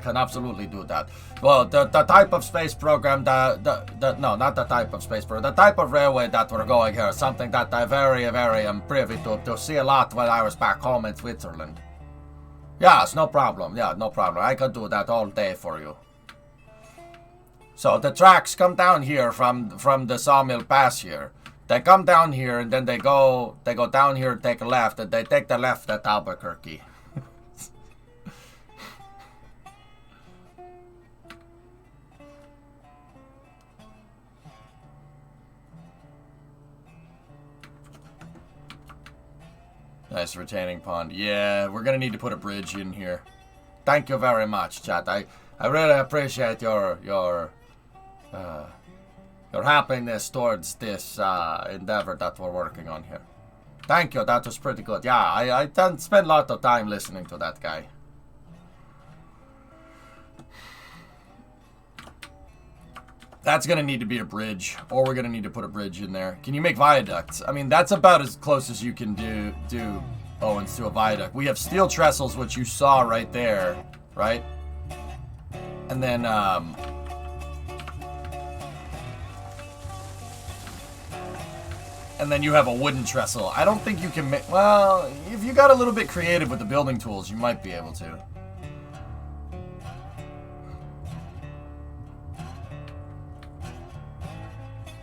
can absolutely do that. Well, the type of space program, no, not the type of space program, the type of railway that we're going here is something that I very am privy to see a lot when I was back home in Switzerland. Yes, no problem. Yeah, no problem. I can do that all day for you. So the tracks come down here from the Sawmill Pass here. They come down here and then they go down here and take a left, and they take the left at Albuquerque. Nice retaining pond. Yeah, we're gonna need to put a bridge in here. Thank you very much, chat. I really appreciate your happiness towards this endeavor that we're working on here. Thank you. That was pretty good. Yeah, I spend a lot of time listening to that guy. That's going to need to be a bridge, or we're going to need to put a bridge in there. Can you make viaducts? I mean, that's about as close as you can do Owens, to a viaduct. We have steel trestles, which you saw right there, right? And then, you have a wooden trestle. I don't think you can make... Well, if you got a little bit creative with the building tools, you might be able to.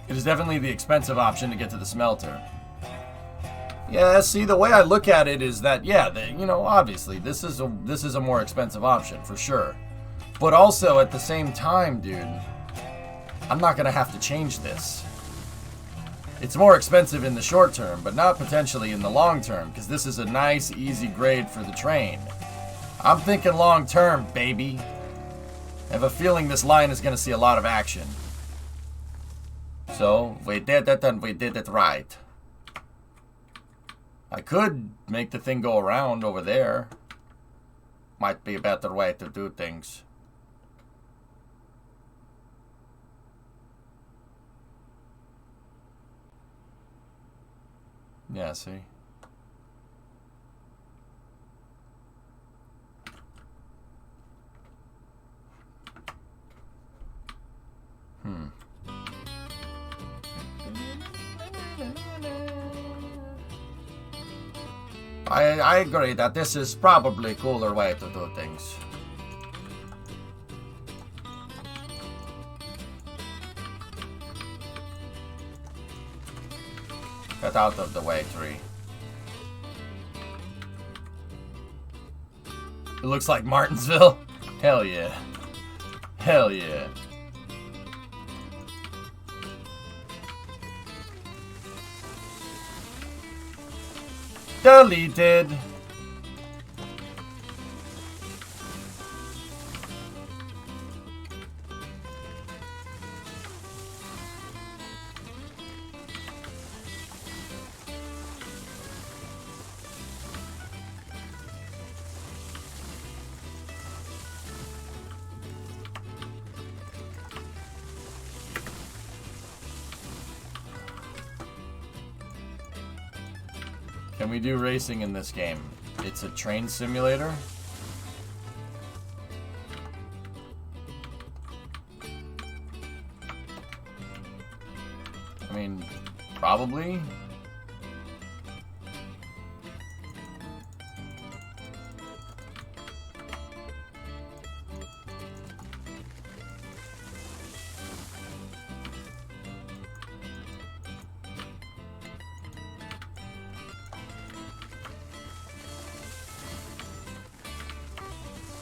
It is definitely the expensive option to get to the smelter. Yeah, see, the way I look at it is that, yeah, obviously, this is a more expensive option, for sure. But also, at the same time, dude, I'm not going to have to change this. It's more expensive in the short term, but not potentially in the long term, because this is a nice, easy grade for the train. I'm thinking long term, baby. I have a feeling this line is going to see a lot of action. So, we did it, and we did it right. I could make the thing go around over there. Might be a better way to do things. Yeah, see? I agree that this is probably a cooler way to do things. Get out of the way, tree. It looks like Martinsville. Hell yeah. Hell yeah. Deleted. Can we do racing in this game? It's a train simulator. I mean, probably.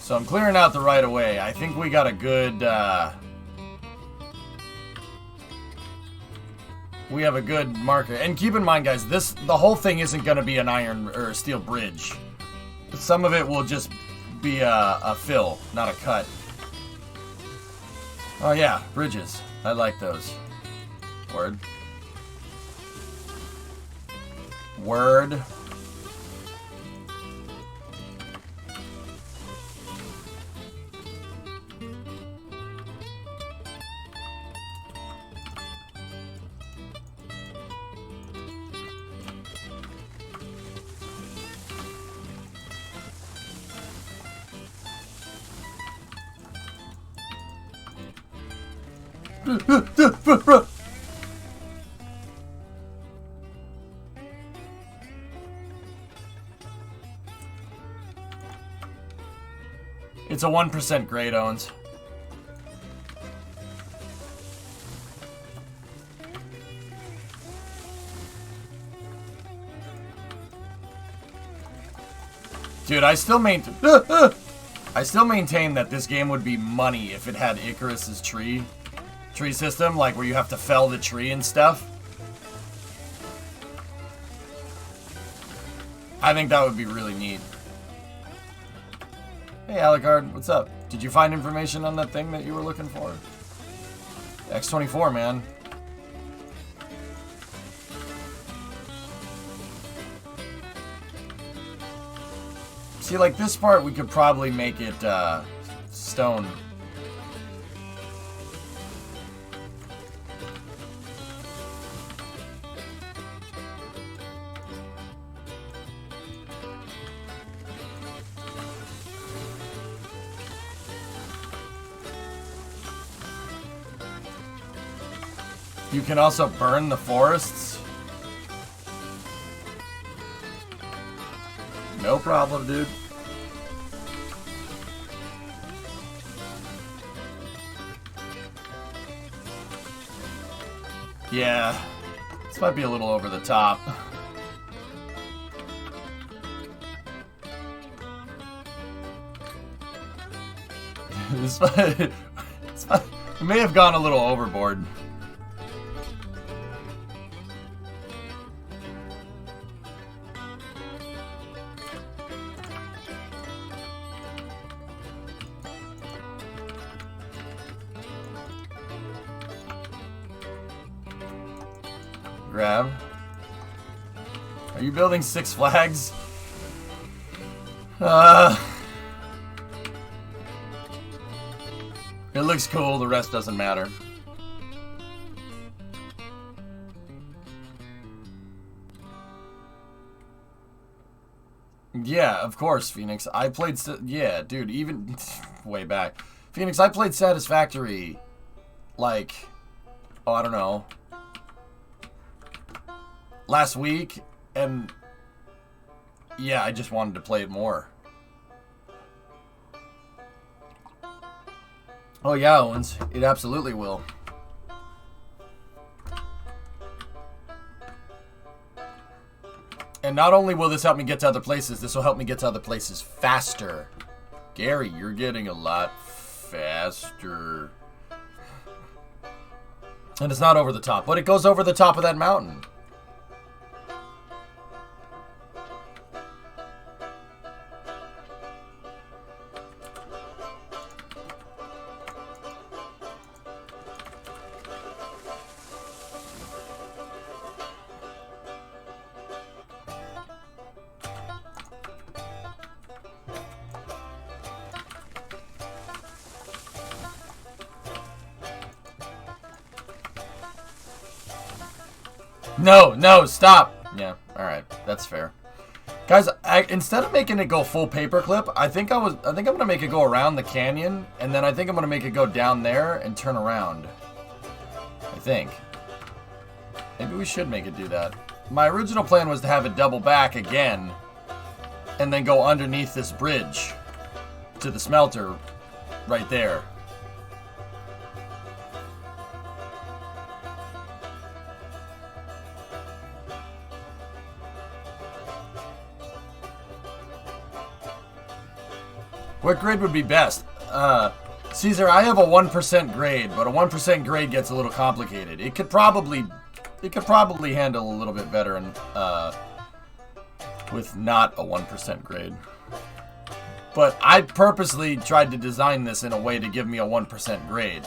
So I'm clearing out the right of way. I think we got a good, we have a good marker. And keep in mind, guys, the whole thing isn't going to be an iron or a steel bridge. Some of it will just be a fill, not a cut. Oh yeah, bridges. I like those. Word. Word. It's a 1% grade, Owens. Dude, I still maintain that this game would be money if it had Icarus's tree system, like where you have to fell the tree and stuff. I think that would be really neat. Hey, Alucard, what's up? Did you find information on that thing that you were looking for? X24, man. See, like this part, we could probably make it stone. You can also burn the forests. No problem, dude. Yeah, this might be a little over the top. We may have gone a little overboard. Grab. Are you building Six Flags? It looks cool, the rest doesn't matter. Yeah, of course, Phoenix. I played... Yeah, dude, even... way back. Phoenix, I played Satisfactory, like... Oh, I don't know. Last week, and... Yeah, I just wanted to play it more. Oh yeah, Owens. It absolutely will. And not only will this help me get to other places, this will help me get to other places faster. Gary, you're getting a lot faster. And it's not over the top, but it goes over the top of that mountain. No, stop. Yeah, all right, that's fair, guys. Instead of making it go full paperclip, I think I'm gonna make it go around the canyon, and then I think I'm gonna make it go down there and turn around. I think maybe we should make it do that. My original plan was to have it double back again, and then go underneath this bridge to the smelter right there. What grade would be best? Caesar, I have a 1% grade, but a 1% grade gets a little complicated. It could probably handle a little bit better and with not a 1% grade. But I purposely tried to design this in a way to give me a 1% grade.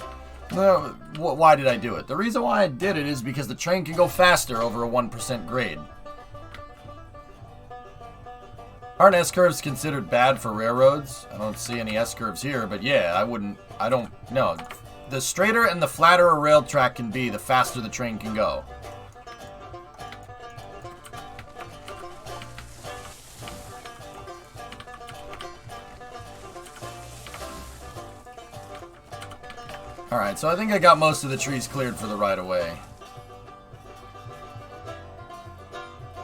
Why did I do it? The reason why I did it is because the train can go faster over a 1% grade. Aren't S-curves considered bad for railroads? I don't see any S-curves here, but yeah, I don't know. The straighter and the flatter a rail track can be, the faster the train can go. Alright, so I think I got most of the trees cleared for the right-of-way.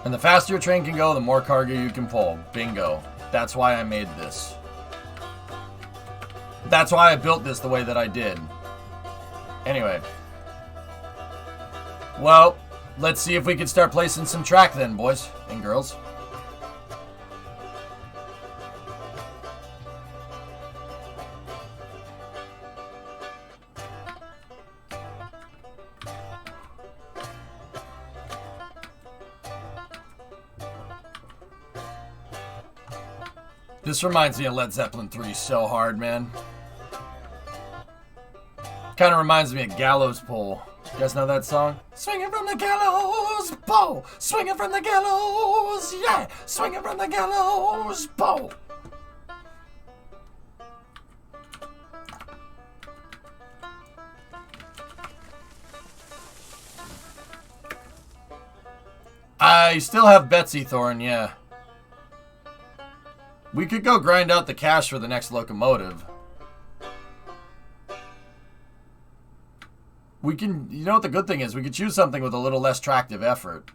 And the faster your train can go, the more cargo you can pull. Bingo. That's why I made this. That's why I built this the way that I did. Anyway. Well, let's see if we can start placing some track then, boys and girls. This reminds me of Led Zeppelin 3 so hard, man. Kind of reminds me of Gallows Pole. You guys know that song? Swinging from the gallows pole, swinging from the gallows, yeah, swinging from the gallows pole. I still have Betsy Thorn, yeah. We could go grind out the cash for the next locomotive. We can, you know what the good thing is? We could choose something with a little less tractive effort.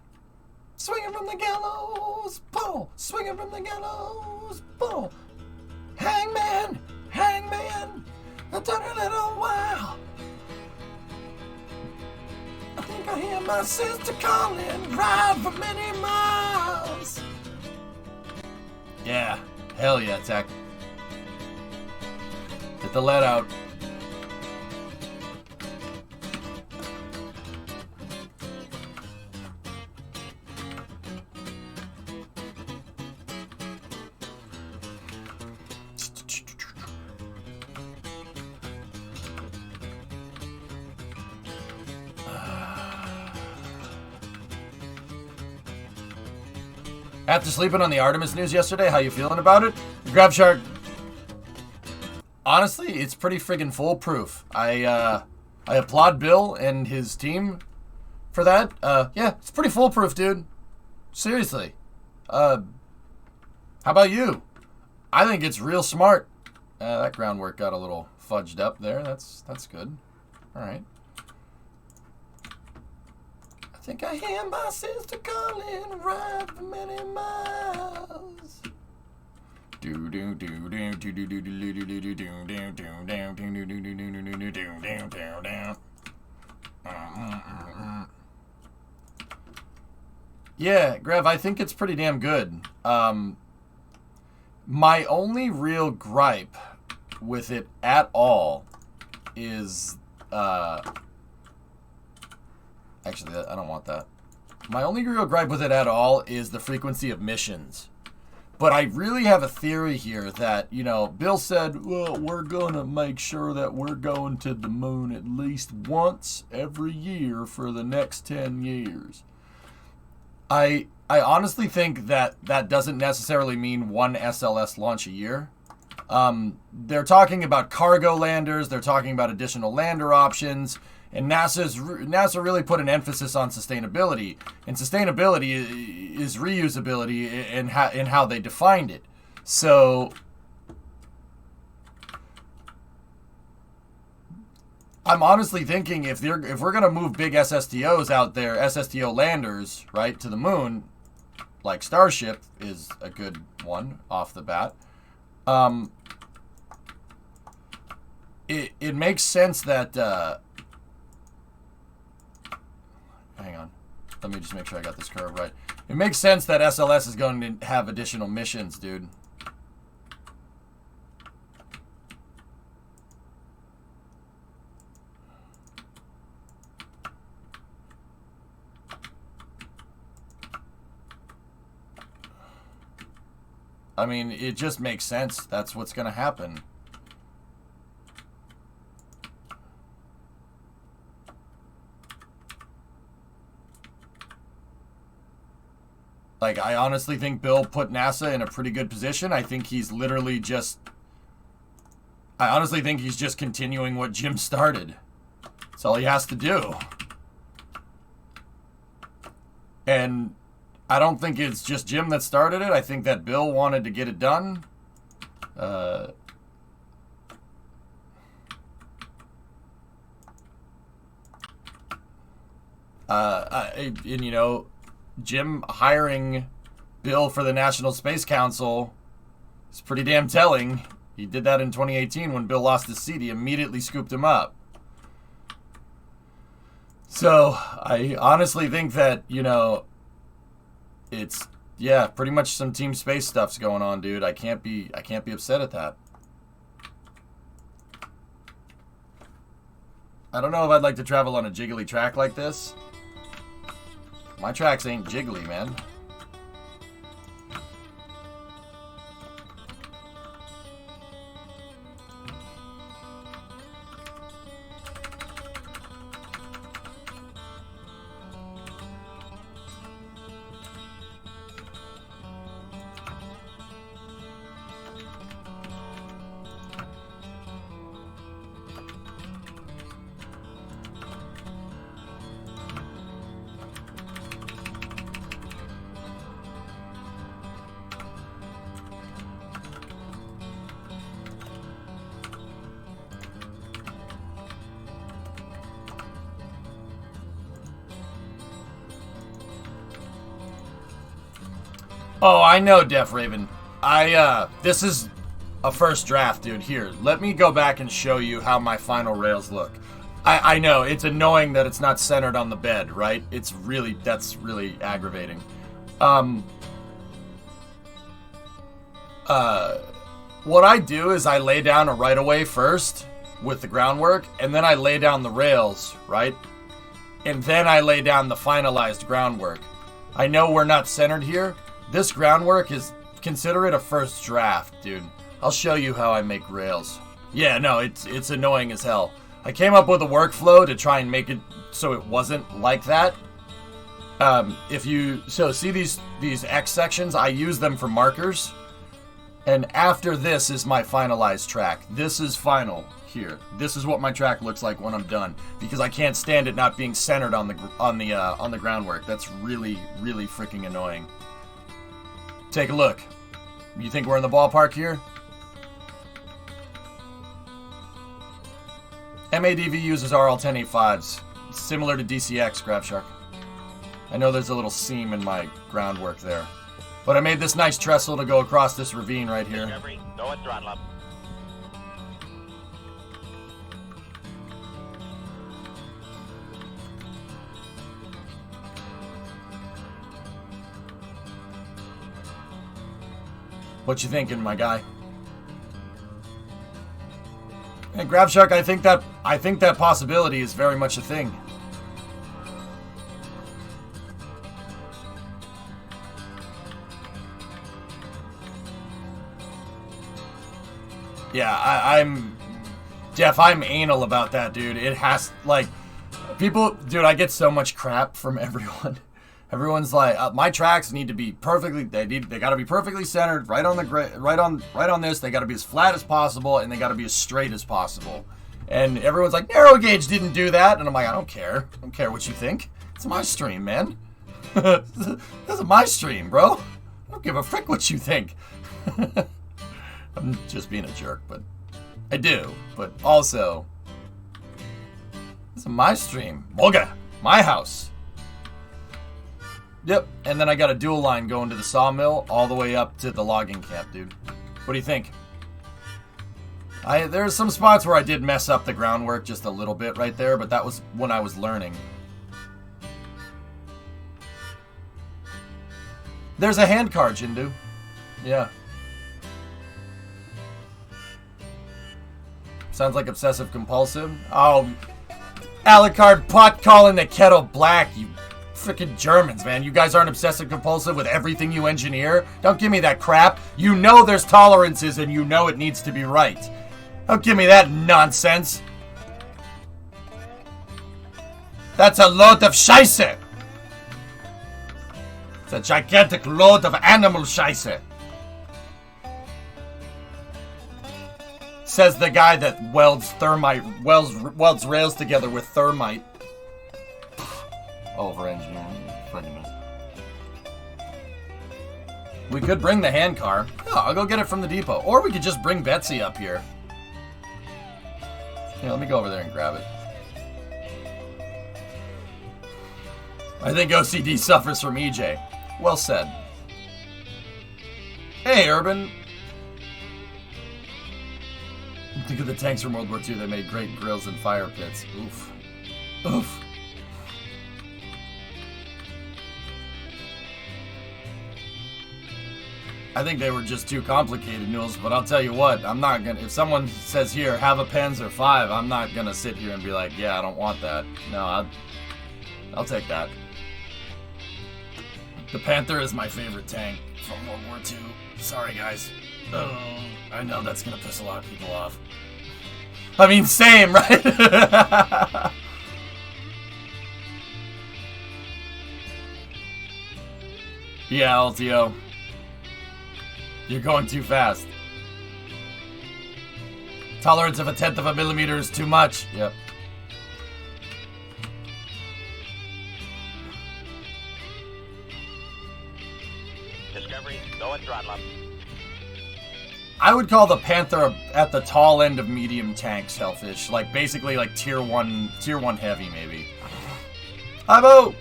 Swinging from the gallows pole, swinging from the gallows pole. Hangman, hangman, I've done a little while. I think I hear my sister calling, ride for many miles. Yeah, hell yeah, Tech. Get the lead out. After sleeping on the Artemis news yesterday, how you feeling about it? Grab Shark. Honestly, it's pretty friggin' foolproof. I applaud Bill and his team for that. Yeah, it's pretty foolproof, dude. Seriously. How about you? I think it's real smart. That groundwork got a little fudged up there. That's good. All right. I think I hear my sister calling, ride for many miles. Do do do do do do do do do do do do do do do do. Yeah, Grev, I think it's pretty damn good. My only real gripe with it at all is actually, I don't want that. My only real gripe with it at all is the frequency of missions. But I really have a theory here that, you know, Bill said, well, we're going to make sure that we're going to the moon at least once every year for the next 10 years. I honestly think that that doesn't necessarily mean one SLS launch a year. They're talking about cargo landers. They're talking about additional lander options. And NASA really put an emphasis on sustainability, and sustainability is reusability in how they defined it. So I'm honestly thinking if we're gonna move big SSTOs out there, SSTO landers, right, to the moon, like Starship is a good one off the bat. It makes sense that. Hang on. Let me just make sure I got this curve right. It makes sense that SLS is going to have additional missions, dude. I mean, it just makes sense. That's what's going to happen. Like, I honestly think Bill put NASA in a pretty good position. I think he's literally just... I honestly think he's just continuing what Jim started. That's all he has to do. And I don't think it's just Jim that started it. I think that Bill wanted to get it done. And, you know, Jim hiring Bill for the National Space Council is pretty damn telling. He did that in 2018 when Bill lost his seat. He immediately scooped him up. So, I honestly think that, you know, it's, yeah, pretty much some team space stuff's going on, dude. I can't be upset at that. I don't know if I'd like to travel on a jiggly track like this. My tracks ain't jiggly, man. Oh, I know, Def Raven. This is a first draft, dude. Here, let me go back and show you how my final rails look. I know, it's annoying that it's not centered on the bed, right? That's really aggravating. What I do is I lay down a right-of-way first with the groundwork, and then I lay down the rails, right? And then I lay down the finalized groundwork. I know we're not centered here. This groundwork is, consider it a first draft, dude. I'll show you how I make rails. Yeah, no, it's annoying as hell. I came up with a workflow to try and make it so it wasn't like that. See these X sections, I use them for markers. And after this is my finalized track. This is final here. This is what my track looks like when I'm done, because I can't stand it not being centered on the groundwork. That's really, really freaking annoying. Take a look. You think we're in the ballpark here? MADV uses RL1085s, similar to DCX, GrabShark. I know there's a little seam in my groundwork there, but I made this nice trestle to go across this ravine right here. Go at throttle up. What you thinking, my guy? And GrabShark, I think that possibility is very much a thing. Yeah, I'm anal about that, dude. It has, like, people, dude, I get so much crap from everyone. Everyone's like, my tracks need to be perfectly. They got to be perfectly centered, right on this. They got to be as flat as possible, and they got to be as straight as possible. And everyone's like, narrow gauge didn't do that, and I'm like, I don't care. I don't care what you think. It's my stream, man. This is my stream, bro. I don't give a frick what you think. I'm just being a jerk, but I do. But also, this is my stream. Boga, my house. Yep, and then I got a dual line going to the sawmill all the way up to the logging camp, dude. What do you think? There's some spots where I did mess up the groundwork just a little bit right there, but that was when I was learning. There's a hand car, Jindu. Yeah. Sounds like obsessive compulsive. Oh, Alucard pot calling the kettle black, you freaking Germans, man. You guys aren't obsessive compulsive with everything you engineer. Don't give me that crap. You know there's tolerances and you know it needs to be right. Don't give me that nonsense. That's a load of scheisse. It's a gigantic load of animal scheisse. Says the guy that welds rails together with thermite. Over engineering. We could bring the hand car. Oh, I'll go get it from the depot. Or we could just bring Betsy up here. Yeah, let me go over there and grab it. I think OCD suffers from EJ. Well said. Hey, Urban. Think of the tanks from World War II. They made great grills and fire pits. Oof. Oof. I think they were just too complicated, Nules, but I'll tell you what, I'm not gonna, if someone says here, have a Panzer 5, I'm not gonna sit here and be like, yeah, I don't want that. No, I'll take that. The Panther is my favorite tank from World War II. Sorry, guys. Oh, I know that's gonna piss a lot of people off. I mean, same, right? Yeah, LTO. You're going too fast. Tolerance of 1/10 of a millimeter is too much. Yep. Discovery, go and throttle up. I would call the Panther at the tall end of medium tanks, Hellfish. Like, basically, like, tier 1 heavy, maybe. Hi-bo!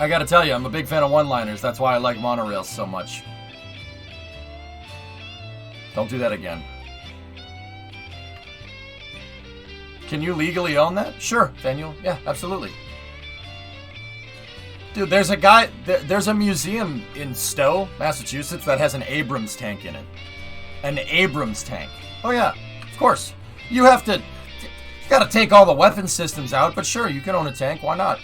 I gotta tell you, I'm a big fan of one-liners. That's why I like monorails so much. Don't do that again. Can you legally own that? Sure, Daniel. Yeah, absolutely. Dude, there's a guy, there's a museum in Stowe, Massachusetts that has an Abrams tank in it. An Abrams tank. Oh yeah, of course. You gotta take all the weapon systems out, but sure, you can own a tank, why not?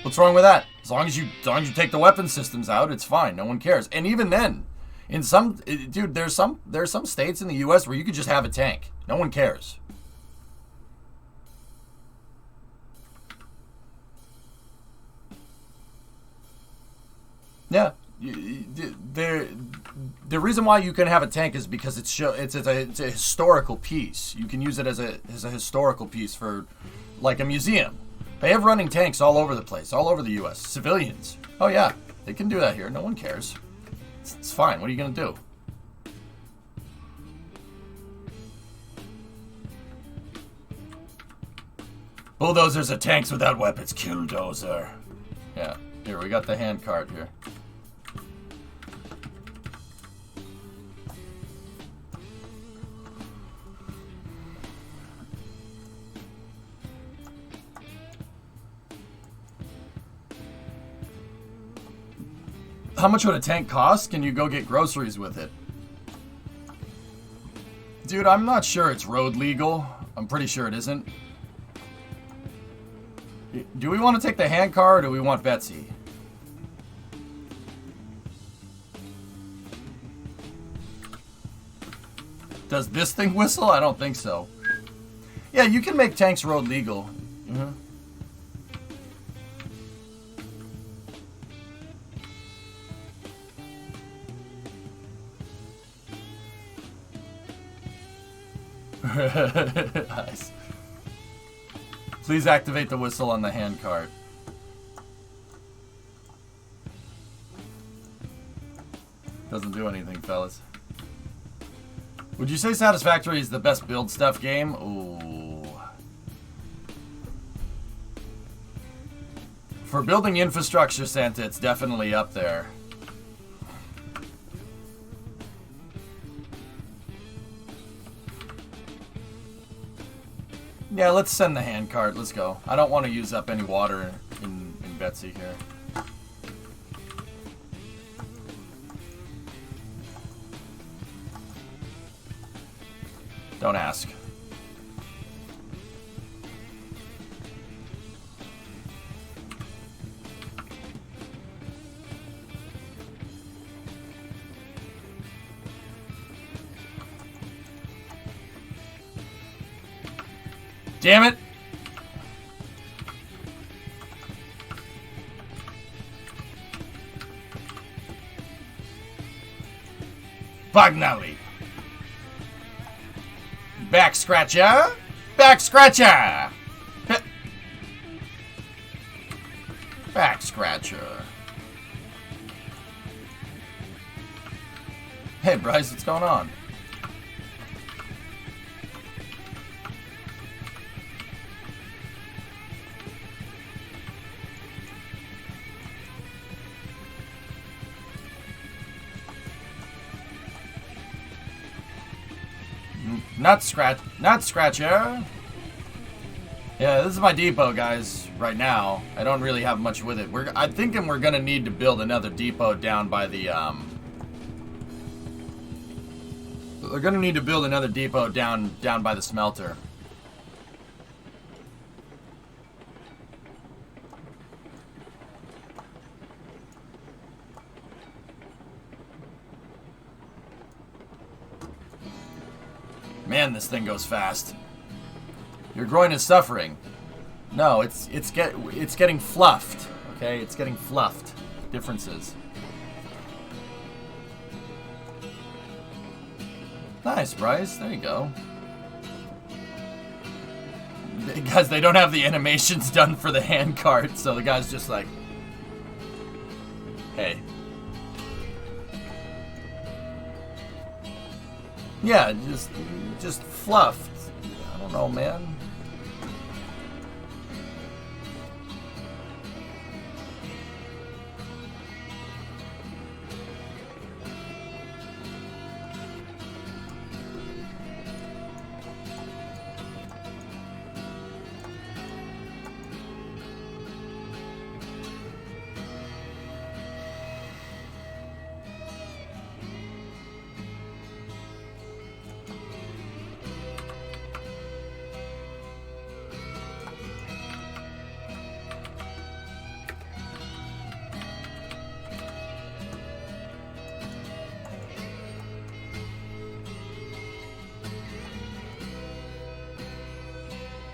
What's wrong with that? As long as you take the weapon systems out, it's fine, no one cares. And even then, in some, dude, there's some states in the US where you could just have a tank. No one cares. Yeah, the reason why you can have a tank is because it's a historical piece. You can use it as a historical piece for, like, a museum. They have running tanks all over the place, all over the U.S. Civilians. Oh yeah, they can do that here. No one cares. It's fine. What are you gonna do? Bulldozers are tanks without weapons. Killdozer. Yeah. Here, we got the hand cart here. How much would a tank cost? Can you go get groceries with it? Dude, I'm not sure it's road legal. I'm pretty sure it isn't. Do we want to take the hand car or do we want Betsy? Does this thing whistle? I don't think so. Yeah, you can make tanks road legal. Mm-hmm. Nice. Please activate the whistle on the hand cart. Doesn't do anything, fellas. Would you say Satisfactory is the best build stuff game? Ooh. For building infrastructure, Santa, it's definitely up there. Yeah, let's send the hand cart. Let's go. I don't want to use up any water in Betsy here. Don't ask. Damn it! Bagnally. Back scratcher! Back scratcher! Back scratcher. Hey Bryce, what's going on? Not Scratcher. Yeah, this is my depot, guys, right now. I don't really have much with it. I'm thinking we're gonna need to build another depot down by the, We're gonna need to build another depot down by the smelter. Man, this thing goes fast. Your groin is suffering. No, it's getting fluffed. Okay, it's getting fluffed. Differences. Nice, Bryce. There you go. Because they don't have the animations done for the hand cart, so the guy's just like, hey. Yeah, just fluffed. I don't know, man.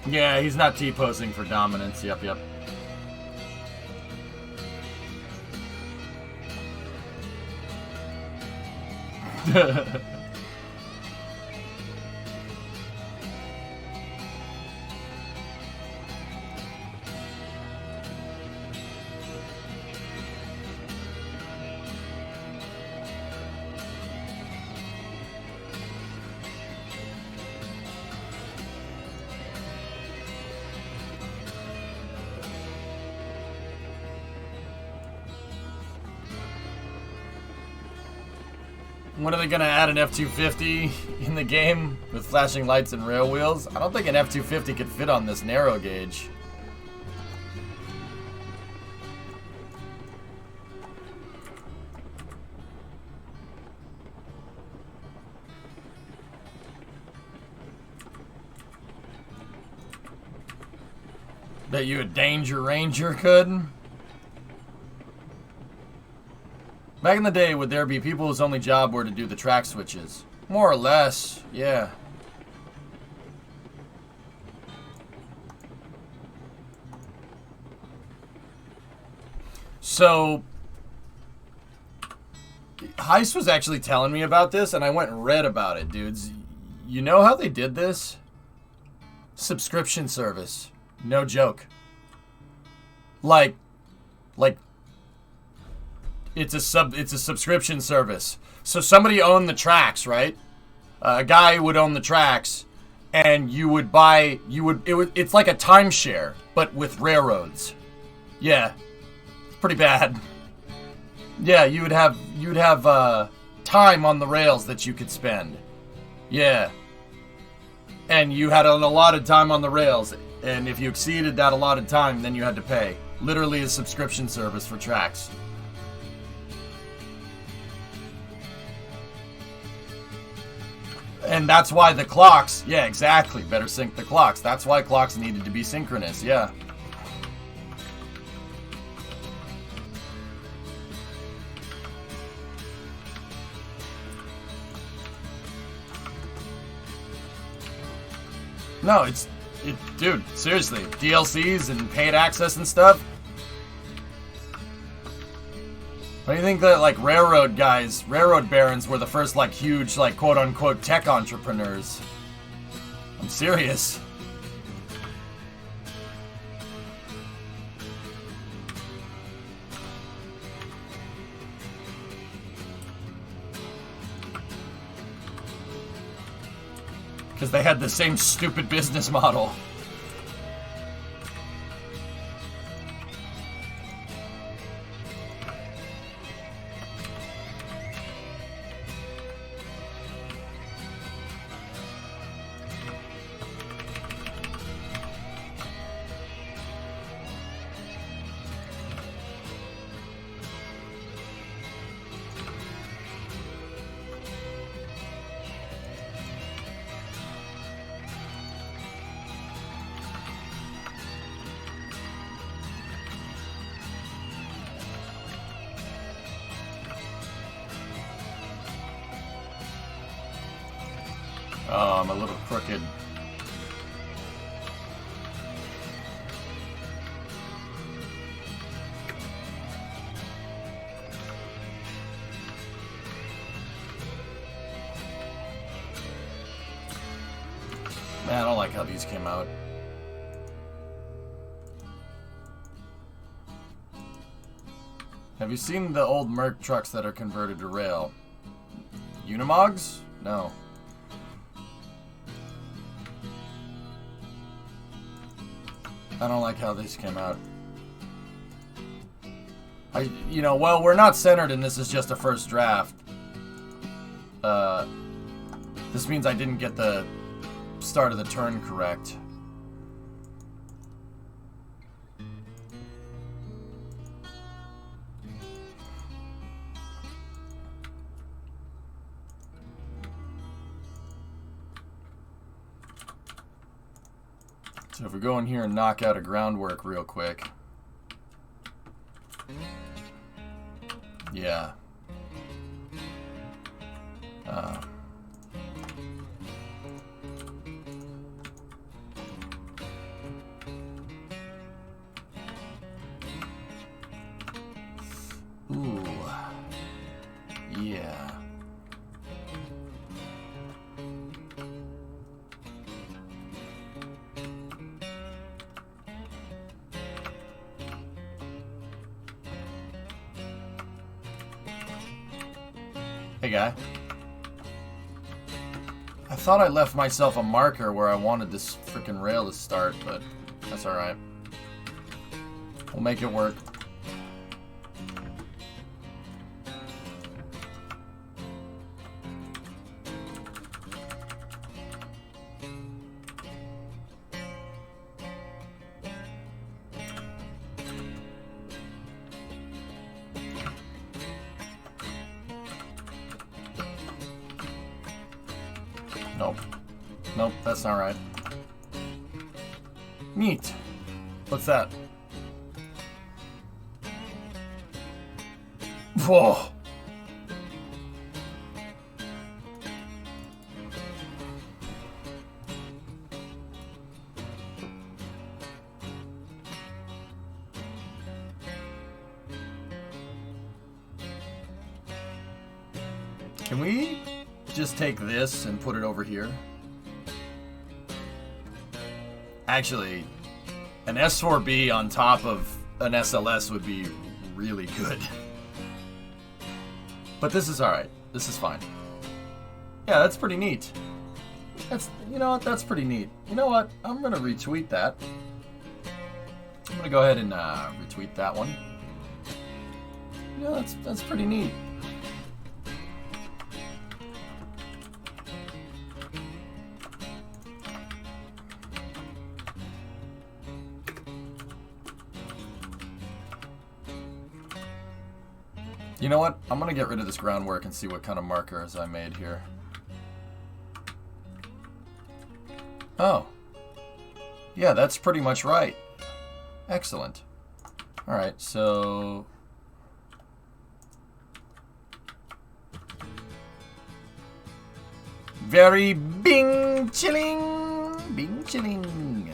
Yeah, he's not T-posing for dominance. Yep. When are they gonna add an F-250 in the game with flashing lights and rail wheels? I don't think an F-250 could fit on this narrow gauge. Bet you a Danger Ranger could? Back in the day, would there be people whose only job were to do the track switches? More or less, yeah. So, Heist was actually telling me about this, and I went and read about it, dudes. You know how they did this? Subscription service. No joke. Like it's a subscription service. So somebody owned the tracks, right? A guy would own the tracks, and it's like a timeshare, but with railroads. Yeah, it's pretty bad. Yeah, you would have time on the rails that you could spend. Yeah, and you had an allotted time on the rails, and if you exceeded that allotted time, then you had to pay. Literally a subscription service for tracks. And that's why the clocks, yeah, exactly, better sync the clocks. That's why clocks needed to be synchronous, yeah. No, dude, seriously, DLCs and paid access and stuff. What do you think that, like, railroad barons were the first, like, huge, like, quote-unquote tech entrepreneurs? I'm serious. Because they had the same stupid business model. I'm a little crooked. Man, I don't like how these came out. Have you seen the old Merc trucks that are converted to rail? Unimogs? No. I don't like how these came out. You know, well, we're not centered and this is just a first draft. This means I didn't get the start of the turn correct. So if we go in here and knock out a groundwork real quick. Yeah. Ooh. Yeah. Hey, guy. I thought I left myself a marker where I wanted this freaking rail to start, but that's alright. We'll make it work. Nope. Nope, that's not right. Neat. What's that? Whoa! Can we just take this and put it over here? Actually, an S4B on top of an SLS would be really good. But this is alright. This is fine. Yeah, that's pretty neat. You know what? That's pretty neat. You know what? I'm gonna retweet that. I'm gonna go ahead and retweet that one. Yeah, that's pretty neat. You know what? I'm gonna get rid of this groundwork and see what kind of markers I made here. Oh. Yeah, that's pretty much right. Excellent. Alright, so... very bing chilling! Bing chilling!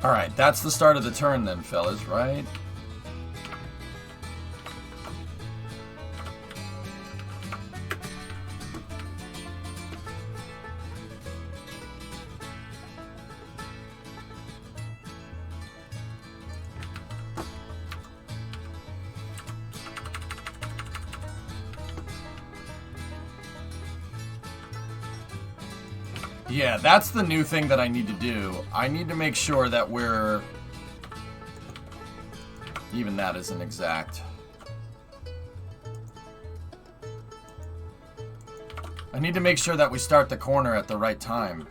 Alright, that's the start of the turn then, fellas, right? Yeah, that's the new thing that I need to do. I need to make sure that we're... even that isn't exact. I need to make sure that we start the corner at the right time.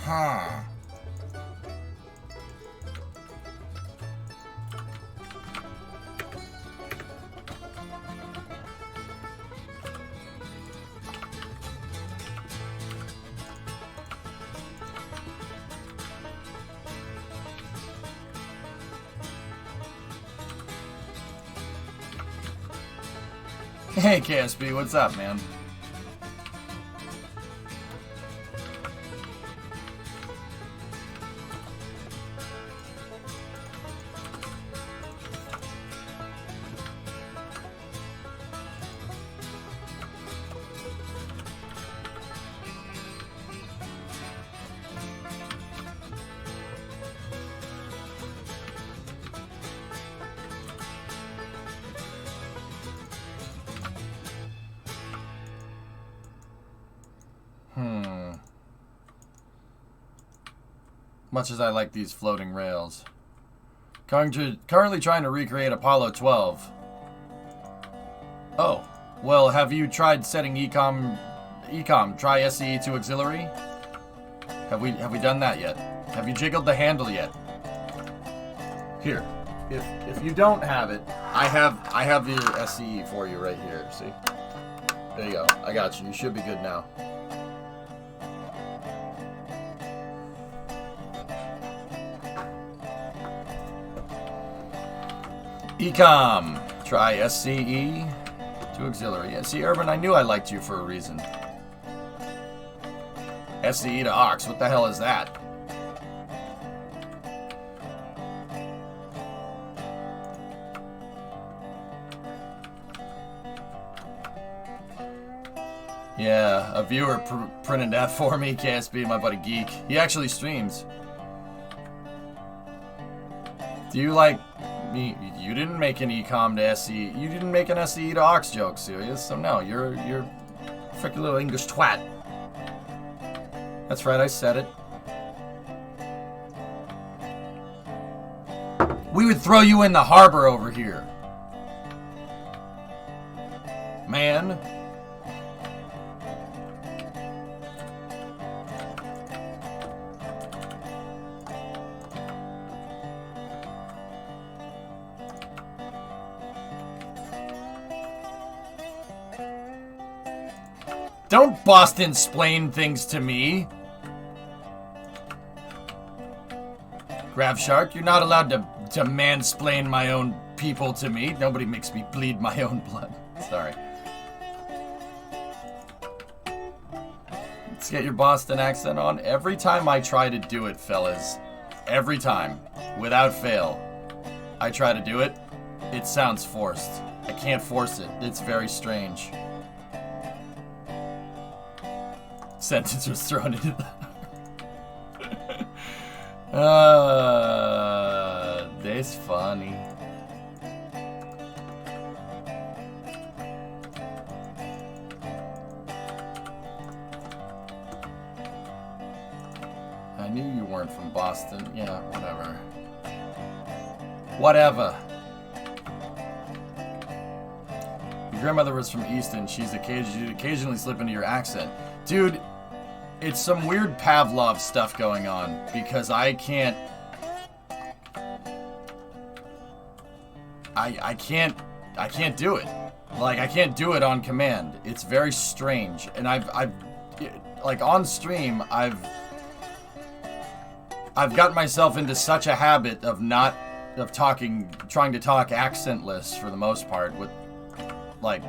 Huh. Hey KSB, what's up, man? Much as I like these floating rails. Currently trying to recreate Apollo 12. Oh, well, have you tried setting Ecom, try SCE to auxiliary? Have we done that yet? Have you jiggled the handle yet? Here, if you don't have it, I have the SCE for you right here. See? There you go. I got you. You should be good now. Ecom, try SCE to auxiliary. Yeah, see, Urban, I knew I liked you for a reason. SCE to aux, what the hell is that? Yeah, a viewer printed that for me, KSB, my buddy Geek. He actually streams. Do you like... You didn't make an ecom to SE. You didn't make an SE to aux joke, serious. So no, you're a freaking little English twat. That's right, I said it. We would throw you in the harbor over here, man. Don't Boston-splain things to me. Grav Shark, you're not allowed to mansplain my own people to me. Nobody makes me bleed my own blood. Sorry. Let's get your Boston accent on. Every time I try to do it, fellas, every time, without fail, I try to do it, it sounds forced. I can't force it. It's very strange. Sentence was thrown into the... that's funny. I knew you weren't from Boston. Yeah, whatever. Whatever. Your grandmother was from Easton. She's occasionally slip into your accent. Dude, it's some weird Pavlov stuff going on because I can't do it. Like, I can't do it on command. It's very strange. And I've like on stream, I've gotten myself into such a habit of trying to talk accentless for the most part with like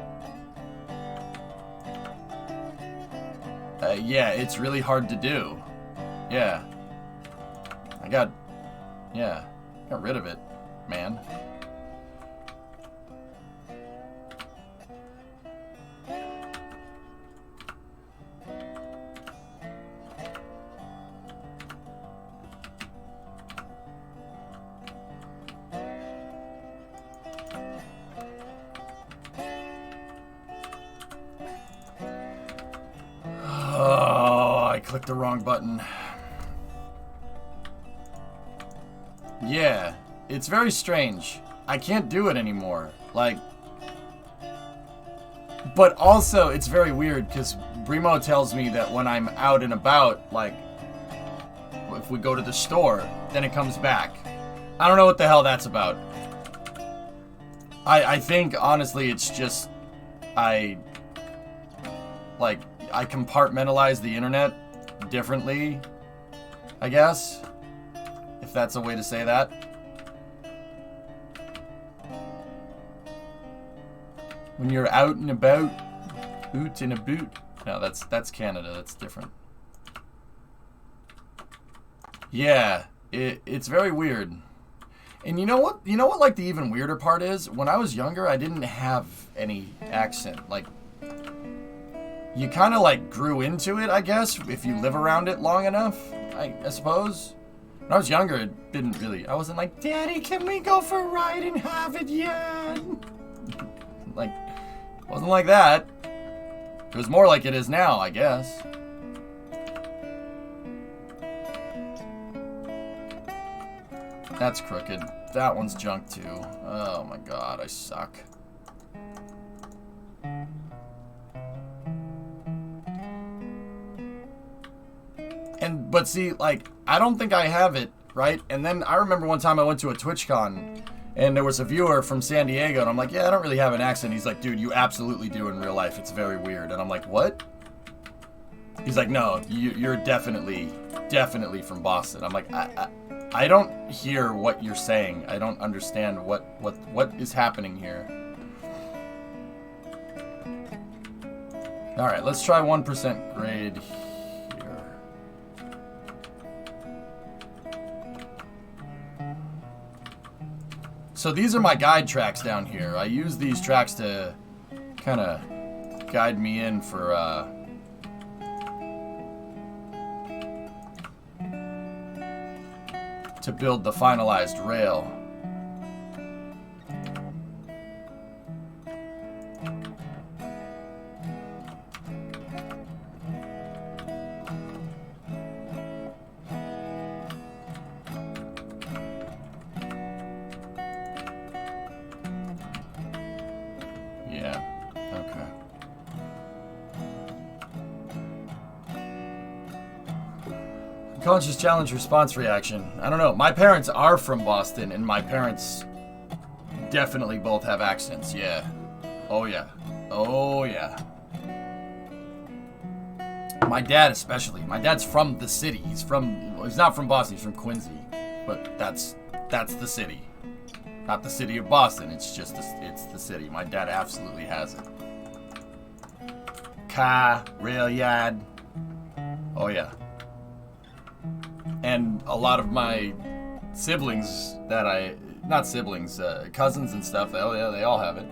yeah, it's really hard to do. Yeah. I got rid of it, man. Clicked the wrong button. Yeah, it's very strange. I can't do it anymore. Like, but also it's very weird because Brimo tells me that when I'm out and about, like, if we go to the store, then it comes back. I don't know what the hell that's about. I think, honestly, it's just, I compartmentalize the internet differently, I guess, if that's a way to say that. When you're out and about, boot in a boot. No, that's Canada. That's different. Yeah, it's very weird. And you know what? You know what? Like the even weirder part is, when I was younger, I didn't have any accent. Like, you kind of like grew into it, I guess, if you live around it long enough. I suppose. When I was younger, it didn't really. I wasn't like, Daddy, can we go for a ride in Harvard yet? Like, it wasn't like that. It was more like it is now, I guess. That's crooked. That one's junk too. Oh my god, I suck. But see, like, I don't think I have it, right? And then I remember one time I went to a TwitchCon and there was a viewer from San Diego and I'm like, yeah, I don't really have an accent. He's like, dude, you absolutely do in real life. It's very weird. And I'm like, what? He's like, no, you're definitely from Boston. I'm like, I don't hear what you're saying. I don't understand what is happening here. All right, let's try 1% grade here. So these are my guide tracks down here. I use these tracks to kind of guide me in for to build the finalized rail. Yeah, okay. Conscious challenge response reaction. I don't know. My parents are from Boston, and my parents definitely both have accents. Yeah. Oh, yeah. Oh, yeah. My dad especially. My dad's from the city. He's not from Boston. He's from Quincy. But that's the city. Not the city of Boston. It's just it's the city. My dad absolutely has it. Car, rail yard. Oh, yeah. And a lot of my siblings cousins and stuff, oh yeah, they all have it.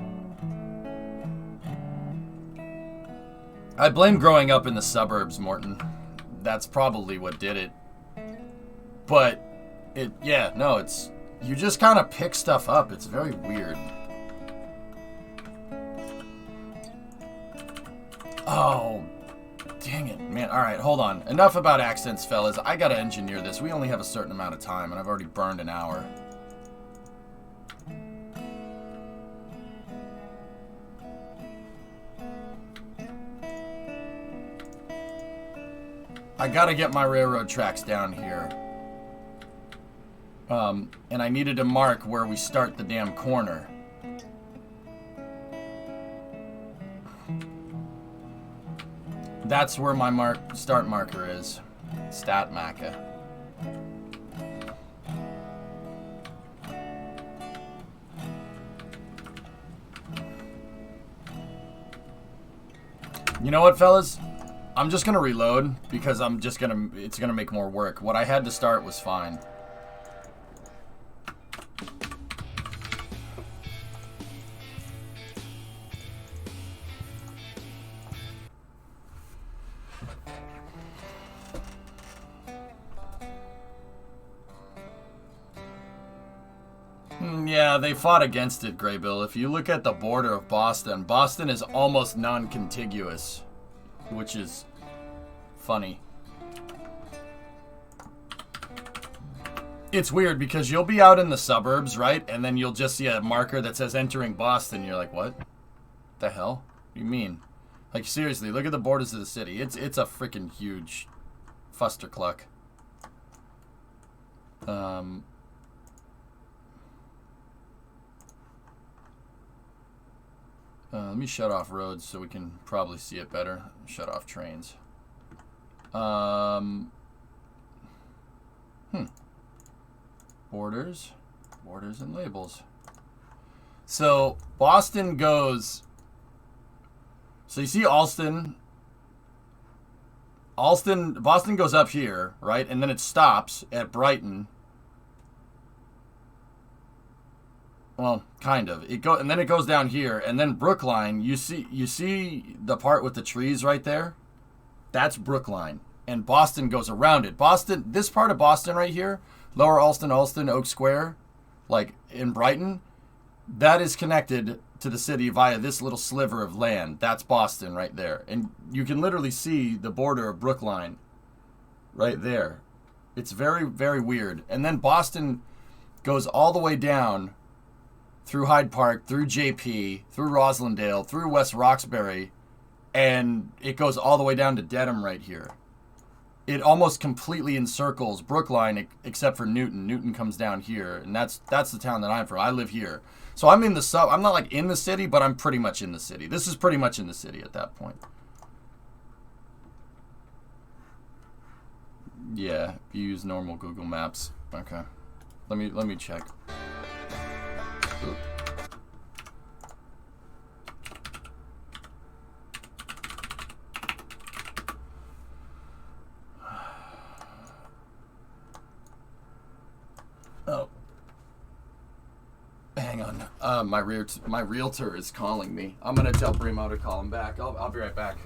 I blame growing up in the suburbs, Morton. That's probably what did it. But, you just kind of pick stuff up. It's very weird. Oh, dang it, man. All right, hold on. Enough about accents, fellas. I gotta engineer this. We only have a certain amount of time, and I've already burned an hour. I gotta get my railroad tracks down here. And I needed to mark where we start the damn corner. That's where my start marker is. Stat marker. You know what, fellas? I'm just gonna reload because it's gonna make more work. What I had to start was fine. Yeah, they fought against it, Graybill. If you look at the border of Boston, Boston is almost non-contiguous, which is funny. It's weird because you'll be out in the suburbs, right? And then you'll just see a marker that says entering Boston. You're like, what? The hell? What do you mean? Like, seriously, look at the borders of the city. It's a freaking huge fustercluck. Let me shut off roads so we can probably see it better. Shut off trains. Borders and labels. So Boston goes. So you see Boston goes up here, right? And then it stops at Brighton. Well, kind of. And then it goes down here, and then Brookline. You see the part with the trees right there? That's Brookline, and Boston goes around it. This part of Boston right here, Lower Alston, Oak Square, like in Brighton, that is connected to the city via this little sliver of land. That's Boston right there, and you can literally see the border of Brookline right there. It's very, very weird. And then Boston goes all the way down through Hyde Park, through JP, through Roslindale, through West Roxbury, and it goes all the way down to Dedham right here. It almost completely encircles Brookline except for Newton. Newton comes down here, and that's the town that I'm from. I live here. So I'm in the I'm not like in the city, but I'm pretty much in the city. This is pretty much in the city at that point. Yeah, you use normal Google Maps. Okay. Let me check. Oop. Oh. Hang on. My realtor is calling me. I'm gonna tell Primo to call him back. I'll be right back.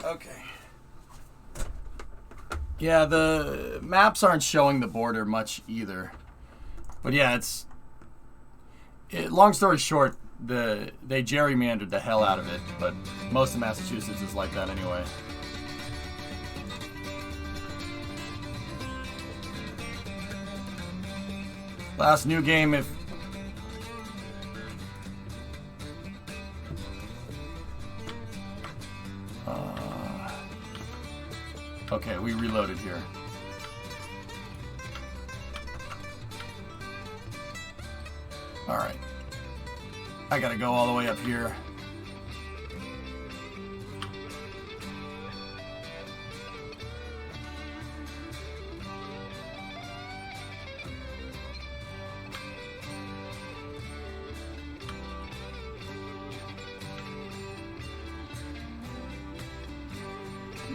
Okay. Yeah, the maps aren't showing the border much either. But yeah, long story short, they gerrymandered the hell out of it, but most of Massachusetts is like that anyway. Last new game, if okay, we reloaded here. Alright. I gotta go all the way up here.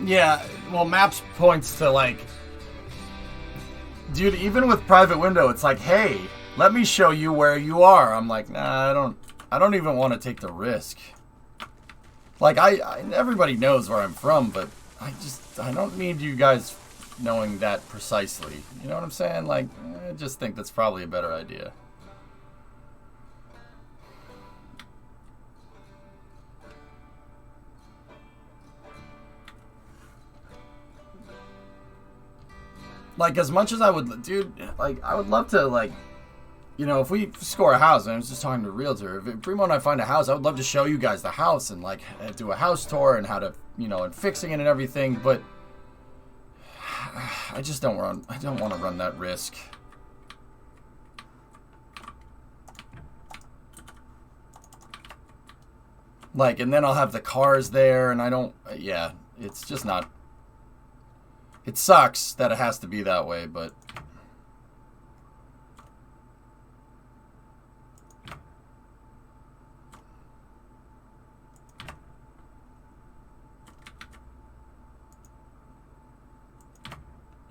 Yeah, well, maps points to like, dude, even with private window, it's like, hey, let me show you where you are. I'm like, nah, I don't even want to take the risk. Like, everybody knows where I'm from, but I don't need you guys knowing that precisely. You know what I'm saying? Like, I just think that's probably a better idea. Like, as much as I would, dude, like, I would love to, like, you know, if we score a house, and I was just talking to a realtor, if Primo and I find a house, I would love to show you guys the house and, like, do a house tour and how to, you know, and fixing it and everything, but I just don't want to run that risk. Like, and then I'll have the cars there, and yeah, it's just not. It sucks that it has to be that way, but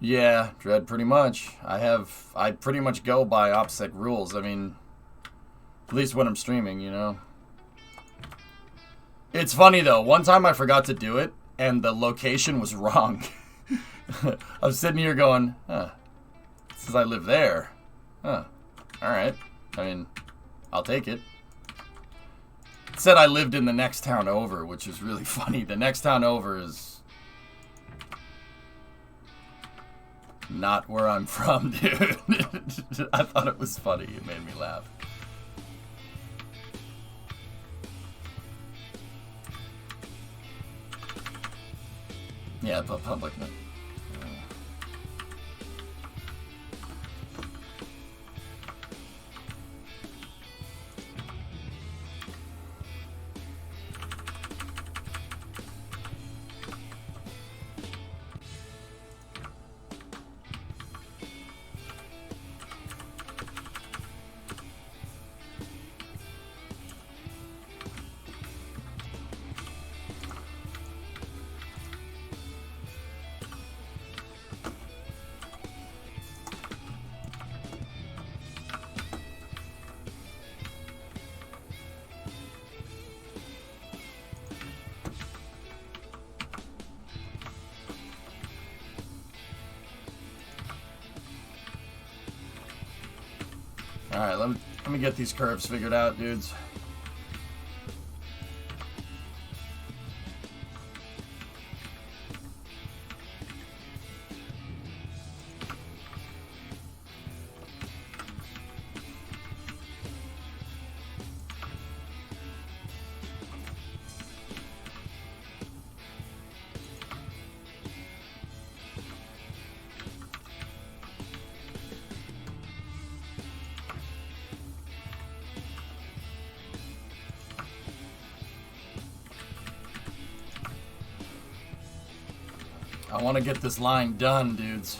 yeah, Dread, pretty much. I pretty much go by OPSEC rules. I mean, at least when I'm streaming, you know. It's funny though, one time I forgot to do it and the location was wrong. I was sitting here going, huh, since I live there. Huh, alright. I mean, I'll take it. said I lived in the next town over, which is really funny. The next town over is not where I'm from, dude. I thought it was funny. It made me laugh. Yeah, but public. Alright, let me get these curves figured out, dudes. I want to get this line done, dudes.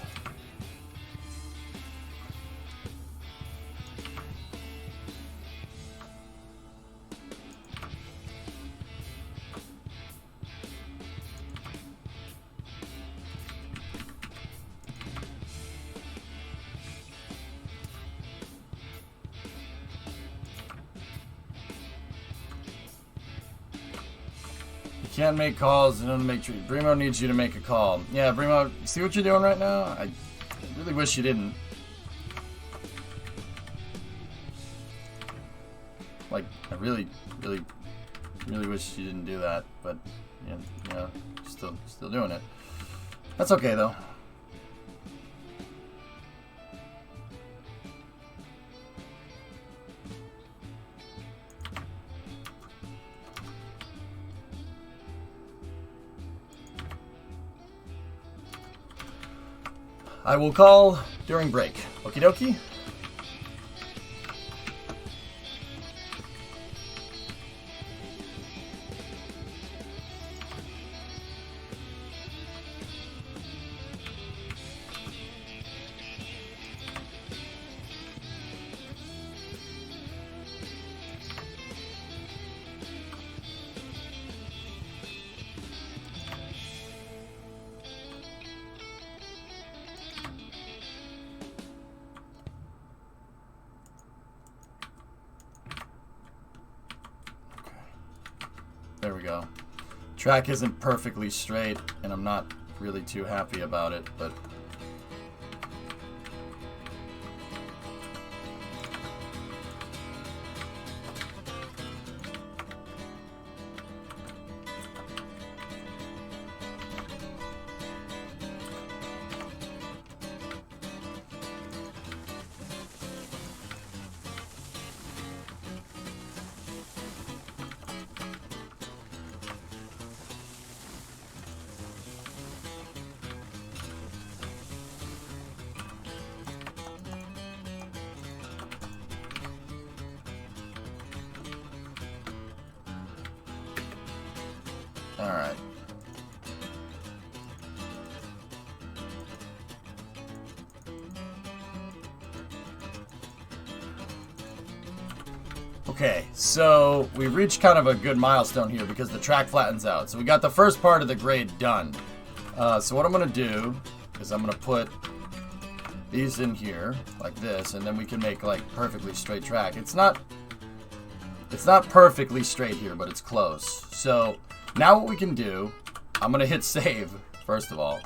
Can't make calls. Don't make. Brimo needs you to make a call. Yeah, Brimo, see what you're doing right now? I really wish you didn't. Like, I really wish you didn't do that. But yeah, still doing it. That's okay though. I will call during break. Okie dokie? There we go. Track isn't perfectly straight, and I'm not really too happy about it, but... Alright. Okay, so we reached kind of a good milestone here because the track flattens out. So we got the first part of the grade done. So what I'm going to do is I'm going to put these in here like this, and then we can make like perfectly straight track. It's not perfectly straight here, but it's close. So now what we can do, I'm going to hit save, first of all.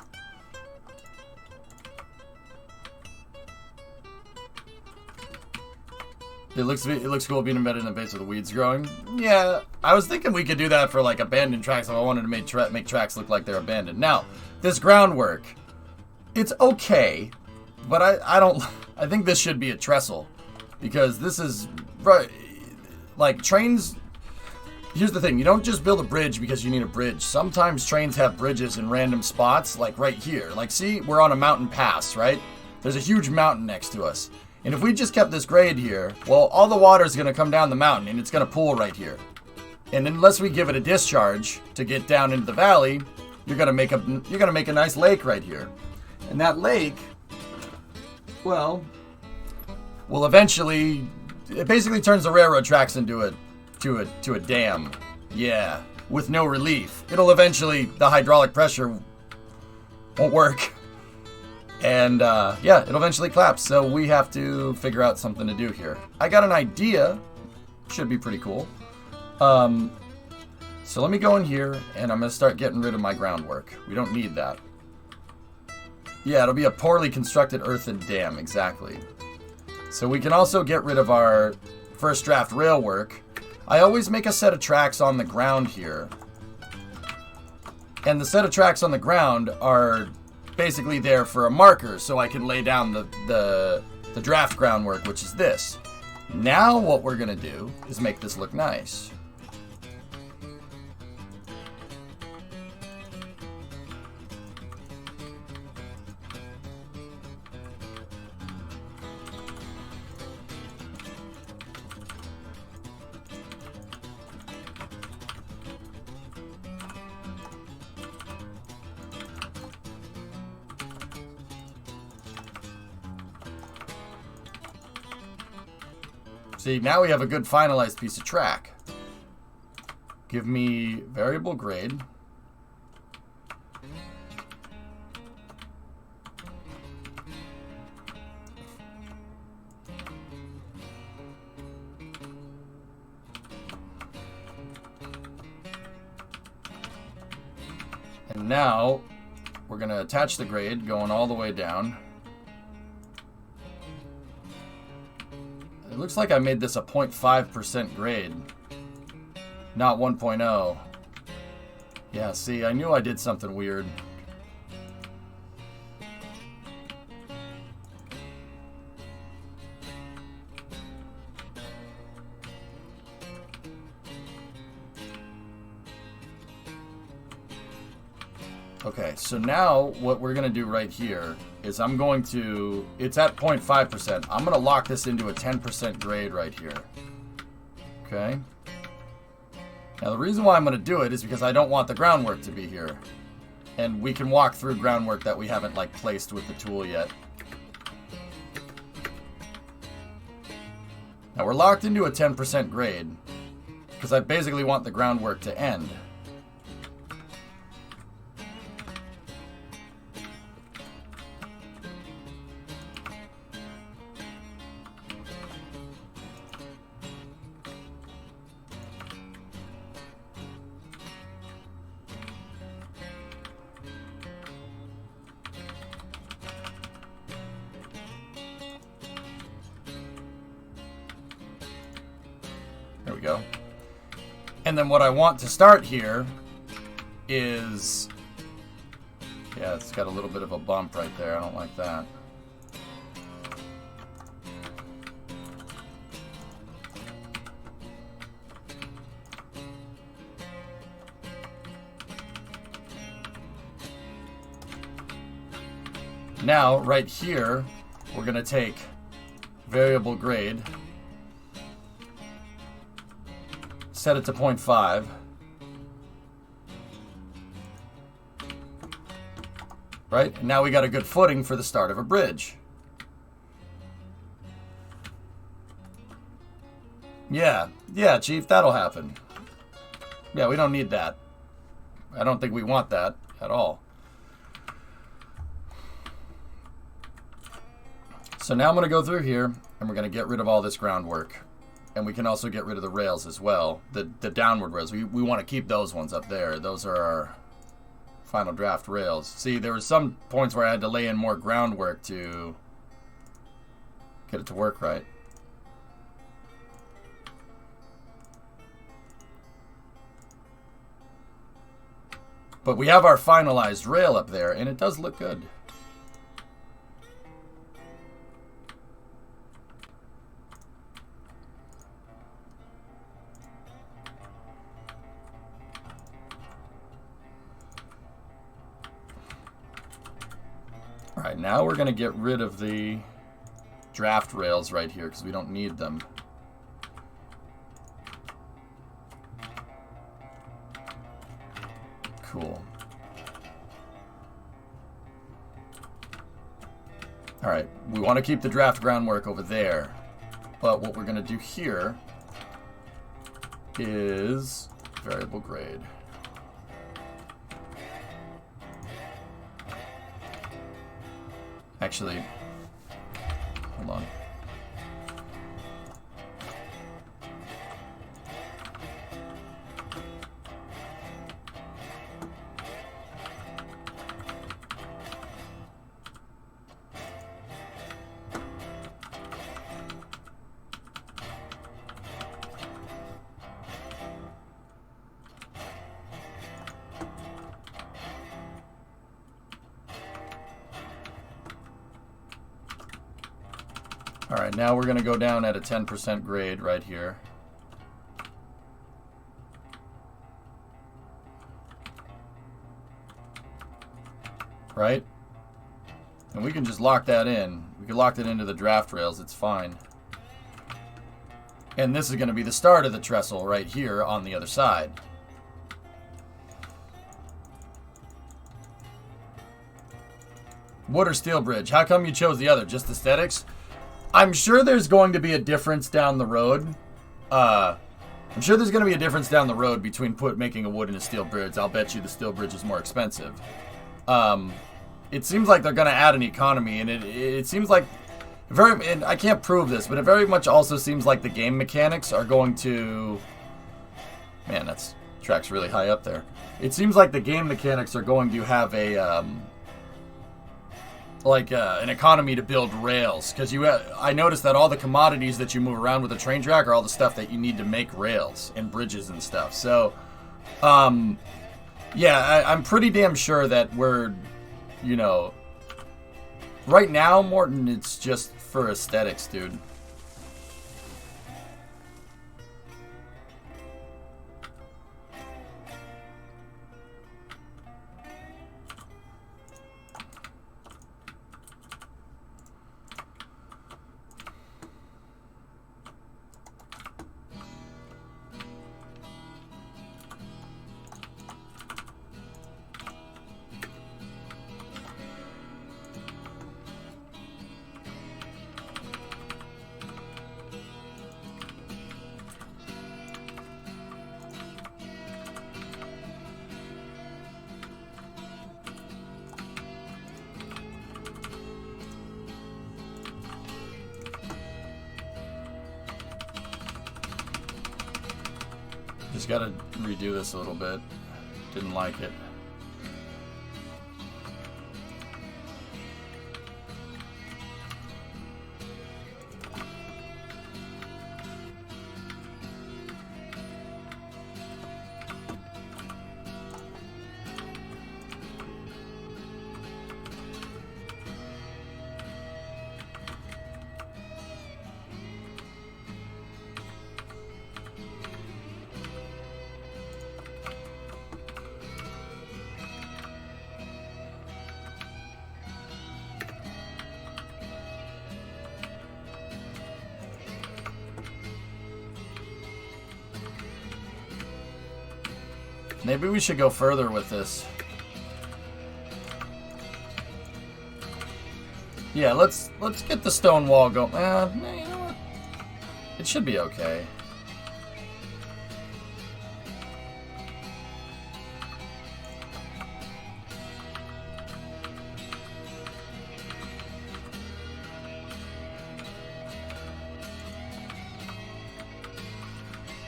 It looks cool being embedded in the base of the weeds growing. Yeah, I was thinking we could do that for like abandoned tracks if I wanted to make tracks look like they're abandoned. Now, this groundwork, it's okay, but I think this should be a trestle, because this is right. Like trains. Here's the thing: you don't just build a bridge because you need a bridge. Sometimes trains have bridges in random spots, like right here. Like, see, we're on a mountain pass, right? There's a huge mountain next to us. And if we just kept this grade here, well, all the water is going to come down the mountain, and it's going to pool right here. And unless we give it a discharge to get down into the valley, you're going to make a nice lake right here. And that lake, well, will eventually, it basically turns the railroad tracks into a dam. Yeah, with no relief. It'll eventually, the hydraulic pressure won't work. And, yeah, it'll eventually collapse. So we have to figure out something to do here. I got an idea. Should be pretty cool. So let me go in here, and I'm going to start getting rid of my groundwork. We don't need that. Yeah, it'll be a poorly constructed earthen dam, exactly. So we can also get rid of our first draft rail work. I always make a set of tracks on the ground here. And the set of tracks on the ground are basically there for a marker, so I can lay down the draft groundwork, which is this. Now what we're going to do is make this look nice. See, now we have a good finalized piece of track. Give me variable grade. And now we're going to attach the grade going all the way down. It looks like I made this a 0.5% grade, not 1.0. Yeah, see, I knew I did something weird. Okay, so now what we're going to do right here is I'm going to, it's at 0.5%. I'm going to lock this into a 10% grade right here. Okay. Now the reason why I'm going to do it is because I don't want the groundwork to be here. And we can walk through groundwork that we haven't like placed with the tool yet. Now we're locked into a 10% grade because I basically want the groundwork to end. There we go. And then what I want to start here is, yeah, it's got a little bit of a bump right there. I don't like that. Now, right here, we're going to take variable grade, set it to 0.5. Right? And now we got a good footing for the start of a bridge. Yeah, Chief, that'll happen. Yeah, we don't need that. I don't think we want that at all. So now I'm going to go through here, and we're going to get rid of all this groundwork. And we can also get rid of the rails as well, the downward rails. We want to keep those ones up there. Those are our final draft rails. See, there were some points where I had to lay in more groundwork to get it to work right. But we have our finalized rail up there, and it does look good. All right, now we're going to get rid of the draft rails right here because we don't need them. Cool. All right, we want to keep the draft groundwork over there, but what we're going to do here is variable grade. Actually, hold on. All right, now we're going to go down at a 10% grade right here. Right? And we can just lock that in. We can lock that into the draft rails. It's fine. And this is going to be the start of the trestle right here on the other side. Wood or steel bridge? How come you chose the other? Just aesthetics? I'm sure there's going to be a difference down the road. I'm sure there's going to be a difference down the road between making a wood and a steel bridge. I'll bet you the steel bridge is more expensive. It seems like they're going to add an economy, and it seems like and I can't prove this, but it very much also seems like the game mechanics are going to. Man, that's track's really high up there. It seems like the game mechanics are going to have a an economy to build rails, because I noticed that all the commodities that you move around with a train track are all the stuff that you need to make rails and bridges and stuff. So, yeah, I'm pretty damn sure that we're, right now, Morton, it's just for aesthetics, dude. Just gotta redo this a little bit. Didn't like it. Maybe we should go further with this. Yeah, let's get the stone wall going. You know what? It should be okay.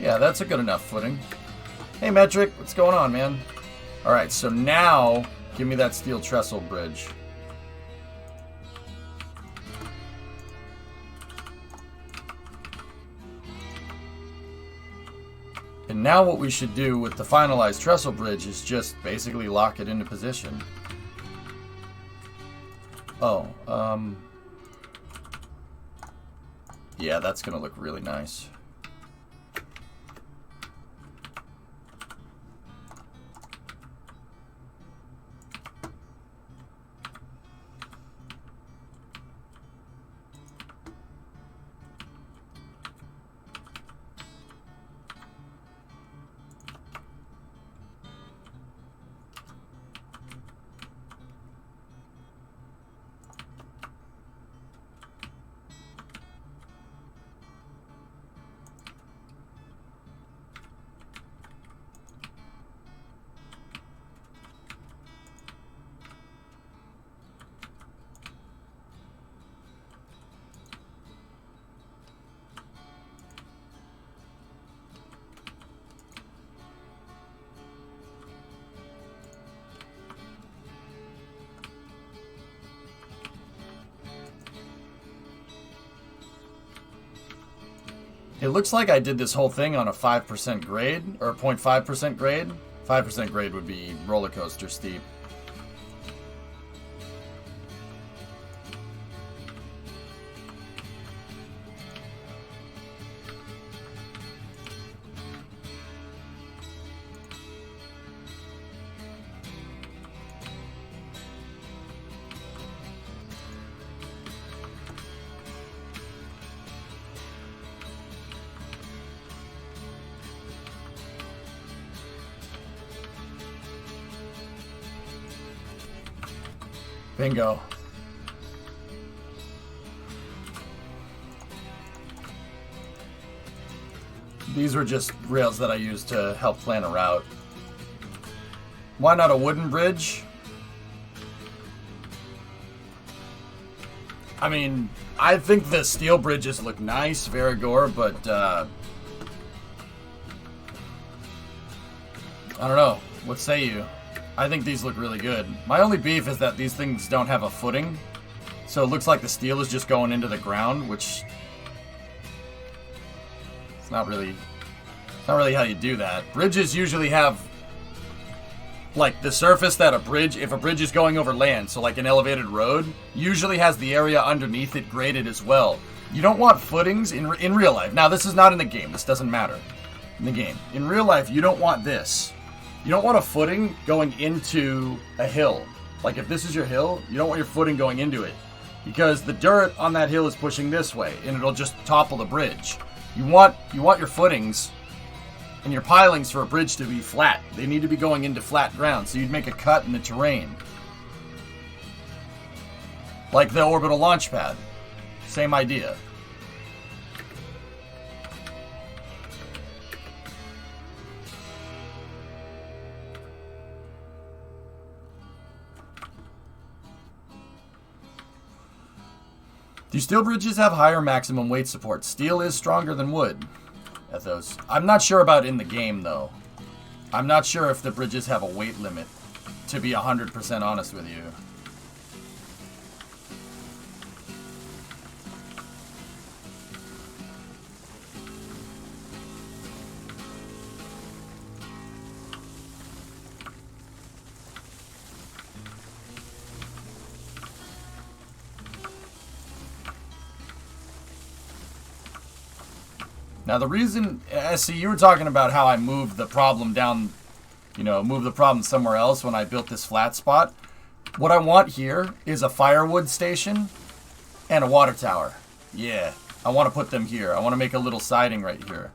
Yeah, that's a good enough footing. Hey, Metric, what's going on, man? All right, so now give me that steel trestle bridge. And And now what we should do with the finalized trestle bridge is just basically lock it into position. Oh, yeah, that's gonna look really nice. It looks like I did this whole thing on a 5% grade, or a 0.5% grade. 5% grade would be roller coaster steep. Bingo. These were just rails that I used to help plan a route. Why not a wooden bridge? I mean, I think the steel bridges look nice, Verigor, but I don't know. What say you? I think these look really good. My only beef is that these things don't have a footing. So it looks like the steel is just going into the ground, which it's not really how you do that. Bridges usually have like the surface that if a bridge is going over land, so like an elevated road, usually has the area underneath it graded as well. You don't want footings in real life. Now this is not in the game. This doesn't matter in the game. In real life, you don't want this. You don't want a footing going into a hill. Like if this is your hill, you don't want your footing going into it. Because the dirt on that hill is pushing this way, and it'll just topple the bridge. You want your footings and your pilings for a bridge to be flat. They need to be going into flat ground, so you'd make a cut in the terrain. Like the orbital launch pad. Same idea. Do steel bridges have higher maximum weight support? Steel is stronger than wood at those. I'm not sure about in the game, though. I'm not sure if the bridges have a weight limit, to be 100% honest with you. Now the reason, see, you were talking about how I moved the problem down, move the problem somewhere else when I built this flat spot. What I want here is a firewood station and a water tower. Yeah, I want to put them here. I want to make a little siding right here.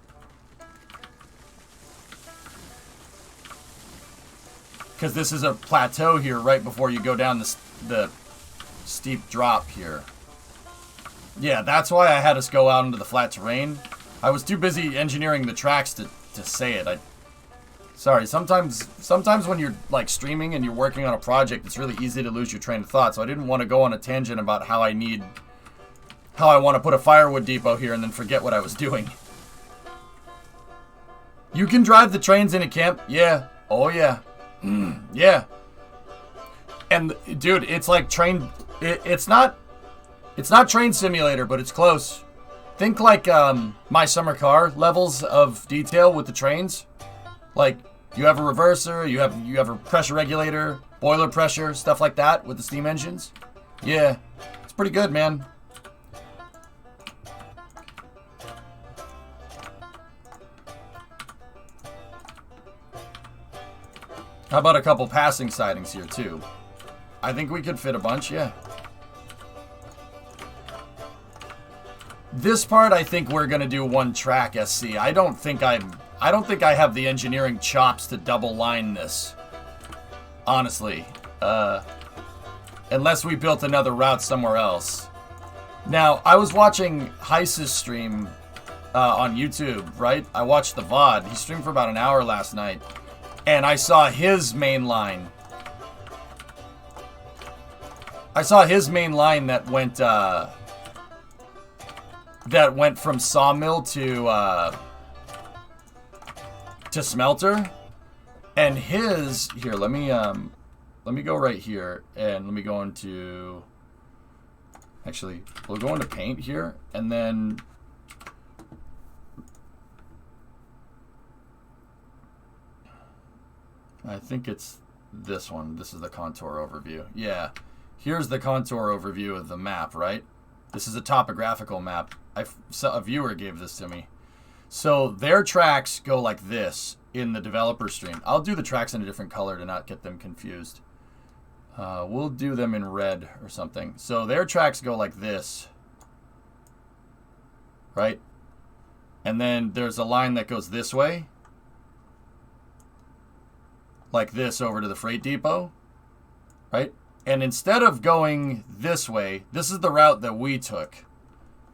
Because this is a plateau here right before you go down the steep drop here. Yeah, that's why I had us go out into the flat terrain. I was too busy engineering the tracks to say it. Sorry, sometimes when you're like streaming and you're working on a project, it's really easy to lose your train of thought. So I didn't want to go on a tangent about how I want to put a firewood depot here and then forget what I was doing. You can drive the trains in a camp? Yeah. Oh yeah. Yeah. And dude, it's like it's not Train Simulator, but it's close. Think like My Summer Car levels of detail with the trains. Like, you have a reverser, you have a pressure regulator, boiler pressure, stuff like that with the steam engines. Yeah, it's pretty good, man. How about a couple passing sidings here, too? I think we could fit a bunch, yeah. This part, I think we're gonna do one track SC. I don't think I have the engineering chops to double line this. Honestly. Unless we built another route somewhere else. Now, I was watching Heiss's stream on YouTube, right? I watched the VOD. He streamed for about an hour last night. And I saw his main line. That went from sawmill to smelter. And his here, let me go right here and let me go into, actually, we'll go into paint here and then I think it's this one. This is the contour overview. Yeah. Here's the contour overview of the map, right? This is a topographical map. A viewer gave this to me. So their tracks go like this in the developer stream. I'll do the tracks in a different color to not get them confused. We'll do them in red or something. So their tracks go like this, right? And then there's a line that goes this way, like this over to the freight depot, right? And instead of going this way, this is the route that we took.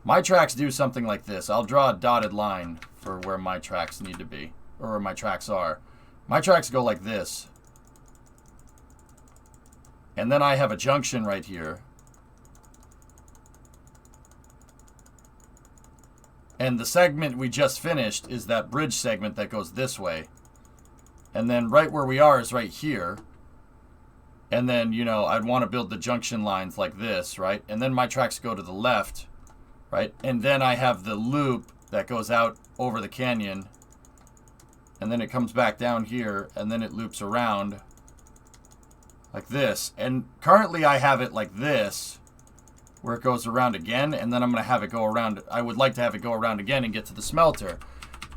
My tracks do something like this. I'll draw a dotted line for where my tracks need to be, or where my tracks are. My tracks go like this. And then I have a junction right here. And the segment we just finished is that bridge segment that goes this way. And then right where we are is right here. And then, you know, I'd want to build the junction lines like this, right? And then my tracks go to the left, right? And then I have the loop that goes out over the canyon. And then it comes back down here, and then it loops around like this. And currently I have it like this, where it goes around again, and then I'm going to have it go around. I would like to have it go around again and get to the smelter.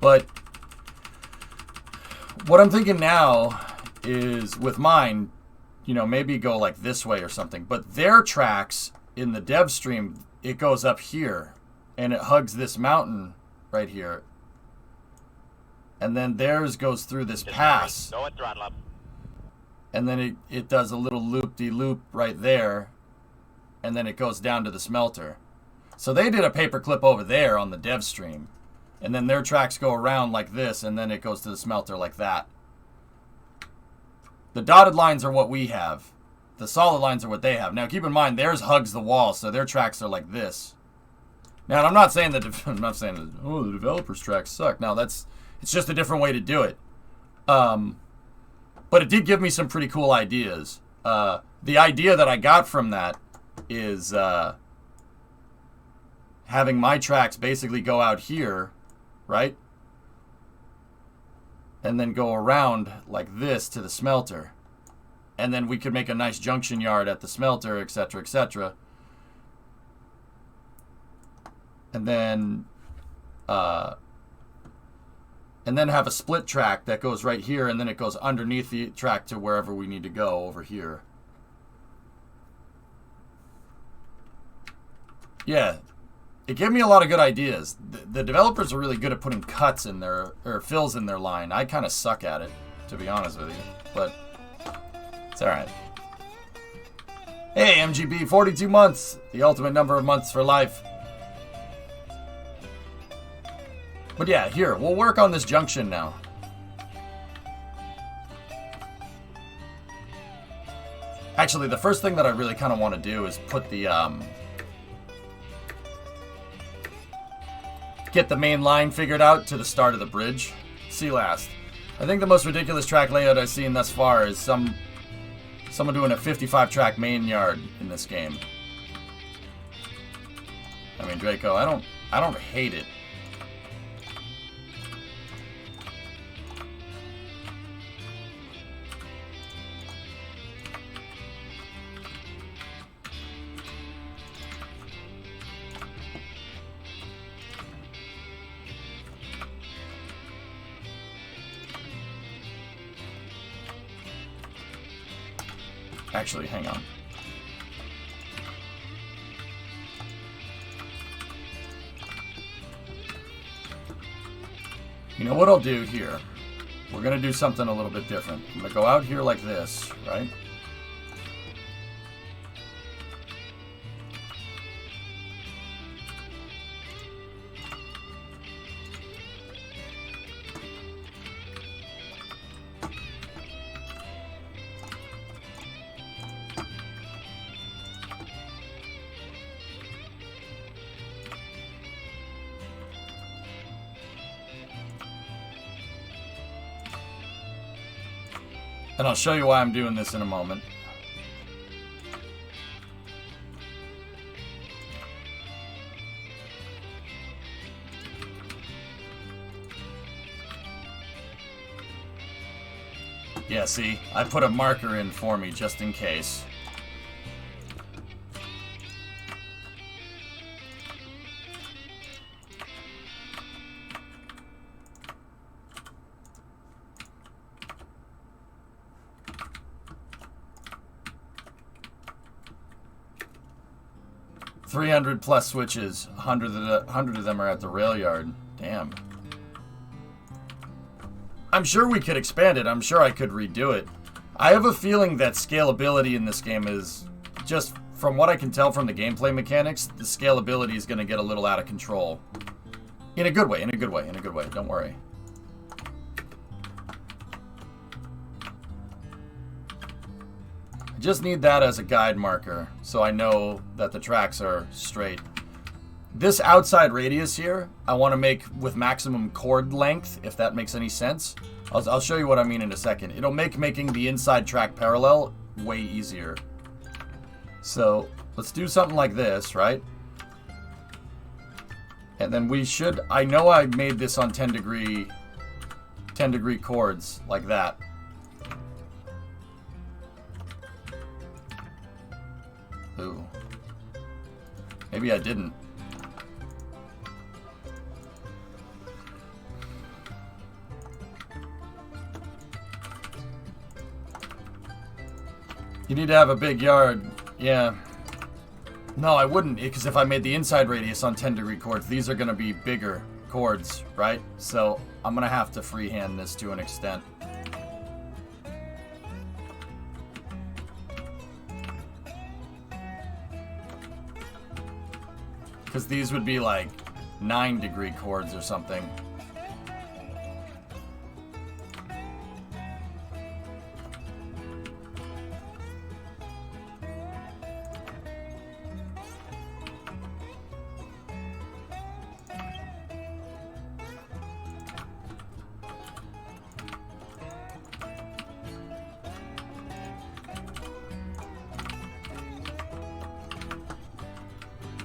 But what I'm thinking now is with mine, you know, maybe go like this way or something. But their tracks in the dev stream, it goes up here and it hugs this mountain right here. And then theirs goes through this pass. Go and throttle up. And then it does a little loop-de-loop right there. And then it goes down to the smelter. So they did a paperclip over there on the dev stream. And then their tracks go around like this, and then it goes to the smelter like that. The dotted lines are what we have. The solid lines are what they have. Now, keep in mind, theirs hugs the wall, so their tracks are like this. Now, I'm not saying that oh, the developer's tracks suck. No, it's just a different way to do it. But it did give me some pretty cool ideas. The idea that I got from that is having my tracks basically go out here, right? And then go around like this to the smelter. And then we could make a nice junction yard at the smelter, etc., etc. And then have a split track that goes right here, and then it goes underneath the track to wherever we need to go over here. Yeah, it gave me a lot of good ideas. The developers are really good at putting cuts in their, or fills in their line. I kind of suck at it, to be honest with you, but it's alright. Hey, MGB, 42 months, the ultimate number of months for life. But yeah, here, we'll work on this junction now. Actually, the first thing that I really kind of want to do is put the, get the main line figured out to the start of the bridge. See last. I think the most ridiculous track layout I've seen thus far is someone doing a 55-track main yard in this game. I mean, Draco, I don't hate it. Actually, hang on. You know what I'll do here? We're going to do something a little bit different. I'm going to go out here like this, right? And I'll show you why I'm doing this in a moment. Yeah, see, I put a marker in for me just in case. +300 switches. 100 of them are at the rail yard. Damn. I'm sure we could expand it. I'm sure I could redo it. I have a feeling that scalability in this game is, just from what I can tell from the gameplay mechanics, the scalability is going to get a little out of control. In a good way, in a good way, in a good way. Don't worry. I just need that as a guide marker so I know that the tracks are straight. This outside radius here, I want to make with maximum chord length, if that makes any sense. I'll show you what I mean in a second. It'll make making the inside track parallel way easier. So let's do something like this, right? And then we should, I know I made this on 10 degree chords like that. Ooh. Maybe I didn't. You need to have a big yard. Yeah. No, I wouldn't, because if I made the inside radius on 10 degree chords, these are going to be bigger chords, right? So I'm going to have to freehand this to an extent. Because these would be like 9 degree chords or something.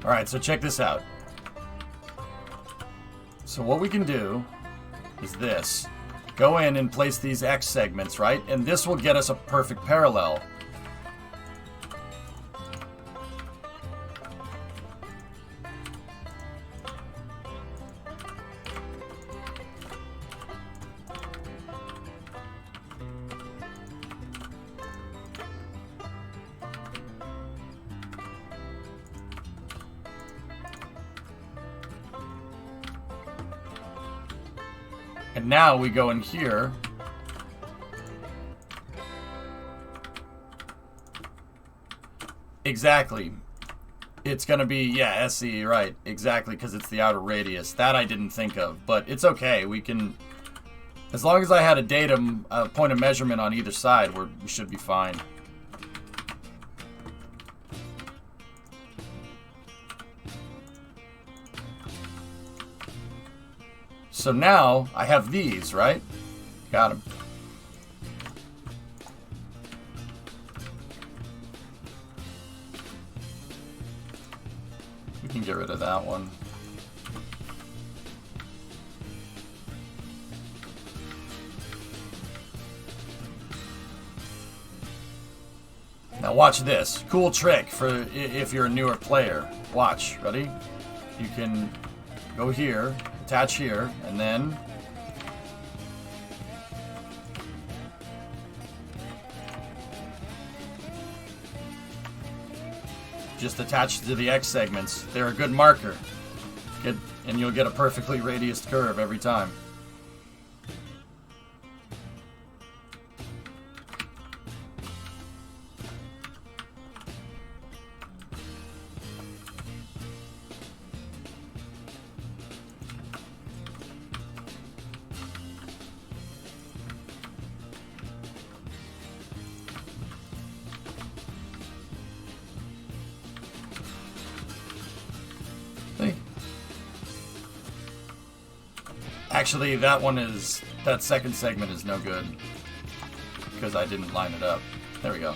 Alright, so check this out. So what we can do is this. Go in and place these X segments, right? And this will get us a perfect parallel. And now we go in here. Exactly. It's going to be, yeah, SE, right. Exactly, because it's the outer radius. That I didn't think of, but it's okay. We can, as long as I had a datum, a point of measurement on either side, we should be fine. So now I have these, right? Got them. We can get rid of that one. Now watch this. Cool trick for if you're a newer player. Watch. Ready? You can go here. Attach here, and then just attach to the X segments. They're a good marker. And you'll get a perfectly radiused curve every time. Actually, that second segment is no good because I didn't line it up. There we go.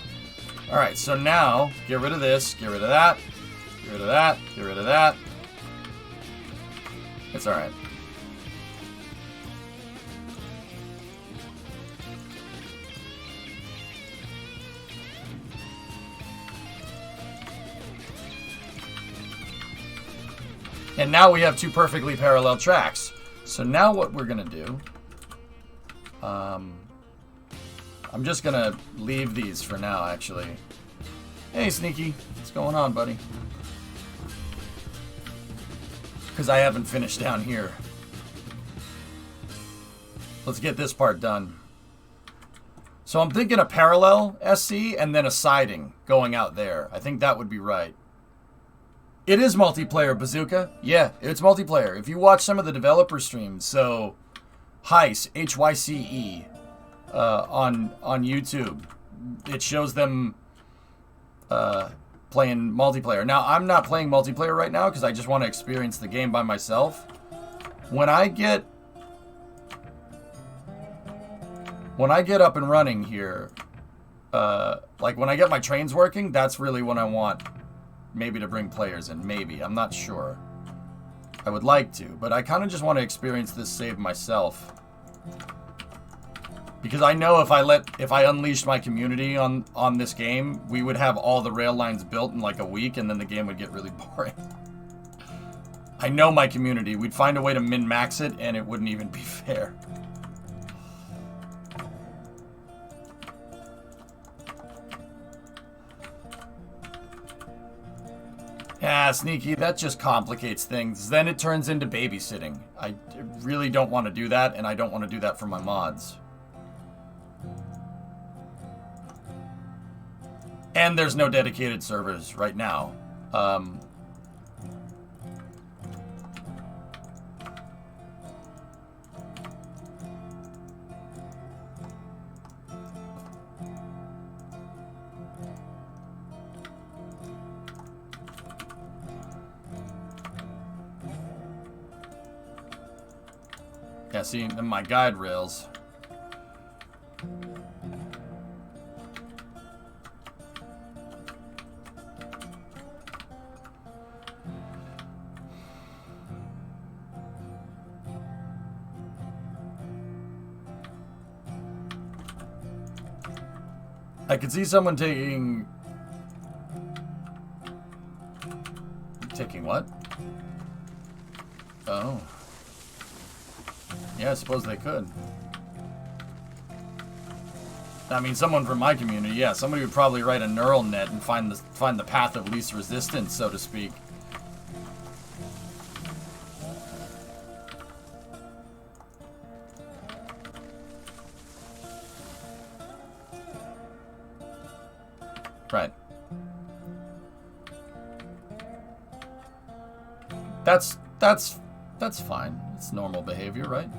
All right, so now get rid of this, get rid of that, get rid of that, get rid of that. It's all right. And now we have two perfectly parallel tracks. So now what we're going to do, I'm just going to leave these for now, actually. Hey, Sneaky. What's going on, buddy? Because I haven't finished down here. Let's get this part done. So I'm thinking a parallel SC and then a siding going out there. I think that would be right. It is multiplayer, Bazooka. Yeah, it's multiplayer. If you watch some of the developer streams, so Hyce, Hyce, on YouTube, it shows them playing multiplayer. Now, I'm not playing multiplayer right now because I just want to experience the game by myself. When I get up and running here, like when I get my trains working, that's really when I want maybe to bring players in. Maybe. I'm not sure. I would like to, but I kind of just want to experience this save myself. Because I know if I unleashed my community on this game, we would have all the rail lines built in like a week and then the game would get really boring. I know my community. We'd find a way to min-max it and it wouldn't even be fair. Yeah, Sneaky, that just complicates things. Then it turns into babysitting. I really don't want to do that, and I don't want to do that for my mods. And there's no dedicated servers right now. Yeah, see, my guide rails. I could see someone taking what? Oh. Yeah, I suppose they could. I mean, someone from my community, yeah, somebody would probably write a neural net and find the path of least resistance, so to speak. Right. That's fine. It's normal behavior, right?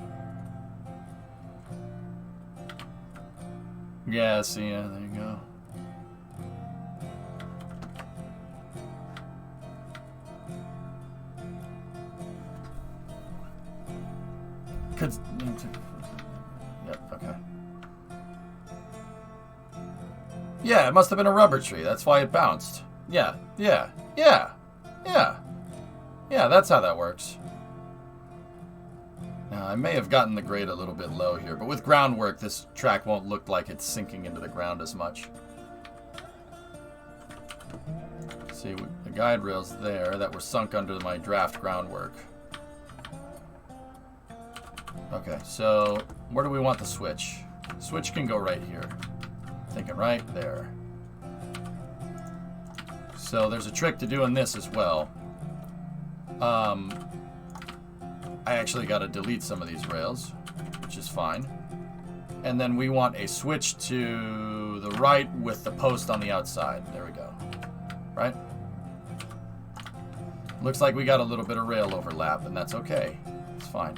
Yeah, see, yeah, there you go. Yep, okay. Yeah, it must have been a rubber tree. That's why it bounced. Yeah, that's how that works. Now, I may have gotten the grade a little bit low here, but with groundwork, this track won't look like it's sinking into the ground as much. See, the guide rails there that were sunk under my draft groundwork. Okay, so where do we want the switch? Switch can go right here. Thinking right there. So there's a trick to doing this as well. I actually got to delete some of these rails, which is fine. And then we want a switch to the right with the post on the outside. There we go. Right? Looks like we got a little bit of rail overlap, and that's okay. It's fine.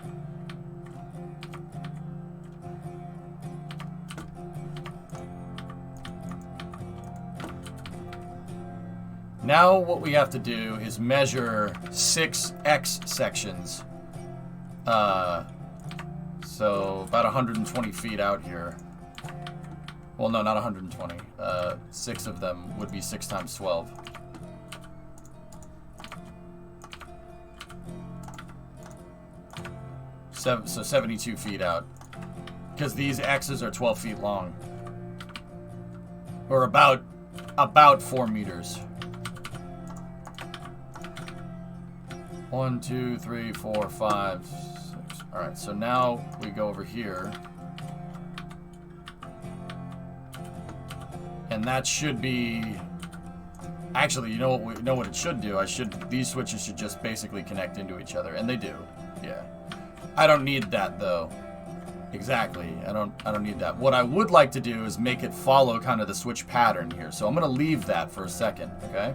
Now what we have to do is measure 6 X sections. So about 120 feet out here. Well, no, not 120. 6 of them would be 6 times 12. So 72 feet out. Because these X's are 12 feet long. Or about 4 meters. 1, 2, 3, 4, 5, 6. Alright, so now we go over here. And that should be... Actually, you know what it should do? These switches should just basically connect into each other. And they do. Yeah. I don't need that, though. Exactly. I don't need that. What I would like to do is make it follow kind of the switch pattern here. So I'm going to leave that for a second, okay?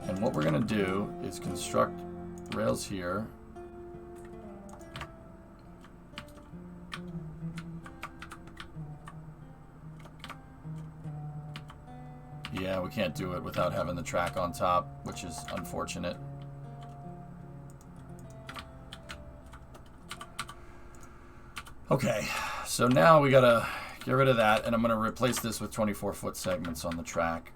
And what we're going to do is construct rails here. Yeah, we can't do it without having the track on top, which is unfortunate. Okay, so now we gotta get rid of that, and I'm gonna replace this with 24-foot segments on the track.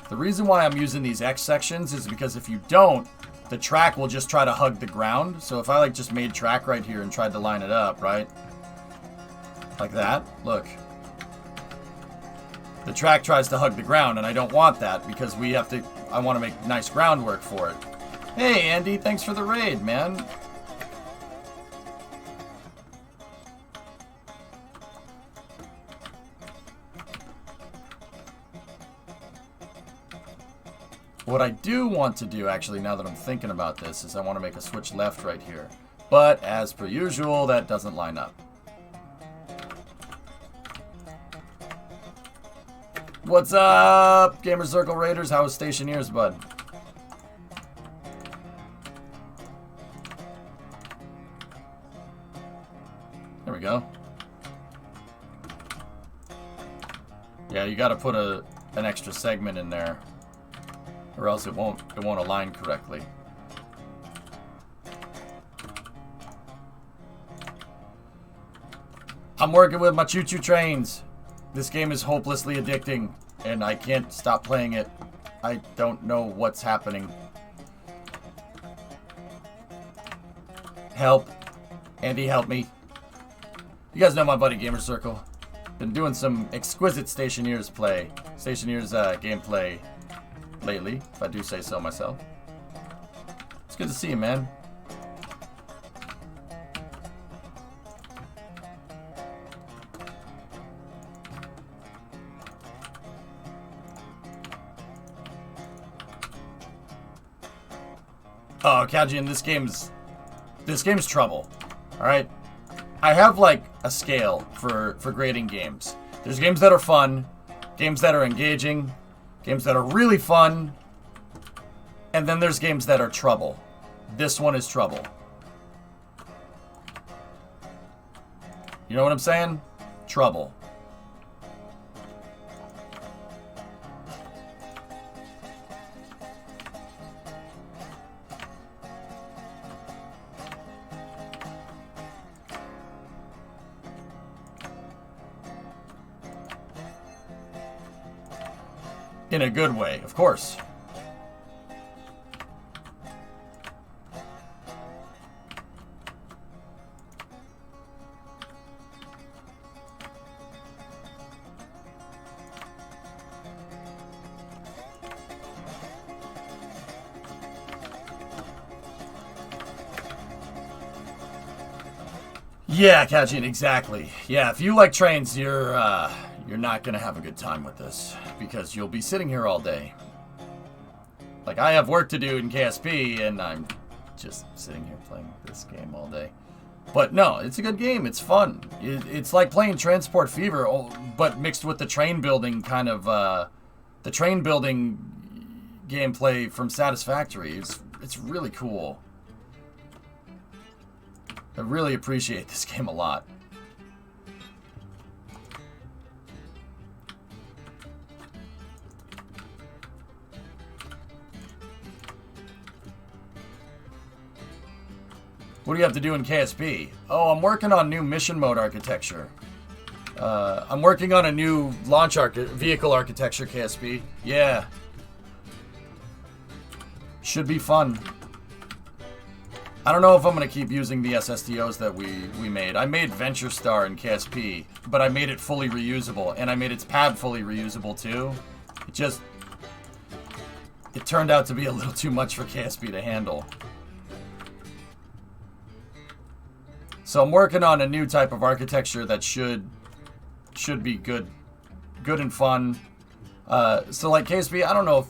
The reason why I'm using these X sections is because if you don't, the track will just try to hug the ground. So if I like just made track right here and tried to line it up, right? Like that, look. The track tries to hug the ground, and I don't want that because I want to make nice groundwork for it. Hey, Andy, thanks for the raid, man. What I do want to do, actually, now that I'm thinking about this, is I want to make a switch left right here. But, as per usual, that doesn't line up. What's up, Gamer Circle Raiders? How is Stationeers, bud? There we go. Yeah, you got to put an extra segment in there, or else it won't align correctly. I'm working with my choo-choo trains. This game is hopelessly addicting, and I can't stop playing it. I don't know what's happening. Help. Andy, help me. You guys know my buddy Gamer Circle. Been doing some exquisite Stationeers gameplay lately, if I do say so myself. It's good to see you, man. Oh, Kajian, this game's trouble. Alright? I have like a scale for grading games. There's games that are fun, games that are engaging, games that are really fun, and then there's games that are trouble. This one is trouble. You know what I'm saying? Trouble. In a good way, of course. Yeah, Kajin, exactly. Yeah, if you like trains, you're not gonna have a good time with this because you'll be sitting here all day. Like, I have work to do in KSP, and I'm just sitting here playing this game all day. But no, it's a good game. It's fun. It's like playing Transport Fever, but mixed with the train building kind of the train building gameplay from Satisfactory. It's really cool. I really appreciate this game a lot. What do you have to do in KSP? Oh, I'm working on new mission mode architecture. I'm working on a new launch vehicle architecture, KSP. Yeah. Should be fun. I don't know if I'm going to keep using the SSTOs that we made. I made Venture Star in KSP, but I made it fully reusable, and I made its pad fully reusable too. It turned out to be a little too much for KSP to handle. So I'm working on a new type of architecture that should be good and fun. So like KSP, I don't know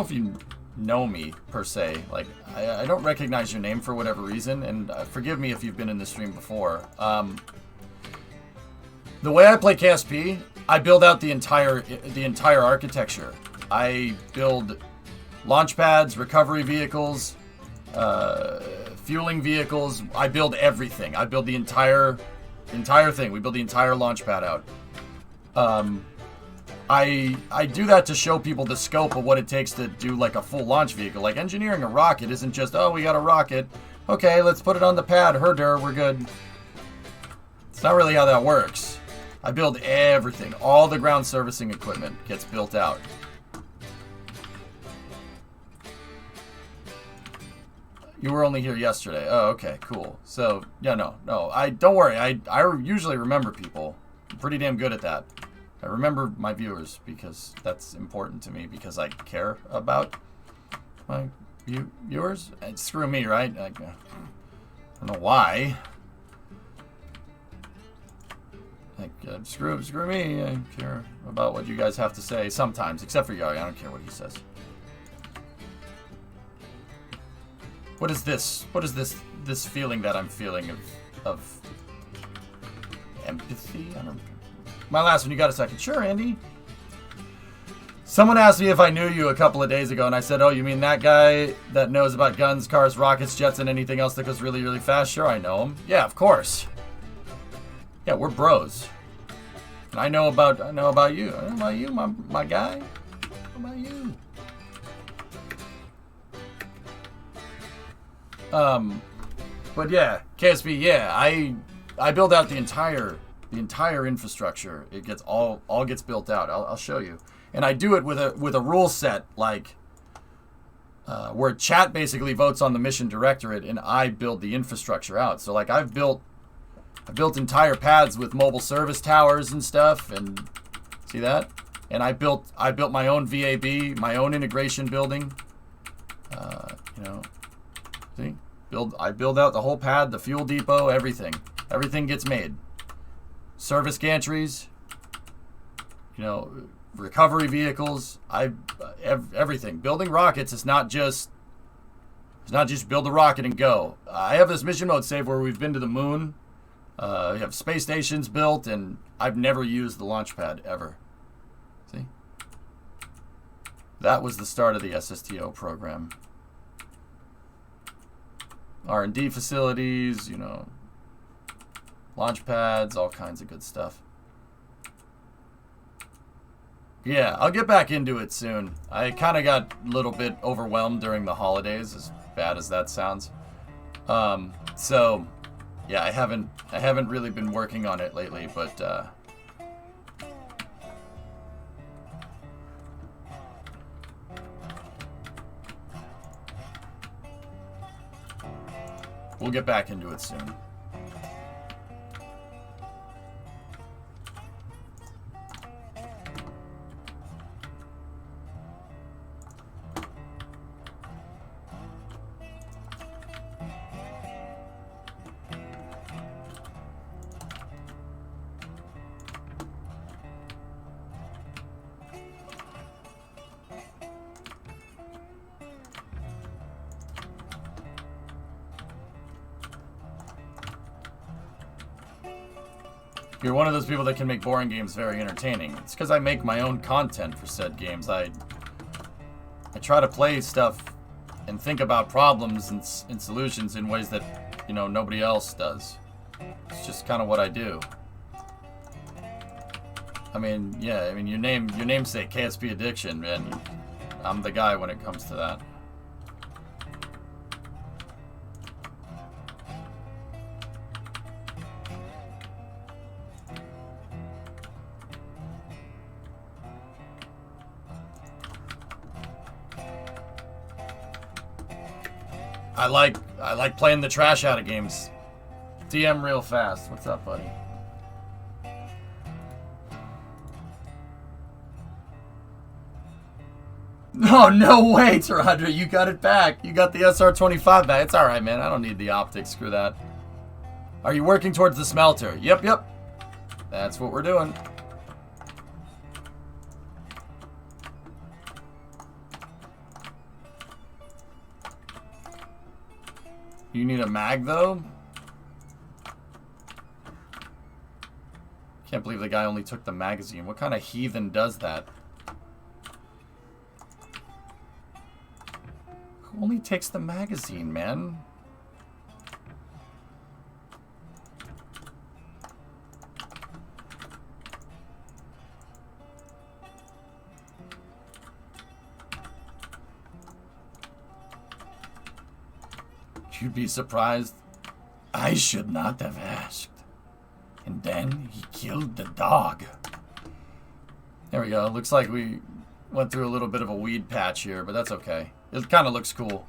if you know me per se. Like I don't recognize your name for whatever reason, and forgive me if you've been in the stream before. The way I play KSP, I build out the entire architecture. I build launch pads, recovery vehicles, fueling vehicles. I build everything. I build the entire thing. We build the entire launch pad out. I do that to show people the scope of what it takes to do like a full launch vehicle. Like engineering a rocket isn't just, oh, we got a rocket. Okay, let's put it on the pad. Herder, we're good. It's not really how that works. I build everything. All the ground servicing equipment gets built out. You were only here yesterday. Oh, okay, cool. So, yeah, no. Don't worry. I usually remember people. I'm pretty damn good at that. I remember my viewers because that's important to me because I care about my viewers. Screw me, right? I don't know why. Screw me. I care about what you guys have to say sometimes, except for Yari. I don't care what he says. What is this? What is this feeling that I'm feeling of empathy? I don't. My last one, you got a second? Sure, Andy. Someone asked me if I knew you a couple of days ago, and I said, oh, you mean that guy that knows about guns, cars, rockets, jets, and anything else that goes really, really fast? Sure, I know him. Yeah, of course. Yeah, we're bros. And I know about you. I know about you, my guy. I know about you. But yeah, KSP, yeah, I build out the entire infrastructure. It gets all gets built out. I'll show you. And I do it with a rule set like where chat basically votes on the mission directorate and I build the infrastructure out. So like I built entire pads with mobile service towers and stuff, and see that? And I built my own VAB, my own integration building. See? I build out the whole pad, the fuel depot, everything. Everything gets made. Service gantries, recovery vehicles, everything. Building rockets is not just build a rocket and go. I have this mission mode save where we've been to the moon. We have space stations built, and I've never used the launch pad ever. See? That was the start of the SSTO program. R&D facilities, launch pads, all kinds of good stuff. Yeah, I'll get back into it soon. I kind of got a little bit overwhelmed during the holidays, as bad as that sounds. So yeah, I haven't really been working on it lately, but we'll get back into it soon. You're one of those people that can make boring games very entertaining. It's because I make my own content for said games. I try to play stuff and think about problems and solutions in ways that, you know, nobody else does. It's just kind of what I do. I mean, yeah, I mean, your namesake, KSP Addiction, man. I'm the guy when it comes to that. I like playing the trash out of games. DM real fast. What's up, buddy? Oh, no way, Taradra. You got it back. You got the SR-25 back. It's alright, man. I don't need the optics. Screw that. Are you working towards the smelter? Yep. That's what we're doing. You need a mag, though? Can't believe the guy only took the magazine. What kind of heathen does that? Who only takes the magazine, man? You'd be surprised. I should not have asked. And then he killed the dog. There we go. Looks like we went through a little bit of a weed patch here, but that's okay. It kind of looks cool.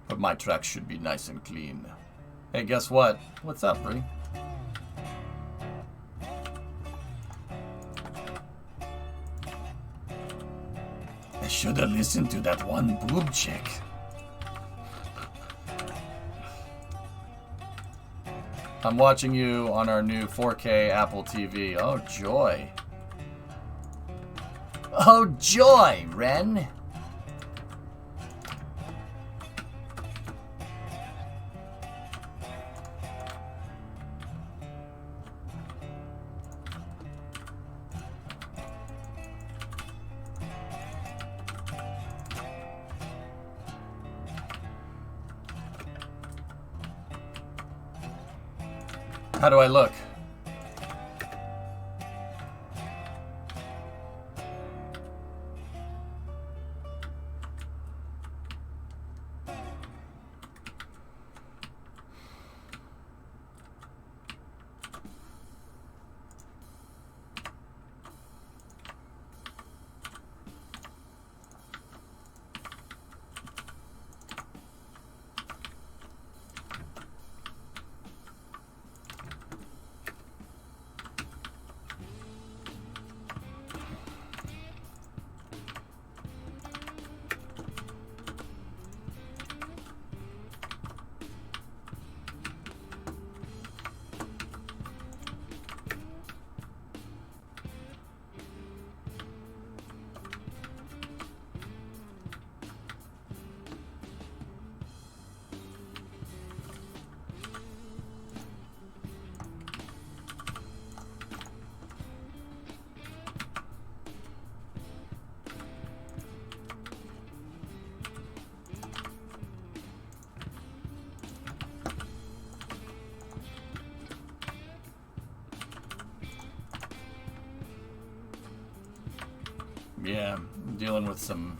But my tracks should be nice and clean. Hey, guess what? What's up, Bree? I should have listened to that one boob chick. I'm watching you on our new 4K Apple TV. Oh, joy. Oh, joy, Ren. How do I look? Yeah, I'm dealing with some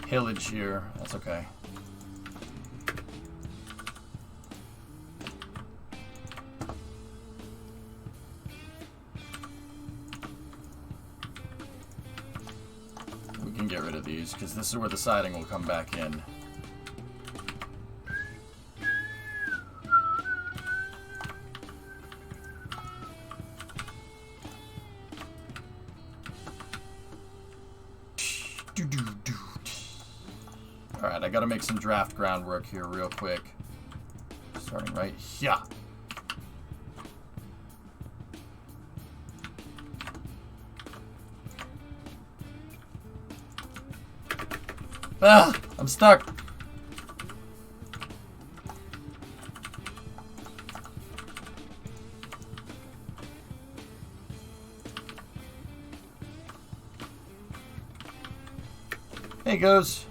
pillage here. That's okay. We can get rid of these because this is where the siding will come back in. Alright, I gotta make some draft groundwork here real quick. Starting right here. Ah! I'm stuck! Hey, Goose.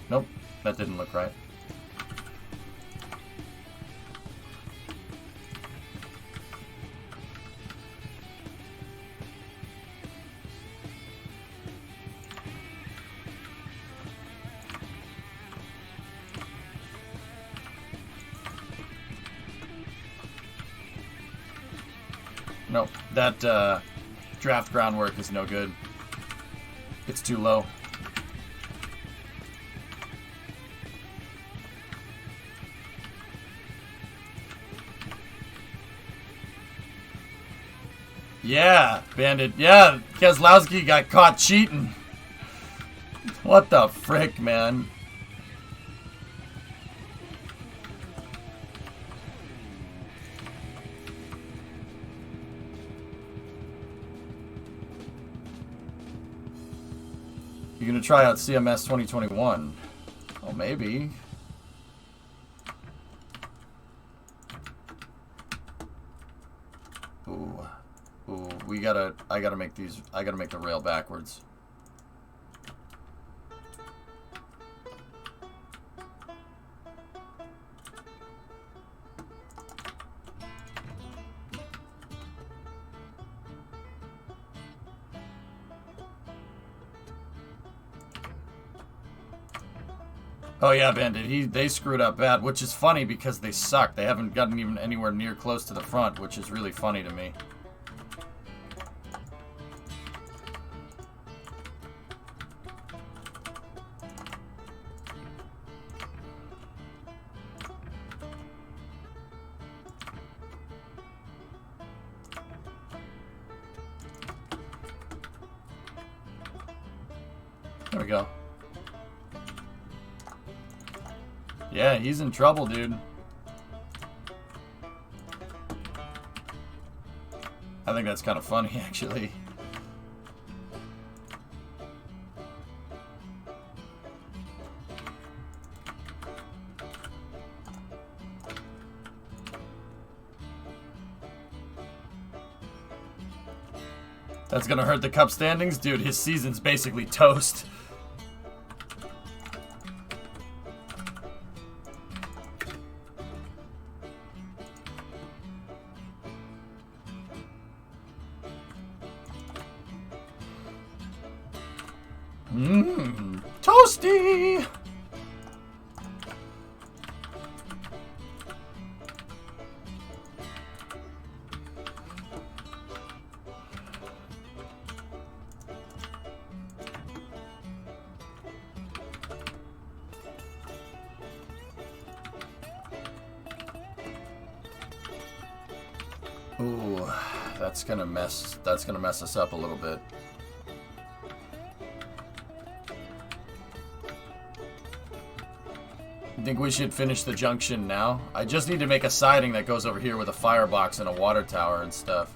Nope, that didn't look right. Nope, that draft groundwork is no good. It's too low. Yeah, Bandit. Yeah, Keselowski got caught cheating. What the frick, man? You gonna try out CMS 2021? Oh, maybe. Ooh. Ooh, I gotta make these, I gotta make the rail backwards. Oh yeah, Bandit. They screwed up bad, which is funny because they suck. They haven't gotten even anywhere near close to the front, which is really funny to me. There we go. Yeah, he's in trouble, dude. I think that's kind of funny, actually. That's gonna hurt the cup standings? Dude, his season's basically toast. Toasty! Ooh, that's gonna mess us up a little bit. I think we should finish the junction now. I just need to make a siding that goes over here with a firebox and a water tower and stuff.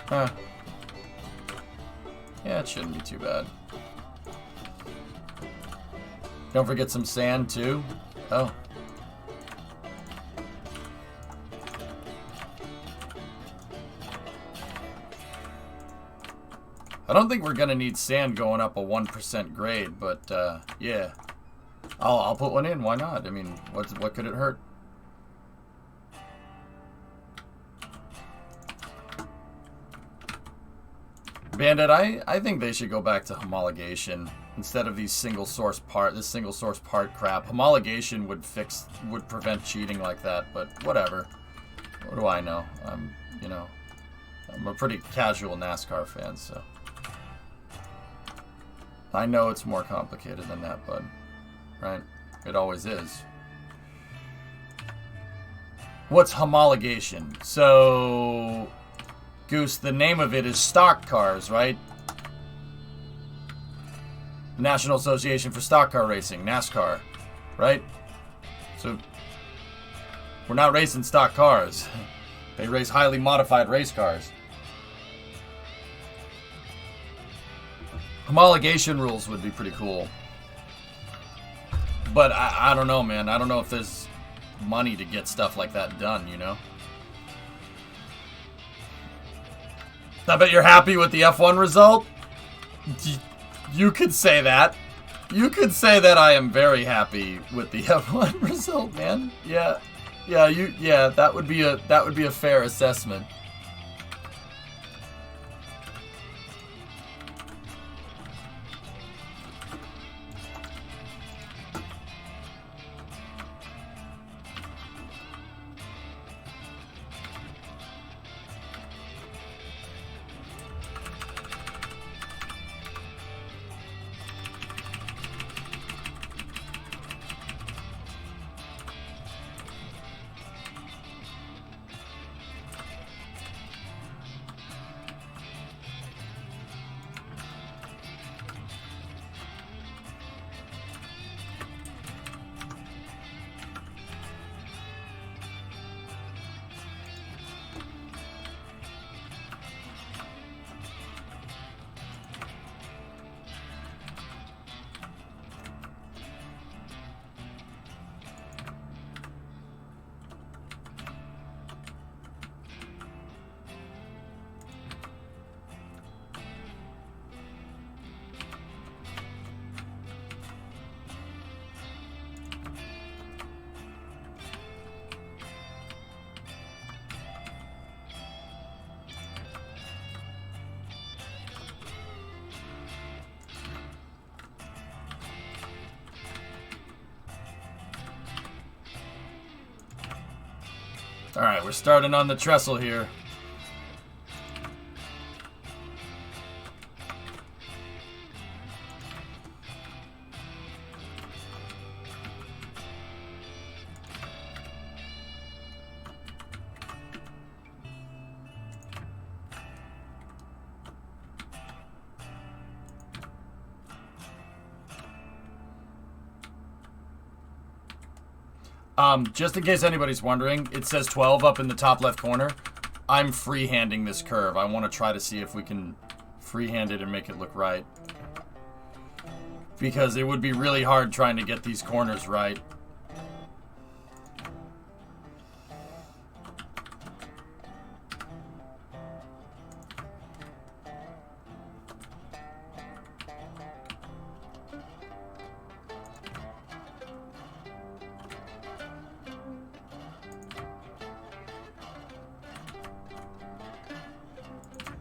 Huh. Yeah, it shouldn't be too bad. Don't forget some sand, too. Oh. I don't think we're gonna need sand going up a 1% grade, but yeah, I'll put one in. Why not? I mean, what could it hurt? Bandit, I think they should go back to homologation instead of these single source part crap. Homologation would prevent cheating like that, but whatever. What do I know? I'm a pretty casual NASCAR fan, so. I know it's more complicated than that, bud. Right? It always is. What's homologation? So, Goose, the name of it is stock cars, right? National Association for Stock Car Racing, NASCAR, right? So, We're not racing stock cars. They race highly modified race cars. Homologation rules would be pretty cool. But I don't know, man. I don't know if there's money to get stuff like that done, you know? I bet you're happy with the F1 result. You could say that. You could say that I am very happy with the F1 result, man. Yeah. Yeah, that would be a fair assessment. Alright, we're starting on the trestle here. Just in case anybody's wondering, it says 12 up in the top left corner. I'm freehanding this curve. I want to try to see if we can freehand it and make it look right. Because it would be really hard trying to get these corners right.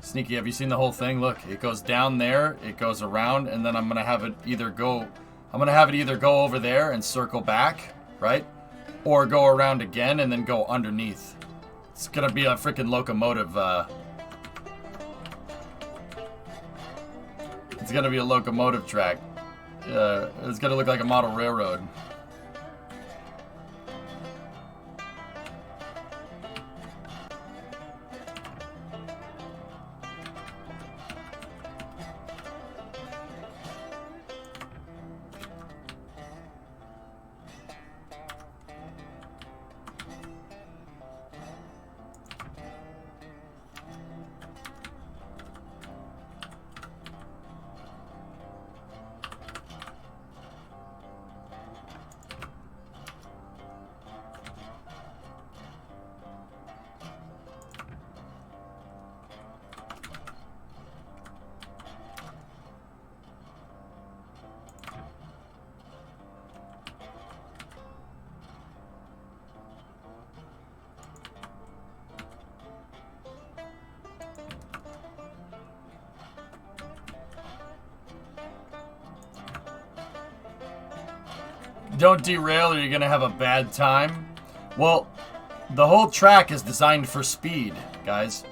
Sneaky, have you seen the whole thing? Look, it goes down there, it goes around, and then I'm gonna have it either go over there and circle back, right? Or go around again and then go underneath. It's gonna be a freaking locomotive, it's gonna be a locomotive track. It's gonna look like a model railroad. Don't derail or you're gonna have a bad time. Well, the whole track is designed for speed, guys.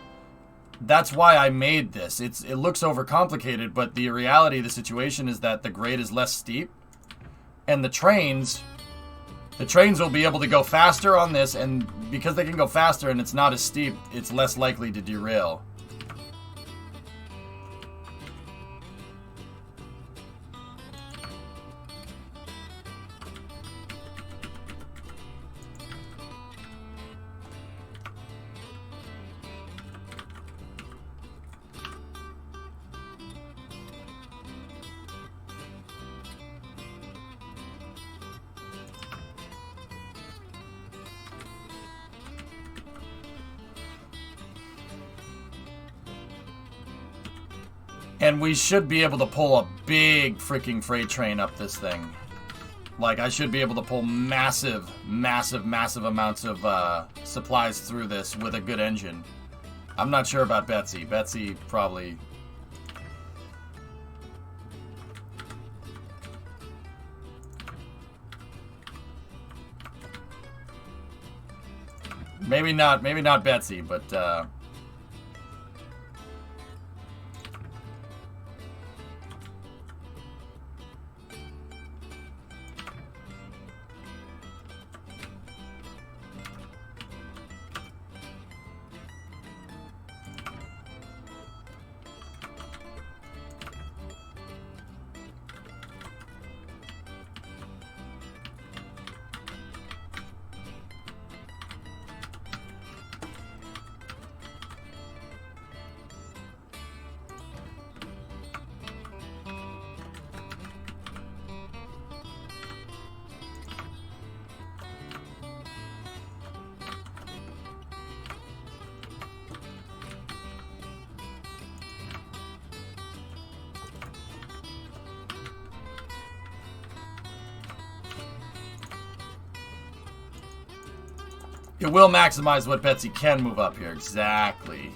That's why I made this. It looks overcomplicated, but the reality of the situation is that the grade is less steep. And the trains will be able to go faster on this, and because they can go faster and it's not as steep, it's less likely to derail. And we should be able to pull a big freaking freight train up this thing. Like, I should be able to pull massive, massive, massive amounts of supplies through this with a good engine. I'm not sure about Betsy. Betsy probably... Maybe not Betsy, but... It will maximize what Betsy can move up here. Exactly.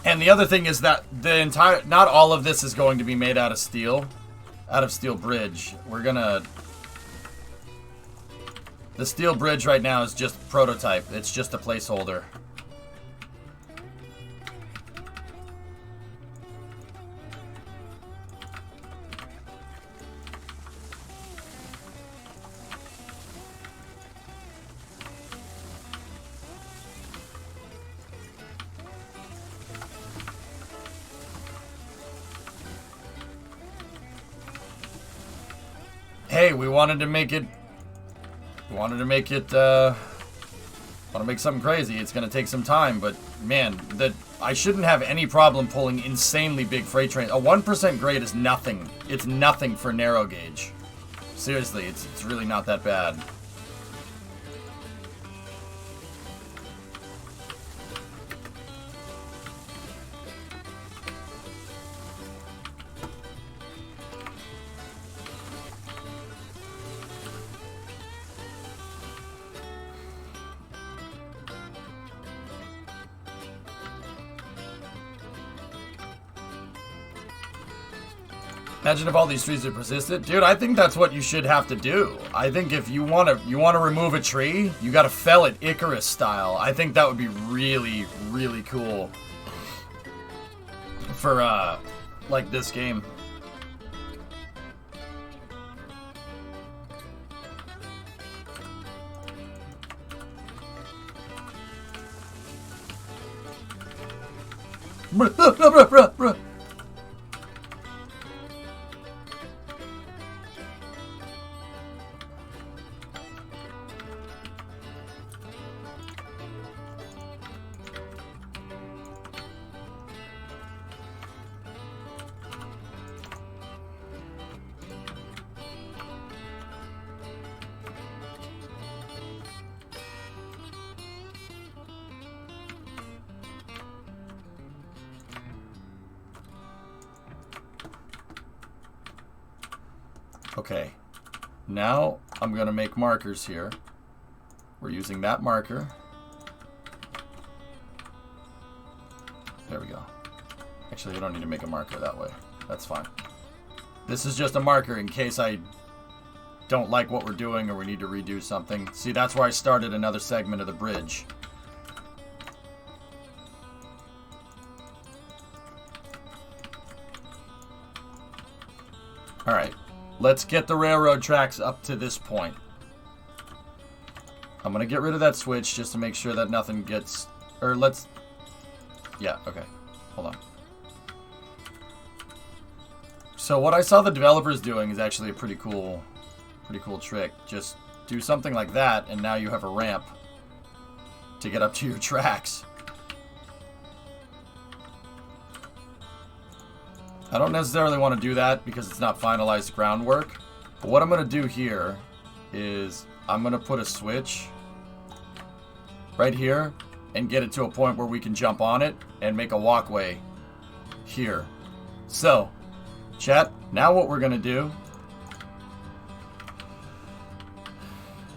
And the other thing is that not all of this is going to be made out of steel bridge. We're gonna, the steel bridge right now is just prototype. It's just a placeholder. Hey, we wanted to make something crazy. It's gonna take some time, but man, I shouldn't have any problem pulling insanely big freight trains. A 1% grade is nothing. It's nothing for narrow gauge. Seriously, it's really not that bad. Imagine if all these trees had persisted. Dude, I think that's what you should have to do. I think if you want to remove a tree, you got to fell it Icarus style. I think that would be really, really cool for like this game. Okay, now I'm going to make markers here. We're using that marker. There we go. Actually, I don't need to make a marker that way. That's fine. This is just a marker in case I don't like what we're doing or we need to redo something. See, that's where I started another segment of the bridge. All right. Let's get the railroad tracks up to this point. I'm going to get rid of that switch just to make sure that nothing gets... Or let's... Yeah, okay. Hold on. So what I saw the developers doing is actually a pretty cool Pretty cool trick. Just do something like that, and now you have a ramp to get up to your tracks. I don't necessarily want to do that because it's not finalized groundwork. But what I'm going to do here is I'm going to put a switch right here and get it to a point where we can jump on it and make a walkway here. So, chat, now what we're going to do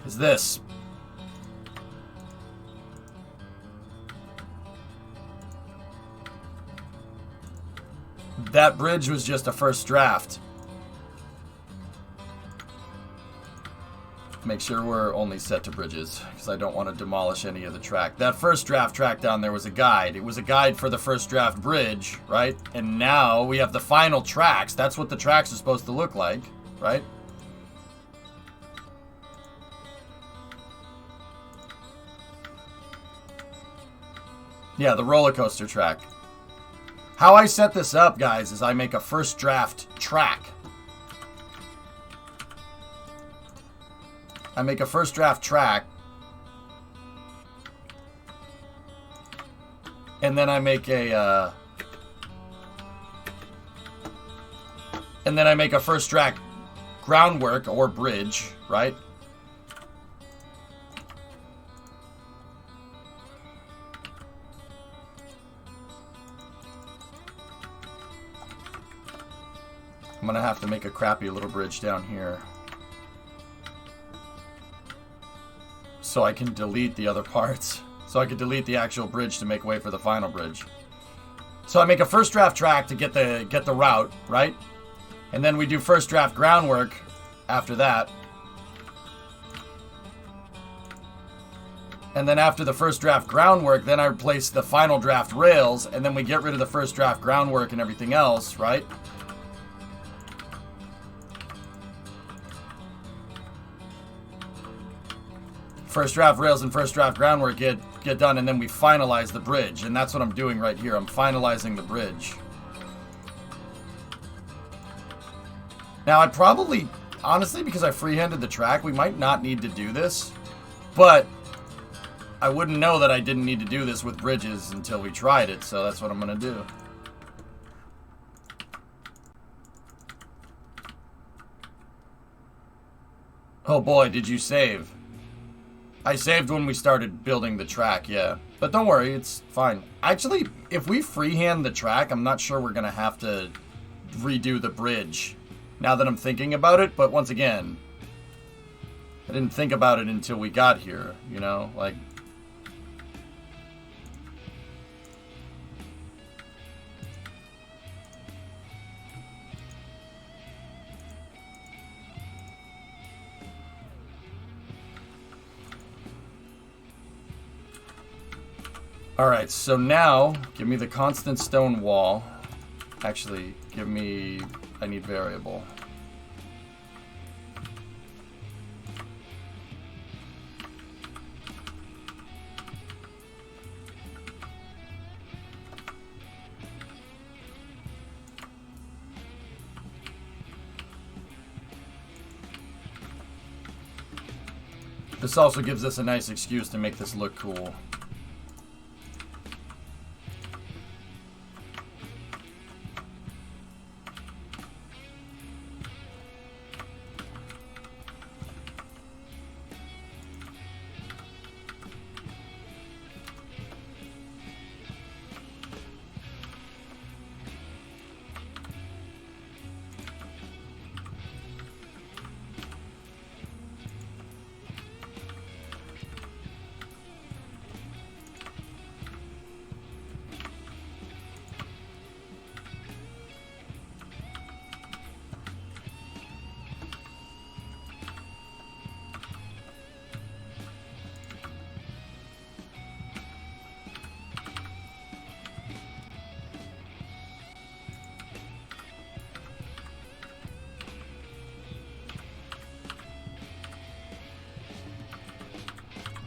is this. That bridge was just a first draft. Make sure we're only set to bridges, because I don't want to demolish any of the track. That first draft track down there was a guide. It was a guide for the first draft bridge, right? And now we have the final tracks. That's what the tracks are supposed to look like, right? Yeah, the roller coaster track. How I set this up, guys, is I make a first draft track. I make a first draft track. And then I make a first draft groundwork or bridge, right? I'm gonna have to make a crappy little bridge down here so I can delete the other parts. So I can delete the actual bridge to make way for the final bridge. So I make a first draft track to get the route, right? And then we do first draft groundwork after that. And then after the first draft groundwork, then I replace the final draft rails, and then we get rid of the first draft groundwork and everything else, right? First draft rails and first draft groundwork get done, and then we finalize the bridge. And that's what I'm doing right here. I'm finalizing the bridge. Now, I probably, honestly, because I freehanded the track, we might not need to do this. But I wouldn't know that I didn't need to do this with bridges until we tried it. So that's what I'm going to do. Oh boy, did you save. I saved when we started building the track, yeah. But don't worry, it's fine. Actually, if we freehand the track, I'm not sure we're going to have to redo the bridge. Now that I'm thinking about it, but once again, I didn't think about it until we got here, you know? Like, alright, so now, give me the constant stone wall. Actually, give me, I need variable. This also gives us a nice excuse to make this look cool.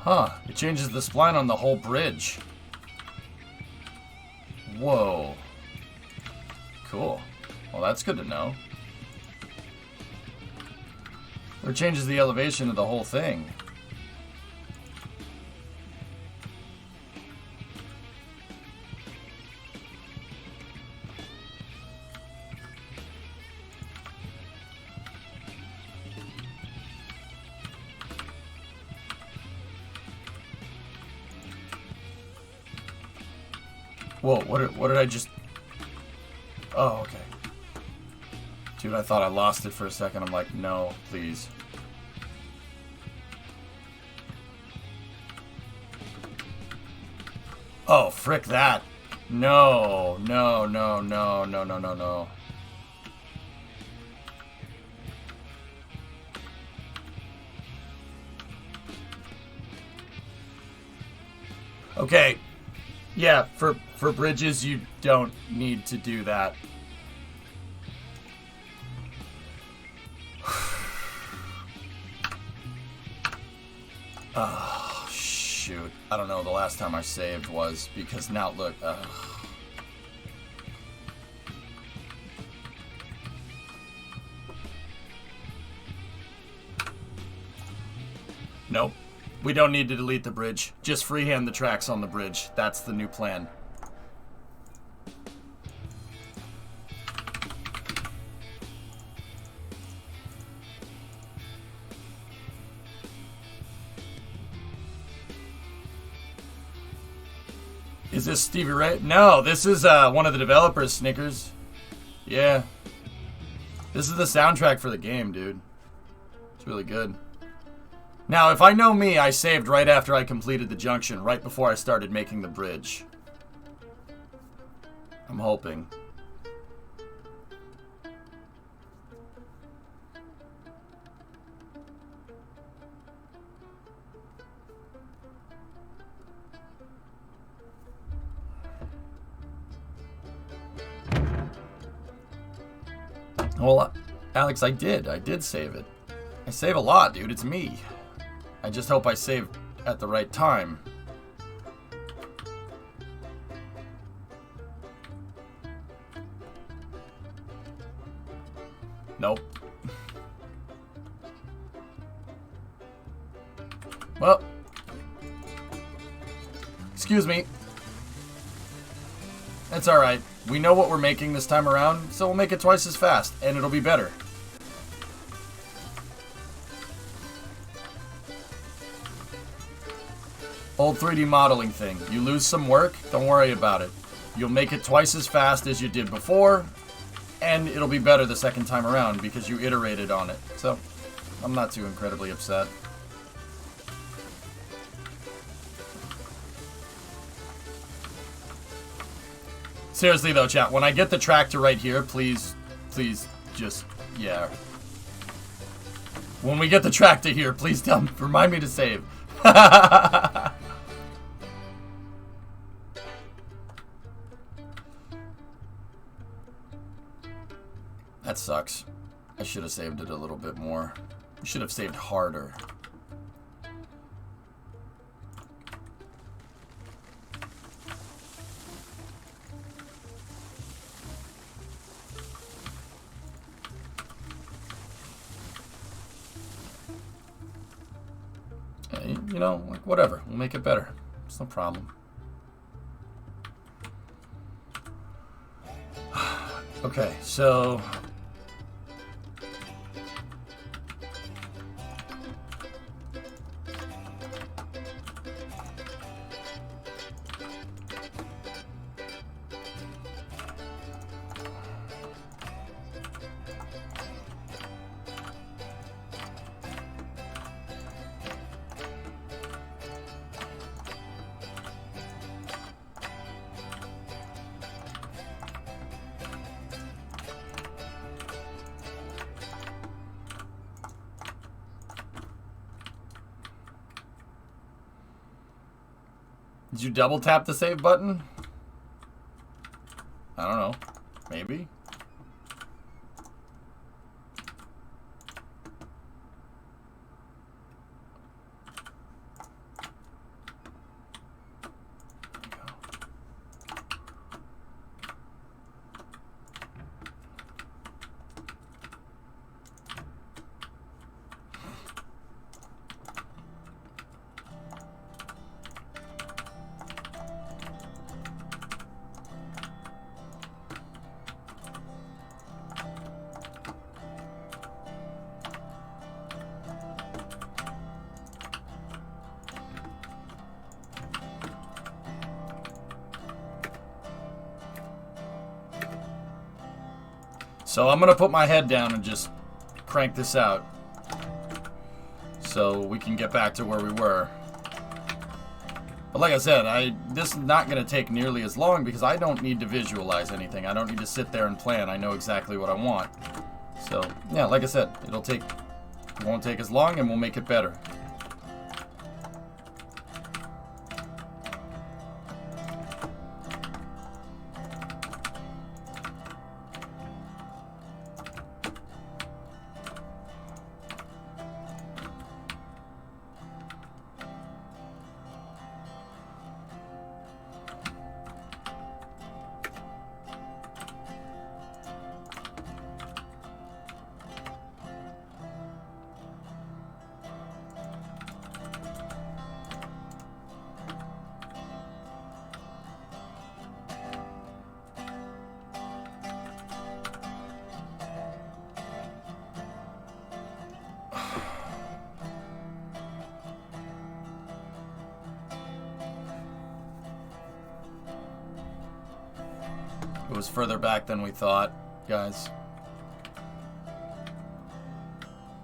Huh, it changes the spline on the whole bridge. Whoa. Cool. Well, that's good to know. Or changes the elevation of the whole thing. Whoa, what did I just... Oh, okay. Dude, I thought I lost it for a second. I'm like, no, please. Oh, frick that. No, no, no, no, no, no, no, no. Okay. Yeah, for bridges, you don't need to do that. Oh, shoot. I don't know, the last time I saved was, because now look, Nope. We don't need to delete the bridge. Just freehand the tracks on the bridge. That's the new plan. Is this Stevie Ray? No, this is one of the developers, Snickers. Yeah. This is the soundtrack for the game, dude. It's really good. Now, if I know me, I saved right after I completed the junction, right before I started making the bridge. I'm hoping. Well, Alex, I did save it. I save a lot, dude. It's me. I just hope I save at the right time. Nope. Well. Excuse me. That's alright. We know what we're making this time around, so we'll make it twice as fast, and it'll be better. Old 3D modeling thing. You lose some work, don't worry about it. You'll make it twice as fast as you did before, and it'll be better the second time around because you iterated on it. So, I'm not too incredibly upset. Seriously though, chat, when I get the tractor right here, please just, yeah. When we get the tractor here, please remind me to save. That sucks. I should have saved it a little bit more. We should have saved harder. You know, like, whatever. We'll make it better. It's no problem. Okay, so... Did you double tap the save button? I don't know. Maybe. So I'm going to put my head down and just crank this out so we can get back to where we were. But like I said, this is not going to take nearly as long because I don't need to visualize anything. I don't need to sit there and plan. I know exactly what I want. So, yeah, like I said, it won't take as long and we'll make it better. It was further back than we thought, guys.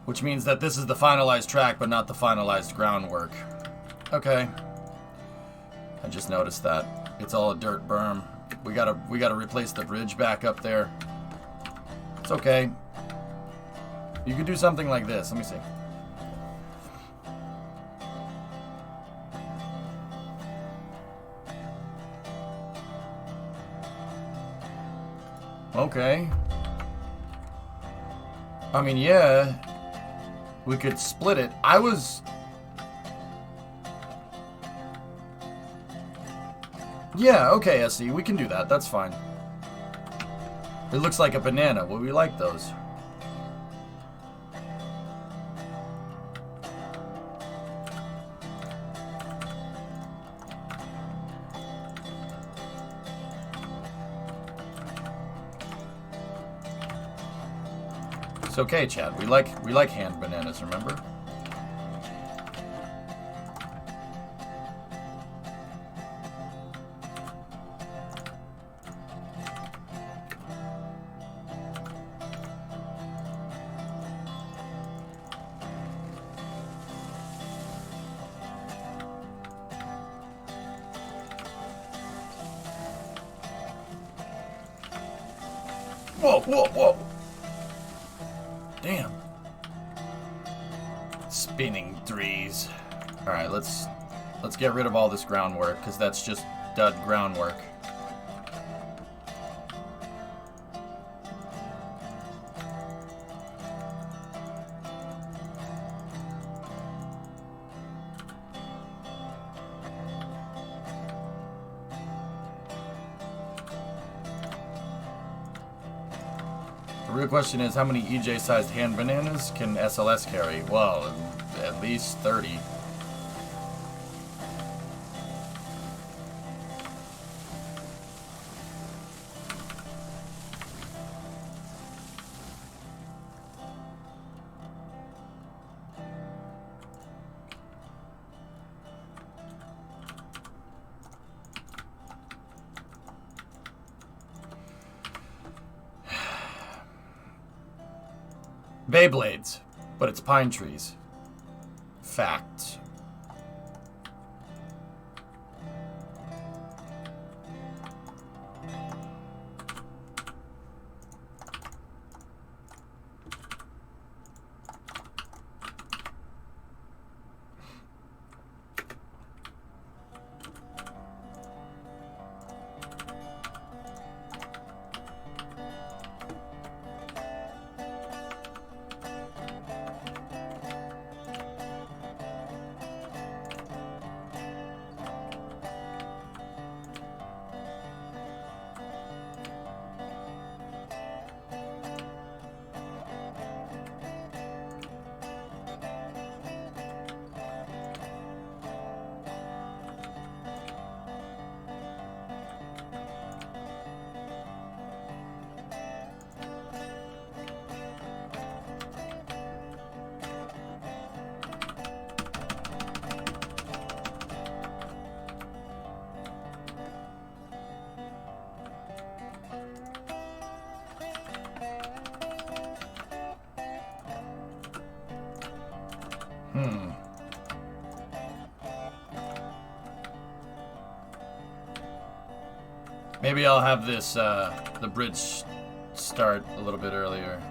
Which means that this is the finalized track, but not the finalized groundwork. Okay. I just noticed that. It's all a dirt berm. We gotta replace the bridge back up there. It's okay. You could do something like this. Let me see. Okay. I mean, yeah. We could split it. Yeah, okay, SE. We can do that. That's fine. It looks like a banana. Well, we like those. It's okay, Chad. We like hand bananas, remember? Whoa, whoa, whoa. Damn. Spinning threes. Alright, let's get rid of all this groundwork, because that's just dud groundwork. The real question is, how many EJ-sized hand bananas can SLS carry? Well, at least 30. Beyblades, but it's pine trees. Fact. Maybe I'll have this, the bridge start a little bit earlier.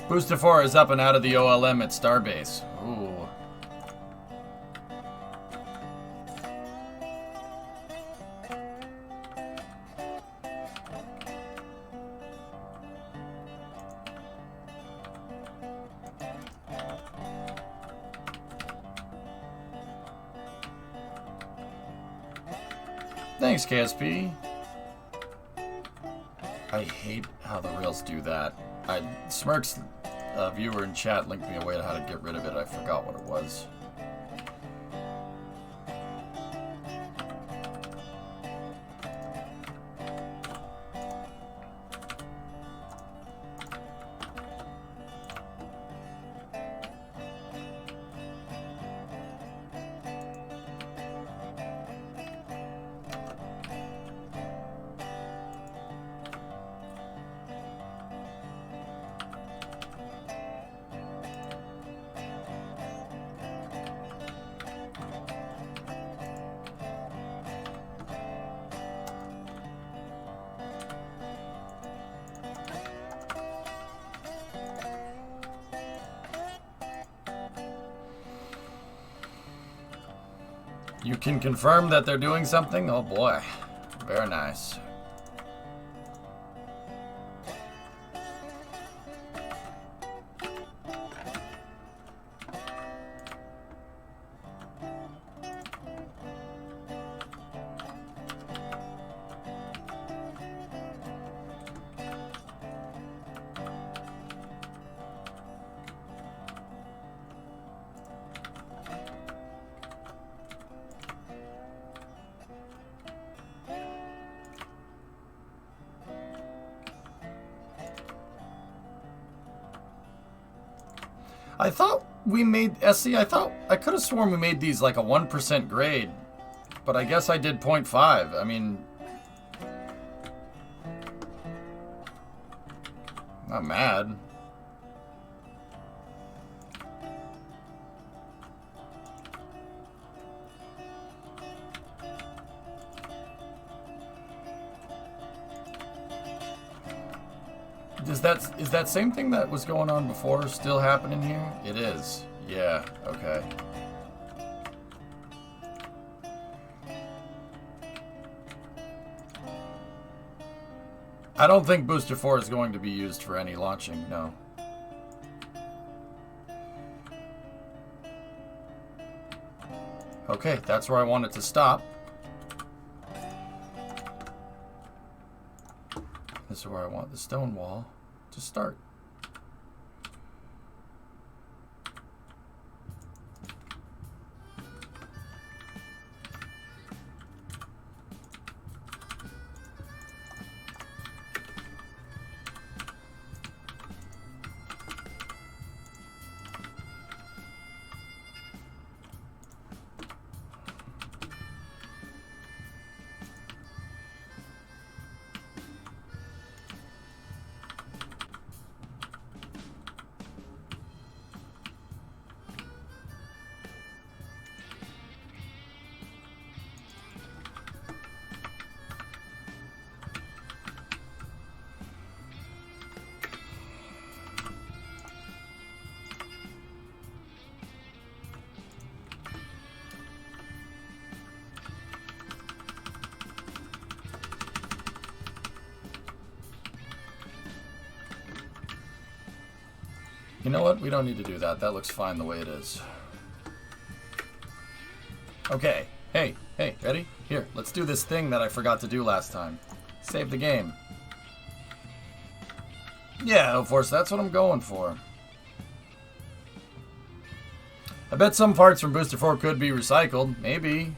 Booster 4 is up and out of the OLM at Starbase. Ooh. Thanks, KSP. I hate how the rails do that. Smirk's viewer in chat linked me a way to how to get rid of it. I forgot what it was. You can confirm that they're doing something? Oh boy. Very nice. I thought we made, SC, I could have sworn we made these like a 1% grade, but I guess I did 0.5. I mean, not mad. Is that same thing that was going on before still happening here? It is. Yeah, okay. I don't think Booster 4 is going to be used for any launching, no. Okay, that's where I want it to stop. This is where I want the stone wall to start. You know what? We don't need to do that. That looks fine the way it is. Okay. Hey, ready? Here, let's do this thing that I forgot to do last time. Save the game. Yeah, of course, that's what I'm going for. I bet some parts from Booster 4 could be recycled. Maybe.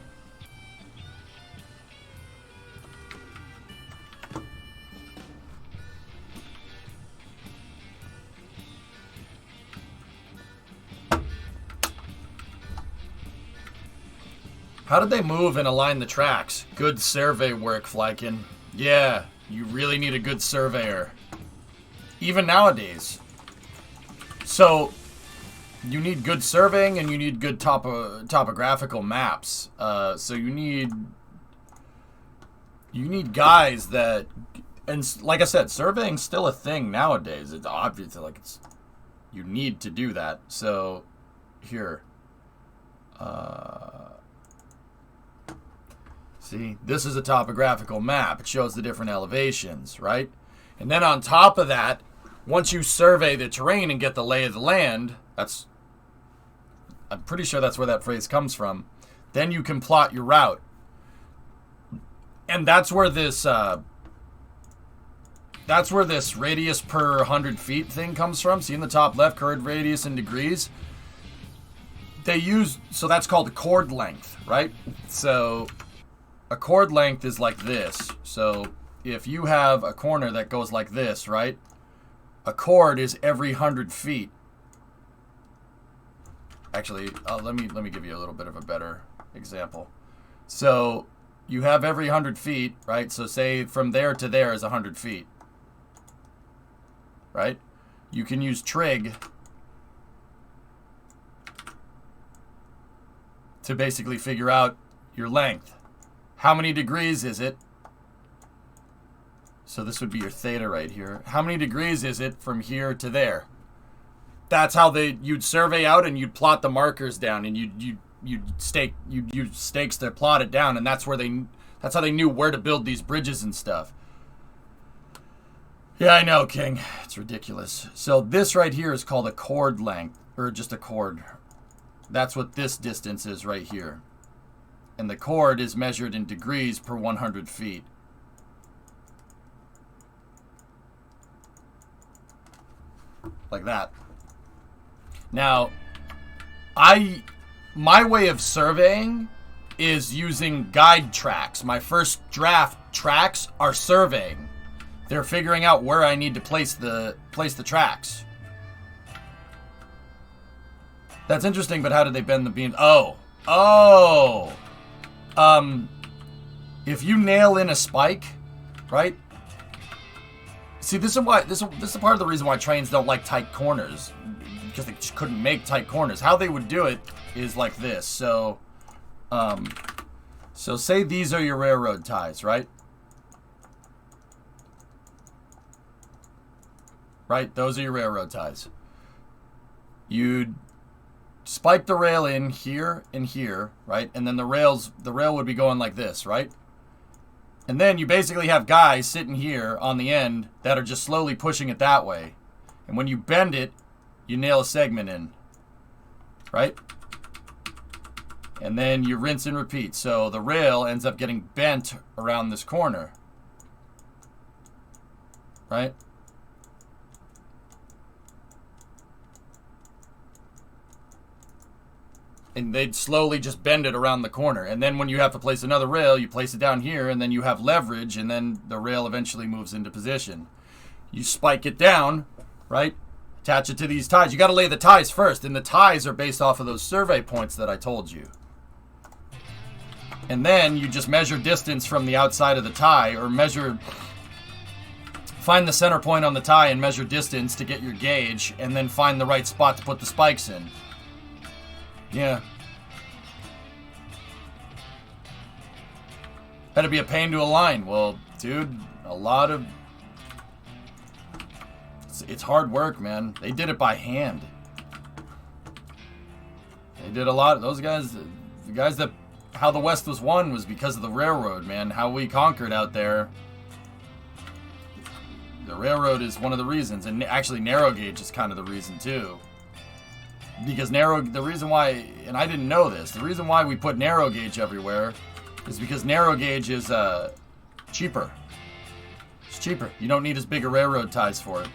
How did they move and align the tracks? Good survey work, Flykin. Yeah, you really need a good surveyor. Even nowadays. So, you need good surveying and you need good topographical maps. So you need guys that, and like I said, surveying's still a thing nowadays. It's obvious, like you need to do that. So, here. See, this is a topographical map. It shows the different elevations, right? And then on top of that, once you survey the terrain and get the lay of the land, I'm pretty sure that's where that phrase comes from, then you can plot your route. And that's where this radius per 100 feet thing comes from. See in the top left, chord radius in degrees. So that's called a chord length, right? So a chord length is like this. So if you have a corner that goes like this, right? A chord is every 100 feet. Actually, let me give you a little bit of a better example. So you have every 100 feet, right? So say from there to there is 100 feet, right? You can use trig to basically figure out your length. How many degrees is it? So this would be your theta right here. How many degrees is it from here to there? That's how you'd survey out and you'd plot the markers down and you'd use stakes to plot it down, and that's how they knew where to build these bridges and stuff. Yeah, I know, King. It's ridiculous. So this right here is called a chord length, or just a chord. That's what this distance is right here. And the chord is measured in degrees per 100 feet. Like that. Now, my way of surveying is using guide tracks. My first draft tracks are surveying. They're figuring out where I need to place the tracks. That's interesting, but how did they bend the beam? If you nail in a spike, right? See, this is part of the reason why trains don't like tight corners, because they just couldn't make tight corners. How they would do it is like this. So say these are your railroad ties, right? Right, those are your railroad ties. You'd spike the rail in here and here, right? And then the rail would be going like this, right? And then you basically have guys sitting here on the end that are just slowly pushing it that way. And when you bend it, you nail a segment in, right? And then you rinse and repeat. So the rail ends up getting bent around this corner, right? And they'd slowly just bend it around the corner. And then when you have to place another rail, you place it down here, and then you have leverage, and then the rail eventually moves into position. You spike it down, right? Attach it to these ties. You got to lay the ties first, and the ties are based off of those survey points that I told you. And then you just measure distance from the outside of the tie, or find the center point on the tie and measure distance to get your gauge, and then find the right spot to put the spikes in. Yeah. That'd be a pain to align. Well, dude, it's hard work, man. They did it by hand. They did a lot. Those guys, the guys that, how the West was won was because of the railroad, man. How we conquered out there. The railroad is one of the reasons. And actually, narrow gauge is kind of the reason, too. Because the reason why, and I didn't know this, the reason why we put narrow gauge everywhere is because narrow gauge is cheaper. It's cheaper. You don't need as big a railroad ties for it.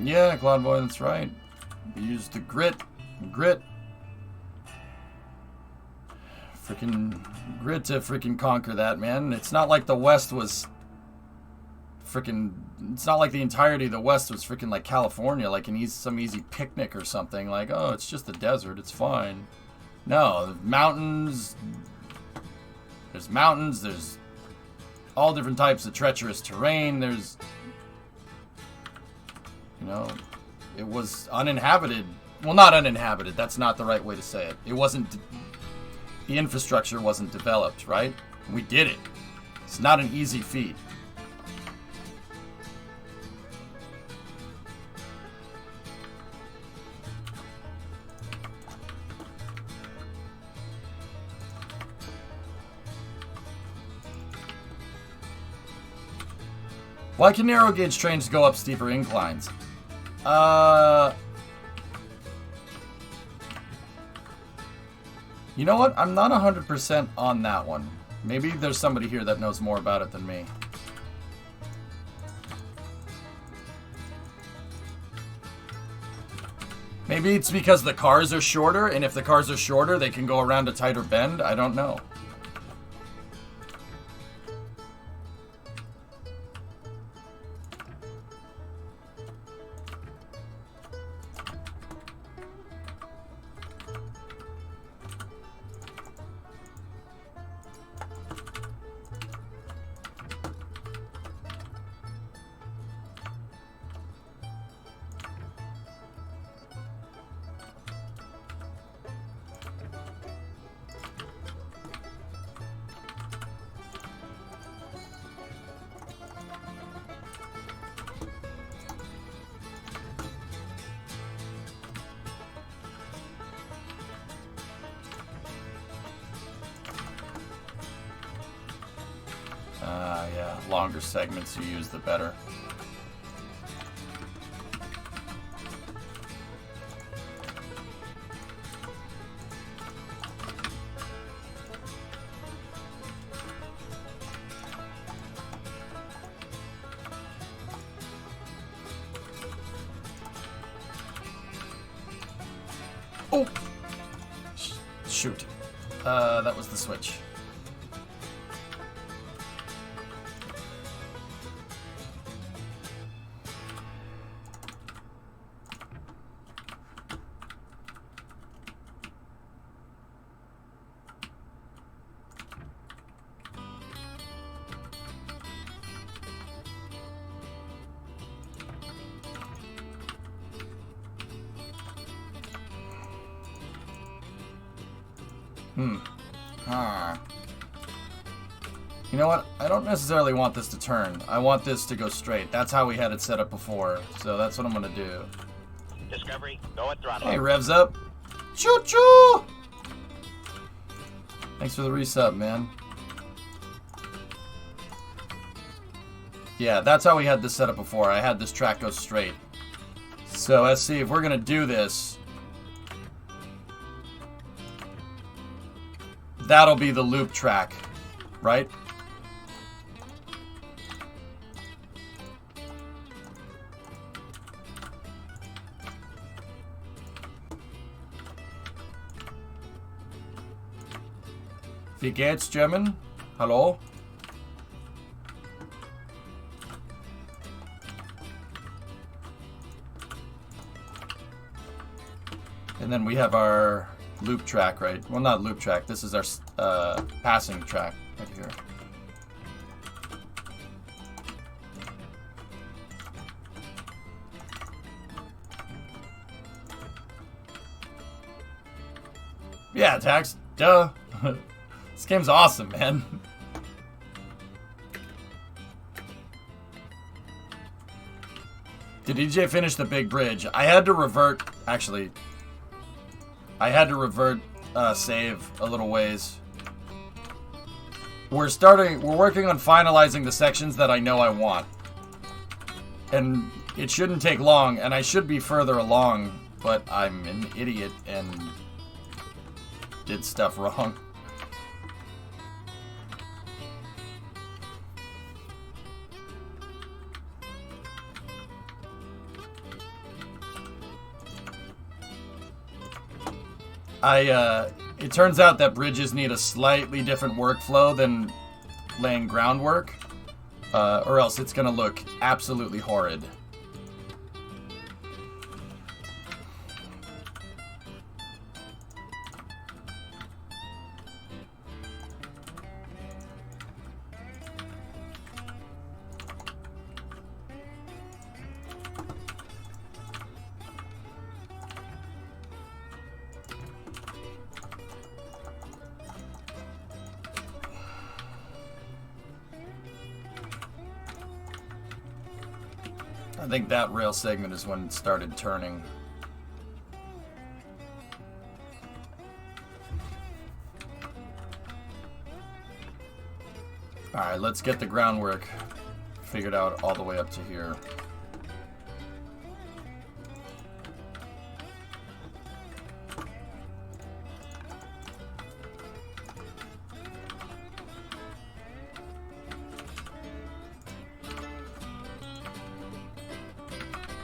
Yeah, Claude Boy, that's right. We use the grit. freaking grit to freaking conquer that, man. It's not like the West was freaking... It's not like the entirety of the West was freaking like California, like some easy picnic or something. Like, oh, it's just the desert, it's fine. No, mountains... There's mountains, there's all different types of treacherous terrain, there's... You know, it was uninhabited. Well, not uninhabited, that's not the right way to say it. It wasn't... The infrastructure wasn't developed, right? We did it. It's not an easy feat. Why can narrow gauge trains go up steeper inclines? You know what? I'm not 100% on that one. Maybe there's somebody here that knows more about it than me. Maybe it's because the cars are shorter, and if the cars are shorter, they can go around a tighter bend. I don't know. Yeah, longer segments you use, the better. Oh! Shoot. That was the switch. You know what? I don't necessarily want this to turn. I want this to go straight. That's how we had it set up before. So that's what I'm going to do. Discovery, go at throttle. Hey, revs up. Choo-choo! Thanks for the resub, man. Yeah, that's how we had this set up before. I had this track go straight. So let's see if we're going to do this. That'll be the loop track, right? Wie geht's, German? Hello? And then we have our loop track, right? Well, not loop track. This is our passing track right here. Yeah, Tax. Duh. This game's awesome, man. Did EJ finish the big bridge? I had to revert, actually. I had to revert save a little ways. We're working on finalizing the sections that I know I want. And it shouldn't take long, and I should be further along, but I'm an idiot and did stuff wrong. it turns out that bridges need a slightly different workflow than laying groundwork, or else it's going to look absolutely horrid. I think that rail segment is when it started turning. Alright, let's get the groundwork figured out all the way up to here.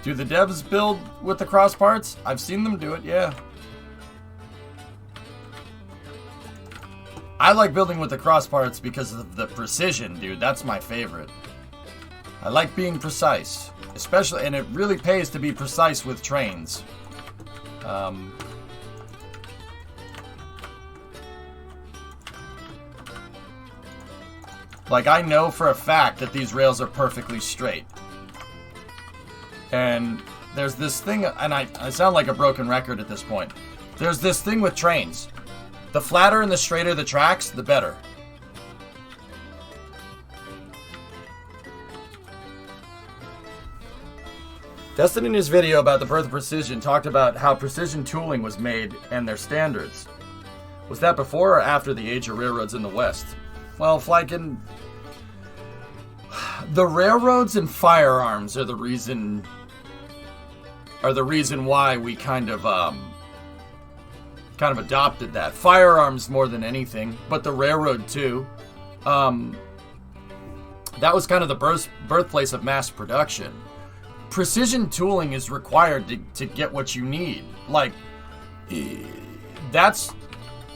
Do the devs build with the cross parts? I've seen them do it, yeah. I like building with the cross parts because of the precision, dude. That's my favorite. I like being precise. Especially, and it really pays to be precise with trains. Like, I know for a fact that these rails are perfectly straight. And there's this thing, and I sound like a broken record at this point. There's this thing with trains. The flatter and the straighter the tracks, the better. Destin in his video about the birth of precision talked about how precision tooling was made and their standards. Was that before or after the age of railroads in the West? Well, Flykin, the railroads and firearms are the reason why we kind of adopted that. Firearms more than anything, but the railroad too. That was kind of the birthplace of mass production. Precision tooling is required to get what you need. Like, that's,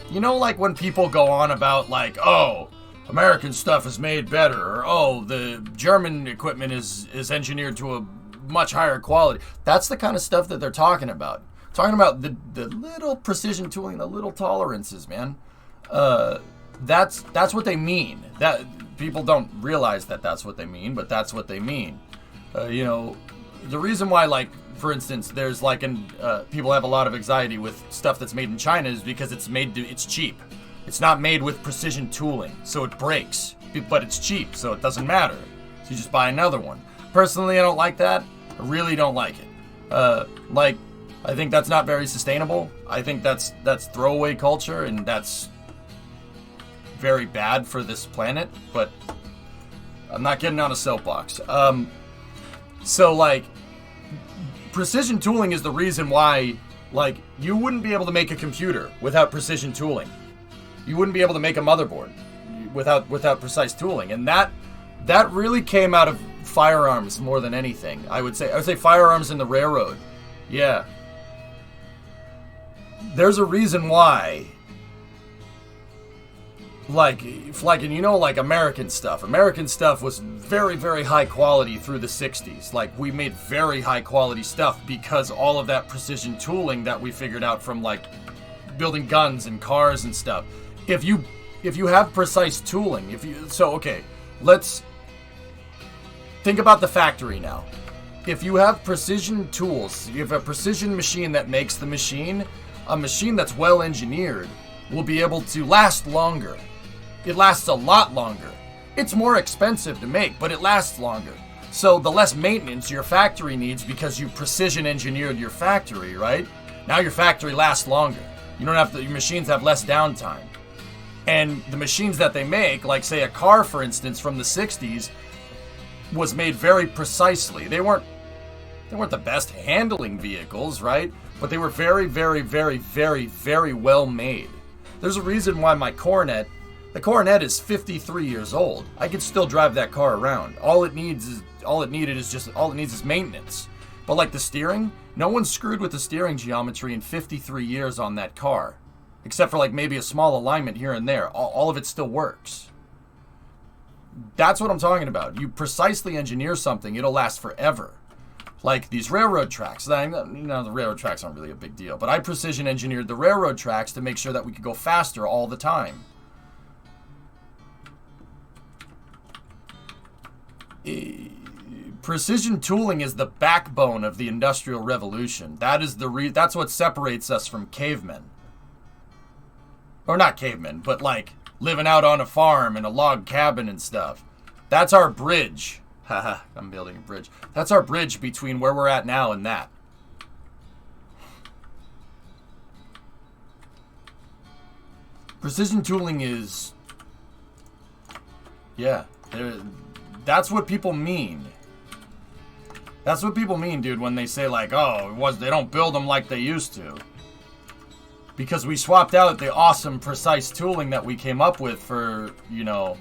you know, like when people go on about like, oh, American stuff is made better, or oh, the German equipment is engineered to a much higher quality. That's the kind of stuff that they're talking about. Talking about the little precision tooling, the little tolerances, man. That's what they mean. That people don't realize that that's what they mean, but that's what they mean. You know, the reason why, like, for instance, there's like people have a lot of anxiety with stuff that's made in China is because it's cheap. It's not made with precision tooling, so it breaks. But it's cheap, so it doesn't matter. So you just buy another one. Personally, I don't like that. I really don't like it. Like, I think that's not very sustainable. I think that's throwaway culture, and that's very bad for this planet. But I'm not getting on a soapbox. So, like, precision tooling is the reason why, like, you wouldn't be able to make a computer without precision tooling. You wouldn't be able to make a motherboard without precise tooling, and that really came out of firearms more than anything. I would say firearms in the railroad. Yeah. There's a reason why. Like, and you know, like American stuff. American stuff was very, very high quality through the 60s. Like, we made very high quality stuff because all of that precision tooling that we figured out from, like, building guns and cars and stuff. If you have precise tooling, okay, let's think about the factory now. If you have precision tools, you have a precision machine that makes the machine, a machine that's well engineered will be able to last longer. It lasts a lot longer. It's more expensive to make, but it lasts longer. So the less maintenance your factory needs because you precision engineered your factory, right? Now your factory lasts longer. You don't have to, your machines have less downtime. And the machines that they make, like say a car, for instance, from the 60s, was made very precisely. They weren't the best handling vehicles, right? But they were very, very, very, very, very well made. There's a reason why the Coronet is 53 years old. I could still drive that car around. All it needs is maintenance. But like the steering, no one screwed with the steering geometry in 53 years on that car. except for like maybe a small alignment here and there. All of it still works. That's what I'm talking about. You precisely engineer something, it'll last forever. Like these railroad tracks. The railroad tracks aren't really a big deal, but I precision engineered the railroad tracks to make sure that we could go faster all the time. Precision tooling is the backbone of the Industrial Revolution. That's what separates us from cavemen. Or not cavemen, but like living out on a farm in a log cabin and stuff. That's our bridge. Haha, I'm building a bridge. That's our bridge between where we're at now and that. Precision tooling is... Yeah, that's what people mean. That's what people mean, dude, when they say like, oh, they don't build them like they used to. Because we swapped out the awesome, precise tooling that we came up with for, you know...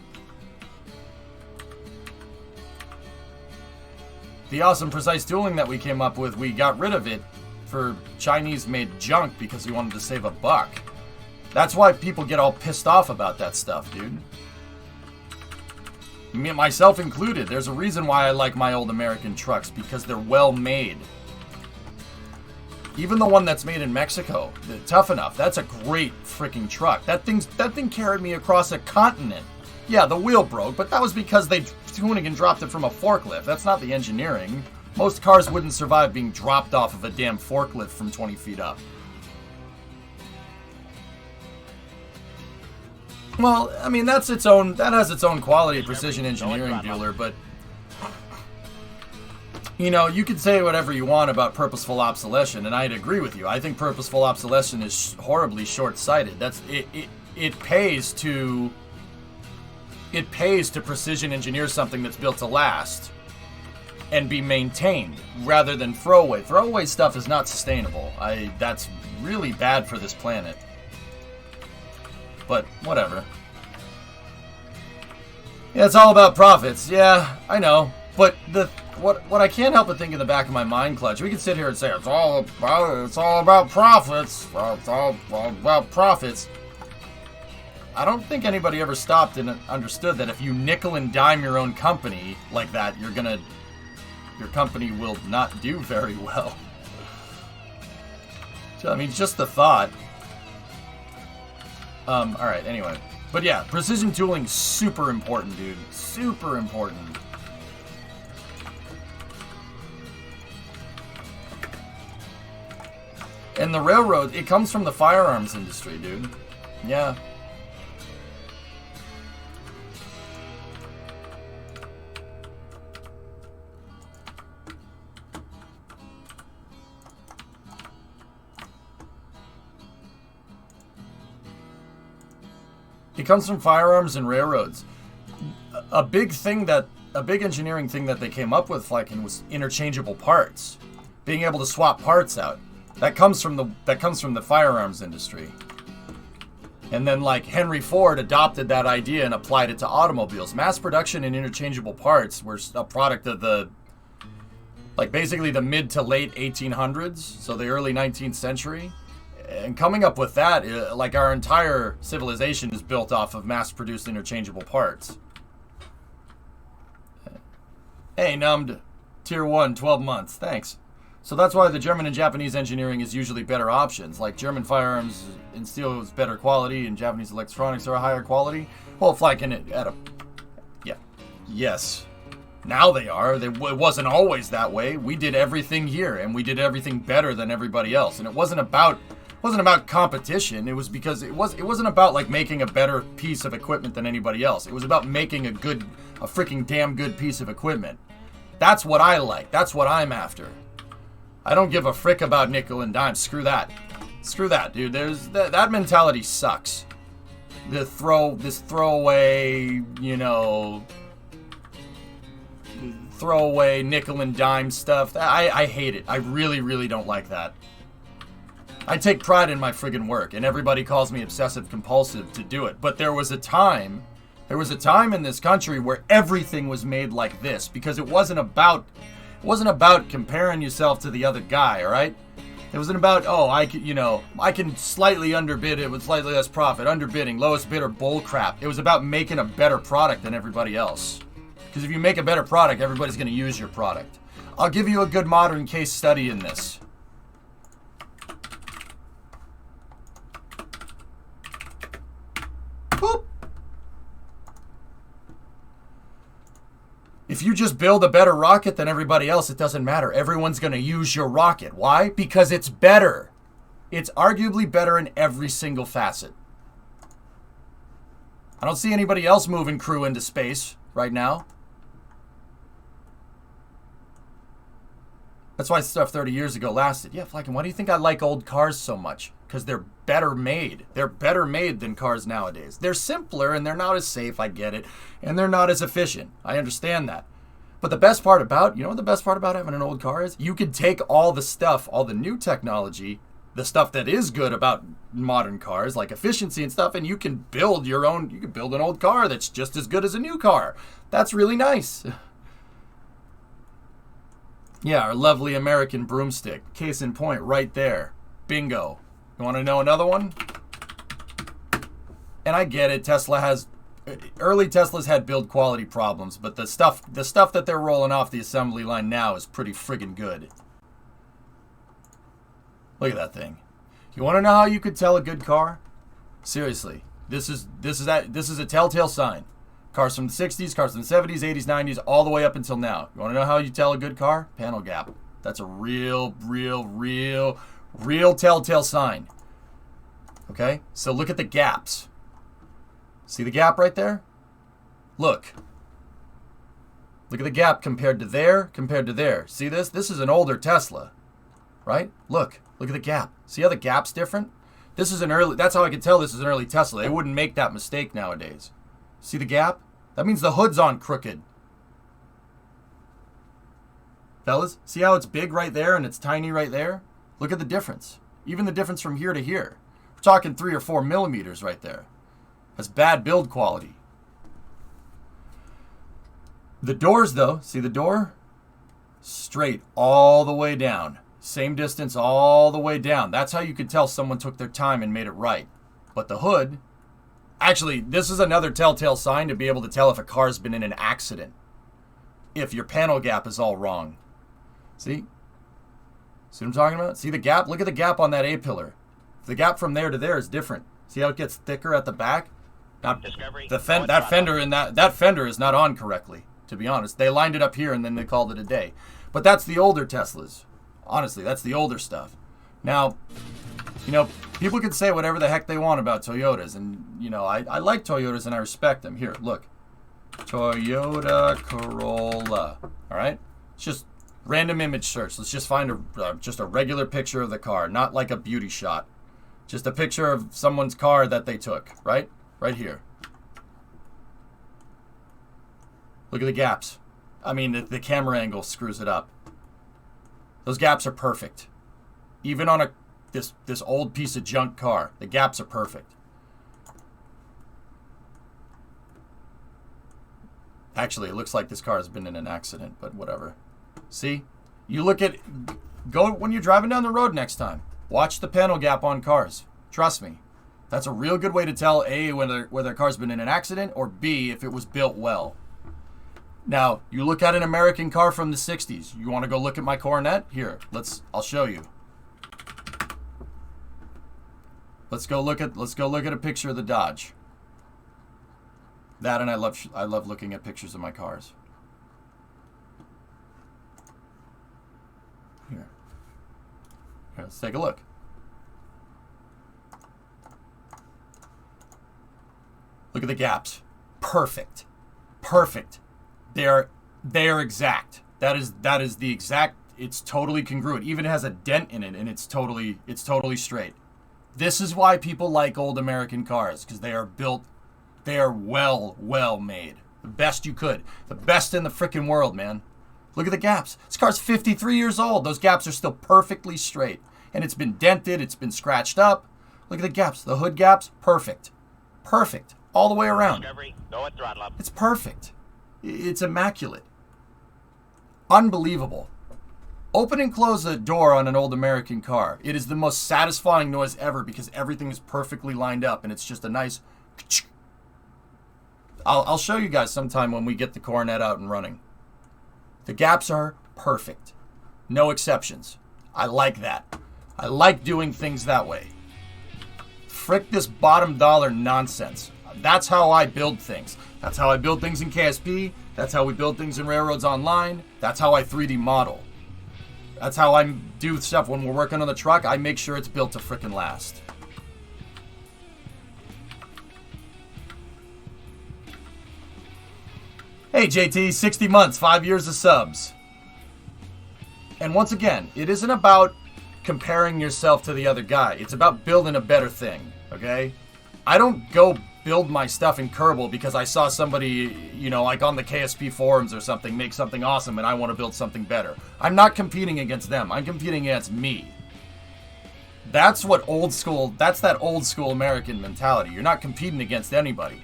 The awesome, precise tooling that we came up with, we got rid of it for Chinese-made junk because we wanted to save a buck. That's why people get all pissed off about that stuff, dude. Me, myself included. There's a reason why I like my old American trucks, because they're well made. Even the one that's made in Mexico, Tough Enough, that's a great freaking truck. That thing carried me across a continent. Yeah, the wheel broke, but that was because they Hoonigan dropped it from a forklift. That's not the engineering. Most cars wouldn't survive being dropped off of a damn forklift from 20 feet up. Well, I mean, that has its own quality, precision engineering, Bueller, but you know, you could say whatever you want about purposeful obsolescence, and I'd agree with you. I think purposeful obsolescence is horribly short-sighted. It pays to precision engineer something that's built to last and be maintained rather than throwaway. Throwaway stuff is not sustainable. That's really bad for this planet. But whatever. Yeah, it's all about profits. Yeah, I know. But what I can't help but think in the back of my mind, Clutch, we could sit here and say it's all about profits. It's all about profits. I don't think anybody ever stopped and understood that if you nickel and dime your own company like that, your company will not do very well. So, I mean, just the thought. Alright, anyway. But yeah, precision tooling, super important, dude. Super important. And the railroad, it comes from the firearms industry, dude. Yeah. It comes from firearms and railroads. A big engineering thing that they came up with, Flykin, was interchangeable parts. Being able to swap parts out. That comes from the firearms industry. And then, like, Henry Ford adopted that idea and applied it to automobiles. Mass production and interchangeable parts were a product of basically the mid to late 1800s, so the early 19th century. And coming up with that, like, our entire civilization is built off of mass-produced interchangeable parts. Hey, numbed. Tier 1, 12 months. Thanks. So that's why the German and Japanese engineering is usually better options. Like, German firearms and steel is better quality, and Japanese electronics are a higher quality. Well, yes. Now they are. It wasn't always that way. We did everything here, and we did everything better than everybody else. And it wasn't about competition. It was because it wasn't about like making a better piece of equipment than anybody else. It was about making a freaking damn good piece of equipment. That's what I like. That's what I'm after. I don't give a frick about nickel and dime. Screw that, dude. That mentality sucks. This throwaway, throwaway nickel and dime stuff. I hate it. I really, really don't like that. I take pride in my friggin' work, and everybody calls me obsessive compulsive to do it. But there was a time in this country where everything was made like this, because it wasn't about comparing yourself to the other guy, all right? It wasn't about, oh, I can slightly underbid it with slightly less profit. Underbidding, lowest bidder, bull crap. It was about making a better product than everybody else. Because if you make a better product, everybody's going to use your product. I'll give you a good modern case study in this. Boop. If you just build a better rocket than everybody else, it doesn't matter. Everyone's going to use your rocket. Why? Because it's better. It's arguably better in every single facet. I don't see anybody else moving crew into space right now. That's why stuff 30 years ago lasted. Yeah, Flacken, why do you think I like old cars so much? Because they're better made. They're better made than cars nowadays. They're simpler and they're not as safe, I get it. And they're not as efficient. I understand that. But the best part about, you know what the best part about having an old car is? You can take all the stuff, all the new technology, the stuff that is good about modern cars, like efficiency and stuff, and you can build your own, you can build an old car that's just as good as a new car. That's really nice. Yeah, our lovely American broomstick. Case in point, right there. Bingo. You want to know another one? And I get it, early Teslas had build quality problems, but the stuff that they're rolling off the assembly line now is pretty friggin' good. Look at that thing. You want to know how you could tell a good car? Seriously, this is a telltale sign. Cars from the 60s, cars from the 70s, 80s, 90s, all the way up until now. You want to know how you tell a good car? Panel gap. That's a real telltale sign. Okay? So look at the gaps. See the gap right there? Look. Look at the gap compared to there. See this? This is an older Tesla. Right? Look at the gap. See how the gap's different? That's how I can tell this is an early Tesla. They wouldn't make that mistake nowadays. See the gap? That means the hood's on crooked. Fellas, see how it's big right there and it's tiny right there? Look at the difference. Even the difference from here to here. We're talking 3 or 4 millimeters right there. That's bad build quality. The doors though, see the door? Straight all the way down. Same distance all the way down. That's how you could tell someone took their time and made it right. But the hood, actually, this is another telltale sign to be able to tell if a car's been in an accident. If your panel gap is all wrong. See? See what I'm talking about? See the gap? Look at the gap on that A-pillar. The gap from there to there is different. See how it gets thicker at the back? Now, that fender is not on correctly, to be honest. They lined it up here and then they called it a day. But that's the older Teslas. Honestly, that's the older stuff. Now, people can say whatever the heck they want about Toyotas. And, I like Toyotas and I respect them. Here, look. Toyota Corolla. All right? It's just random image search. Let's just find just a regular picture of the car. Not like a beauty shot. Just a picture of someone's car that they took. Right? Right here. Look at the gaps. I mean, the camera angle screws it up. Those gaps are perfect. Even on this old piece of junk car, the gaps are perfect. Actually, it looks like this car has been in an accident, but whatever. See? You look at... Go when you're driving down the road next time. Watch the panel gap on cars. Trust me. That's a real good way to tell, A, whether a car's been in an accident, or B, if it was built well. Now, you look at an American car from the 60s. You want to go look at my Coronet? Here, I'll show you. Let's go look at a picture of the Dodge. That, and I love looking at pictures of my cars. Here, let's take a look. Look at the gaps. Perfect. They are exact. That is the exact. It's totally congruent. Even has a dent in it, and it's totally straight. This is why people like old American cars, because they are built. They are well made. The best you could. The best in the frickin' world, man. Look at the gaps. This car's 53 years old. Those gaps are still perfectly straight, and it's been dented. It's been scratched up. Look at the gaps. The hood gaps, perfect, all the way around. It's perfect. It's immaculate. Unbelievable. Open and close a door on an old American car. It is the most satisfying noise ever because everything is perfectly lined up and it's just a nice... I'll show you guys sometime when we get the Coronet out and running. The gaps are perfect. No exceptions. I like that. I like doing things that way. Frick this bottom dollar nonsense. That's how I build things. That's how I build things in KSP. That's how we build things in Railroads Online. That's how I 3D model. That's how I do stuff when we're working on the truck. I make sure it's built to frickin' last. Hey JT, 60 months, 5 years of subs. And once again, it isn't about comparing yourself to the other guy. It's about building a better thing, okay? I don't go build my stuff in Kerbal because I saw somebody, you know, like on the KSP forums or something, make something awesome and I want to build something better. I'm not competing against them. I'm competing against me. That's what that's that old school American mentality. You're not competing against anybody.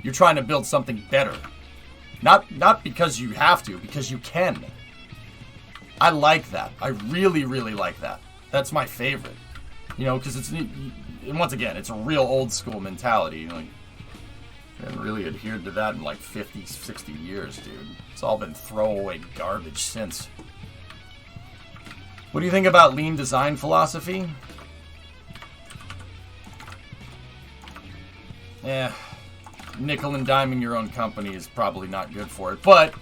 You're trying to build something better. Not because you have to, because you can. I like that. I really, really like that. That's my favorite. You know, because it's... And once again, it's a real old school mentality. Like, I haven't really adhered to that in like 50, 60 years, dude. It's all been throwaway garbage since. What do you think about lean design philosophy? Yeah, nickel and diming your own company is probably not good for it. But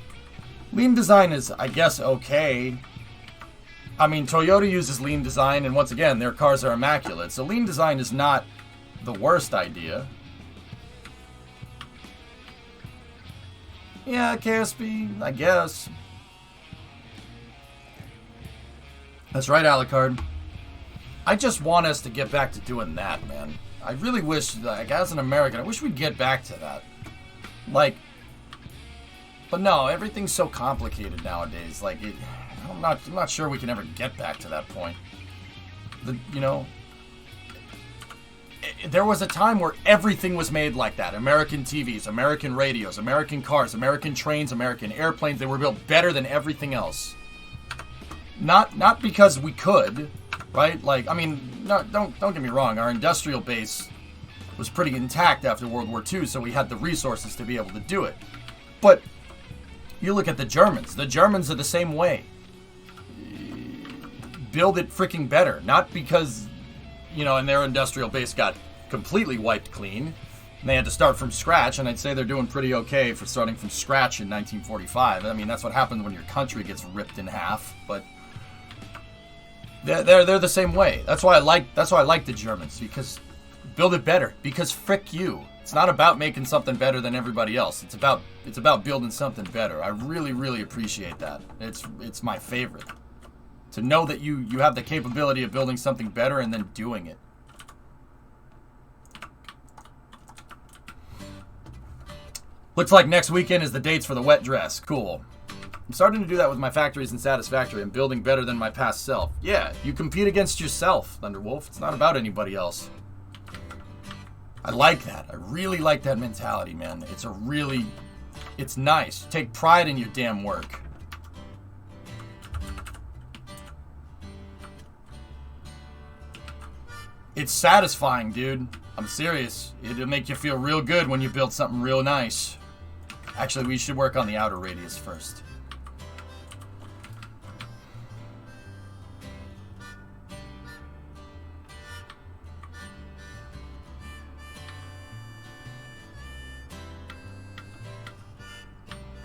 lean design is, I guess, okay. I mean, Toyota uses lean design, and once again, their cars are immaculate. So lean design is not the worst idea. Yeah, KSP, I guess. That's right, Alucard. I just want us to get back to doing that, man. I really wish, like, as an American, I wish we'd get back to that. Like, but no, everything's so complicated nowadays. Like, I'm not sure we can ever get back to that point. You know, there was a time where everything was made like that. American TVs, American radios, American cars, American trains, American airplanes. They were built better than everything else. Not because we could, right? Like, I mean, don't get me wrong. Our industrial base was pretty intact after World War II, so we had the resources to be able to do it. But you look at the Germans. The Germans are the same way. Build it freaking better. Not because, you know, and their industrial base got completely wiped clean. And they had to start from scratch, and I'd say they're doing pretty okay for starting from scratch in 1945. I mean, that's what happens when your country gets ripped in half. But they're the same way. That's why I like the Germans, because build it better. Because frick you. It's not about making something better than everybody else. It's about building something better. I really, really appreciate that. It's my favorite. To know that you have the capability of building something better and then doing it. Looks like next weekend is the dates for the wet dress. Cool. I'm starting to do that with my factories and Satisfactory. I'm building better than my past self. Yeah, you compete against yourself, Thunderwolf. It's not about anybody else. I like that. I really like that mentality, man. It's nice. Take pride in your damn work. It's satisfying, dude. I'm serious. It'll make you feel real good when you build something real nice. Actually, we should work on the outer radius first.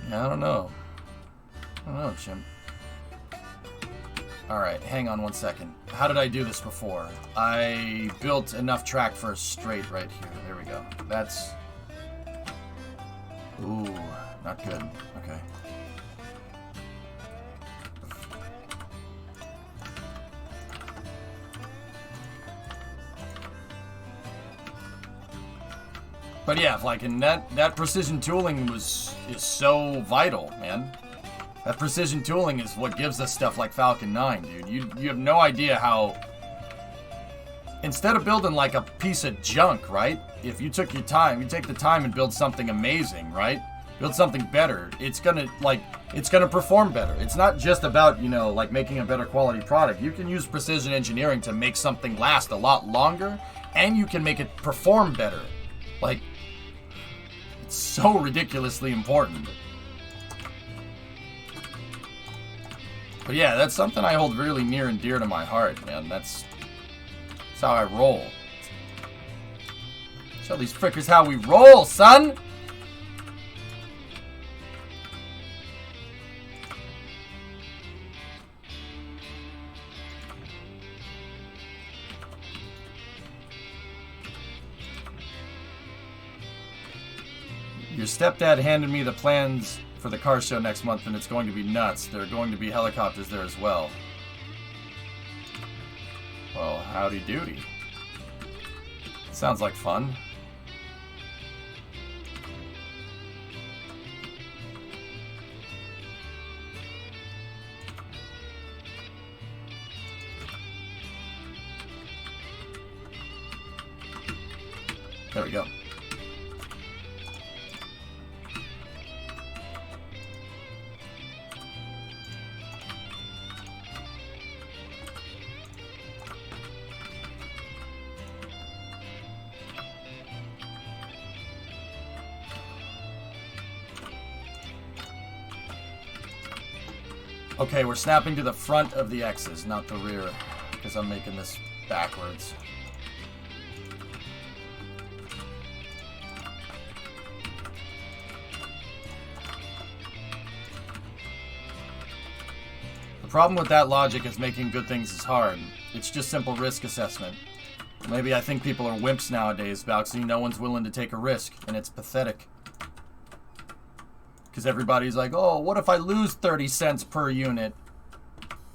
Yeah, I don't know, Jim. Alright, hang on one second. How did I do this before? I built enough track for a straight right here. There we go. That's... Ooh, not good. Okay. But yeah, like, and that precision tooling is so vital, man. That precision tooling is what gives us stuff like Falcon 9, dude. You have no idea how... Instead of building like a piece of junk, right? If you took your time, you take the time and build something amazing, right? Build something better. It's gonna perform better. It's not just about, you know, like making a better quality product. You can use precision engineering to make something last a lot longer, and you can make it perform better. Like, it's so ridiculously important. But yeah, that's something I hold really near and dear to my heart, man. That's how I roll. Show these frickers how we roll, son! Your stepdad handed me the plans for the car show next month, and it's going to be nuts. There are going to be helicopters there as well. Well, howdy doody. Sounds like fun. There we go. Okay, we're snapping to the front of the X's, not the rear, because I'm making this backwards. The problem with that logic is making good things is hard. It's just simple risk assessment. Maybe I think people are wimps nowadays, Bauxy. No one's willing to take a risk, and it's pathetic. Because everybody's like, oh, what if I lose 30 cents per unit?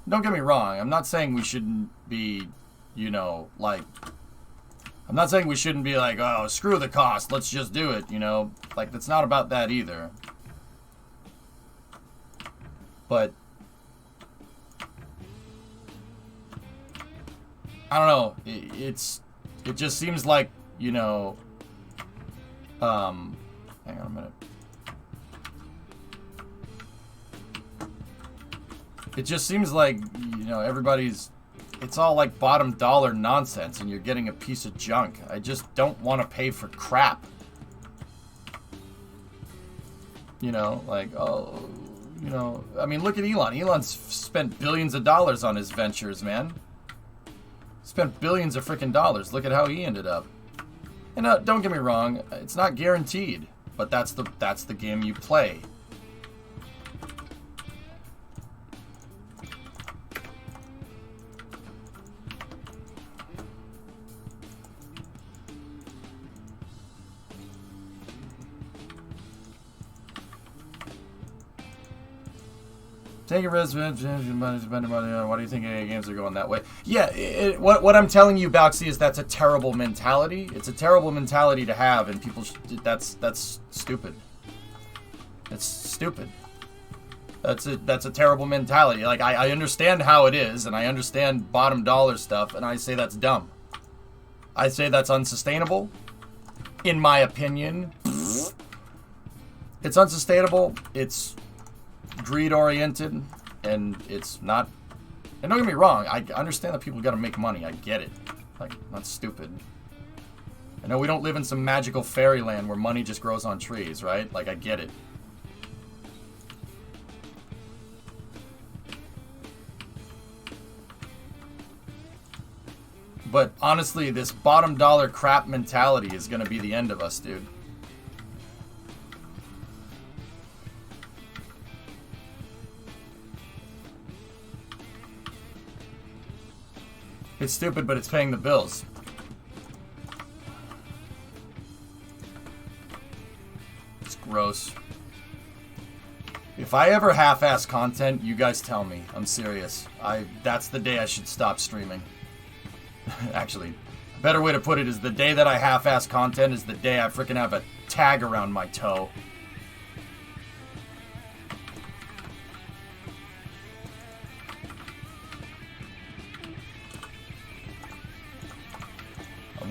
Don't get me wrong. I'm not saying we shouldn't be, you know, like... I'm not saying we shouldn't be like, oh, screw the cost. Let's just do it, you know? Like, it's not about that either. But... I don't know. It just seems like, you know... hang on a minute. It just seems like, you know, it's all like bottom dollar nonsense and you're getting a piece of junk. I just don't want to pay for crap. You know, like, oh, you know, I mean, look at Elon. Elon's spent billions of dollars on his ventures, man. Spent billions of freaking dollars. Look at how he ended up. And don't get me wrong, it's not guaranteed, but that's the game you play. Take a risk, spend money on. Why do you think AA games are going that way? Yeah, what I'm telling you, Bauxy, is that's a terrible mentality. It's a terrible mentality to have, and people, that's stupid. It's stupid. That's a terrible mentality. Like, I understand how it is, and I understand bottom dollar stuff, and I say that's dumb. I say that's unsustainable, in my opinion. It's unsustainable. It's greed-oriented, and it's not... And don't get me wrong, I understand that people gotta make money. I get it. Like, that's stupid. I know we don't live in some magical fairyland where money just grows on trees, right? Like, I get it. But honestly, this bottom dollar crap mentality is gonna be the end of us, dude. It's stupid, but it's paying the bills. It's gross. If I ever half-ass content, you guys tell me. I'm serious. That's the day I should stop streaming. Actually, a better way to put it is the day that I half-ass content is the day I freaking have a tag around my toe.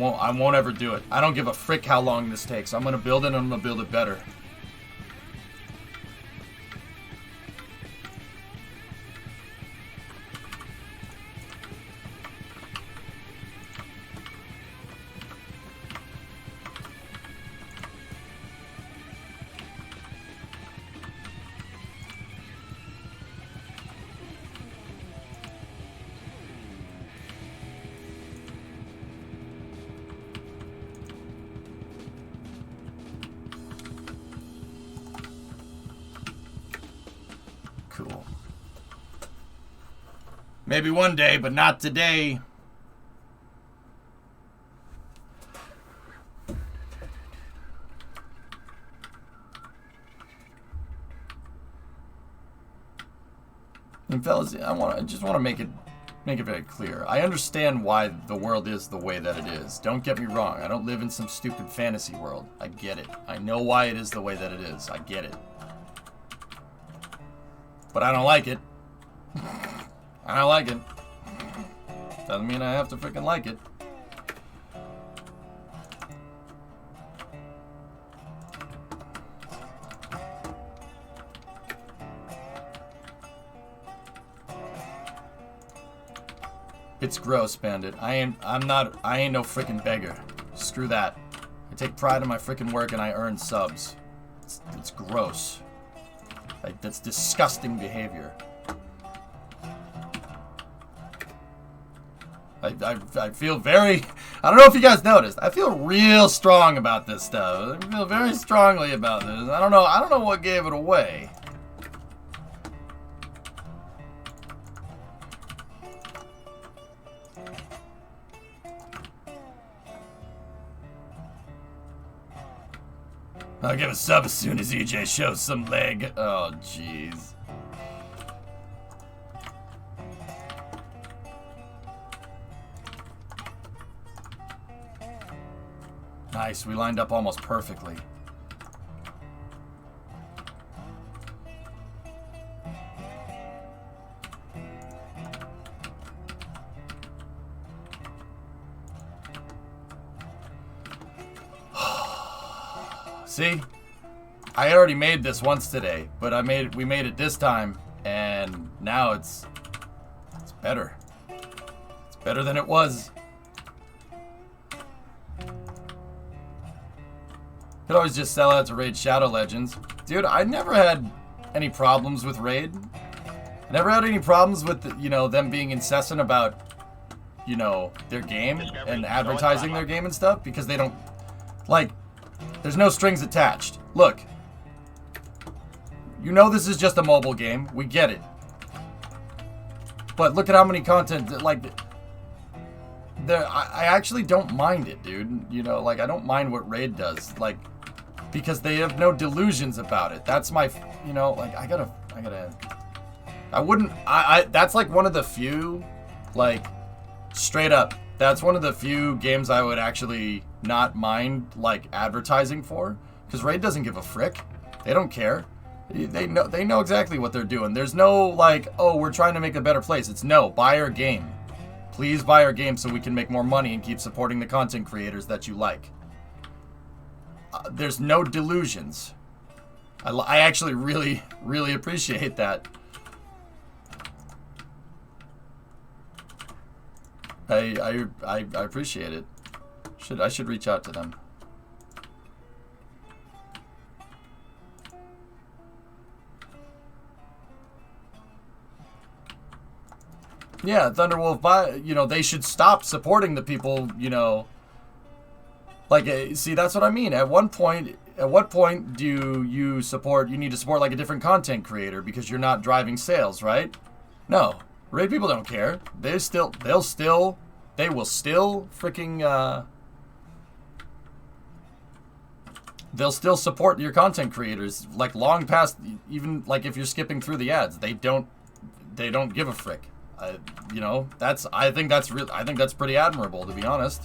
I won't ever do it. I don't give a frick how long this takes. I'm gonna build it and I'm gonna build it better. Maybe one day, but not today. And fellas, I just want to make it very clear. I understand why the world is the way that it is. Don't get me wrong. I don't live in some stupid fantasy world. I get it. I know why it is the way that it is. I get it. But I don't like it. I don't like it. Doesn't mean I have to freaking like it. It's gross, Bandit. I ain't no freaking beggar. Screw that. I take pride in my freaking work and I earn subs. It's gross. Like, that's disgusting behavior. I feel very... I don't know if you guys noticed. I feel real strong about this stuff. I feel very strongly about this. I don't know what gave it away. I'll give a sub as soon as EJ shows some leg. Oh, jeez. Nice, we lined up almost perfectly. See? I already made this once today, but we made it this time, and now it's better. It's better than it was. Could always just sell out to Raid Shadow Legends. Dude, I never had any problems with Raid. I never had any problems with, them being incessant about, their game and advertising their game and stuff, because they don't, there's no strings attached. Look. This is just a mobile game. We get it. But look at how many content, I actually don't mind it, dude. I don't mind what Raid does. Because they have no delusions about it. That's my, that's one of the few, straight up, that's one of the few games I would actually not mind, advertising for. Because Raid doesn't give a frick. They don't care. They know exactly what they're doing. There's no, oh, we're trying to make a better place. It's no, buy our game. Please buy our game so we can make more money and keep supporting the content creators that you like. There's no delusions. I actually really, really appreciate that. I appreciate it. I should reach out to them. Yeah, Thunderwolf, they should stop supporting the people, see, that's what I mean. At what point do you need to support, a different content creator because you're not driving sales, right? No. Raid people don't care. They will still freaking, they'll still support your content creators, long past, even, if you're skipping through the ads. They don't give a frick. I think that's pretty admirable, to be honest.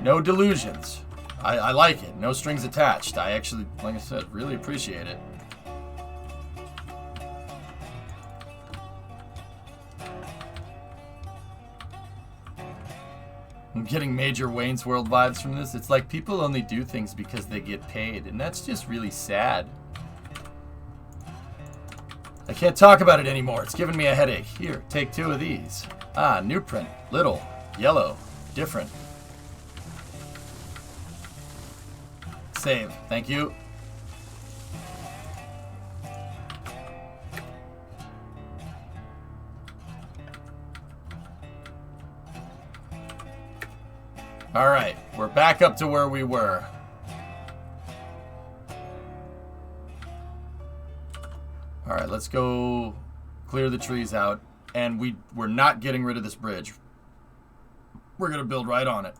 No delusions. I like it. No strings attached. I actually, like I said, really appreciate it. I'm getting major Wayne's World vibes from this. It's like people only do things because they get paid, and that's just really sad. I can't talk about it anymore. It's giving me a headache. Here, take 2 of these. Ah, new print. Little. Yellow. Different. Save. Thank you. Alright, we're back up to where we were. Alright, let's go clear the trees out. and we're not getting rid of this bridge. We're going to build right on it.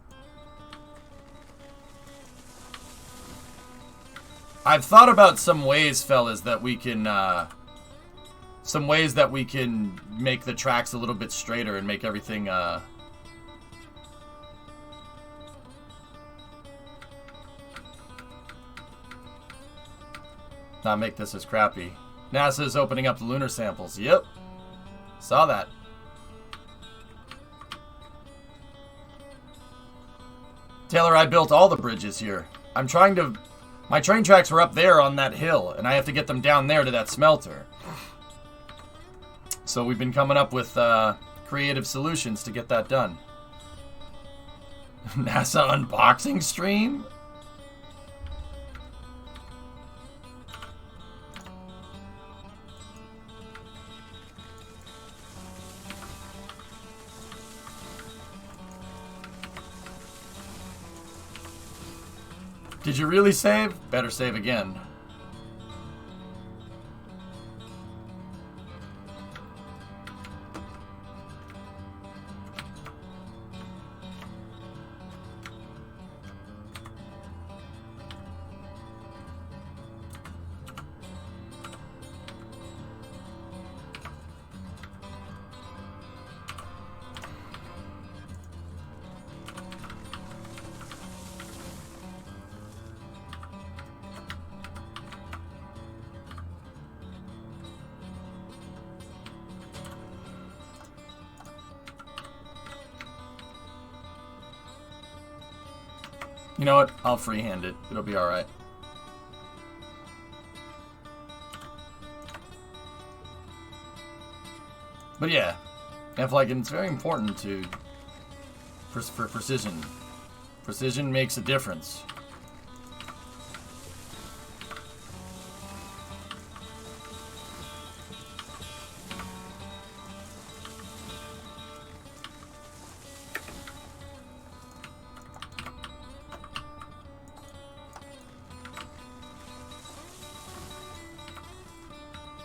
I've thought about some ways, fellas, that we can... some ways that we can make the tracks a little bit straighter and make everything... not make this as crappy. NASA is opening up the lunar samples. Yep. Saw that. Taylor, I built all the bridges here. I'm trying to... My train tracks were up there on that hill, and I have to get them down there to that smelter. So we've been coming up with creative solutions to get that done. NASA unboxing stream? Did you really save? Better save again. You know what? I'll freehand it. It'll be alright. But yeah, it's very important for precision. Precision makes a difference.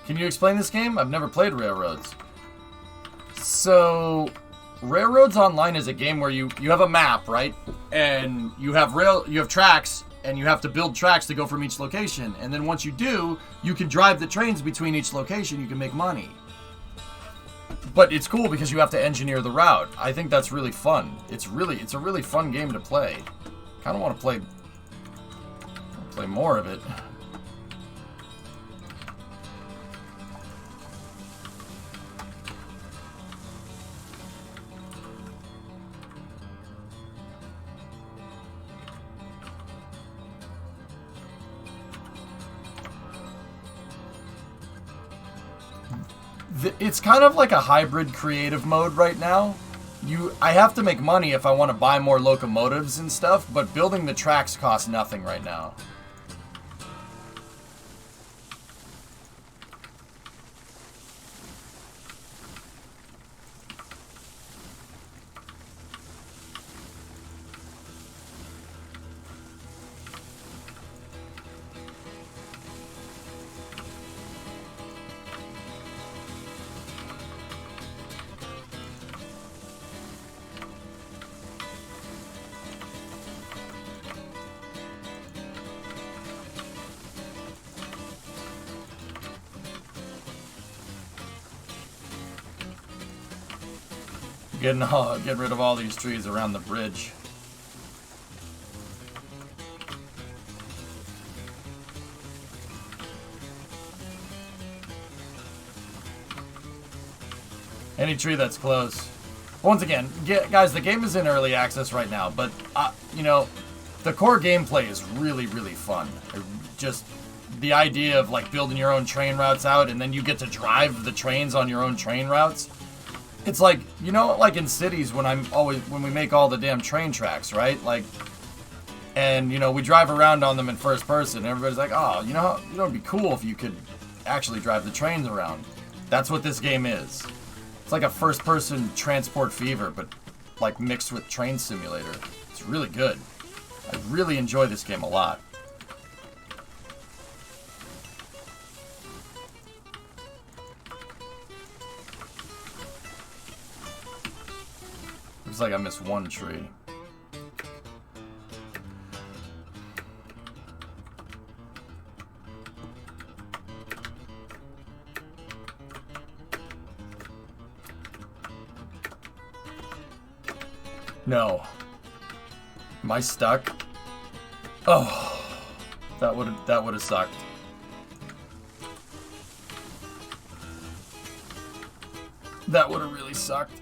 Can you explain this game? I've never played Railroads. So, Railroads Online is a game where you have a map, right? And you have tracks, and you have to build tracks to go from each location. And then once you do, you can drive the trains between each location. You can make money. But it's cool because you have to engineer the route. I think that's really fun. It's a really fun game to play. Kind of want to play more of it. It's kind of like a hybrid creative mode right now. I have to make money if I want to buy more locomotives and stuff, but building the tracks costs nothing right now. Getting rid of all these trees around the bridge. Any tree that's close. Once again, guys, the game is in early access right now, but you know, the core gameplay is really, really fun. Just the idea of like building your own train routes out, and then you get to drive the trains on your own train routes. It's like, you know, like in cities when we make all the damn train tracks, right? Like, and, you know, we drive around on them in first person. And everybody's like, oh, it'd be cool if you could actually drive the trains around. That's what this game is. It's like a first person Transport Fever, but like mixed with Train Simulator. It's really good. I really enjoy this game a lot. Looks like I missed one tree. No. Am I stuck? Oh, that would have sucked. That would have really sucked.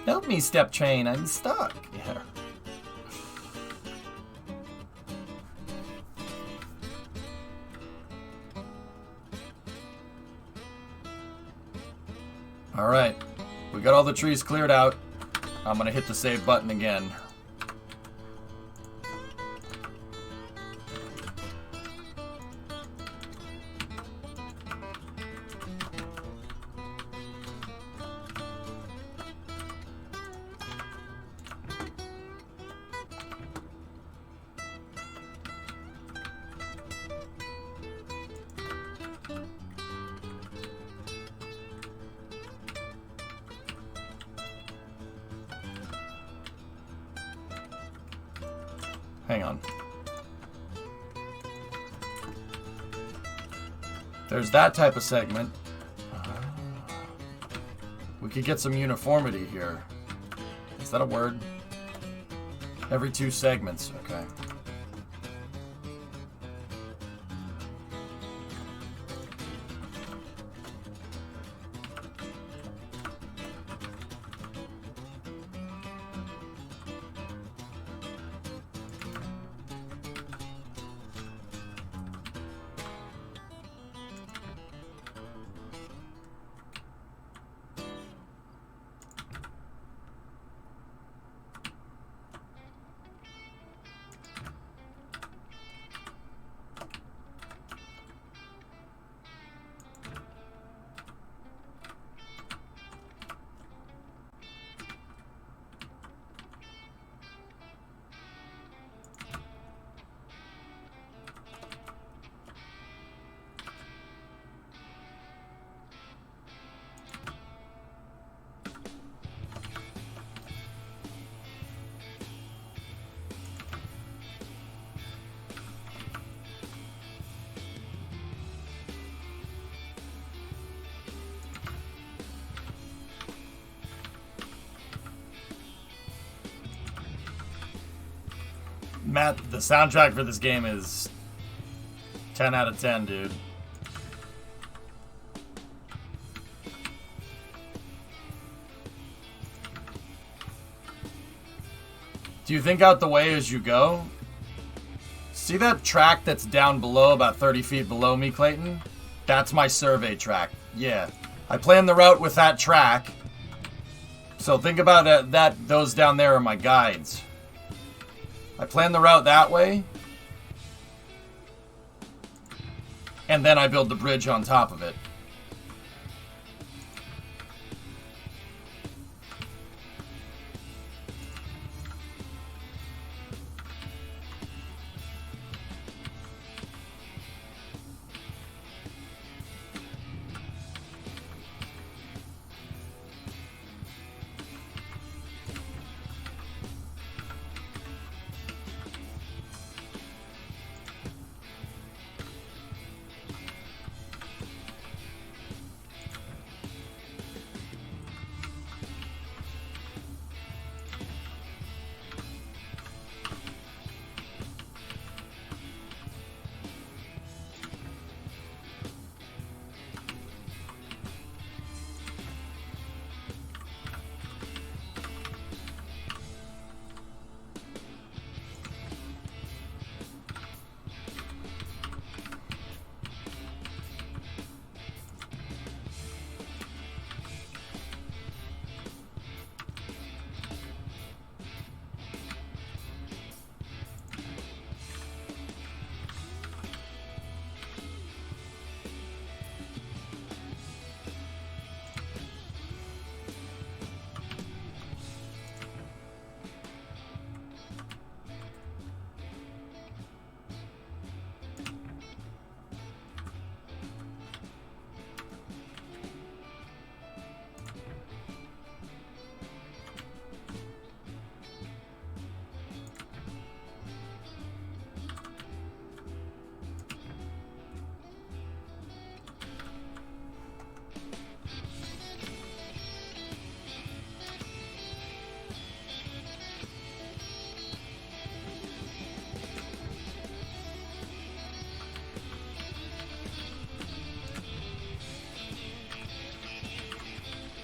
Help me, step train. I'm stuck. Yeah. All right. We got all the trees cleared out. I'm going to hit the save button again. Hang on. There's that type of segment. We could get some uniformity here. Is that a word? Every 2 segments. Okay. Matt, the soundtrack for this game is 10 out of 10, dude. Do you think out the way as you go? See that track that's down below, about 30 feet below me, Clayton? That's my survey track. Yeah. I planned the route with that track. So think about it, those down there are my guides. I plan the route that way, and then I build the bridge on top of it.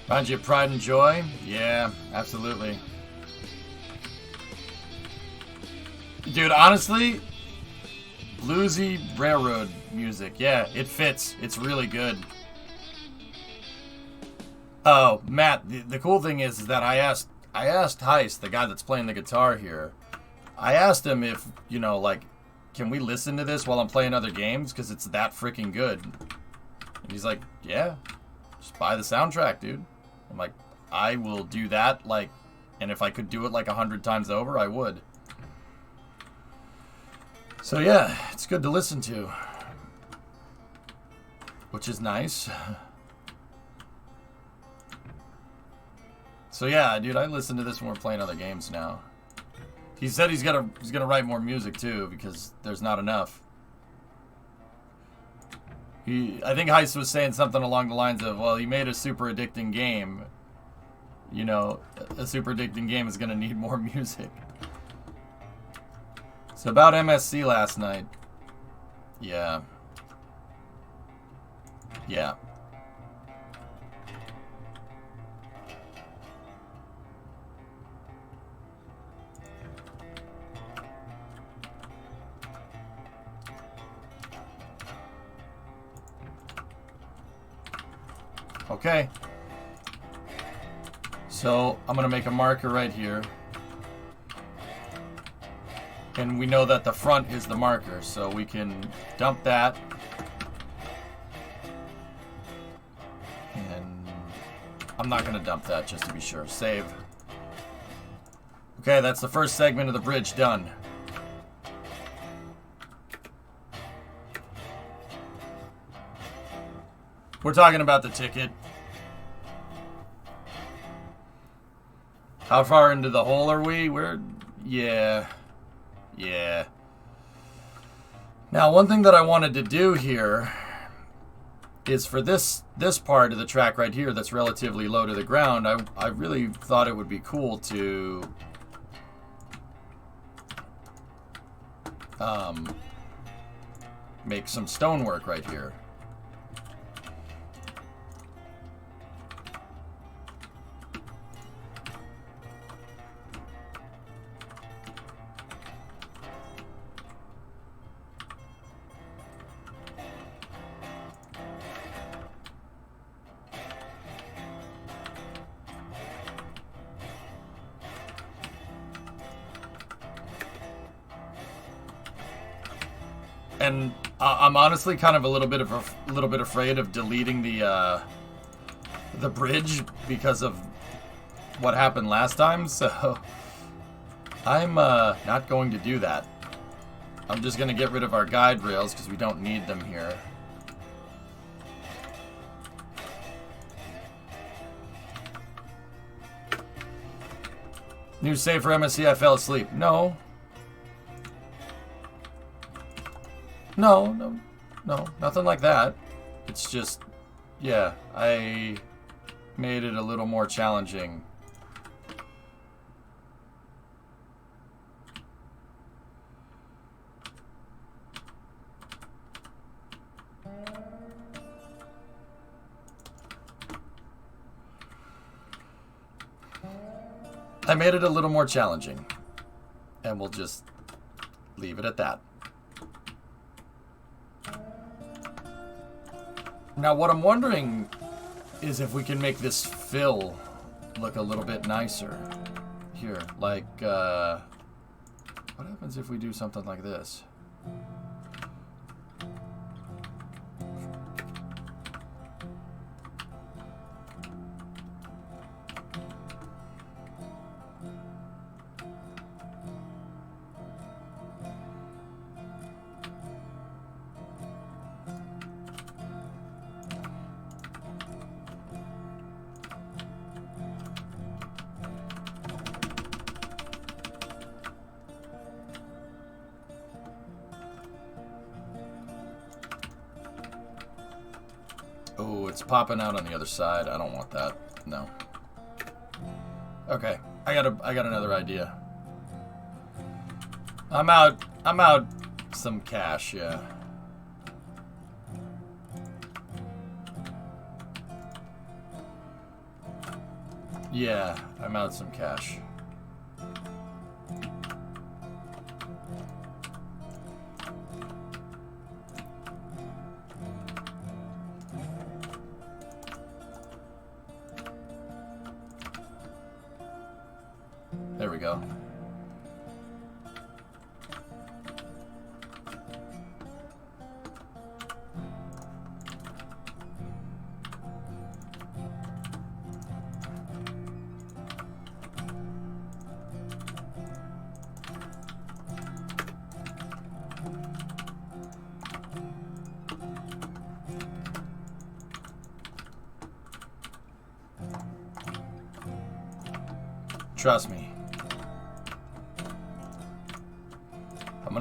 Reminds you of Pride and Joy? Yeah, absolutely. Dude, honestly, bluesy railroad music. Yeah, it fits. It's really good. Oh, Matt, the cool thing is that I asked Heist, the guy that's playing the guitar here, I asked him if, you know, like, can we listen to this while I'm playing other games? Because it's that freaking good. And he's like, yeah, just buy the soundtrack, dude. I'm like, I will do that, like, and if I could do it like 100 times over, I would. So yeah, it's good to listen to. Which is nice. So yeah, dude, I listen to this when we're playing other games now. He said he's gonna write more music too, because there's not enough. I think Heist was saying something along the lines of, well, he made a super addicting game. You know, a super addicting game is gonna need more music. So about MSC last night. Yeah. Yeah. Okay. So I'm going to make a marker right here. And we know that the front is the marker, so we can dump that. And I'm not going to dump that, just to be sure. Save. Okay, that's the first segment of the bridge done. We're talking about the ticket. How far into the hole are we? Yeah. Now, one thing that I wanted to do here is for this part of the track right here that's relatively low to the ground, I really thought it would be cool to make some stonework right here. And I'm honestly kind of a little bit afraid of deleting the bridge because of what happened last time. So I'm not going to do that. I'm just going to get rid of our guide rails because we don't need them here. New save for MSC, I fell asleep. No, nothing like that. It's just, yeah, I made it a little more challenging. I made it a little more challenging. And we'll just leave it at that. Now, what I'm wondering is if we can make this fill look a little bit nicer. Here, like, what happens if we do something like this? Oh, it's popping out on the other side. I don't want that. No. Okay, I got another idea. I'm out some cash, yeah. Yeah, I'm out some cash. There we go. Trust me. I'm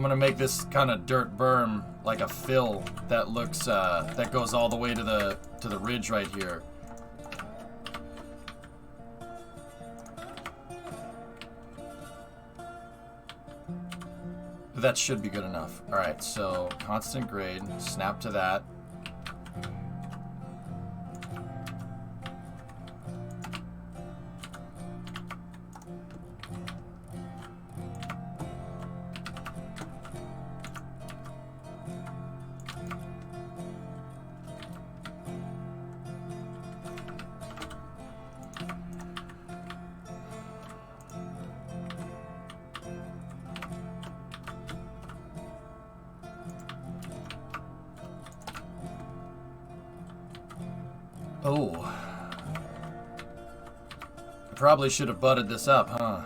gonna make this kind of dirt berm like a fill that looks that goes all the way to the ridge right here. That should be good enough. All right, so constant grade, snap to that. Oh. I probably should have butted this up, huh?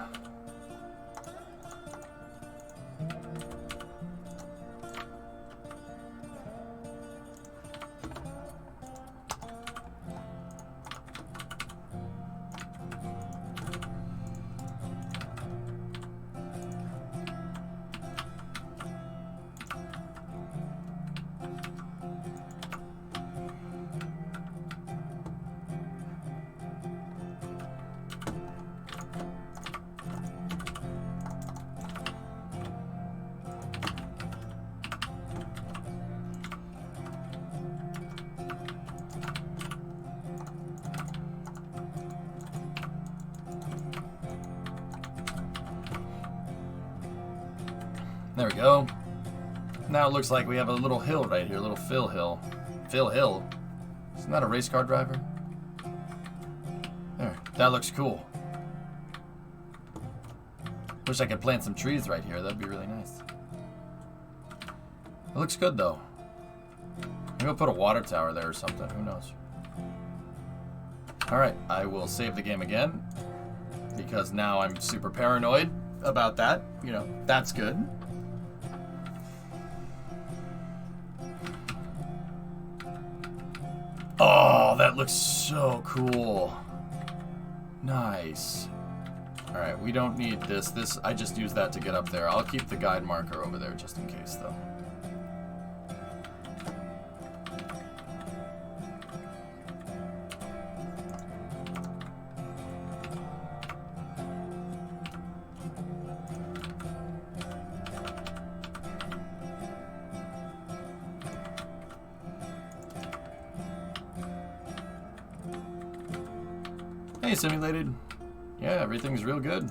There we go. Now it looks like we have a little hill right here, a little Phil Hill. Phil Hill? Isn't that a race car driver? There, that looks cool. Wish I could plant some trees right here, that'd be really nice. It looks good though. Maybe we'll put a water tower there or something, who knows. Alright, I will save the game again, because now I'm super paranoid about that. You know, that's good. Oh, that looks so cool. Nice. Alright, we don't need this. I just use that to get up there. I'll keep the guide marker over there just in case, though. Hey, Simulated. Yeah, everything's real good.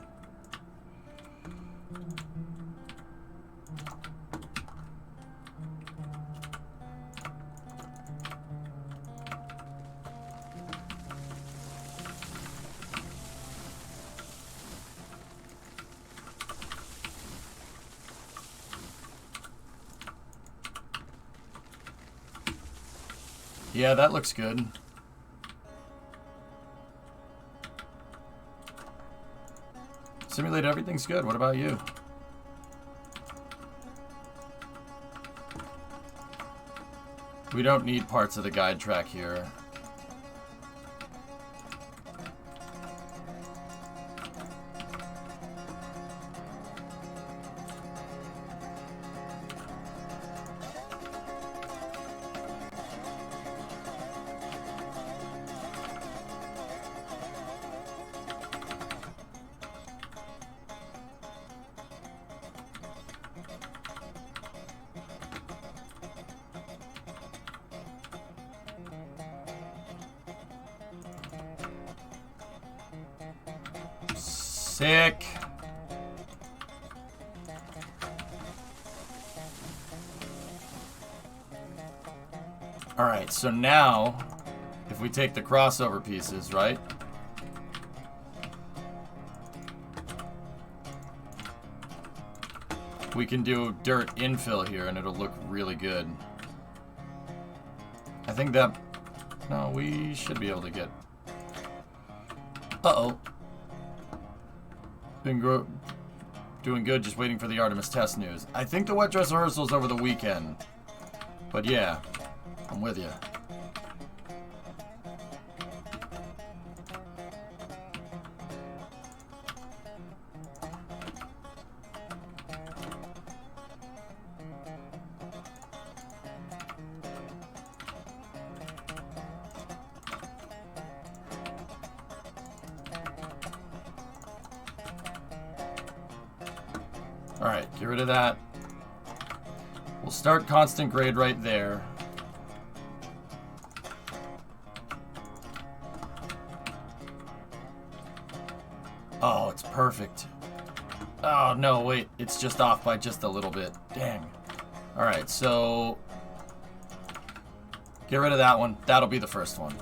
Yeah, that looks good. Simulated, everything's good. What about you? We don't need parts of the guide track here. Sick. Alright, so now, if we take the crossover pieces, right? We can do dirt infill here and it'll look really good. I think that... No, we should be able to get... Uh-oh. Doing good, just waiting for the Artemis test news. I think the wet dress rehearsal's over the weekend. But yeah, I'm with you. Alright, get rid of that. We'll start constant grade right there. Oh, it's perfect. Oh, no, wait. It's just off by just a little bit. Dang. Alright, so... get rid of that one. That'll be the first one.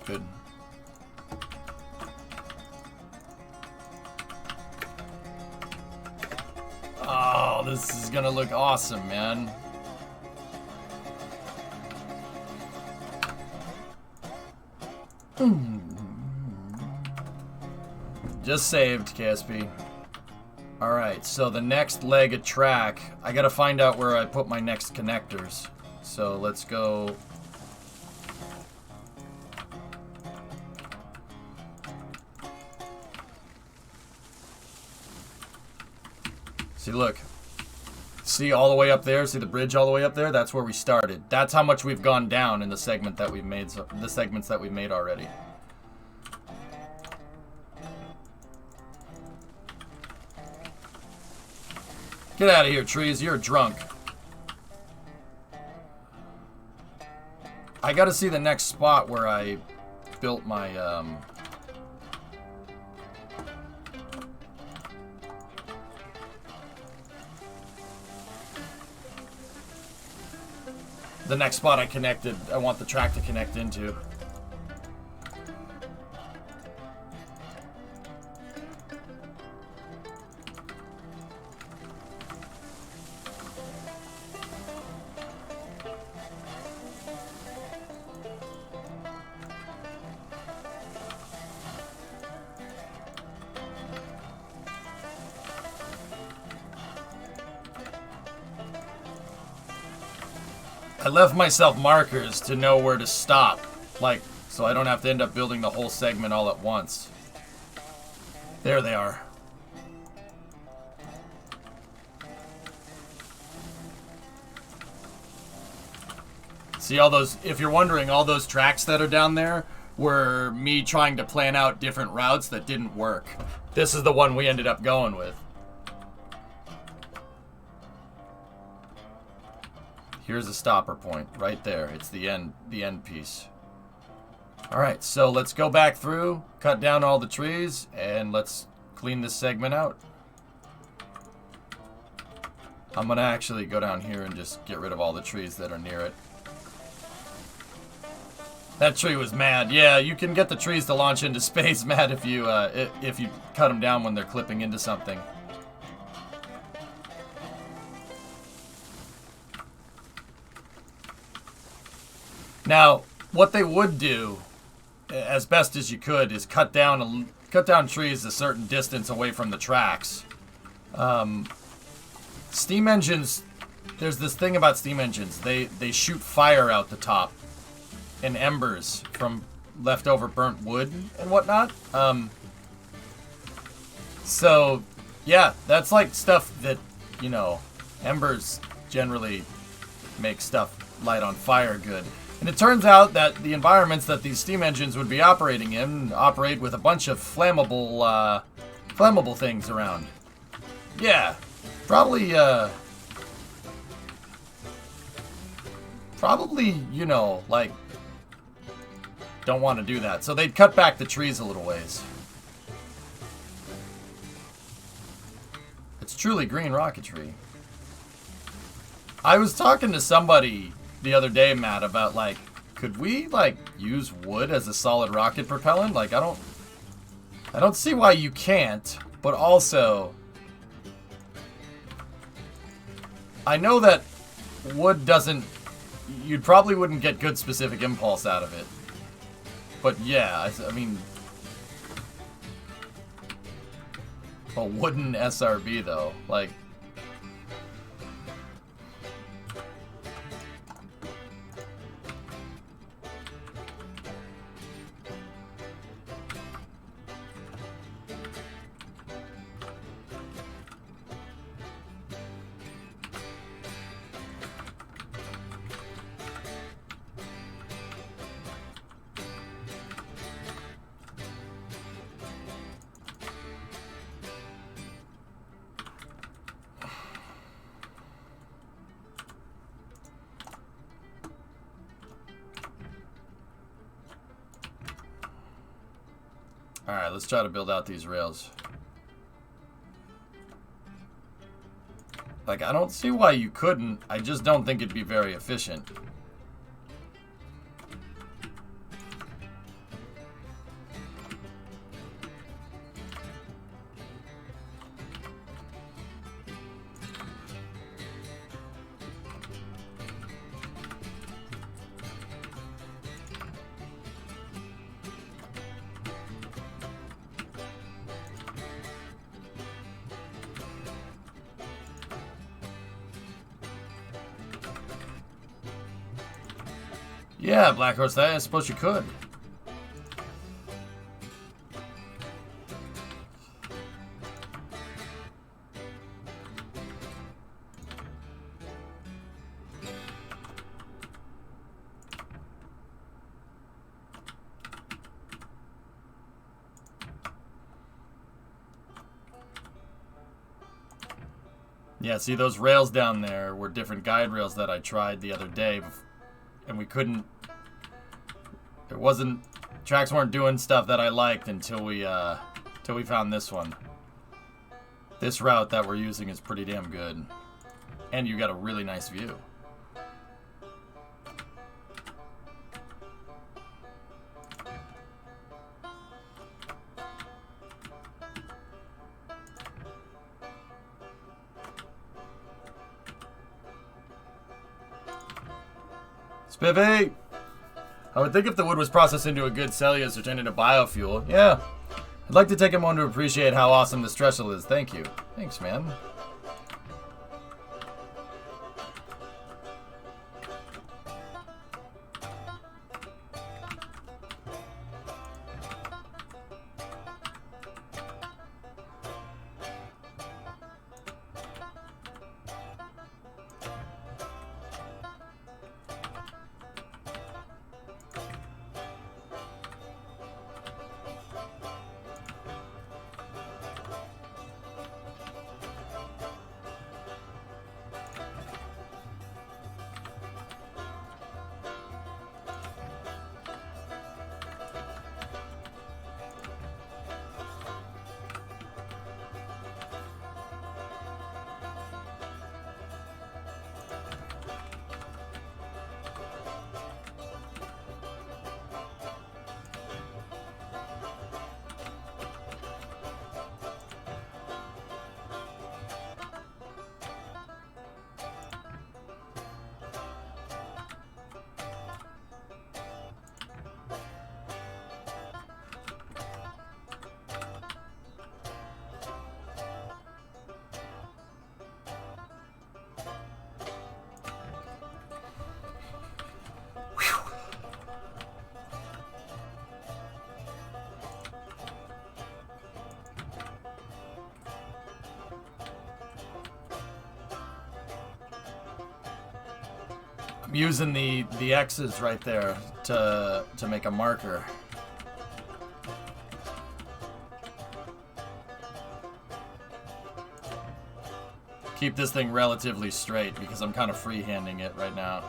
Good. Oh, this is gonna look awesome, man. Just saved, KSP. Alright, so the next leg of track, I gotta find out where I put my next connectors. So let's go... See, look. See all the way up there? See the bridge all the way up there? That's where we started. That's how much we've gone down in the segment that we've made, the segments that we've made already. Get out of here, trees. You're drunk. I gotta see the next spot where I built my, the next spot I want the track to connect into. I left myself markers to know where to stop, like, so I don't have to end up building the whole segment all at once. There they are. See all those, if you're wondering, all those tracks that are down there were me trying to plan out different routes that didn't work. This is the one we ended up going with. Here's a stopper point right there. It's the end piece. All right, so let's go back through, cut down all the trees, and let's clean this segment out. I'm gonna actually go down here and just get rid of all the trees that are near it. That tree was mad. Yeah, you can get the trees to launch into space, Matt, if you cut them down when they're clipping into something. Now, what they would do, as best as you could, is cut down trees a certain distance away from the tracks. Steam engines, there's this thing about steam engines. They shoot fire out the top and embers from leftover burnt wood and whatnot. So, yeah, that's like stuff that, you know, embers generally make stuff light on fire good. And it turns out that the environments that these steam engines would be operating in operate with a bunch of flammable things around. Yeah, probably, you know, like, don't want to do that. So they'd cut back the trees a little ways. It's truly green rocketry. I was talking to somebody the other day, Matt, about, like, could we, like, use wood as a solid rocket propellant? Like, I don't see why you can't, but also, I know that wood doesn't, you probably wouldn't get good specific impulse out of it. But yeah, I mean, a wooden SRB though, like, alright, let's try to build out these rails. Like, I don't see why you couldn't. I just don't think it'd be very efficient. Yeah, Black Horse, I suppose you could. Yeah, see, those rails down there were different guide rails that I tried the other day, and we couldn't, it wasn't, tracks weren't doing stuff that I liked until we found this one. This route that we're using is pretty damn good. And you got a really nice view. Spiffy! I would think if the wood was processed into a good cellulose or turned into biofuel. Yeah. I'd like to take a moment to appreciate how awesome this trestle is. Thank you. Thanks, man. I'm using the X's right there to make a marker. Keep this thing relatively straight because I'm kind of freehanding it right now.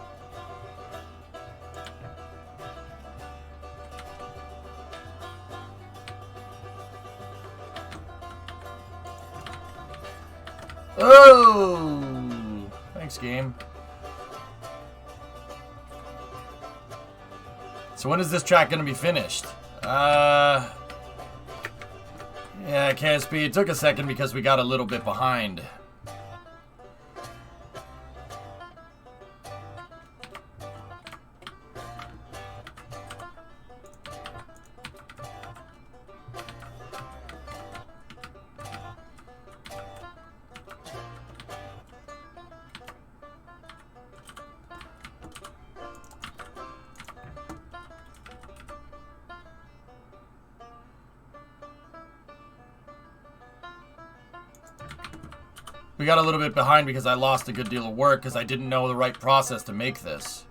Oh! Thanks, game. So when is this track going to be finished? Yeah, KSP, it took a second because we got a little bit behind. We got a little bit behind because I lost a good deal of work because I didn't know the right process to make this.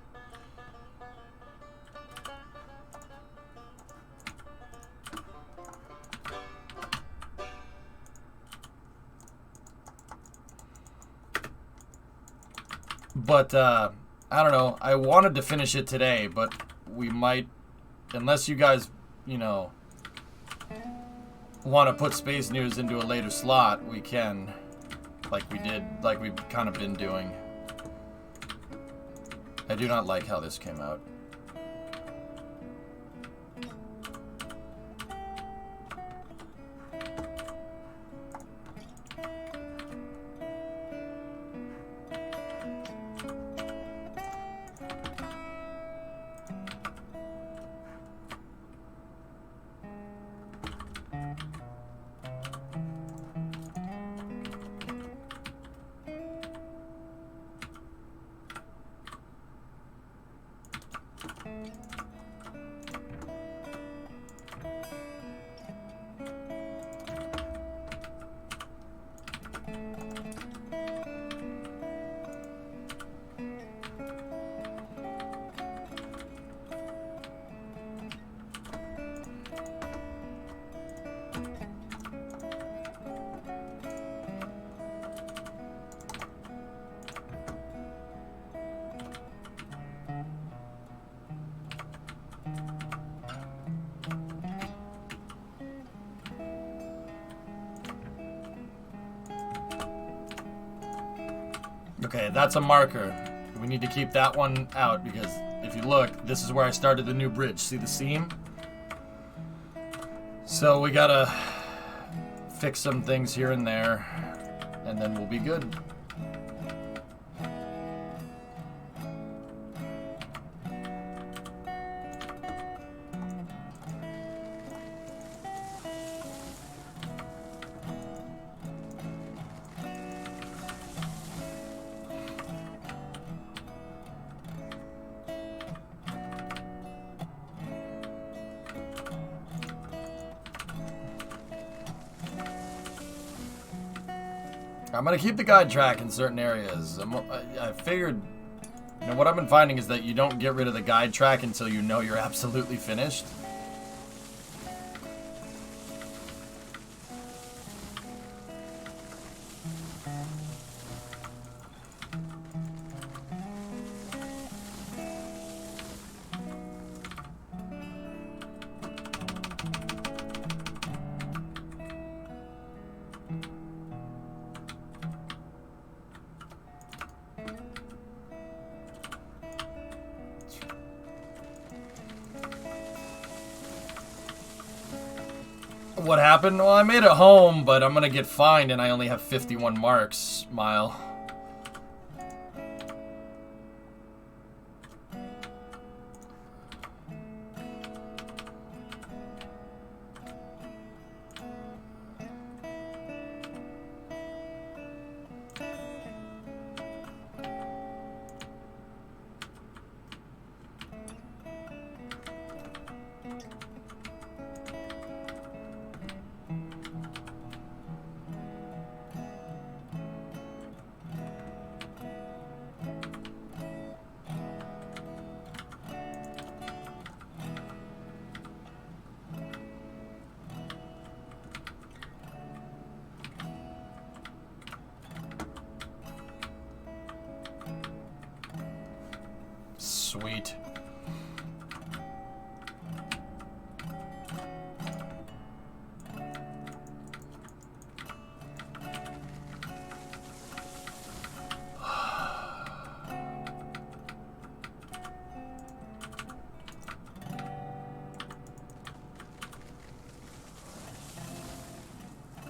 But, I don't know. I wanted to finish it today, but we might, unless you guys, you know, want to put Space News into a later slot, we can. Like we did, like we've kind of been doing. I do not like how this came out. Okay, that's a marker. We need to keep that one out because if you look, this is where I started the new bridge. See the seam? So we gotta fix some things here and there, and then we'll be good. I'm gonna keep the guide track in certain areas. I figured, you know, what I've been finding is that you don't get rid of the guide track until you know you're absolutely finished. What happened? Well, I made it home, but I'm gonna get fined and I only have 51 marks, Mile. Sweet.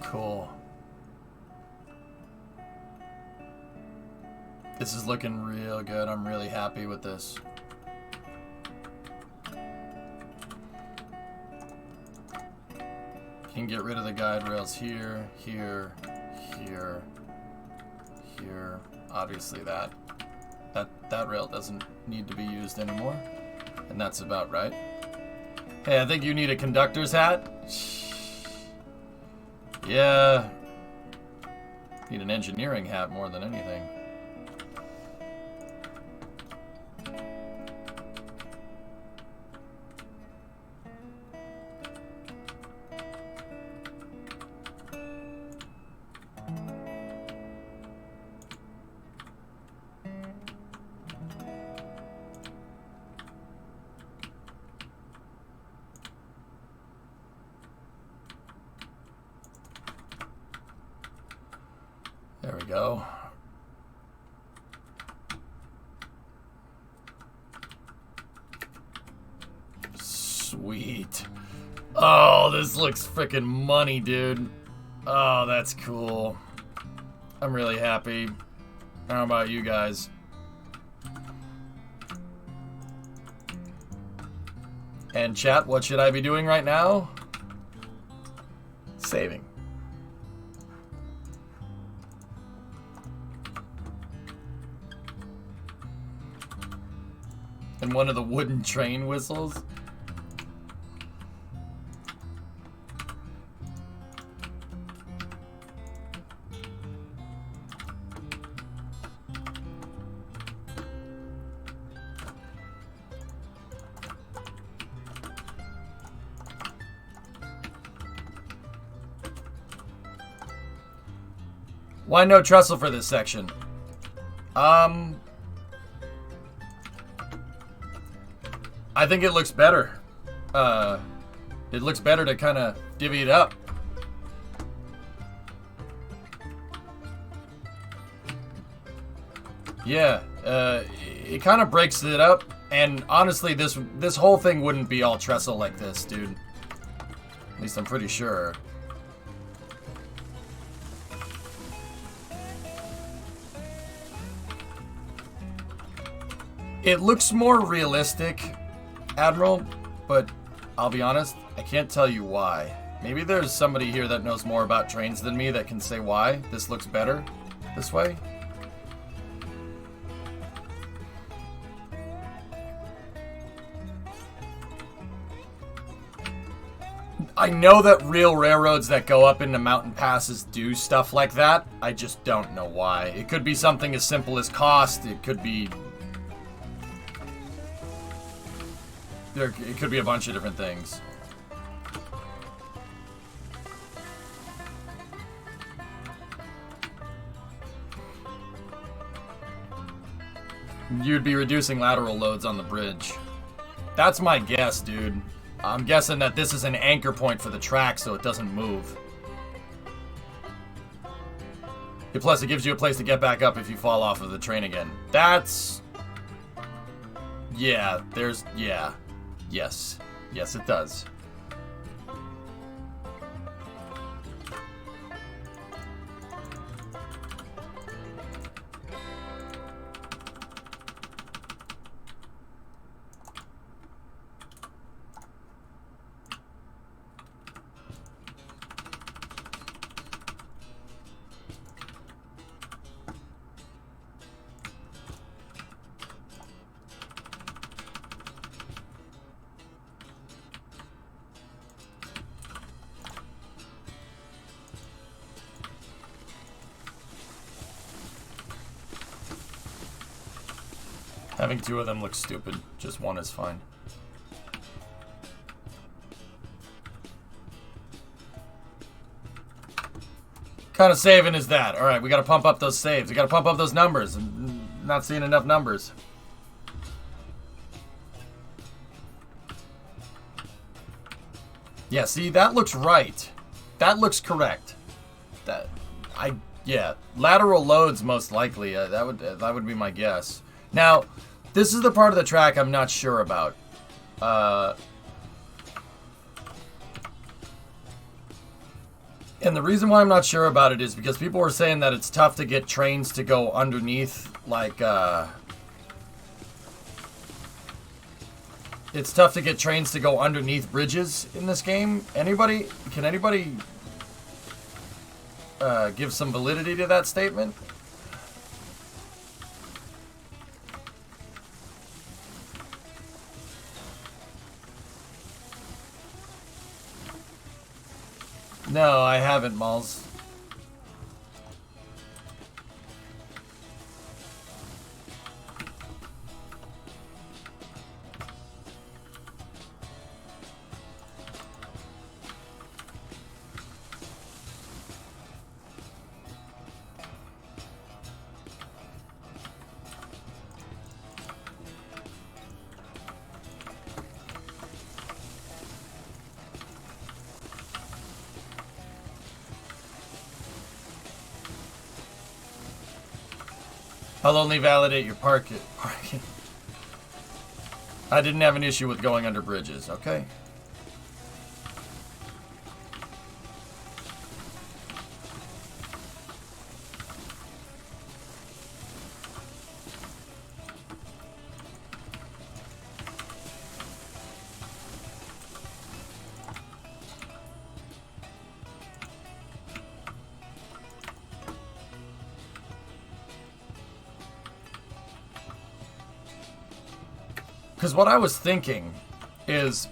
Cool. This is looking real good. I'm really happy with this. Can get rid of the guide rails here, here, here, here. Obviously that rail doesn't need to be used anymore. And that's about right. Hey, I think you need a conductor's hat. Yeah. Need an engineering hat more than anything. There we go. Sweet. Oh, this looks freaking money, dude. Oh, that's cool. I'm really happy. How about you guys? And chat, what should I be doing right now? Saving. And one of the wooden train whistles. Why no trestle for this section? I think it looks better. It looks better to kind of divvy it up. Yeah, it kind of breaks it up, and honestly, this whole thing wouldn't be all trestle like this, dude. At least I'm pretty sure. It looks more realistic, Admiral, but I'll be honest, I can't tell you why. Maybe there's somebody here that knows more about trains than me that can say why this looks better this way. I know that real railroads that go up into mountain passes do stuff like that. I just don't know why. It could be something as simple as cost. It could be... It could be a bunch of different things. You'd be reducing lateral loads on the bridge. That's my guess, dude. I'm guessing that this is an anchor point for the track so it doesn't move. And plus, it gives you a place to get back up if you fall off of the train again. That's... Yeah, there's... Yeah. Yes. Yes, it does. Having two of them looks stupid. Just one is fine. What kind of saving is that? Alright, we gotta pump up those saves. We gotta pump up those numbers. I'm not seeing enough numbers. Yeah, see, that looks right. That looks correct. Yeah, lateral loads most likely. That would be my guess. Now, this is the part of the track I'm not sure about. And the reason why I'm not sure about it is because people were saying that it's tough to get trains to go underneath, like, it's tough to get trains to go underneath bridges in this game. Can anybody give some validity to that statement? No, I haven't, Malls. I'll only validate your parking. I didn't have an issue with going under bridges, okay? Because what I was thinking is,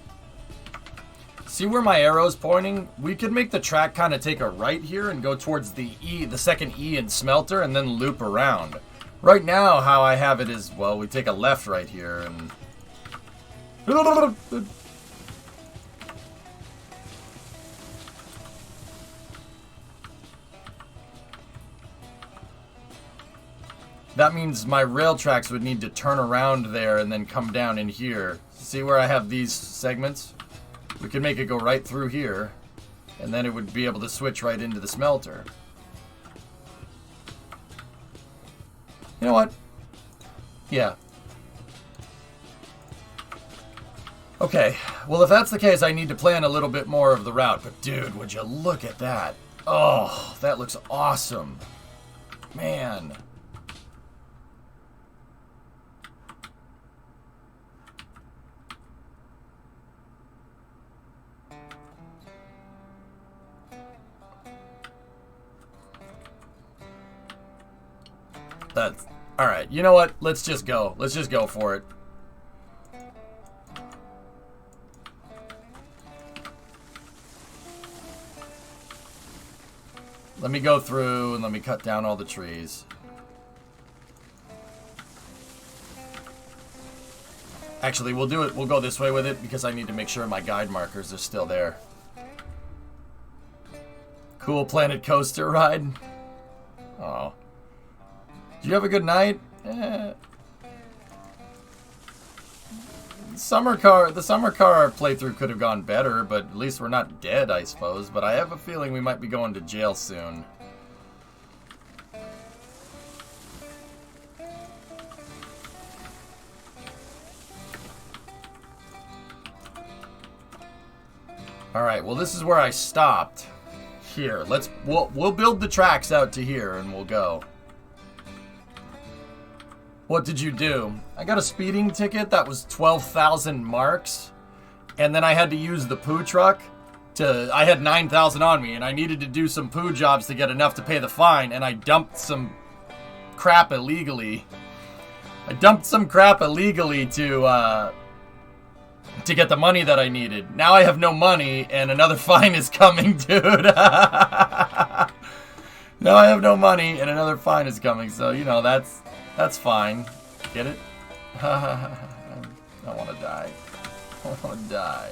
see where my arrow's pointing? We could make the track kind of take a right here and go towards the second E in Smelter and then loop around. Right now, how I have it is, well, we take a left right here and... That means my rail tracks would need to turn around there and then come down in here. See where I have these segments? We could make it go right through here, and then it would be able to switch right into the smelter. You know what? Yeah. Okay, well if that's the case, I need to plan a little bit more of the route. But dude, would you look at that? Oh, that looks awesome. Man. That's all right. You know what? Let's just go. Let's just go for it. Let me go through and let me cut down all the trees. Actually, we'll do it. We'll go this way with it because I need to make sure my guide markers are still there. Cool Planet Coaster ride. Oh. Did you have a good night? The summer car playthrough could have gone better, but at least we're not dead, I suppose. But I have a feeling we might be going to jail soon. All right. Well, this is where I stopped. Here, we'll build the tracks out to here, and we'll go. What did you do? I got a speeding ticket that was 12,000 marks. And then I had to use the poo truck I had 9,000 on me and I needed to do some poo jobs to get enough to pay the fine. And I dumped some crap illegally. to get the money that I needed. Now I have no money and another fine is coming, dude. Now I have no money and another fine is coming. So, you know, that's fine. Get it? I want to die. I want to die.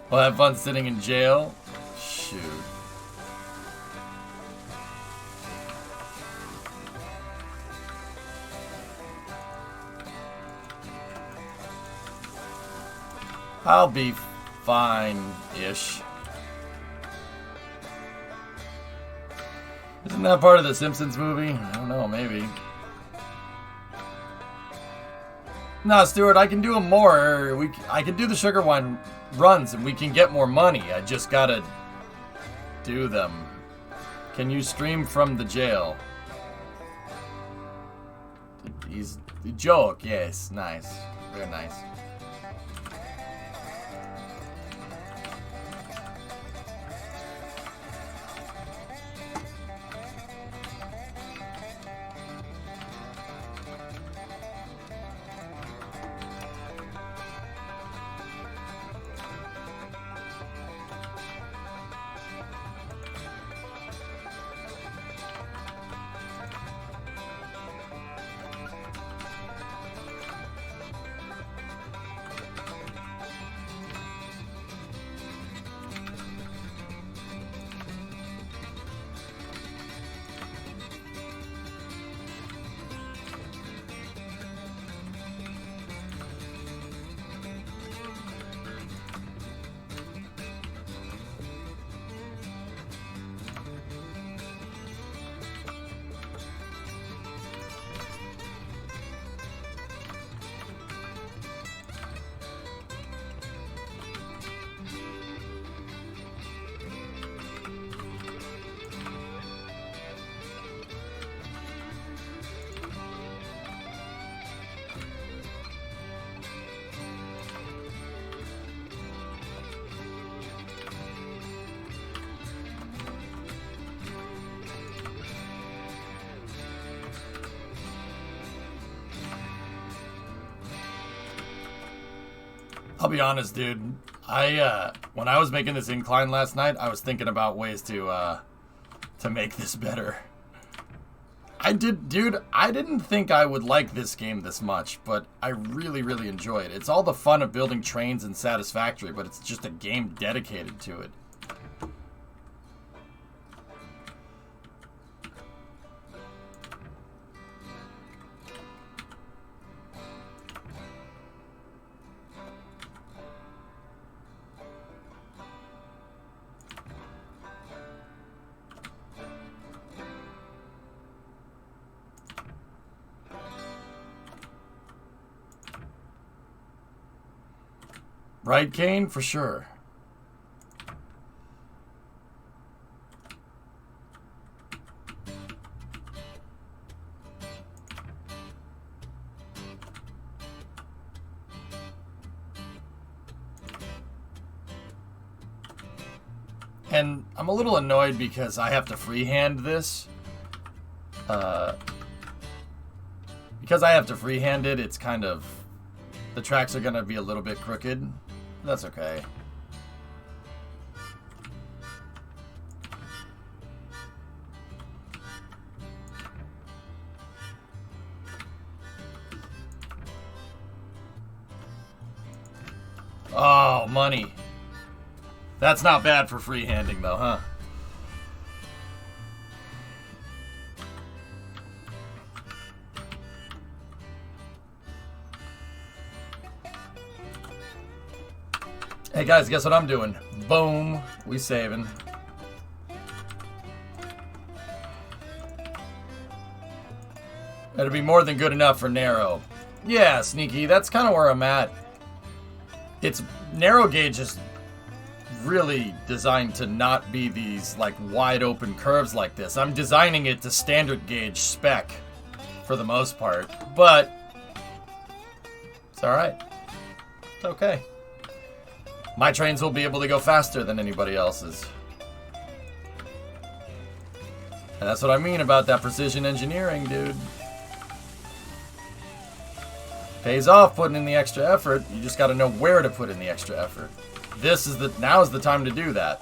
Well, have fun sitting in jail? Shoot. I'll be fine-ish. Isn't that part of the Simpsons movie? I don't know, maybe. Nah, Stuart, I can do them more. I can do the sugar wine runs and we can get more money. I just gotta do them. Can you stream from the jail? He's a joke, yes, nice. Very nice. I'll be honest, dude. When I was making this incline last night, I was thinking about ways to make this better. I didn't think I would like this game this much, but I really, really enjoy it. It's all the fun of building trains in Satisfactory, but it's just a game dedicated to it. Right, Kane? For sure. And I'm a little annoyed because I have to freehand this. Because I have to freehand it, it's kind of... The tracks are going to be a little bit crooked. That's okay. Oh, money. That's not bad for freehanding, though, huh? Hey guys, guess what I'm doing? Boom. We saving. That'll be more than good enough for narrow. Yeah, Sneaky, that's kind of where I'm at. It's narrow gauge is really designed to not be these like wide open curves like this. I'm designing it to standard gauge spec for the most part, but it's all right. It's okay. My trains will be able to go faster than anybody else's. And that's what I mean about that precision engineering, dude. Pays off putting in the extra effort. You just got to know where to put in the extra effort. Now is the time to do that.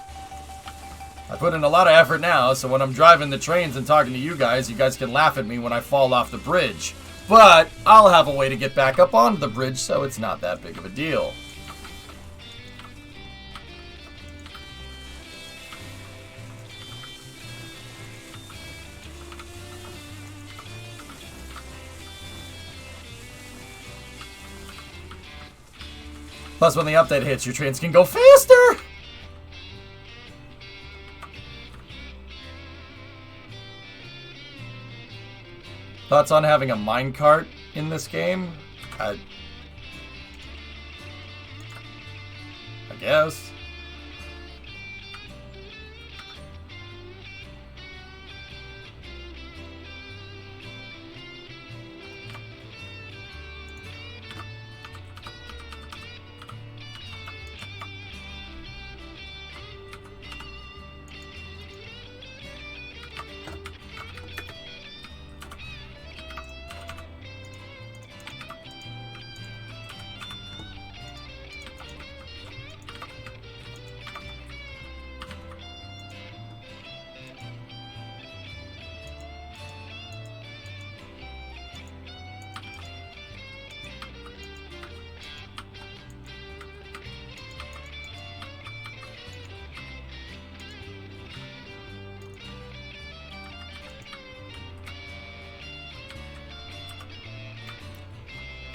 I put in a lot of effort now, so when I'm driving the trains and talking to you guys can laugh at me when I fall off the bridge. But I'll have a way to get back up onto the bridge, so it's not that big of a deal. Plus, when the update hits, your trains can go faster! Thoughts on having a minecart in this game? I guess.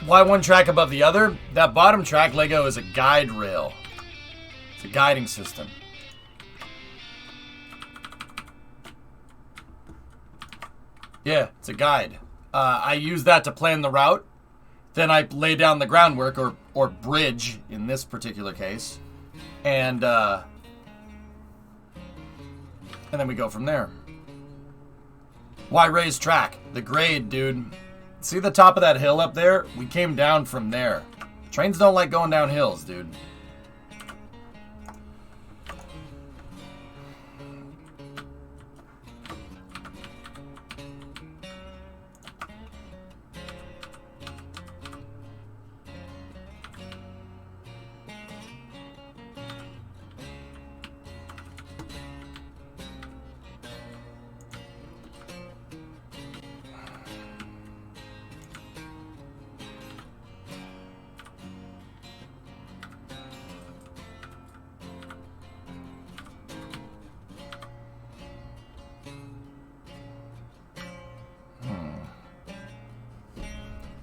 Why one track above the other? That bottom track, Lego, is a guide rail. It's a guiding system. Yeah, it's a guide. I use that to plan the route. Then I lay down the groundwork, or bridge in this particular case. And then we go from there. Why raise track? The grade, dude. See the top of that hill up there? We came down from there. Trains don't like going down hills, dude.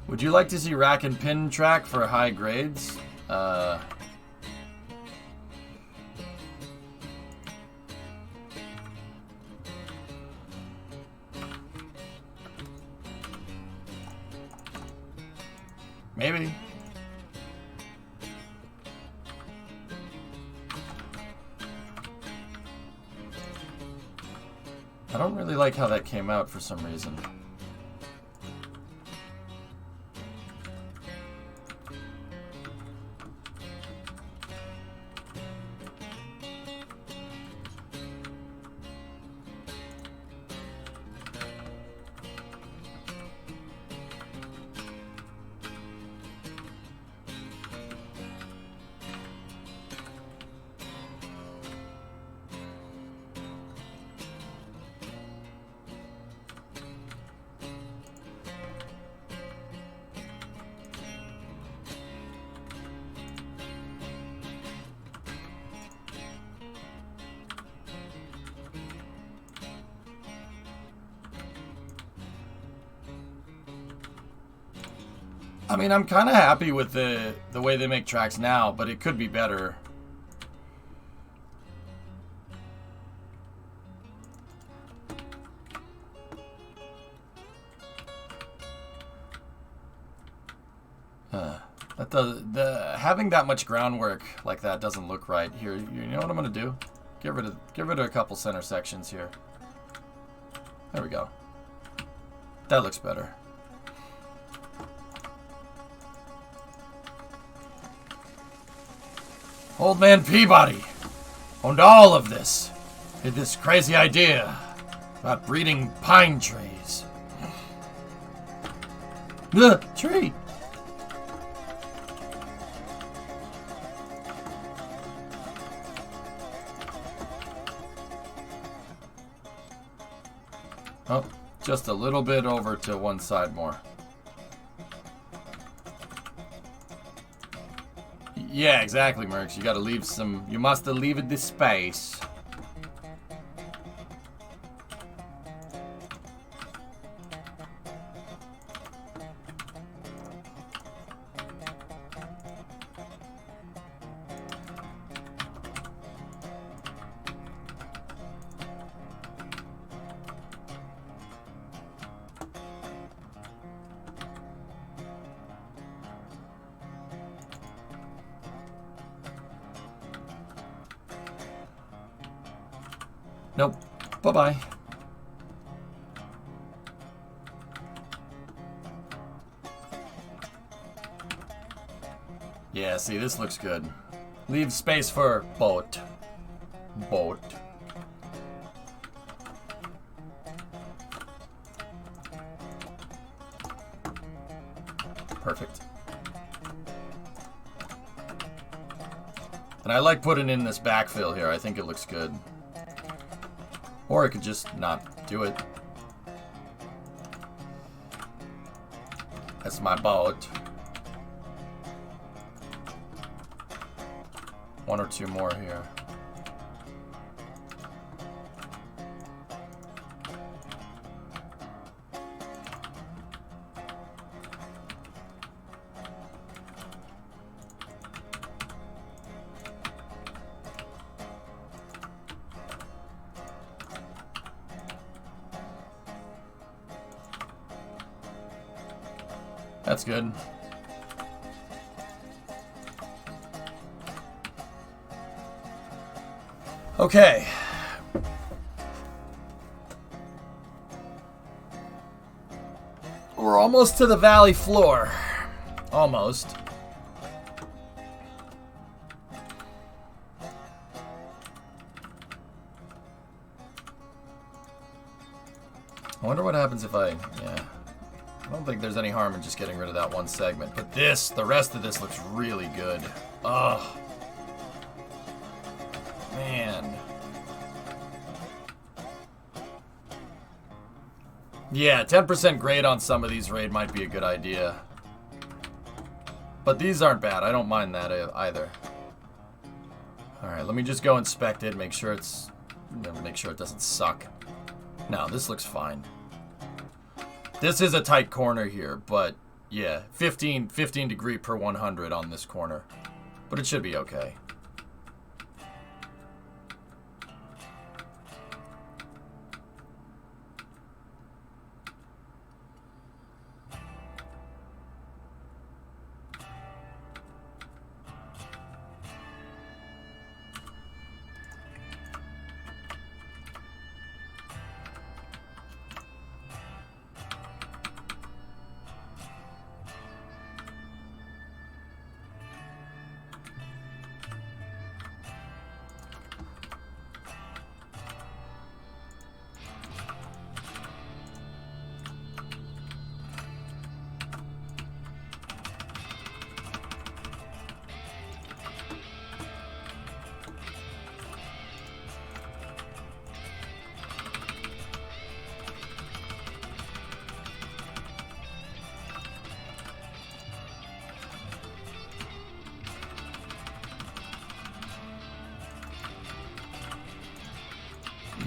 Would you like to see rack and pin track for high grades? Maybe. I don't really like how that came out for some reason. I mean, I'm kind of happy with the way they make tracks now, but it could be better. Having that much groundwork like that doesn't look right here. You know what I'm gonna do? Get rid of a couple center sections here. There we go. That looks better. Old man Peabody owned all of this. He had this crazy idea about breeding pine trees. The tree. Oh, just a little bit over to one side more. Yeah, exactly, Mercs. You gotta leave some... You must leave it the space. Nope. Bye-bye. Yeah, see, this looks good. Leave space for boat. Boat. Perfect. And I like putting in this backfill here. I think it looks good. Or I could just not do it. That's my boat. One or two more here. That's good. Okay. We're almost to the valley floor. Almost. I wonder what happens if I I don't think there's any harm in just getting rid of that one segment. But this, the rest of this looks really good. Ugh. Man. Yeah, 10% grade on some of these raid might be a good idea. But these aren't bad. I don't mind that either. Alright, let me just go inspect it, make sure it's... make sure it doesn't suck. No, this looks fine. This is a tight corner here, but yeah, 15 degree per 100 on this corner. But it should be okay.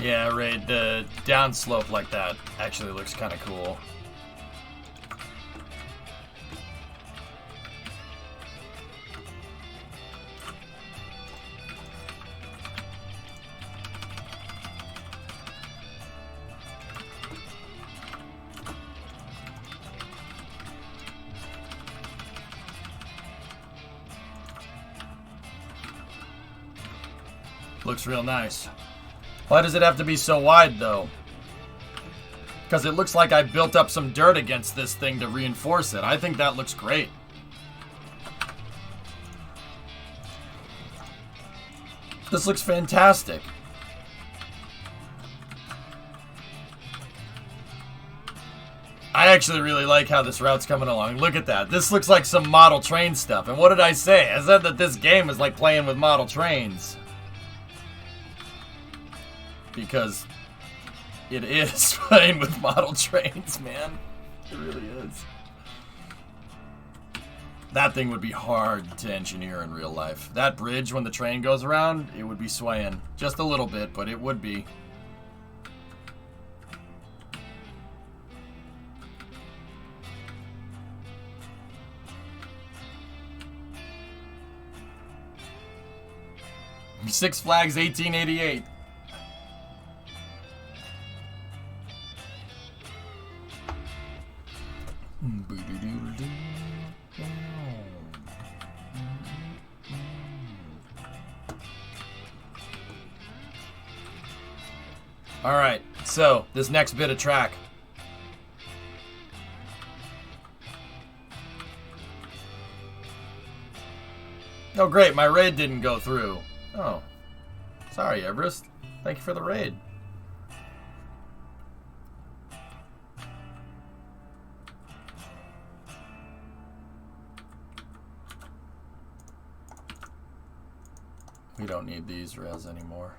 Yeah, right. The downslope like that actually looks kind of cool. Looks real nice. Why does it have to be so wide, though? Because it looks like I built up some dirt against this thing to reinforce it. I think that looks great. This looks fantastic. I actually really like how this route's coming along. Look at that. This looks like some model train stuff. And what did I say? I said that this game is like playing with model trains. Because it is playing with model trains, man. It really is. That thing would be hard to engineer in real life. That bridge, when the train goes around, it would be swaying. Just a little bit, but it would be. Six Flags 1888. Alright, so this next bit of track. Oh great, my raid didn't go through. Oh. Sorry, Everest. Thank you for the raid. We don't need these rails anymore.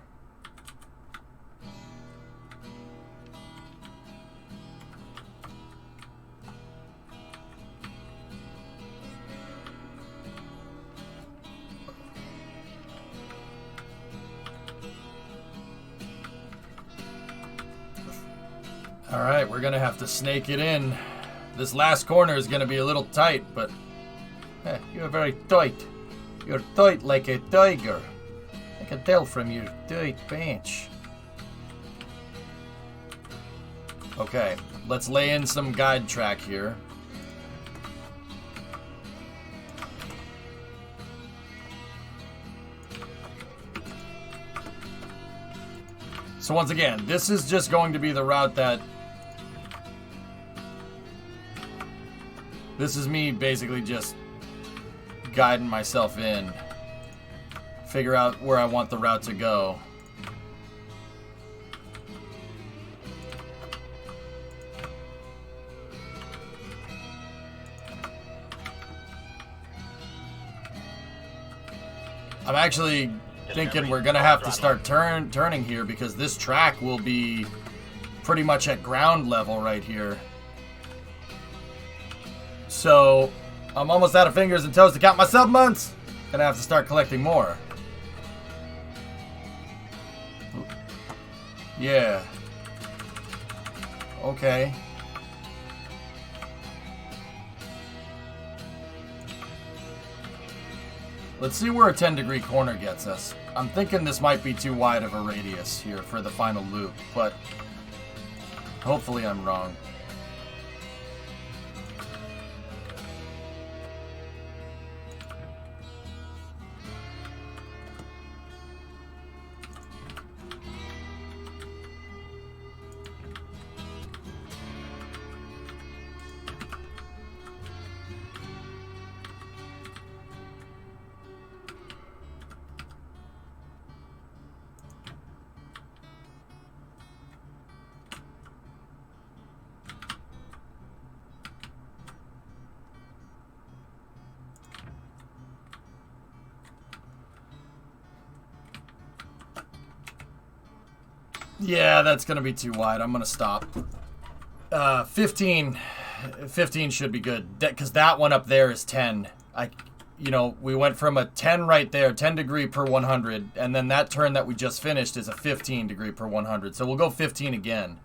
Alright, we're gonna have to snake it in. This last corner is gonna be a little tight, but you're very tight. You're tight like a tiger. I can tell from your tight bench. Okay, let's lay in some guide track here. So once again, this is just going to be the route that... This is me basically just guiding myself in. Figure out where I want the route to go. I'm actually thinking we're gonna have to start turning here because this track will be pretty much at ground level right here. So I'm almost out of fingers and toes to count my sub months. Gonna have to start collecting more. Yeah. Okay. Let's see where a 10-degree corner gets us. I'm thinking this might be too wide of a radius here for the final loop, but hopefully I'm wrong. Yeah, that's going to be too wide. I'm going to stop. 15 should be good. Because that one up there is 10. We went from a 10 right there, 10 degree per 100. And then that turn that we just finished is a 15 degree per 100. So we'll go 15 again.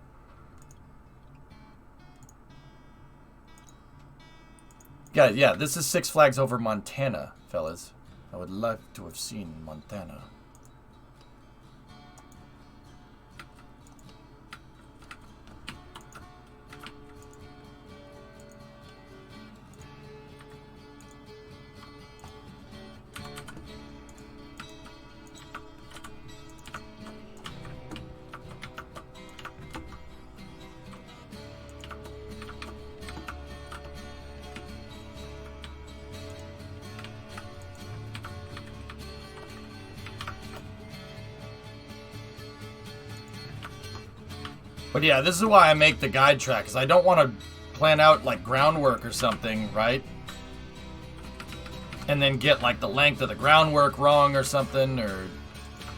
Yeah, this is Six Flags Over Montana, fellas. I would love to have seen Montana. But yeah, this is why I make the guide track, because I don't want to plan out like groundwork or something, right? And then get like the length of the groundwork wrong or something, or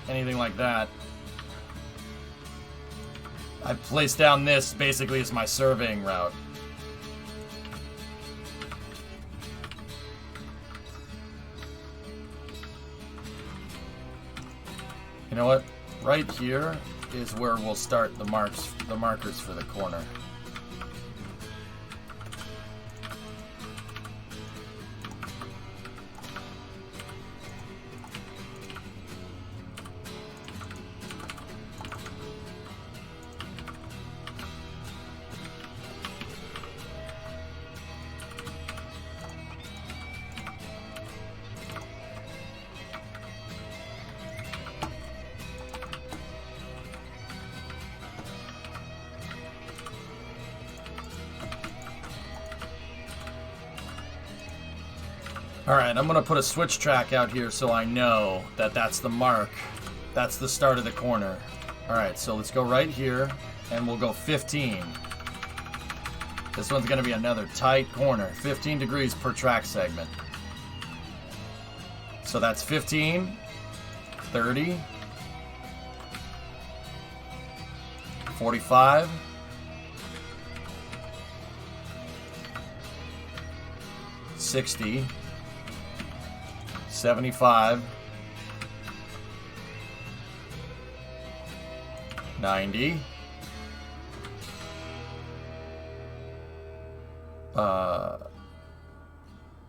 anything like that. I placed down this basically as my surveying route. You know what? Right here is where we'll start the markers for the corner. Alright, I'm going to put a switch track out here so I know that that's the mark. That's the start of the corner. Alright, so let's go right here, and we'll go 15. This one's going to be another tight corner. 15 degrees per track segment. So that's 15, 30, 45, 60, 75, 90,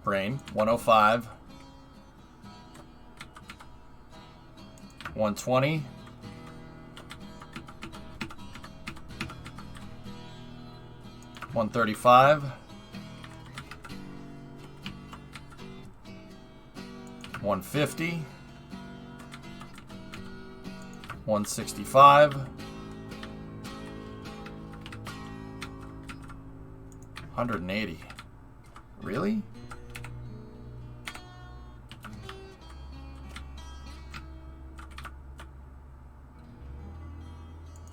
brain, 105, 120, 135, 150, 165, 180. Really?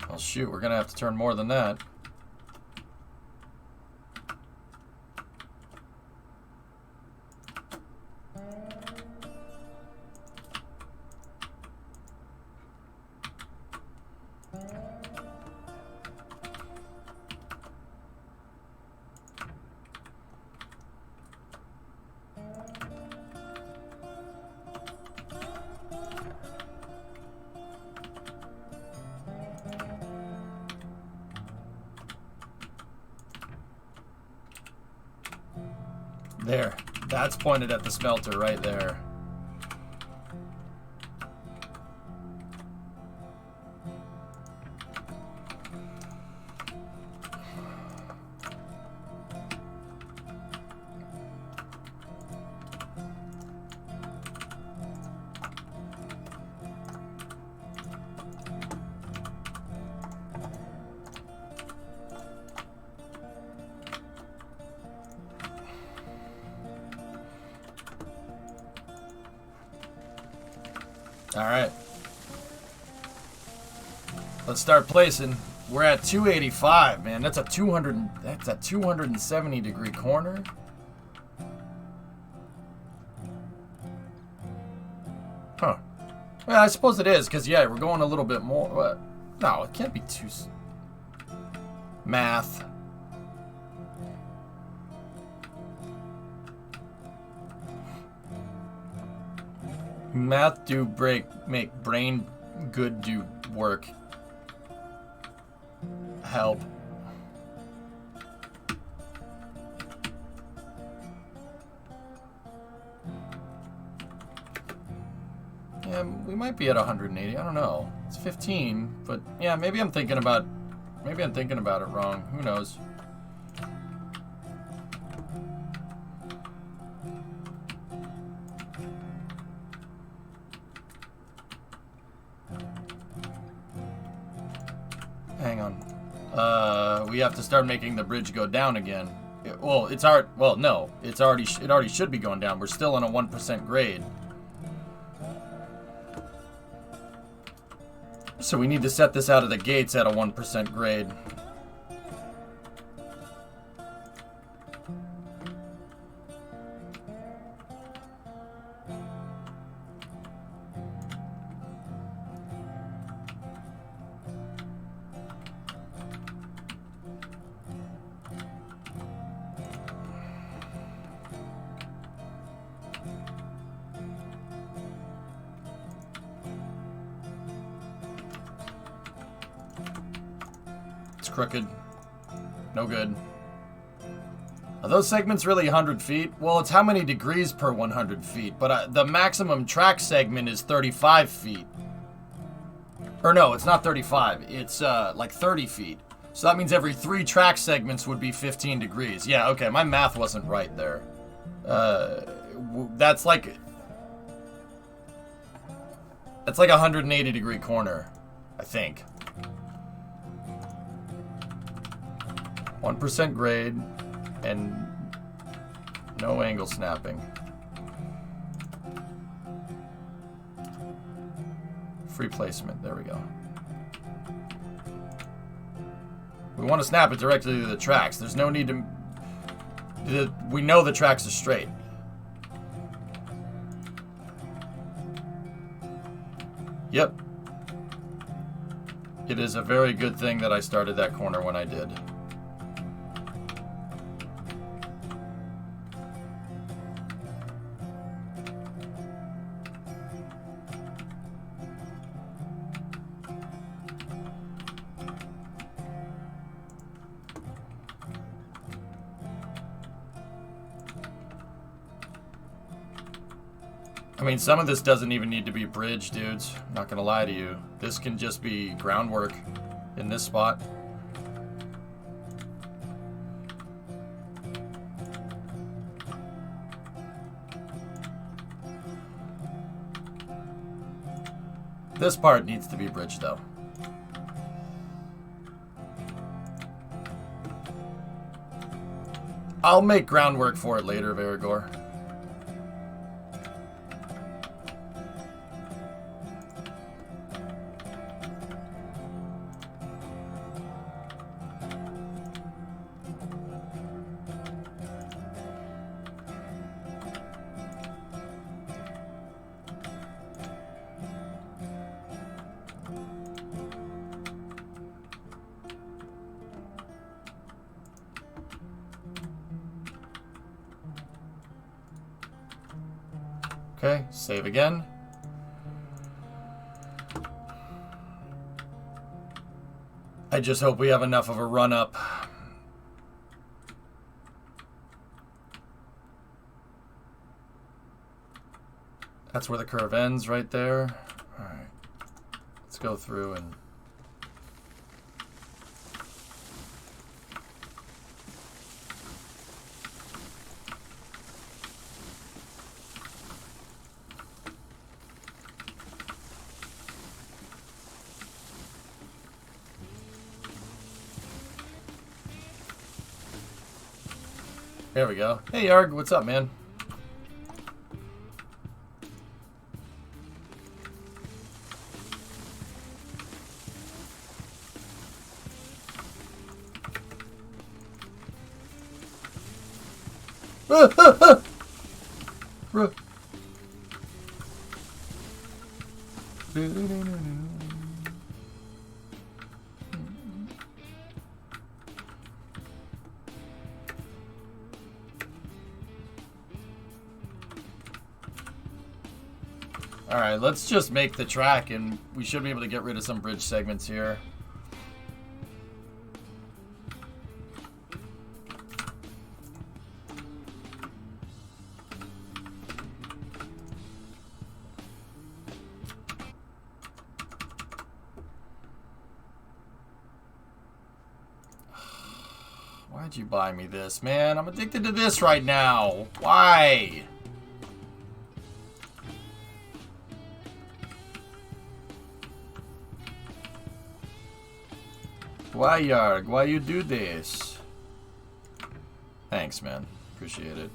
Well, shoot, we're gonna have to turn more than that. There. That's pointed at the smelter right there. Alright. Let's start placing. We're at 285, man. That's a 270 degree corner. Huh. Well, I suppose it is, because, yeah, we're going a little bit more. What? No, it can't be too... Math. Math do make brain good do work. Help. Yeah, we might be at 180. I don't know. It's 15, but yeah, maybe I'm thinking about it wrong. Who knows? Hang on. We have to start making the bridge go down again. Well, it's already. Well, no, it already should be going down. We're still on a 1% grade. So we need to set this out of the gates at a 1% grade. Crooked. No good. Are those segments really 100 feet? Well, it's how many degrees per 100 feet, but the maximum track segment is 35 feet. Or no, it's not 35. It's like 30 feet. So that means every 3 track segments would be 15 degrees. Yeah, okay, my math wasn't right there. That's like a 180 degree corner, I think. 1% grade and no angle snapping. Free placement. There we go. We want to snap it directly to the tracks. There's no need to... We know the tracks are straight. Yep. It is a very good thing that I started that corner when I did. I mean, some of this doesn't even need to be bridge, dudes. I'm not gonna lie to you. This can just be groundwork in this spot. This part needs to be bridged, though. I'll make groundwork for it later, Verigor. Okay, save again. I just hope we have enough of a run up. That's where the curve ends, right there. All right, let's go through and... There we go. Hey, Yarg, what's up, man? Alright, let's just make the track and we should be able to get rid of some bridge segments here. Why'd you buy me this, man? I'm addicted to this right now. Why? Why, Yarg? Why you do this? Thanks, man. Appreciate it.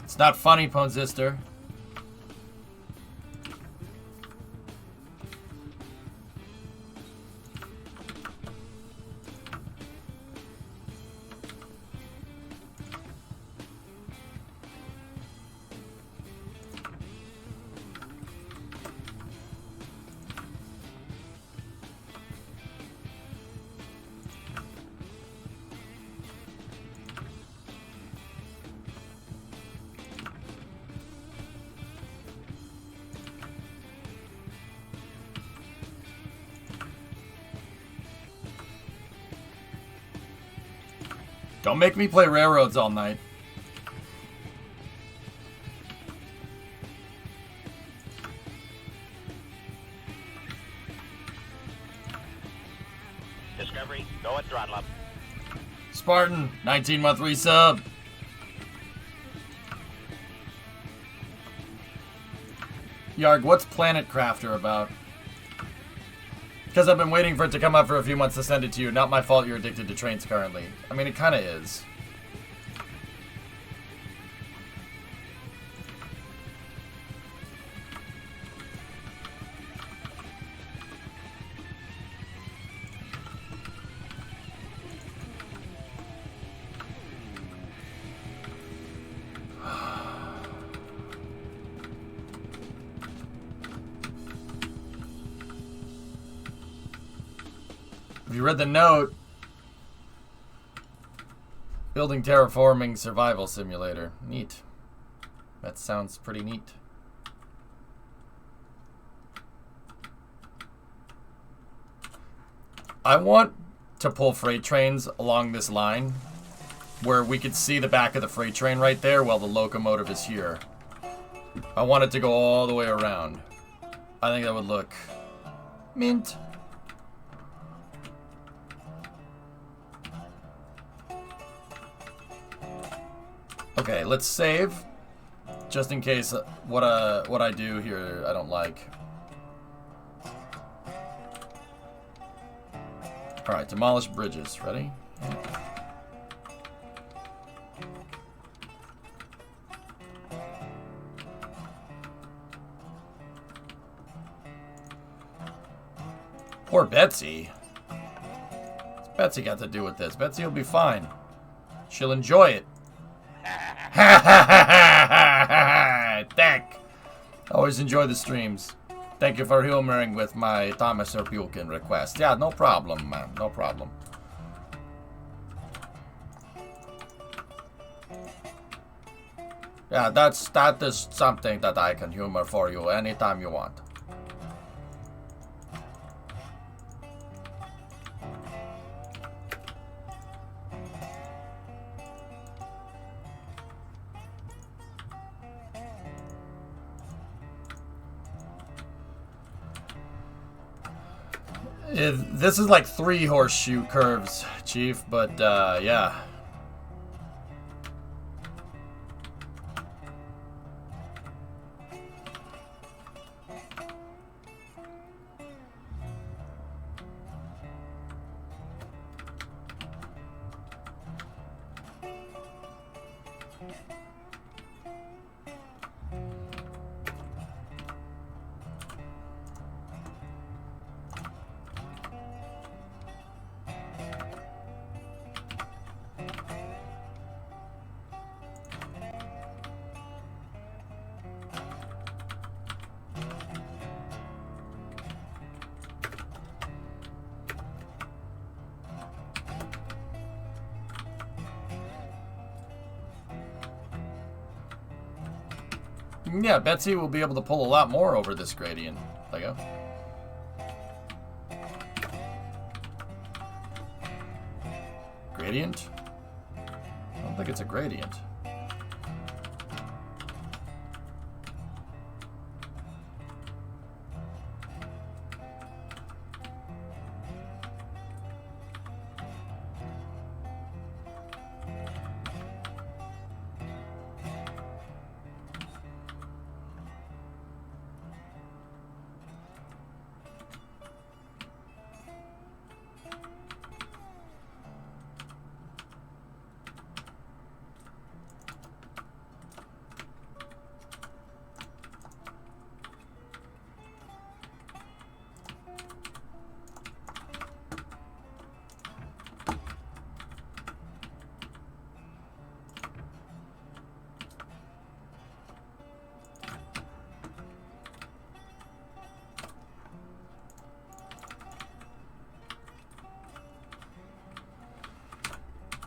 It's not funny, Ponzister. Don't make me play railroads all night. Discovery, go at throttle up. Spartan, 19-month resub. Yarg, what's Planet Crafter about? Because I've been waiting for it to come up for a few months to send it to you. Not my fault you're addicted to trains currently. I mean, it kind of is. If you read the note, building terraforming survival simulator. Neat. That sounds pretty neat. I want to pull freight trains along this line where we could see the back of the freight train right there while the locomotive is here. I want it to go all the way around. I think that would look mint. Okay, let's save, just in case what I do here I don't like. All right, demolish bridges. Ready? Yeah. Poor Betsy. What's Betsy got to do with this? Betsy will be fine. She'll enjoy it. Thank. Always enjoy the streams. Thank you for humoring with my Thomas or Buchan request. Yeah, no problem, man. No problem. Yeah, that is something that I can humor for you anytime you want. This is like 3 horseshoe curves, Chief, but yeah. Yeah, Betsy will be able to pull a lot more over this gradient. Lego. Gradient? I don't think it's a gradient.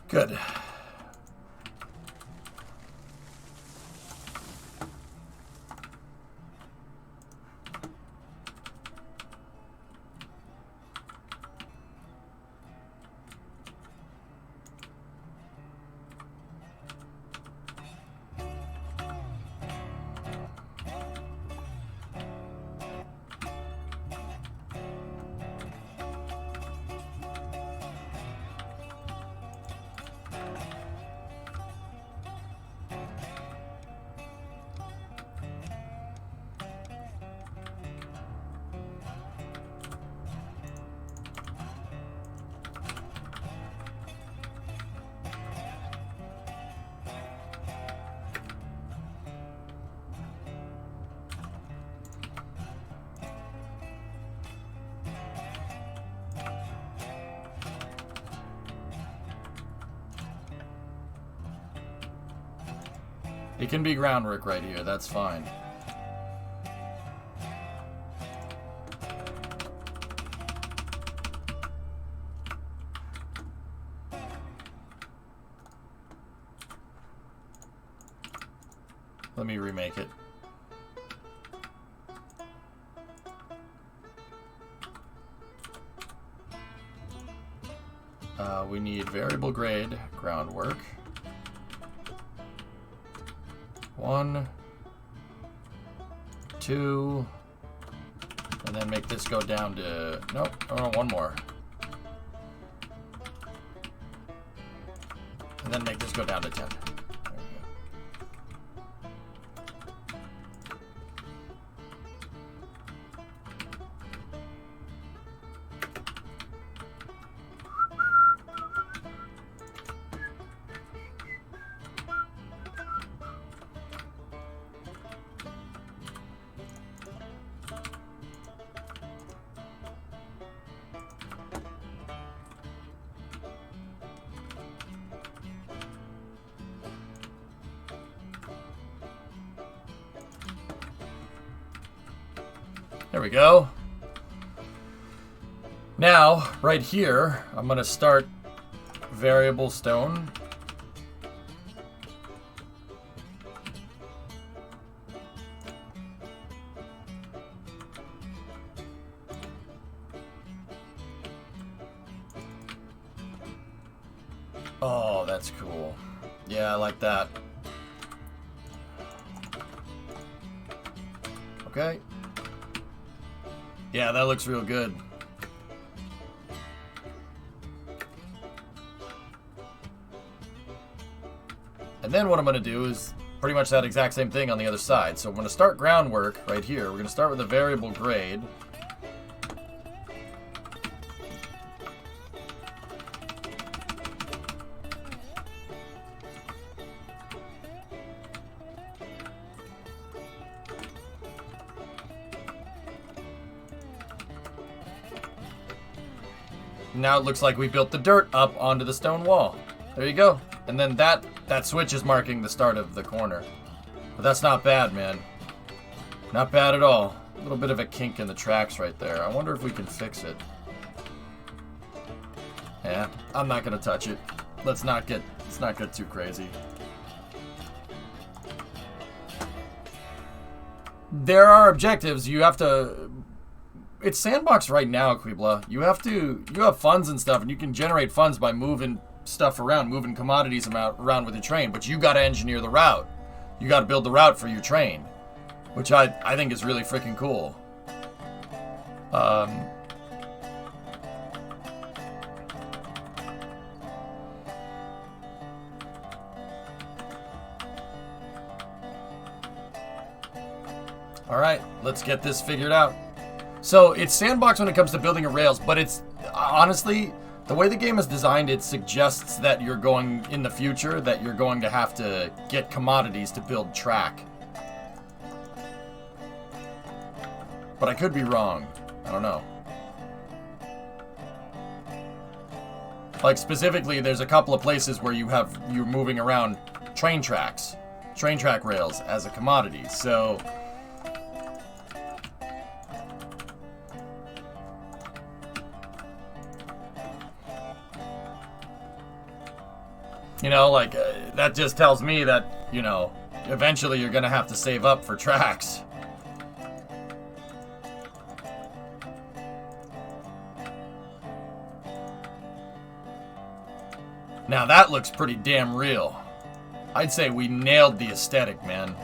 Good. It can be groundwork right here. That's fine. Let me remake it. We need variable grade groundwork. 1, 2, and then make this go down to, nope, oh, one more. And then make this go down to 10. There we go. There we go. Now, right here, I'm going to start variable stone. Oh, that's cool. Yeah, I like that. Okay. Yeah, that looks real good. And then what I'm going to do is pretty much that exact same thing on the other side. So I'm going to start groundwork right here. We're going to start with a variable grade. Now it looks like we built the dirt up onto the stone wall. There you go. And then that switch is marking the start of the corner. But that's not bad, man. Not bad at all. A little bit of a kink in the tracks right there. I wonder if we can fix it. Yeah, I'm not gonna touch it. Let's not get too crazy. There are objectives. You have to. It's sandbox right now, Quiebla. You have funds and stuff, and you can generate funds by moving stuff around, moving commodities around with your train, but you got to engineer the route. You got to build the route for your train, which I think is really freaking cool. All right, let's get this figured out. So it's sandbox when it comes to building a rails, but it's honestly, the way the game is designed, it suggests that you're going, in the future, that you're going to have to get commodities to build track. But I could be wrong. I don't know. Like specifically, there's a couple of places where you're moving around train track rails as a commodity. So you know, like, that just tells me that, you know, eventually you're going to have to save up for tracks. Now that looks pretty damn real. I'd say we nailed the aesthetic, man.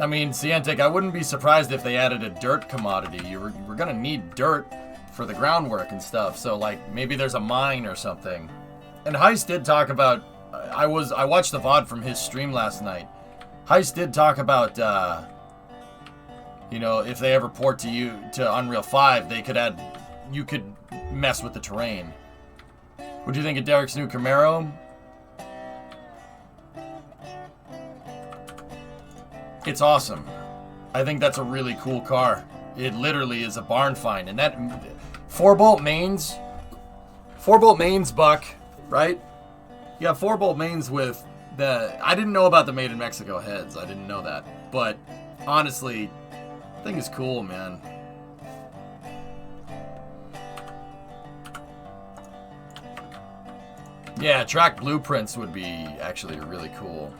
I mean, Cientic, I wouldn't be surprised if they added a dirt commodity. We're gonna need dirt for the groundwork and stuff, so like maybe there's a mine or something. And Heist did talk about. I watched the VOD from his stream last night. Heist did talk about, you know, if they ever port to Unreal 5, they could add. You could mess with the terrain. What do you think of Derek's new Camaro? It's awesome. I think that's a really cool car. It literally is a barn find. And that 4-bolt mains, Buck, right? You have 4-bolt mains with the... I didn't know about the Made in Mexico heads. I didn't know that. But honestly, I think it's cool, man. Yeah, track blueprints would be actually really cool.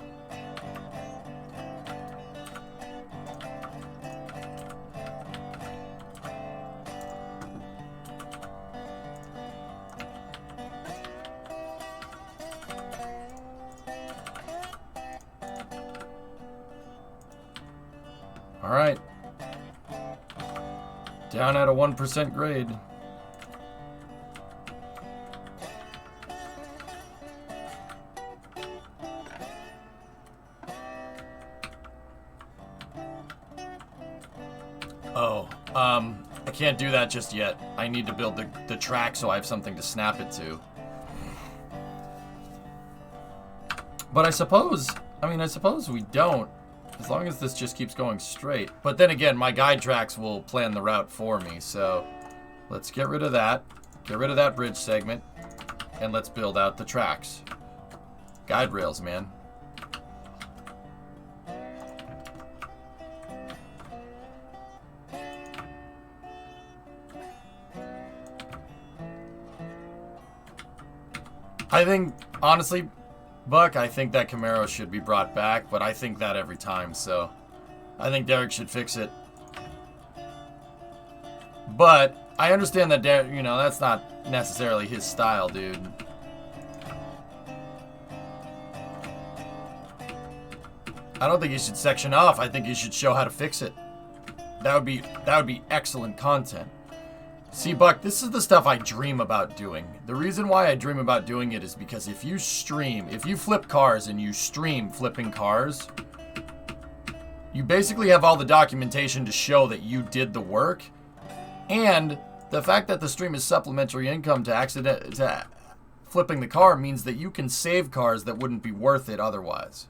All right. Down at a 1% grade. Oh, I can't do that just yet. I need to build the track so I have something to snap it to. But I suppose we don't, as long as this just keeps going straight. But then again, my guide tracks will plan the route for me, so let's get rid of that. Get rid of that bridge segment, and let's build out the tracks. Guide rails, man. I think, honestly, Buck, I think that Camaro should be brought back, but I think that every time, so I think Derek should fix it. But I understand that Derek, you know, that's not necessarily his style, dude. I don't think he should section off. I think he should show how to fix it. That would be excellent content. See, Buck, this is the stuff I dream about doing. The reason why I dream about doing it is because if you flip cars and you stream flipping cars, you basically have all the documentation to show that you did the work. And the fact that the stream is supplementary income to flipping the car means that you can save cars that wouldn't be worth it otherwise.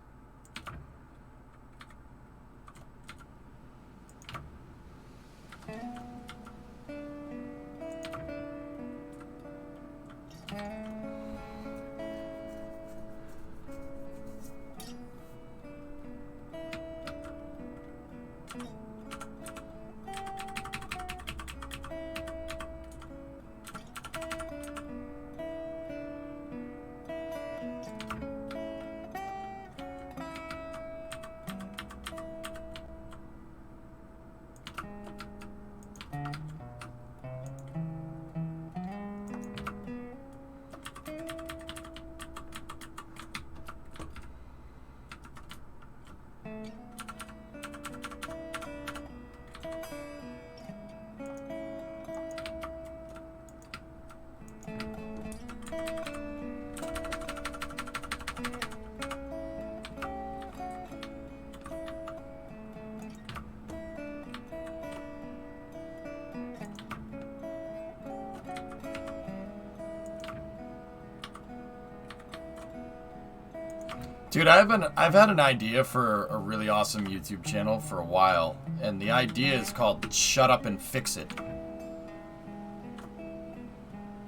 Dude, I've had an idea for a really awesome YouTube channel for a while, and the idea is called Shut Up and Fix It.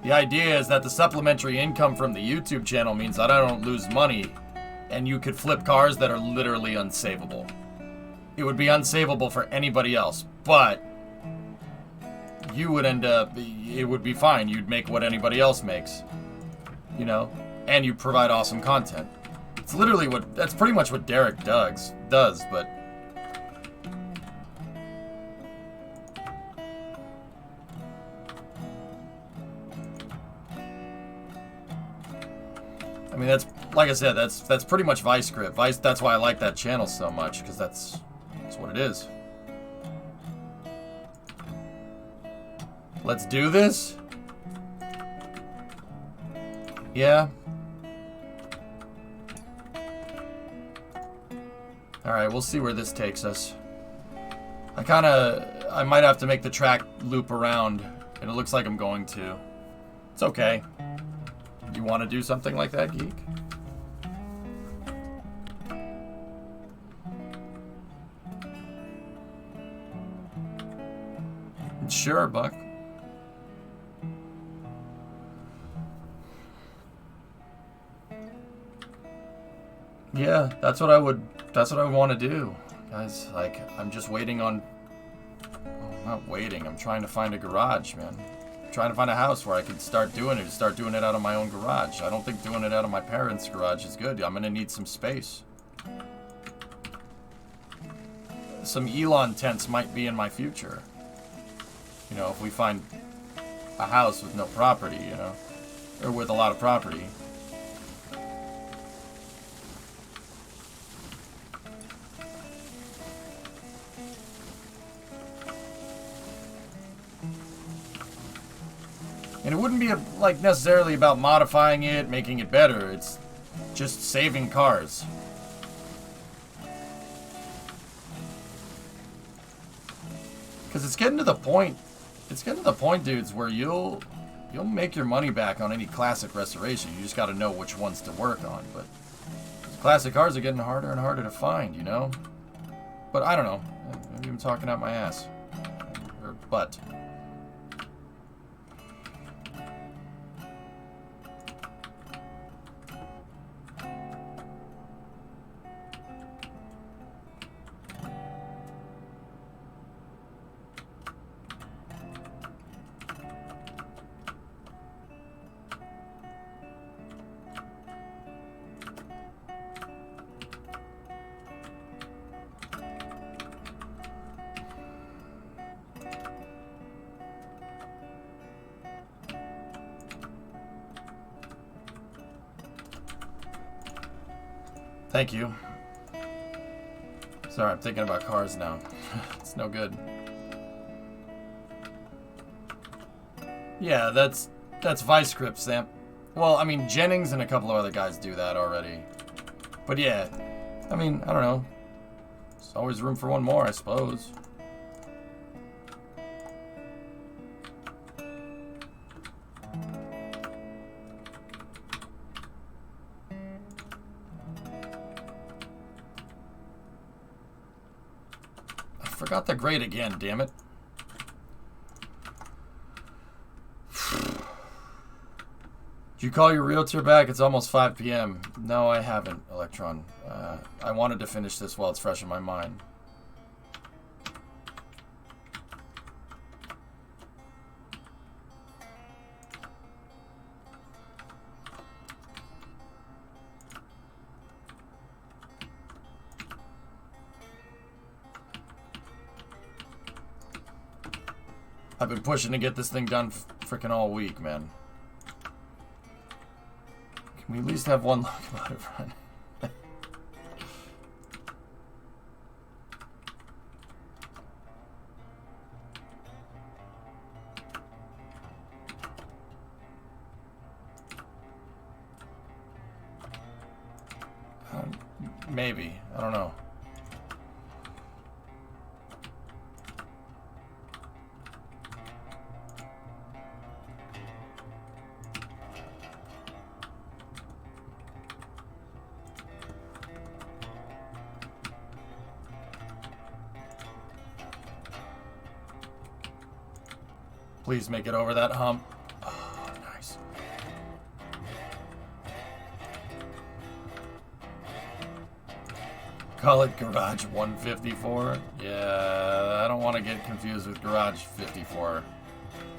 The idea is that the supplementary income from the YouTube channel means that I don't lose money, and you could flip cars that are literally unsavable. It would be unsavable for anybody else, but you would end up, it would be fine. You'd make what anybody else makes, you know, and you provide awesome content. It's literally that's pretty much what Derek does, but I mean, that's, like I said, that's pretty much Vice script. Vice, that's why I like that channel so much, because that's what it is. Let's do this? Yeah. Alright, we'll see where this takes us. I might have to make the track loop around, and it looks like I'm going to. It's okay. You want to do something like that, Geek? Sure, Buck. Yeah, that's what I would want to do. Guys, like, I'm just waiting on... Oh, I'm not waiting. I'm trying to find a garage, man. I'm trying to find a house where I can start doing it out of my own garage. I don't think doing it out of my parents' garage is good. I'm going to need some space. Some Elon tents might be in my future. You know, if we find a house with no property, you know, or with a lot of property. And it wouldn't be like necessarily about modifying it, making it better. It's just saving cars. Because it's getting to the point, dudes, where you'll make your money back on any classic restoration. You just got to know which ones to work on. But classic cars are getting harder and harder to find, you know. But I don't know. Maybe I'm talking out my ass or butt. Thank you. Sorry, I'm thinking about cars now. It's no good. Yeah, that's Vice Script, Sam. Well, I mean, Jennings and a couple of other guys do that already. But yeah, I mean, I don't know. There's always room for one more, I suppose. Forgot the grade again, damn it. Did you call your realtor back? It's almost 5 p.m. No, I haven't, Electron. I wanted to finish this while it's fresh in my mind. I've been pushing to get this thing done freaking all week, man. Can we at least have one locomotive run? Maybe. I don't know. Please make it over that hump. Oh, nice. Call it Garage 154. Yeah, I don't want to get confused with Garage 54.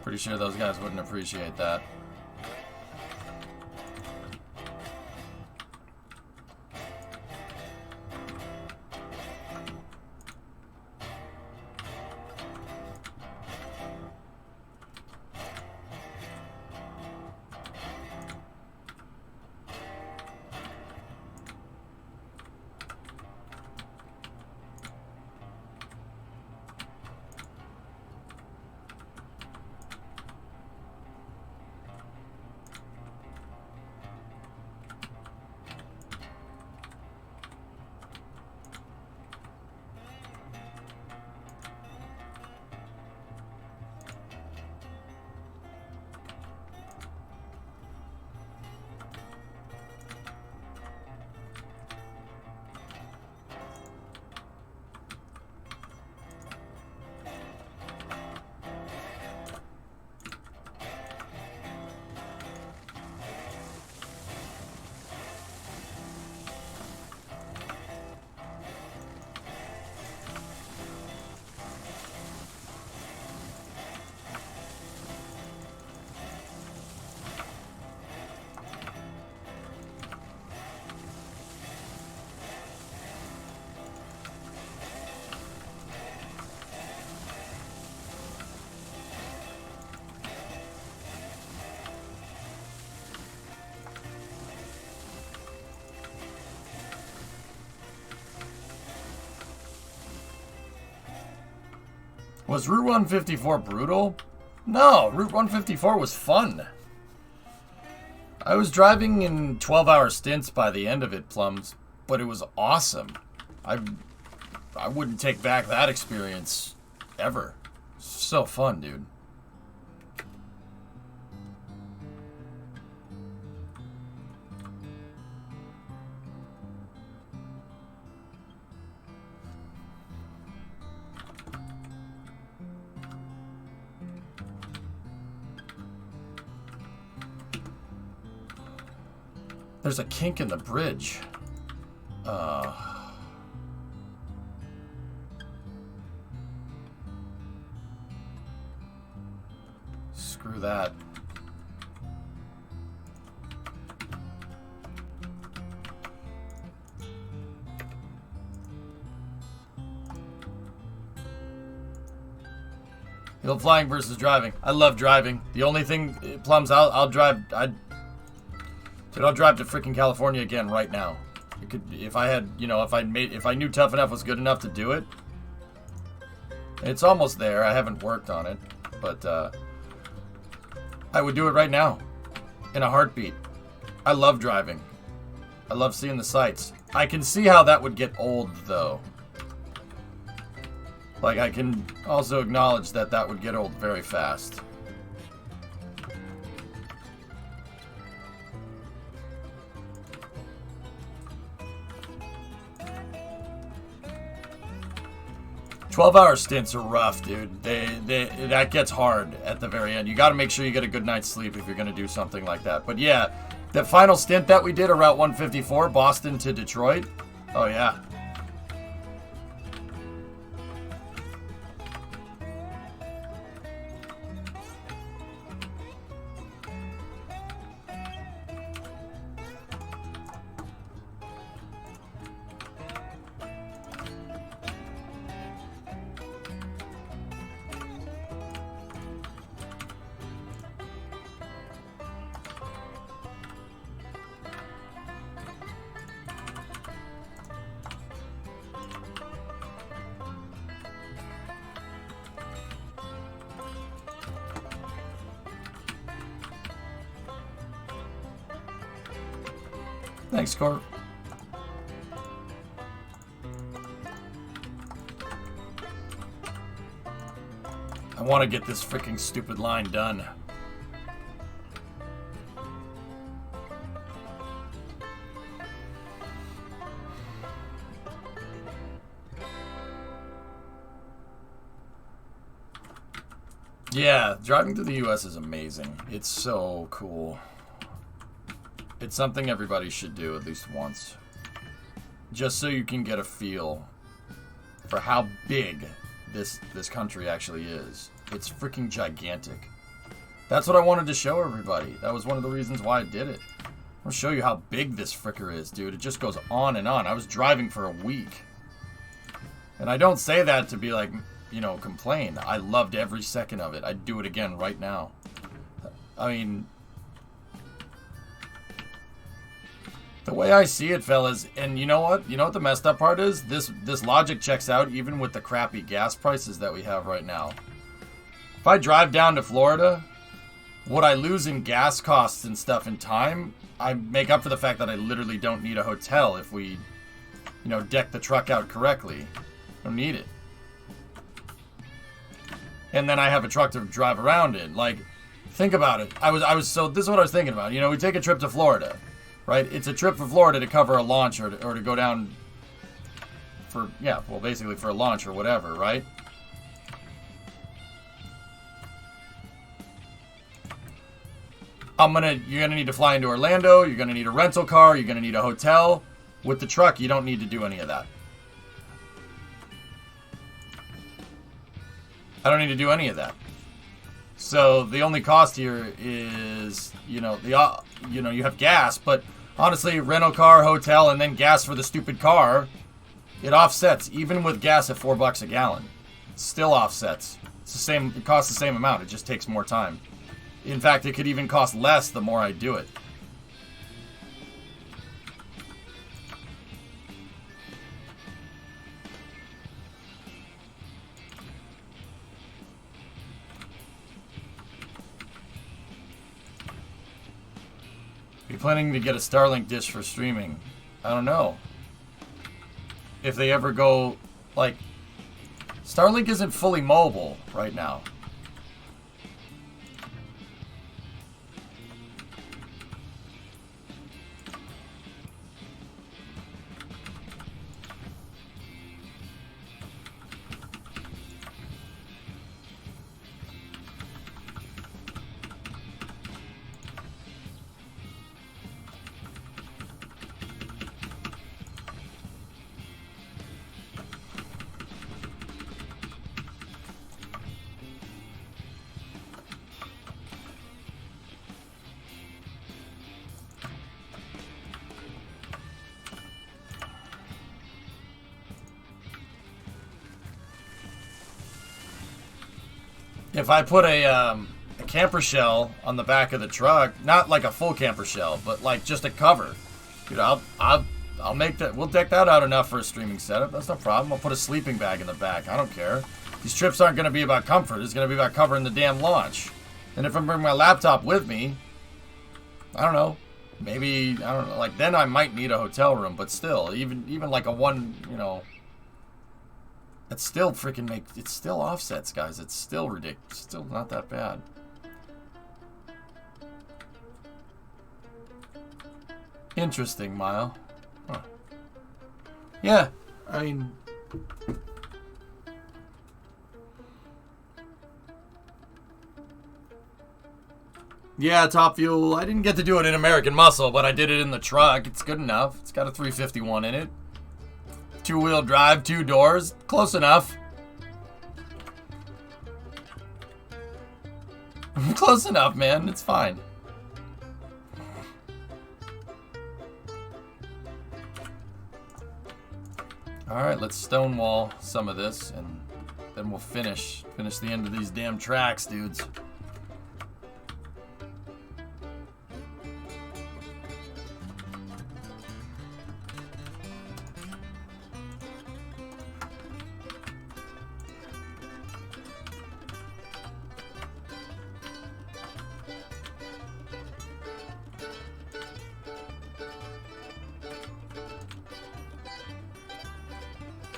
Pretty sure those guys wouldn't appreciate that. Was Route 154 brutal? No, Route 154 was fun. I was driving in 12-hour stints by the end of it, Plums, but it was awesome. I wouldn't take back that experience ever. So fun, dude. There's a kink in the bridge. Screw that. Hill flying versus driving. I love driving. The only thing, Plums, I'll drive. Dude, I'll drive to freaking California again right now. It could, if I had, you know, if I knew Tough Enough was good enough to do it. It's almost there. I haven't worked on it, but I would do it right now, in a heartbeat. I love driving. I love seeing the sights. I can see how that would get old, though. Like, I can also acknowledge that that would get old very fast. "12-hour stints are rough, dude. That gets hard at the very end. You got to make sure you get a good night's sleep if you're going to do something like that. But yeah, the final stint that we did of Route 154, Boston to Detroit. Oh yeah. Thanks, Chord. I want to get this freaking stupid line done. Yeah, driving through the US is amazing. It's so cool. It's something everybody should do at least once. Just so you can get a feel for how big this country actually is. It's freaking gigantic. That's what I wanted to show everybody. That was one of the reasons why I did it. I'll show you how big this fricker is, dude. It just goes on and on. I was driving for a week. And I don't say that to be like, you know, complain. I loved every second of it. I'd do it again right now. I mean, the way I see it, fellas, and you know what? You know what the messed up part is? This logic checks out even with the crappy gas prices that we have right now. If I drive down to Florida, what I lose in gas costs and stuff in time, I make up for the fact that I literally don't need a hotel if we, you know, deck the truck out correctly. I don't need it. And then I have a truck to drive around in. Like, think about it. So this is what I was thinking about. You know, we take a trip to Florida. Right? It's a trip for Florida to cover a launch or to go down for, yeah, well, basically for a launch or whatever, right? You're gonna need to fly into Orlando, you're gonna need a rental car, you're gonna need a hotel. With the truck, you don't need to do any of that. I don't need to do any of that. So the only cost here is, you know, you have gas, but honestly, rental car, hotel, and then gas for the stupid car, it offsets. Even with gas at $4 a gallon, it still offsets. It's the same. It costs the same amount. It just takes more time. In fact, it could even cost less the more I do it. You planning to get a Starlink dish for streaming? I don't know. If they ever go, like, Starlink isn't fully mobile right now. If I put a camper shell on the back of the truck, not like a full camper shell, but like just a cover, dude, I'll make that. We'll deck that out enough for a streaming setup. That's no problem. I'll put a sleeping bag in the back. I don't care. These trips aren't going to be about comfort. It's going to be about covering the damn launch. And if I'm bringing my laptop with me, I don't know. Maybe I don't know. Like then I might need a hotel room, but still, even like a one, you know. It's still freaking it's still offsets, guys. It's still ridiculous. Still not that bad. Interesting, Mile. Huh. Yeah, I mean... Yeah, Top Fuel. I didn't get to do it in American Muscle, but I did it in the truck. It's good enough. It's got a 351 in it. 2-wheel drive, 2 doors. Close enough. Close enough, man. It's fine. Alright, let's stonewall some of this, and then we'll finish the end of these damn tracks, dudes.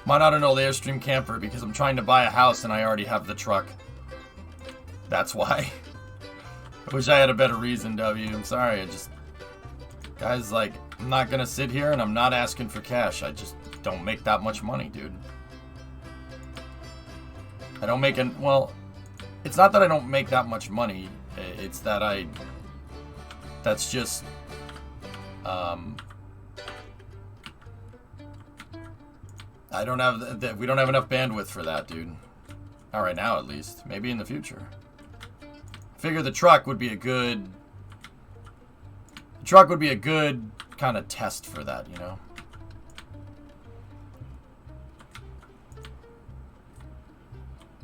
Might not an old Airstream camper because I'm trying to buy a house and I already have the truck. That's why. I wish I had a better reason, W. I'm sorry. I just... Guys, like, I'm not gonna sit here and I'm not asking for cash. I just don't make that much money, dude. I don't make an... Well, it's not that I don't make that much money. It's that I... That's just... I don't have we don't have enough bandwidth for that, dude. Not right now, at least. Maybe in the future. Figure the truck would be a good... The truck would be a good kind of test for that, you know?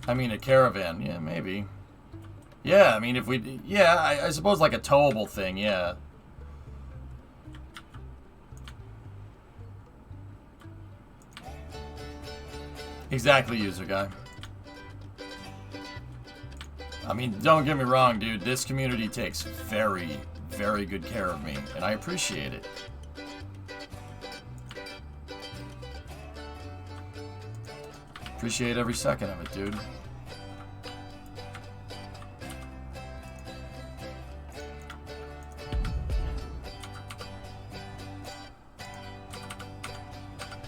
I mean, a caravan. Yeah, maybe. Yeah, I mean, if we... Yeah, I suppose like a towable thing, yeah. Exactly, user guy. I mean, don't get me wrong, dude. This community takes very, very good care of me, and I appreciate it. Appreciate every second of it, dude.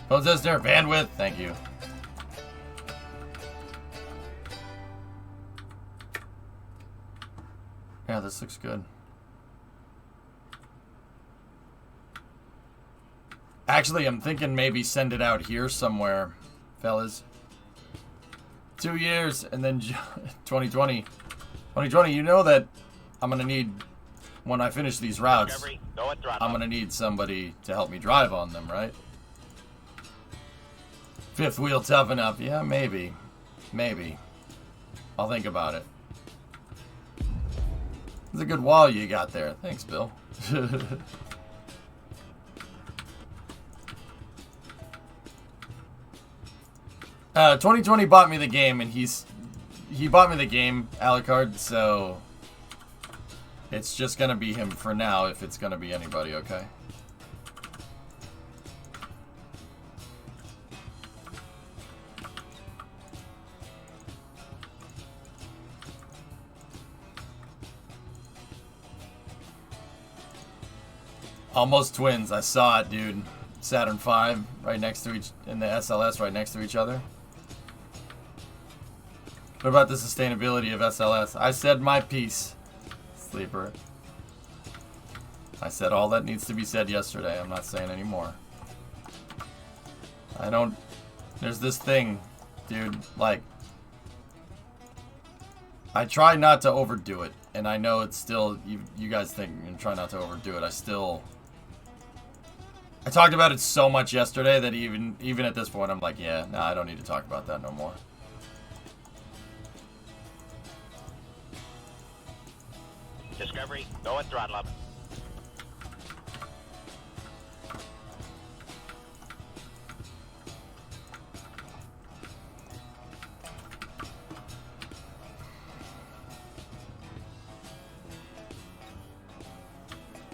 What's this there? Bandwidth? Thank you. Yeah, this looks good. Actually, I'm thinking maybe send it out here somewhere, fellas. 2 years, and then 2020. 2020, you know that I'm going to need, when I finish these routes, I'm going to need somebody to help me drive on them, right? Fifth wheel tough enough. Yeah, maybe. Maybe. I'll think about it. It's a good wall you got there. Thanks, Bill. 2020 bought me the game, and he bought me the game, Alucard, so It's just gonna be him for now, if it's gonna be anybody, okay? Almost twins. I saw it, dude. Saturn V right next to each, in the SLS right next to each other. What about the sustainability of SLS? I said my piece, Sleeper. I said all that needs to be said yesterday. I'm not saying any more. I don't... There's this thing, dude, like... I try not to overdo it. And I know it's still... You guys think and try not to overdo it. I talked about it so much yesterday that even at this point I'm like, yeah, nah, I don't need to talk about that no more. Discovery, go at throttle up.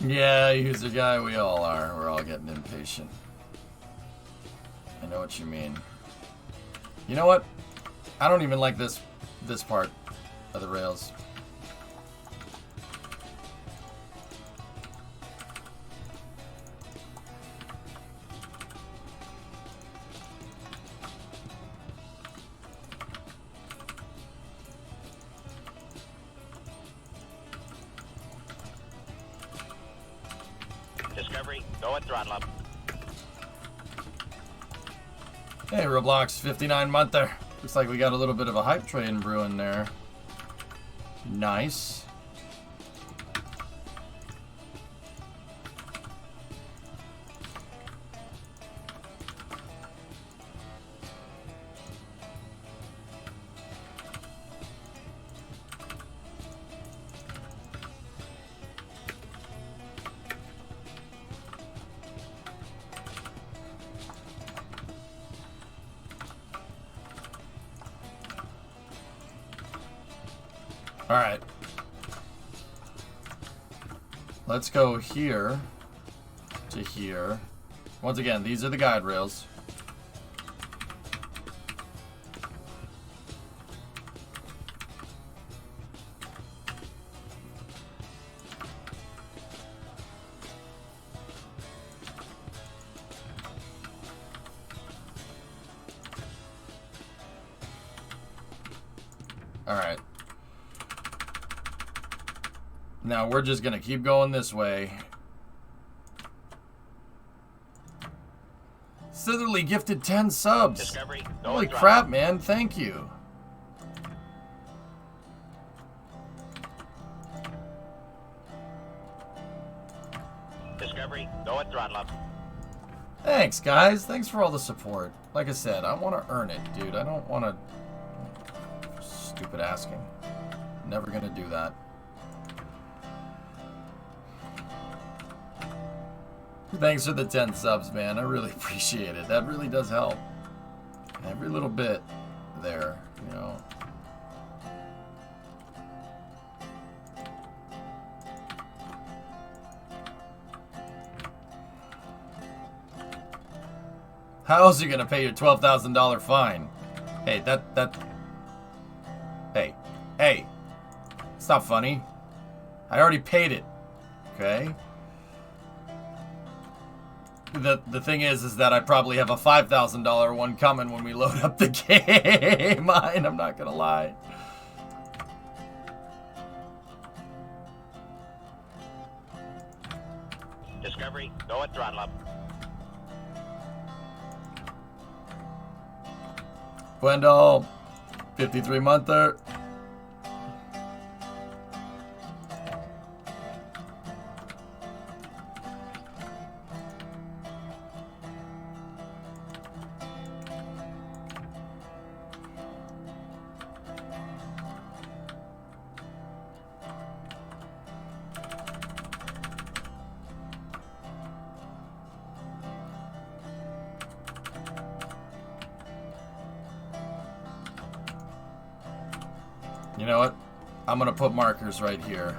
Yeah, user guy, we all are. We're all getting impatient. I know what you mean. You know what? I don't even like this part of the rails. Discovery, go at throttle up. Hey, Roblox 59-monther. Looks like we got a little bit of a hype train brewing there. Nice. Alright. Let's go here to here. Once again, these are the guide rails. Alright. Now we're just gonna keep going this way. Sitherly gifted 10 subs. Discovery, Holy crap, man. Thank you. Discovery, go at throttle up. Thanks, guys. Thanks for all the support. Like I said, I want to earn it, dude. I don't want to... Stupid asking. Never gonna do that. Thanks for the 10 subs, man. I really appreciate it. That really does help. Every little bit there, you know. How else are you gonna pay your $12,000 fine? Hey, Hey. It's not funny. I already paid it. Okay? The thing is that I probably have a $5,000 one coming when we load up the game. I'm not gonna lie. Discovery, go at throttle up. Wendell, 53-monther. You know what? I'm gonna put markers right here.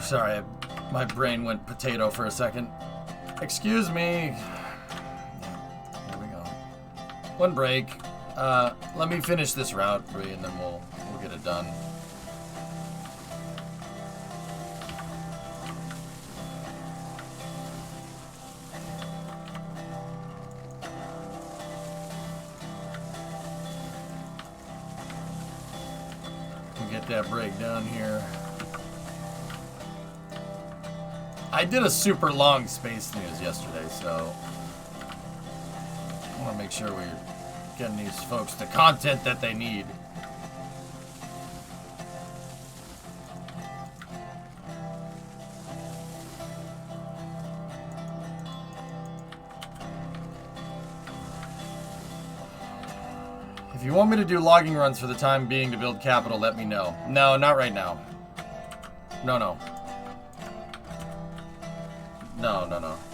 Sorry, my brain went potato for a second. Excuse me. Here we go. One break. Let me finish this route, Bree, and then we'll get it done. We'll get that break done here. I did a super long space news yesterday, so I want to make sure we're getting these folks the content that they need. If you want me to do logging runs for the time being to build capital, let me know. No, not right now. No. No.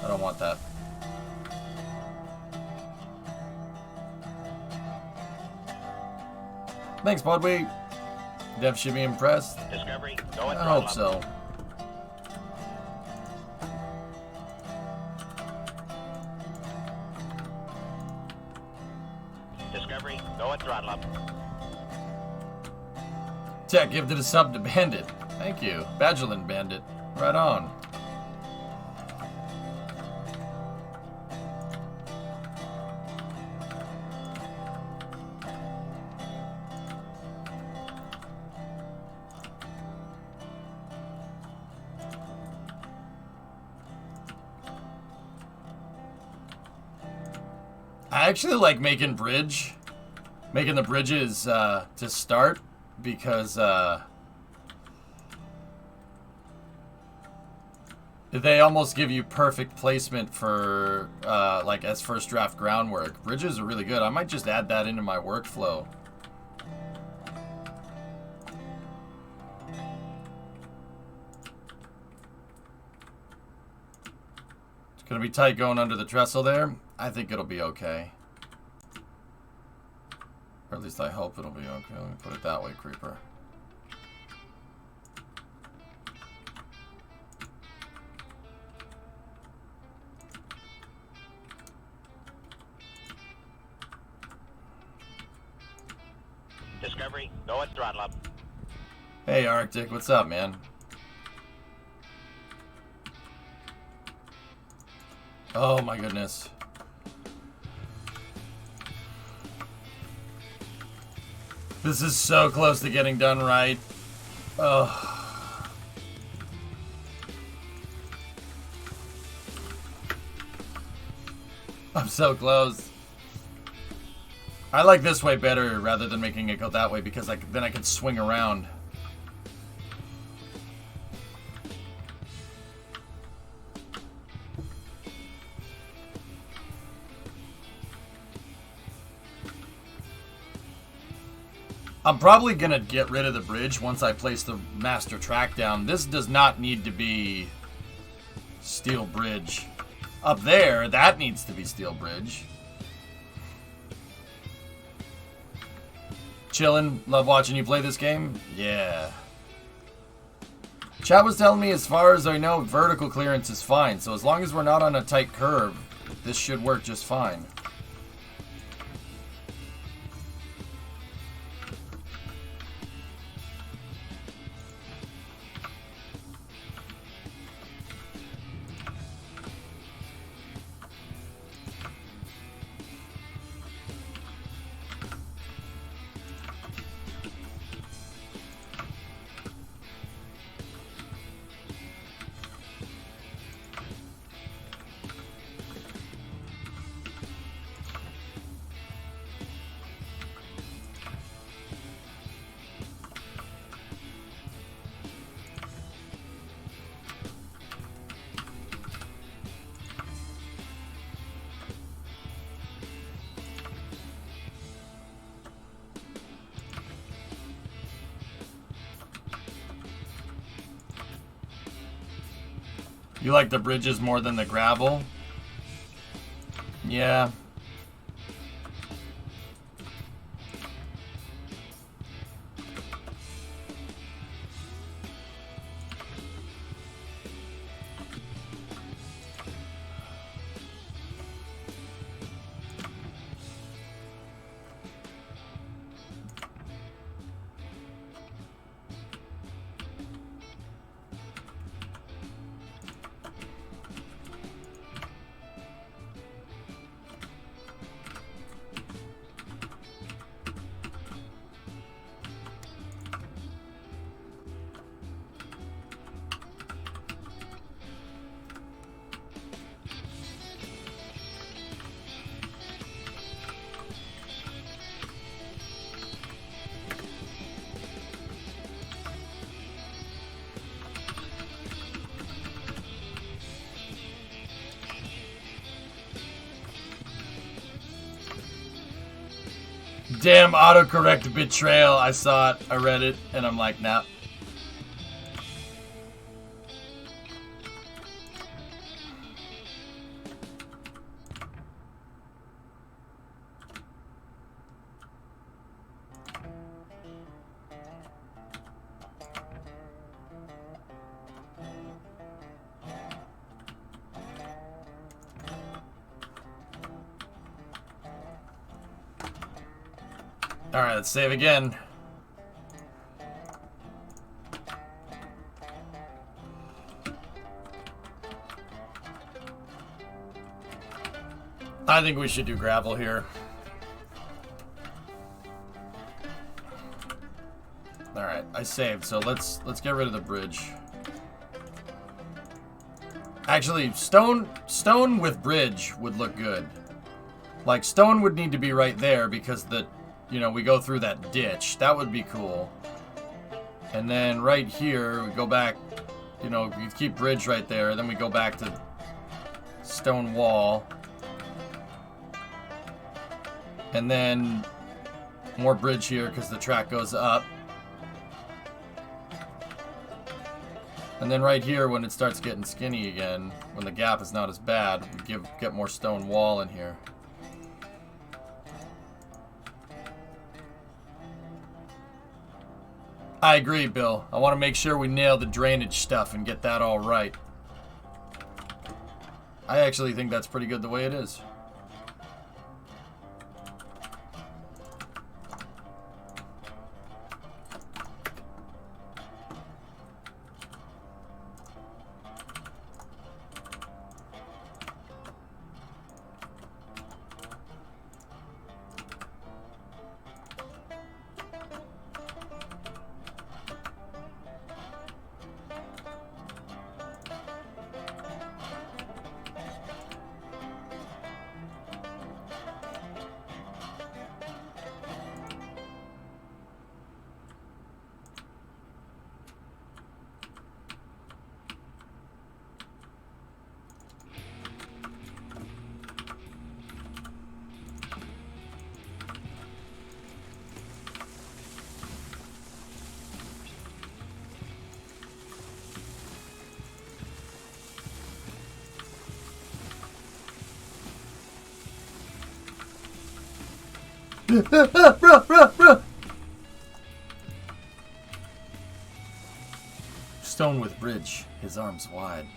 I don't want that. Thanks, Budway. Dev should be impressed. Discovery, go and I throttle hope up. so. Discovery, go and throttle up. Tech gifted a sub to Bandit. Thank you. Badgerland Bandit. Right on. I actually like making the bridges to start because they almost give you perfect placement for like as first draft groundwork. Bridges are really good. I might just add that into my workflow. It's gonna be tight going under the trestle there. I think it'll be okay. Or at least I hope it'll be okay. Let me put it that way, Creeper. Discovery, go and throttle up. Hey, Arctic. What's up, man? Oh, my goodness. This is so close to getting done right. Oh. I'm so close. I like this way better rather than making it go that way because then I can swing around. I'm probably going to get rid of the bridge once I place the master track down. This does not need to be steel bridge. Up there, that needs to be steel bridge. Chillin', love watching you play this game. Yeah. Chat was telling me as far as I know, vertical clearance is fine. So as long as we're not on a tight curve, this should work just fine. You like the bridges more than the gravel? Yeah. Damn autocorrect betrayal. I saw it. I read it. And I'm like, nah. Alright, let's save again. I think we should do gravel here. Alright, I saved, so let's get rid of the bridge. Actually, stone with bridge would look good. Like, stone would need to be right there because we go through that ditch. That would be cool. And then right here, we go back, we keep bridge right there. Then we go back to stone wall. And then more bridge here because the track goes up. And then right here, when it starts getting skinny again, when the gap is not as bad, we get more stone wall in here. I agree, Bill. I want to make sure we nail the drainage stuff and get that all right. I actually think that's pretty good the way it is. Stone with bridge, his arms wide.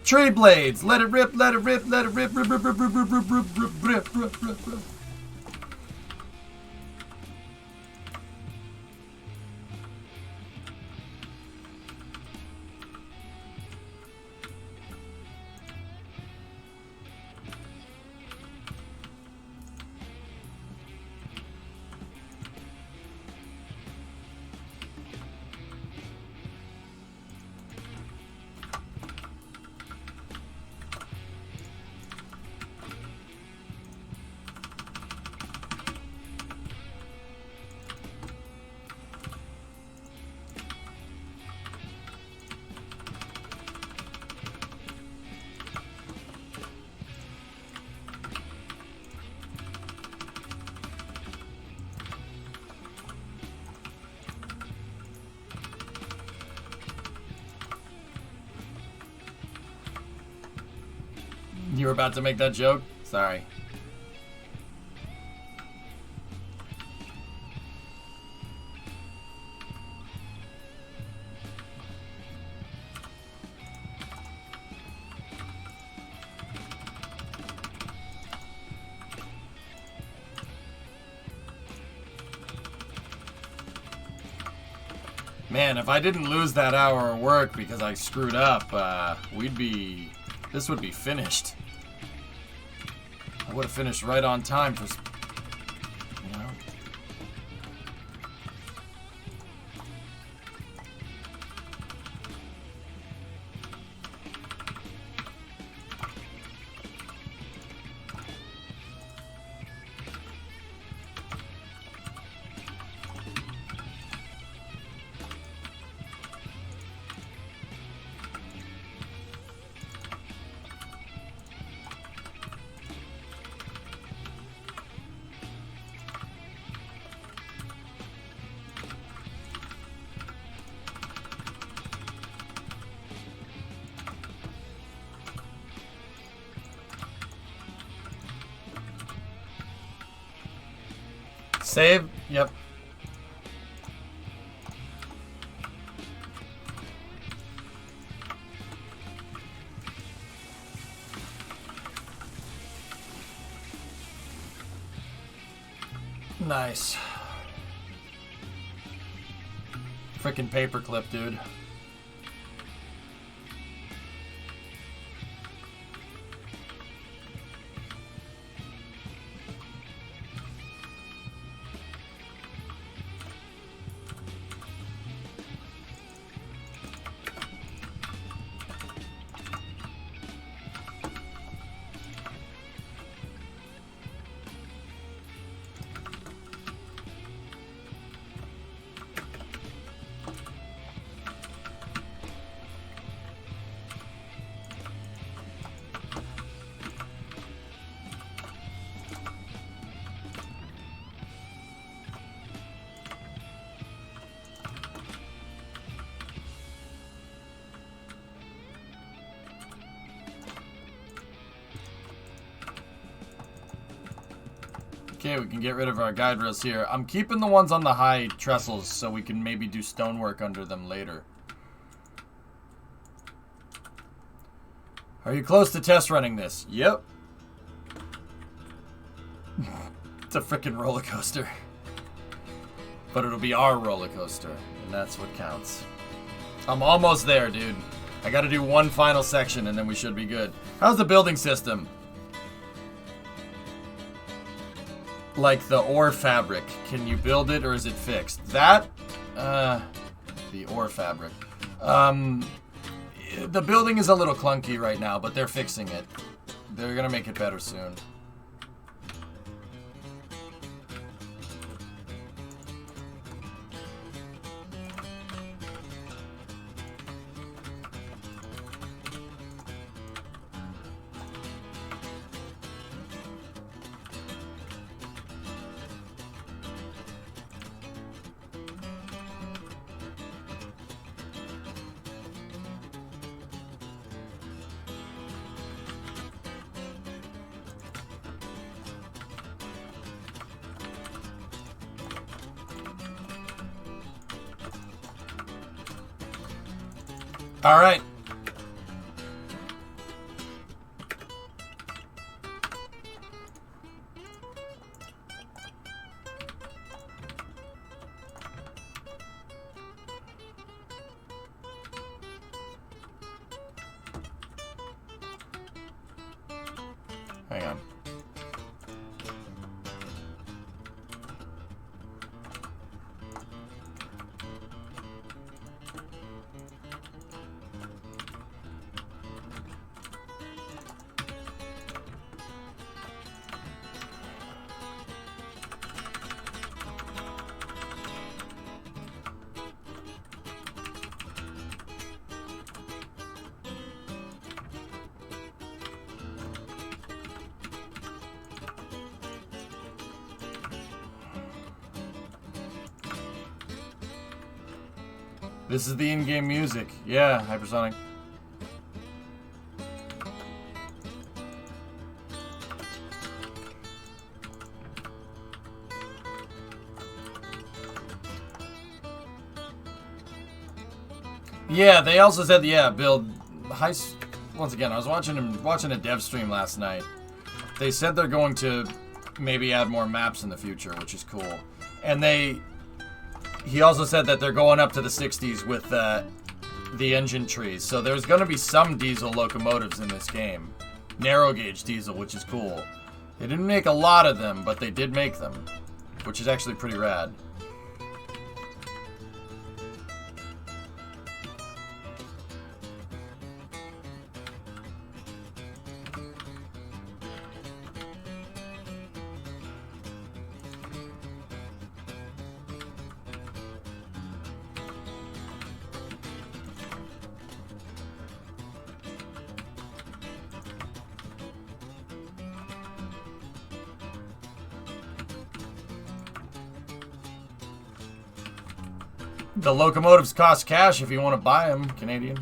Tree blades, let it rip, let it rip, let it rip, rip, rip, rip, rip, rip, rip, rip, rip, rip, rip, rip. You were about to make that joke? Sorry. Man, if I didn't lose that hour of work because I screwed up, this would be finished. I would have finished right on time for, Save. Yep. Nice. Frickin' paperclip, dude. Okay, we can get rid of our guide rails here. I'm keeping the ones on the high trestles so we can maybe do stonework under them later. Are you close to test running this? Yep. It's a freaking roller coaster. But it'll be our roller coaster, and that's what counts. I'm almost there, dude. I gotta do one final section and then we should be good. How's the building system? Like the ore fabric. Can you build it or is it fixed? That, the ore fabric. The building is a little clunky right now, but they're fixing it. They're gonna make it better soon. All right. Hang on. This is the in-game music. Yeah, Hypersonic. Yeah, they also said, yeah, build high. Once again, I was watching a dev stream last night. They said they're going to maybe add more maps in the future, which is cool. And he also said that they're going up to the 60s with the engine trees. So there's going to be some diesel locomotives in this game. Narrow gauge diesel, which is cool. They didn't make a lot of them, but they did make them, which is actually pretty rad. The locomotives cost cash if you want to buy them, Canadian.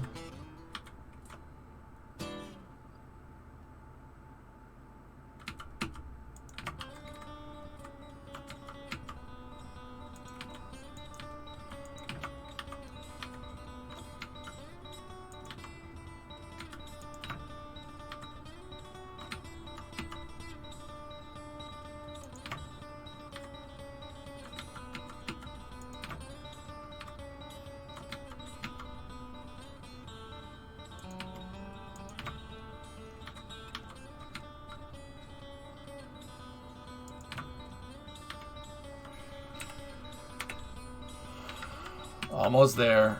Almost there.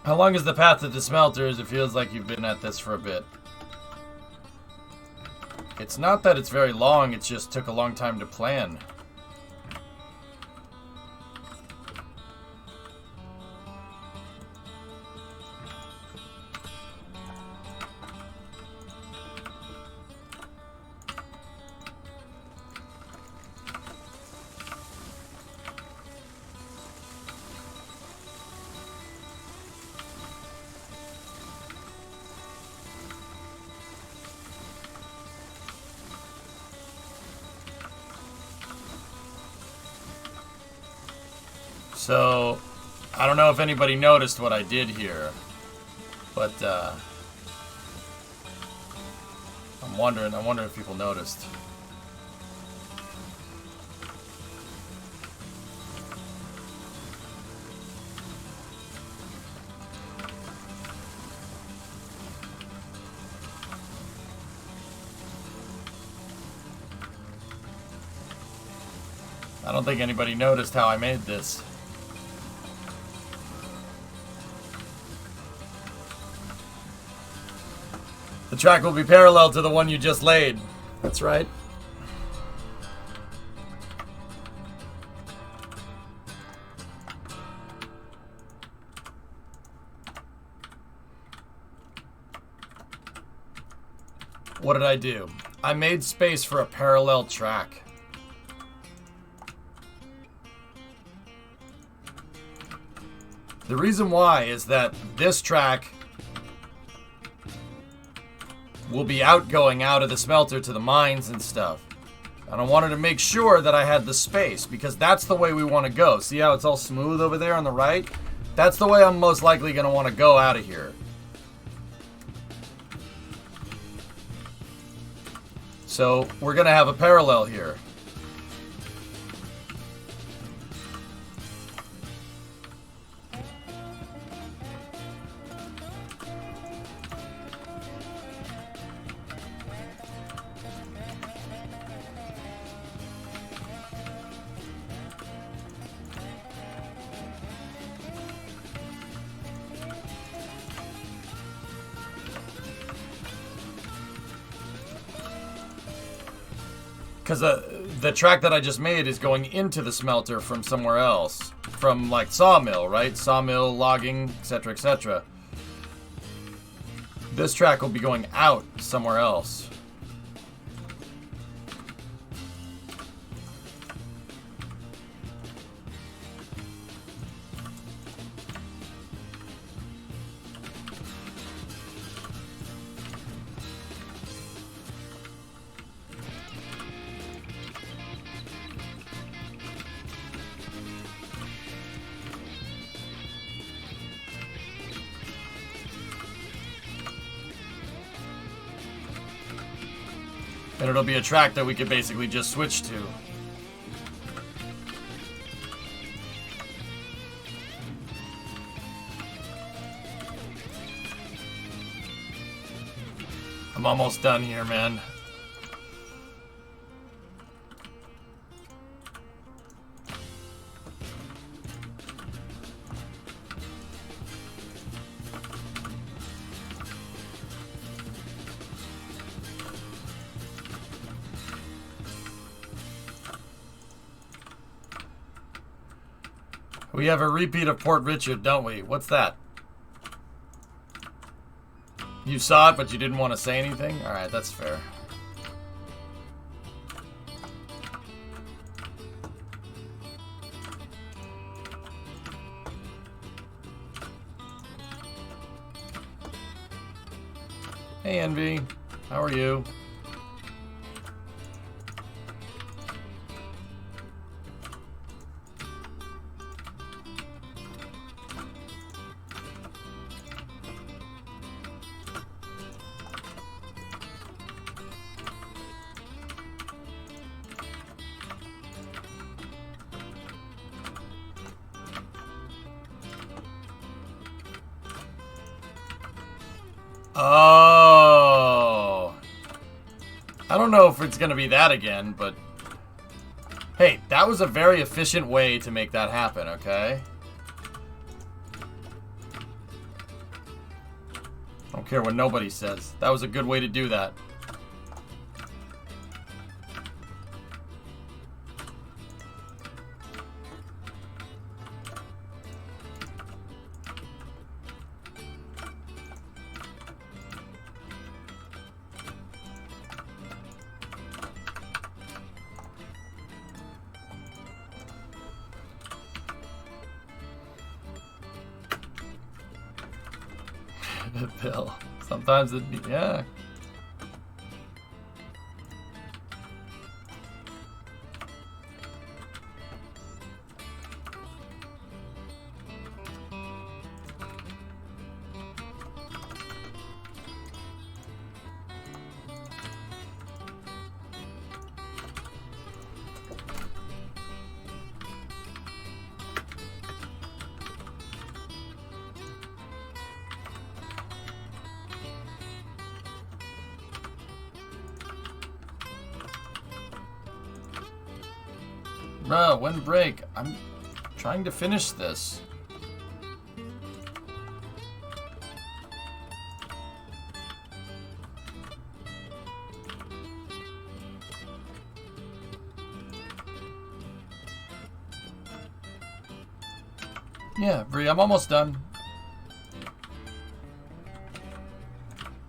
How long is the path to the smelters? It feels like you've been at this for a bit. It's not that it's very long, it just took a long time to plan. So, I don't know if anybody noticed what I did here, but I'm wondering if people noticed. I don't think anybody noticed how I made this. The track will be parallel to the one you just laid. That's right. What did I do? I made space for a parallel track. The reason why is that this track will be going out of the smelter to the mines and stuff. And I wanted to make sure that I had the space, because that's the way we want to go. See how it's all smooth over there on the right? That's the way I'm most likely going to want to go out of here. So we're going to have a parallel here. Because the track that I just made is going into the smelter from somewhere else. From, like, sawmill, right? Sawmill, logging, etc., etc. This track will be going out somewhere else. And it'll be a track that we could basically just switch to. I'm almost done here, man. We have a repeat of Port Richard, don't we? What's that? You saw it, but you didn't want to say anything? Alright, that's fair. Hey, Envy. How are you? Oh. I don't know if it's going to be that again, but... Hey, that was a very efficient way to make that happen, okay? I don't care what nobody says. That was a good way to do that. Bill. Sometimes it, yeah. Bro, when break? I'm trying to finish this. Yeah, Bree, I'm almost done.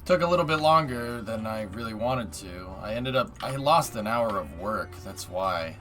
Took a little bit longer than I really wanted to. I lost an hour of work, that's why.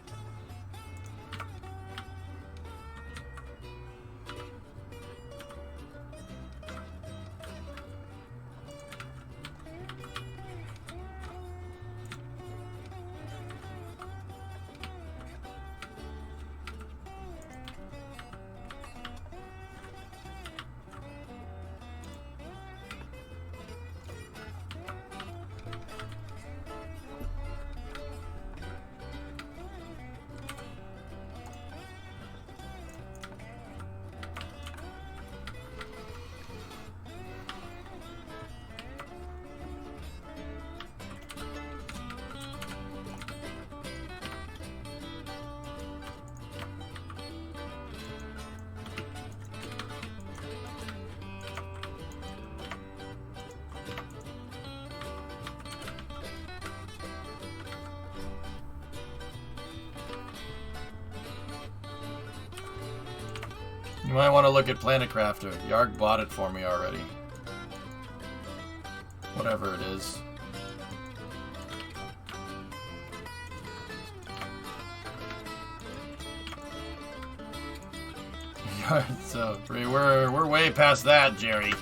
You might want to look at Planet Crafter. Yarg bought it for me already. Whatever it is. So we're way past that, Jerry.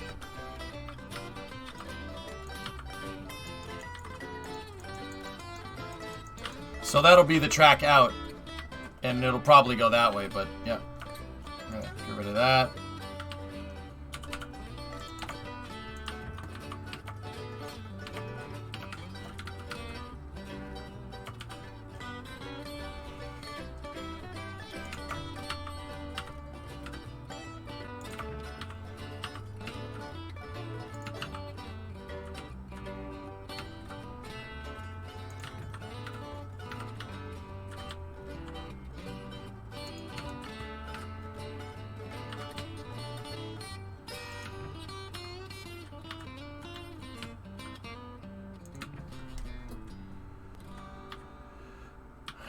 So that'll be the track out, and it'll probably go that way. But yeah. Get rid of that.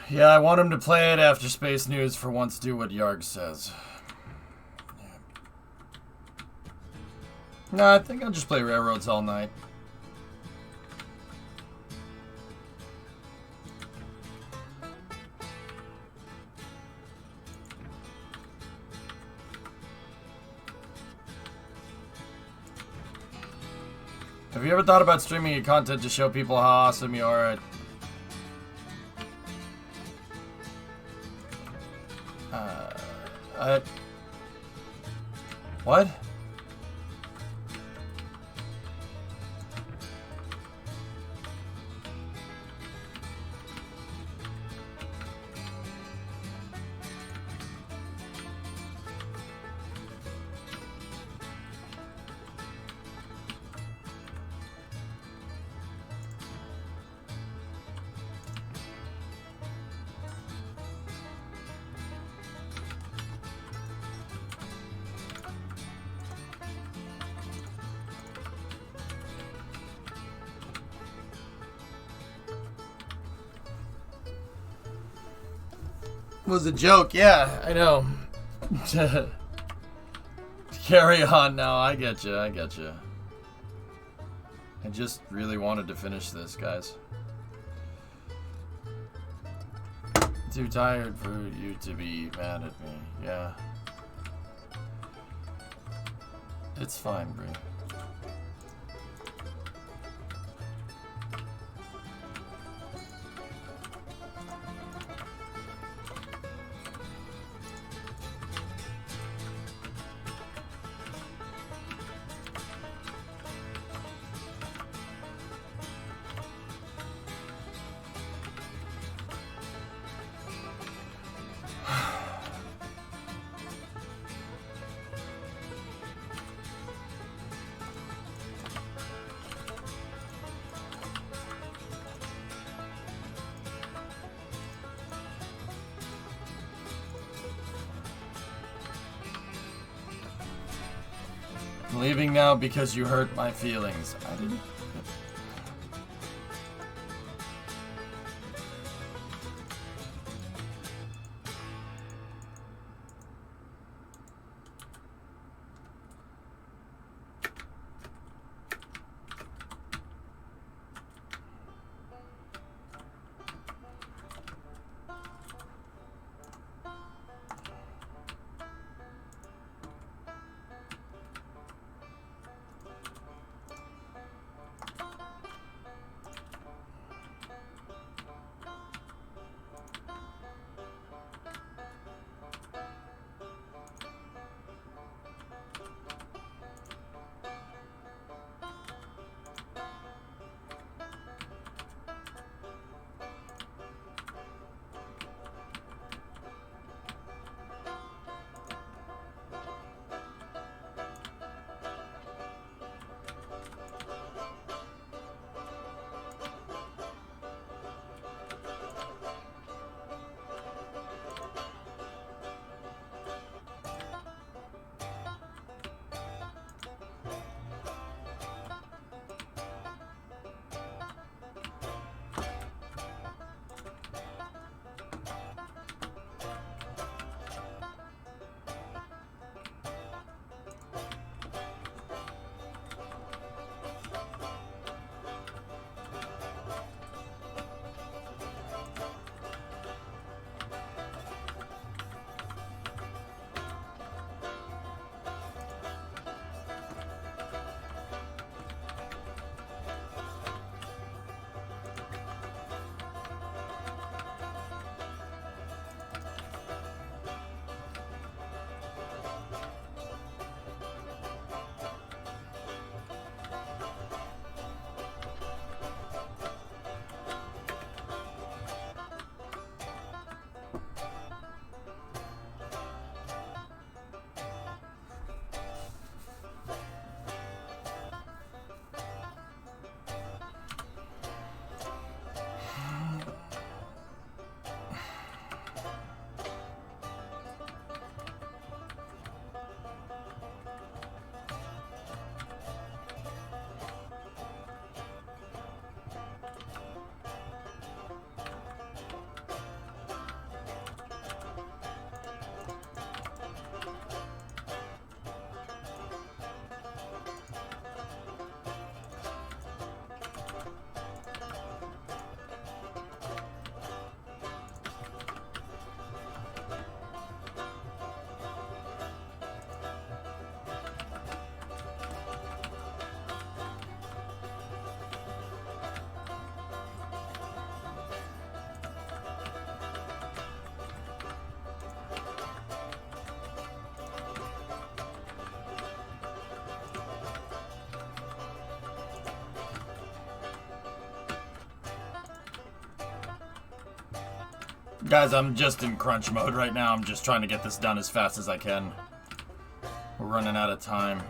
Yeah, I want him to play it after Space News for once do what Yarg says. No, I think I'll just play railroads all night. Have you ever thought about streaming your content to show people how awesome you are at... What? Was a joke, yeah, I know. Carry on now, I get you. I just really wanted to finish this, guys. Too tired for you to be mad at me, yeah. It's fine, Bree. I'm leaving now because you hurt my feelings. I didn't. Guys, I'm just in crunch mode right now. I'm just trying to get this done as fast as I can. We're running out of time.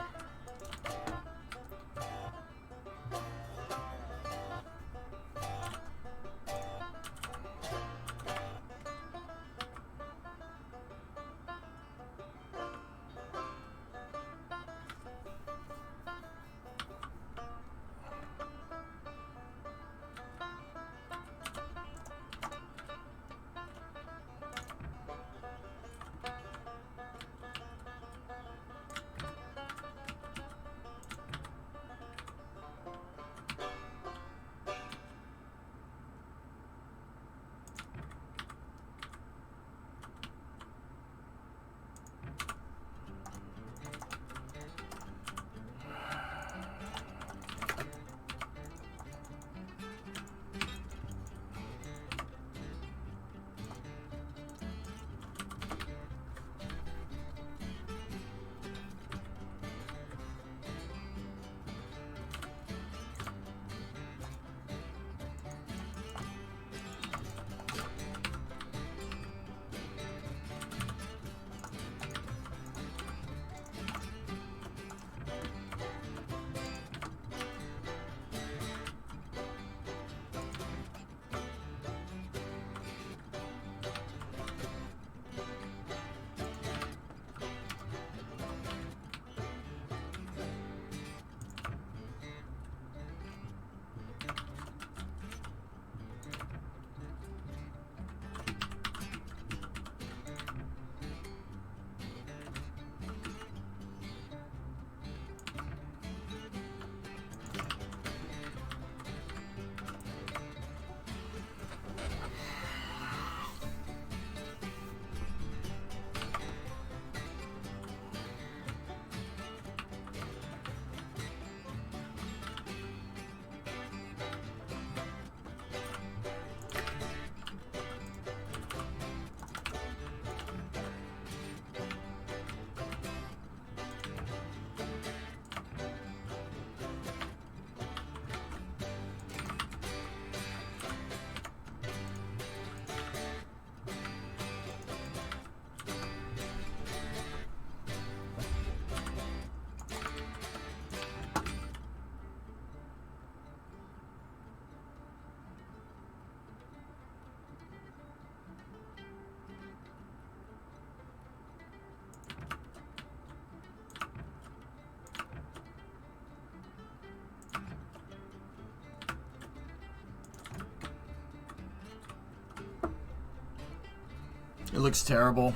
It looks terrible.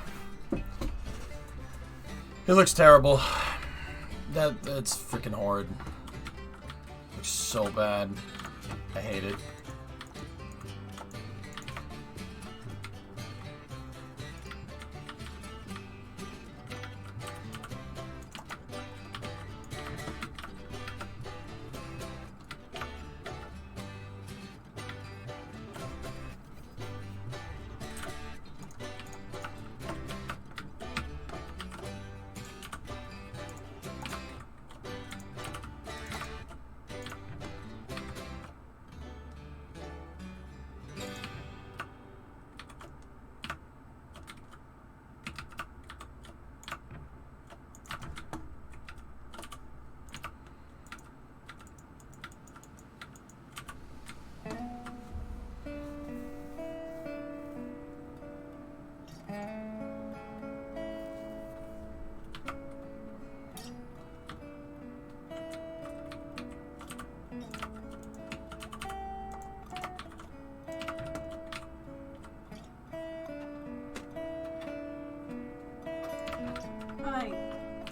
It looks terrible. That's freaking horrid. Looks so bad. I hate it.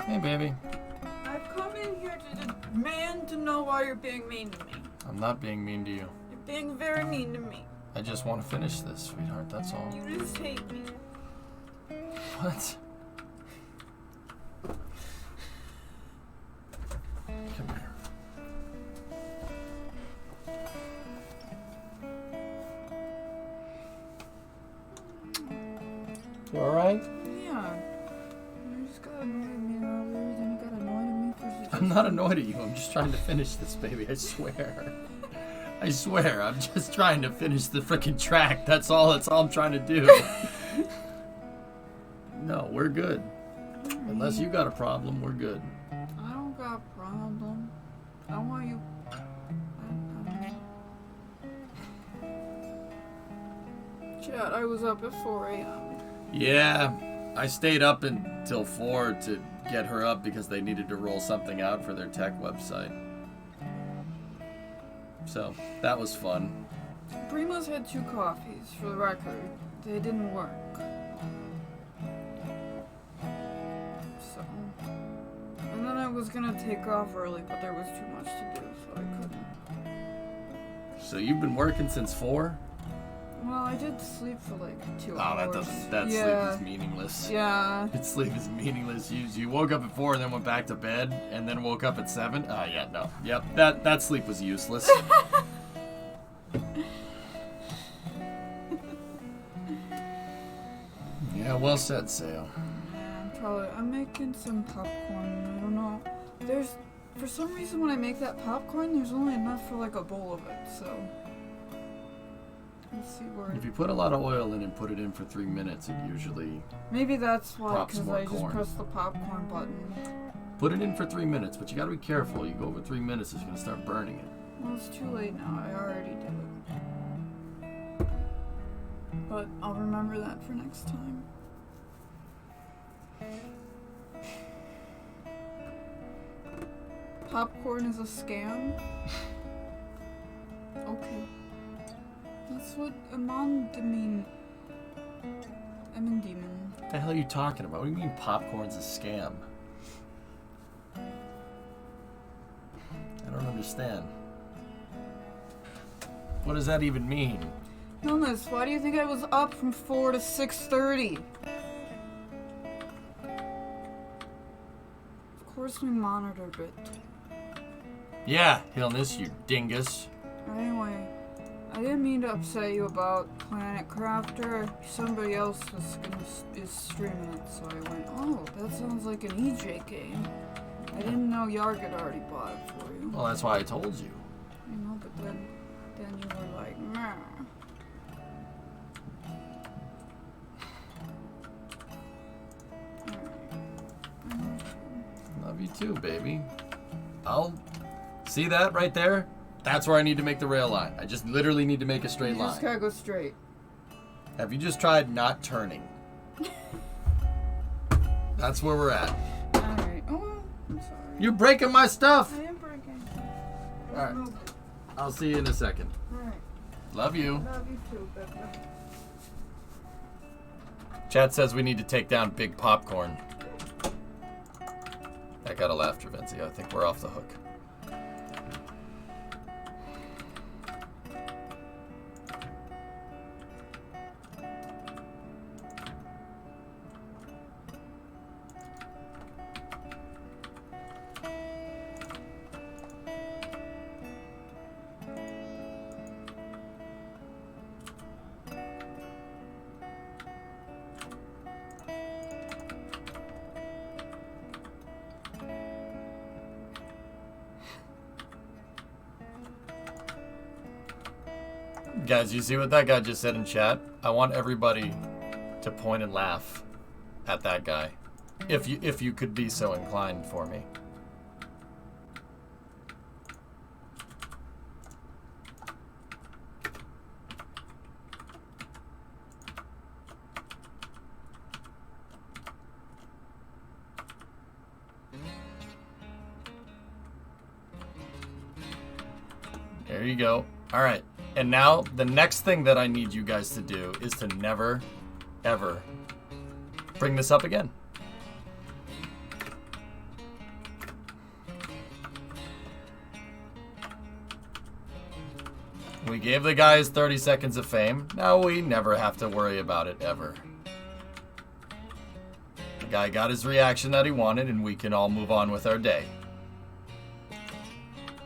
Hey, baby. I've come in here to demand to know why you're being mean to me. I'm not being mean to you. You're being very mean to me. I just want to finish this, sweetheart. That's all. You just hate me. What? Come here. You alright? Yeah. You just got annoyed at me earlier, then you got annoyed at me for... I'm not annoyed at you. I'm just trying to finish this, baby. I swear. I swear, I'm just trying to finish the freaking track. That's all I'm trying to do. No, we're good. Unless you got a problem, we're good. I don't got a problem. I want you. Chad, I was up at 4 a.m. Yeah, I stayed up until 4 to get her up because they needed to roll something out for their tech website. So, that was fun. Primo's had 2 coffees, for the record. They didn't work. So. And then I was gonna take off early, but there was too much to do, so I couldn't. So you've been working since 4? Well, I did sleep for like 2 Oh, hours. that Yeah. sleep is meaningless. Yeah. Sleep is meaningless. You woke up at 4 and then went back to bed and then woke up at 7? Oh, yeah, no. Yep, that sleep was useless. Yeah, well said, Sayo. I'm making some popcorn. I don't know. For some reason when I make that popcorn, there's only enough for like a bowl of it, so. Let's see where. If you put a lot of oil in and put it in for 3 minutes, it usually... Maybe that's why, Pops because more I just corn. pressed the popcorn button. Put it in for 3 minutes, but you gotta be careful. You go over 3 minutes, it's gonna start burning it. Well, it's too late now. I already did it. But I'll remember that for next time. Popcorn is a scam? Okay. That's what Demon. What the hell are you talking about? What do you mean popcorn's a scam? I don't understand. What does that even mean? Illness, why do you think I was up from 4 to 6:30? Of course we monitored it. Yeah, Illness, you dingus. Anyway, I didn't mean to upset you about Planet Crafter. Somebody else is streaming it, so I went, oh, that sounds like an EJ game. I didn't know Yarg had already bought it for you. Well, that's why I told you. You know, but then you were like, meh. Love you too, baby. See that right there? That's where I need to make the rail line. I just literally need to make a straight You just line. gotta go straight. Have you just tried not turning? That's where we're at. Alright. Oh, I'm sorry. You're breaking my stuff! I am breaking. Alright. I'll see you in a second. Alright. Love you. Love you too, Becca. Chat says we need to take down Big Popcorn. I got a laughter, Vinci. I think we're off the hook. Guys, you see what that guy just said in chat? I want everybody to point and laugh at that guy. If you could be so inclined for me. There you go. All right. And now, the next thing that I need you guys to do is to never, ever bring this up again. We gave the guys 30 seconds of fame. Now we never have to worry about it ever. The guy got his reaction that he wanted, and we can all move on with our day.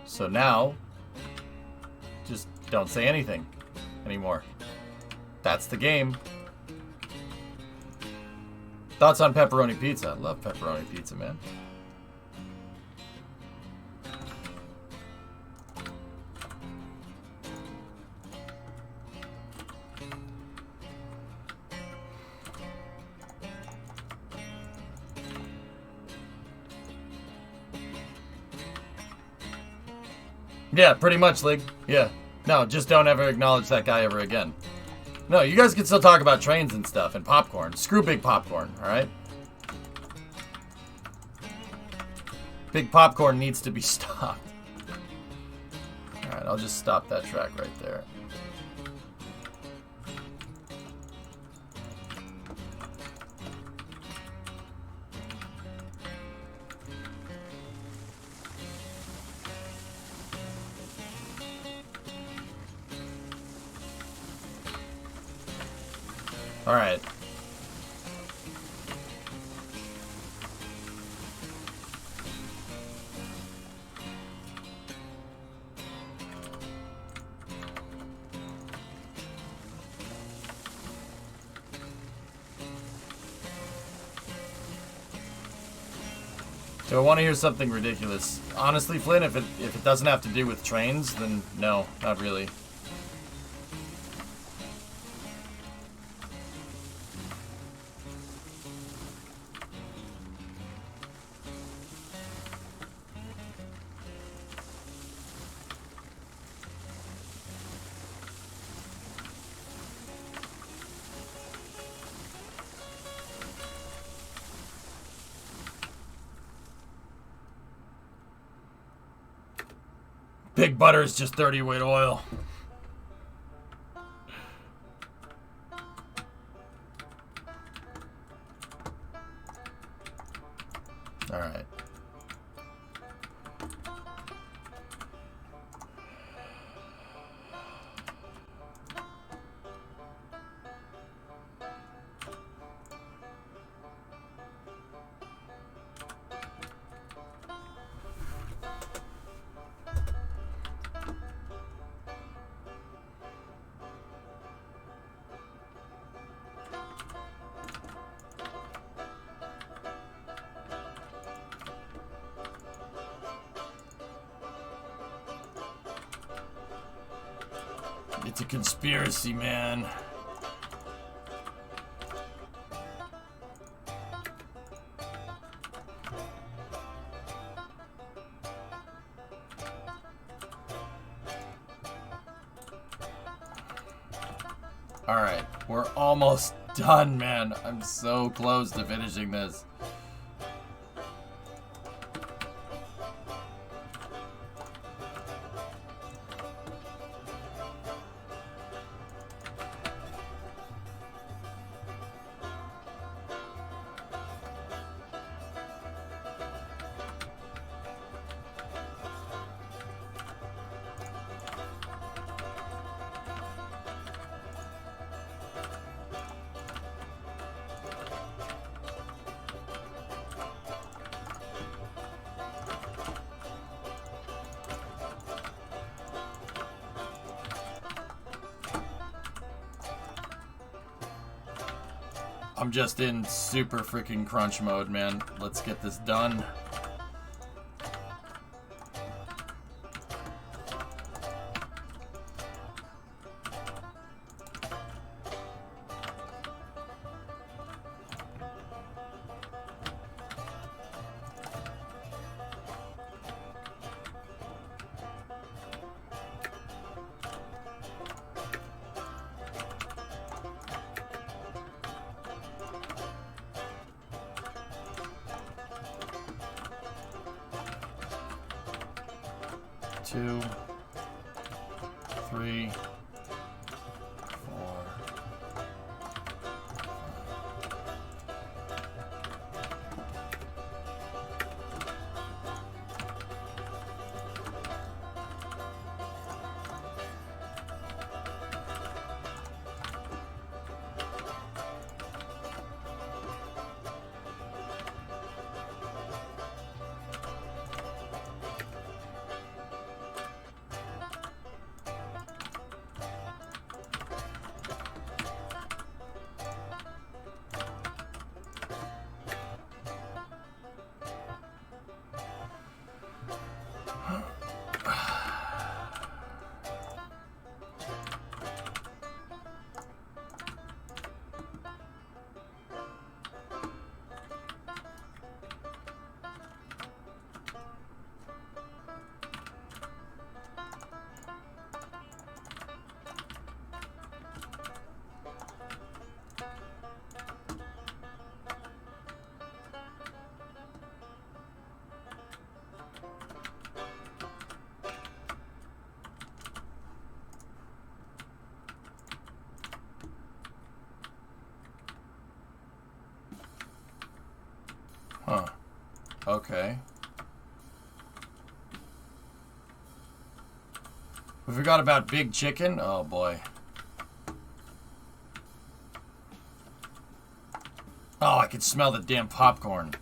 So now, just don't say anything anymore. That's the game. Thoughts on pepperoni pizza? I love pepperoni pizza, man. Yeah, pretty much, Lig. Yeah. No, just don't ever acknowledge that guy ever again. No, you guys can still talk about trains and stuff and popcorn. Screw big popcorn, alright? Big popcorn needs to be stopped. Alright, I'll just stop that track right there. Alright. Do I want to hear something ridiculous? Honestly, Flynn, if it doesn't have to do with trains, then no, not really. Big butter is just 30 weight oil. All right. It's a conspiracy, man. Alright, we're almost done, man. I'm so close to finishing this. I'm just in super freaking crunch mode, man. Let's get this done. Two, three, four. Okay. We forgot about Big Chicken. Oh boy. Oh, I can smell the damn popcorn.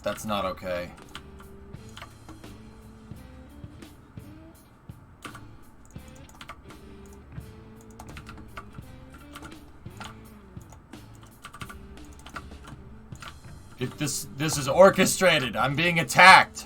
That's not okay. This is orchestrated. I'm being attacked.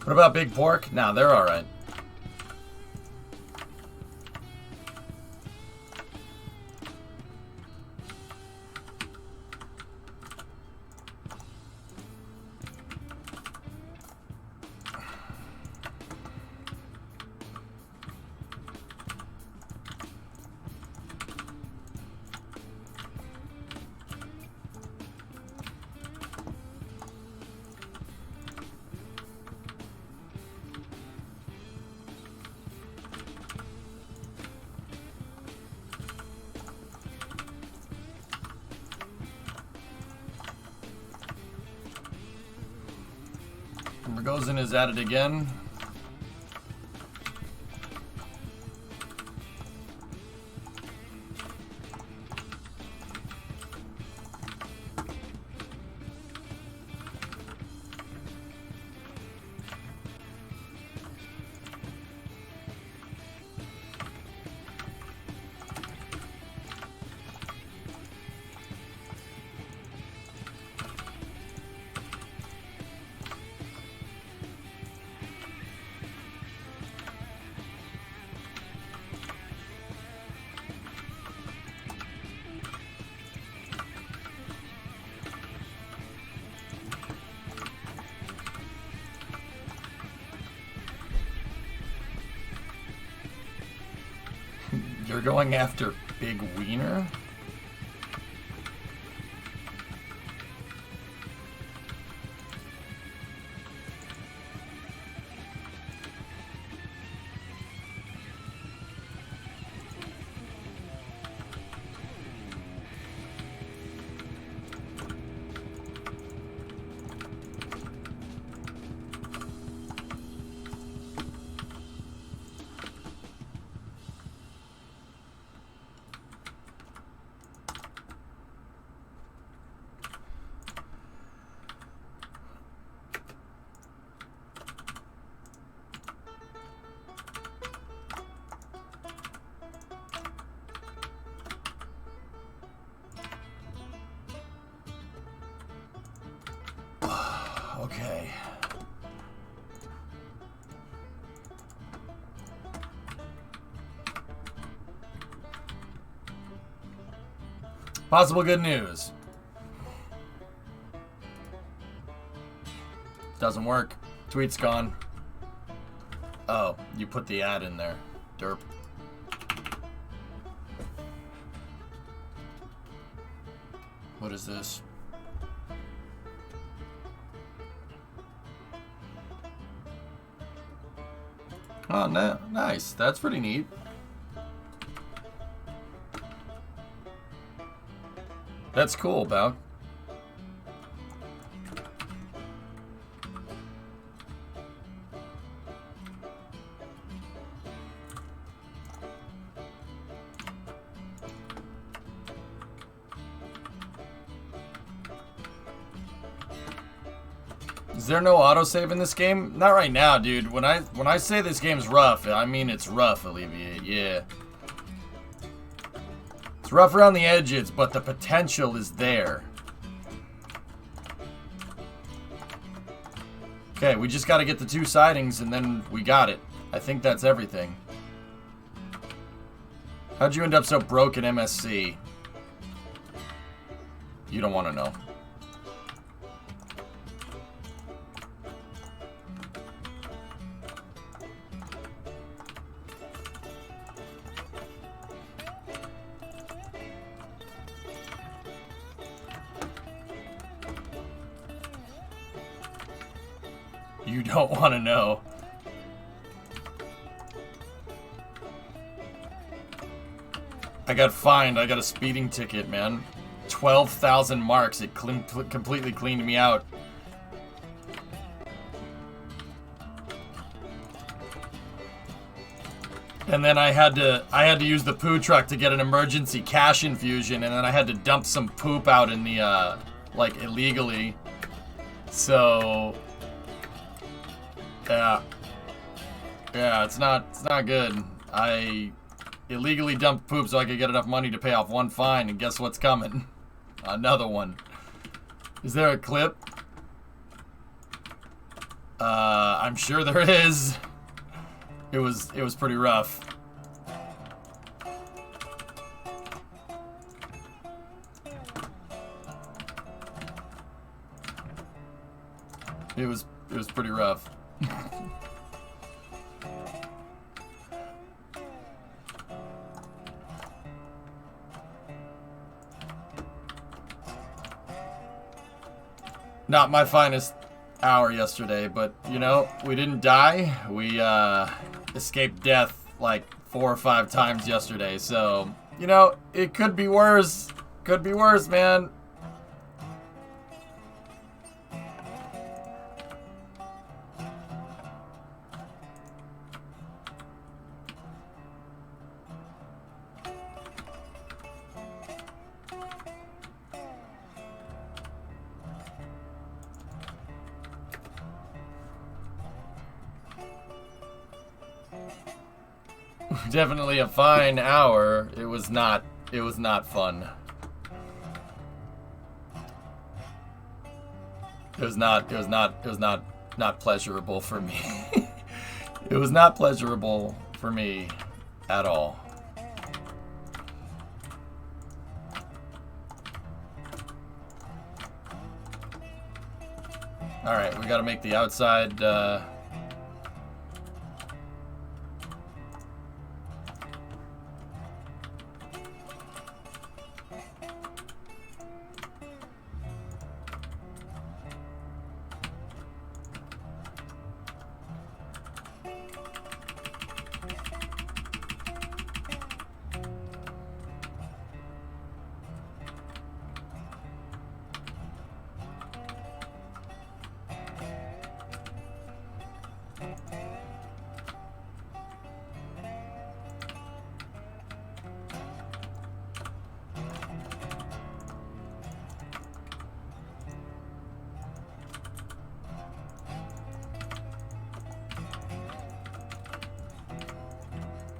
What about Big Pork? Nah, they're alright. Gozen is at it again. You're going after Big Wiener? Okay. Possible good news. Doesn't work. Tweet's gone. Oh, you put the ad in there. Derp. What is this? Oh, nice. That's pretty neat. That's cool, Bow. Is there no autosave in this game? Not right now, dude. When I say this game's rough, I mean it's rough, Alleviate. Yeah. It's rough around the edges, but the potential is there. Okay, we just got to get the 2 sidings, and then we got it. I think that's everything. How'd you end up so broke in MSC? You don't want to know. You don't want to know. I got fined. I got a speeding ticket, man. 12,000 marks. It completely cleaned me out. And then I had to use the poo truck to get an emergency cash infusion, and then I had to dump some poop out in the like illegally. So yeah, it's not good. I illegally dumped poop so I could get enough money to pay off 1 fine, and guess what's coming? Another one. Is there a clip? I'm sure there is. It was pretty rough. It was pretty rough. Not my finest hour yesterday, but, you know, we didn't die. We, escaped death like 4 or 5 times yesterday, so, you know, it could be worse. Could be worse, man. Definitely a fine hour. It was not fun. It was not pleasurable for me. It was not pleasurable for me at all. All right, we got to make the outside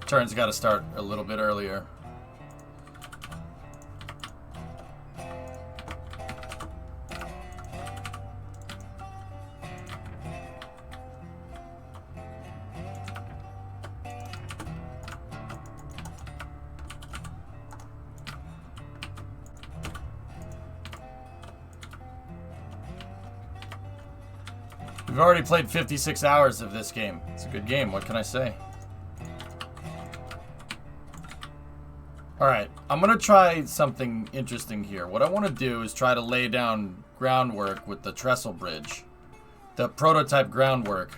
turn's got to start a little bit earlier. We've already played 56 hours of this game. It's a good game, what can I say? Alright, I'm going to try something interesting here. What I want to do is try to lay down groundwork with the trestle bridge. The prototype groundwork.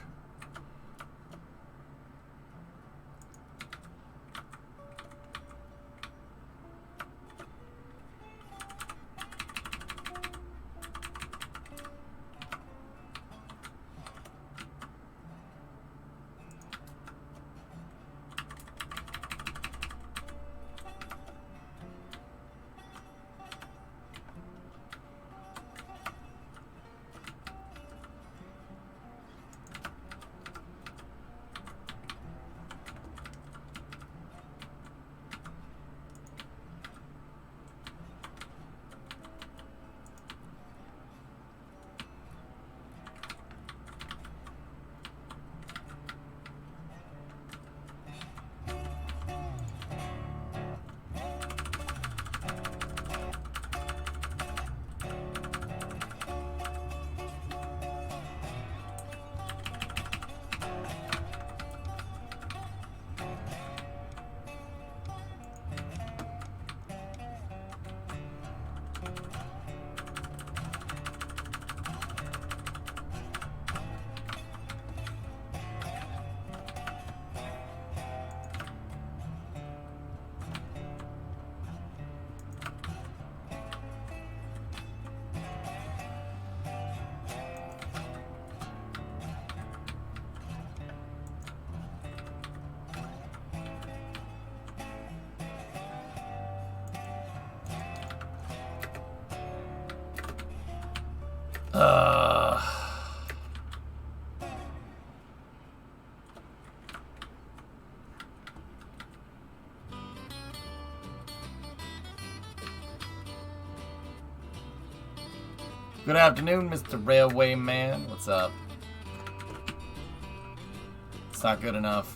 Good afternoon, Mr. Railway Man. What's up? It's not good enough.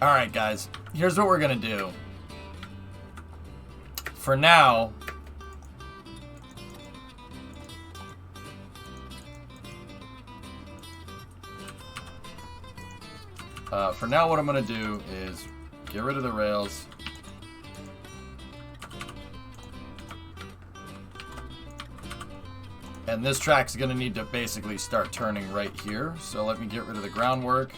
Alright, guys. Here's what we're gonna do. For now... what I'm gonna do is get rid of the rails. And this track's gonna need to basically start turning right here. So let me get rid of the groundwork.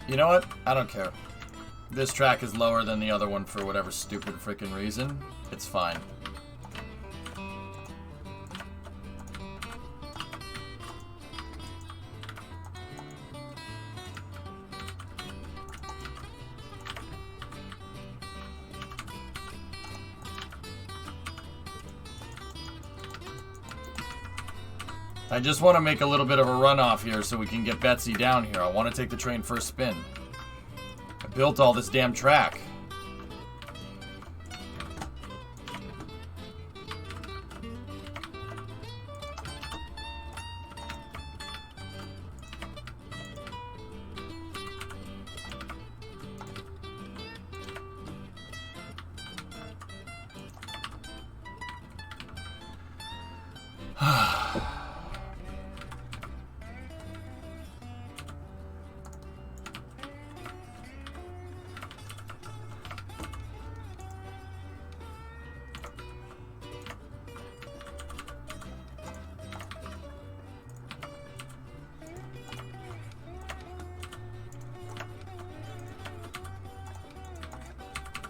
You know what? I don't care. This track is lower than the other one for whatever stupid freaking reason. It's fine. I just want to make a little bit of a runoff here so we can get Betsy down here. I want to take the train for a spin. I built all this damn track.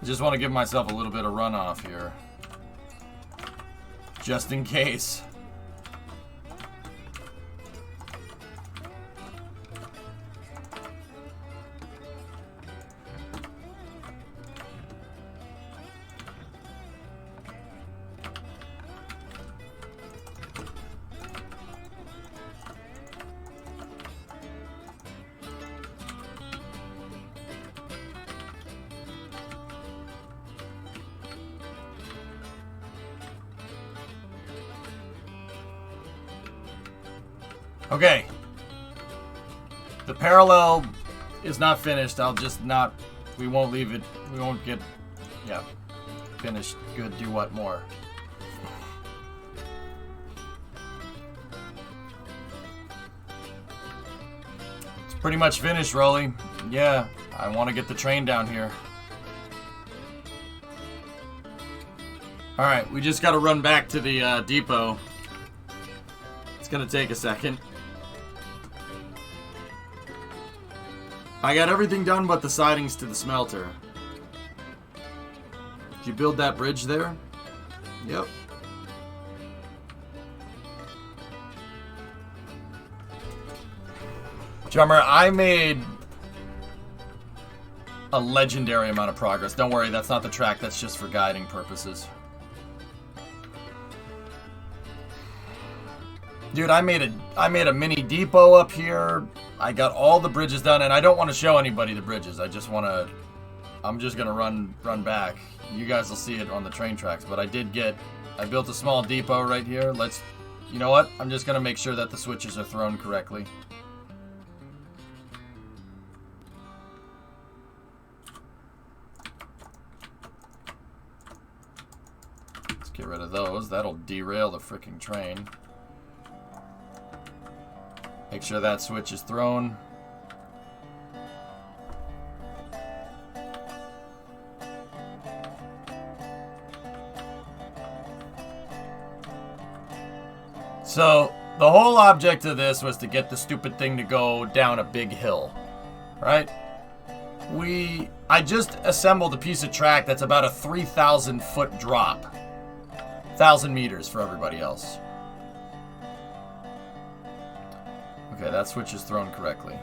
Just want to give myself a little bit of runoff here. Just in case. Okay. The parallel is not finished. I'll just not... We won't leave it... We won't get... Yeah. Finished. Good. Do what more? It's pretty much finished, Rolly. Yeah. I want to get the train down here. Alright. We just got to run back to the depot. It's going to take a second. I got everything done but the sidings to the smelter. Did you build that bridge there? Yep. Drummer, I made a legendary amount of progress. Don't worry, that's not the track. That's just for guiding purposes. Dude, I made a mini depot up here. I got all the bridges done, and I don't want to show anybody the bridges. I just want to... I'm just going to run back. You guys will see it on the train tracks, but I built a small depot right here. You know what? I'm just going to make sure that the switches are thrown correctly. Let's get rid of those. That'll derail the freaking train. Make sure that switch is thrown. So, the whole object of this was to get the stupid thing to go down a big hill, right? I just assembled a piece of track that's about a 3,000 foot drop. 1,000 meters for everybody else. Okay, that switch is thrown correctly.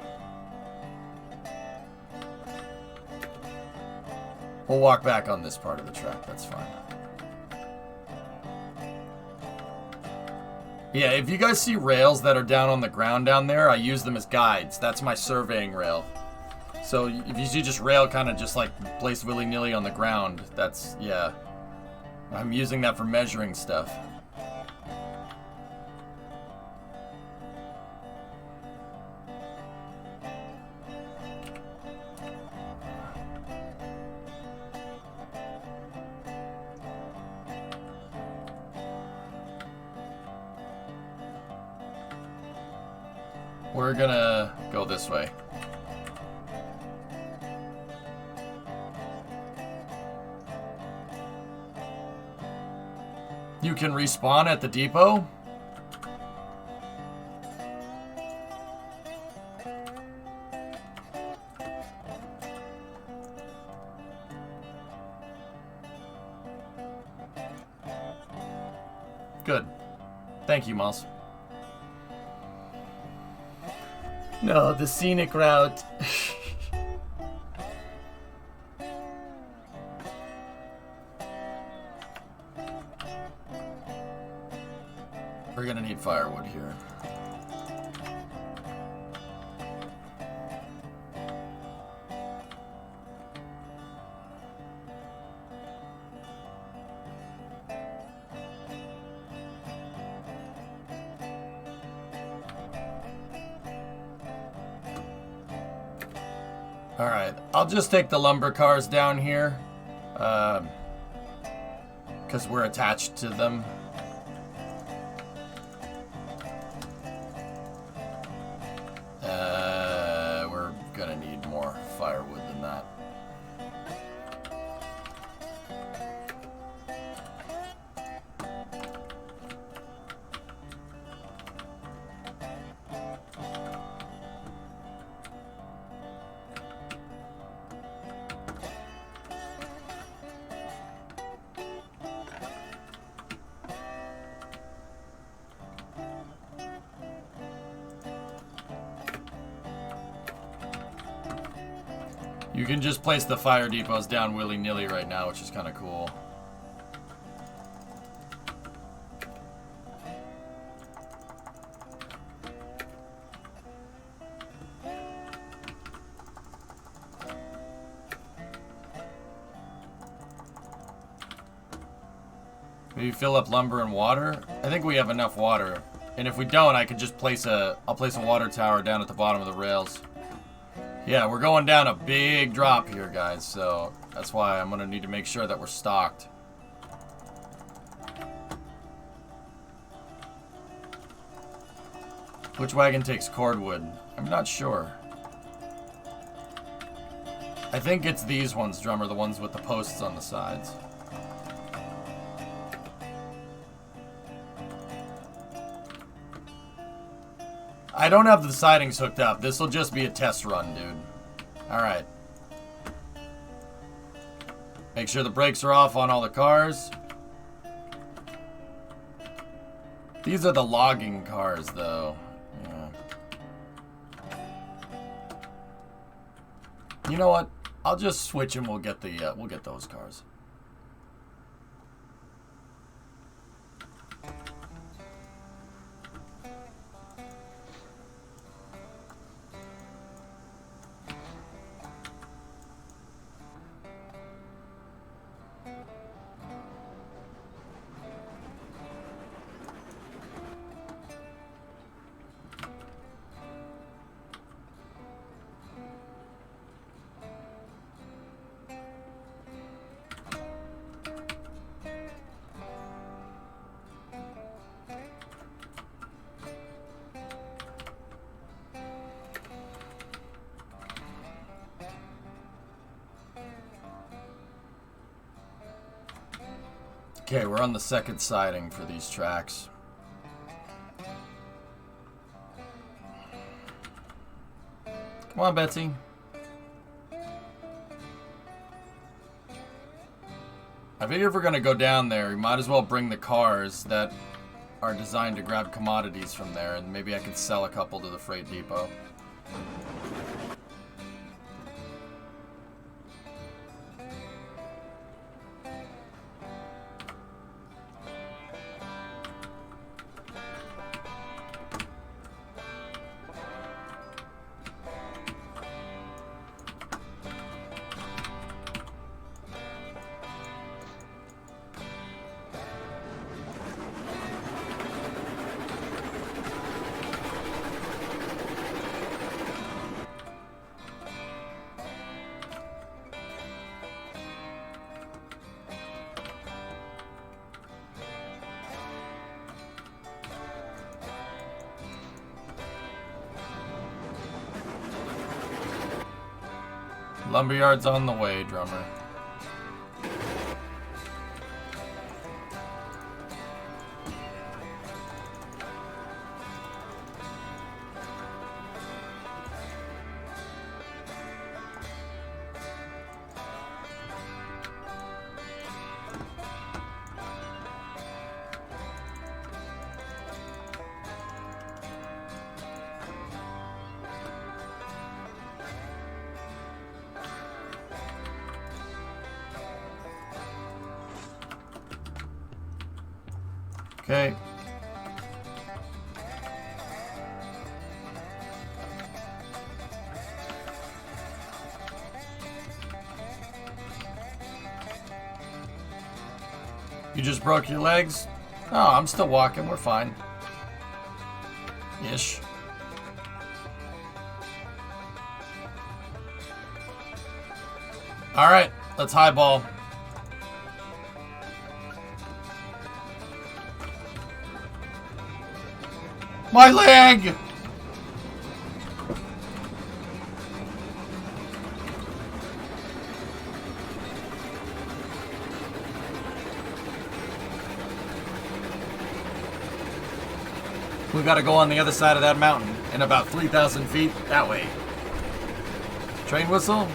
We'll walk back on this part of the track, that's fine. Yeah, if you guys see rails that are down on the ground down there, I use them as guides. That's my surveying rail. So if you see just rail kind of just like placed willy-nilly on the ground, that's, yeah. I'm using that for measuring stuff. We're gonna go this way. You can respawn at the depot? Good. Thank you, Moss. No, the scenic route. We're gonna need firewood here. Alright, I'll just take the lumber cars down here, because we're attached to them. We're gonna need more firewood than that. You can just place the fire depots down willy-nilly right now, which is kind of cool. Maybe fill up lumber and water? I think we have enough water. And if we don't, I could just place I'll place a water tower down at the bottom of the rails. Yeah, we're going down a big drop here, guys, so that's why I'm going to need to make sure that we're stocked. Which wagon takes cordwood? I'm not sure. I think it's these ones, Drummer, the ones with the posts on the sides. I don't have the sidings hooked up. This will just be a test run, dude. Alright. Make sure the brakes are off on all the cars. These are the logging cars, though. Yeah. You know what? I'll just switch and we'll get those cars. Okay, we're on the second siding for these tracks. Come on, Betsy. I figure if we're gonna go down there, we might as well bring the cars that are designed to grab commodities from there, and maybe I could sell a couple to the freight depot. Lumberyard's on the way, drummer. Okay. You just broke your legs? Oh, I'm still walking. We're fine. Ish. All right, let's highball. My leg! We gotta go on the other side of that mountain in about 3,000 feet that way. Train whistle?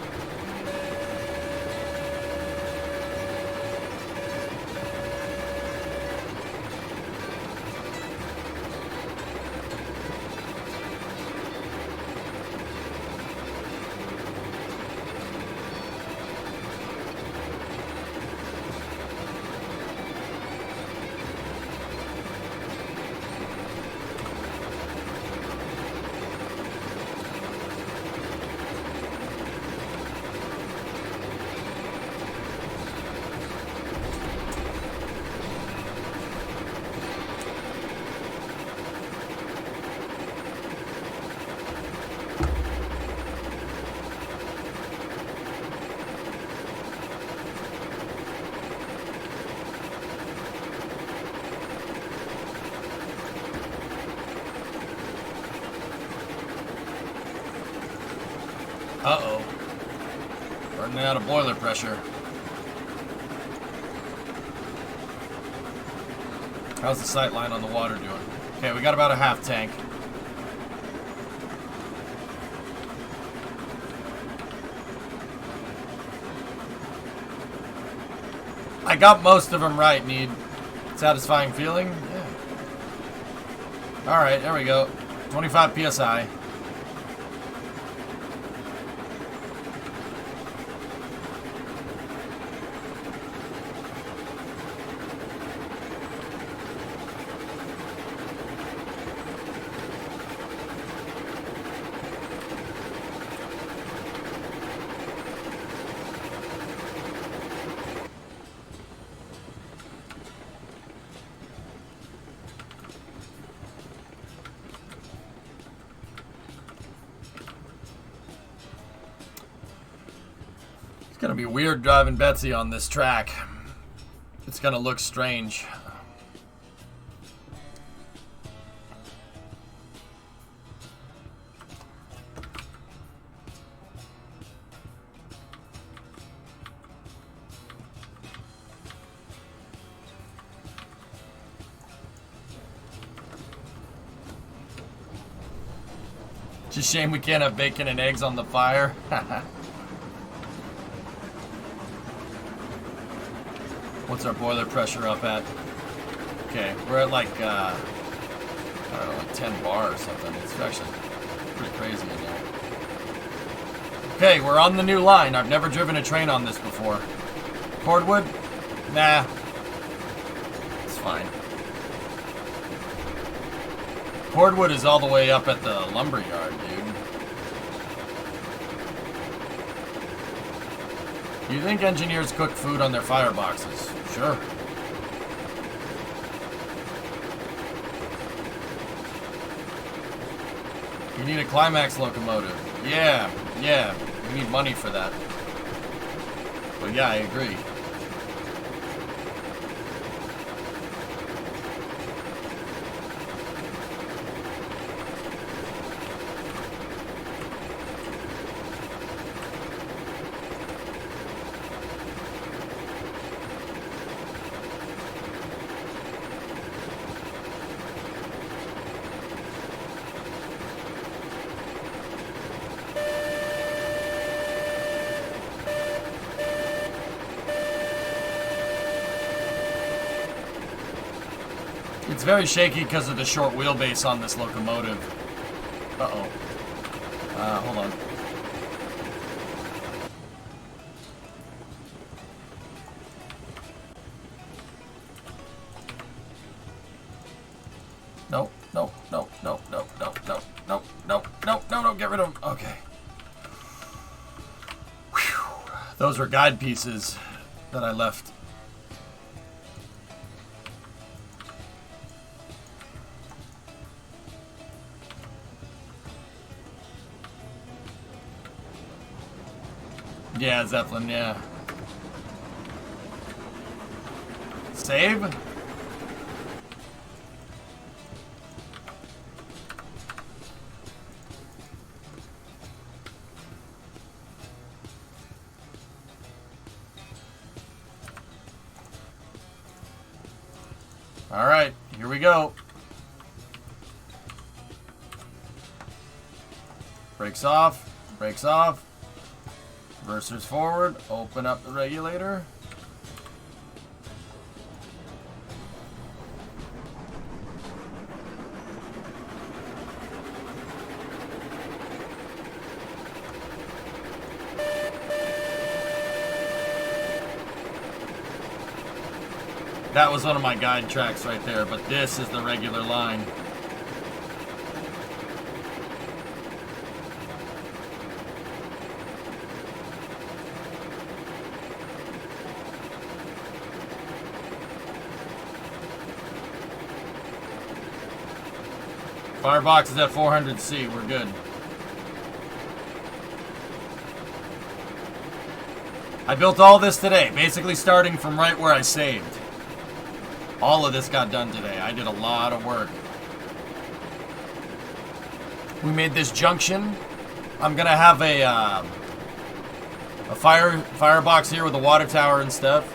Uh-oh. Running out of boiler pressure. How's the sight line on the water doing? Okay, we got about a half tank. I got most of them right, Need. Satisfying feeling? Yeah. Alright, there we go. 25 PSI. It's gonna be weird driving Betsy on this track. It's gonna look strange. It's a shame we can't have bacon and eggs on the fire. What's our boiler pressure up at? Okay, we're at like, I don't know, like 10 bar or something. It's actually pretty crazy in there. Okay, we're on the new line. I've never driven a train on this before. Cordwood? Nah. It's fine. Cordwood is all the way up at the lumber yard, dude. You think engineers cook food on their fireboxes? Sure. You need a climax locomotive. Yeah, we need money for that. But yeah, I agree. It's very shaky because of the short wheelbase on this locomotive. Uh-oh. Hold on. No, get rid of them. Okay. Whew. Those were guide pieces that I left. Yeah, Zeppelin, yeah. Save? All right, here we go. Brakes off, brakes off. Reversers forward, open up the regulator. That was one of my guide tracks right there, but this is the regular line. Firebox is at 400C. We're good. I built all this today, basically starting from right where I saved. All of this got done today. I did a lot of work. We made this junction. I'm gonna have a firebox here with a water tower and stuff.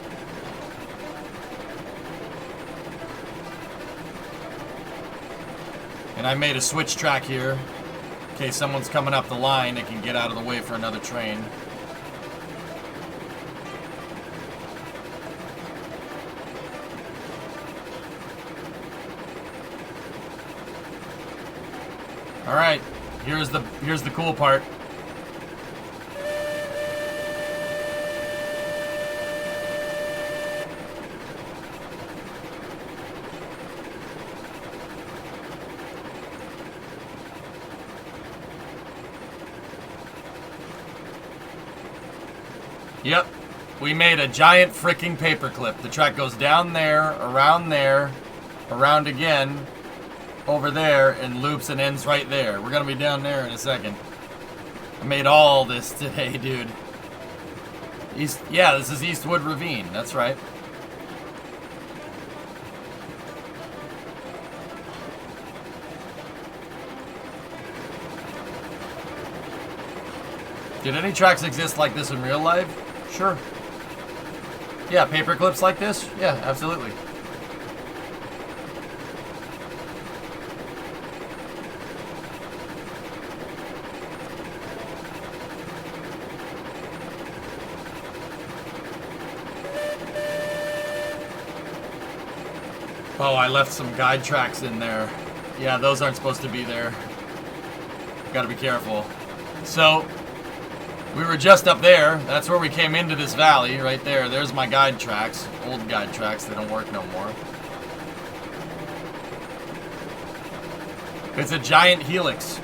And I made a switch track here. In case someone's coming up the line, it can get out of the way for another train. All right, here's the cool part. Yep, we made a giant freaking paperclip. The track goes down there, around again, over there, and loops and ends right there. We're gonna be down there in a second. I made all this today, dude. Yeah, this is Eastwood Ravine. That's right. Did any tracks exist like this in real life? Sure. Yeah, paper clips like this? Yeah, absolutely. Oh, I left some guide tracks in there. Yeah, those aren't supposed to be there. Gotta be careful. So, we were just up there. That's where we came into this valley, right there. There's my guide tracks. Old guide tracks. They don't work no more. It's a giant helix.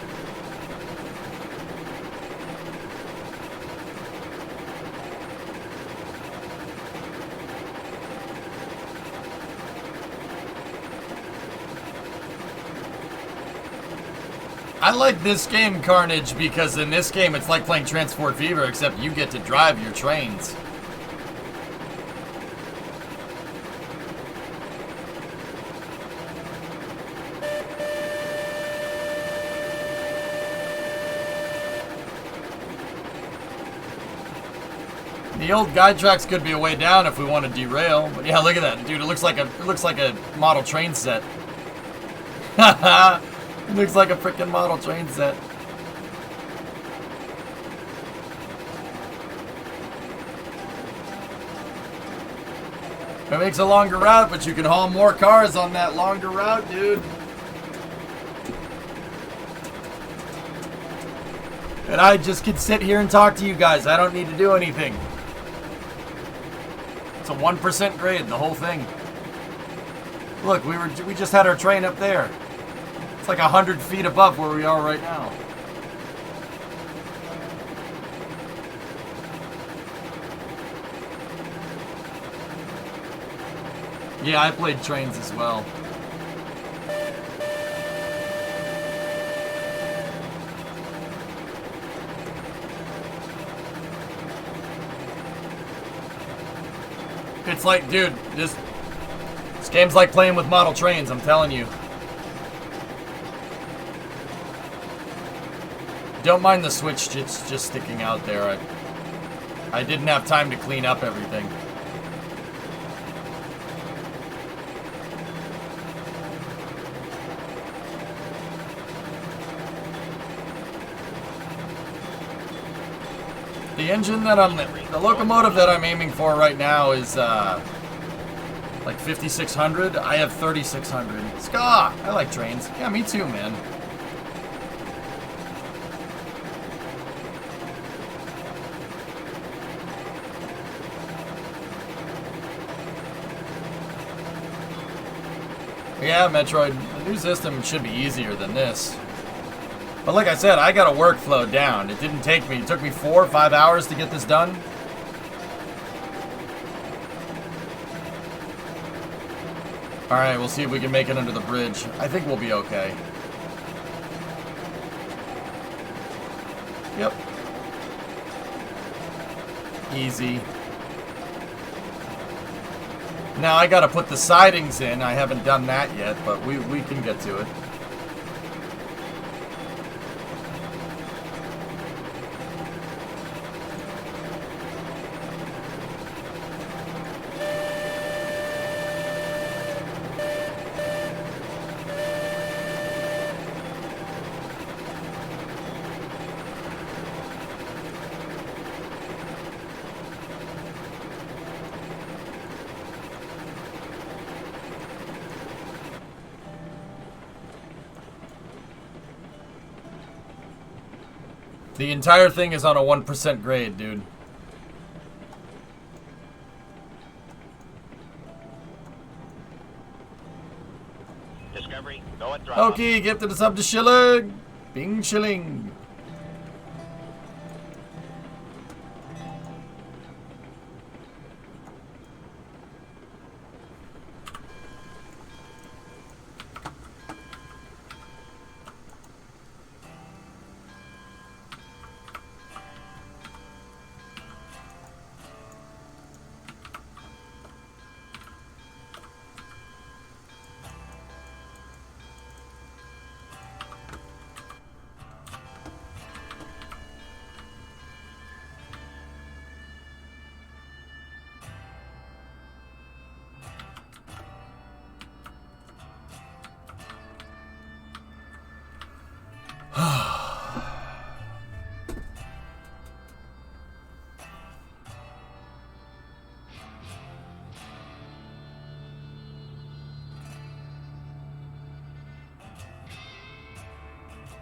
I like this game, Carnage, because in this game it's like playing Transport Fever, except you get to drive your trains. The old guide tracks could be a way down if we want to derail, but yeah, look at that, dude. It looks like a model train set. Haha. Looks like a freaking model train set. It makes a longer route, but you can haul more cars on that longer route, dude. And I just could sit here and talk to you guys. I don't need to do anything. It's a 1% grade, the whole thing. Look, we just had our train up there. It's like 100 feet above where we are right now. Yeah, I played trains as well. It's like, dude, this game's like playing with model trains, I'm telling you. Don't mind the switch just sticking out there. I didn't have time to clean up everything. The engine that the locomotive that I'm aiming for right now is like 5600. I have 3600. Ska! I like trains. Yeah, me too, man. Yeah, Metroid, the new system should be easier than this. But like I said, I got a workflow down. It didn't take me, it took me 4 or 5 hours to get this done. Alright, we'll see if we can make it under the bridge. I think we'll be okay. Yep. Easy. Now I gotta put the sidings in. I haven't done that yet, but we can get to it. The entire thing is on a 1% grade, dude. Discovery, go at throttle. Okay, gifted us up to Schilling. Bing Schilling.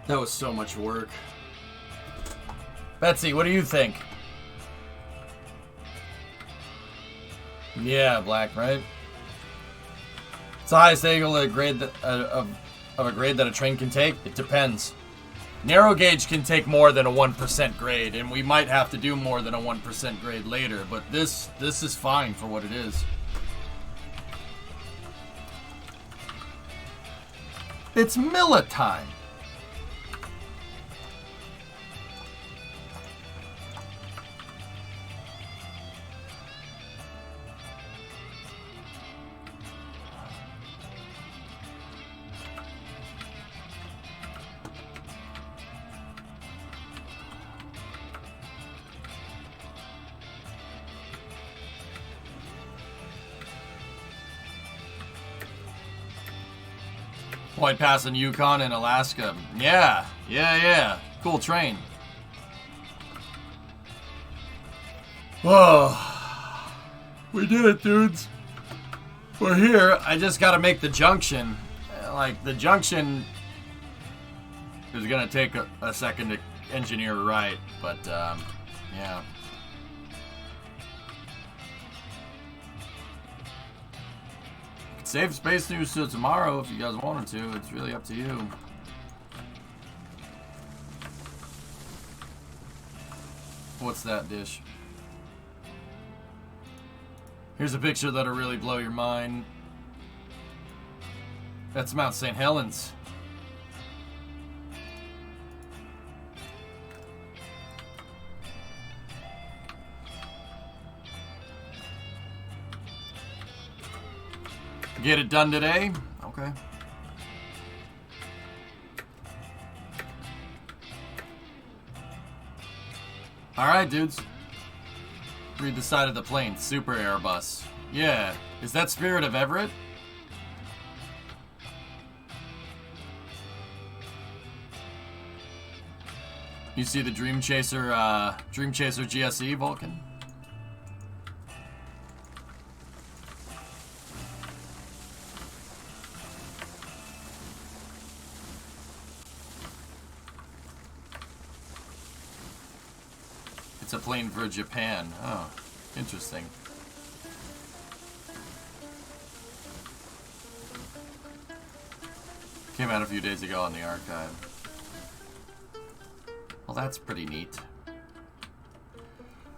That was so much work. Betsy, what do you think? Yeah, black, right? It's the highest angle of a grade that a train can take? It depends. Narrow gauge can take more than a 1% grade, and we might have to do more than a 1% grade later, but this is fine for what it is. It's millet time. White Pass in Yukon and Alaska. Yeah. Cool train. Whoa. We did it, dudes. We're here. I just gotta make the junction. Like, the junction is gonna take a second to engineer right, but, yeah. Save space news till tomorrow if you guys wanted to. It's really up to you. What's that dish? Here's a picture that'll really blow your mind. That's Mount St. Helens. Get it done today? Okay. Alright, dudes. Read the side of the plane. Super Airbus. Yeah. Is that Spirit of Everett? You see the Dream Chaser GSE, Vulcan? It's a plane for Japan. Oh, interesting. Came out a few days ago on the archive. Well, that's pretty neat.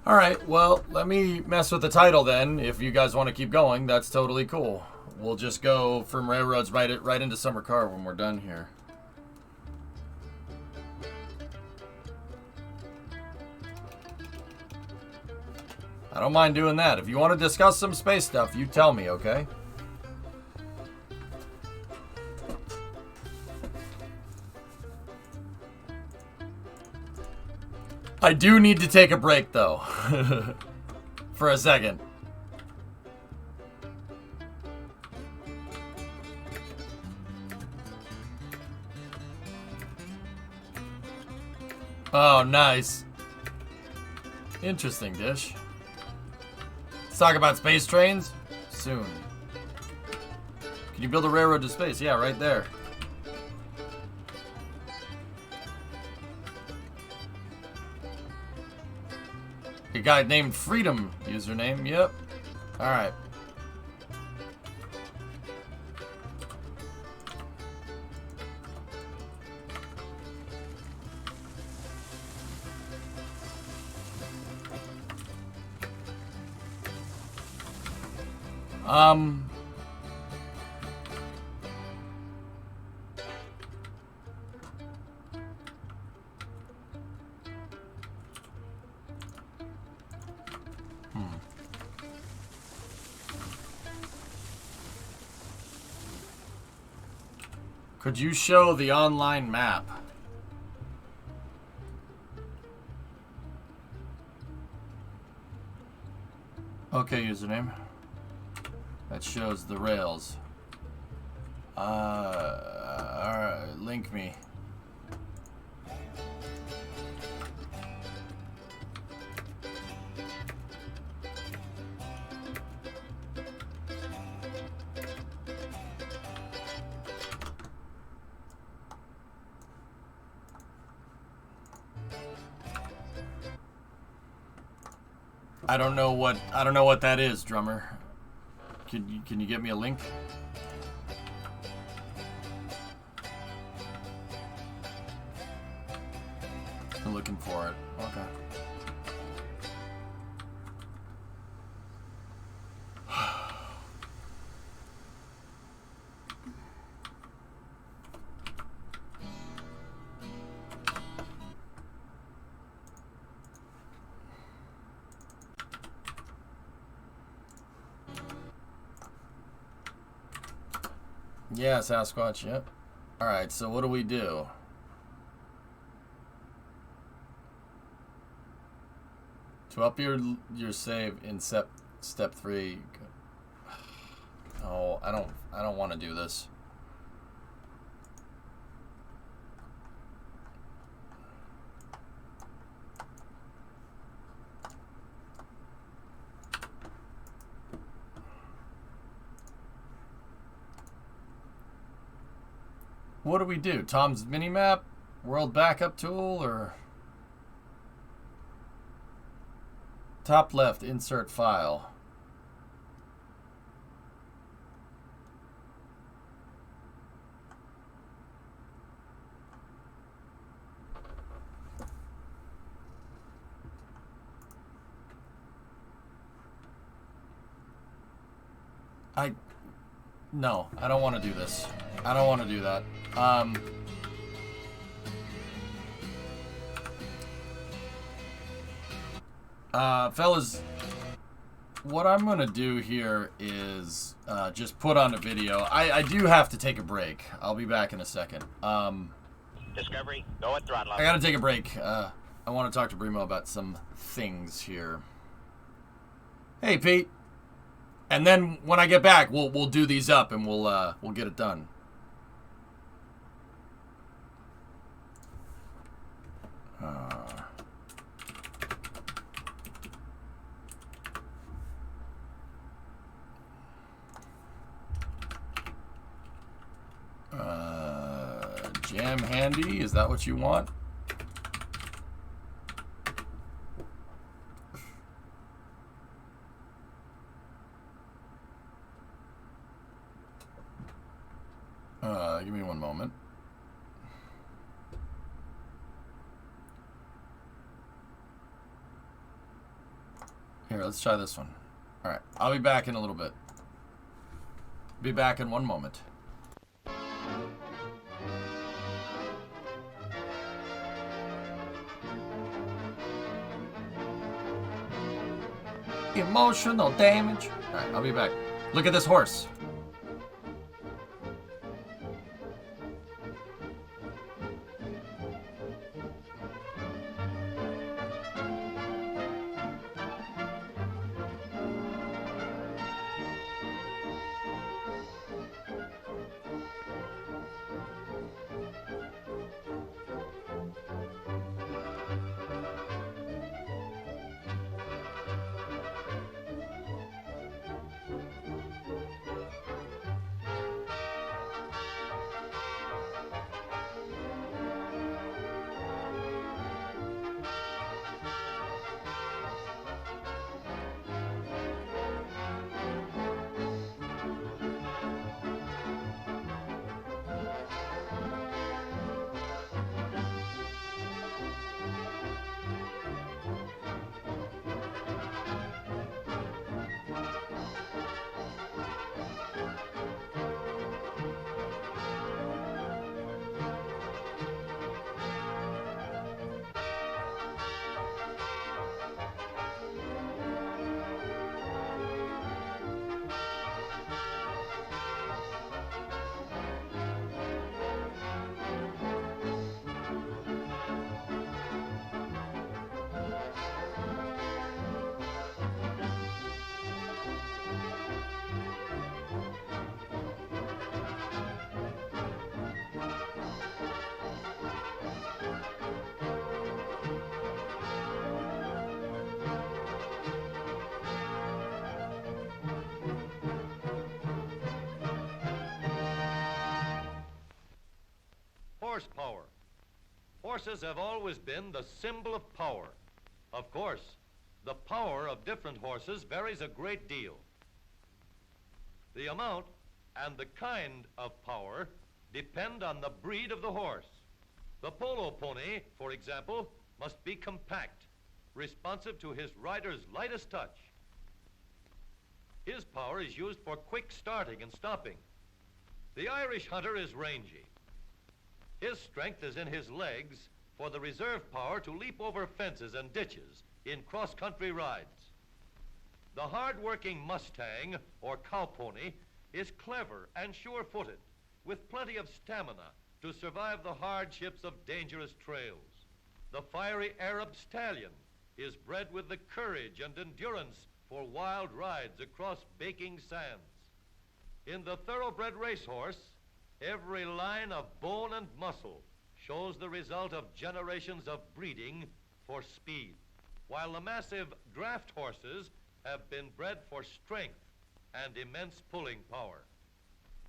Alright, well, let me mess with the title then. If you guys want to keep going, that's totally cool. We'll just go from railroads right into Summer Car when we're done here. I don't mind doing that. If you want to discuss some space stuff, you tell me, okay? I do need to take a break, though. For a second. Oh, nice. Interesting, Dish. Let's talk about space trains soon. Can you build a railroad to space? Yeah, right there. A guy named Freedom username. Yep. All right. Could you show the online map? Okay, username. That shows the rails. Alright, link me. I don't know what that is, drummer. Can you get me a link? I'm looking for it. Okay. Yeah, Sasquatch, yep. Alright, so what do we do? To up your save in step 3. Oh, I don't want to do this. What do we do? Tom's minimap? World backup tool? Or top left, insert file. No, I don't want to do this. I don't want to do that. Fellas, what I'm going to do here is just put on a video. I do have to take a break. I'll be back in a second. Discovery, go at throttle. I got to take a break. I want to talk to Brimo about some things here. Hey, Pete. And then when I get back, we'll do these up and we'll get it done. Jam handy, is that what you want? Give me one moment. Here, let's try this one. All right, I'll be back in a little bit. Be back in one moment. Emotional damage. All right, I'll be back. Look at this horse. Horsepower. Horses have always been the symbol of power. Of course, the power of different horses varies a great deal. The amount and the kind of power depend on the breed of the horse. The polo pony, for example, must be compact, responsive to his rider's lightest touch. His power is used for quick starting and stopping. The Irish hunter is rangy. His strength is in his legs for the reserve power to leap over fences and ditches in cross-country rides. The hard-working Mustang or cow pony is clever and sure-footed, with plenty of stamina to survive the hardships of dangerous trails. The fiery Arab stallion is bred with the courage and endurance for wild rides across baking sands. In the thoroughbred racehorse, every line of bone and muscle shows the result of generations of breeding for speed, while the massive draft horses have been bred for strength and immense pulling power.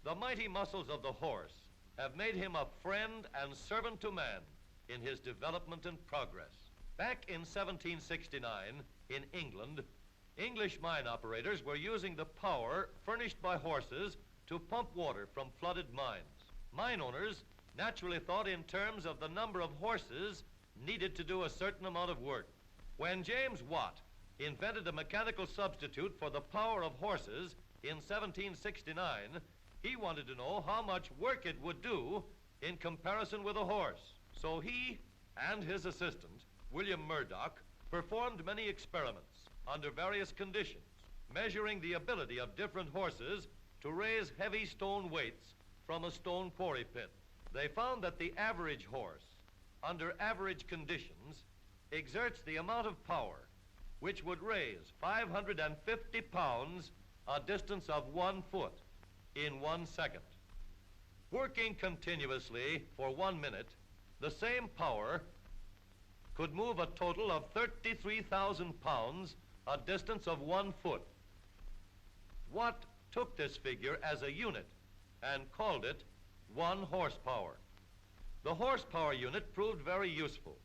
The mighty muscles of the horse have made him a friend and servant to man in his development and progress. Back in 1769, in England, English mine operators were using the power furnished by horses to pump water from flooded mines. Mine owners naturally thought in terms of the number of horses needed to do a certain amount of work. When James Watt invented a mechanical substitute for the power of horses in 1769, he wanted to know how much work it would do in comparison with a horse. So he and his assistant, William Murdoch, performed many experiments under various conditions, measuring the ability of different horses to raise heavy stone weights from a stone quarry pit. They found that the average horse, under average conditions, exerts the amount of power which would raise 550 pounds a distance of 1 foot in 1 second. Working continuously for 1 minute, the same power could move a total of 33,000 pounds a distance of 1 foot. Watt took this figure as a unit and called it 1 horsepower. The horsepower unit proved very useful.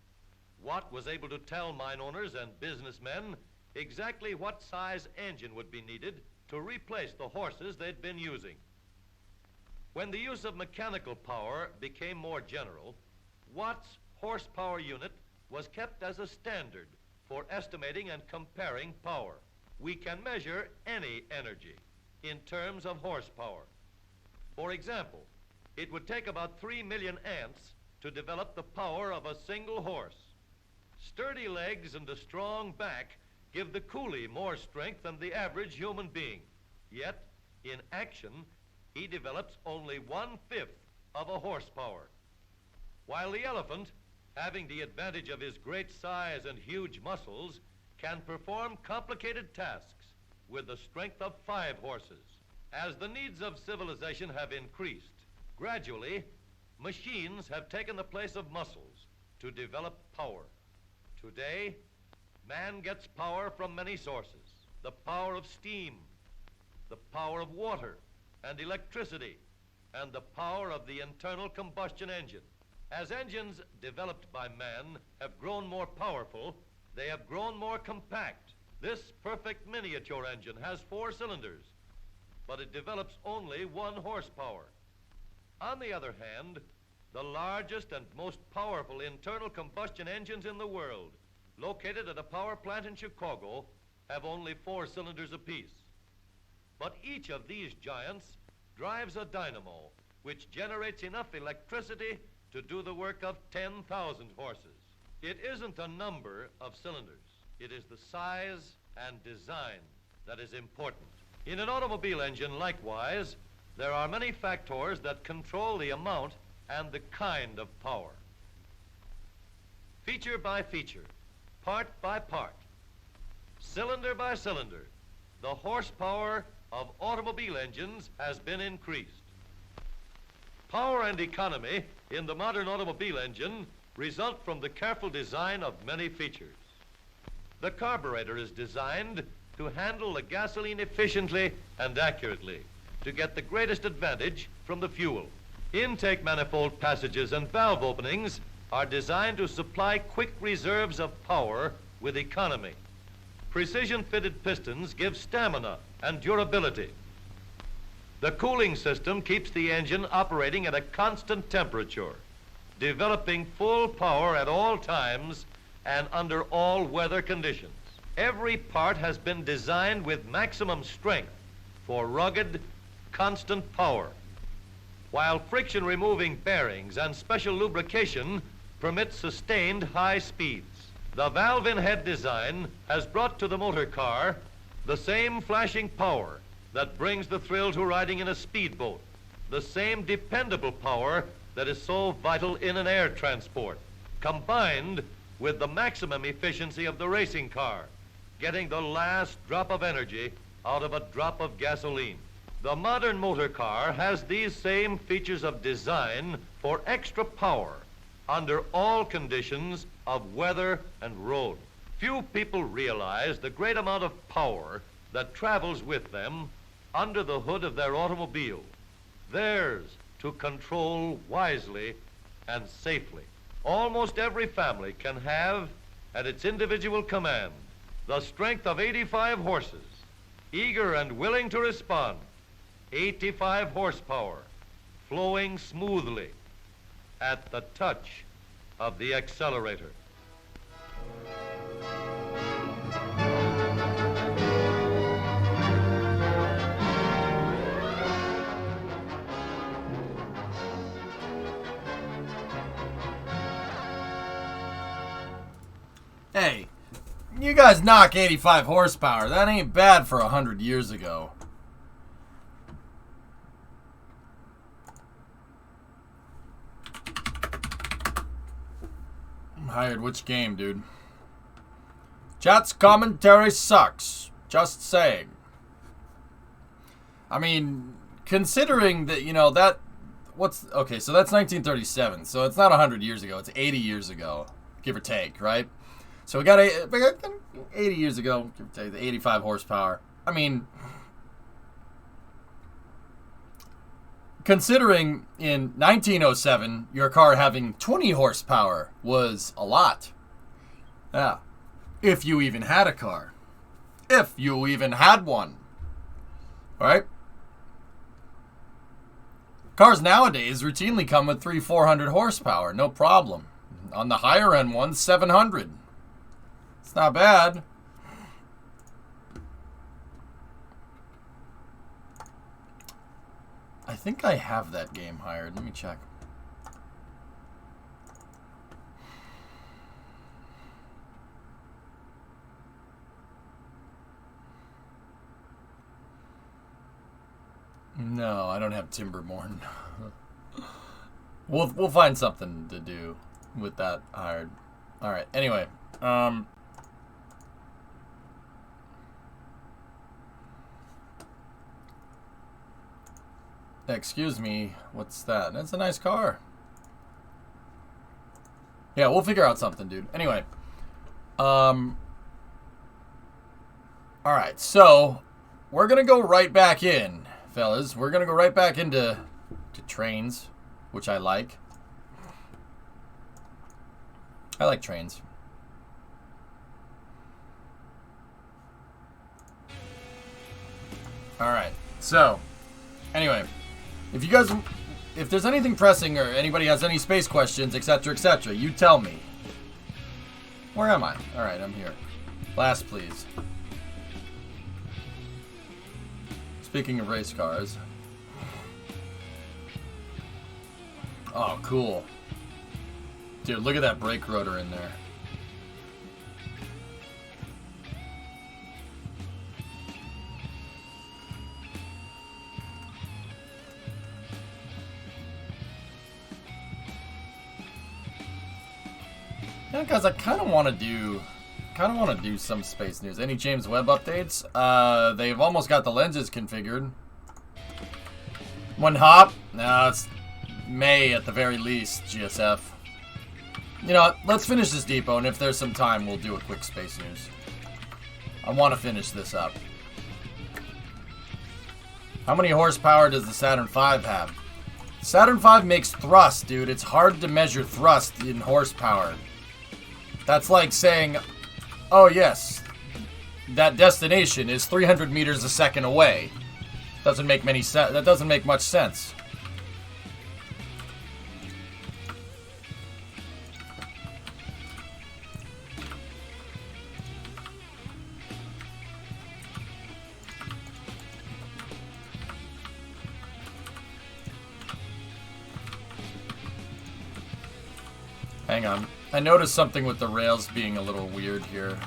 Watt was able to tell mine owners and businessmen exactly what size engine would be needed to replace the horses they'd been using. When the use of mechanical power became more general, Watt's horsepower unit was kept as a standard for estimating and comparing power. We can measure any energy in terms of horsepower. For example, it would take about 3 million ants to develop the power of a single horse. Sturdy legs and a strong back give the coolie more strength than the average human being. Yet, in action, he develops only 1/5 of a horsepower. While the elephant, having the advantage of his great size and huge muscles, can perform complicated tasks with the strength of 5 horses. As the needs of civilization have increased, gradually, machines have taken the place of muscles to develop power. Today, man gets power from many sources: the power of steam, the power of water and electricity, and the power of the internal combustion engine. As engines developed by man have grown more powerful, they have grown more compact. This perfect miniature engine has 4 cylinders, but it develops only 1 horsepower. On the other hand, the largest and most powerful internal combustion engines in the world, located at a power plant in Chicago, have only 4 cylinders apiece. But each of these giants drives a dynamo, which generates enough electricity to do the work of 10,000 horses. It isn't a number of cylinders. It is the size and design that is important. In an automobile engine, likewise, there are many factors that control the amount and the kind of power. Feature by feature, part by part, cylinder by cylinder, the horsepower of automobile engines has been increased. Power and economy in the modern automobile engine result from the careful design of many features. The carburetor is designed to handle the gasoline efficiently and accurately, to get the greatest advantage from the fuel. Intake manifold passages and valve openings are designed to supply quick reserves of power with economy. Precision-fitted pistons give stamina and durability. The cooling system keeps the engine operating at a constant temperature, developing full power at all times and under all weather conditions. Every part has been designed with maximum strength for rugged, constant power, while friction-removing bearings and special lubrication permit sustained high speeds. The valve-in-head design has brought to the motor car the same flashing power that brings the thrill to riding in a speedboat, the same dependable power that is so vital in an air transport, combined with the maximum efficiency of the racing car, getting the last drop of energy out of a drop of gasoline. The modern motor car has these same features of design for extra power under all conditions of weather and road. Few people realize the great amount of power that travels with them under the hood of their automobile, theirs to control wisely and safely. Almost every family can have at its individual command the strength of 85 horses, eager and willing to respond, 85 horsepower, flowing smoothly at the touch of the accelerator. Hey, you guys knock 85 horsepower. That ain't bad for 100 years ago. Hired which game, dude? Chat's commentary sucks. Just saying. I mean, considering that, you know, that... Okay, so that's 1937. So it's not 100 years ago. It's 80 years ago. Give or take, right? So we got 80 years ago, give or take, the 85 horsepower. I mean... Considering in 1907, your car having 20 horsepower was a lot. Yeah. If you even had a car. If you even had one. Right? Cars nowadays routinely come with 300-400 horsepower. No problem. On the higher end ones, 700. It's not bad. I think I have that game hired. Let me check. No, I don't have Timberborn. We'll find something to do with that hired. All right. Anyway, excuse me, what's that? That's a nice car. Yeah, we'll figure out something, dude. Anyway. Alright, so we're gonna go right back in, fellas. We're gonna go right back into trains, which I like. I like trains. Alright, so anyway. If there's anything pressing or anybody has any space questions, etc., you tell me. Where am I? All right, I'm here. Last, please. Speaking of race cars. Oh, cool. Dude, look at that brake rotor in there. Yeah, guys, I kind of want to do some space news. Any James Webb updates? They've almost got the lenses configured. One hop? No, it's May at the very least, GSF. You know, let's finish this depot, and if there's some time, we'll do a quick space news. I want to finish this up. How many horsepower does the Saturn V have? Saturn V makes thrust, dude. It's hard to measure thrust in horsepower. That's like saying, oh yes, that destination is 300 meters a second away. Doesn't make that doesn't make much sense. Hang on. I noticed something with the rails being a little weird here.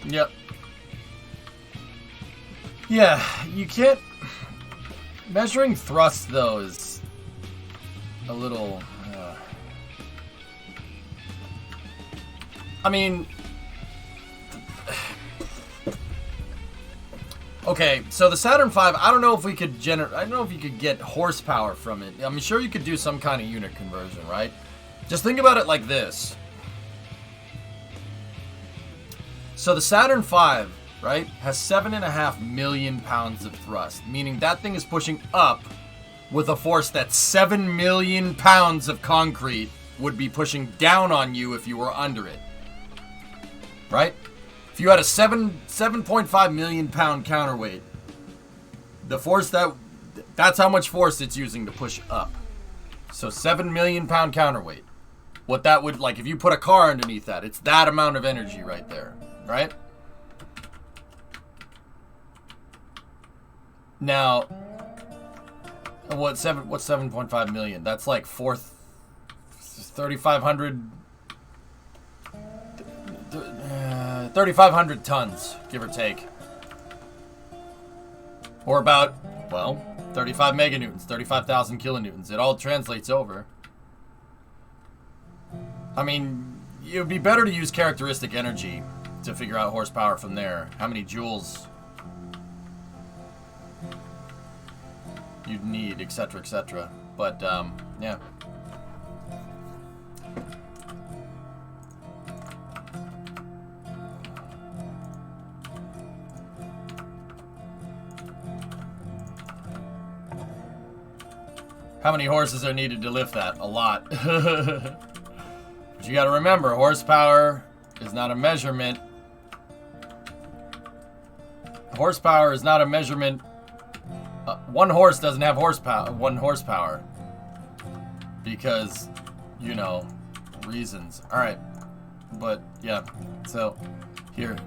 Yep. Yeah, you can't... Measuring thrust, though, is a little... I mean... Okay, so the Saturn V, I don't know if we could generate... I don't know if you could get horsepower from it. I'm sure you could do some kind of unit conversion, right? Just think about it like this. So the Saturn V, right, has 7.5 million pounds of thrust, meaning that thing is pushing up with a force that 7 million pounds of concrete would be pushing down on you if you were under it. Right? If you had a 7.5 million pound counterweight, the force that's how much force it's using to push up. So 7 million pound counterweight. What that would, like, if you put a car underneath that, it's that amount of energy right there. Right? Now, what's 7.5 million? That's like 3,500 tons, give or take. Or about, well, 35 meganewtons, 35,000 kilonewtons. It all translates over. I mean, it would be better to use characteristic energy to figure out horsepower from there. How many joules you'd need, etc., etc. But, yeah. How many horses are needed to lift that? A lot. But you gotta remember, horsepower is not a measurement. Horsepower is not a measurement. One horse doesn't have one horsepower. Because, you know, reasons. Alright. But, yeah. So, here.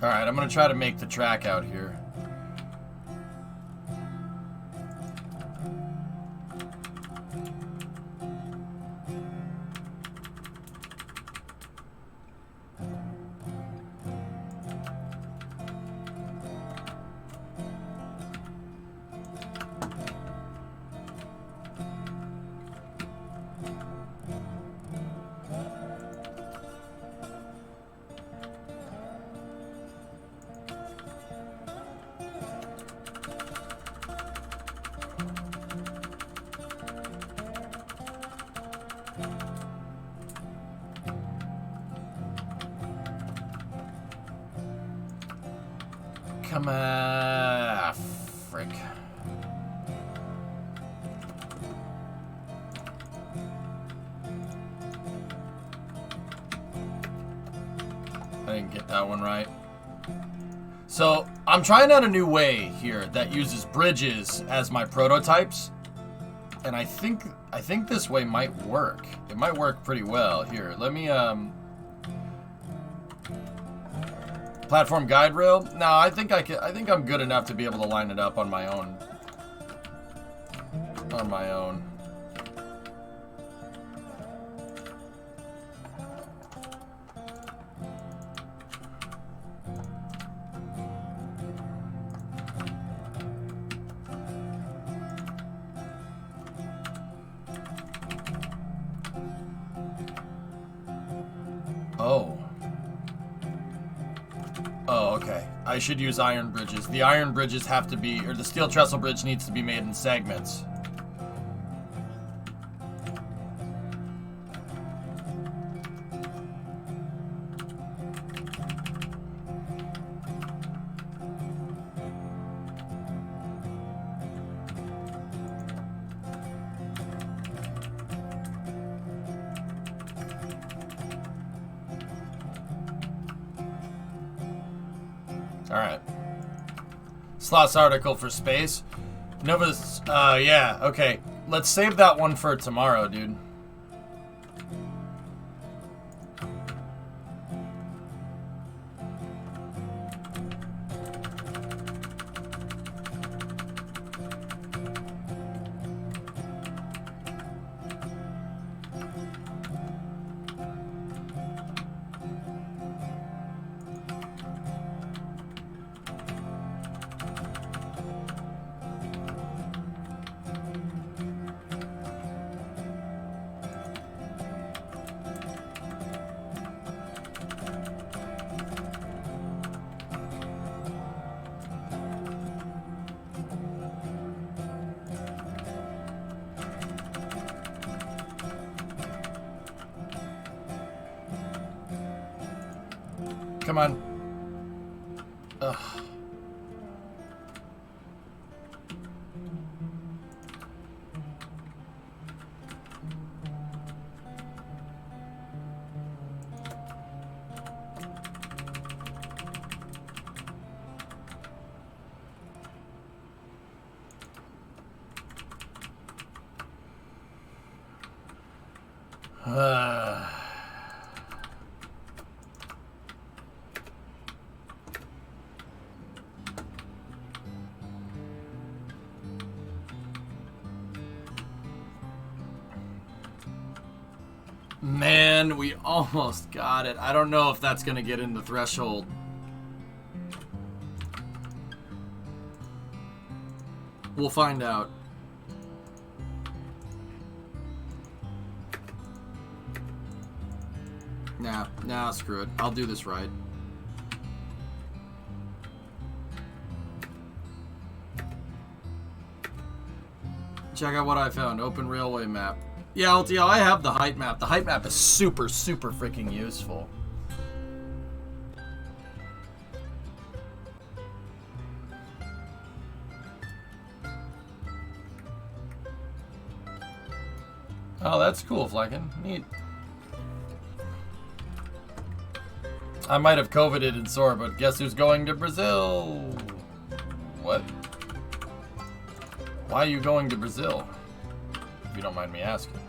Alright, I'm gonna try to make the track out here. Come on, frick. I didn't get that one right. So, I'm trying out a new way here that uses bridges as my prototypes. And I think this way might work. It might work pretty well. Here, let me Platform guide rail? No, I think I think I'm good enough to be able to line it up on my own. On my own. Oh. Oh, okay. I should use iron bridges. The iron bridges have to be, or the steel trestle bridge needs to be made in segments. Alright. Slots article for space. Nova's, yeah, okay. Let's save that one for tomorrow, dude. Come on. Ugh. Man, we almost got it. I don't know if that's going to get in the threshold. We'll find out. Nah, screw it. I'll do this right. Check out what I found. Open railway map. Yeah, LTL, I have the height map. The height map is super, super freaking useful. Oh, that's cool, Flecken. Neat. I might have coveted and sore, but guess who's going to Brazil? What? Why are you going to Brazil? If you don't mind me asking.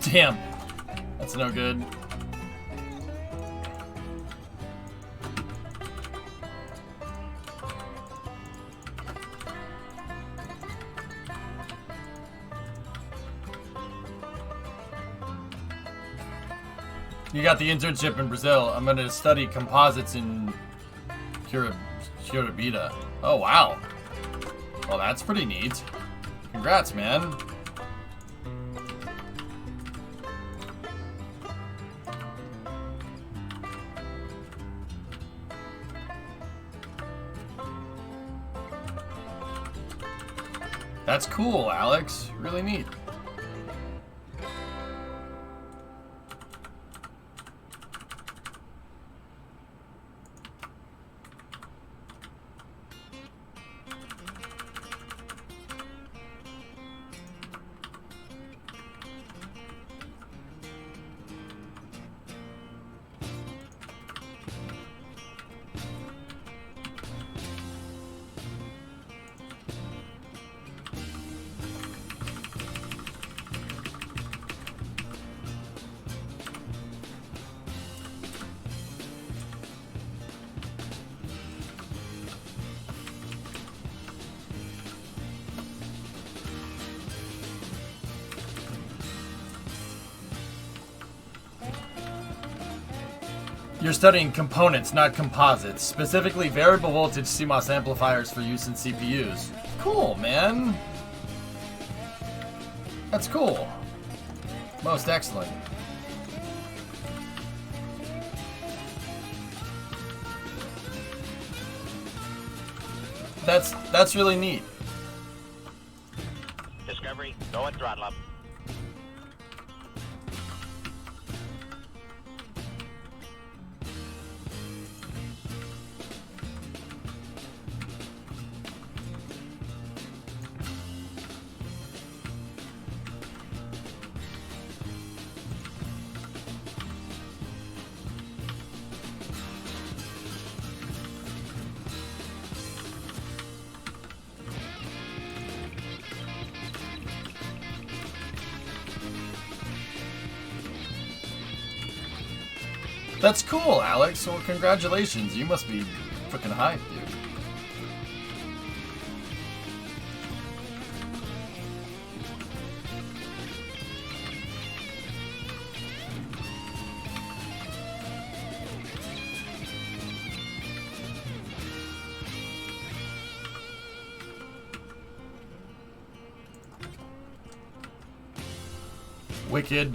Damn, that's no good. You got the internship in Brazil. I'm gonna study composites in Curitiba. Oh wow. Well, that's pretty neat. Congrats, man. That's cool, Alex. Really neat. You're studying components, not composites, specifically variable voltage CMOS amplifiers for use in CPUs. Cool, man. That's cool. Most excellent. That's really neat. Discovery, go at throttle up. That's cool, Alex. Well, congratulations. You must be freaking hyped, dude. Wicked.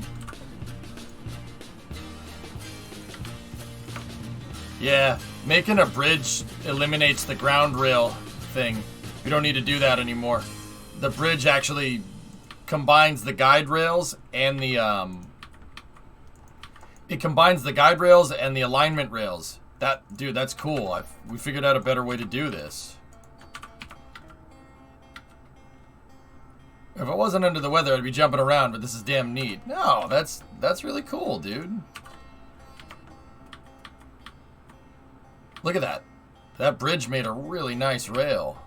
Yeah, making a bridge eliminates the ground rail thing. We don't need to do that anymore. The bridge actually combines the guide rails and the it combines the guide rails and the alignment rails. Dude, that's cool. We figured out a better way to do this. If I wasn't under the weather, I'd be jumping around, but this is damn neat. No, that's really cool, dude. Look at that. That bridge made a really nice rail.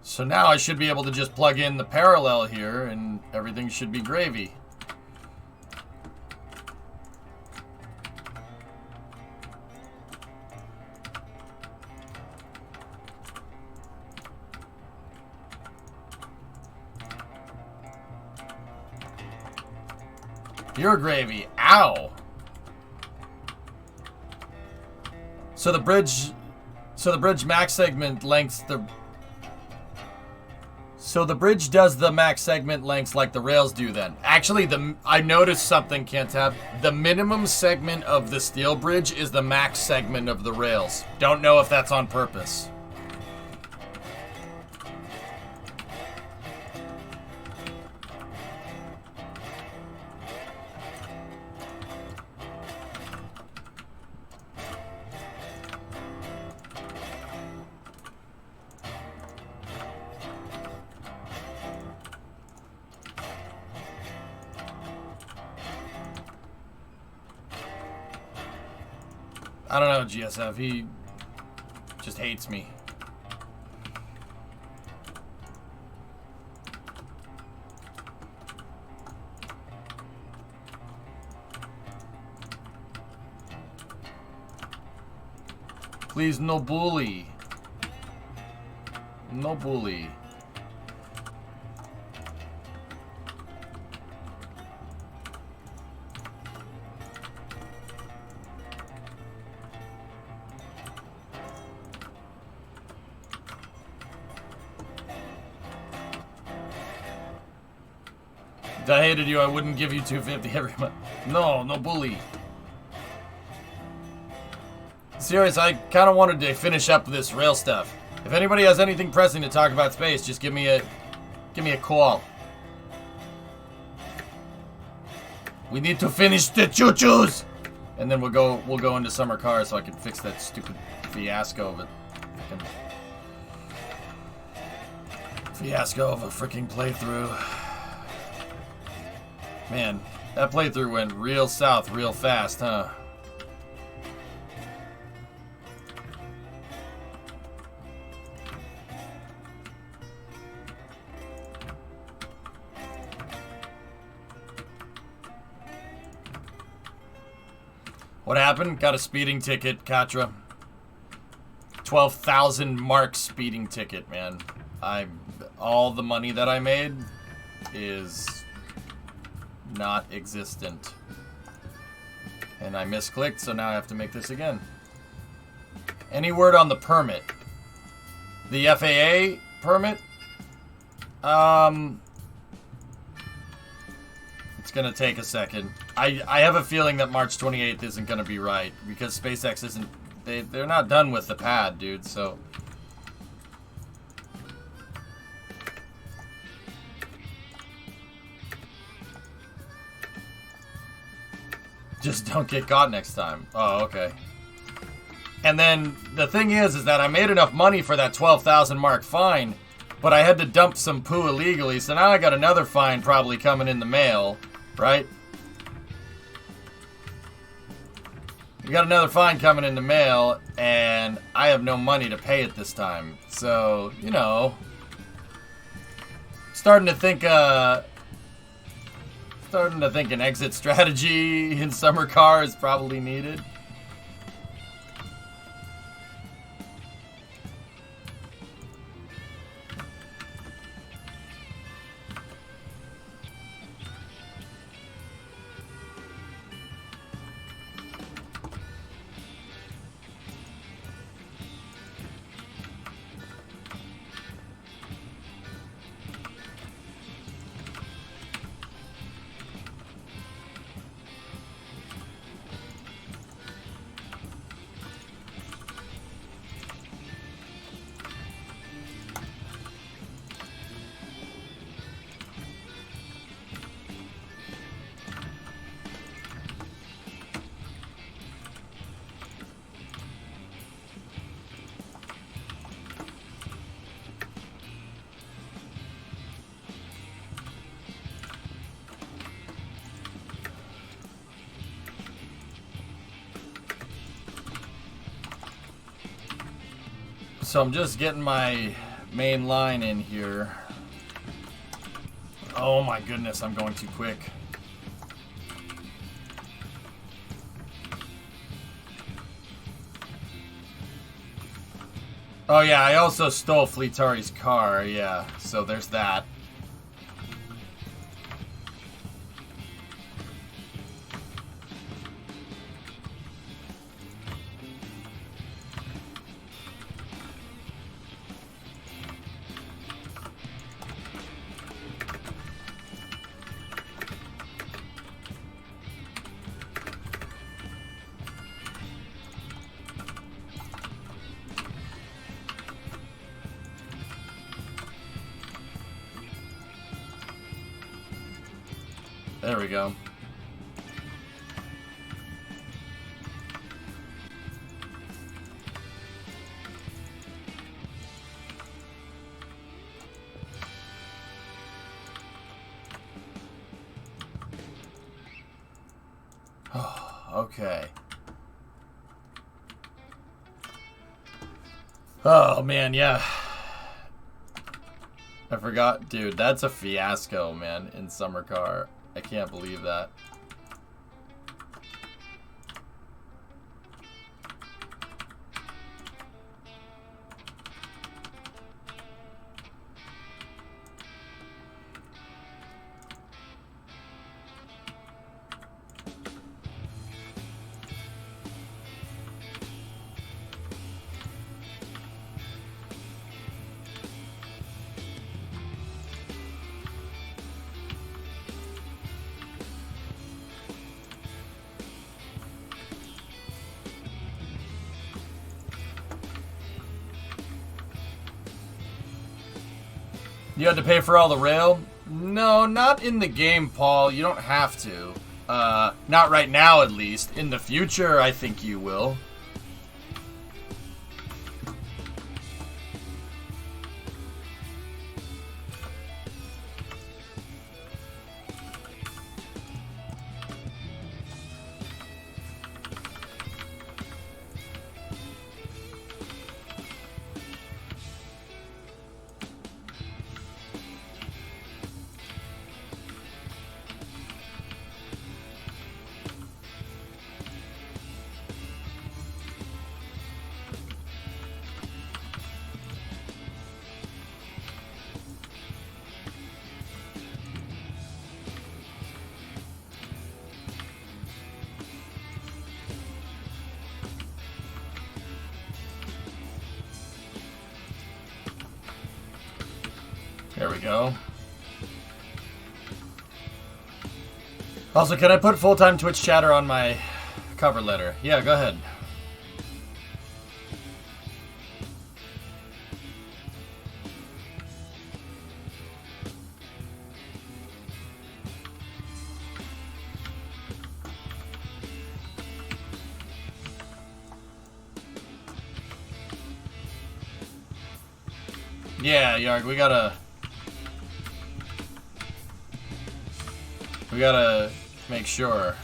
So now I should be able to just plug in the parallel here and everything should be gravy. You're gravy. Ow. So the bridge max segment lengths So the bridge does the max segment lengths like the rails do then. Actually, I noticed something, Kentab. The minimum segment of the steel bridge is the max segment of the rails. Don't know if that's on purpose. I don't know, GSF. He just hates me. Please, no bully. No bully. If I hated you, I wouldn't give you 250 every month. No, no bully. Serious, I kind of wanted to finish up this rail stuff. If anybody has anything pressing to talk about space, just give me a call. We need to finish the choo-choos, and then we'll go into summer cars so I can fix that stupid fiasco of it. Fiasco of a freaking playthrough. Man, that playthrough went real south real fast, huh? What happened? Got a speeding ticket, Katra. 12,000 mark speeding ticket, man. All the money that I made is not existent. And I misclicked, so now I have to make this again. Any word on the permit? The FAA permit? It's gonna take a second. I have a feeling that March 28th isn't gonna be right because SpaceX isn't. They're not done with the pad, dude. So just don't get caught next time. Oh, okay. And then the thing is that I made enough money for that 12,000 mark fine, but I had to dump some poo illegally. So now I got another fine probably coming in the mail, right? We got another fine coming in the mail, and I have no money to pay it this time. So, you know, starting to think an exit strategy in summer car is probably needed. So I'm just getting my main line in here. Oh my goodness, I'm going too quick. Oh yeah, I also stole Fleetari's car, yeah, so there's that. There we go. Okay. Oh man, yeah. I forgot, dude, that's a fiasco, man, in summer car. I can't believe that. You had to pay for all the rail? No, not in the game, Paul. You don't have to. Not right now, at least. In the future, I think you will. There we go. Also, can I put full-time Twitch chatter on my cover letter? Yeah, go ahead. Yeah, Yarg, we gotta make sure.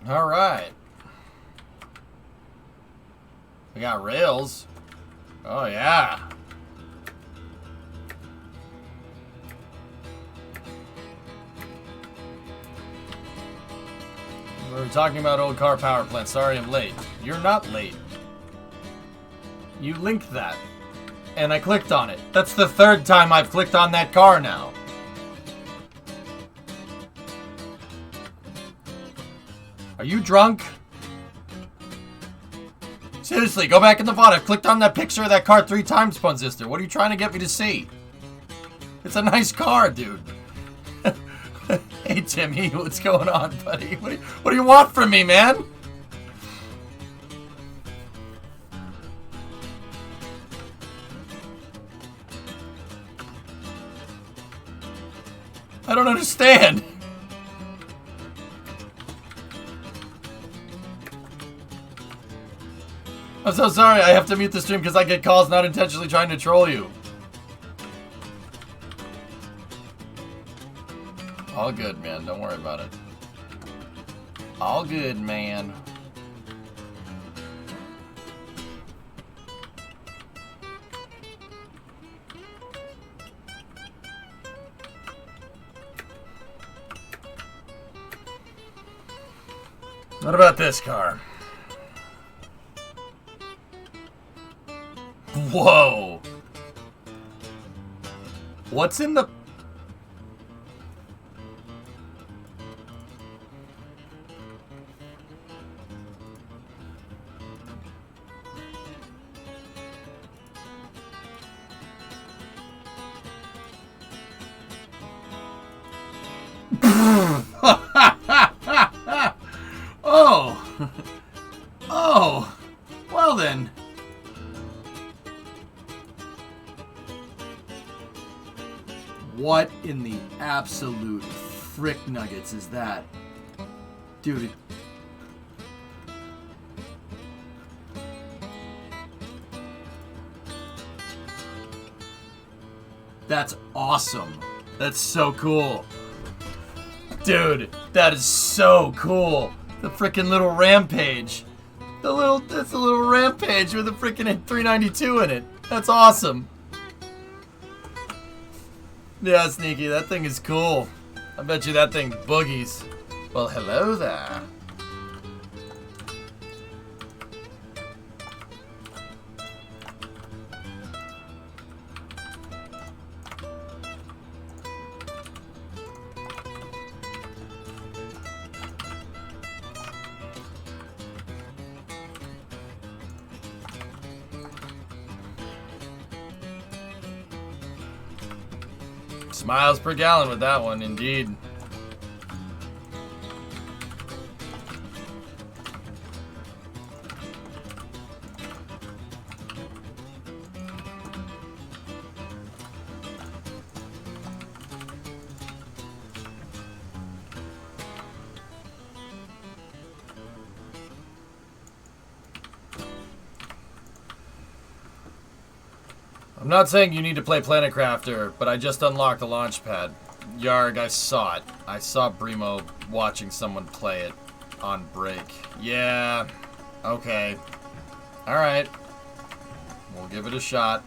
All right. We got rails. Oh, yeah. We were talking about old car power plant. Sorry I'm late. You're not late. You linked that. And I clicked on it. That's the third time I've clicked on that car now. Are you drunk? Seriously, go back in the VOD. I've clicked on that picture of that car 3 times, Punzister. What are you trying to get me to see? It's a nice car, dude. Hey, Timmy, what's going on, buddy? What do you want from me, man? I don't understand. I'm so sorry, I have to mute the stream because I get calls not intentionally trying to troll you. All good, man. Don't worry about it. All good, man. What about this car? Whoa. What's in the... Oh. Oh. Well then. What in the absolute frick nuggets is that? Dude. That's awesome. That's so cool. Dude, that is so cool. The frickin' little rampage. That's a little rampage with a frickin' 392 in it. That's awesome. Yeah, Sneaky, that thing is cool. I bet you that thing boogies. Well, hello there. Miles per gallon with that one, indeed. I'm not saying you need to play Planet Crafter, but I just unlocked the launch pad. Yarg, I saw it. I saw Brimo watching someone play it on break. Yeah, okay. Alright. We'll give it a shot.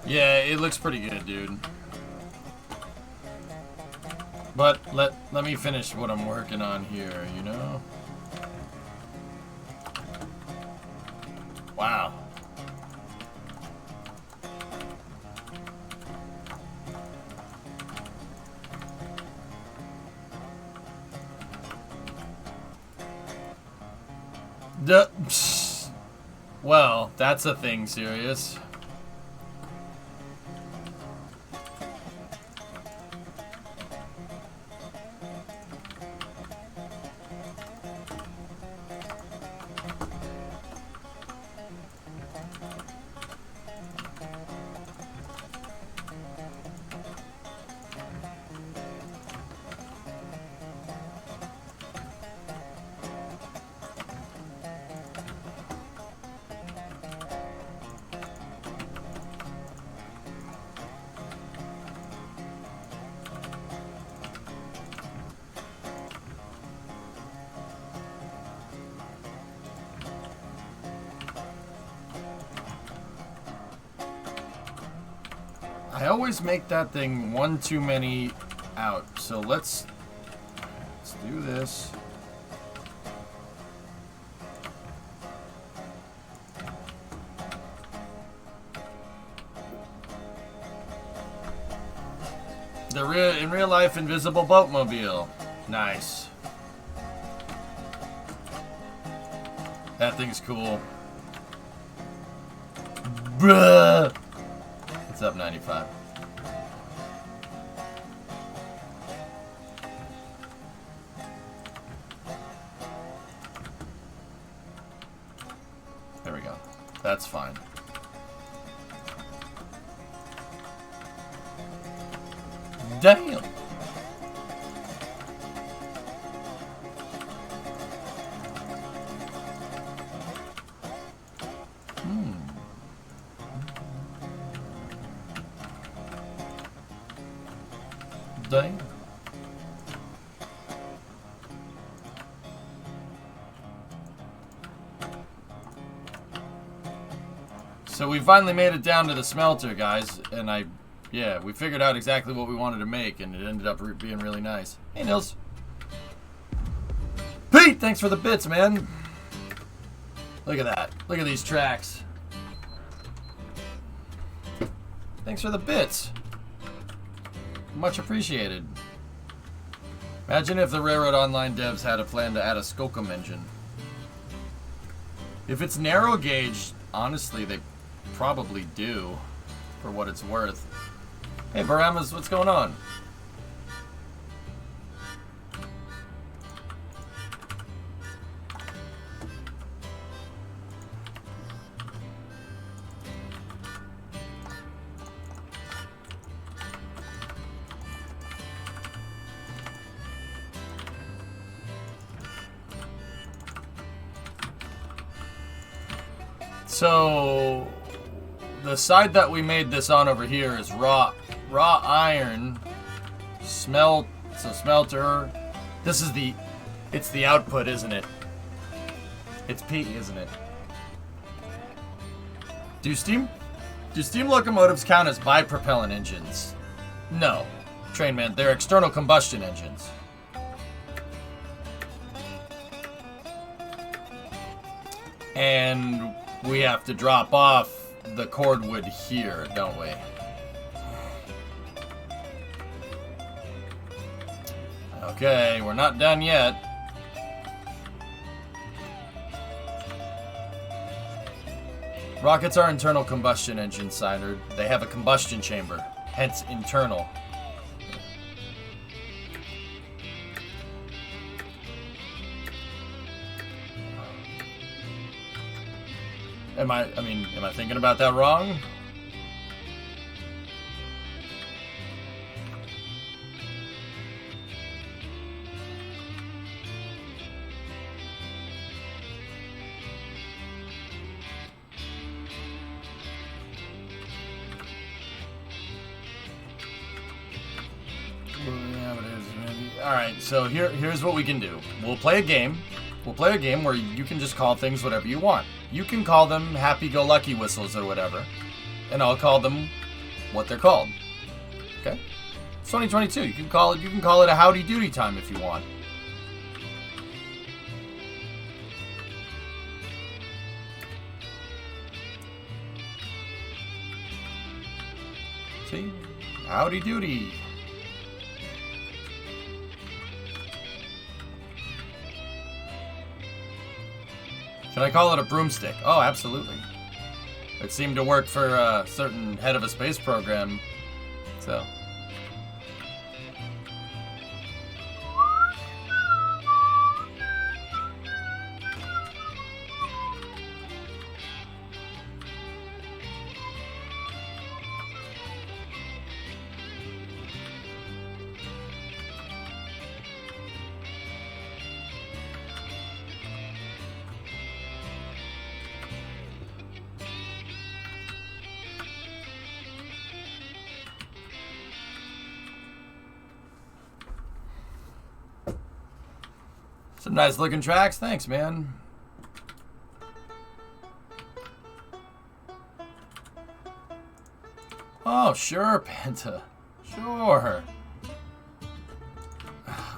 Yeah, it looks pretty good, dude. But let me finish what I'm working on here, you know? Wow. Well, that's a thing, serious. I always make that thing one too many out. So let's do this. In real life invisible boatmobile. Nice. That thing's cool. Bruh. What's up, 95? There we go. That's fine. Damn. Damn. So we finally made it down to the smelter, guys, and yeah, we figured out exactly what we wanted to make, and it ended up being really nice. Hey, Nils. Pete, thanks for the bits, man. Look at that. Look at these tracks. Thanks for the bits. Much appreciated. Imagine if the Railroad Online devs had a plan to add a Skookum engine. If it's narrow gauge, honestly, they probably do, for what it's worth. Hey, Baramas, what's going on? So, the side that we made this on over here is raw iron, smelter. This is it's the output, isn't it? It's P, isn't it? Do steam locomotives count as bipropellant engines? No, Trainman, they're external combustion engines. And we have to drop off the cordwood here, don't we? Okay, we're not done yet. Rockets are internal combustion engines, Siderd. They have a combustion chamber, hence internal. Am I thinking about that wrong? Alright, so here's what we can do. We'll play a game. We'll play a game where you can just call things whatever you want. You can call them happy-go-lucky whistles or whatever, and I'll call them what they're called. Okay? It's 2022. You can call it a howdy doody time if you want. See? Howdy doody. Can I call it a broomstick? Oh, absolutely. It seemed to work for a certain head of a space program, so. Some nice looking tracks. Thanks, man. Oh, sure, Penta. Sure.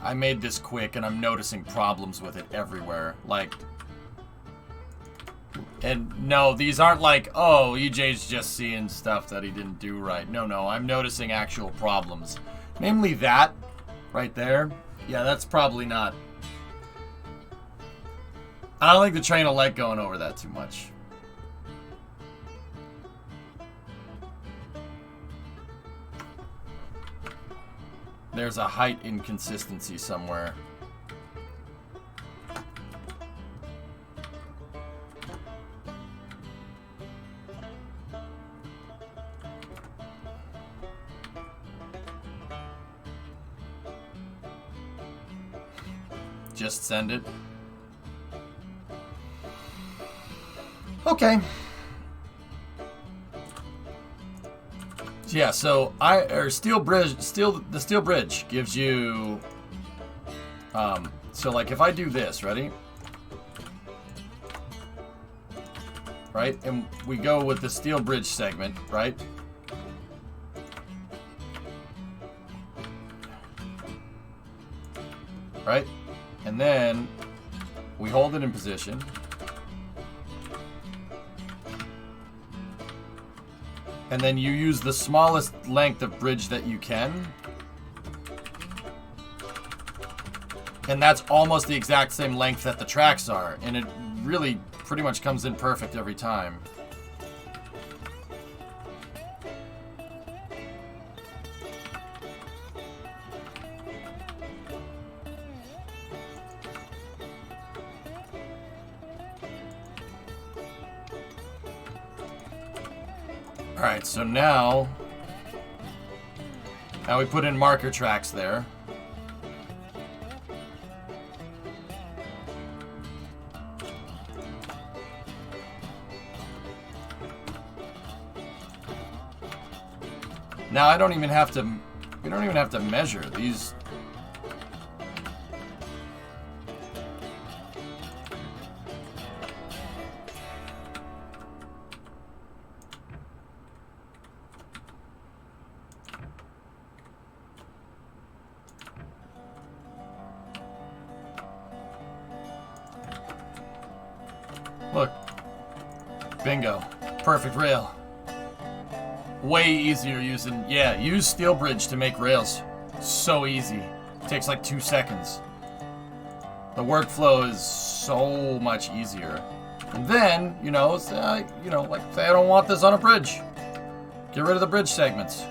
I made this quick and I'm noticing problems with it everywhere. Like, and no, these aren't like, oh, EJ's just seeing stuff that he didn't do right. No, I'm noticing actual problems. Namely that right there. Yeah, that's probably not. I don't think the train will like going over that too much. There's a height inconsistency somewhere. Just send it. Okay. Yeah, so the steel bridge gives you so like if I do this, ready? Right? And we go with the steel bridge segment, right? Right? And then we hold it in position. And then you use the smallest length of bridge that you can. And that's almost the exact same length that the tracks are. And it really pretty much comes in perfect every time. Alright, so now we put in marker tracks there. Now we don't even have to measure these. Look. Bingo. Perfect rail. Way easier using... Yeah, use steel bridge to make rails. So easy. Takes like 2 seconds. The workflow is so much easier. And then, like say I don't want this on a bridge. Get rid of the bridge segments.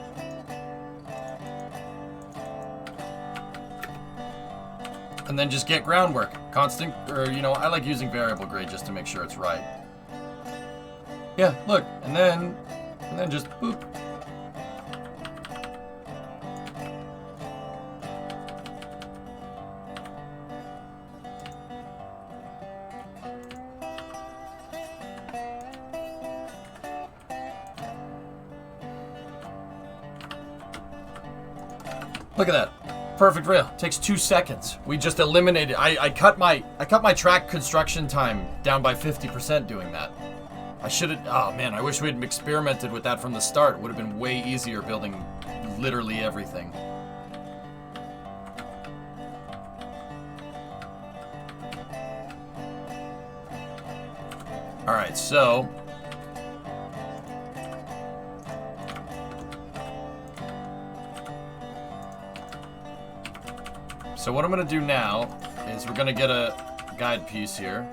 And then just get groundwork. Constant, or, I like using variable grade just to make sure it's right. Yeah, look, and then just boop. Look at that. Perfect rail. Takes 2 seconds. We just eliminated. I cut my track construction time down by 50% doing that. I should have. Oh man, I wish we had experimented with that from the start. It would have been way easier building literally everything. All right, so. So what I'm going to do now is we're going to get a guide piece here.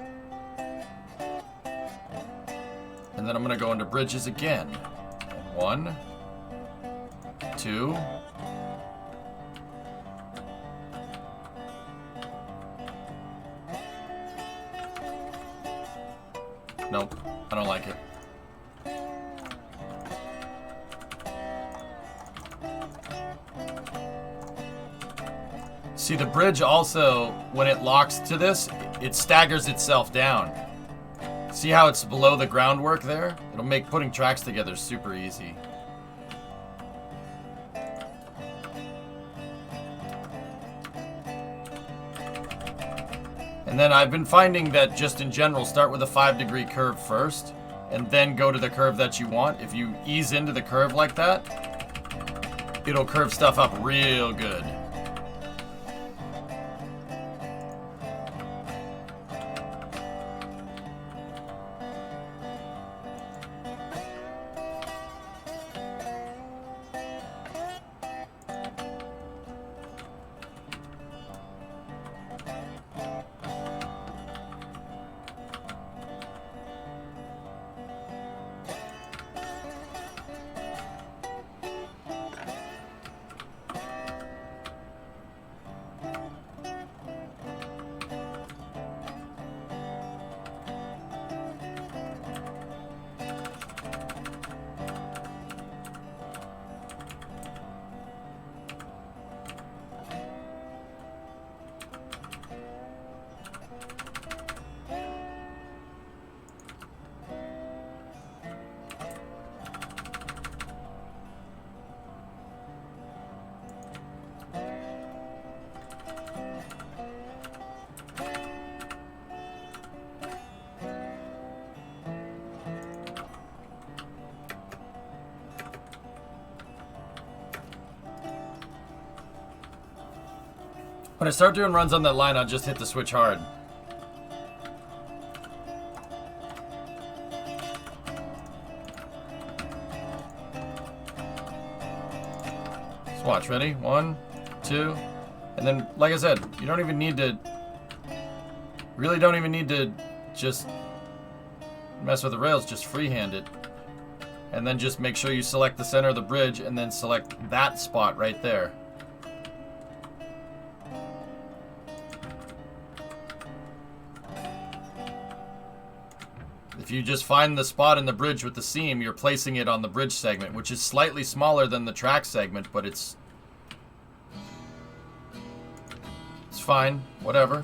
And then I'm going to go into bridges again. 1, 2. Nope, I don't like it. See, the bridge also, when it locks to this, it staggers itself down. See how it's below the groundwork there? It'll make putting tracks together super easy. And then I've been finding that just in general, start with a 5-degree curve first, and then go to the curve that you want. If you ease into the curve like that, it'll curve stuff up real good. When I start doing runs on that line, I'll just hit the switch hard. Watch, ready? 1, 2, and then, like I said, you don't even need to, really don't even need to just mess with the rails, just freehand it. And then just make sure you select the center of the bridge and then select that spot right there. If you just find the spot in the bridge with the seam, you're placing it on the bridge segment, which is slightly smaller than the track segment, but it's fine, whatever.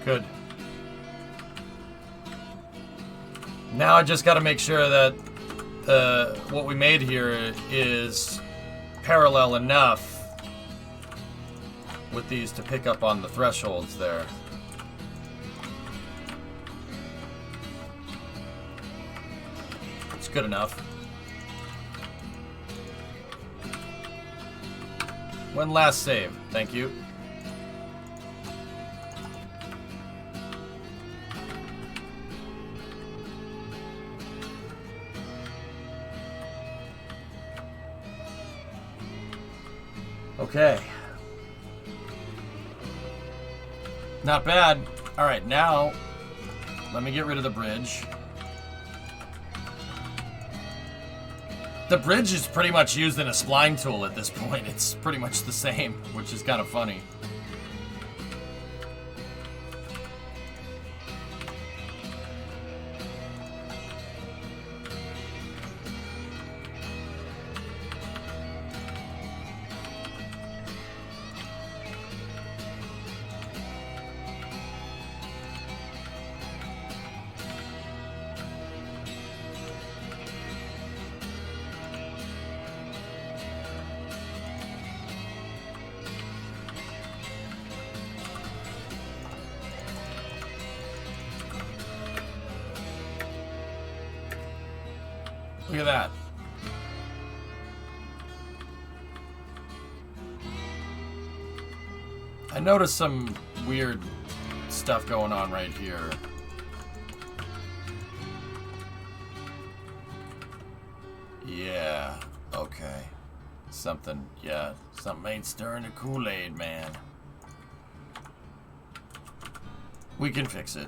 Good. Now I just got to make sure that what we made here is parallel enough with these to pick up on the thresholds there. It's good enough. One last save. Thank you. Okay. Not bad. All right, now let me get rid of the bridge. The bridge is pretty much used in a spline tool at this point. It's pretty much the same, which is kind of funny. Look at that. I noticed some weird stuff going on right here. Yeah, okay. Something ain't stirring the Kool-Aid, man. We can fix it.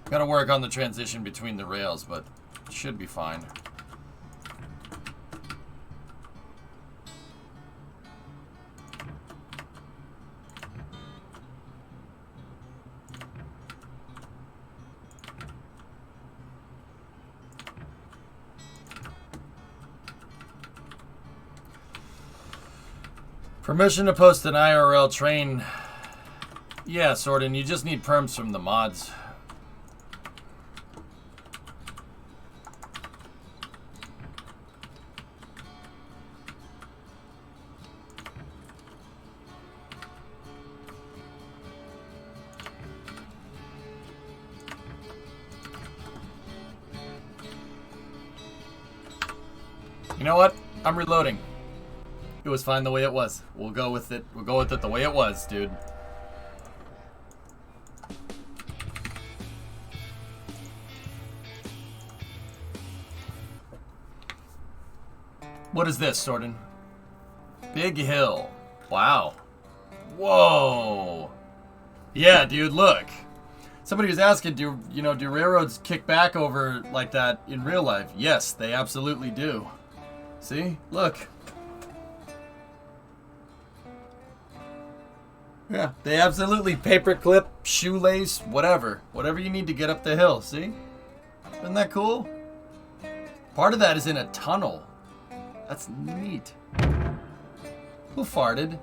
Gotta work on the transition between the rails, but it should be fine. Permission to post an IRL train. Yeah, Sordin, you just need perms from the mods. You know what? I'm reloading. It was fine the way it was. We'll go with it. We'll go with it the way it was, dude. What is this, Sordin? Big hill. Wow. Whoa. Yeah, dude, look. Somebody was asking, do railroads kick back over like that in real life? Yes, they absolutely do. See? Look. Yeah, they absolutely paperclip, shoelace, whatever. Whatever you need to get up the hill, see? Isn't that cool? Part of that is in a tunnel. That's neat. Who farted?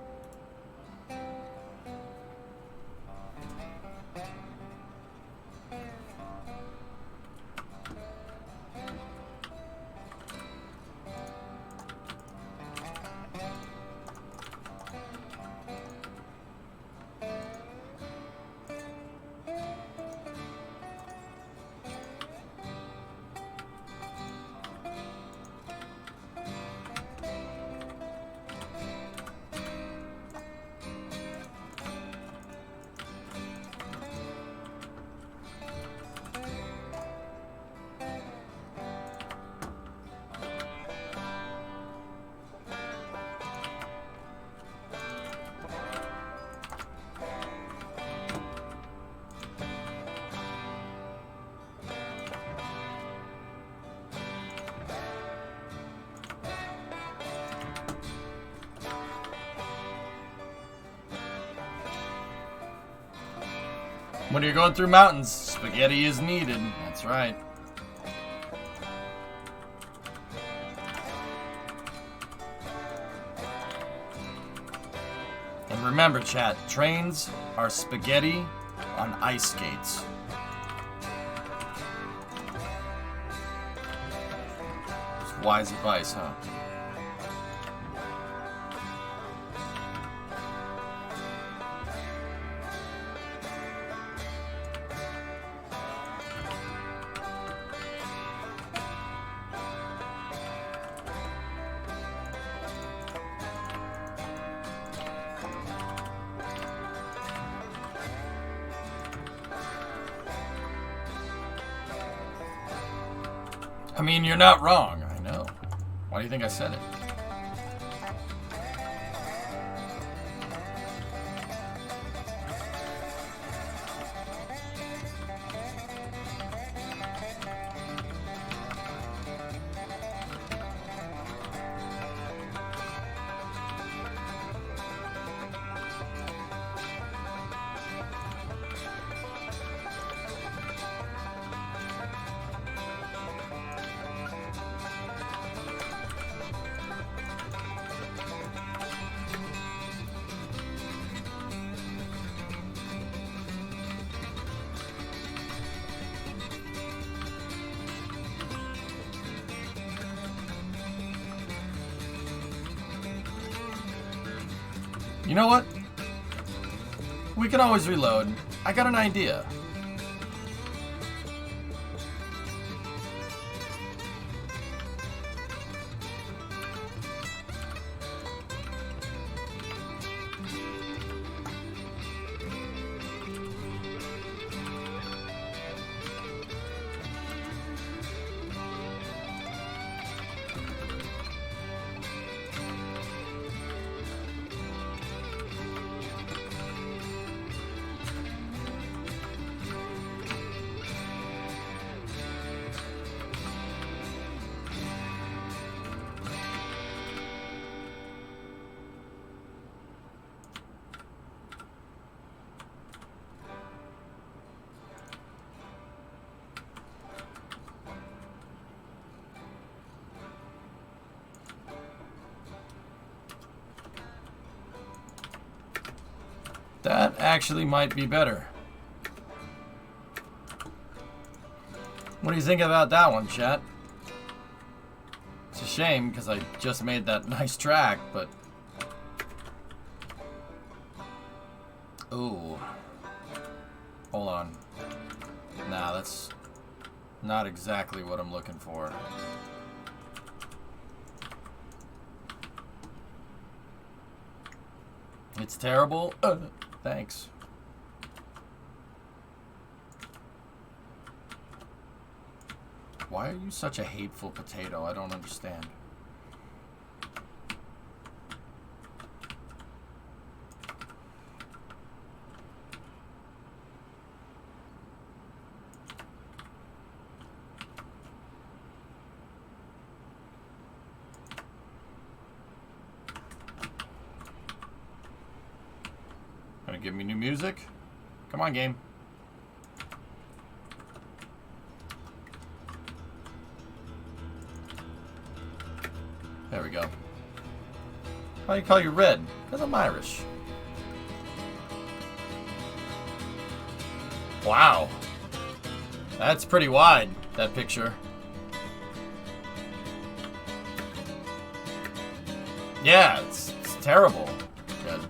When you're going through mountains, spaghetti is needed. That's right. And remember, chat, trains are spaghetti on ice skates. It's wise advice, huh? I mean, you're not wrong. I know. Why do you think I said it? You know what? We can always reload. I got an idea. That actually might be better. What do you think about that one, chat? It's a shame because I just made that nice track, but... Ooh. Hold on. Nah, that's not exactly what I'm looking for. It's terrible. Thanks. Why are you such a hateful potato? I don't understand. Gonna give me new music? Come on, game. There we go. Why do you call you red? Because I'm Irish. Wow. That's pretty wide, that picture. Yeah, it's terrible. Good.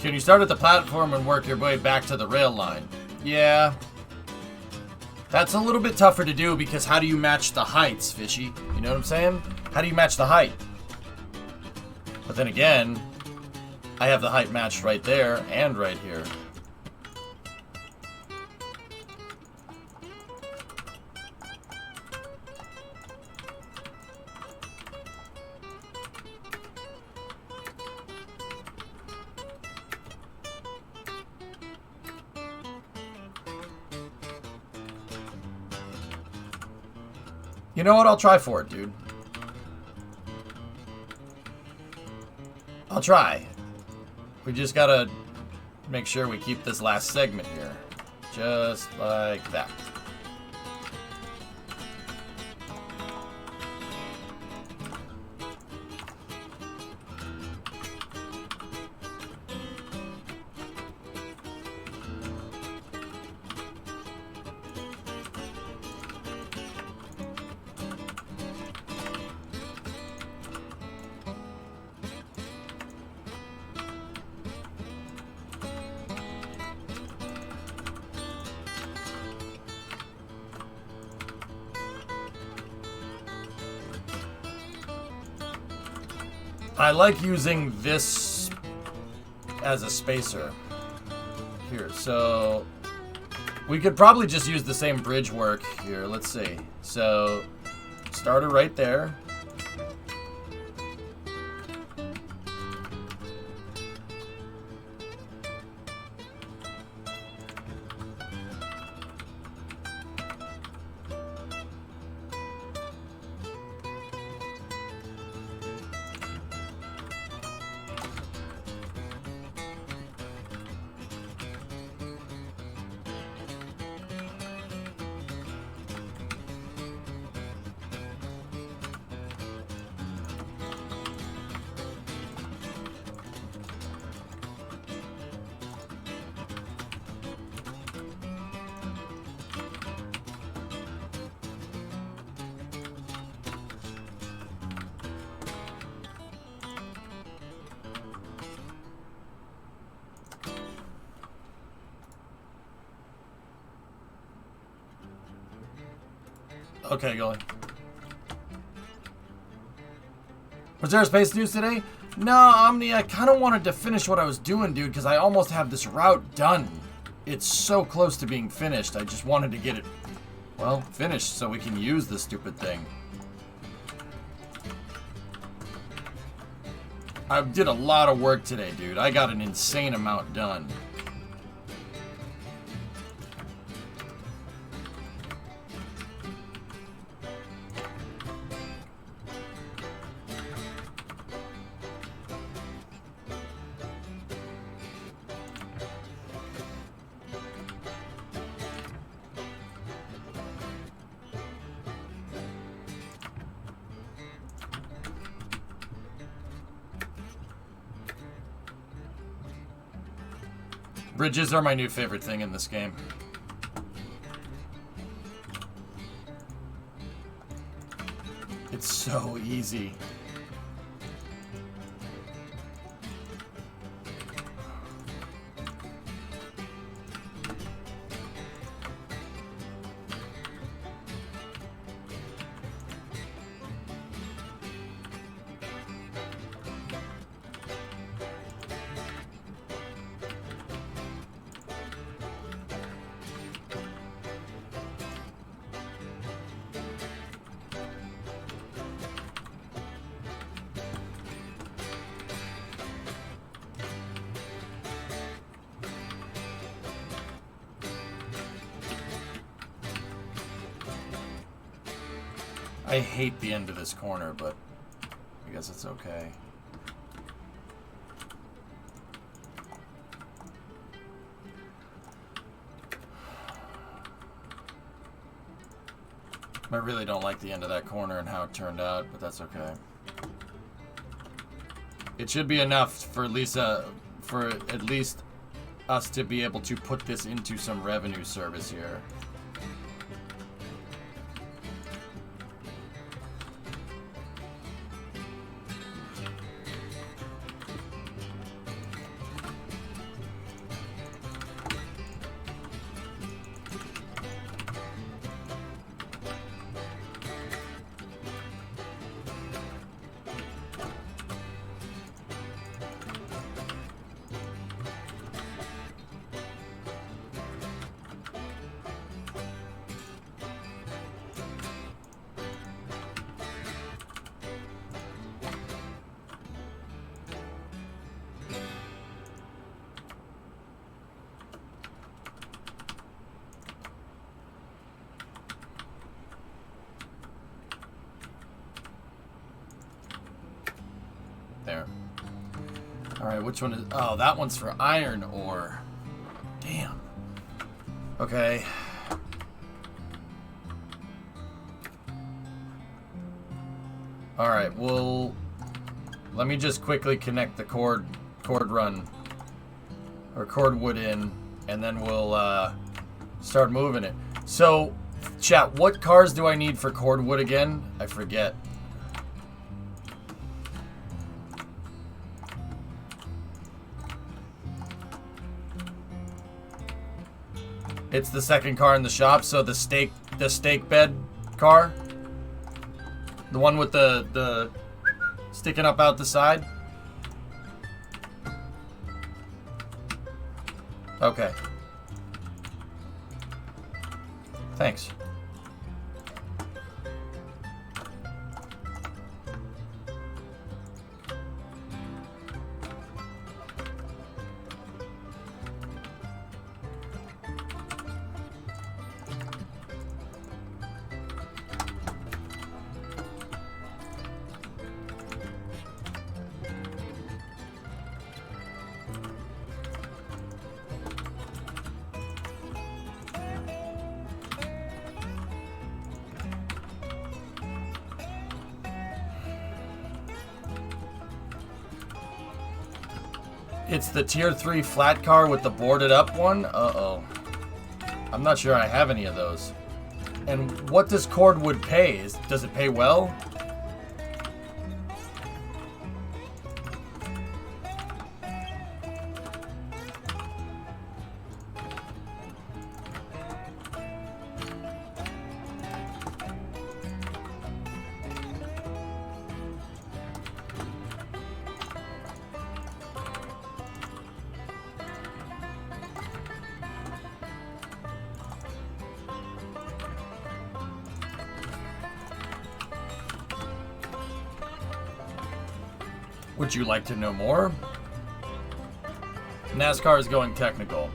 Can you start at the platform and work your way back to the rail line? Yeah. That's a little bit tougher to do because how do you match the heights, Fishy? You know what I'm saying? How do you match the height? But then again, I have the height matched right there and right here. You know what? I'll try for it, dude. I'll try. We just gotta make sure we keep this last segment here. Just like that. I like using this as a spacer here, so we could probably just use the same bridge work here. Let's see. So starter right there. Okay, going. Was there a space news today? No, Omni, I kind of wanted to finish what I was doing, dude, because I almost have this route done. It's so close to being finished. I just wanted to get it, well, finished so we can use the stupid thing. I did a lot of work today, dude. I got an insane amount done. Bridges are my new favorite thing in this game. It's so easy. I hate the end of this corner, but I guess it's okay. I really don't like the end of that corner and how it turned out, but that's okay. It should be enough for Lisa, for at least us to be able to put this into some revenue service here. Alright, which one is... Oh, that one's for iron ore. Damn. Okay. Alright, well... Let me just quickly connect the cord run. Or cordwood in. And then we'll start moving it. So, chat, what cars do I need for cordwood again? I forget. It's the second car in the shop, so the stake bed car, the one with the sticking up out the side. Okay. Thanks. It's the tier 3 flat car with the boarded up one? Uh-oh. I'm not sure I have any of those. And what does cordwood pay? Does it pay well? Would you like to know more? NASCAR is going technical.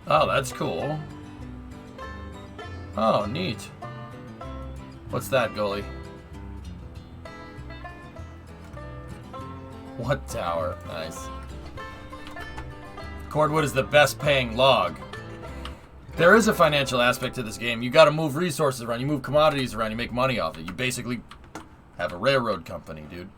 Oh, that's cool. Oh, neat. What's that, goalie? What tower? Nice. Cordwood is the best paying log. There is a financial aspect to this game. You gotta move resources around, you move commodities around, you make money off it. You basically have a railroad company, dude.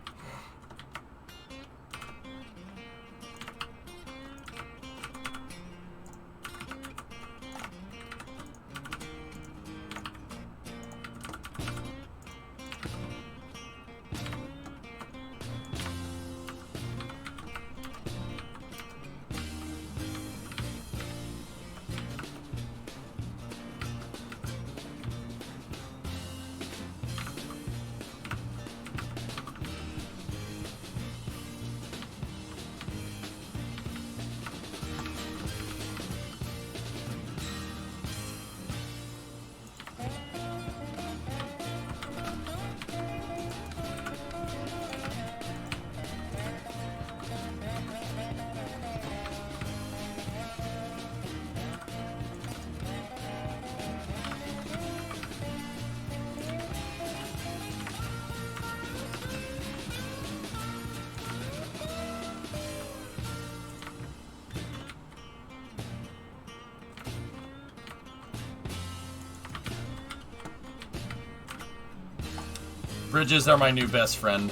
Bridges are my new best friend.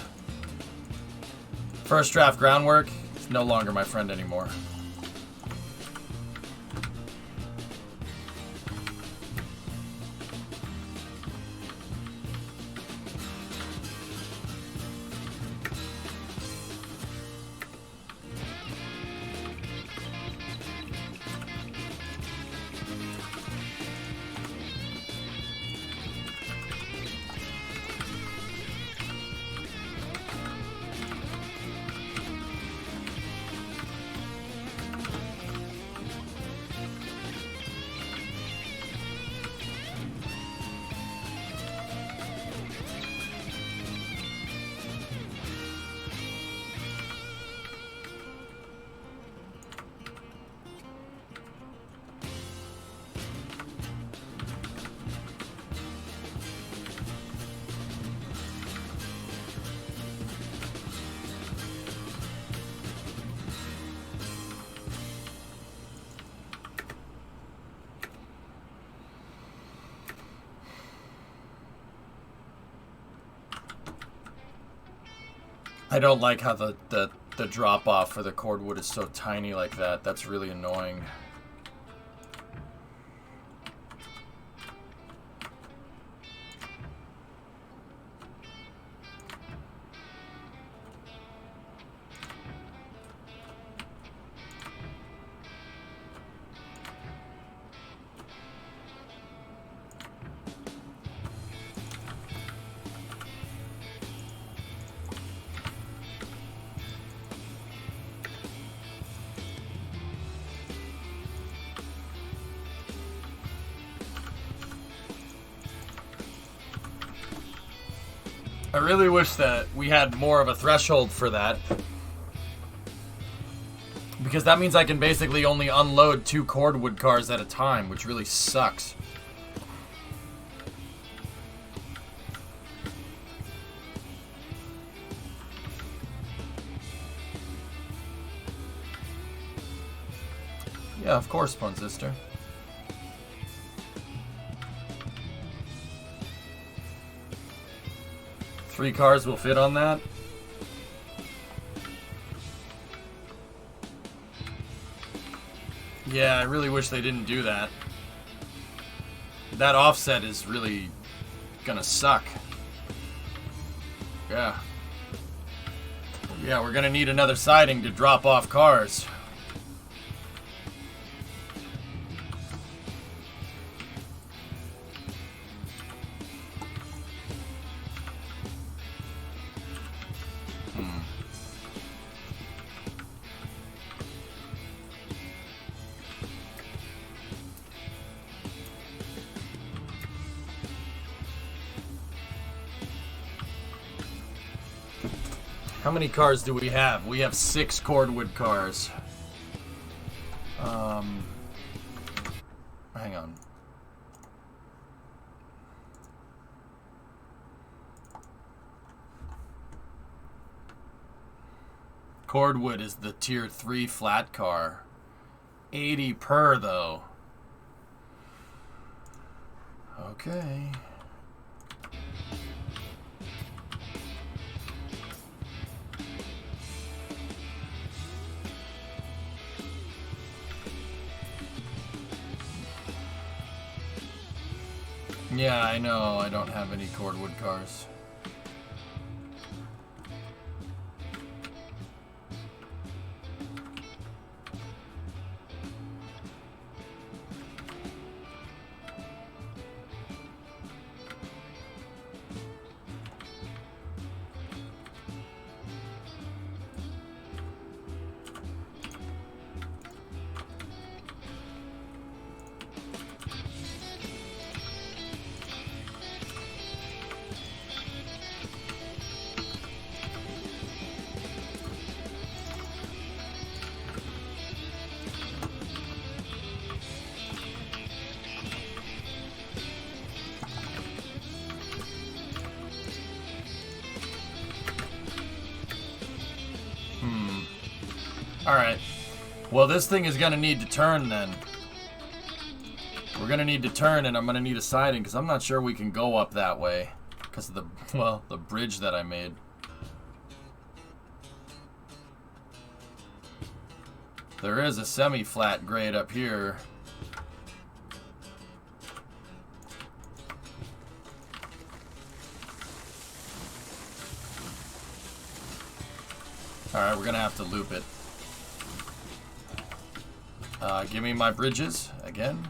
First draft groundwork is no longer my friend anymore. I don't like how the drop off for the cordwood is so tiny like that. That's really annoying. I really wish that we had more of a threshold for that. Because that means I can basically only unload 2 cordwood cars at a time, which really sucks. Yeah, of course, Pun Sister. Three cars will fit on that. Yeah, I really wish they didn't do that. That offset is really gonna suck. Yeah. Yeah, we're gonna need another siding to drop off cars. How many cars do we have? We have 6 cordwood cars. Hang on. Cordwood is the tier 3 flat car. 80 per though. Okay. Yeah, I know. I don't have any cordwood cars. Alright. Well, this thing is going to need to turn then. We're going to need to turn, and I'm going to need a siding, because I'm not sure we can go up that way. Because of the, well, the bridge that I made. There is a semi-flat grade up here. Alright, we're going to have to loop it. Give me my bridges again.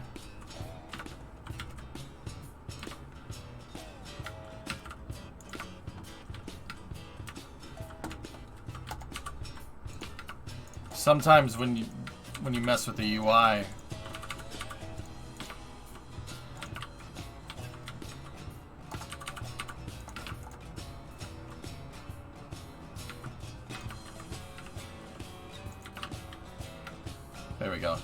Sometimes when you mess with the UI, there we go.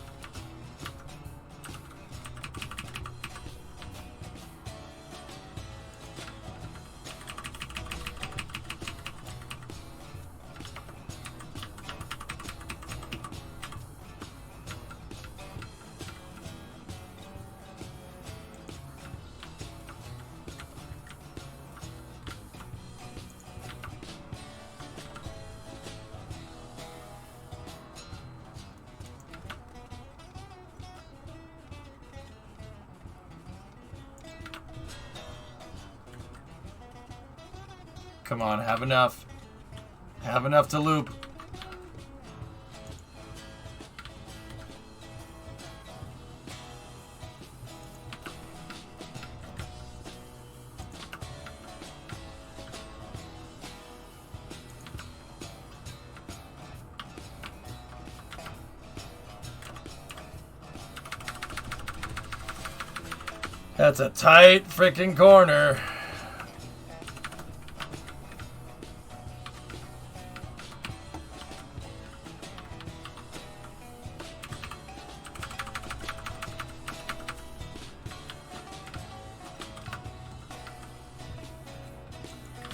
Come on, have enough. Have enough to loop. That's a tight freaking corner.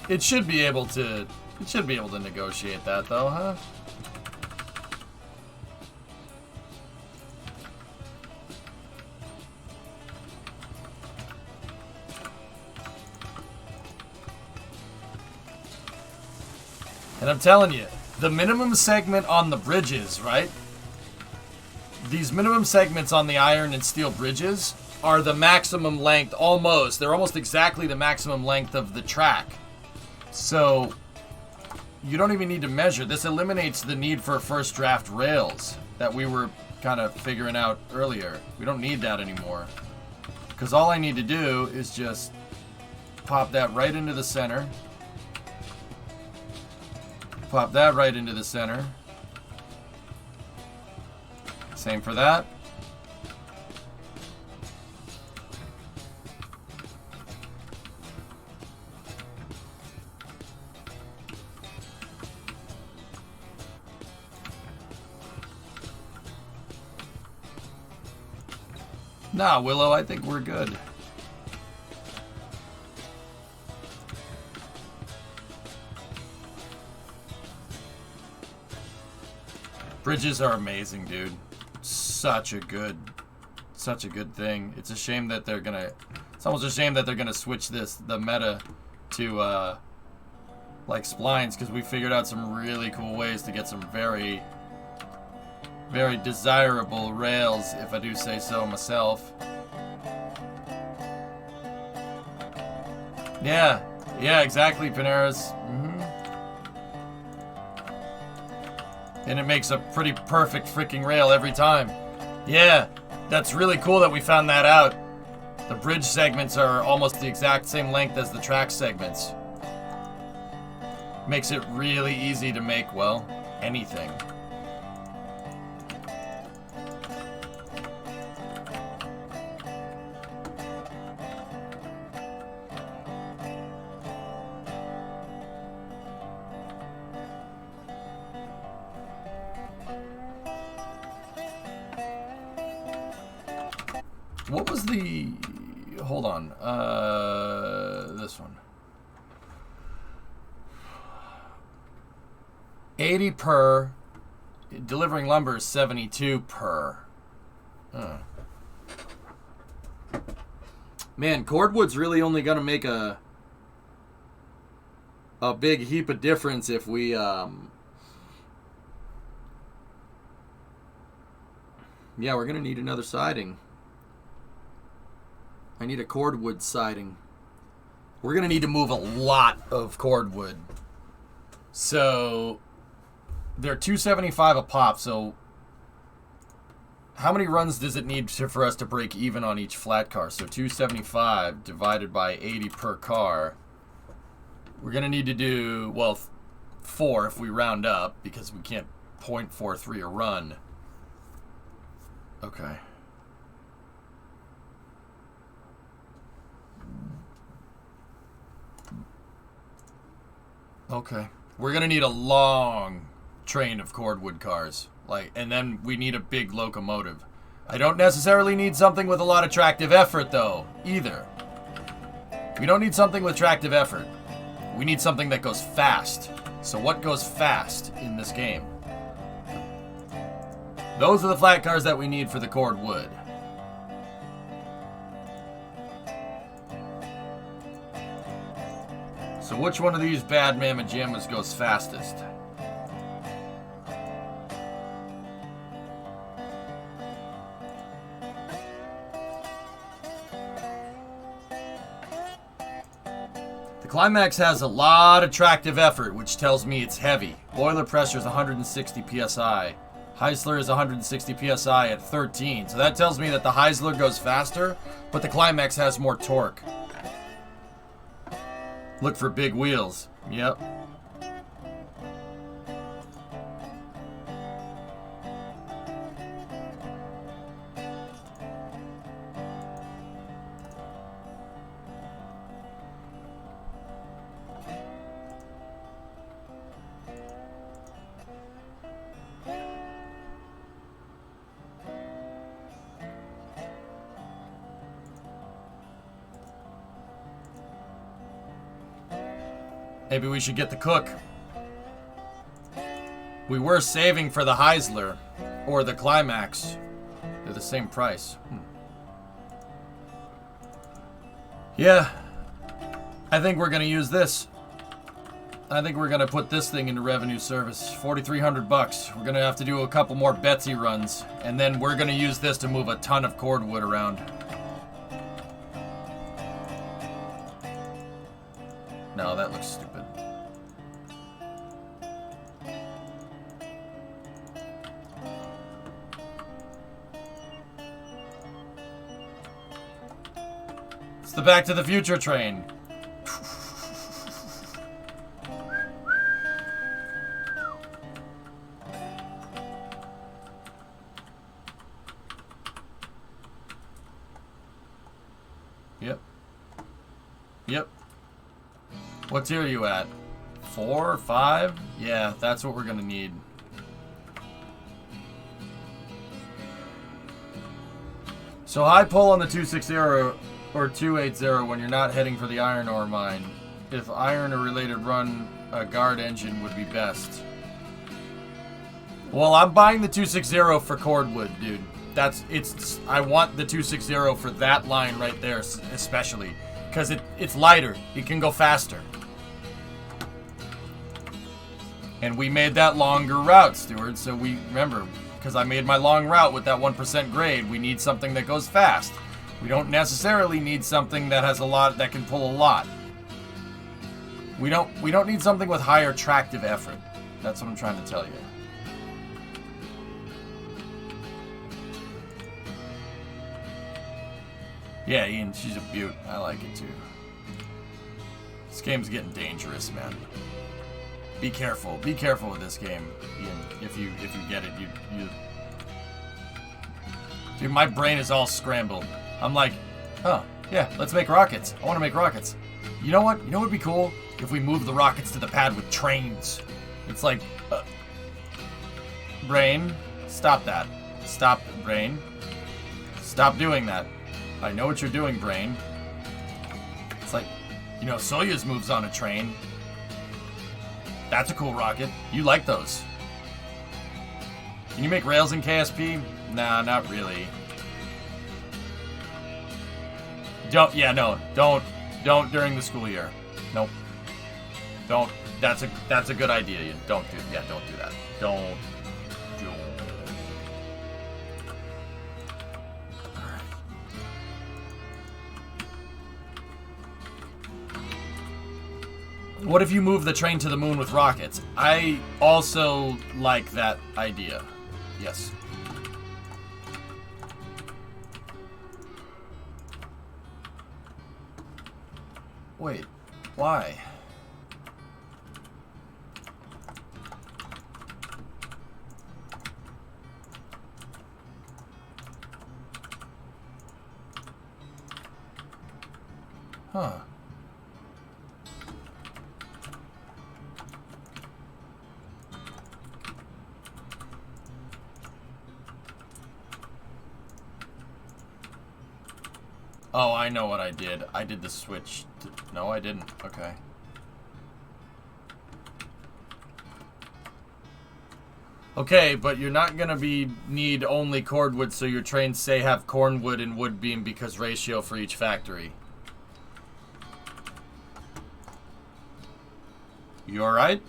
It should be able to negotiate that though, huh? And I'm telling you, the minimum segment on the bridges, right? These minimum segments on the iron and steel bridges are the maximum length, almost. They're almost exactly the maximum length of the track. So, you don't even need to measure. This eliminates the need for first draft rails that we were kind of figuring out earlier. We don't need that anymore. Because all I need to do is just pop that right into the center. Pop that right into the center. Same for that. Nah, Willow, I think we're good. Bridges are amazing, dude. Such a good thing. It's a shame that they're gonna. It's almost a shame that they're gonna switch the meta to like splines, because we figured out some really cool ways to get some very, very desirable rails, if I do say so myself. Yeah, exactly, Paneras. And it makes a pretty perfect freaking rail every time. Yeah, that's really cool that we found that out. The bridge segments are almost the exact same length as the track segments. Makes it really easy to make, well, anything. What was the... Hold on. This one. 80 per. Delivering lumber is 72 per. Man, cordwood's really only going to make a big heap of difference if we... Yeah, we're going to need another siding. I need a cordwood siding. We're going to need to move a lot of cordwood. So, they're $275 a pop, so how many runs does it need for us to break even on each flat car? So, $275 divided by 80 per car. We're going to need to do, well, 4 if we round up, because we can't .43 a run. Okay. Okay. We're going to need a long train of cordwood cars. And then we need a big locomotive. I don't necessarily need something with a lot of tractive effort, though, either. We don't need something with tractive effort. We need something that goes fast. So what goes fast in this game? Those are the flat cars that we need for the cordwood. So which one of these bad mamma jammas goes fastest? The Climax has a lot of tractive effort, which tells me it's heavy. Boiler pressure is 160 psi. Heisler is 160 psi at 13. So that tells me that the Heisler goes faster, but the Climax has more torque. Look for big wheels. Yep. Maybe we should get the Cook. We were saving for the Heisler or the Climax. They're the same price. Yeah. I think we're going to use this. I think we're going to put this thing into revenue service. 4,300 bucks. We're going to have to do a couple more Betsy runs. And then we're going to use this to move a ton of cordwood around. No, that looks stupid. It's the Back to the Future train. Yep. Yep. What tier are you at? 4 or 5? Yeah, that's what we're gonna need. So high pull on the 260 or 280 when you're not heading for the iron ore mine. If iron or related run, a guard engine would be best. Well, I'm buying the 260 for cordwood, dude. I want the 260 for that line right there, especially. Because it's lighter. It can go faster. And we made that longer route, Stuart. So we, remember, because I made my long route with that 1% grade, we need something that goes fast. We don't necessarily need something that has a lot, that can pull a lot. We don't need something with higher tractive effort. That's what I'm trying to tell you. Yeah, Ian, she's a beaut. I like it too. This game's getting dangerous, man. Be careful. Be careful with this game, Ian. If you get it, you. Dude, my brain is all scrambled. I'm like, oh yeah, let's make rockets. I want to make rockets. You know what? You know what would be cool if we move the rockets to the pad with trains. It's like, brain, stop that. Stop, brain. Stop doing that. I know what you're doing, brain. It's like, you know, Soyuz moves on a train. That's a cool rocket. You like those. Can you make rails in KSP? Nah, not really. Don't during the school year. Nope. Don't. That's a good idea. Don't do that. Don't. What if you move the train to the moon with rockets? I also like that idea. Yes. Wait, why? Huh. Oh, I know what I did. I did the switch. No, I didn't. Okay. Okay, but you're not gonna need only cordwood, so your trains say have cornwood and wood beam because ratio for each factory. You alright?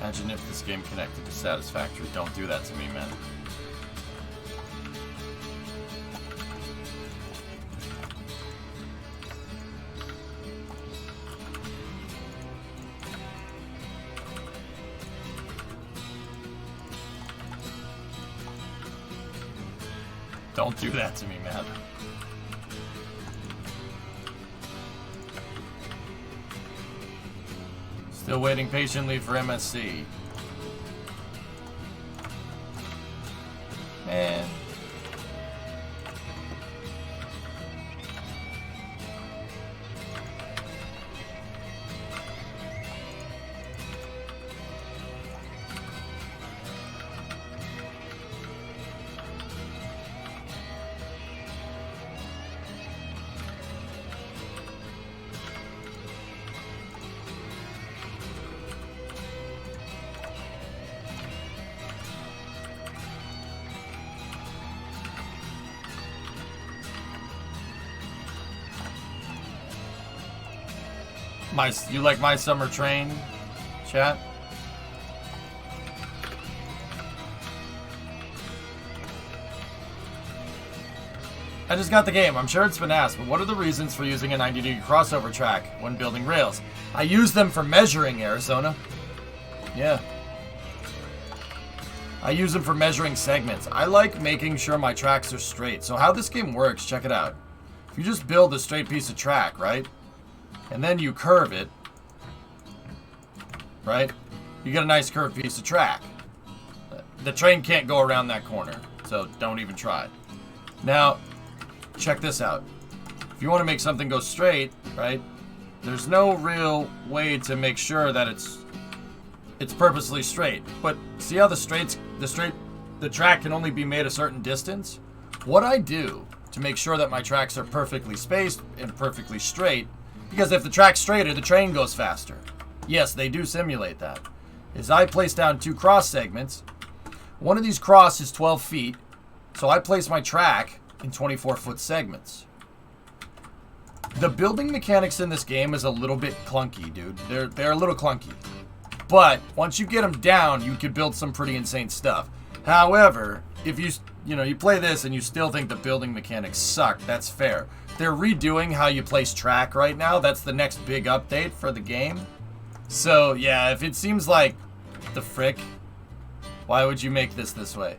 Imagine if this game connected to Satisfactory. Don't do that to me, man. Don't do that to me, man. Still waiting patiently for MSC. Man. You like My Summer Train, chat? I just got the game. I'm sure it's been asked, but what are the reasons for using a 90-degree crossover track when building rails? I use them for measuring, Arizona. Yeah. I use them for measuring segments. I like making sure my tracks are straight. So how this game works, check it out. If you just build a straight piece of track, right? And then you curve it, right? You get a nice curved piece of track. The train can't go around that corner, so don't even try. Now, check this out. If you want to make something go straight, right? There's no real way to make sure that it's purposely straight. But see how the track can only be made a certain distance? What I do to make sure that my tracks are perfectly spaced and perfectly straight, because if the track's straighter, the train goes faster. Yes, they do simulate that. Is I place down 2 cross segments. One of these cross is 12 feet, so I place my track in 24-foot segments. The building mechanics in this game is a little bit clunky, dude. They're a little clunky. But once you get them down, you can build some pretty insane stuff. However, if you play this and you still think the building mechanics suck, that's fair. They're redoing how you place track right now. That's the next big update for the game. So, yeah, if it seems like the frick, why would you make this way?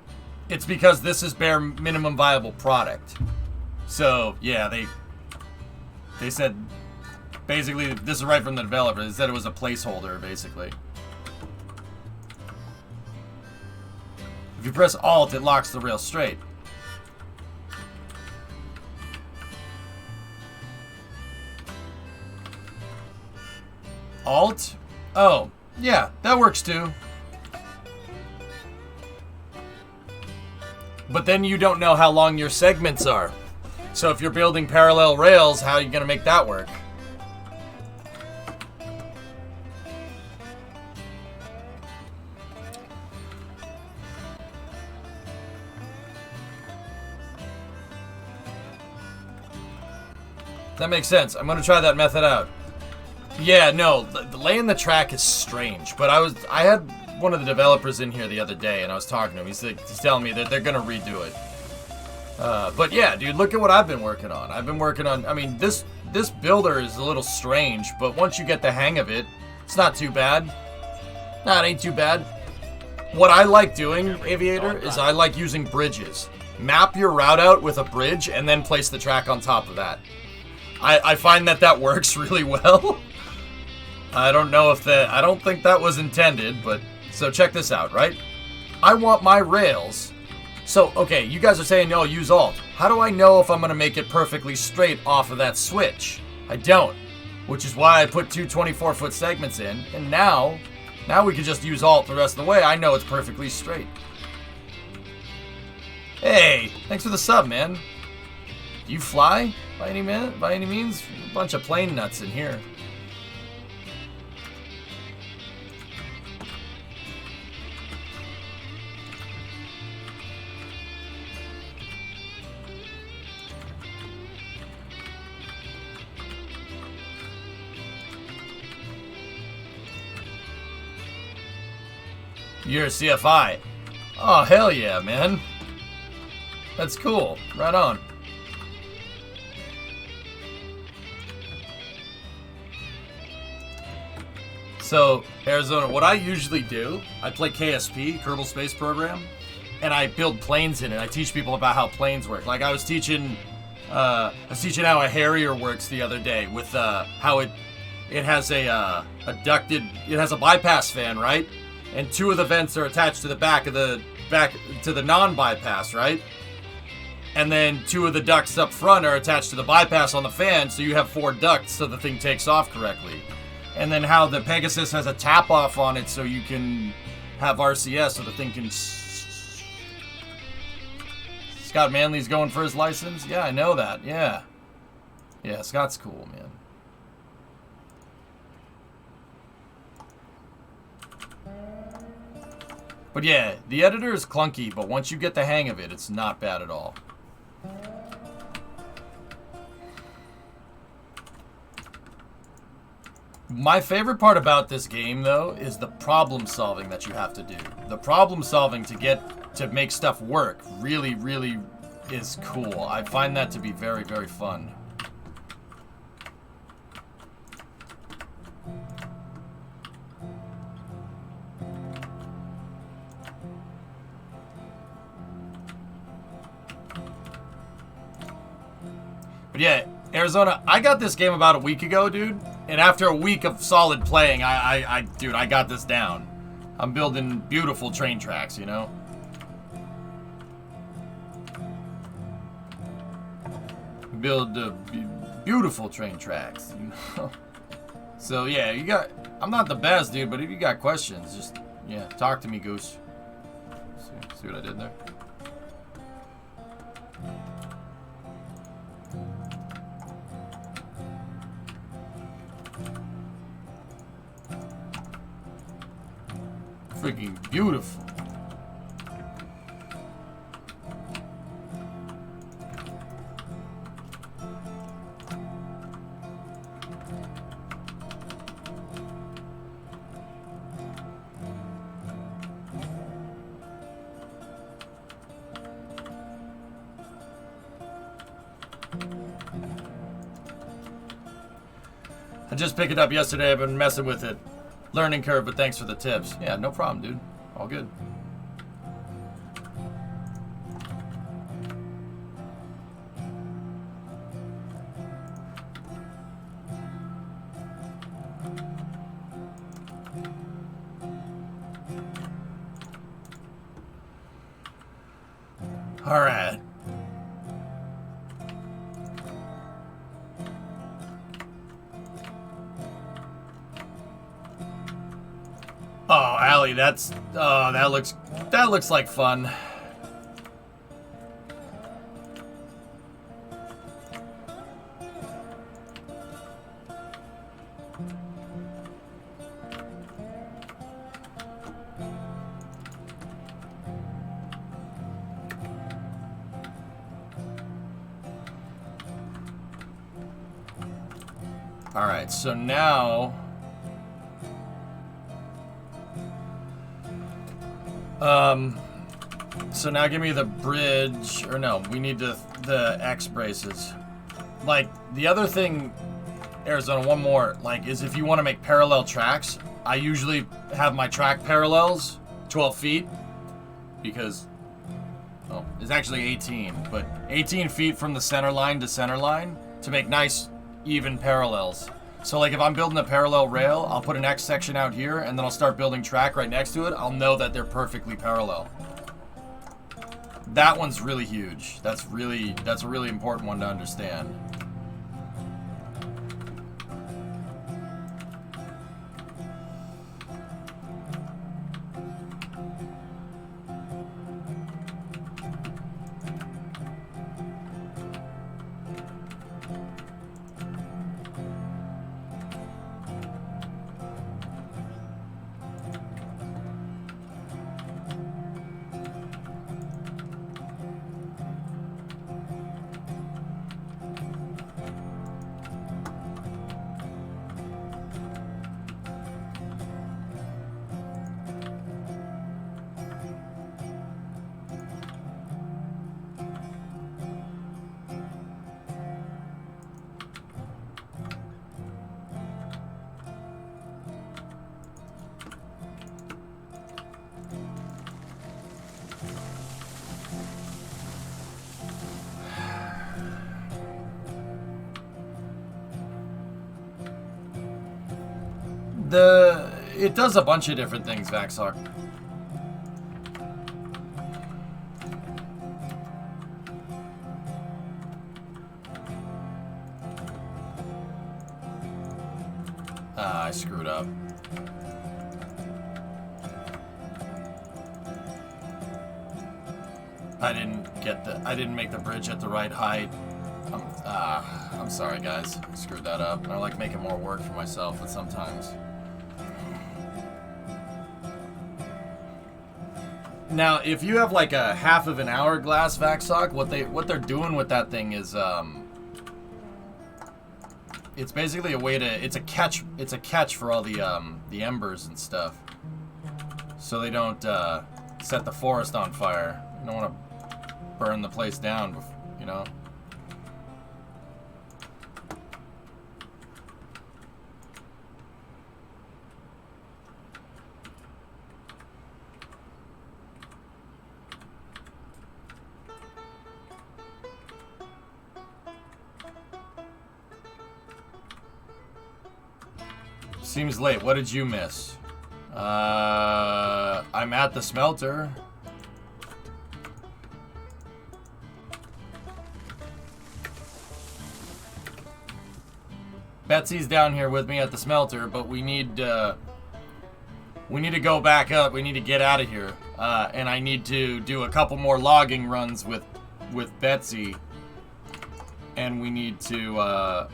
It's because this is bare minimum viable product. So, yeah, they said, basically, this is right from the developer. They said it was a placeholder, basically. If you press Alt, it locks the rail straight. Alt? Oh, yeah, that works too. But then you don't know how long your segments are. So if you're building parallel rails, how are you going to make that work? That makes sense. I'm going to try that method out. Yeah, no, laying the track is strange, but I had one of the developers in here the other day, and I was talking to him. He's telling me that they're gonna redo it. But yeah, dude, look at what I've been working on. I mean, this builder is a little strange, but once you get the hang of it, it's not too bad. Nah, it ain't too bad. What I like doing, Aviator, is I like using bridges. Map your route out with a bridge, and then place the track on top of that. I find that works really well. I don't think that was intended, but, so check this out, right? I want my rails. So, okay, you guys are saying, no, use Alt. How do I know if I'm going to make it perfectly straight off of that switch? I don't. Which is why I put 2 24-foot segments in, and now we can just use Alt the rest of the way. I know it's perfectly straight. Hey, thanks for the sub, man. Do you fly by any means? A bunch of plane nuts in here. You're a CFI. Oh, hell yeah, man. That's cool. Right on. So, Arizona, what I usually do, I play KSP, Kerbal Space Program, and I build planes in it. I teach people about how planes work. Like I was teaching how a Harrier works the other day with how it has a bypass fan, right? And two of the vents are attached to the back to the non-bypass, right? And then two of the ducts up front are attached to the bypass on the fan, so you have 4 ducts so the thing takes off correctly. And then how the Pegasus has a tap off on it so you can have RCS so the thing can... Scott Manley's going for his license? Yeah, I know that, yeah. Yeah, Scott's cool, man. But yeah, the editor is clunky, but once you get the hang of it, it's not bad at all. My favorite part about this game, though, is the problem solving that you have to do. The problem solving to make stuff work really, really is cool. I find that to be very, very fun. But yeah, Arizona, I got this game about a week ago, dude. And after a week of solid playing, dude, I got this down. I'm building beautiful train tracks, you know? Build beautiful train tracks, you know? So, yeah, I'm not the best, dude, but if you got questions, just, yeah, talk to me, Goose. See what I did there? Freaking beautiful. I just picked it up yesterday. I've been messing with it. Learning curve, but thanks for the tips. Yeah, no problem, dude. All good. All right. Oh, Allie, that looks like fun. All right, so now so now give me the bridge, or no, we need the X braces. Like, the other thing, Arizona, one more, like, is if you want to make parallel tracks, I usually have my track parallels 12 feet, because, oh, it's actually 18, but 18 feet from the center line to center line to make nice, even parallels. So, like, if I'm building a parallel rail, I'll put an X section out here, and then I'll start building track right next to it. I'll know that they're perfectly parallel. That one's really huge. That's a really important one to understand. It does a bunch of different things, Vaxar. I screwed up. I didn't make the bridge at the right height. I'm sorry, guys. I screwed that up. I like making more work for myself, but sometimes. Now, if you have like a half of an hourglass Vaxsock, what they're doing with that thing is it's basically a way to it's a catch for all the embers and stuff, so they don't set the forest on fire. You don't want to burn the place down, you know. Seems late. What did you miss? I'm at the smelter. Betsy's down here with me at the smelter, but we need to go back up. We need to get out of here, and I need to do a couple more logging runs with Betsy, and we need to.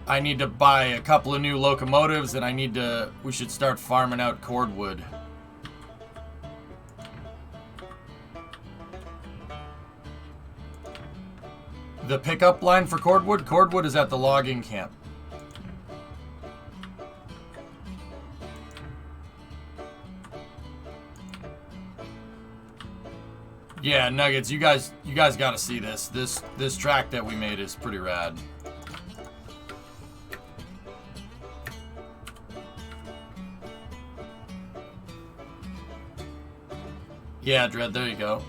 I need to buy a couple of new locomotives, and we should start farming out cordwood. The pickup line for cordwood? Cordwood is at the logging camp. Yeah, Nuggets, you guys gotta see this. This track that we made is pretty rad. Yeah, Dread, there you go.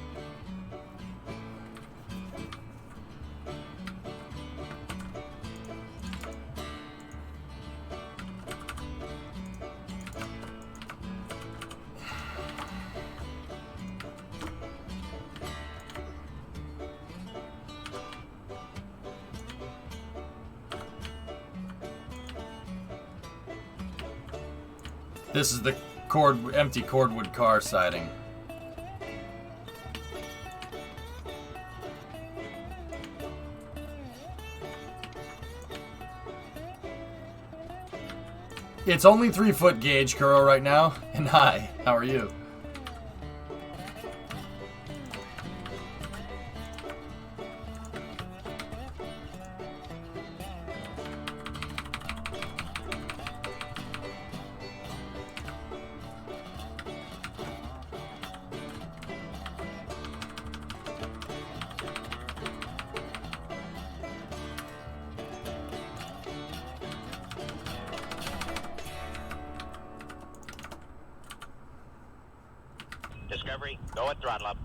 This is the empty cordwood car siding. It's only 3-foot gauge, Kuro, right now. And hi, how are you? Discovery, go at throttle up.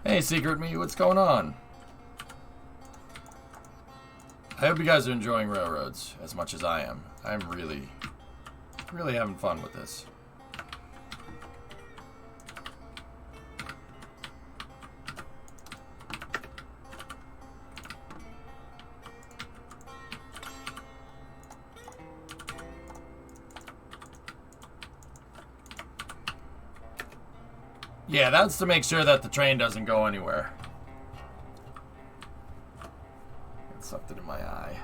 Hey, Secret Me, what's going on? I hope you guys are enjoying railroads as much as I am. I'm really having fun with this. Yeah, that's to make sure that the train doesn't go anywhere. Got something in my eye.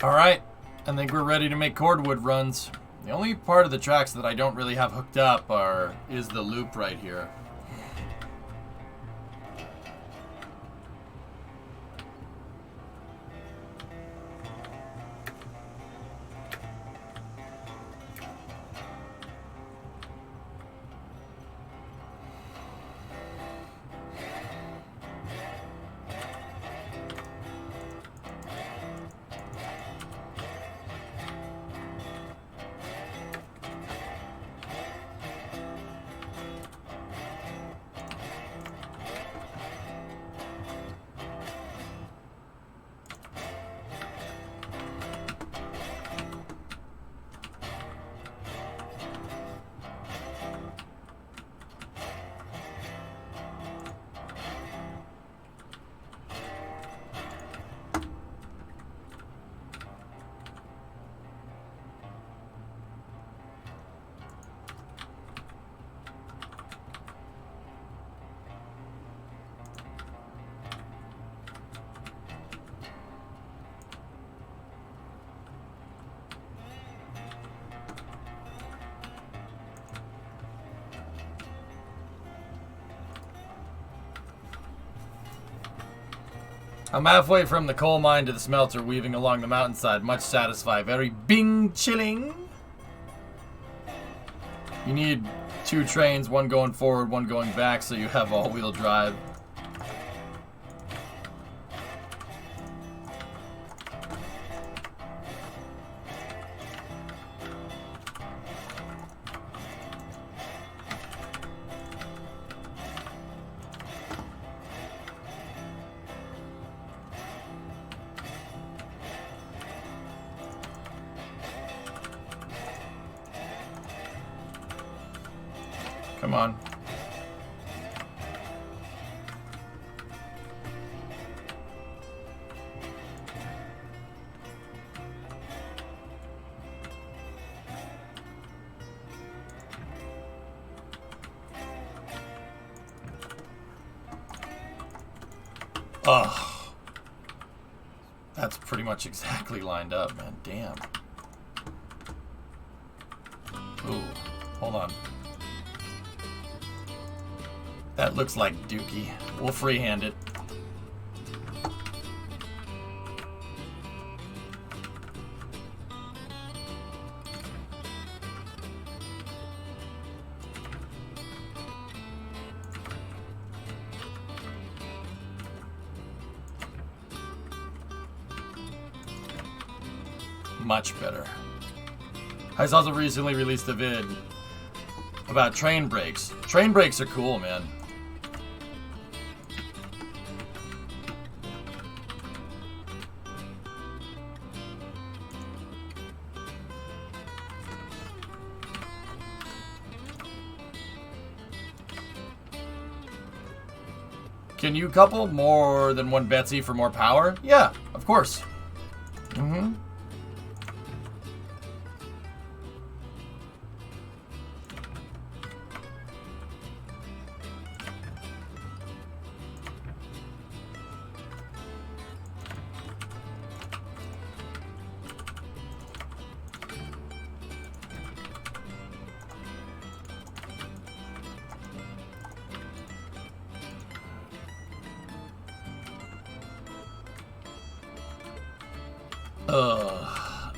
Alright, I think we're ready to make cordwood runs. The only part of the tracks that I don't really have hooked up is the loop right here. I'm halfway from the coal mine to the smelter, weaving along the mountainside. Much satisfied. Very bing chilling. You need 2 trains, one going forward, one going back, so you have all-wheel drive. Come on. Ugh. That's pretty much exactly lined up, man. Damn. Ooh. Hold on. That looks like Dookie. We'll freehand it. Much better. I also recently released a vid about train brakes. Train brakes are cool, man. Can you couple more than one Betsy for more power? Yeah, of course. Mm-hmm.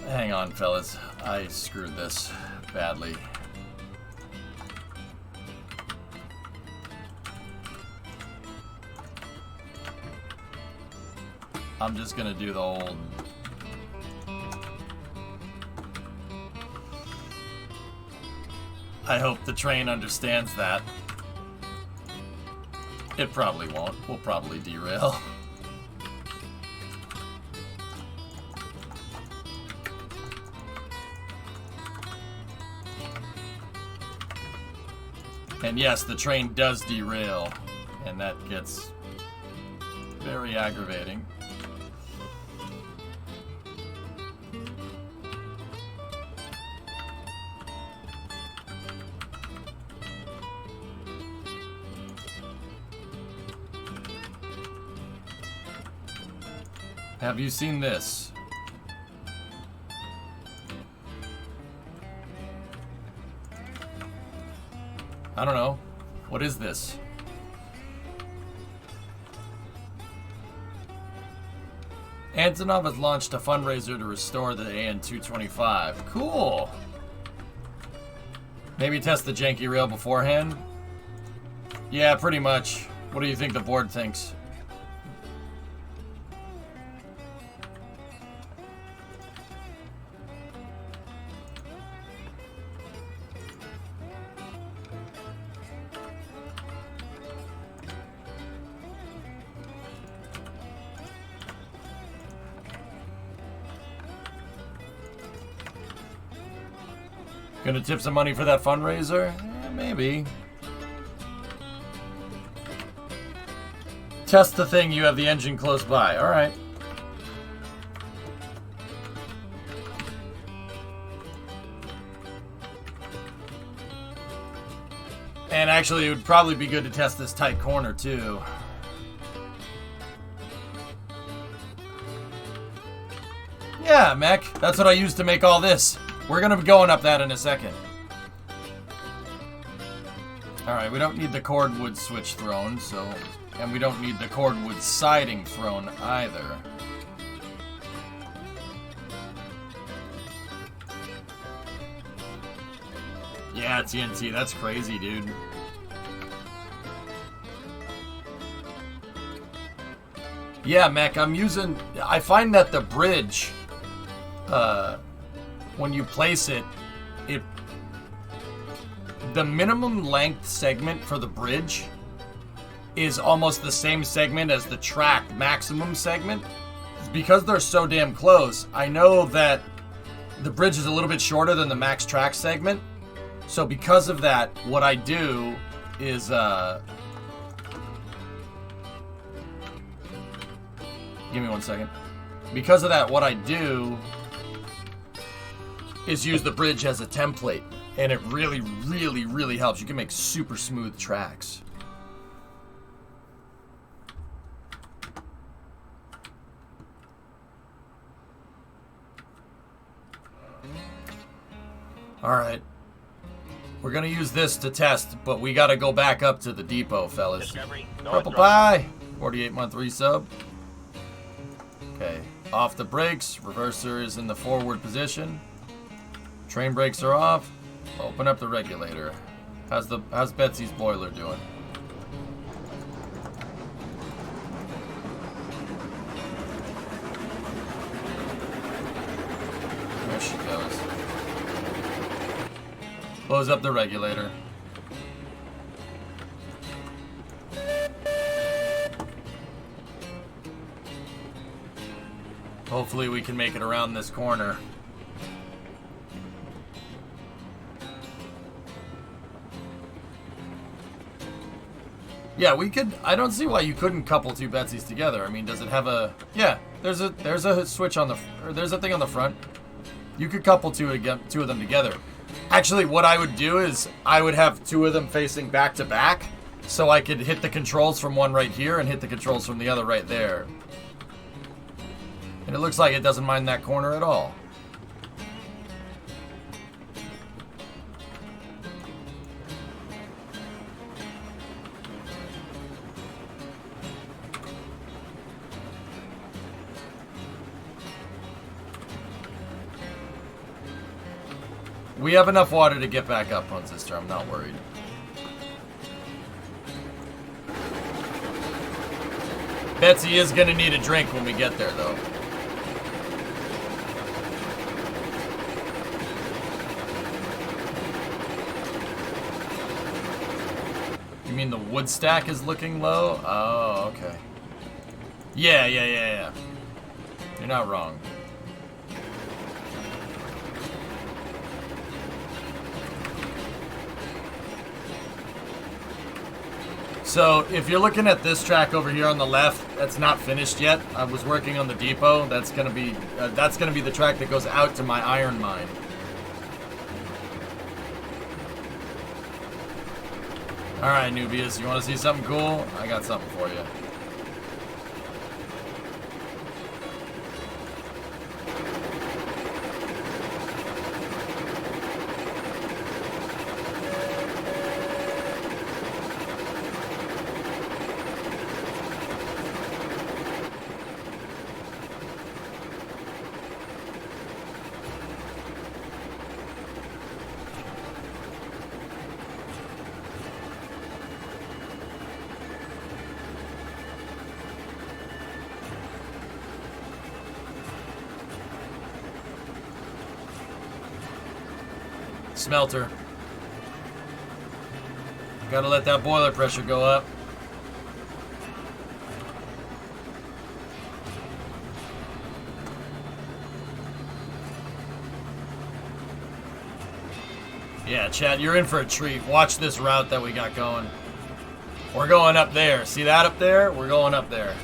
Hang on, fellas. I screwed this badly. I'm just gonna do the old... I hope the train understands that. It probably won't. We'll probably derail. And yes, the train does derail, and that gets very aggravating. Have you seen this? I don't know. What is this? Antonov has launched a fundraiser to restore the AN-225. Cool! Maybe test the janky rail beforehand? Yeah, pretty much. What do you think the board thinks? Gonna tip some money for that fundraiser? Maybe. Test the thing, you have the engine close by. Alright. And actually, it would probably be good to test this tight corner, too. Yeah, mech. That's what I used to make all this. We're going to be going up that in a second. Alright, we don't need the cordwood switch thrown, so And we don't need the cordwood siding thrown either. Yeah, TNT, that's crazy, dude. Yeah, Mech, I find that the bridge, when you place it, the minimum length segment for the bridge is almost the same segment as the track maximum segment. Because they're so damn close, I know that the bridge is a little bit shorter than the max track segment. So because of that, what I do is, give me 1 second. Because of that, what I do is use the bridge as a template. And it really, really, really helps. You can make super smooth tracks. Alright. We're gonna use this to test, but we gotta go back up to the depot, fellas. Discovery, Purple Pie! 48-month resub. Okay. Off the brakes. Reverser is in the forward position. Train brakes are off. Open up the regulator. How's Betsy's boiler doing? There she goes. Close up the regulator. Hopefully we can make it around this corner. Yeah, we could. I don't see why you couldn't couple two Betsy's together. I mean, does it have a? Yeah, there's a switch on the. Or there's a thing on the front. You could couple two of them together. Actually, what I would do is I would have two of them facing back to back, so I could hit the controls from one right here and hit the controls from the other right there. And it looks like it doesn't mind that corner at all. We have enough water to get back up on Sister. I'm not worried. Betsy is going to need a drink when we get there, though. You mean the wood stack is looking low? Oh, okay. Yeah. You're not wrong. So, if you're looking at this track over here on the left, that's not finished yet. I was working on the depot. That's gonna be the track that goes out to my iron mine. All right, Nubius, you want to see something cool? I got something for you. Smelter. Gotta let that boiler pressure go up. Yeah, Chad, you're in for a treat. Watch this route that we got going. We're going up there. See that up there? We're going up there.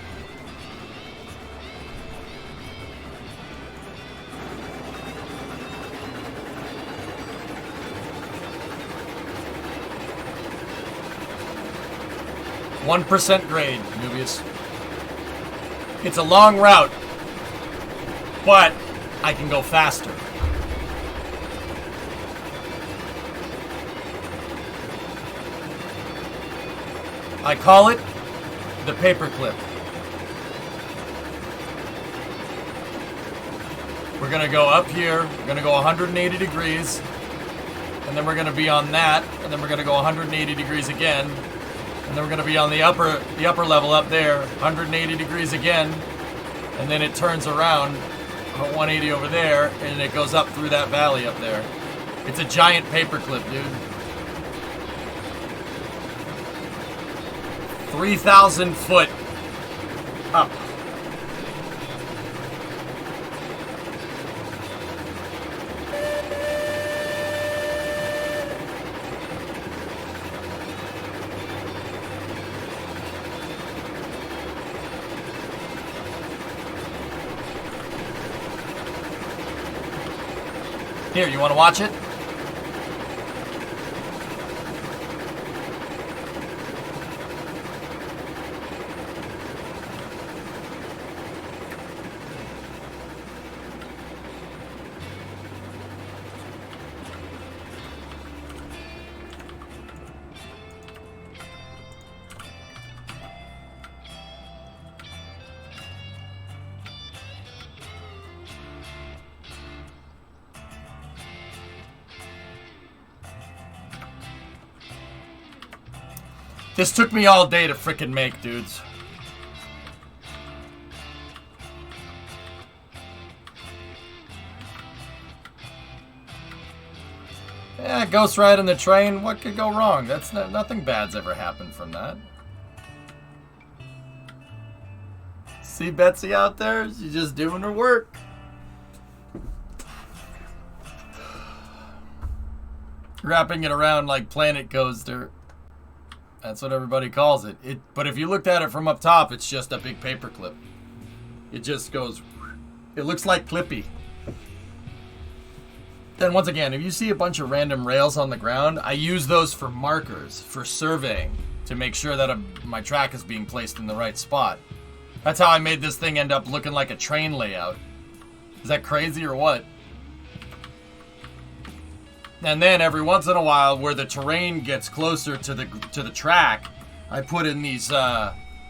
%% grade, Nubius. It's a long route, but I can go faster. I call it the paper clip. We're gonna go up here, we're gonna go 180 degrees, and then we're gonna be on that, and then we're gonna go 180 degrees again, and then we're gonna be on the upper level up there, 180 degrees again, and then it turns around 180 over there, and it goes up through that valley up there. It's a giant paperclip, dude. 3,000 foot up. Here, you want to watch it? This took me all day to frickin' make, dudes. Yeah, ghost ride in the train. What could go wrong? That's nothing bad's ever happened from that. See Betsy out there? She's just doing her work. Wrapping it around like Planet Coaster. That's what everybody calls it. But if you looked at it from up top, it's just a big paper clip. It just goes... It looks like Clippy. Then once again, if you see a bunch of random rails on the ground, I use those for markers, for surveying, to make sure that my track is being placed in the right spot. That's how I made this thing end up looking like a train layout. Is that crazy or what? And then every once in a while, where the terrain gets closer to the track, I put in these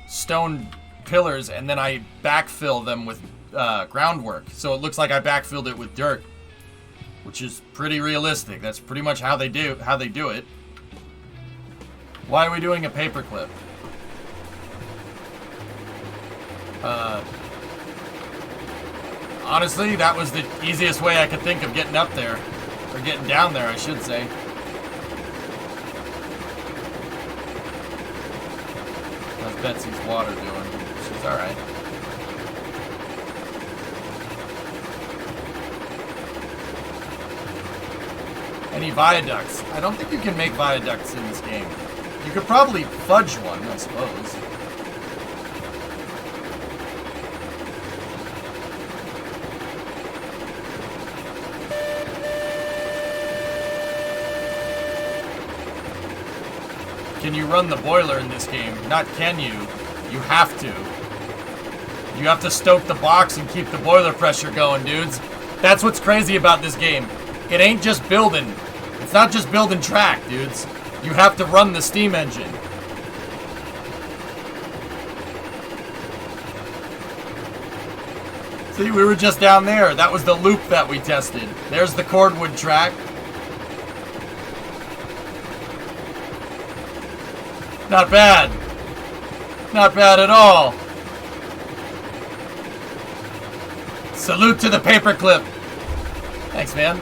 stone pillars, and then I backfill them with groundwork. So it looks like I backfilled it with dirt, which is pretty realistic. That's pretty much how they do it. Why are we doing a paperclip? Honestly, that was the easiest way I could think of getting up there. Or getting down there, I should say. How's Betsy's water doing? She's alright. Any viaducts? I don't think you can make viaducts in this game. You could probably fudge one, I suppose. Can you run the boiler in this game? Not can you. You have to. You have to stoke the box and keep the boiler pressure going, dudes. That's what's crazy about this game. It ain't just building. It's not just building track, dudes. You have to run the steam engine. See, we were just down there. That was the loop that we tested. There's the cordwood track. Not bad. Not bad at all. Salute to the paperclip. Thanks, man.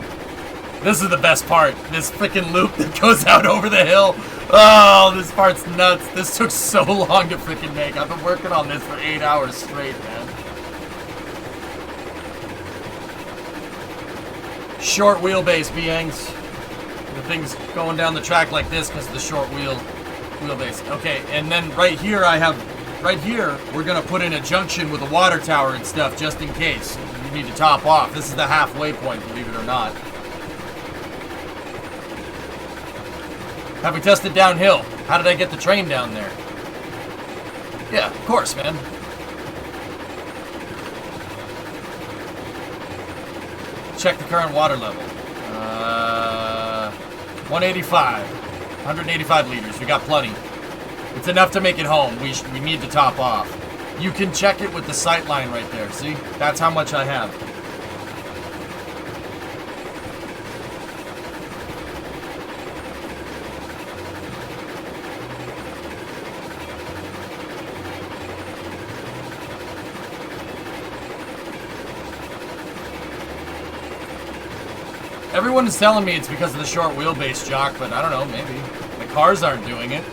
This is the best part. This freaking loop that goes out over the hill. Oh, this part's nuts. This took so long to freaking make. I've been working on this for 8 hours straight, man. Short wheelbase, Biangs. The thing's going down the track like this because of the short wheelbase. Okay, and then right here we're gonna put in a junction with a water tower and stuff just in case you need to top off. This is the halfway point, believe it or not. Have we tested downhill? How did I get the train down there? Yeah, of course, man. Check the current water level. 185. 185 liters. We got plenty. It's enough to make it home. We need to top off. You can check it with the sight line right there. See? That's how much I have. Everyone is telling me it's because of the short wheelbase, Jock, but I don't know, maybe. The cars aren't doing it.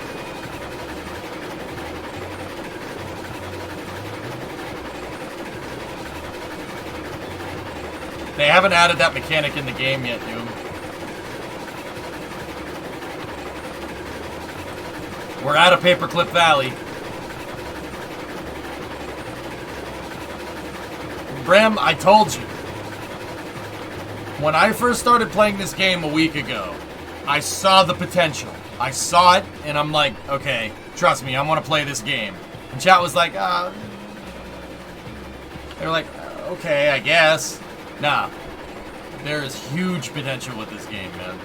They haven't added that mechanic in the game yet, Doom. We're out of Paperclip Valley. Bram, I told you. When I first started playing this game a week ago, I saw the potential. I saw it, and I'm like, okay, trust me, I want to play this game. And chat was like, they were like, okay, I guess. Nah, there is huge potential with this game, man.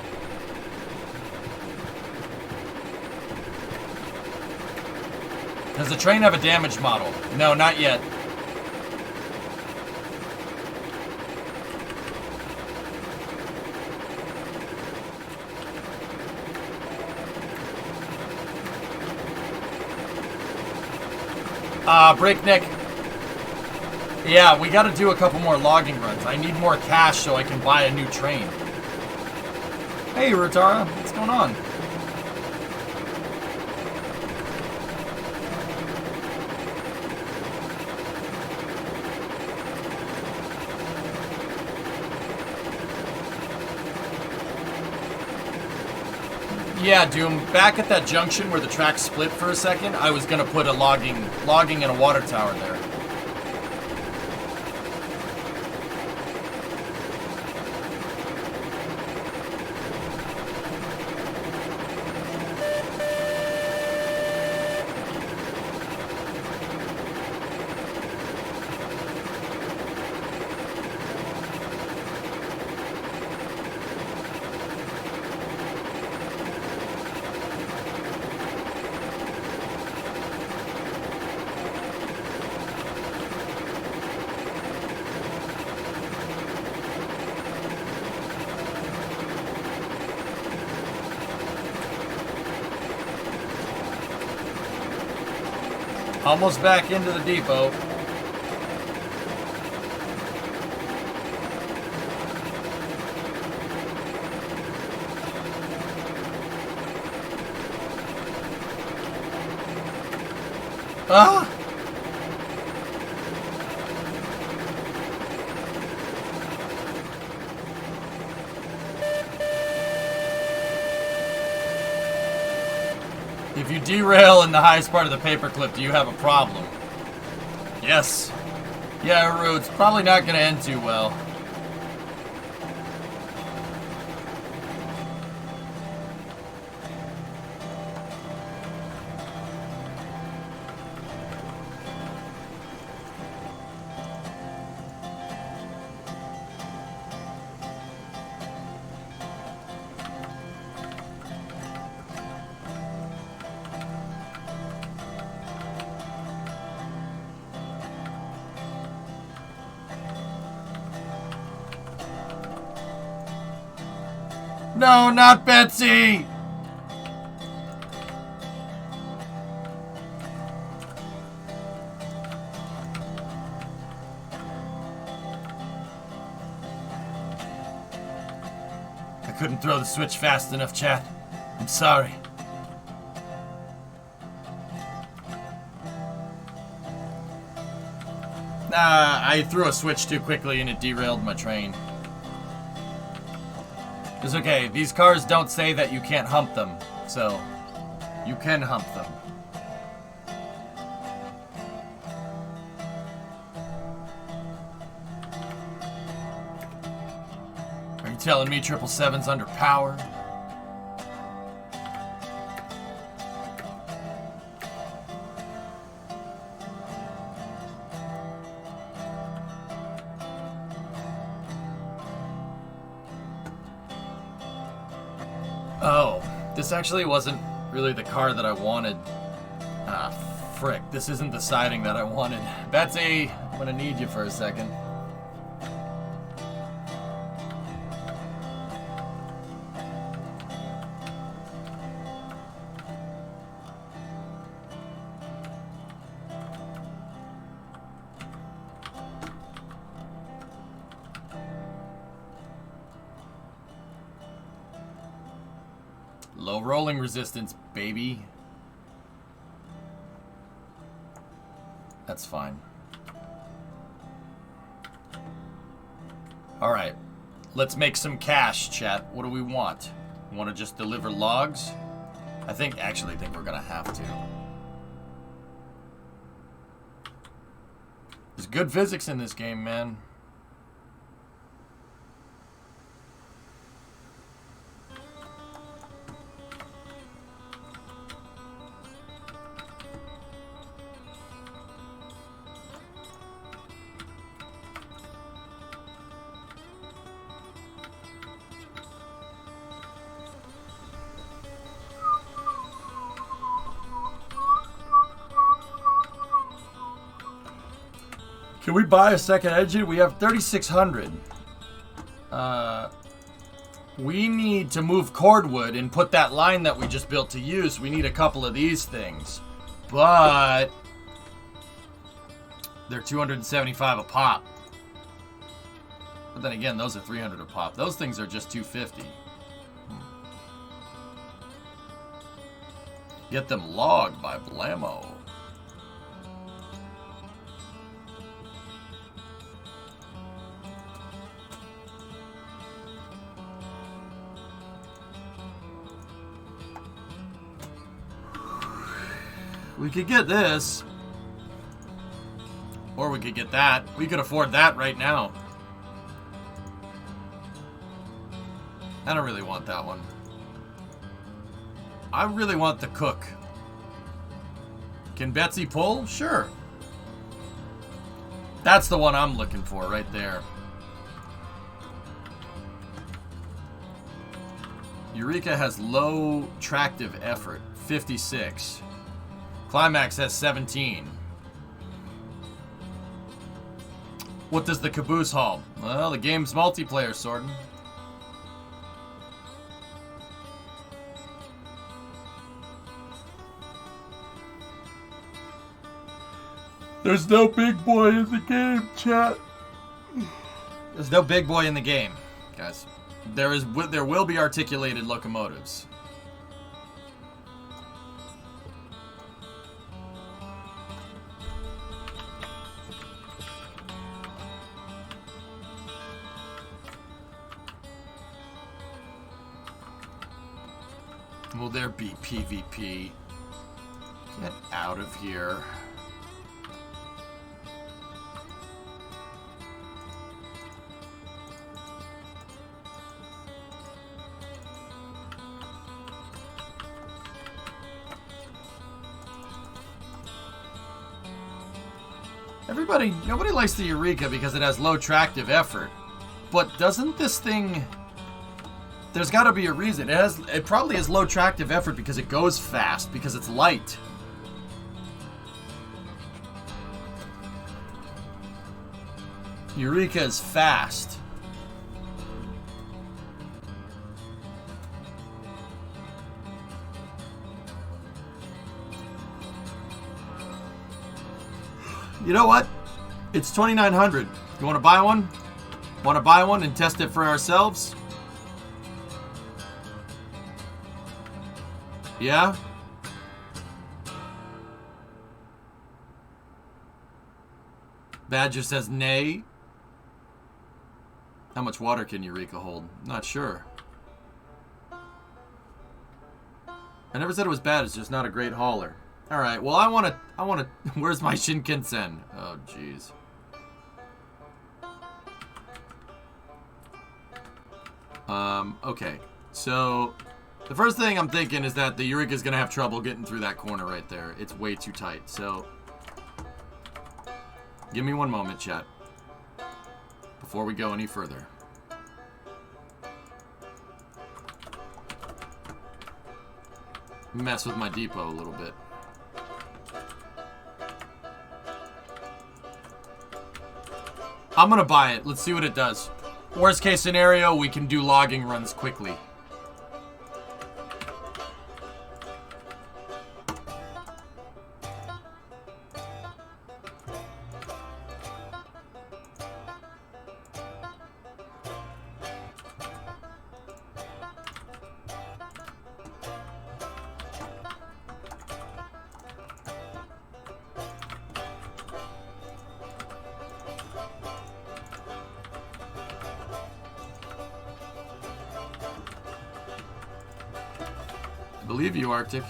Does the train have a damage model? No, not yet. Breakneck. Yeah, we gotta do a couple more logging runs. I need more cash so I can buy a new train. Hey, Rotara, what's going on? Yeah, Doom, back at that junction where the track split for a second, I was gonna put a logging and a water tower there. Almost back into the depot. Ah! If you derail in the highest part of the paperclip, do you have a problem? Yes. Yeah, Roo, it's probably not going to end too well. No, not Betsy! I couldn't throw the switch fast enough, chat. I'm sorry. I threw a switch too quickly and it derailed my train. It's okay, these cars don't say that you can't hump them, so you can hump them. Are you telling me 777's underpowered? Oh, this actually wasn't really the car that I wanted. Ah, frick. This isn't the siding that I wanted. Betsy, I'm gonna need you for a second. Low rolling resistance, baby. That's fine. Alright. Let's make some cash, chat. What do we want? Want to just deliver logs? I actually think we're gonna have to. There's good physics in this game, man. Can we buy a second engine? We have 3,600. We need to move cordwood and put that line that we just built to use. We need a couple of these things. But they're 275 a pop. But then again, those are 300 a pop. Those things are just 250. Get them logged by Blammo. We could get this. Or we could get that. We could afford that right now. I don't really want that one. I really want the cook. Can Betsy pull? Sure. That's the one I'm looking for right there. Eureka has low tractive effort, 56. Climax has 17. What does the caboose haul? Well, the game's multiplayer, Sorden. There's no big boy in the game, chat. There's no big boy in the game, guys. There will be articulated locomotives. Will there be PvP? Get out of here. Nobody likes the Eureka because it has low tractive effort. But doesn't this thing... There's got to be a reason. It probably has low tractive effort because it goes fast, because it's light. Eureka is fast. You know what? It's 2,900. You want to buy one? Want to buy one and test it for ourselves? Yeah? Badger says nay. How much water can Eureka hold? Not sure. I never said it was bad, it's just not a great hauler. Alright, well I wanna where's my Shinkansen? Oh jeez. Okay. So the first thing I'm thinking is that the Eureka's gonna have trouble getting through that corner right there. It's way too tight. So give me one moment, chat, before we go any further. Mess with my depot a little bit. I'm gonna buy it. Let's see what it does. Worst case scenario, we can do logging runs quickly. I believe you, Arctic.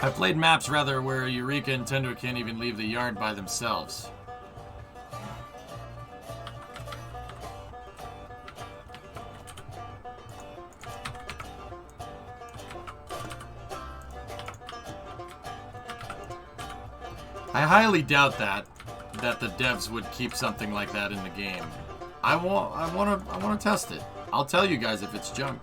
I played maps rather where Eureka and Tendo can't even leave the yard by themselves. I highly doubt that the devs would keep something like that in the game. I want to test it. I'll tell you guys if it's junk.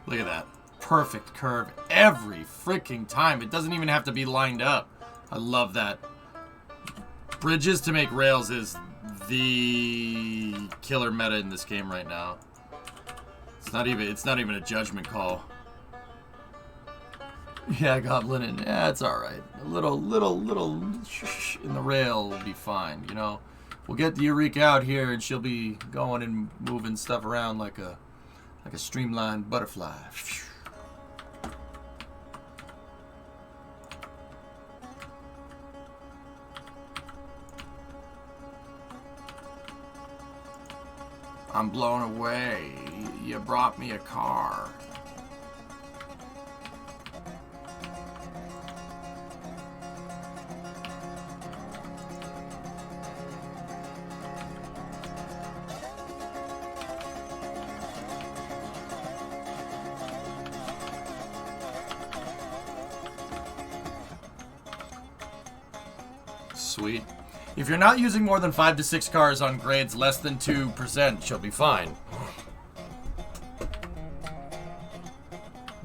Look at that. Perfect curve every freaking time. It doesn't even have to be lined up. I love that. Bridges to make rails is the killer meta in this game right now. It's not even a judgment call. Yeah, I got linen. Yeah, it's alright. A little shh in the rail will be fine, you know. We'll get the Eureka out here and she'll be going and moving stuff around like a streamlined butterfly. I'm blown away. You brought me a car. Sweet. If you're not using more than 5 to 6 cars on grades less than 2%, she'll be fine.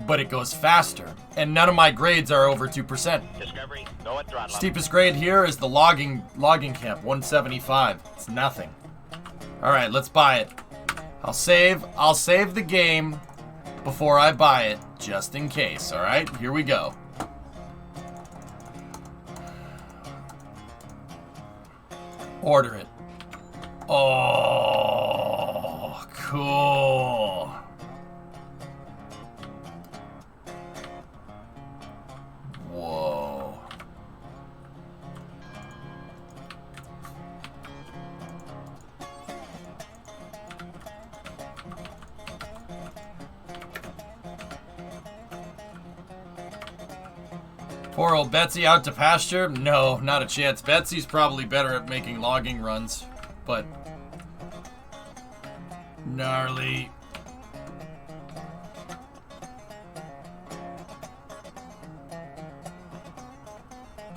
But it goes faster, and none of my grades are over 2%. Discovery, go at throttle. Steepest grade here is the logging camp, 175. It's nothing. All right, let's buy it. I'll save the game before I buy it, just in case. All right, here we go. Order it. Oh, cool. Whoa. Poor old Betsy out to pasture? No, not a chance. Betsy's probably better at making logging runs, but gnarly.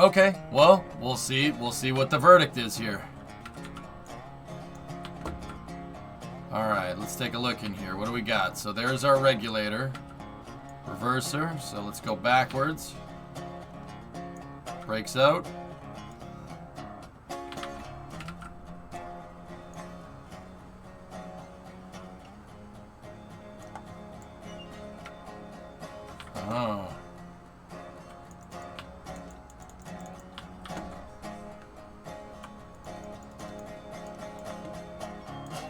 Okay, well, we'll see what the verdict is here. Alright, let's take a look in here. What do we got? So there's our regulator. Reverser, so let's go backwards. Brakes out. Oh.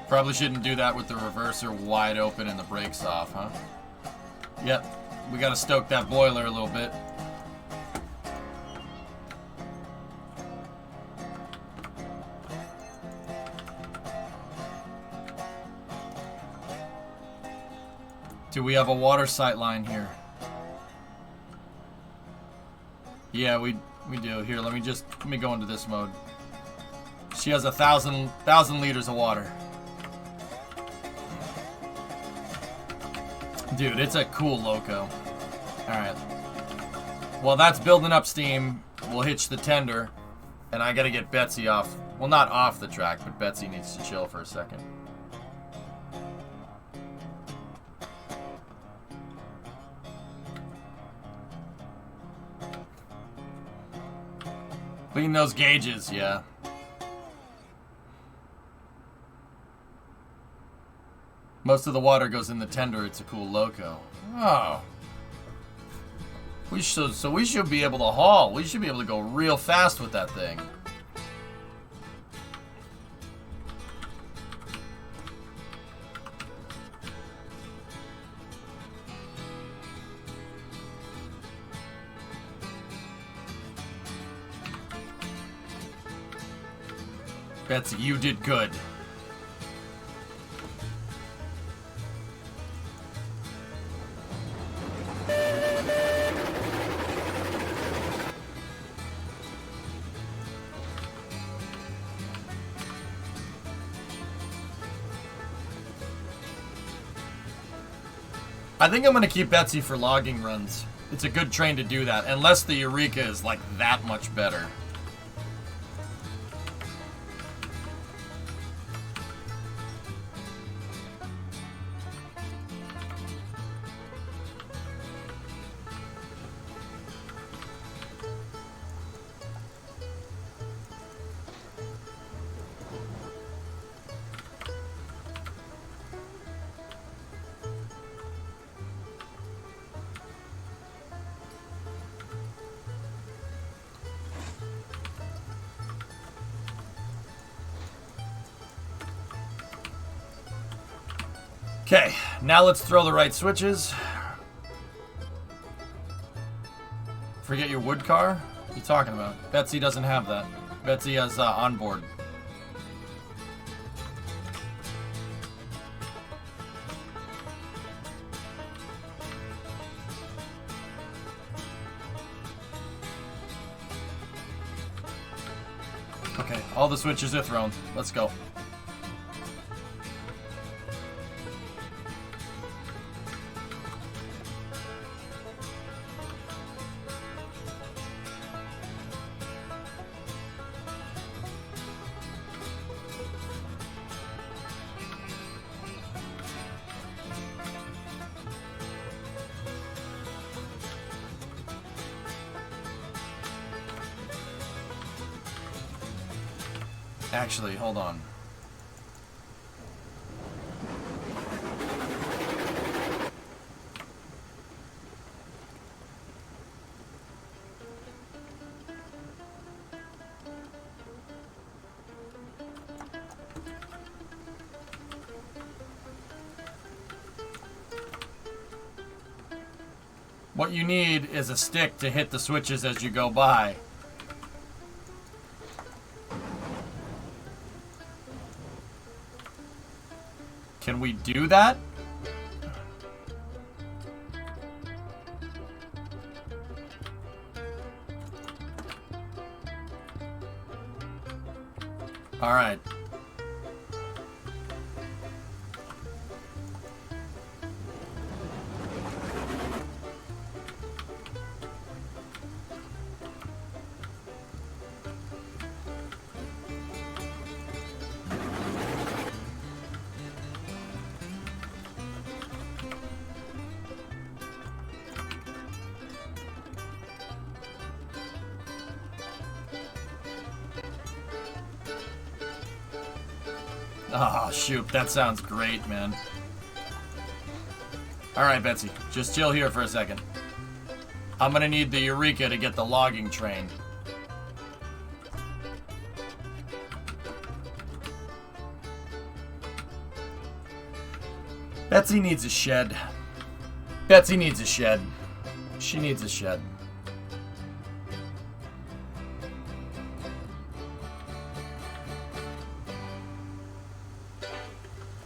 Probably shouldn't do that with the reverser wide open and the brakes off, huh? Yep, we gotta stoke that boiler a little bit. Do we have a water sight line here? Yeah, we do. Here, let me go into this mode. She has 1,000 liters of water. Dude, it's a cool loco. Alright. Well, that's building up steam. We'll hitch the tender. And I gotta get Betsy off. Well, not off the track, but Betsy needs to chill for a second. Clean those gauges, yeah. Most of the water goes in the tender. It's a cool loco. Oh. So we should be able to haul. We should be able to go real fast with that thing. Betsy, you did good. I think I'm going to keep Betsy for logging runs. It's a good train to do that, unless the Eureka is like that much better. Okay, now let's throw the right switches. Forget your wood car? What are you talking about? Betsy doesn't have that. Betsy has onboard. Okay, all the switches are thrown. Let's go. Actually, hold on. What you need is a stick to hit the switches as you go by. Can we do that? All right. Oh, shoot. That sounds great, man. Alright, Betsy. Just chill here for a second. I'm gonna need the Eureka to get the logging train. Betsy needs a shed. Betsy needs a shed. She needs a shed.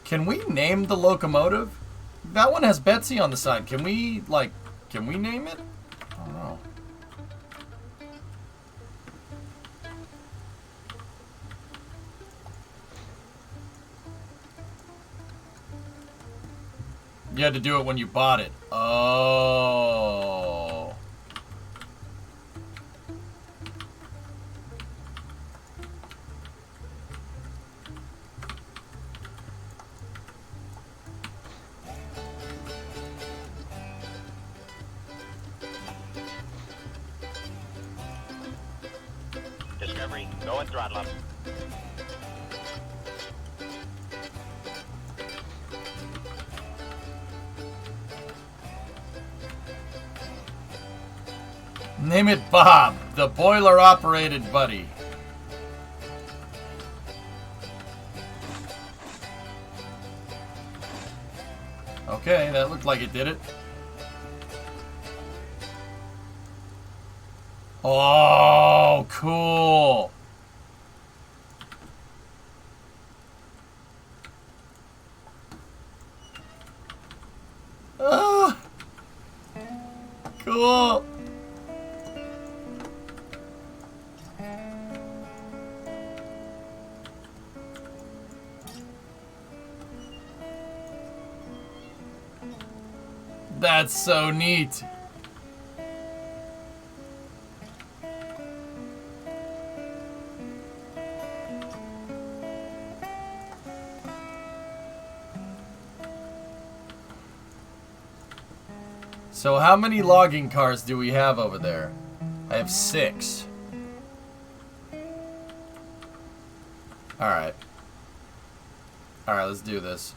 Can we name the locomotive? That one has Betsy on the side. Can we, like, can we name it? I don't know. You had to do it when you bought it. Oh. Discovery, go and throttle up. Name it Bob, the boiler-operated buddy. Okay, that looked like it did it. Oh, cool. Ah, cool. That's so neat. So how many logging cars do we have over there? I have 6. Alright. Alright, let's do this.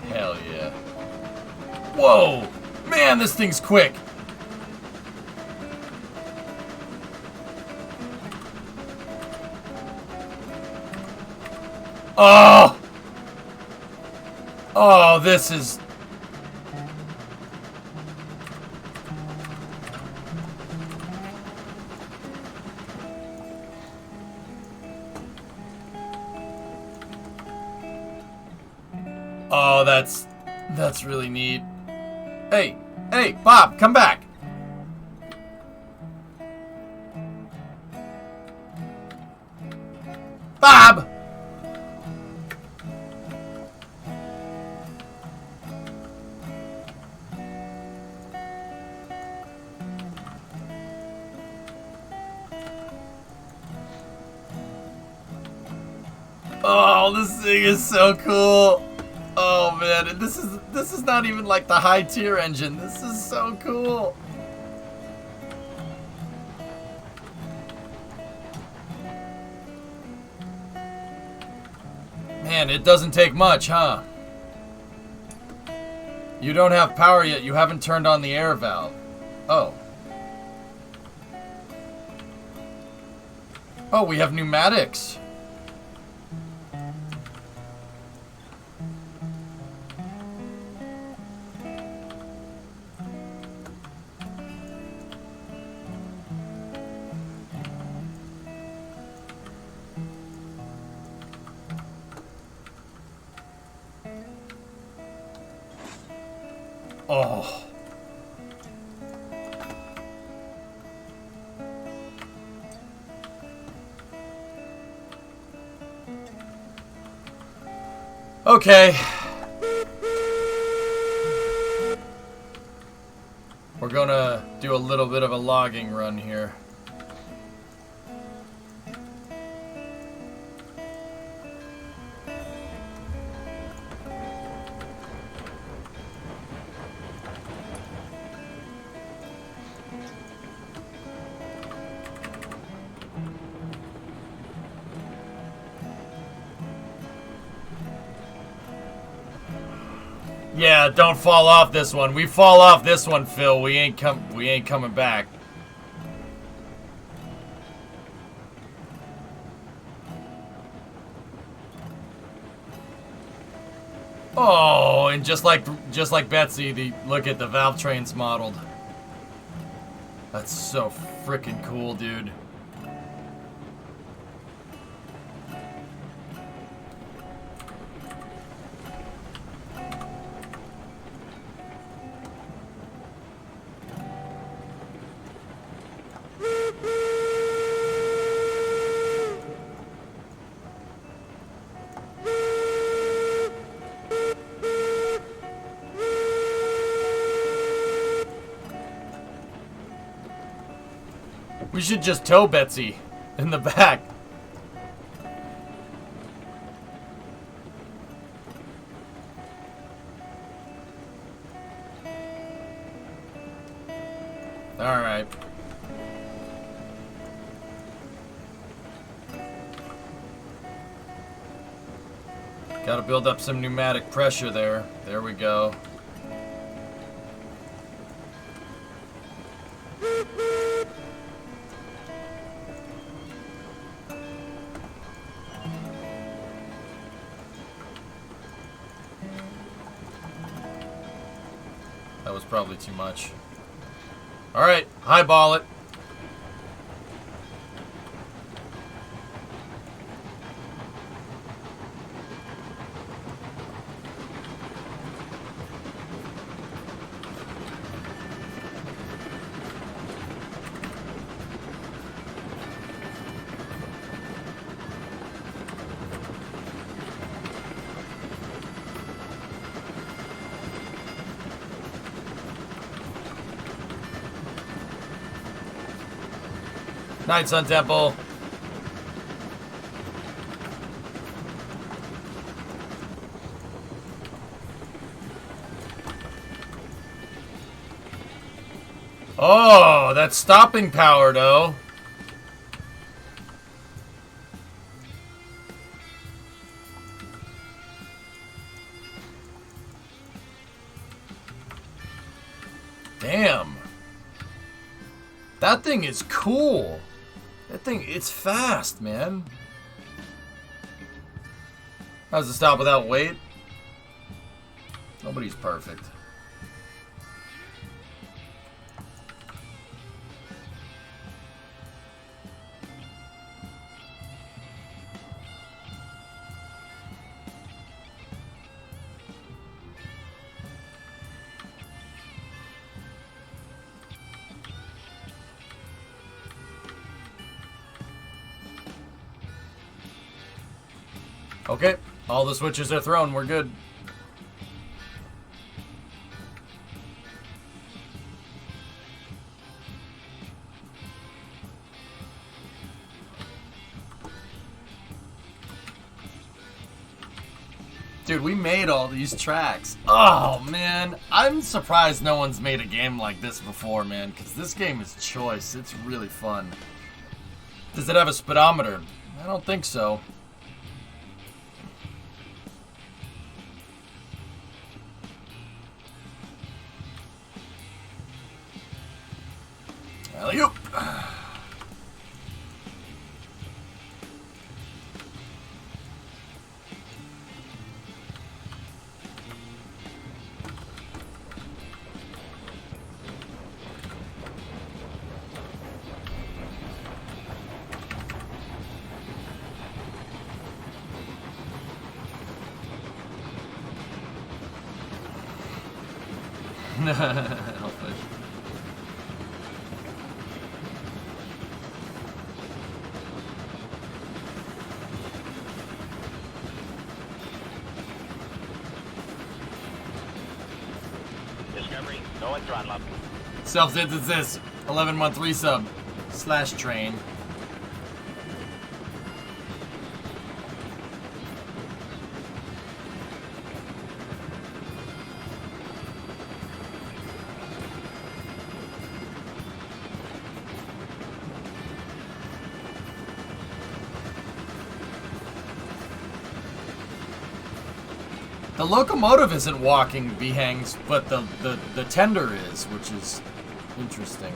Hell yeah. Whoa! Man, this thing's quick! Oh! Oh, this is... Oh, that's really neat. Hey, hey, Bob, come back. Bob! Oh, this thing is so cool. Oh man, and this is not even like the high tier engine. This is so cool. Man, it doesn't take much, huh? You don't have power yet. You haven't turned on the air valve. Oh. Oh, we have pneumatics. Oh. Okay. We're gonna do a little bit of a logging run here. Yeah, don't fall off this one. We fall off this one, Phil. We ain't coming back. Oh, and just like Betsy, look at the valve train's modeled. That's so freaking cool, dude. We should just tow Betsy in the back. All right. Got to build up some pneumatic pressure there. There we go. That was probably too much. All right, highball it. Night, Sun Temple. Oh, that's stopping power, though. Damn. That thing is cool. That thing, it's fast, man. How does it stop without weight? Nobody's perfect. Okay, all the switches are thrown. We're good. Dude, we made all these tracks. Oh, man. I'm surprised no one's made a game like this before, man, because this game is choice. It's really fun. Does it have a speedometer? I don't think so. Alley-oop. I'll push. Discovery, go and throttle up. Self-synthesis, 11-month resub, /train. The locomotive isn't walking, Behangs, but the tender is, which is interesting.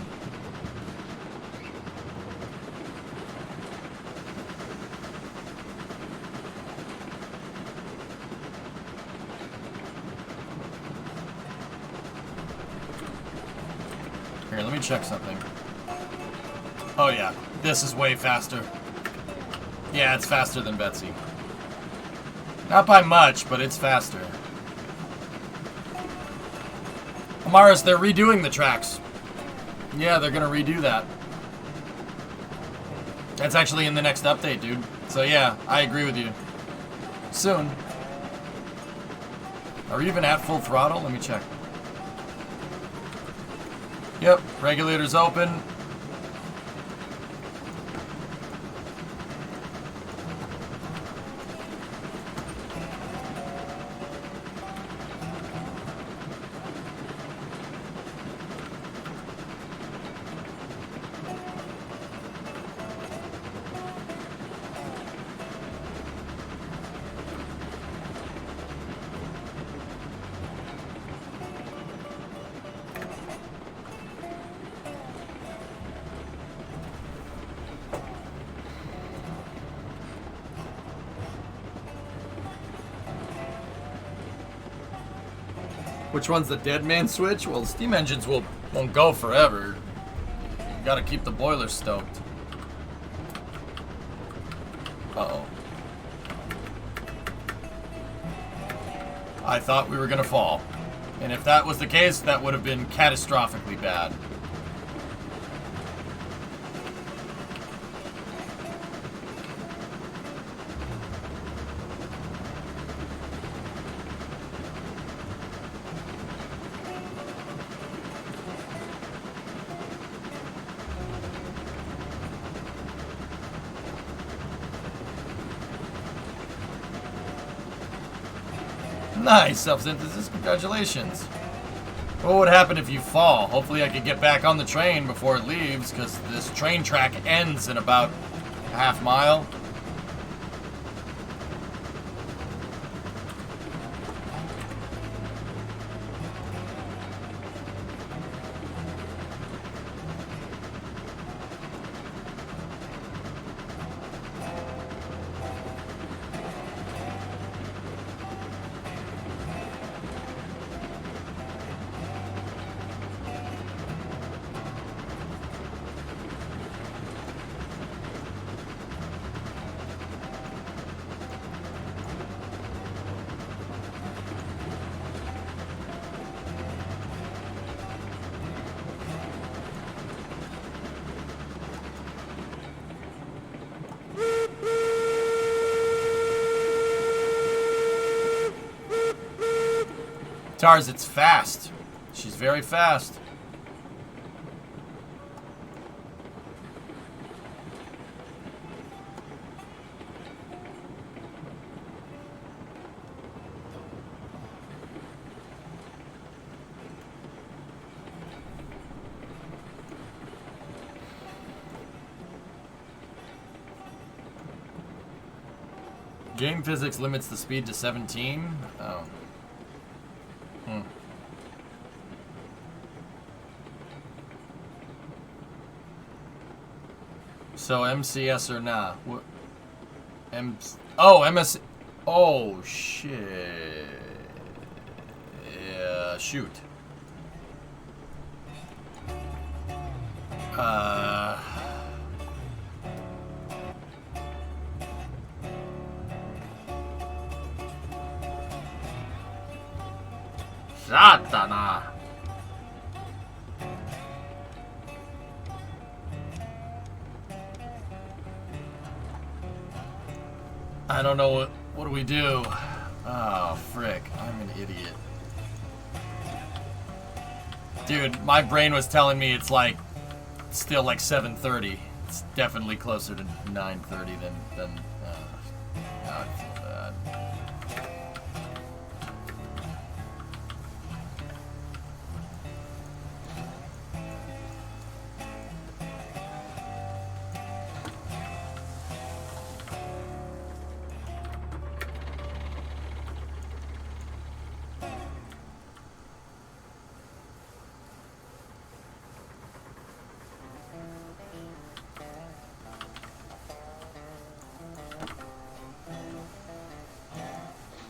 Here, let me check something. Oh yeah, this is way faster. Yeah, it's faster than Betsy. Not by much, but it's faster. Amaris, they're redoing the tracks. Yeah, they're gonna redo that. That's actually in the next update, dude. So yeah, I agree with you. Soon. Are we even at full throttle? Let me check. Yep, regulator's open. Which one's the dead man switch? Well, steam engines won't go forever. You gotta keep the boiler stoked. Uh-oh. I thought we were gonna fall. And if that was the case, that would have been catastrophically bad. Nice, self-synthesis. Congratulations. What would happen if you fall? Hopefully I could get back on the train before it leaves, because this train track ends in about a half mile. Tars, it's fast. She's very fast. Game physics limits the speed to 17. Oh. So MCS or nah? What? MS. Oh shit. Yeah, shoot. Satana. I don't know what do we do? Oh, frick. I'm an idiot. Dude, my brain was telling me it's like still like 7:30. It's definitely closer to 9:30 than I feel bad.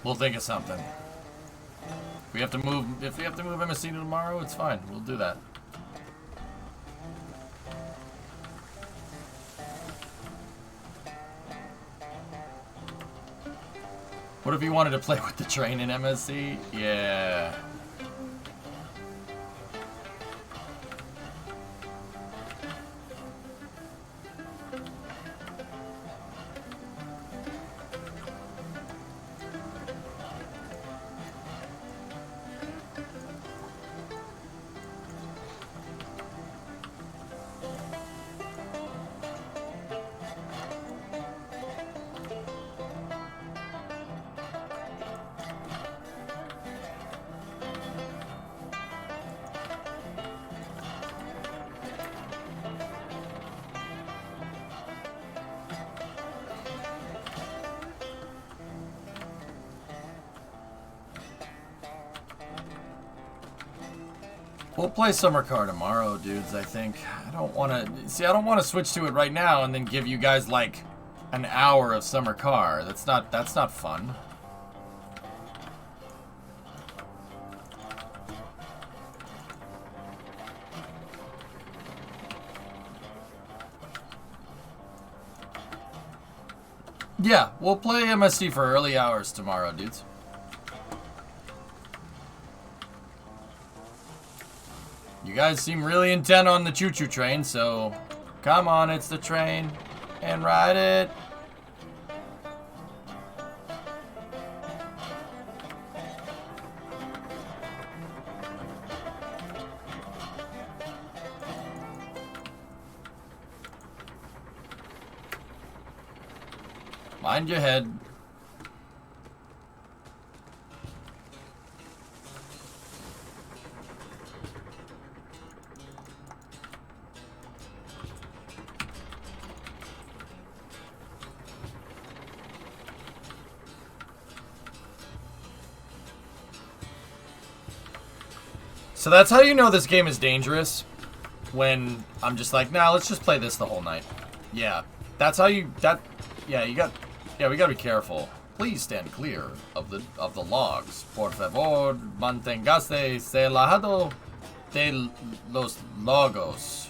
We'll think of something. If we have to move MSC to tomorrow, it's fine. We'll do that. What if you wanted to play with the train in MSC? Yeah. We'll play Summer Car tomorrow, dudes, I think. I don't want to switch to it right now and then give you guys like an hour of Summer Car. That's not fun. Yeah, we'll play MSC for early hours tomorrow, dudes. You guys seem really intent on the choo-choo train, so come on, it's the train, and ride it. Mind your head. So that's how you know this game is dangerous. When I'm just like, nah, let's just play this the whole night. Yeah, that's how you. Yeah, we gotta be careful. Please stand clear of the logs. Por favor, manténgase alejado de los lagos.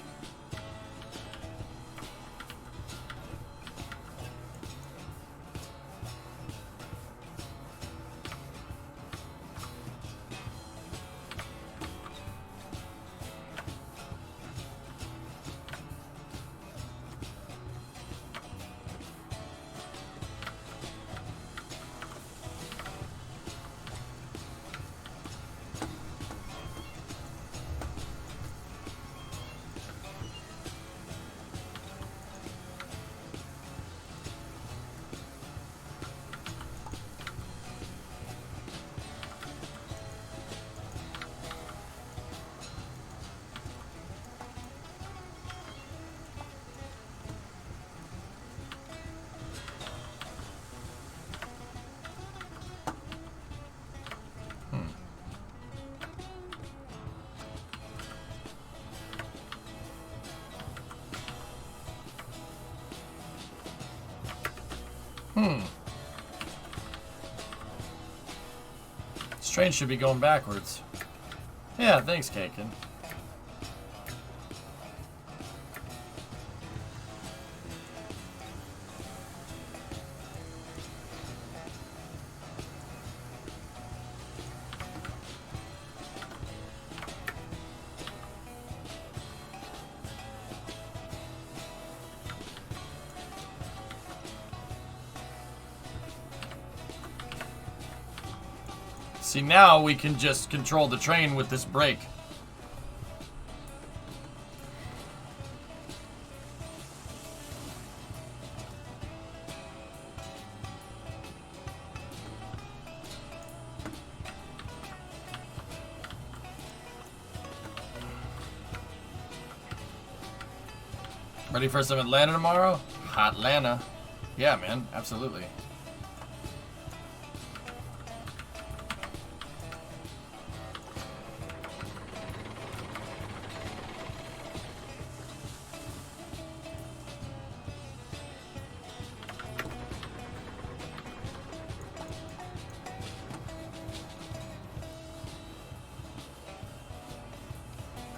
This train should be going backwards. Yeah, thanks, Kaken. See, now we can just control the train with this brake. Ready for some Atlanta tomorrow? Hot Atlanta. Yeah, man, absolutely.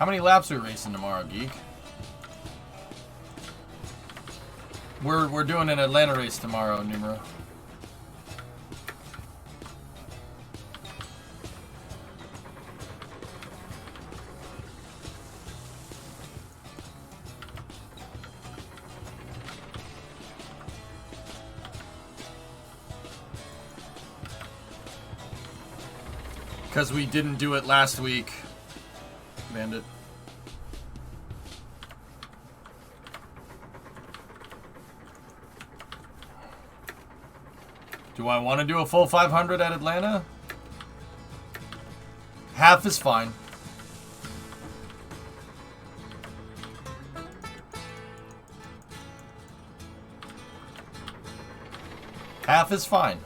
How many laps are we racing tomorrow, Geek? We're doing an Atlanta race tomorrow, Numero. Because we didn't do it last week, Bandit. Do I want to do a full 500 at Atlanta? Half is fine. Half is fine.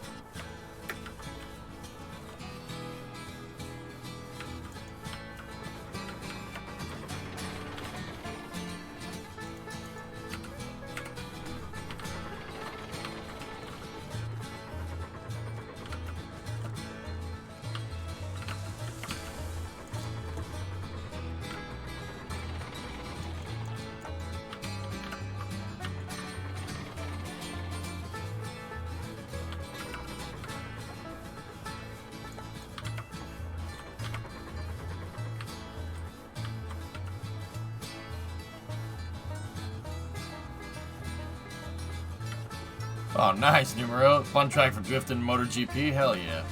Oh, nice, Numero. Fun track for drifting MotoGP. Hell yeah.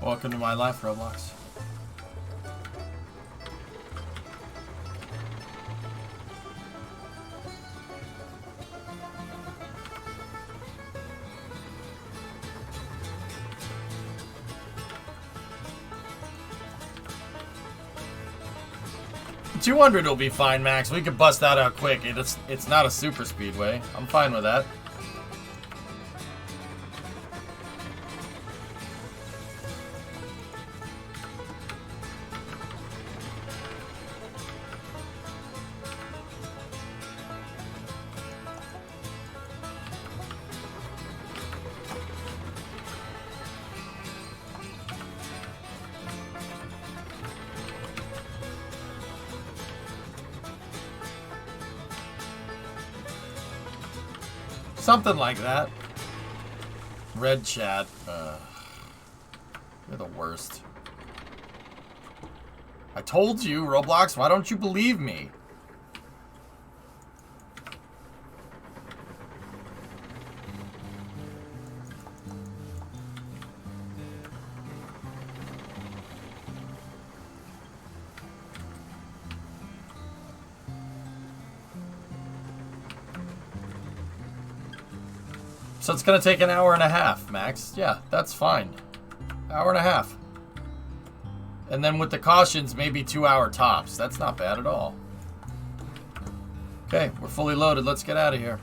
Welcome to my life, Roblox. $200 will be fine, Max. We could bust that out quick. It's not a super speedway. I'm fine with that. Something like that. Red chat. You're the worst. I told you, Roblox. Why don't you believe me? So it's going to take an hour and a half, Max. Yeah, that's fine. Hour and a half. And then with the cautions, maybe 2 hour tops. That's not bad at all. Okay, we're fully loaded. Let's get out of here.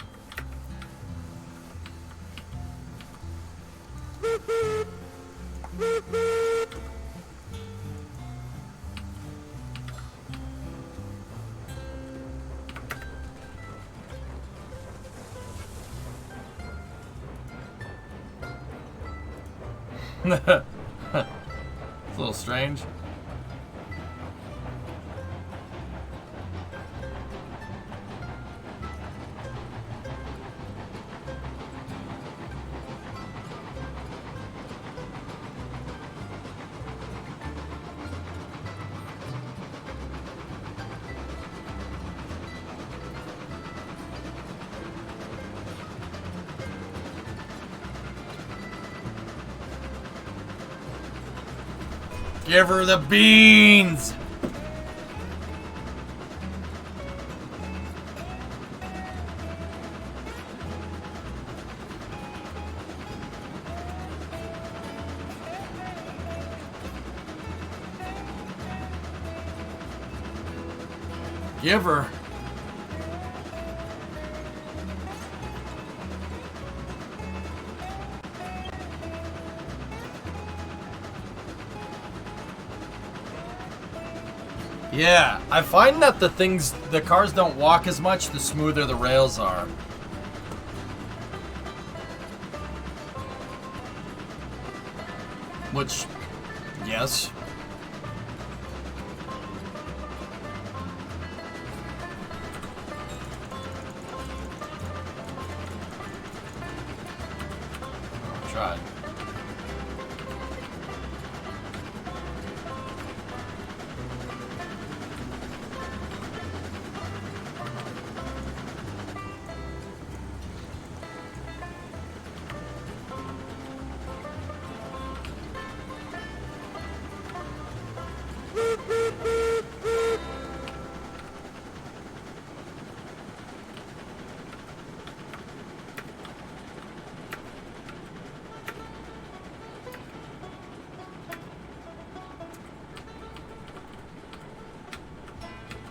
It's a little strange. Give her the beans! Give her. Yeah, I find that the cars don't walk as much the smoother the rails are. Which, yes. Tried.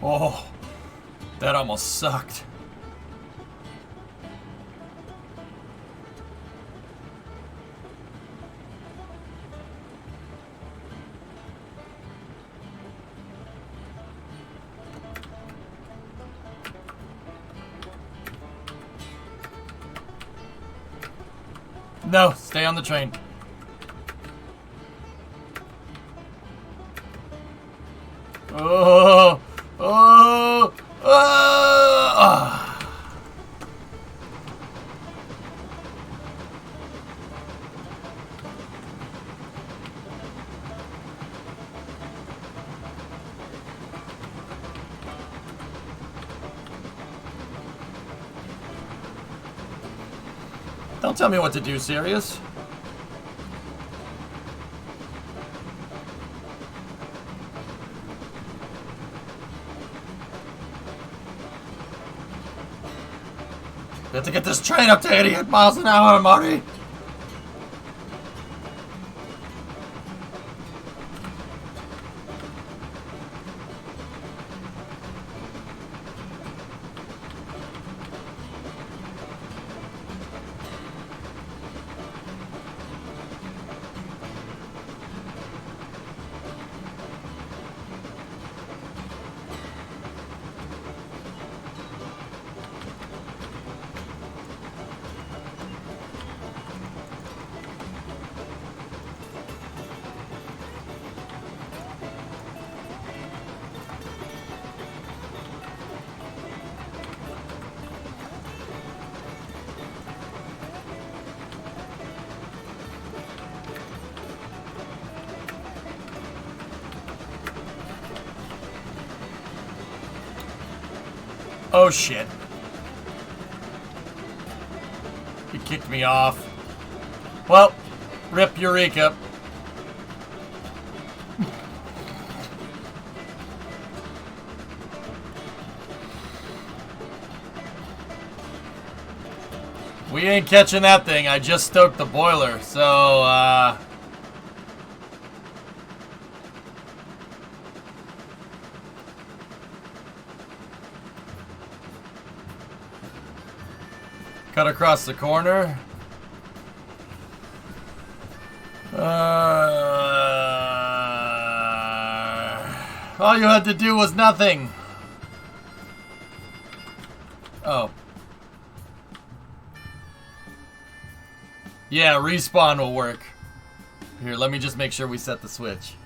Oh, that almost sucked. No, stay on the train. Oh, oh, oh. Don't tell me what to do, Sirius. We have to get this train up to 88 miles an hour, Marty. Oh shit. He kicked me off. Well, rip Eureka. We ain't catching that thing. I just stoked the boiler, so, cut across the corner. All you had to do was nothing. Oh. Yeah, respawn will work. Here, let me just make sure we set the switch.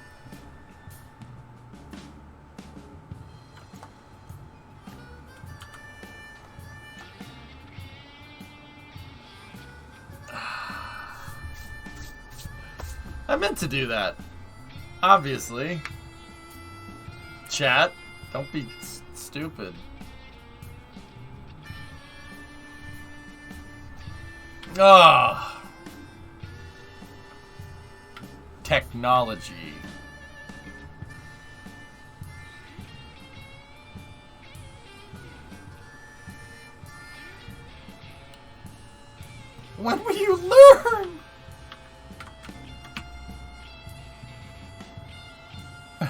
I meant to do that. Obviously. Chat, don't be stupid. Ah. Technology. When will you learn?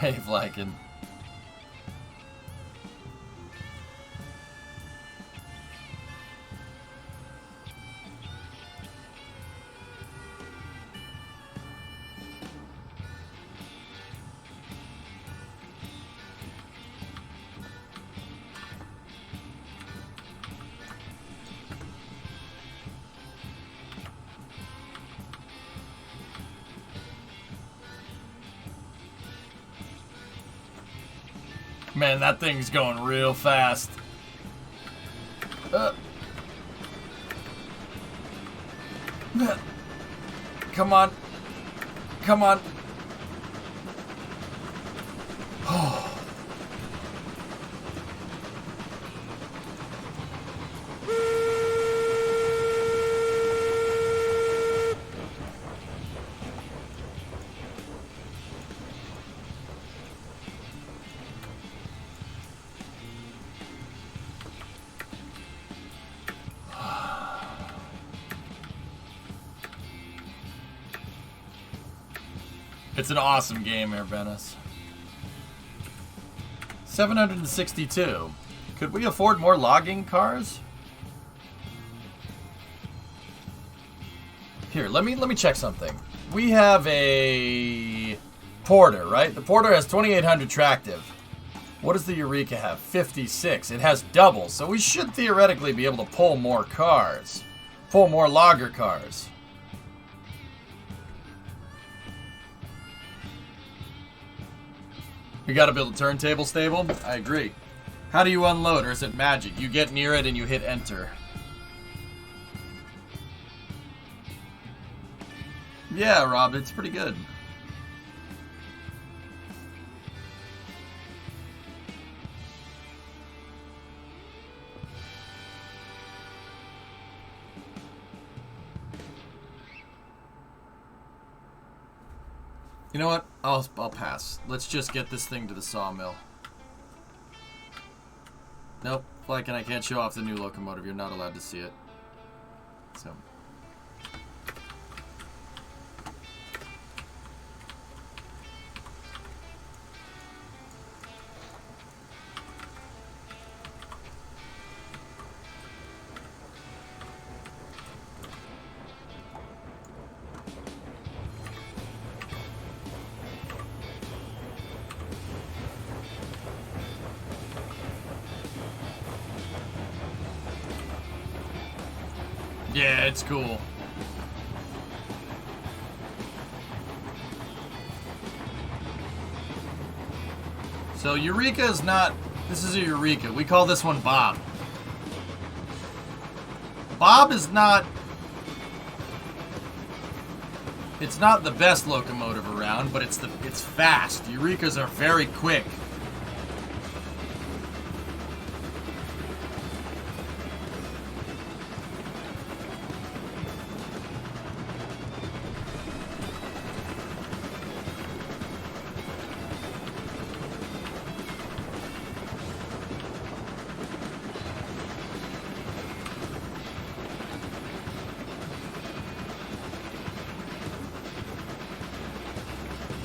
Hey, Vlakin. Man, that thing's going real fast. Come on. Come on. It's an awesome game, Airbenis. 762. Could we afford more logging cars? Here, let me check something. We have a Porter, right? The Porter has 2,800 tractive. What does the Eureka have? 56. It has double, so we should theoretically be able to pull more cars. Pull more logger cars. We gotta build a turntable stable? I agree. How do you unload, or is it magic? You get near it and you hit enter. Yeah, Rob, it's pretty good. You know what? I'll pass. Let's just get this thing to the sawmill. Nope. Like, and I can't show off the new locomotive. You're not allowed to see it. So. Yeah, it's cool. So Eureka is not... This is a Eureka. We call this one Bob. Bob is not... It's not the best locomotive around, but it's fast. Eurekas are very quick.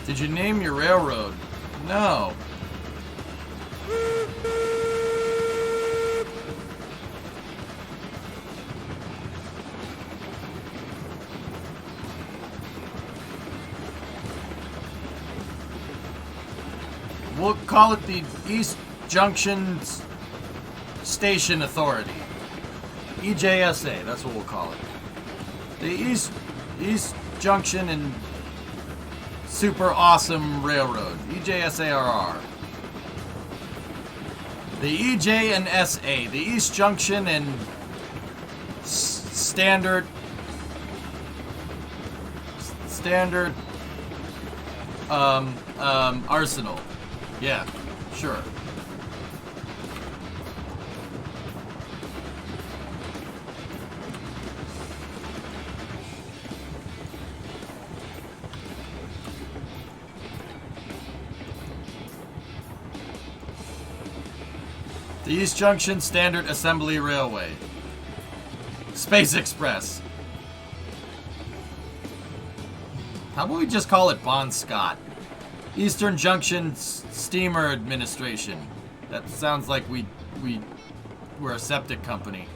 Did you name your railroad? No. We'll call it the East Junction Station Authority. EJSA, that's what we'll call it. The East Junction and Super Awesome Railroad. EJSARR. The EJ and SA. The East Junction and Standard Arsenal. Yeah, sure. The East Junction Standard Assembly Railway. Space Express. How about we just call it Bon Scott? Eastern Junction Steamer Administration. That sounds like we're a septic company.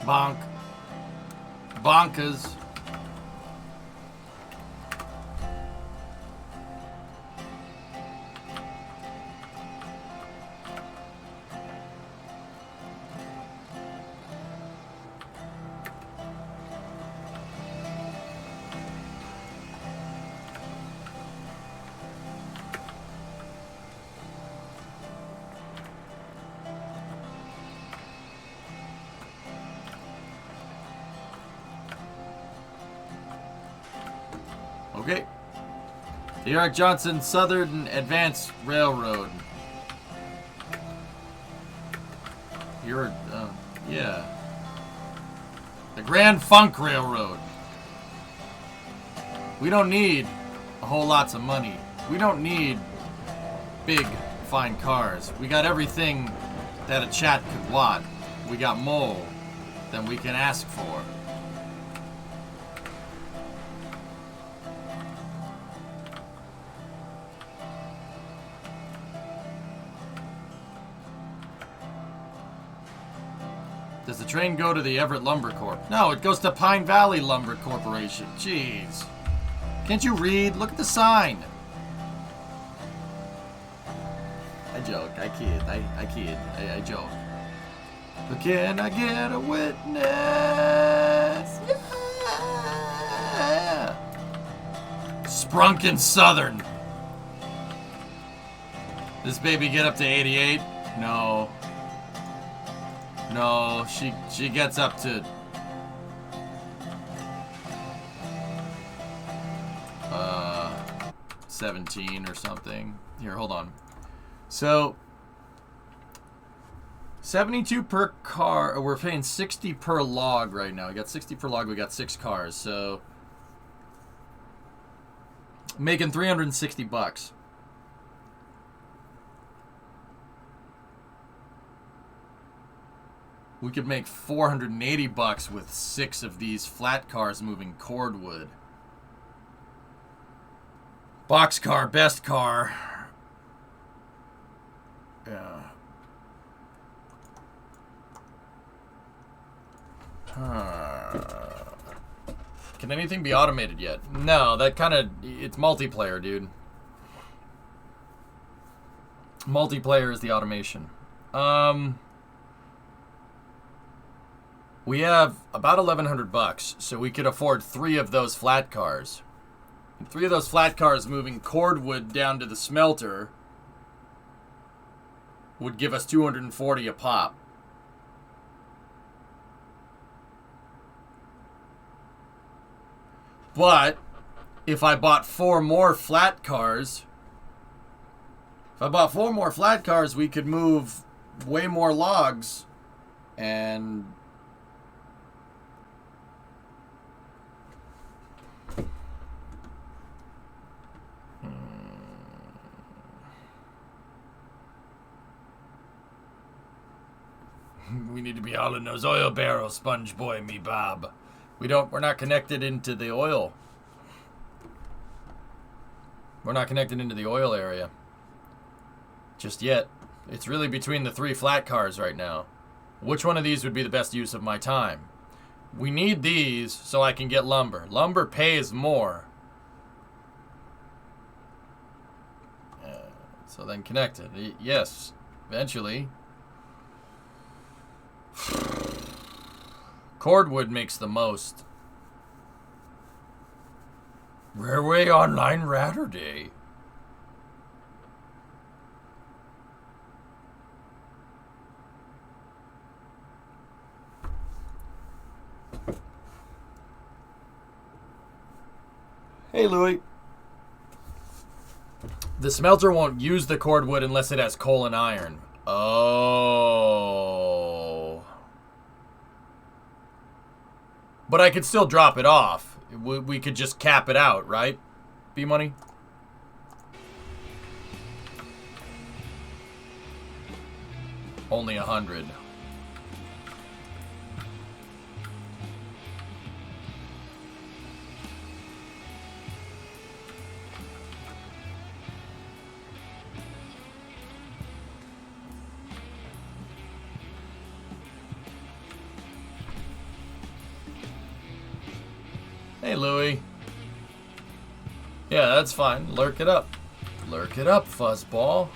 Bonk. Bonkers. Okay. The Eric Johnson Southern Advanced Railroad. Yeah. The Grand Funk Railroad. We don't need a whole lots of money. We don't need big, fine cars. We got everything that a chat could want. We got more than we can ask for. Does the train go to the Everett Lumber Corp? No, it goes to Pine Valley Lumber Corporation. Jeez. Can't you read? Look at the sign. I joke. I kid. I kid. I joke. But can I get a witness? Yeah. Sprunkin' Southern. This baby get up to 88? No. No, she gets up to 17 or something. Here, hold on. So 72 per car. We're paying 60 per log right now. We got 60 per log. We got 6 cars. So making $360. We could make $480 with 6 of these flat cars moving cordwood. Boxcar, best car. Yeah. Can anything be automated yet? No, that kind of... It's multiplayer, dude. Multiplayer is the automation. We have about $1,100, so we could afford 3 of those flat cars. And 3 of those flat cars moving cordwood down to the smelter would give us $240 a pop. But if I bought 4 more flat cars, we could move way more logs and we need to be hauling those oil barrels, Sponge Boy, me Bob. We're not connected into the oil. We're not connected into the oil area. Just yet. It's really between the 3 flat cars right now. Which one of these would be the best use of my time? We need these so I can get lumber. Lumber pays more. So then connected. Yes, eventually. Cordwood makes the most. Railway Online Ratterday. Hey, Louie. The smelter won't use the cordwood unless it has coal and iron. Oh. But I could still drop it off. We could just cap it out, right? B-Money? Only 100. Hey, Louie. Yeah, that's fine. Lurk it up. Lurk it up, fuzzball.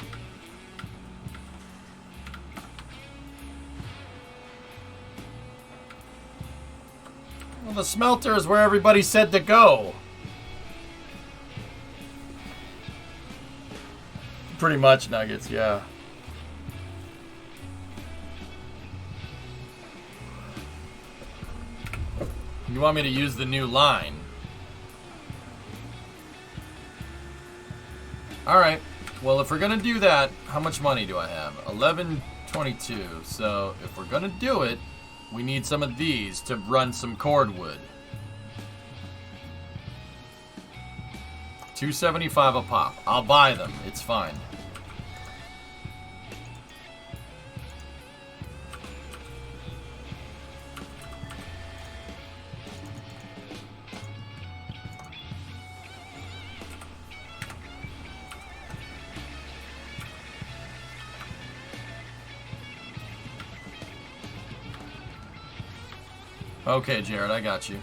Well, the smelter is where everybody said to go. Pretty much, Nuggets, yeah. You want me to use the new line? Alright. Well, if we're gonna do that, how much money do I have? 11.22. So, if we're gonna do it, we need some of these to run some cordwood. $2.75 a pop. I'll buy them. It's fine. Okay, Jared, I got you.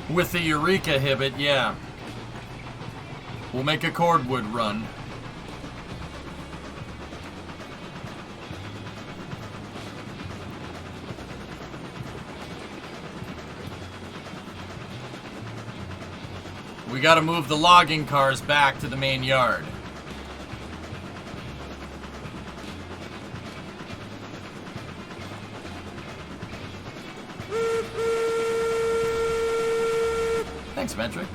With the Eureka Hibbit, yeah. We'll make a cordwood run. We gotta move the logging cars back to the main yard. Thanks, Metric.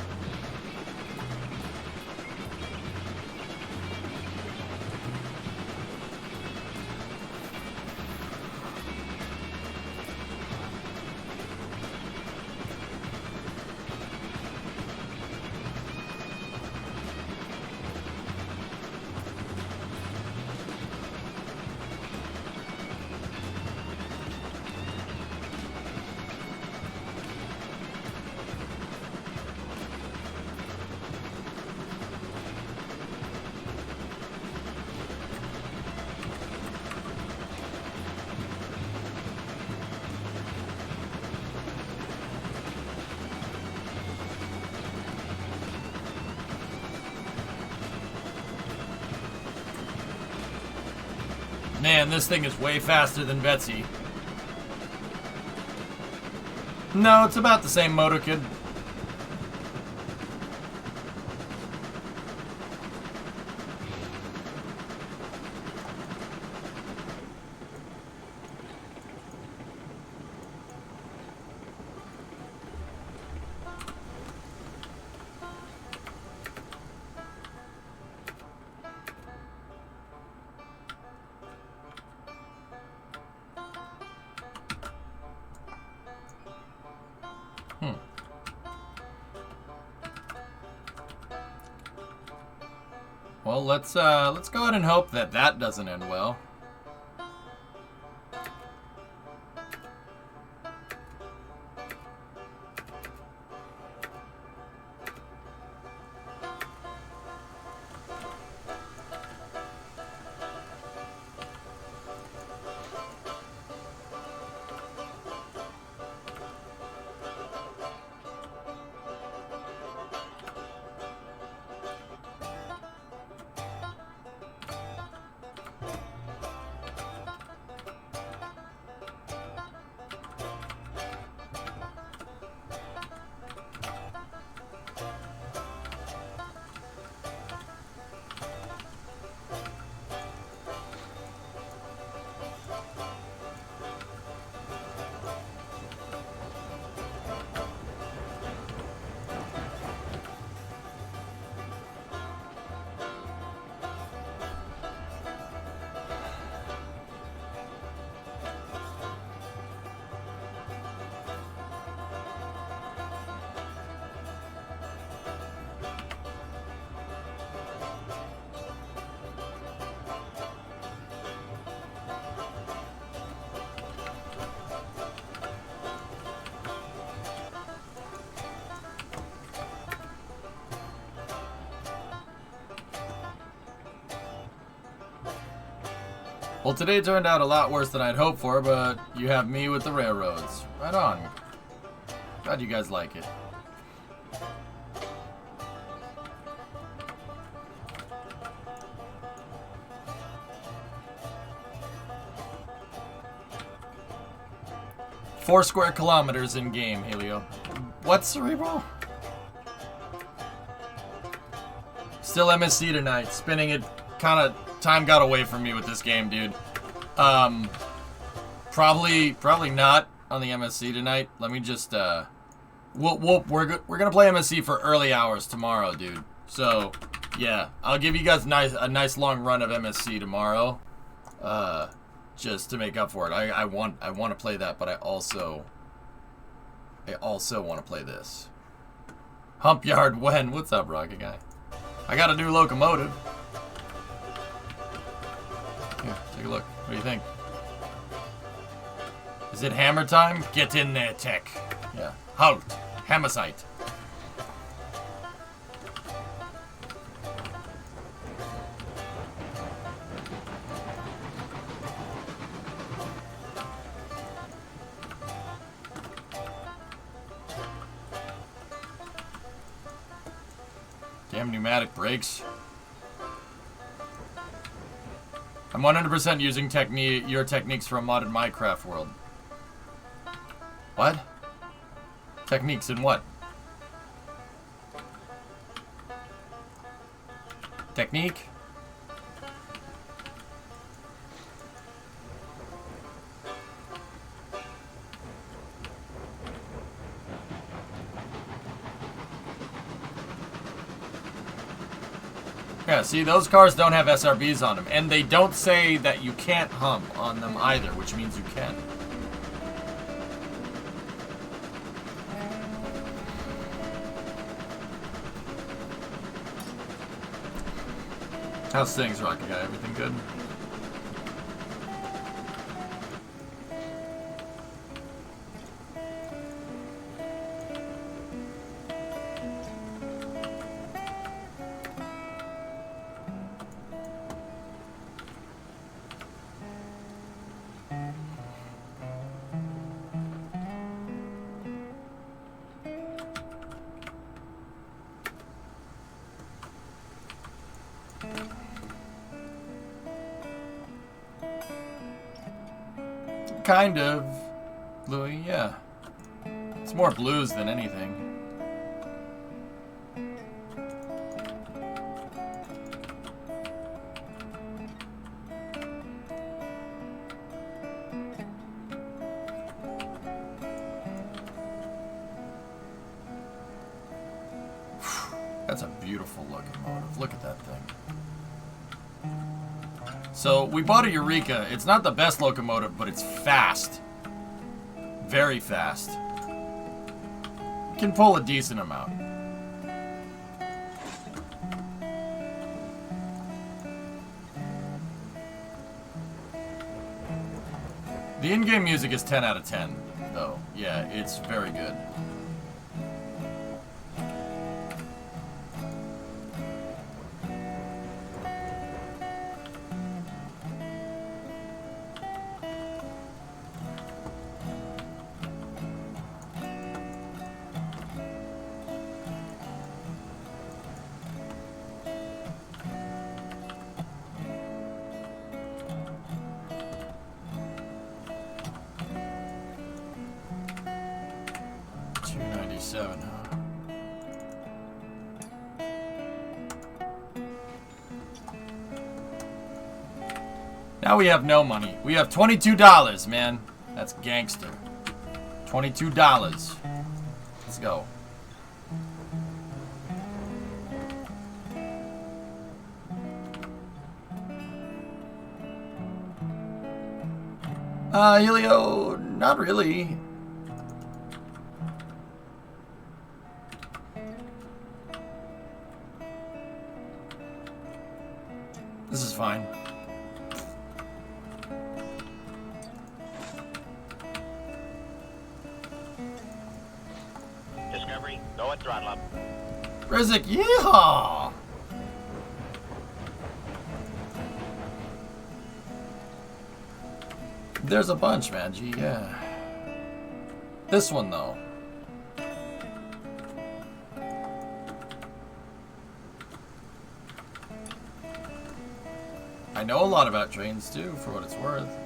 Man, this thing is way faster than Betsy. No, it's about the same motor kid. Well, let's go ahead and hope that that doesn't end well. Well, today turned out a lot worse than I'd hoped for, but you have me with the railroads. Right on. Glad you guys like it. Four square kilometers in game, Helio. What, Cerebral? Still MSC tonight. Spinning it. Kind of time got away from me with this game, dude. Probably not on the MSC tonight. Let me just we're gonna play MSC for early hours tomorrow, dude. So yeah, I'll give you guys a nice long run of MSC tomorrow. Just to make up for it. I want to play that, but I also want to play this. Hump Yard when? What's up, Rocket Guy? I got a new locomotive. Here, take a look. What do you think? Is it hammer time? Get in there, tech. Yeah. Halt. Hammer sight. Damn pneumatic brakes. I'm 100% using your techniques for a modded Minecraft world. What? Techniques in what? Technique? Yeah, see, those cars don't have SRBs on them, and they don't say that you can't hump on them either, which means you can. How's things, Rocket Guy? Everything good? Kind of, Louis, yeah. It's more blues than anything. That's a beautiful locomotive. Look at that thing. So, we bought a Eureka. It's not the best locomotive, but it's fast. Very fast. It can pull a decent amount. The in-game music is 10 out of 10, though. Yeah, it's very good. Now we have no money. We have $22, man. That's gangster. $22. Let's go. Helio, not really. This is fine. Discovery, go at throttle up. Rizik, yeehaw! There's a bunch, man. Gee, yeah. This one, though. I know a lot about trains, too, for what it's worth.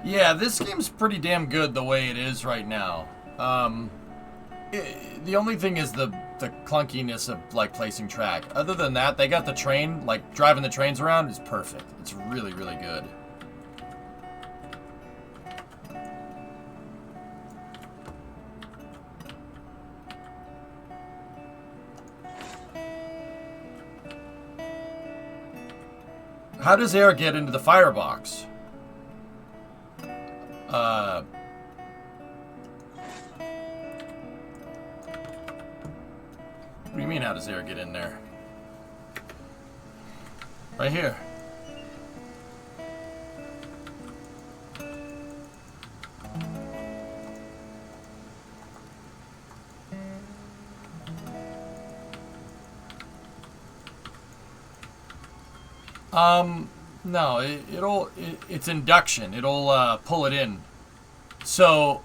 Yeah, this game's pretty damn good the way it is right now. The only thing is the clunkiness of, like, placing track. Other than that, they got the train, like, driving the trains around is perfect. It's really, really good. How does air get into the firebox? What do you mean, how does air get in there? Right here. No, it's induction. It'll pull it in. So,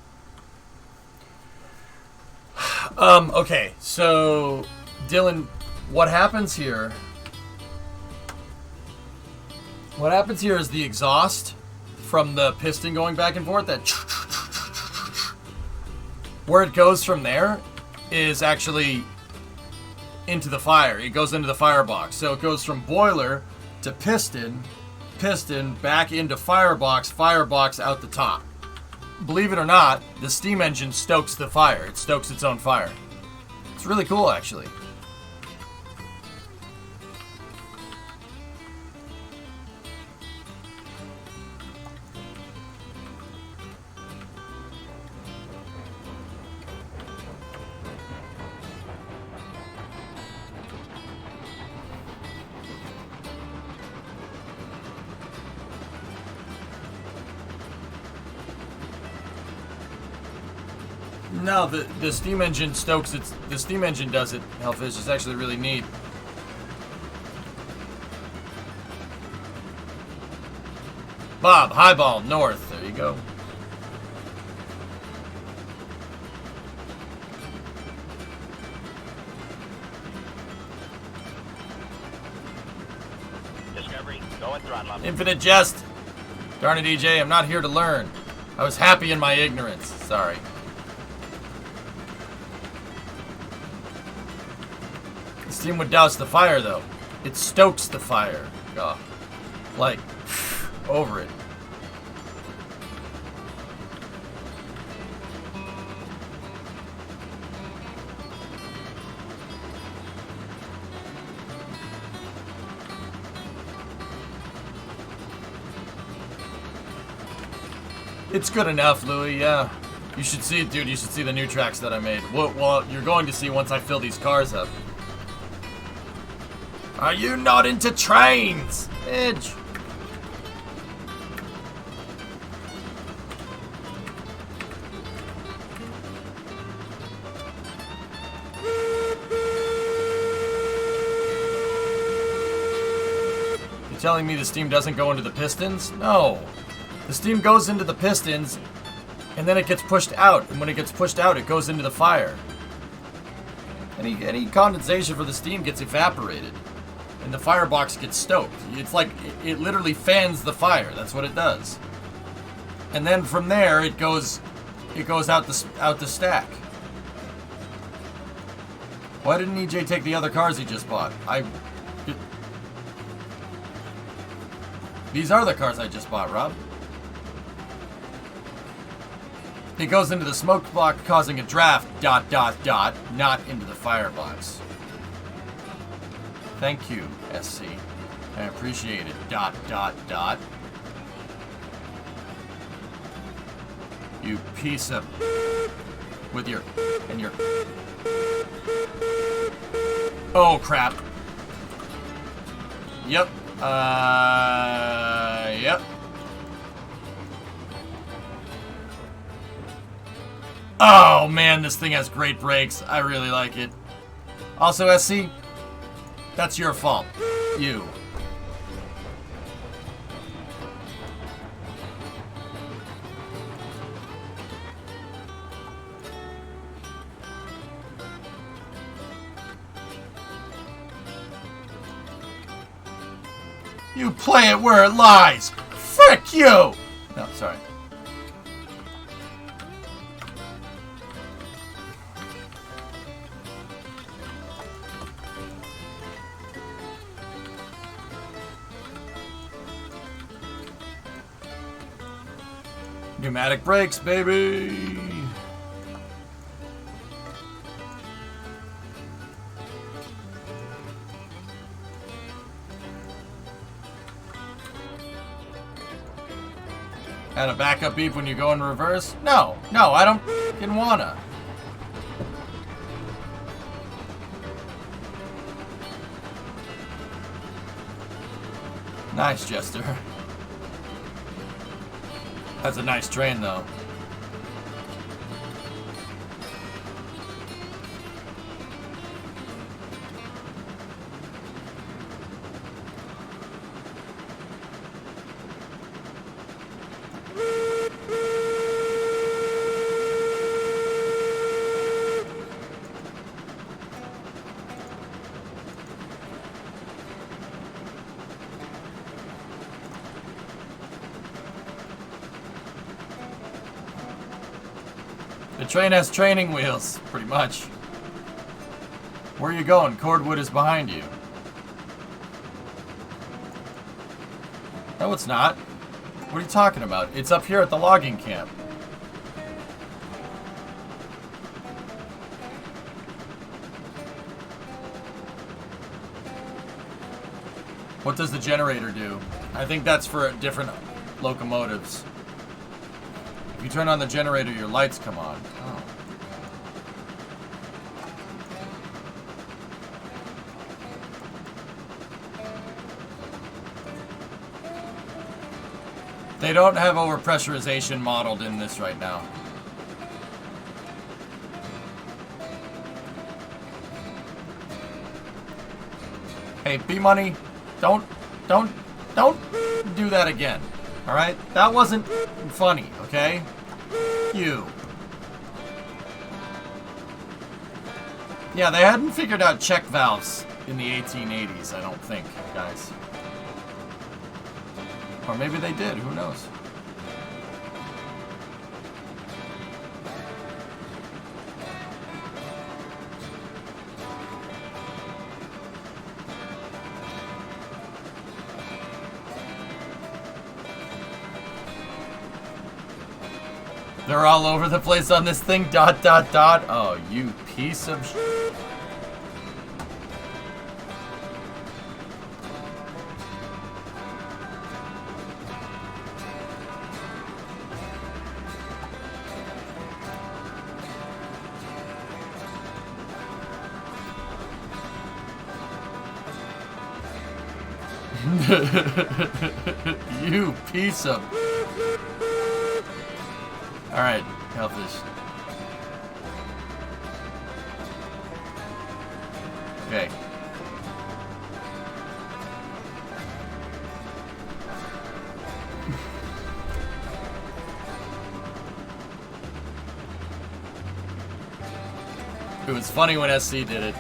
okay, so, Dylan, what happens here is the exhaust from the piston going back and forth, that where it goes from there is actually into the fire. It goes into the firebox. So it goes from boiler to piston, back into firebox out the top. Believe it or not, the steam engine stokes the fire. It stokes its own fire. It's really cool, actually. No, the steam engine stokes it. The steam engine does it, Hellfish. It's actually really neat. Bob, highball, north. There you go. Discovery, going throttle up. Infinite jest. Darn it, EJ, I'm not here to learn. I was happy in my ignorance. Sorry. Steam would douse the fire, though. It stokes the fire. Oh, like, over it. It's good enough, Louie, yeah. You should see it, dude. You should see the new tracks that I made. Well, you're going to see once I fill these cars up. Are you not into trains? Edge. You're telling me the steam doesn't go into the pistons? No. The steam goes into the pistons, and then it gets pushed out. And when it gets pushed out, it goes into the fire. Any condensation for the steam gets evaporated. And the firebox gets stoked. It's like, it literally fans the fire. That's what it does. And then from there, it goes out the stack. Why didn't EJ take the other cars he just bought? These are the cars I just bought, Rob. He goes into the smoke block causing a draft, ... not into the firebox. Thank you, SC. I appreciate it, ... You piece of... with your... and your... Oh, crap. Yep. Yep. Oh, man, this thing has great brakes. I really like it. Also, SC, that's your fault. You. You play it where it lies. Frick you! No, sorry. Pneumatic brakes, baby! Add a backup beep when you go in reverse? No, I don't fucking wanna. Nice, Jester. That's a nice train, though. The train has training wheels, pretty much. Where are you going? Cordwood is behind you. No, it's not. What are you talking about? It's up here at the logging camp. What does the generator do? I think that's for different locomotives. If you turn on the generator, your lights come on. Oh. They don't have overpressurization modeled in this right now. Hey, B-Money, don't do that again. Alright? That wasn't funny, okay? You. Yeah, they hadn't figured out check valves in the 1880s, I don't think, guys. Or maybe they did, who knows? They're all over the place on this thing, ... Oh, you piece of shit. You piece of... Alright, Hellfish. Okay. It was funny when SC did it.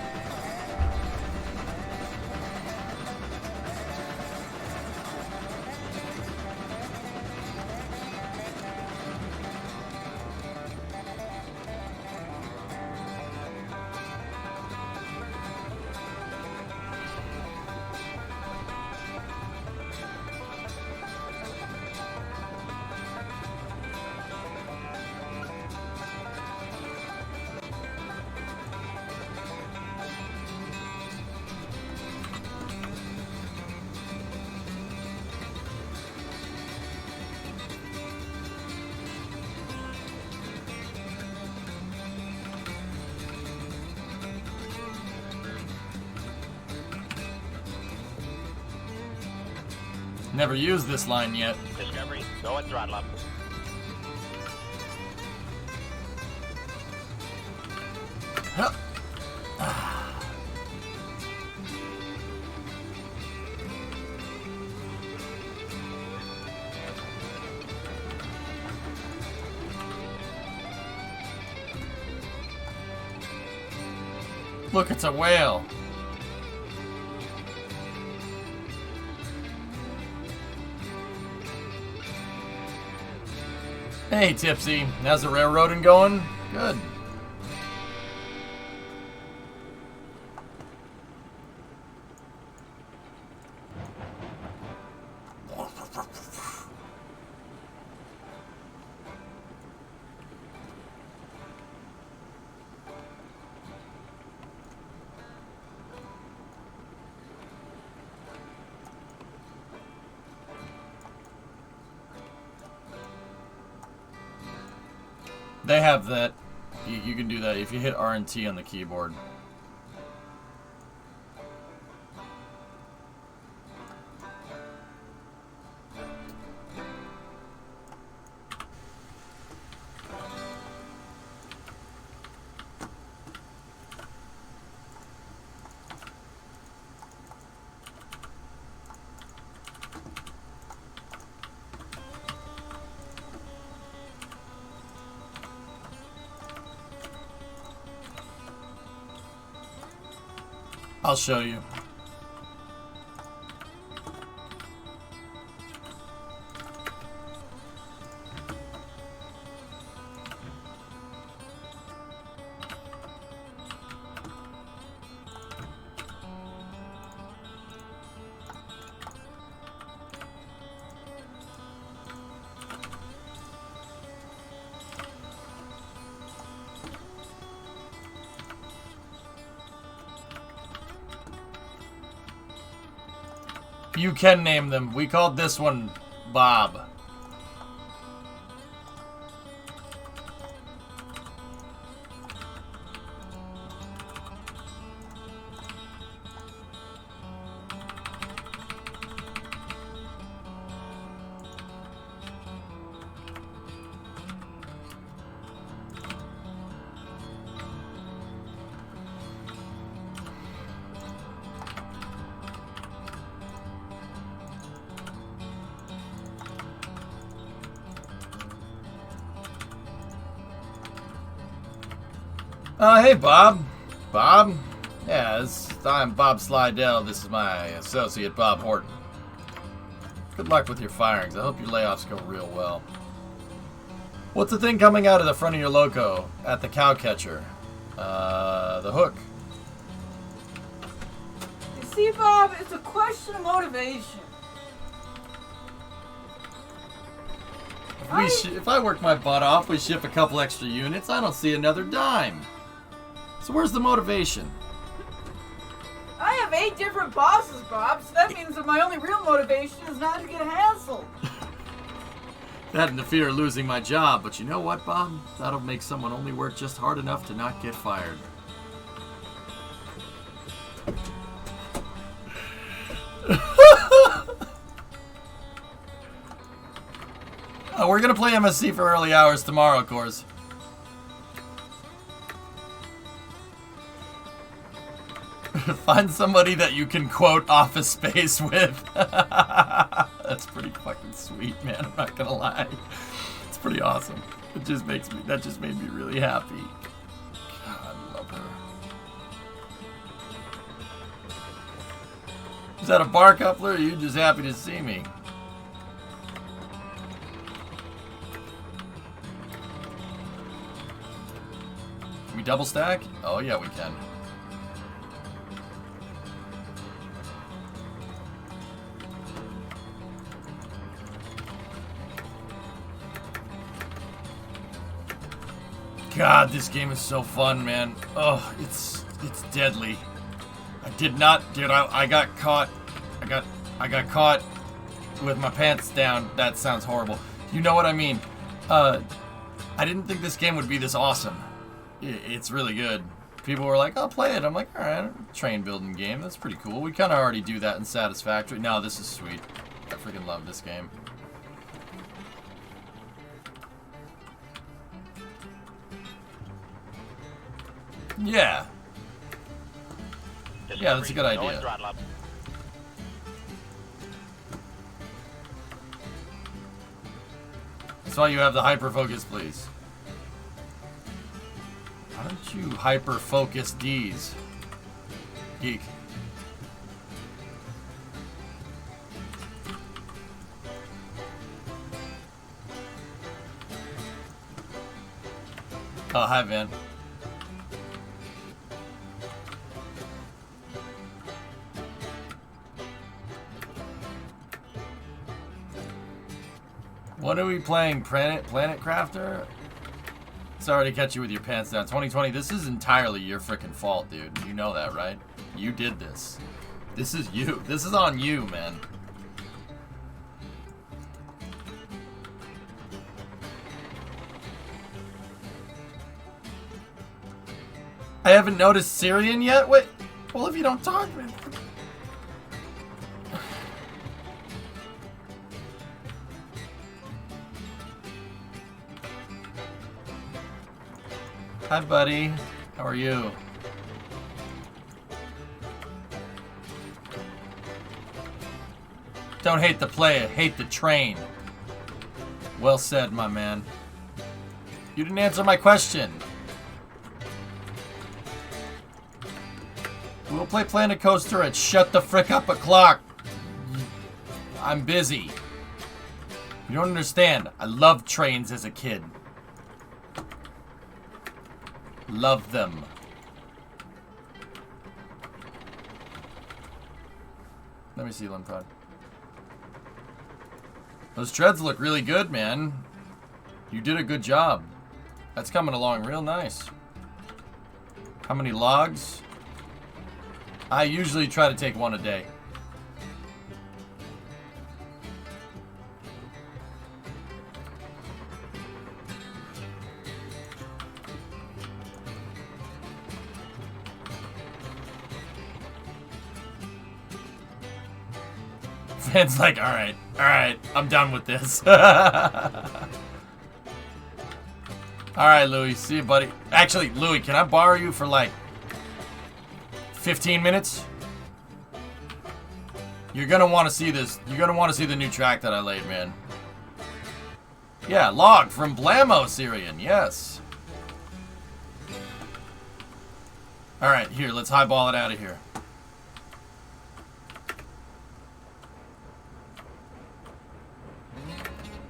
Never used this line yet. Discovery, go and throttle up. Huh. Look, it's a whale. Hey, Tipsy. How's the railroading going? Good. They have that. You can do that if you hit R and T on the keyboard. I'll show you. You can name them. We called this one Bob. Hey, Bob. Bob? Yeah, I'm Bob Slidell. This is my associate, Bob Horton. Good luck with your firings. I hope your layoffs go real well. What's the thing coming out of the front of your loco at the cow catcher? The hook. You see, Bob, it's a question of motivation. If I work my butt off, we ship a couple extra units, I don't see another dime. So where's the motivation? I have 8 different bosses, Bob, so that means that my only real motivation is not to get hassled. That and the fear of losing my job, but you know what, Bob? That'll make someone only work just hard enough to not get fired. We're gonna play MSC for early hours tomorrow, of course. Find somebody that you can quote Office Space with. That's pretty fucking sweet, man. I'm not gonna lie. It's pretty awesome. That just made me really happy. God, I love her. Is that a bar coupler, or are you just happy to see me? Can we double stack? Oh yeah, we can. God, this game is so fun, man. Oh, it's deadly. I did not, dude. I got caught. I got caught with my pants down. That sounds horrible. You know what I mean? I didn't think this game would be this awesome. It's really good. People were like, "I'll play it." I'm like, "All right, train building game. That's pretty cool." We kind of already do that in Satisfactory. No, this is sweet. I freaking love this game. Yeah. Yeah, that's a good Discovery, go idea. and throttle up. That's why you have the hyperfocus, please. Why don't you hyperfocus D's? Geek. Oh, hi, Van. What are we playing? Planet Crafter? Sorry to catch you with your pants down. 2020, this is entirely your freaking fault, dude. You know that, right? You did this. This is you. This is on you, man. I haven't noticed Syrian yet? Wait. Well, if you don't talk, man. Hi, buddy. How are you? Don't hate the player, hate the train. Well said, my man. You didn't answer my question. We'll play Planet Coaster at shut the frick up o'clock. I'm busy. You don't understand. I loved trains as a kid. Love them. Let me see, Limprod. Those treads look really good, man. You did a good job. That's coming along real nice. How many logs? I usually try to take one a day. Van's like, alright, I'm done with this. Alright, Louie, see you, buddy. Actually, Louie, can I borrow you for like 15 minutes? You're gonna want to see this. You're gonna want to see the new track that I laid, man. Yeah, log from Blamo Syrian, yes. Alright, here, let's highball it out of here.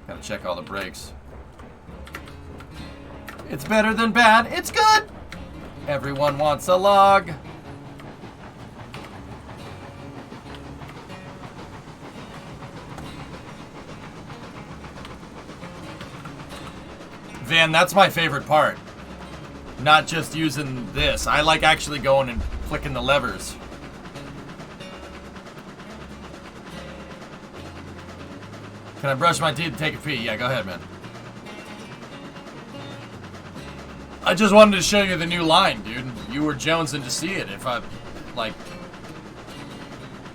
Gotta check all the brakes. It's better than bad. It's good. Everyone wants a log. Van, that's my favorite part. Not just using this. I like actually going and flicking the levers. Can I brush my teeth and take a pee? Yeah, go ahead, man. I just wanted to show you the new line, dude. You were jonesing to see it. If I, like...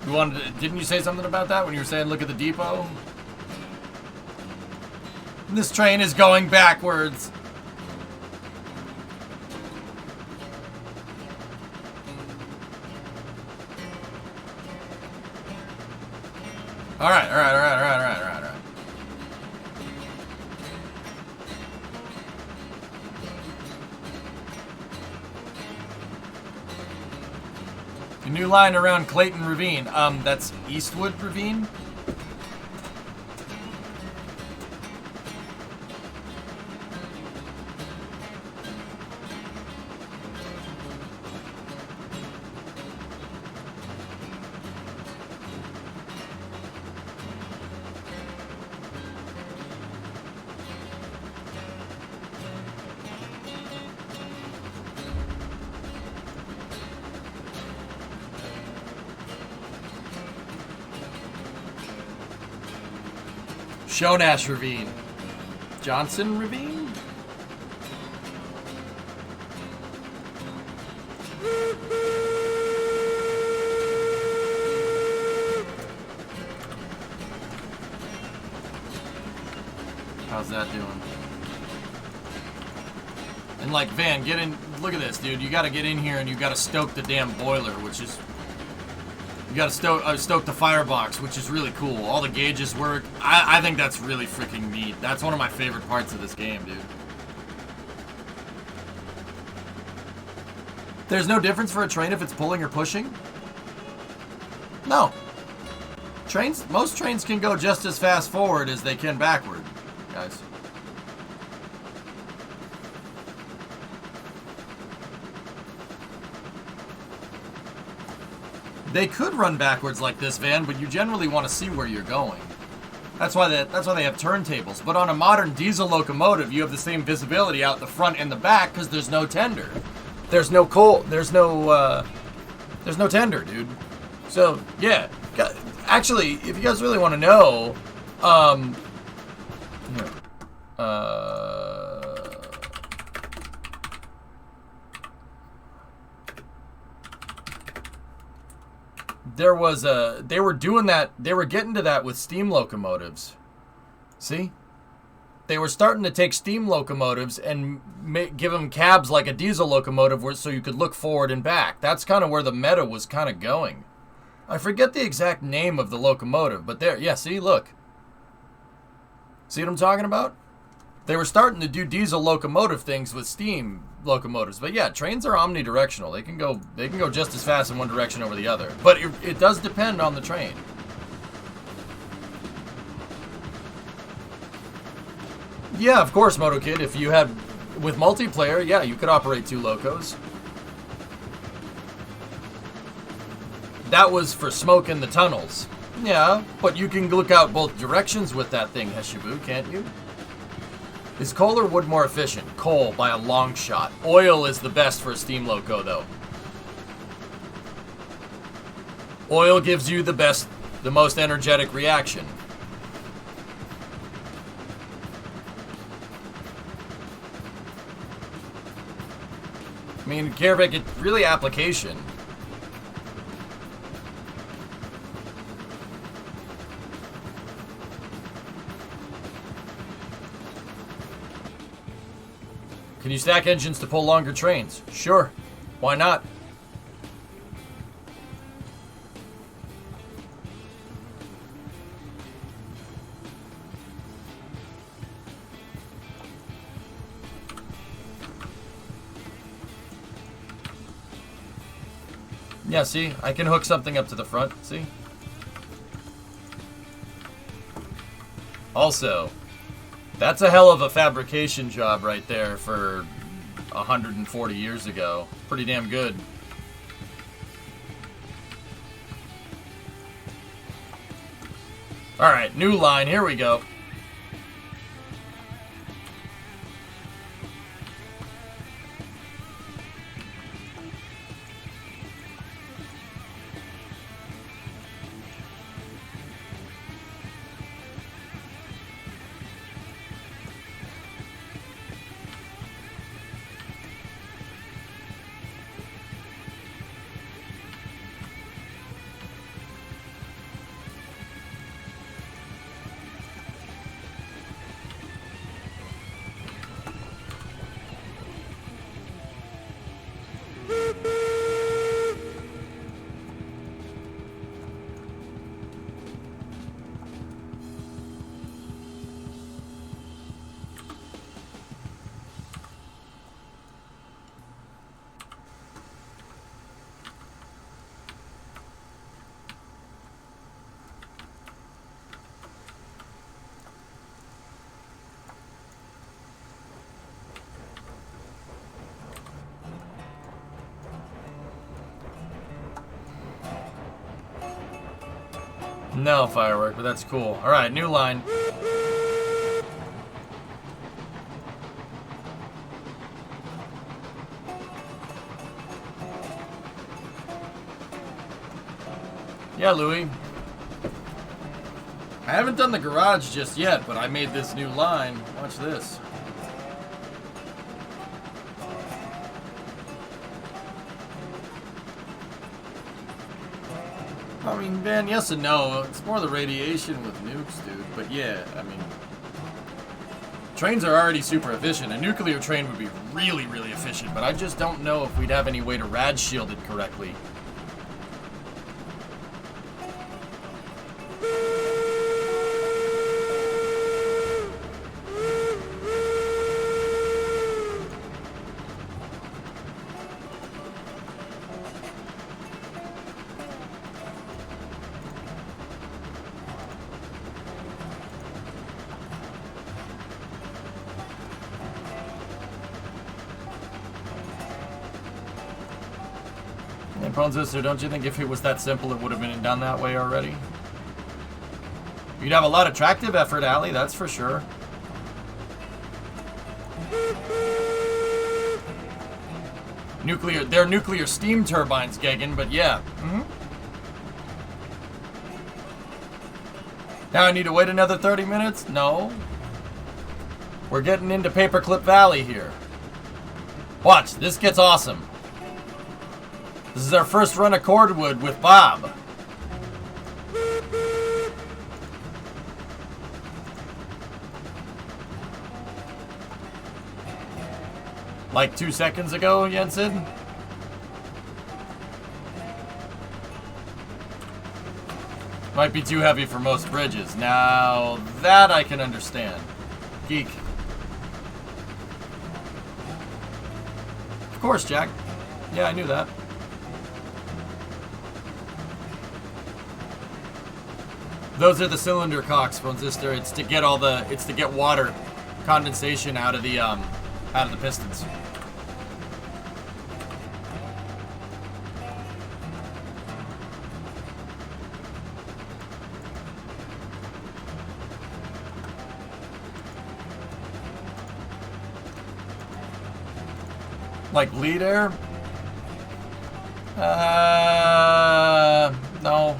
You wanted to, didn't you say something about that when you were saying look at the depot? This train is going backwards. Alright. The new line around Clayton Ravine. That's Eastwood Ravine? Shonash Ravine. Johnson Ravine? How's that doing? And like, Van, get in. Look at this, dude. You gotta get in here and you gotta stoke the damn boiler, which is. You gotta stoke the firebox, which is really cool. All the gauges work. I think that's really freaking neat. That's one of my favorite parts of this game, dude. There's no difference for a train if it's pulling or pushing? No. Most trains can go just as fast forward as they can backward, guys. They could run backwards like this, Van, but you generally want to see where you're going. That's why they have turntables. But on a modern diesel locomotive, you have the same visibility out the front and the back because there's no tender. There's no coal. There's no tender, dude. So yeah, actually, if you guys really want to know, they were doing that. They were getting to that with steam locomotives. See? They were starting to take steam locomotives and give them cabs like a diesel locomotive so you could look forward and back. That's kind of where the meta was kind of going. I forget the exact name of the locomotive, but there, yeah, see, look. See what I'm talking about? They were starting to do diesel locomotive things with steam locomotives. But yeah, trains are omnidirectional. They can go just as fast in one direction over the other. But it does depend on the train. Yeah, of course, MotoKid. If you had, with multiplayer, yeah, you could operate 2 locos. That was for smoke in the tunnels. Yeah, but you can look out both directions with that thing, Heshibu, can't you? Is coal or wood more efficient? Coal, by a long shot. Oil is the best for a steam loco, though. Oil gives you the most energetic reaction. I mean, Karavik, it's really application. Can you stack engines to pull longer trains? Sure. Why not? Yeah, see? I can hook something up to the front, see? Also, that's a hell of a fabrication job right there for 140 years ago. Pretty damn good. Alright, new line, here we go. No firework, but that's cool. Alright, new line. Yeah, Louis. I haven't done the garage just yet, but I made this new line. Watch this. I mean, man, yes and no. It's more the radiation with nukes, dude. But yeah, I mean... trains are already super efficient. A nuclear train would be really, really efficient, but I just don't know if we'd have any way to rad shield it correctly. Prone Sister, don't you think if it was that simple, it would have been done that way already? You'd have a lot of tractive effort, Allie, that's for sure. They're nuclear steam turbines, Gagan, but yeah. Now I need to wait another 30 minutes? No. We're getting into Paperclip Valley here. Watch, this gets awesome. This is our first run of cordwood with Bob. Like 2 seconds ago, Jensen? Might be too heavy for most bridges. Now, that I can understand. Geek. Of course, Jack. Yeah, I knew that. Those are the cylinder cocks, Francistor. It's to get it's to get water condensation out of the pistons. Like bleed air? No.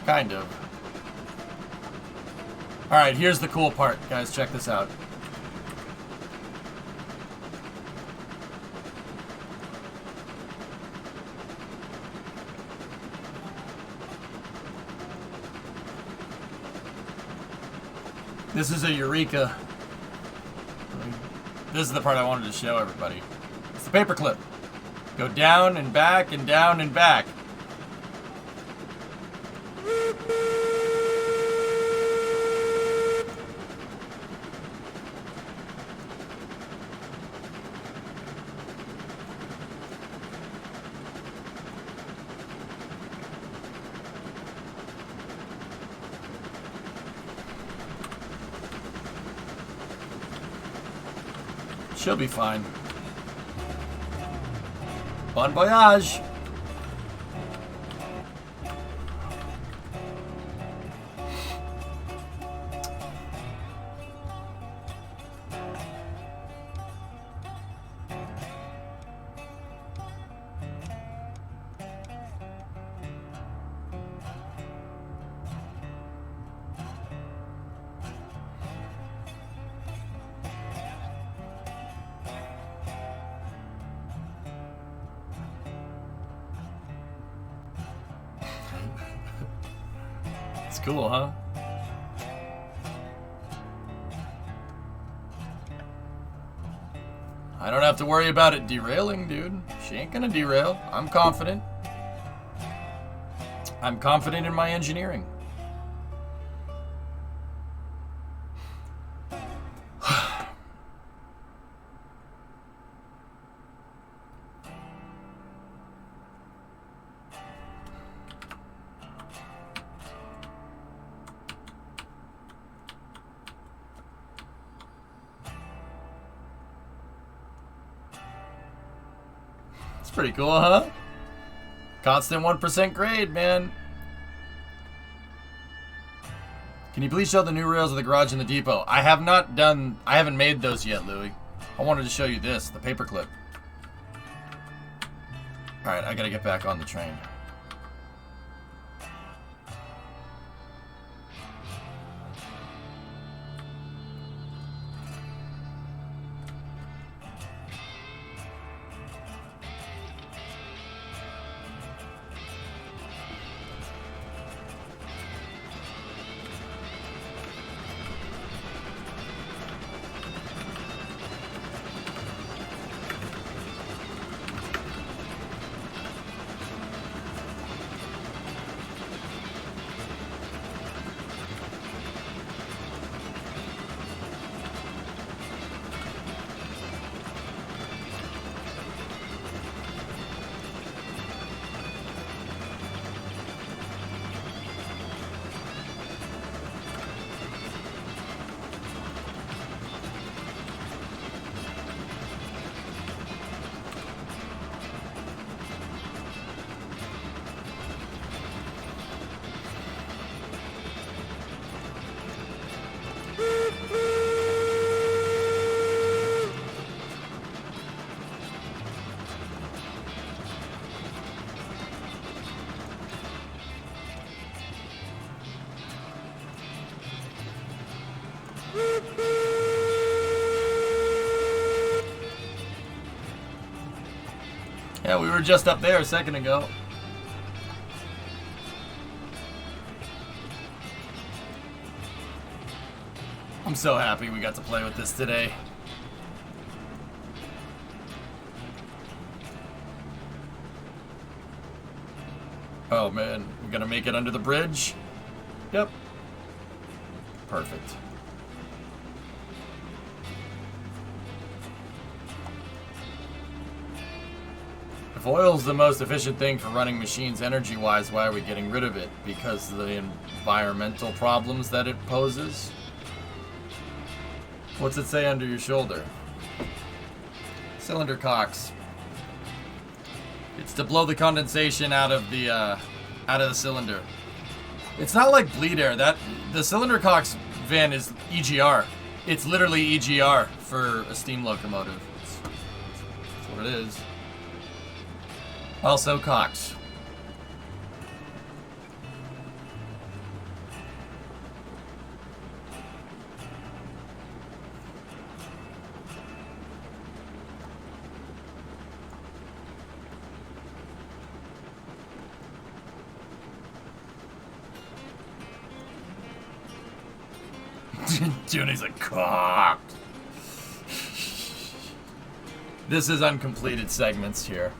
Kind of. Alright, here's the cool part, guys. Check this out. This is a Eureka. This is the part I wanted to show everybody. It's the paperclip. Go down and back and down and back. She'll be fine. Bon voyage! It's cool, huh? I don't have to worry about it derailing, dude. She ain't gonna derail. I'm confident. I'm confident in my engineering. Pretty cool, huh? Constant 1% grade, man. Can you please show the new rails of the garage and the depot? I haven't made those yet, Louie. I wanted to show you this, the paperclip. Alright, I gotta get back on the train. Yeah, we were just up there a second ago. I'm so happy we got to play with this today. Oh man, we're gonna make it under the bridge? Yep. Perfect. If oil's the most efficient thing for running machines energy-wise, why are we getting rid of it? Because of the environmental problems that it poses? What's it say under your shoulder? Cylinder cocks. It's to blow the condensation out of the cylinder. It's not like bleed air. The cylinder cocks van is EGR. It's literally EGR for a steam locomotive. That's what it is. Also cocks. Junie's a cock. This is uncompleted segments here.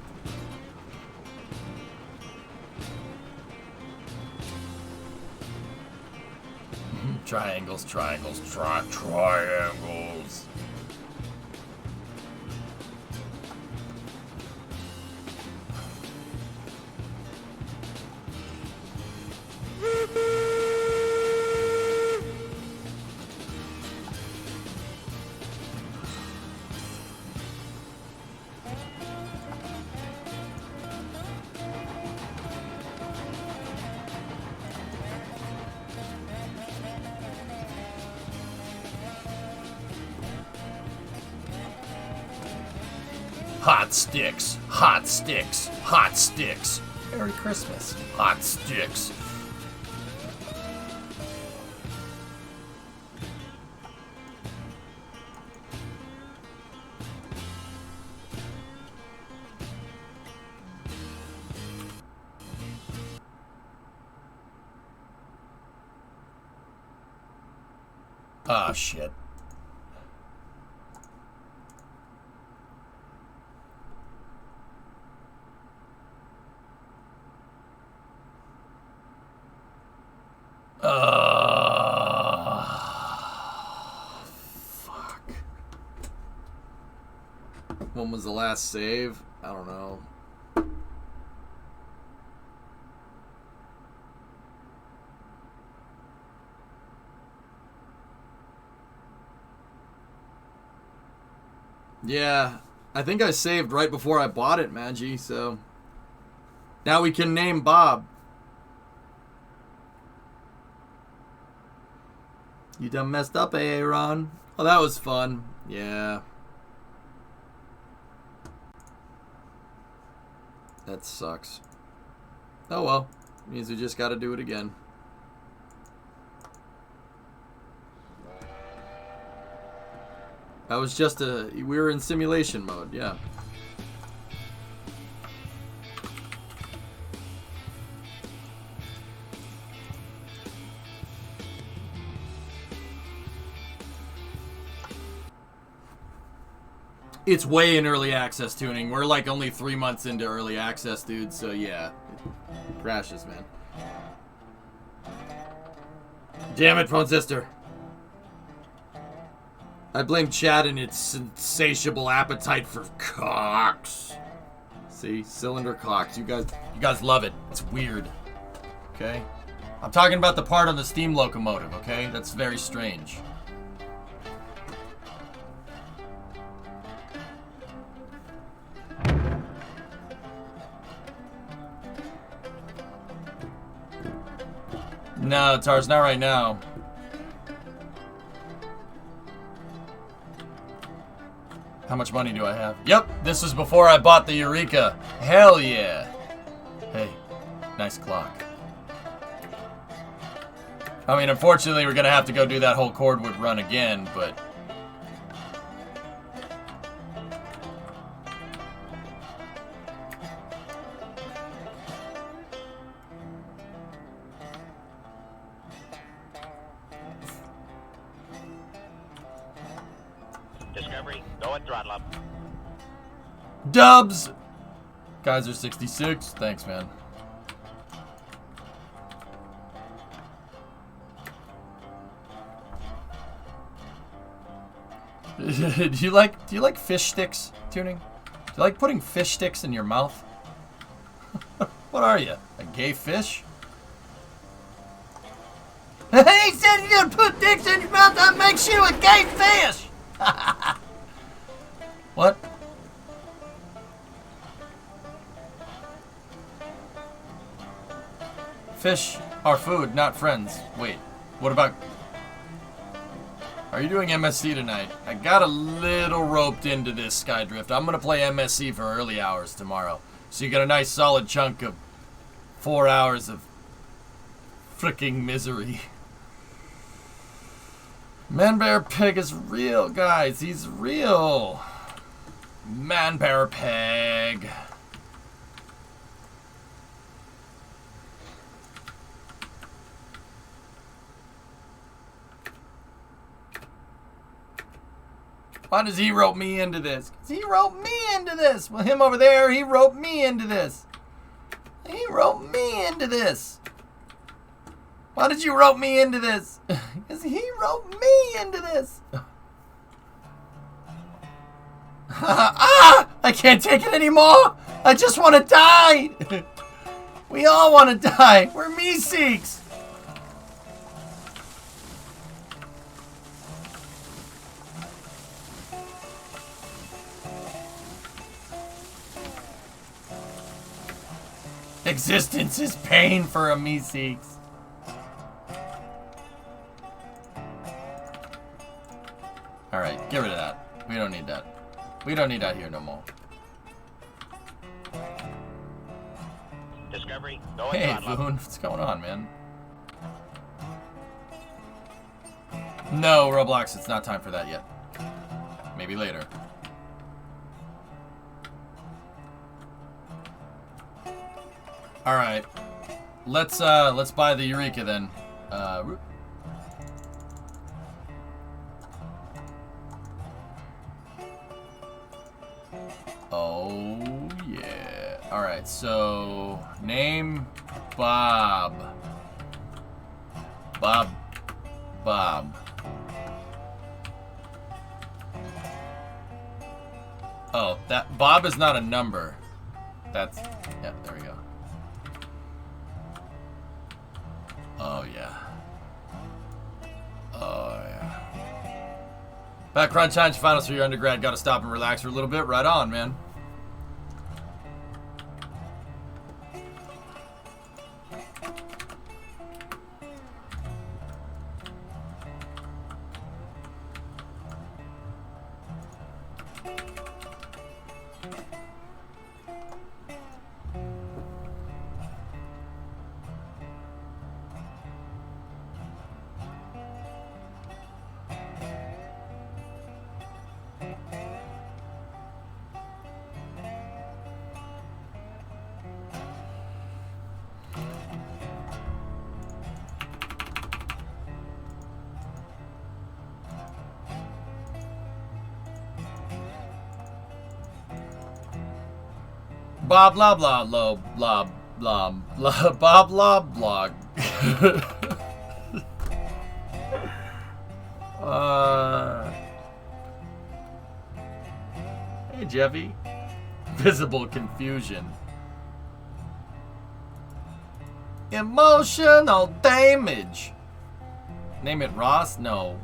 Triangles, triangles, triangles. Hot sticks, hot sticks, hot sticks. Merry Christmas, hot sticks. Ah, shit. Fuck. When was the last save? I don't know. Yeah, I think I saved right before I bought it, Maggie, so now we can name Bob. You done messed up, Aaron. Oh, that was fun. Yeah. That sucks. Oh well. Means we just gotta do it again. That was just we were in simulation mode, yeah. It's way in early access tuning. We're like only 3 months into early access, dude. So yeah, it crashes, man. Damn it, phone sister. I blame Chad and its insatiable appetite for cocks. See, cylinder cocks. You guys love it. It's weird. Okay, I'm talking about the part on the steam locomotive. Okay, that's very strange. No, Tars, not right now. How much money do I have? Yep, this was before I bought the Eureka. Hell yeah. Hey, nice clock. I mean, unfortunately, we're going to have to go do that whole cordwood run again, but... Discovery, go and throttle up. Dubs! Kaiser 66. Thanks, man. do you like fish sticks tuning? Do you like putting fish sticks in your mouth? What are you? A gay fish? He said you're gonna put dicks in your mouth, that makes you a gay fish! What? Fish are food, not friends. Wait, what about... Are you doing MSC tonight? I got a little roped into this, Skydrift. I'm gonna play MSC for early hours tomorrow. So you get a nice solid chunk of 4 hours of freaking misery. Man Bear Pig is real, guys. He's real. Man Bear Pig. Why does he rope me into this? 'Cause he roped me into this. Well, him over there, he roped me into this. He roped me into this. Why did you rope me into this? Because he roped me into this. Ah! I can't take it anymore. I just want to die. We all want to die. We're me-seeks. Existence is pain for a me-seeks. Alright, get rid of that. We don't need that. We don't need that here no more. Discovery, go and Hey, throttle up. Foon, what's going on, man? No, Roblox, it's not time for that yet. Maybe later. Alright. Let's buy the Eureka then. Oh yeah. Alright, so name Bob. Bob. Oh, that Bob is not a number. That's, yeah, there we go. Oh yeah. Oh yeah. Background challenge finals for your undergrad. Gotta stop and relax for a little bit. Right on, man. Bob blah blah blah blah blah blah blah blah blog. Hey Jeffy. Visible confusion. Emotional damage. Name it Ross? No.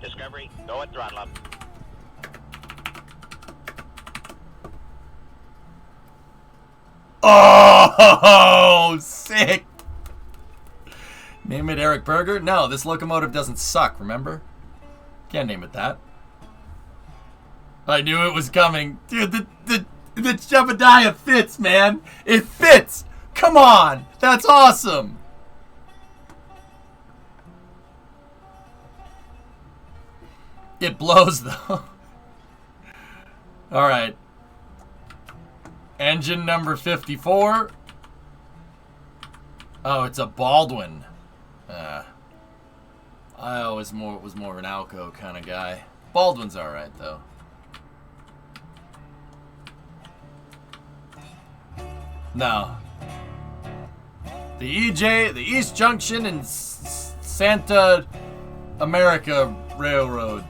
Discovery, go and throttle up. Oh, sick. Name it Eric Berger? No, this locomotive doesn't suck, remember? Can't name it that. I knew it was coming. Dude, the Jebediah fits, man. It fits. Come on. That's awesome. It blows, though. All right. Engine number 54. Oh, it's a Baldwin. I always was more of an Alco kind of guy. Baldwin's all right though. No. The EJ, the East Junction and Santa America Railroad.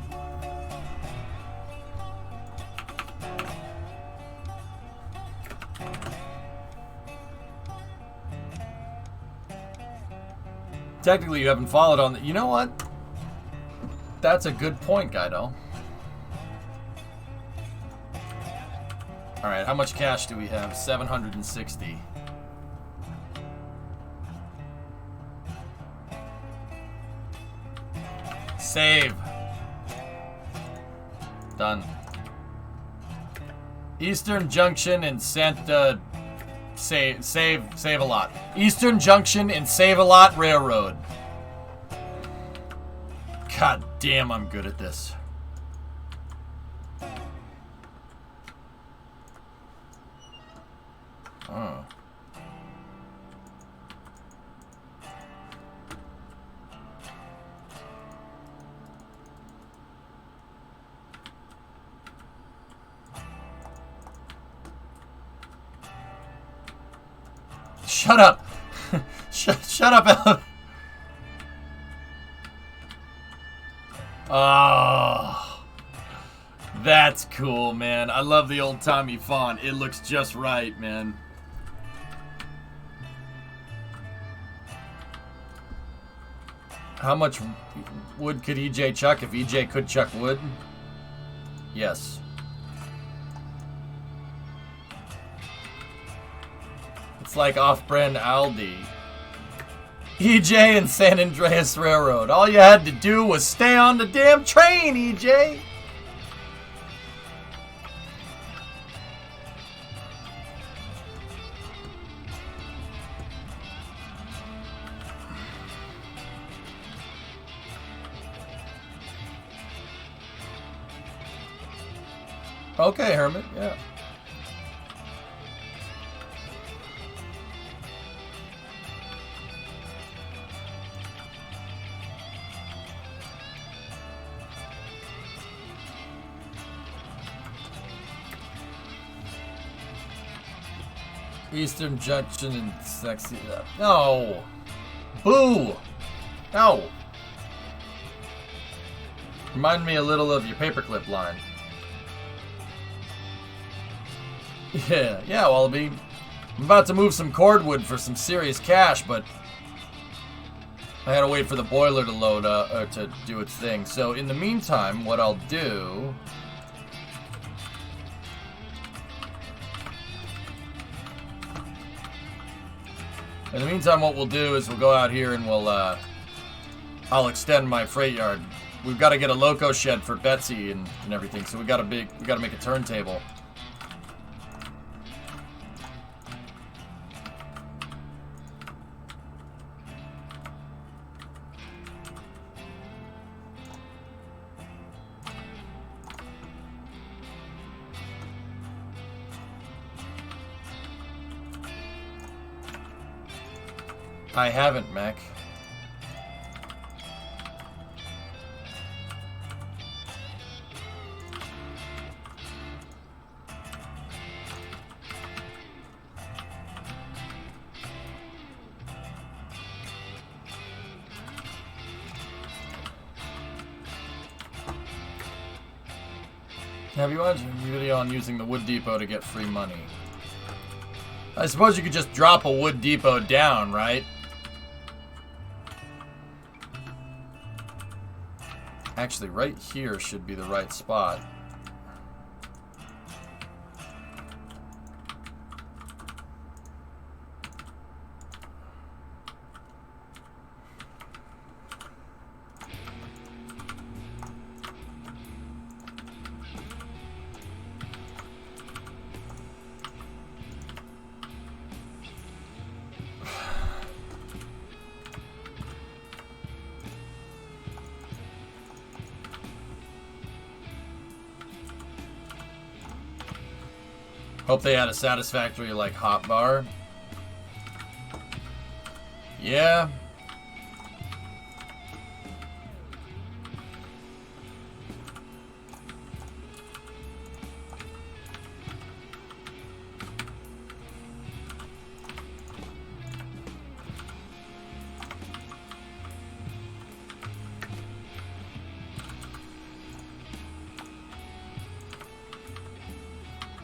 Technically, you haven't followed on the... You know what? That's a good point, Guido. Alright, how much cash do we have? 760. Save. Done. Eastern Junction and Santa... Save a lot. Eastern Junction and Save-A-Lot Railroad. God damn, I'm good at this. Oh. Shut up. Shut up, Ellen. Oh, that's cool, man. I love the old-timey font. It looks just right, man. How much wood could EJ chuck if EJ could chuck wood? Yes. It's like off-brand Aldi. EJ and San Andreas Railroad. All you had to do was stay on the damn train, EJ. Okay, Hermit, yeah. Eastern Junction and sexy. No. Boo. No. Remind me a little of your paperclip line. Yeah, Wallaby. I'm about to move some cordwood for some serious cash, but I had to wait for the boiler to load to do its thing. So in the meantime, what I'll do... In the meantime, what we'll do is we'll go out here and we'll, I'll extend my freight yard. We've got to get a loco shed for Betsy and everything, so we got to make a turntable. I haven't, Mac. Have you watched a video on using the wood depot to get free money? I suppose you could just drop a wood depot down, right? Actually, right here should be the right spot. Hope they had a satisfactory, like, hot bar. Yeah.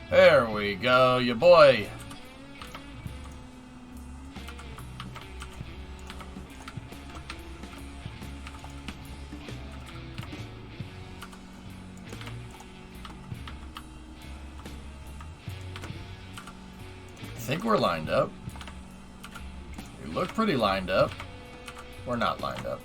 There we go, your boy. I think we're lined up. We look pretty lined up. We're not lined up.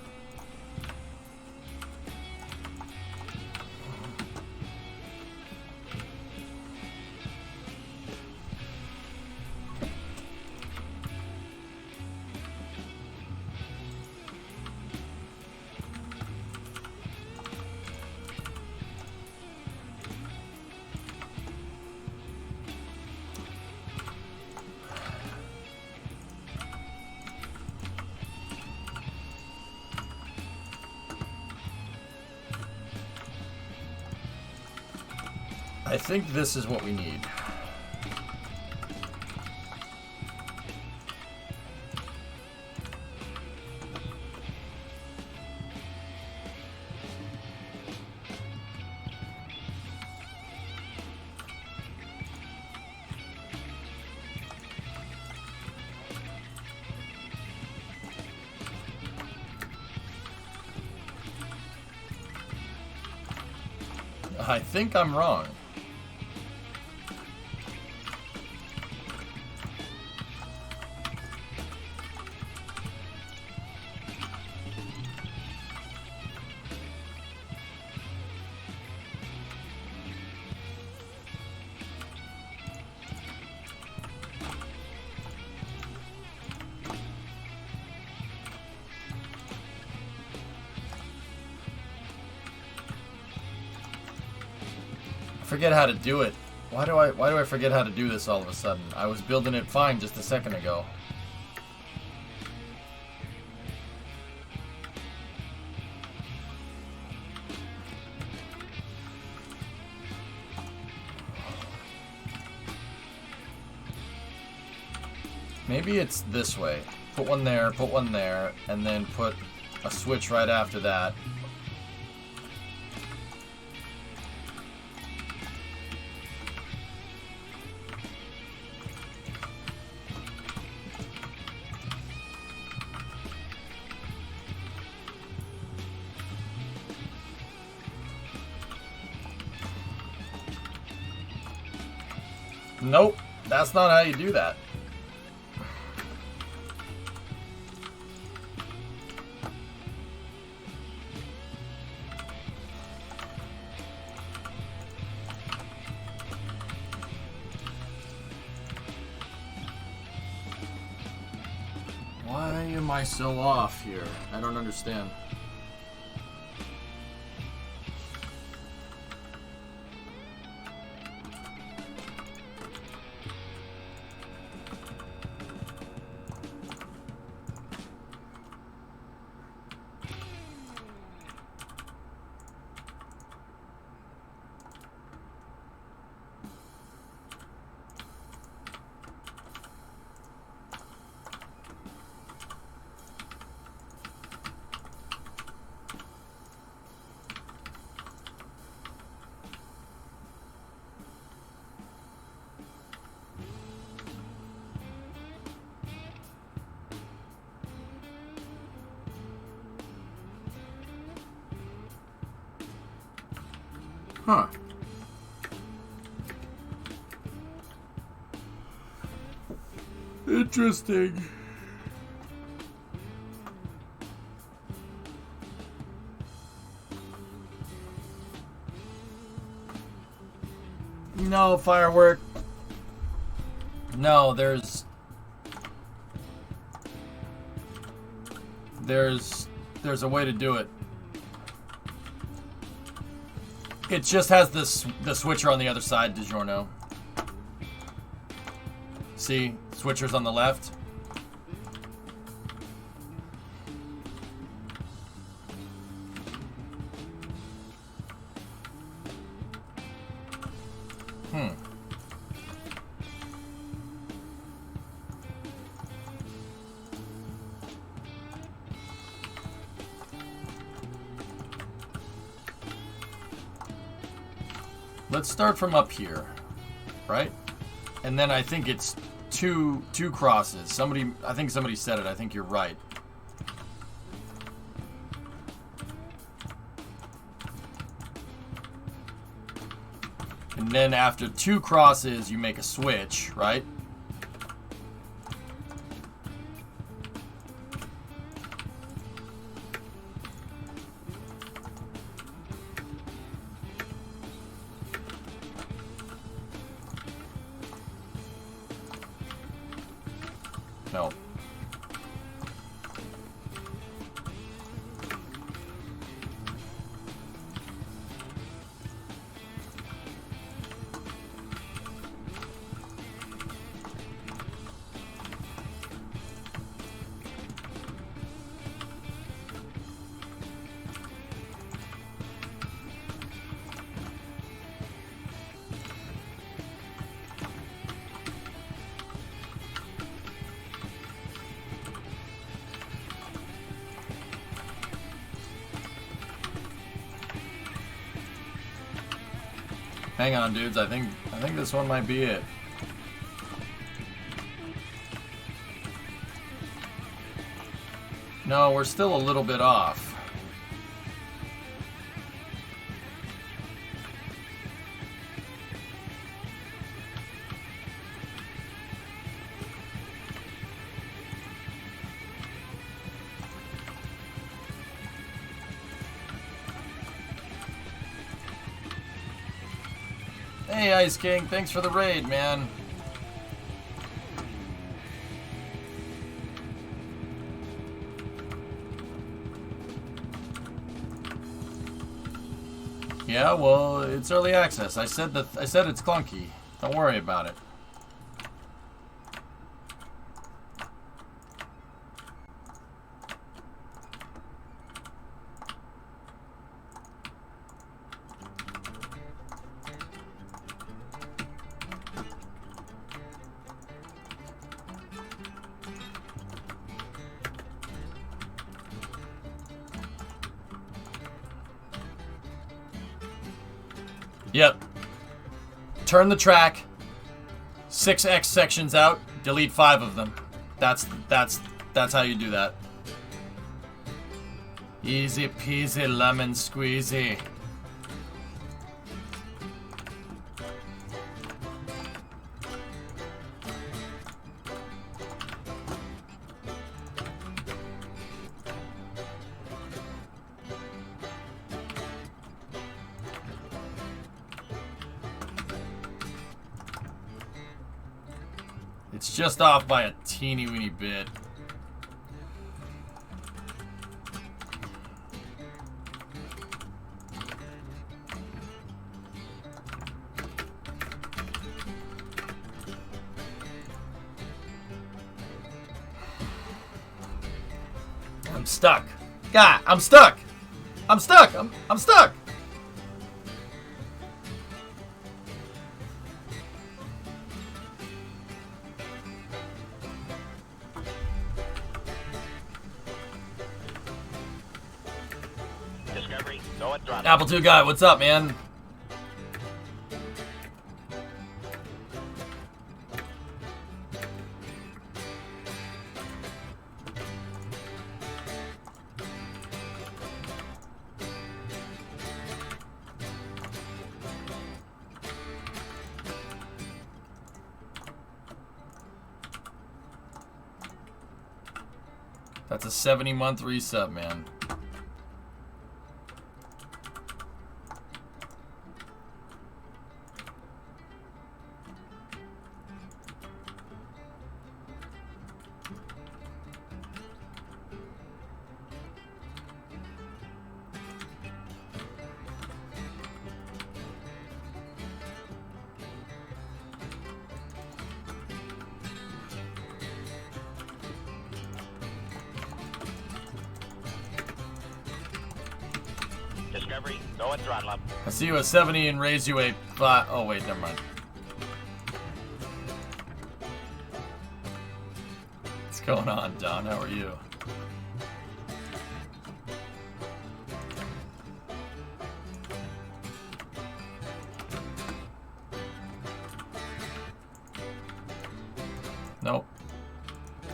I think this is what we need. I think I'm wrong. Forget how to do it. Why do I forget how to do this all of a sudden? I was building it fine just a second ago. Maybe it's this way. Put one there, and then put a switch right after that. Nope, that's not how you do that. Why am I so off here? I don't understand. Huh. Interesting. No, firework. No, there's a way to do it. It just has the switcher on the other side, DiGiorno. See? Switcher's on the left. Let's start from up here, right? And then I think it's two crosses. I think somebody said it. I think you're right. And then after 2 crosses, you make a switch, right? No. Hang on, dudes. I think this one might be it. No, we're still a little bit off. Hey, Ice King, thanks for the raid, man. Yeah, well, it's early access. I said it's clunky. Don't worry about it. Yep. Turn the track. 6x sections out. Delete 5 of them. That's how you do that. Easy peasy lemon squeezy. It's just off by a teeny weeny bit. I'm stuck. God, I'm stuck. I'm stuck. I'm stuck. Discovery, go at throttle. Apple II guy, what's up, man? That's a 70-month resub, man. Discovery, go and throttle up. I see you at 70 and raise you a 5. Oh, wait, never mind. What's going on, Don? How are you? Nope.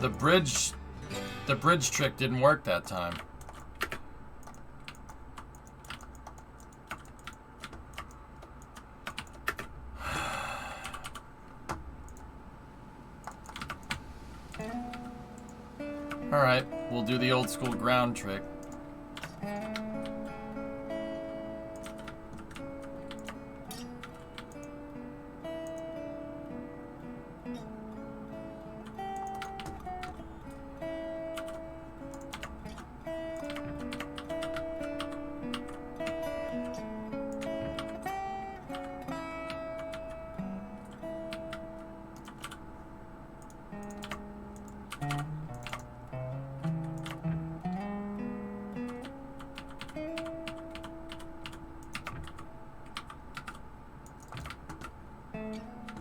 The bridge trick didn't work that time. Alright, we'll do the old school ground trick.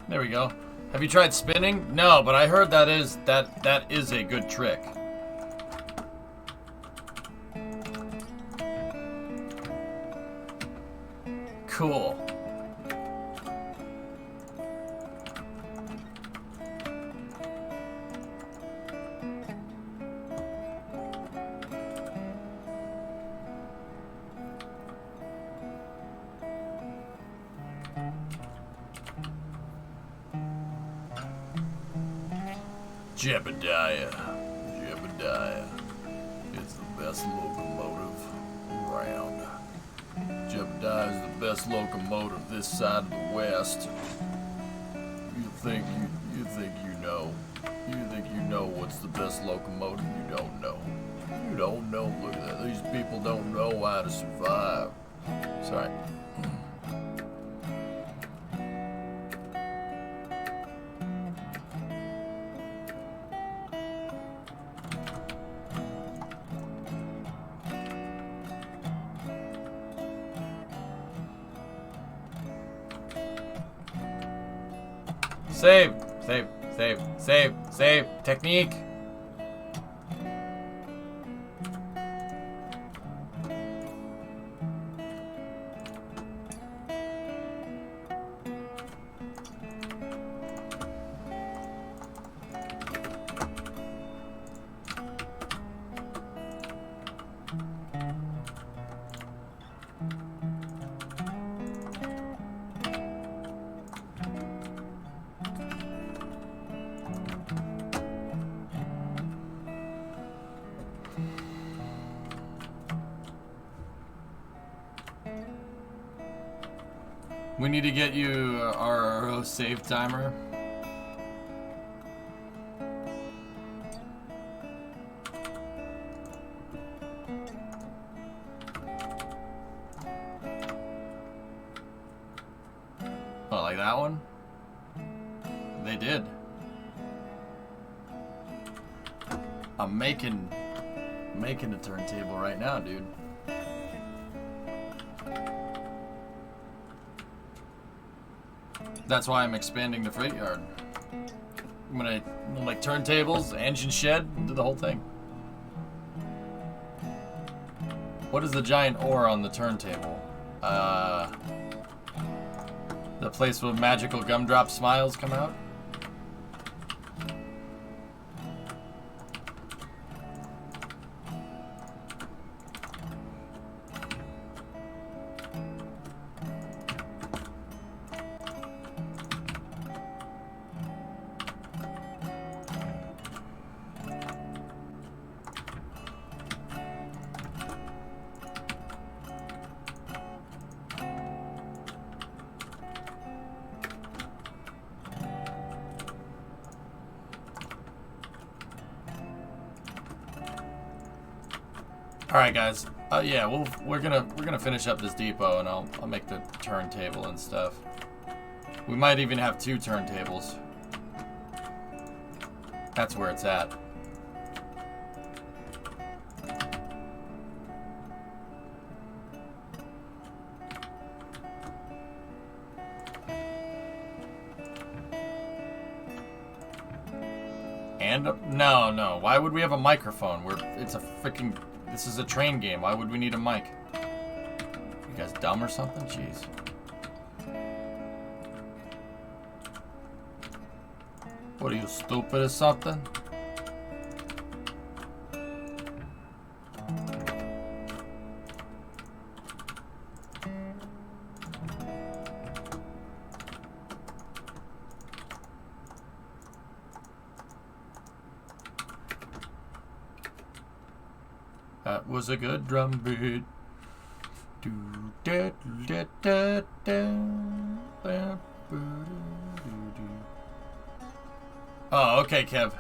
There we go. Have you tried spinning? No, but I heard that is a good trick. Cool. Jebediah. It's the best locomotive around. Jebediah is the best locomotive this side of the West. You think you know. You think you know what's the best locomotive? You don't know. You don't know. Look at that. These people don't know how to survive. Sorry. Save. Technique. We need to get you our save timer. Oh, like that one? They did. I'm making a turntable right now, dude. That's why I'm expanding the freight yard. I'm gonna like turntables, engine shed, do the whole thing. What is the giant ore on the turntable? The place where magical gumdrop smiles come out? All right, guys. Yeah, we're gonna finish up this depot, and I'll make the turntable and stuff. We might even have 2 turntables. That's where it's at. hand? No. Why would we have a microphone? It's a freaking... This is a train game. Why would we need a mic? You guys dumb or something? Jeez. What are you, stupid or something? That was a good drum beat. Oh, okay, Kev.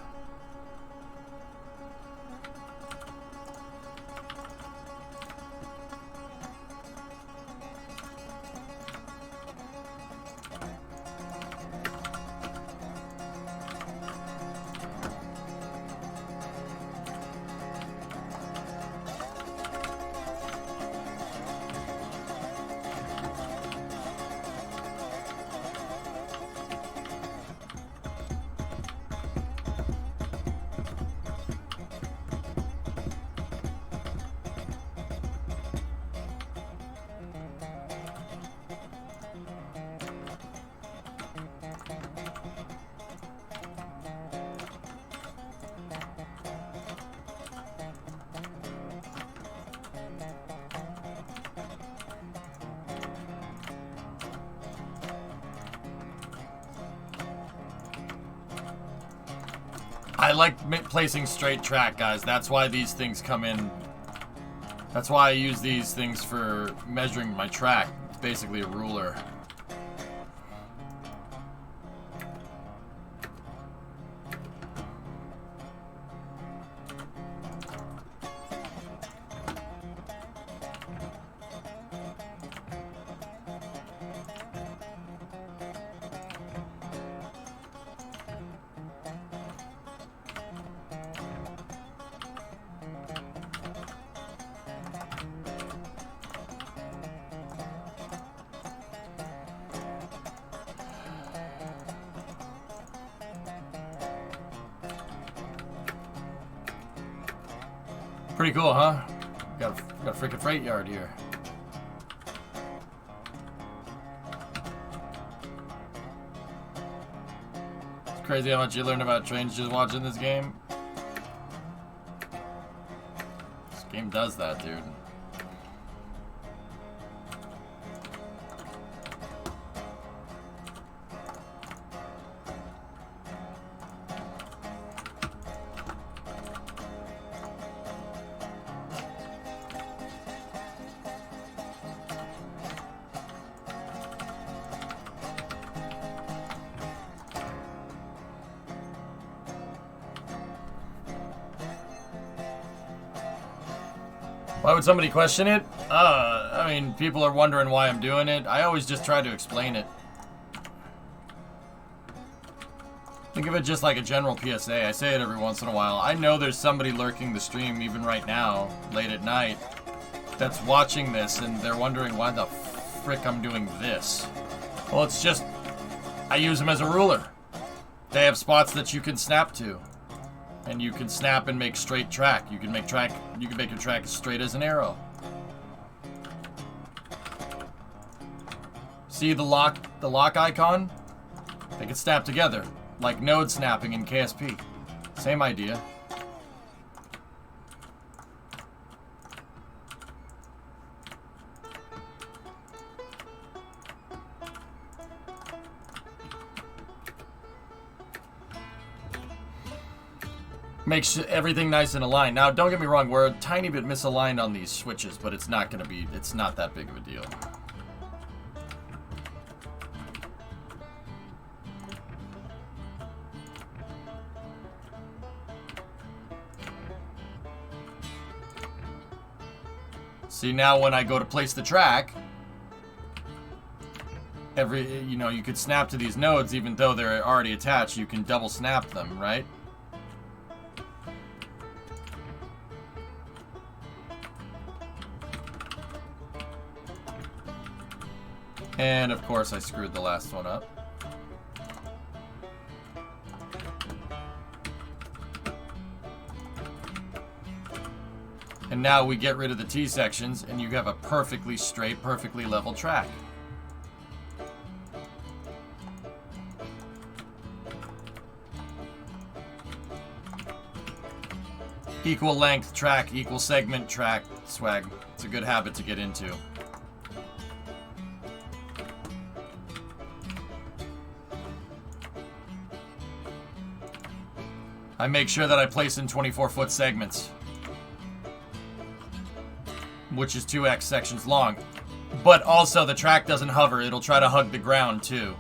I like placing straight track, guys. That's why these things come in. That's why I use these things for measuring my track. It's basically a ruler. Pretty cool, huh? Got a freaking freight yard here. It's crazy how much you learn about trains just watching this game. This game does that, dude. Why would somebody question it? I mean, people are wondering why I'm doing it. I always just try to explain it. Think of it just like a general PSA. I say it every once in a while. I know there's somebody lurking the stream even right now, late at night, that's watching this and they're wondering why the frick I'm doing this. Well, it's just, I use them as a ruler. They have spots that you can snap to. And you can snap and make straight track. You can make your track as straight as an arrow. See the lock icon? They can snap together, like node snapping in KSP. Same idea. Makes everything nice and aligned. Now, don't get me wrong, we're a tiny bit misaligned on these switches, but it's not that big of a deal. See, now when I go to place the track, you could snap to these nodes even though they're already attached. You can double snap them, right? And of course I screwed the last one up. And now we get rid of the T-sections, and you have a perfectly straight, perfectly level track. Equal length track, equal segment track, swag. It's a good habit to get into. I make sure that I place in 24-foot segments, which is 2x sections long. But also the track doesn't hover, it'll try to hug the ground too.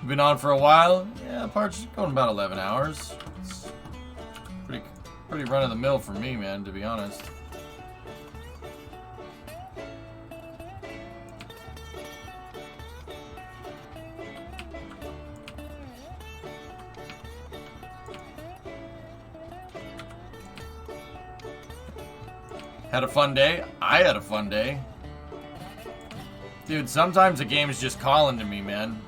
Been on for a while? Yeah, part's going about 11 hours. It's pretty run-of-the-mill for me, man, to be honest. Had a fun day? I had a fun day. Dude, sometimes a game is just calling to me, man.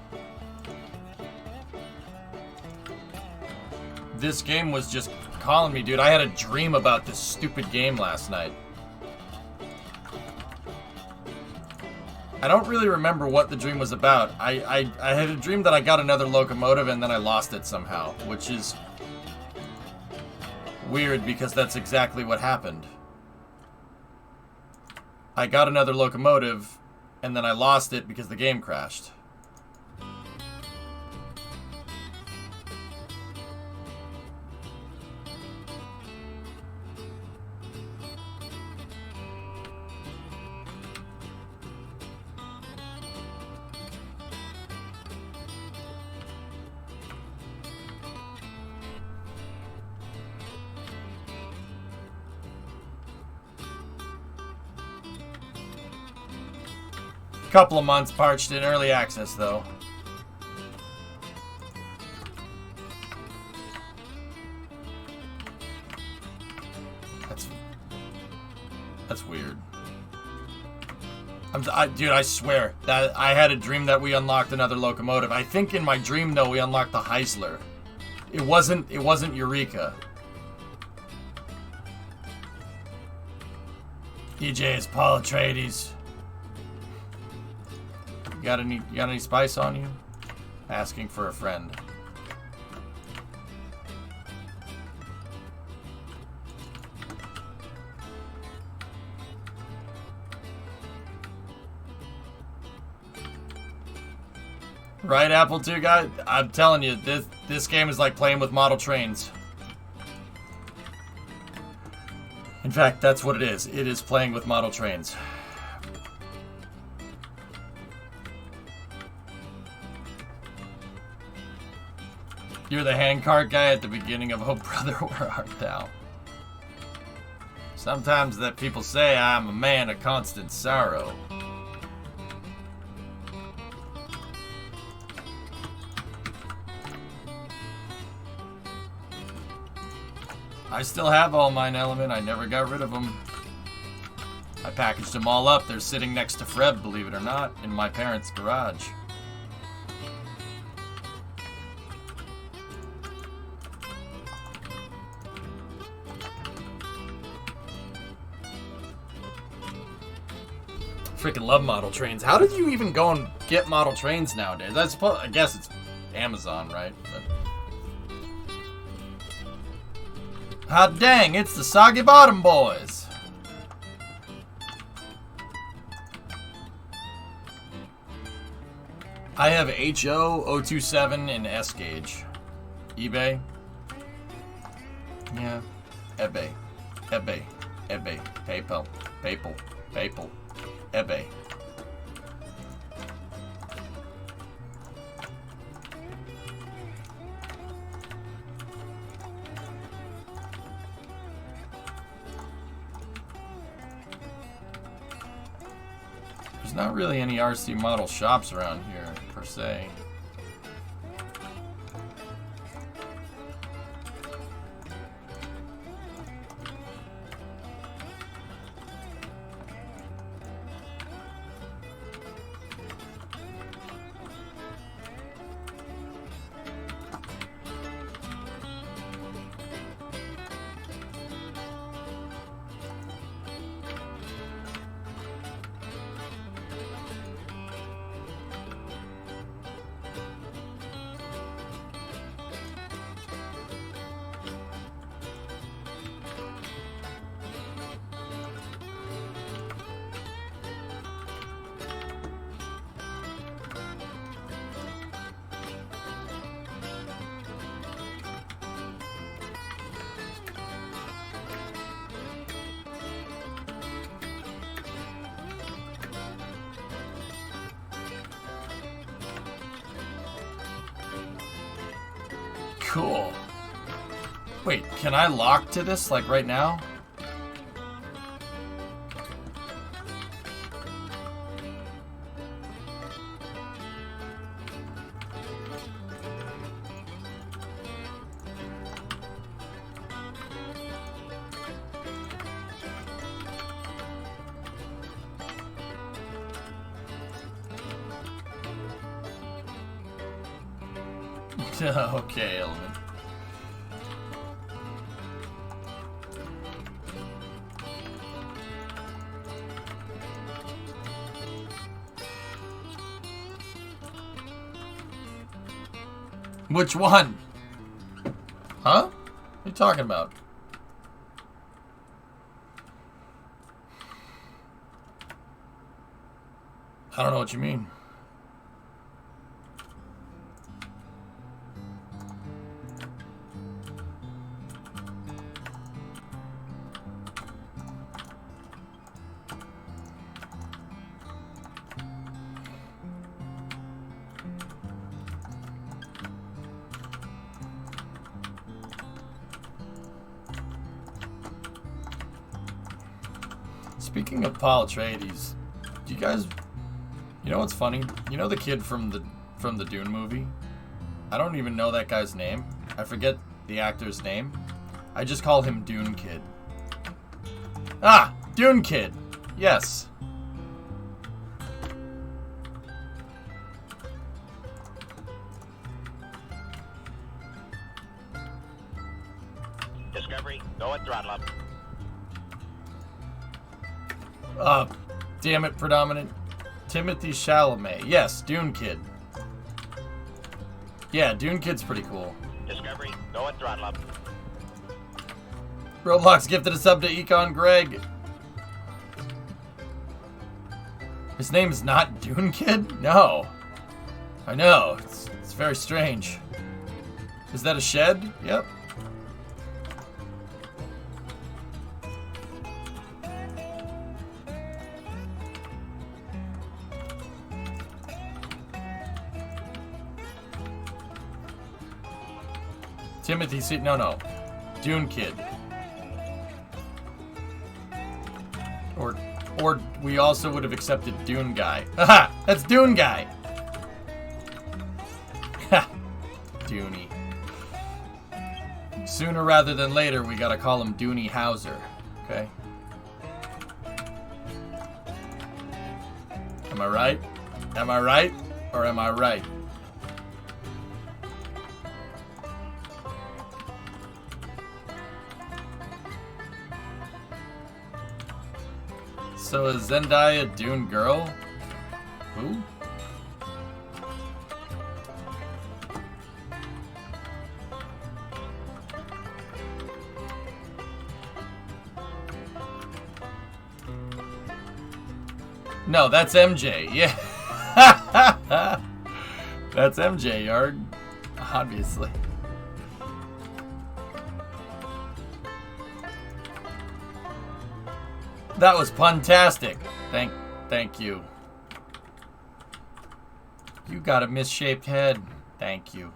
This game was just calling me, dude. I had a dream about this stupid game last night. I don't really remember what the dream was about. I had a dream that I got another locomotive and then I lost it somehow, which is weird because that's exactly what happened. I got another locomotive and then I lost it because the game crashed. Couple of months parched in early access though. That's weird. Dude, I swear that I had a dream that we unlocked another locomotive. I think in my dream though we unlocked the Heisler. It wasn't Eureka. DJ is Paul Atreides. You got any spice on you? Asking for a friend. Right, Apple II guy? I'm telling you, this game is like playing with model trains. In fact, that's what it is. It is playing with model trains. You're the handcart guy at the beginning of Oh Brother, Where Art Thou? Sometimes that people say I'm a man of constant sorrow. I still have all mine, Element. I never got rid of them. I packaged them all up. They're sitting next to Fred, believe it or not, in my parents' garage. Freaking love model trains. How did you even go and get model trains nowadays? I guess it's Amazon, right? But... hot dang, it's the Soggy Bottom Boys. I have HO, 027, and S gauge. eBay? Yeah. eBay. PayPal. eBay. There's not really any RC model shops around here, per se. Cool. Wait, can I lock to this, like, right now? Okay, element. Which one? Huh? What are you talking about? I don't know what you mean. Speaking of Paul Atreides, do you guys, you know what's funny? You know the kid from the Dune movie? I don't even know that guy's name. I forget the actor's name. I just call him Dune Kid. Ah, Dune Kid. Yes. Discovery, go at throttle up. Damn it, Predominant. Timothy Chalamet. Yes, Dune Kid. Yeah, Dune Kid's pretty cool. Discovery, go at throttle up. Roblox gifted a sub to Econ Greg. His name is not Dune Kid? No. I know. It's very strange. Is that a shed? Yep. Timothy C. No. Dune Kid. Or we also would have accepted Dune Guy. Haha! That's Dune Guy! Ha! Dooney. Sooner rather than later, we gotta call him Dooney Hauser. Okay? Am I right? Am I right? Or am I right? So is Zendaya Dune Girl? Who? No, that's MJ. Yeah. That's MJ, Yard. Obviously. That was puntastic. Thank you. You got a misshaped head. Thank you.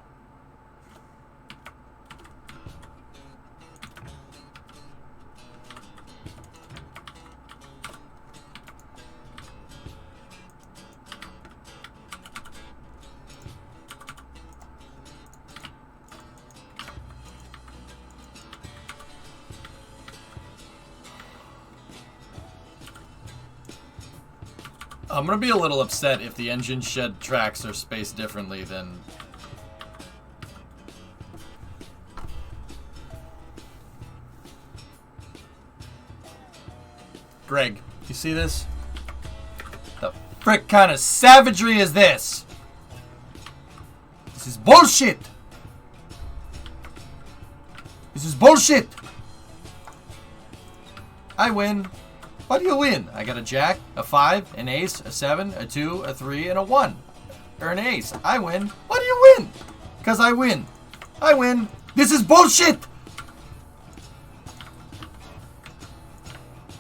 I'm gonna be a little upset if the engine shed tracks are spaced differently than... Greg, you see this? The frick kind of savagery is this? This is bullshit! This is bullshit! I win. What do you win? I got a jack, a 5, an ace, a 7, a 2, a 3, and a 1. Or an ace. I win. What do you win? Because I win. I win. This is bullshit!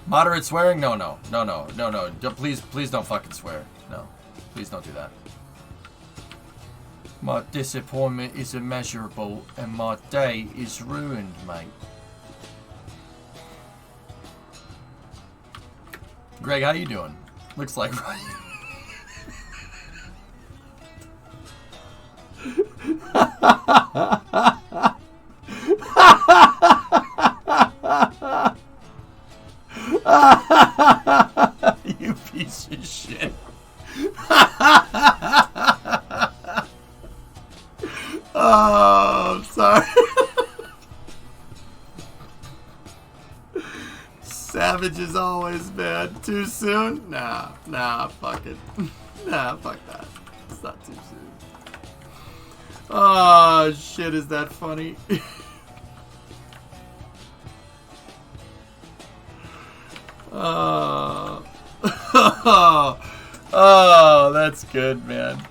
Moderate swearing? No. Please don't fucking swear. No. Please don't do that. My disappointment is immeasurable and my day is ruined, mate. Greg, how you doing? Looks like you piece of shit. Oh, I'm sorry. Savage as always, man. Too soon? Nah, fuck it. Nah, fuck that. It's not too soon. Oh, shit, is that funny? Oh. Oh, that's good, man.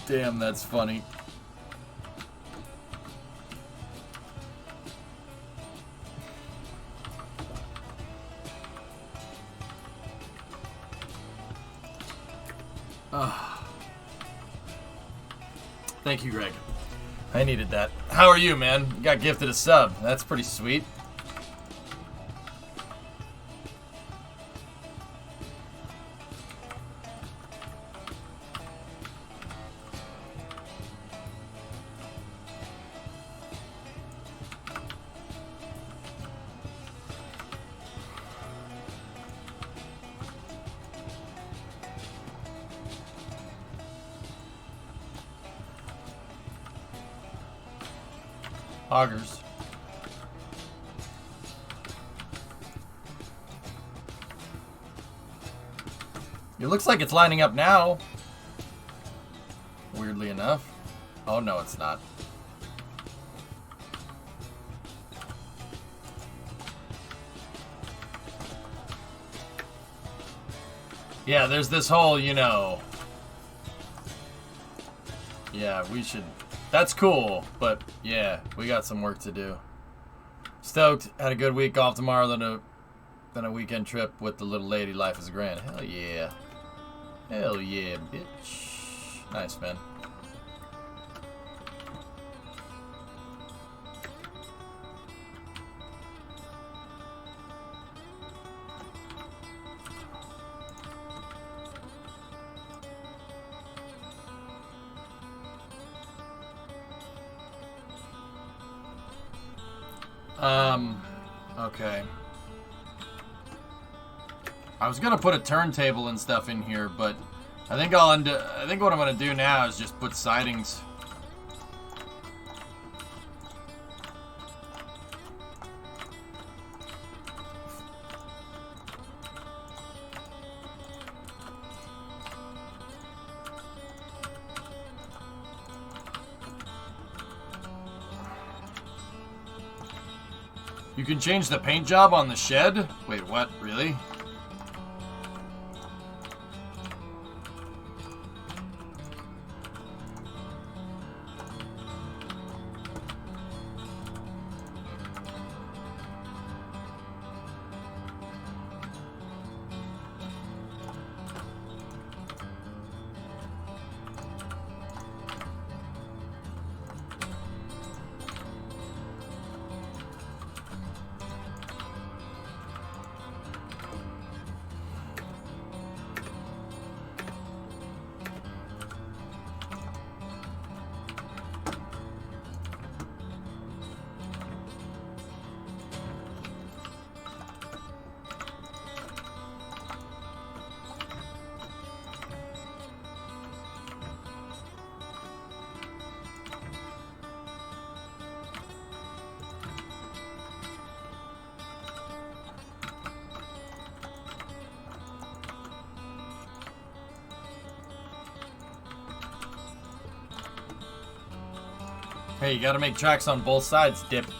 Damn, that's funny. Thank you, Greg. I needed that. How are you, man? You got gifted a sub. That's pretty sweet. Hoggers. It looks like it's lining up now. Weirdly enough. Oh no, it's not. Yeah, there's this whole, you know. Yeah, we should. That's cool, but yeah, we got some work to do. Stoked. Had a good week off tomorrow, then a weekend trip with the little lady. Life is grand. Hell yeah. Hell yeah, bitch. Nice, man. Okay. I was gonna put a turntable and stuff in here, but I think what I'm gonna do now is just put sidings. You can change the paint job on the shed? Wait, what? Really? Hey, you gotta make tracks on both sides, dipshit,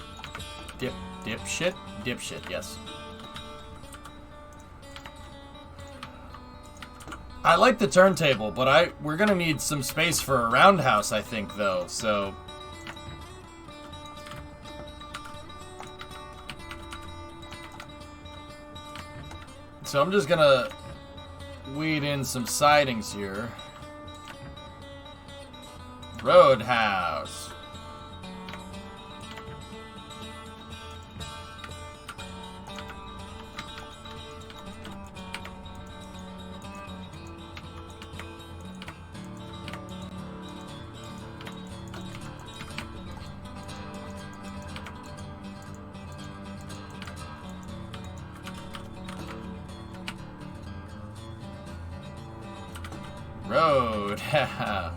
yes. I like the turntable, but we're gonna need some space for a roundhouse, I think, though, so... So I'm just gonna weed in some sidings here. Roadhouse. Roadhouse.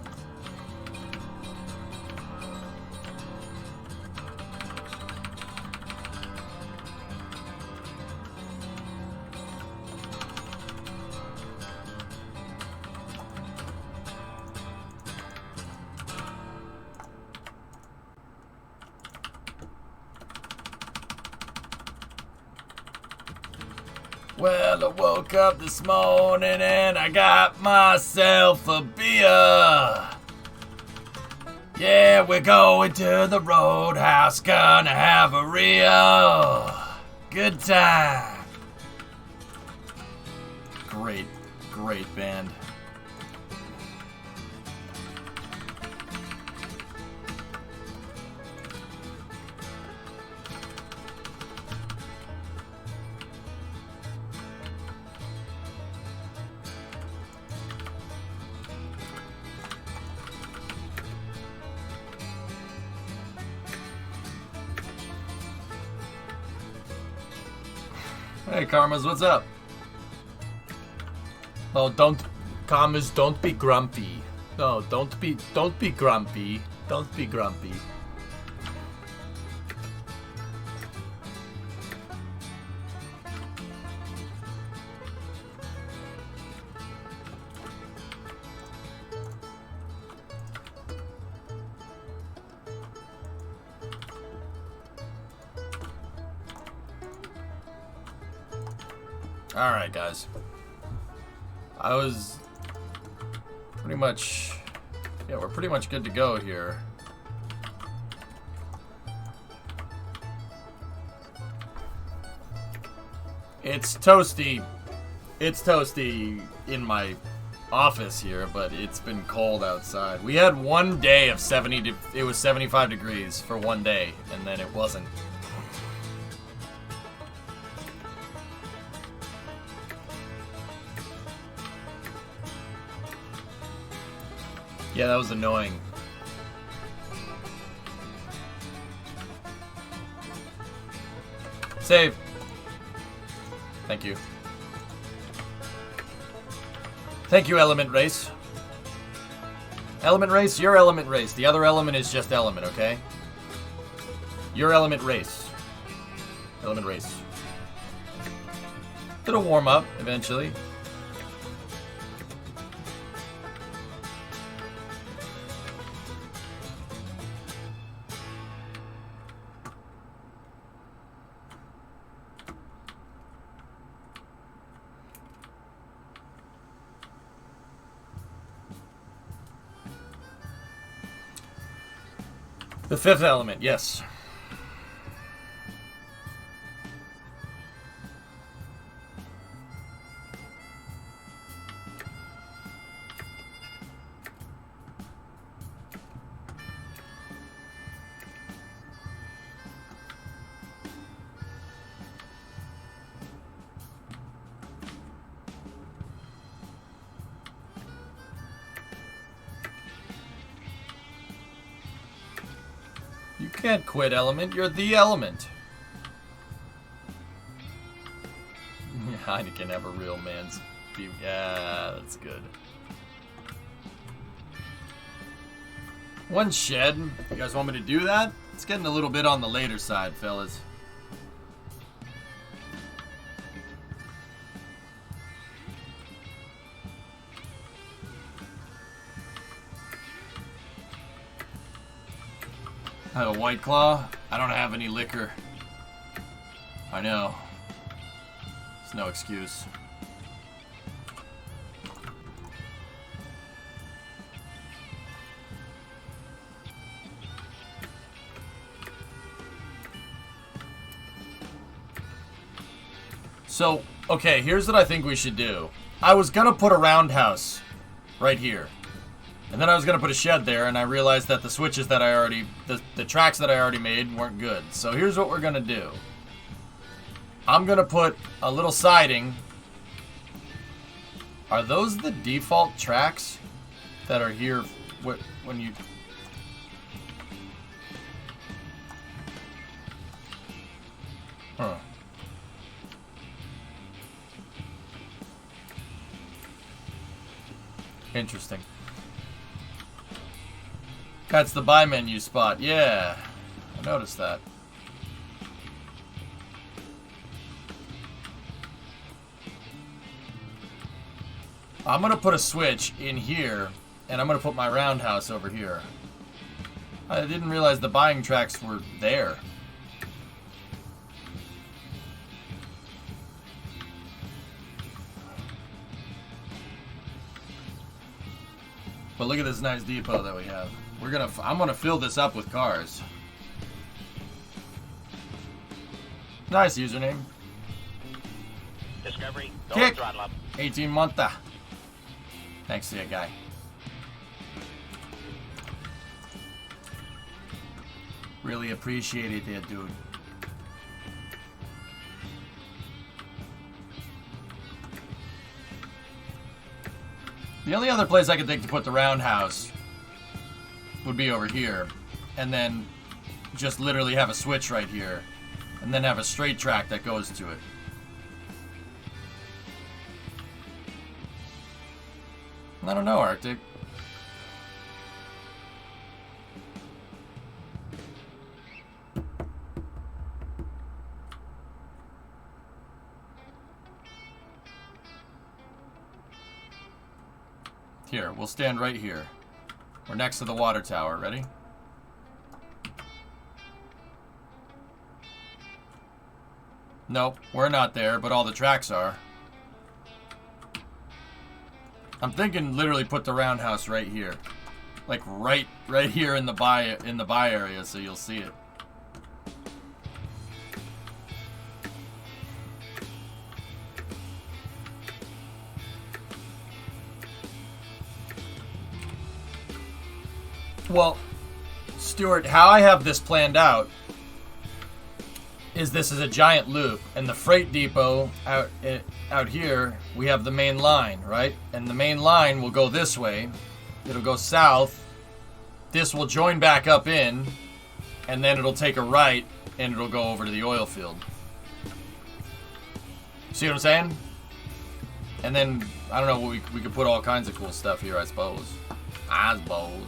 Well, I woke up this morning and I got myself a beer. Yeah, we're going to the Roadhouse, gonna have a real good time. Great, great band. Hey, Karmas, what's up? No, Karmas, don't be grumpy. No, don't be grumpy. Don't be grumpy. Alright, guys. I was pretty much... Yeah, we're pretty much good to go here. It's toasty. It's toasty in my office here, but it's been cold outside. We had one day of it was 75 degrees for one day, and then it wasn't. Yeah, that was annoying. Save. Thank you. Thank you, Element Race. Element Race, your Element Race. The other element is just Element, okay? Your Element Race. Element Race. It'll warm up eventually. The fifth element, yes. You can't quit, Element. You're the Element. Heineken have a real man's... Yeah, that's good. One shed. You guys want me to do that? It's getting a little bit on the later side, fellas. I have a White Claw. I don't have any liquor. I know. It's no excuse. So, Okay, here's what I think we should do. I was gonna put a roundhouse right here. And then I was gonna put a shed there, and I realized that the switches that I already, the tracks that I already made weren't good. So here's what we're gonna do. I'm gonna put a little siding. Are those the default tracks that are here when you... Huh. Interesting. That's the buy menu spot. Yeah, I noticed that. I'm going to put a switch in here, and I'm going to put my roundhouse over here. I didn't realize the buying tracks were there. But look at this nice depot that we have. I'm gonna fill this up with cars. Nice username. Discovery, go Kick. throttle up. 18 month. Thanks to you, guy. Really appreciate it there, dude. The only other place I could think to put the roundhouse would be over here. And then just literally have a switch right here. And then have a straight track that goes to it. I don't know, Arctic. Here, we'll stand right here. We're next to the water tower. Ready? Nope, we're not there, but all the tracks are. I'm thinking literally put the roundhouse right here. Like right here in the buy area so you'll see it. Well, Stuart, how I have this planned out is this is a giant loop, and the freight depot out here, we have the main line, right? And the main line will go this way. It'll go south. This will join back up in, and then it'll take a right, and it'll go over to the oil field. See what I'm saying? And then, I don't know, we could put all kinds of cool stuff here, I suppose. I suppose.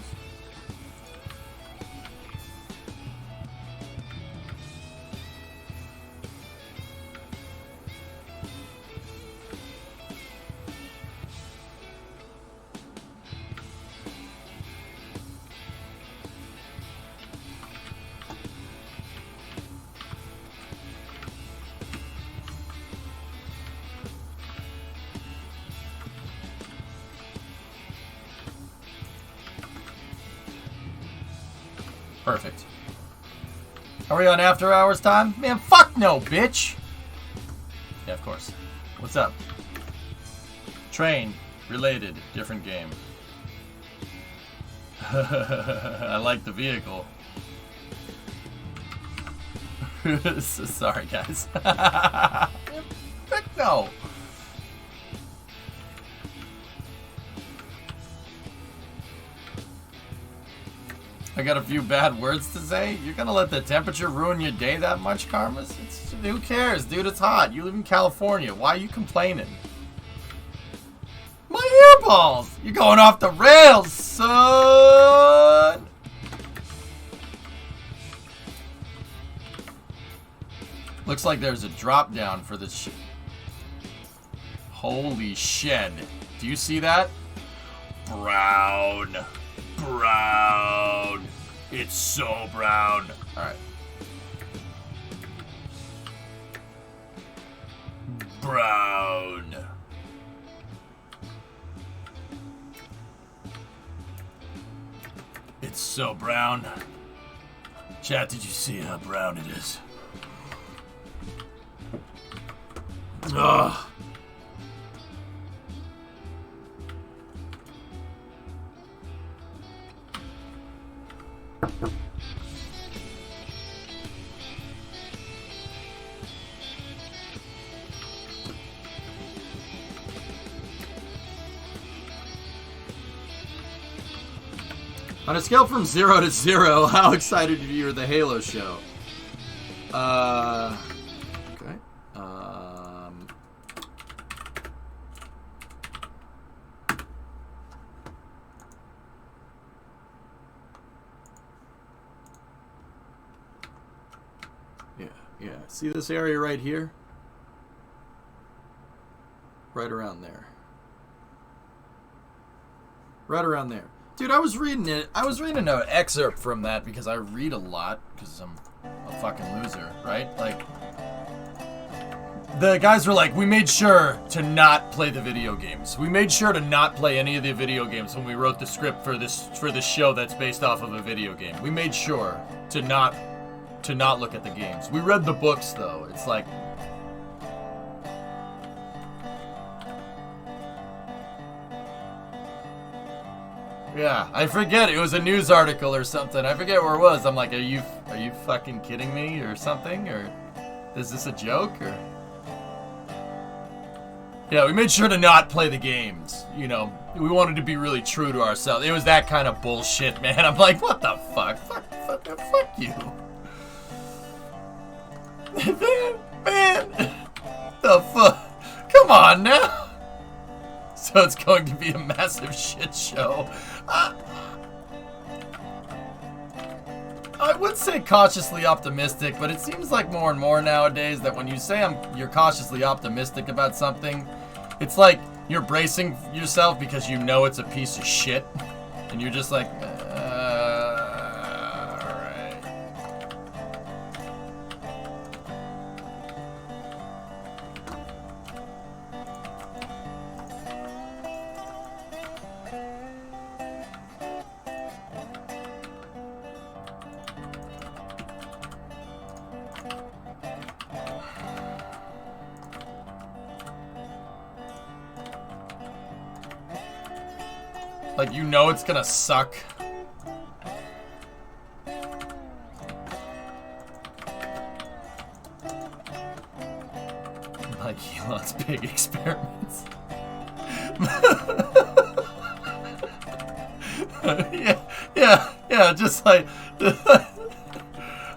Perfect. Are we on after hours time? Man, fuck no, bitch! Yeah, of course. What's up? Train. Related. Different game. I like the vehicle. Sorry, guys. Fuck no! I got a few bad words to say. You're gonna let the temperature ruin your day that much, Karmas? Who cares, dude? It's hot. You live in California. Why are you complaining? My earballs! You're going off the rails, son! Looks like there's a drop down for this shit. Holy shed. Do you see that? Brown. Brown. It's so brown. Alright. Brown. It's so brown. Chat, did you see how brown it is? Ugh. On a scale from 0 to 0, how excited are you for the Halo show? Okay. Yeah. See this area right here? Right around there. Right around there. Dude, I was reading an excerpt from that because I read a lot because I'm a fucking loser, right? Like, the guys were like, we made sure to not play the video games. We made sure to not play any of the video games when we wrote the script for this show that's based off of a video game. We made sure to not look at the games. We read the books though. It's like, yeah, I forget. It was a news article or something. I forget where it was. I'm like, are you fucking kidding me or something? Or is this a joke? Or yeah, we made sure to not play the games. You know, we wanted to be really true to ourselves. It was that kind of bullshit, man. I'm like, what the fuck? Fuck you. man, the fuck? Come on now. So it's going to be a massive shit show. I would say cautiously optimistic, but it seems like more and more nowadays that when you say you're cautiously optimistic about something, it's like you're bracing yourself because you know it's a piece of shit, and you're just like, alright. Like, you know it's gonna suck. Like Elon's big experiments. yeah, just like...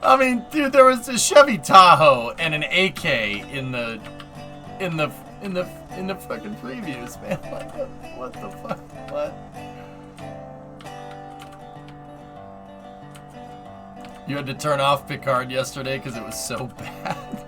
I mean, dude, there was a Chevy Tahoe and an AK in the fucking previews, man. Like, what the fuck? What? You had to turn off Picard yesterday because it was so bad.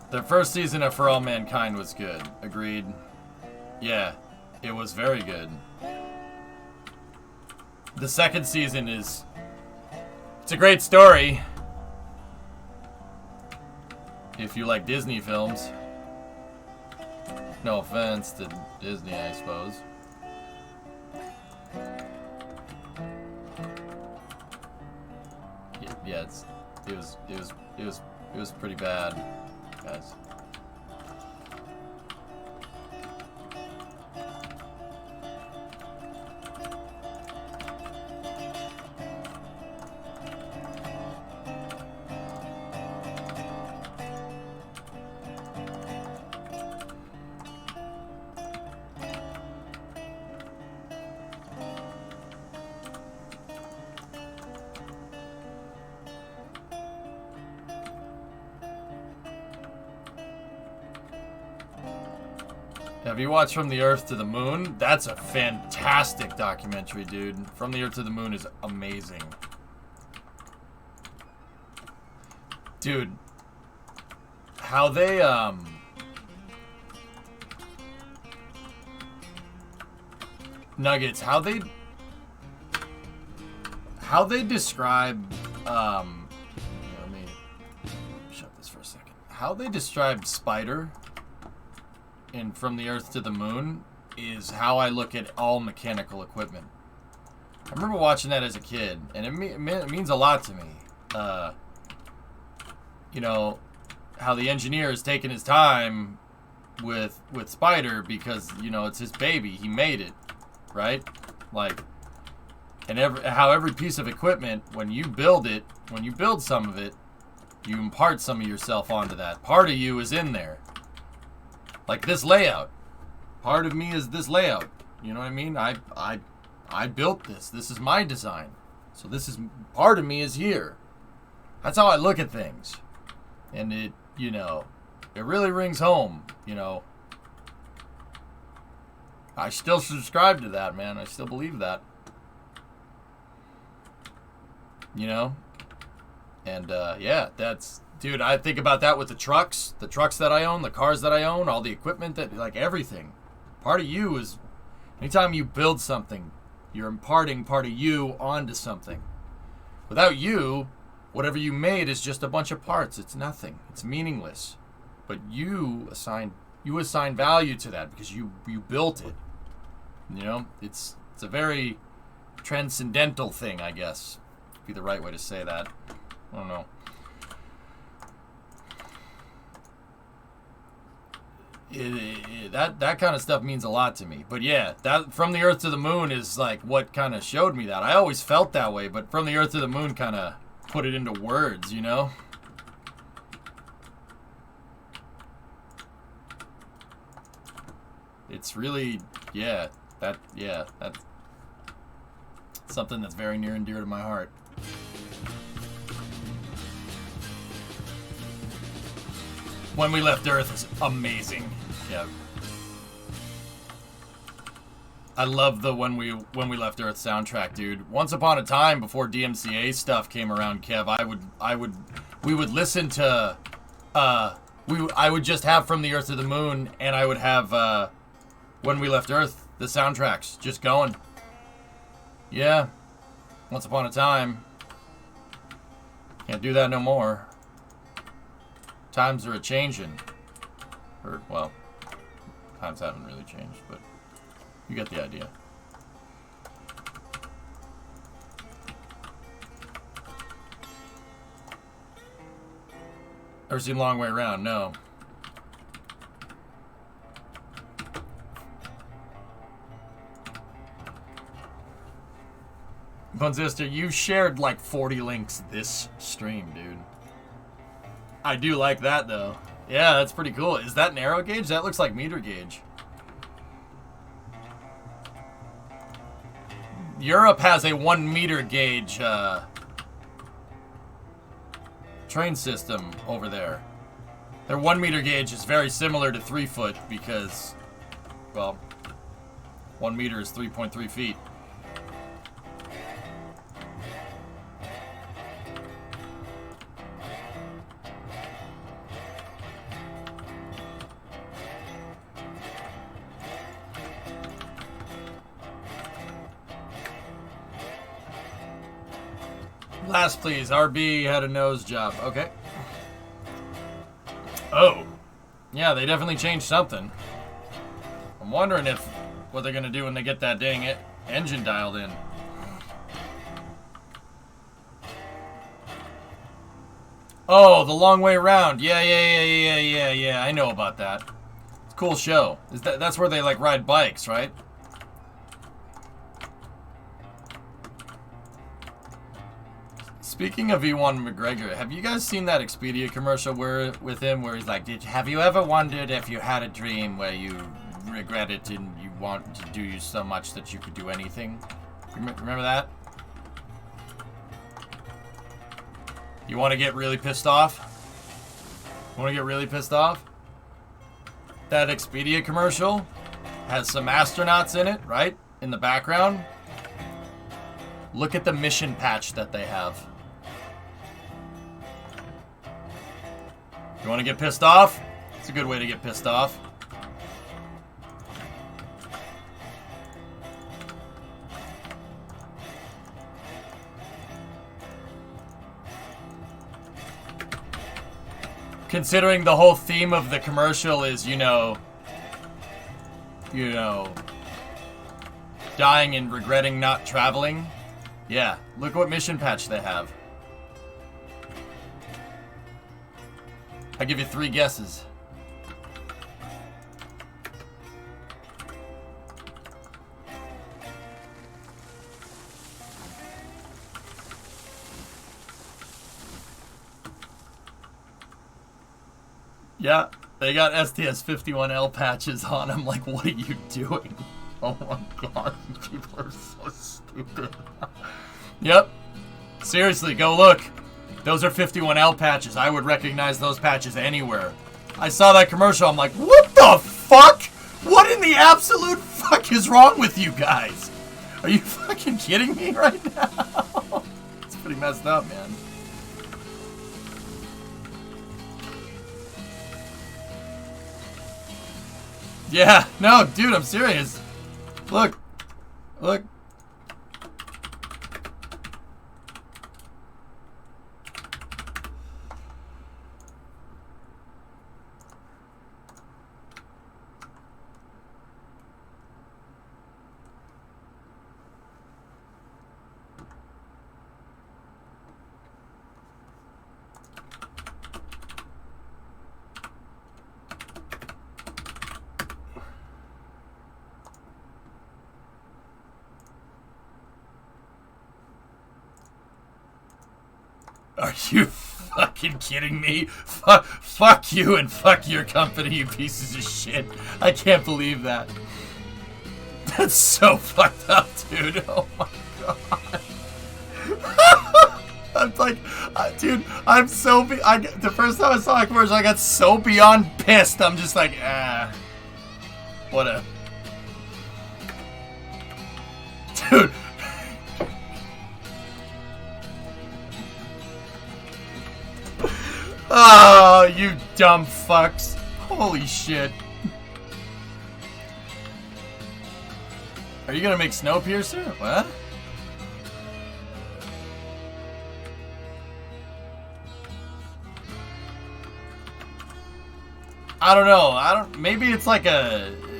The first season of For All Mankind was good. Agreed. Yeah, it was very good. The second season it's a great story. If you like Disney films. No offense to Disney, I suppose. Yeah, it was pretty bad, guys. Have you watched From the Earth to the Moon? That's a fantastic documentary, dude. From the Earth to the Moon is amazing. Dude, how they, Nuggets, how they describe, let me shut this for a second. How they describe Spider in From the Earth to the Moon is how I look at all mechanical equipment. I remember watching that as a kid, and it means a lot to me. You know, how the engineer is taking his time with Spider because, you know, it's his baby. He made it, right? Like, and how every piece of equipment, when you build some of it, you impart some of yourself onto that. Part of you is in there. Like this layout. Part of me is this layout. You know what I mean? I built this. This is my design. So this is, part of me is here. That's how I look at things. And it, you know, it really rings home, you know. I still subscribe to that, man. I still believe that. You know? And, yeah, that's, dude, I think about that with the trucks that I own, the cars that I own, all the equipment that, like, everything. Part of you is, anytime you build something, you're imparting part of you onto something. Without you, whatever you made is just a bunch of parts. It's nothing. It's meaningless. But you assign value to that because you built it. You know, it's a very transcendental thing, I guess. Be the right way to say that. I don't know. That kind of stuff means a lot to me. But yeah, that From the Earth to the Moon is like what kind of showed me that. I always felt that way, but From the Earth to the Moon kind of put it into words, you know? It's really, that's something that's very near and dear to my heart. When We Left Earth is amazing. Yeah. I love the When We Left Earth soundtrack, dude. Once upon a time, before DMCA stuff came around, Kev, we would listen to, I would just have From the Earth to the Moon, and I would have, When We Left Earth, the soundtracks, just going. Yeah. Once upon a time. Can't do that no more. Times are a-changin'. Or, well, times haven't really changed, but you get the idea. Ever seen Long Way Round? No. Bunzister, you shared like 40 links this stream, dude. I do like that, though. Yeah, that's pretty cool. Is that narrow gauge? That looks like meter gauge. Europe has a 1 meter gauge train system over there. Their 1 meter gauge is very similar to 3 foot because, well, 1 meter is 3.3 feet. Last, please. RB had a nose job. Okay. Oh. Yeah, they definitely changed something. I'm wondering what they're going to do when they get that dang engine dialed in. Oh, The Long Way Round. Yeah. I know about that. It's a cool show. That's where they, like, ride bikes, right? Speaking of Ewan McGregor, have you guys seen that Expedia commercial with him where he's like, have you ever wondered if you had a dream where you regret it and you want to do so much that you could do anything? Remember that? You want to get really pissed off? Want to get really pissed off? that Expedia commercial has some astronauts in it, right? In the background. Look at the mission patch that they have. You want to get pissed off? It's a good way to get pissed off. Considering the whole theme of the commercial is, you know, dying and regretting not traveling. Yeah, look what mission patch they have. I give you 3 guesses. Yeah, they got STS-51L patches on. I'm like, what are you doing? Oh my god, people are so stupid. Yep. Seriously, go look. Those are 51L patches. I would recognize those patches anywhere. I saw that commercial. I'm like, what the fuck? What in the absolute fuck is wrong with you guys? Are you fucking kidding me right now? It's pretty messed up, man. Yeah, no, dude, I'm serious. Look. Look. Are you fucking kidding me? Fuck you and fuck your company, you pieces of shit. I can't believe that. That's so fucked up, dude. Oh my god. I'm like, dude, I'm so... the first time I saw a commercial, I got so beyond pissed. I'm just like, whatever. Dude. Oh, you dumb fucks. Holy shit. Are you gonna make Snowpiercer? What? I don't know. Maybe it's like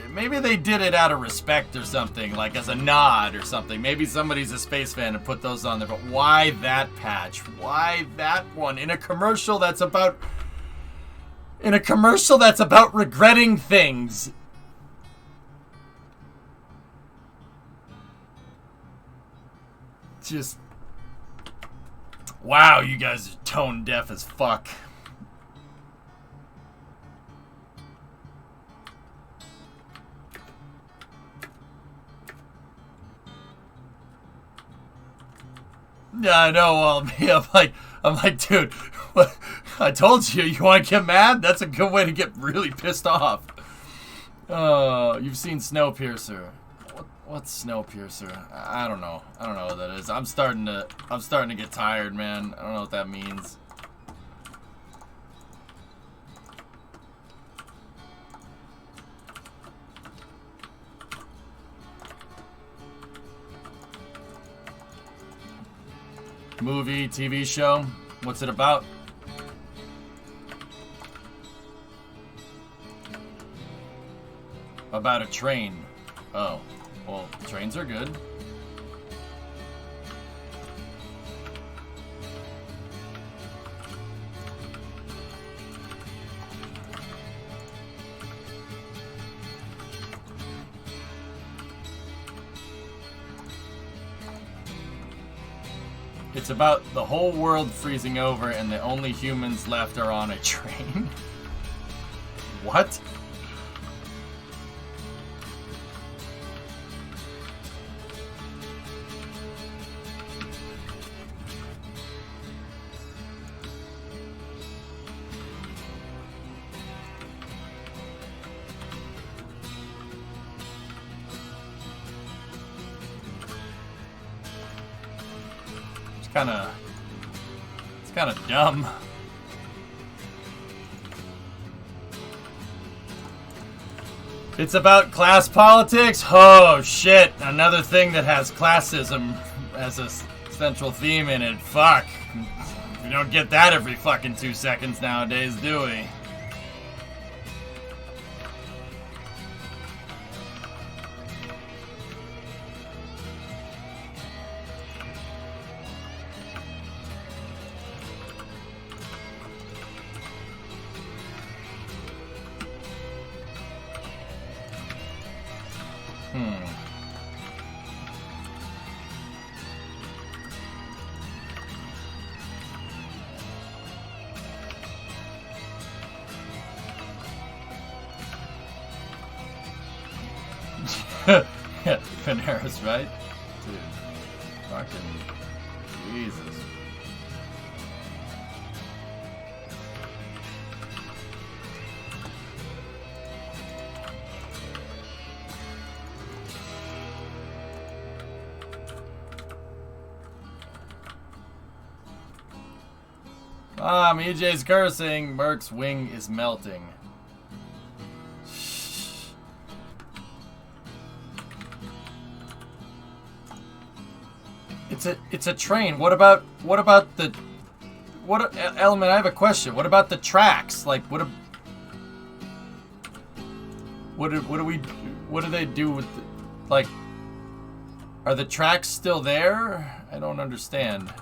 maybe they did it out of respect or something, like as a nod or something. Maybe somebody's a space fan and put those on there, but why that patch? Why that one? In a commercial that's about regretting things. Just... wow, you guys are tone deaf as fuck. Yeah, I know. Well, me, I'm like, dude, what? I told you, you want to get mad? That's a good way to get really pissed off. Oh, you've seen Snowpiercer. What's Snowpiercer? I don't know. I don't know what that is. I'm starting to get tired, man. I don't know what that means. Movie, TV show? What's it about? About a train. Oh. Well, trains are good. It's about the whole world freezing over and the only humans left are on a train. What? It's kind of dumb. It's about class politics? Oh shit, another thing that has classism as a central theme in it. Fuck. We don't get that every fucking 2 seconds nowadays, do we? Panera's right? Dude. Fucking Jesus. EJ's cursing. Merc's wing is melting. It's a train. What about the Element? I have a question. What about the tracks? Like what do they do with like, are the tracks still there? I don't understand.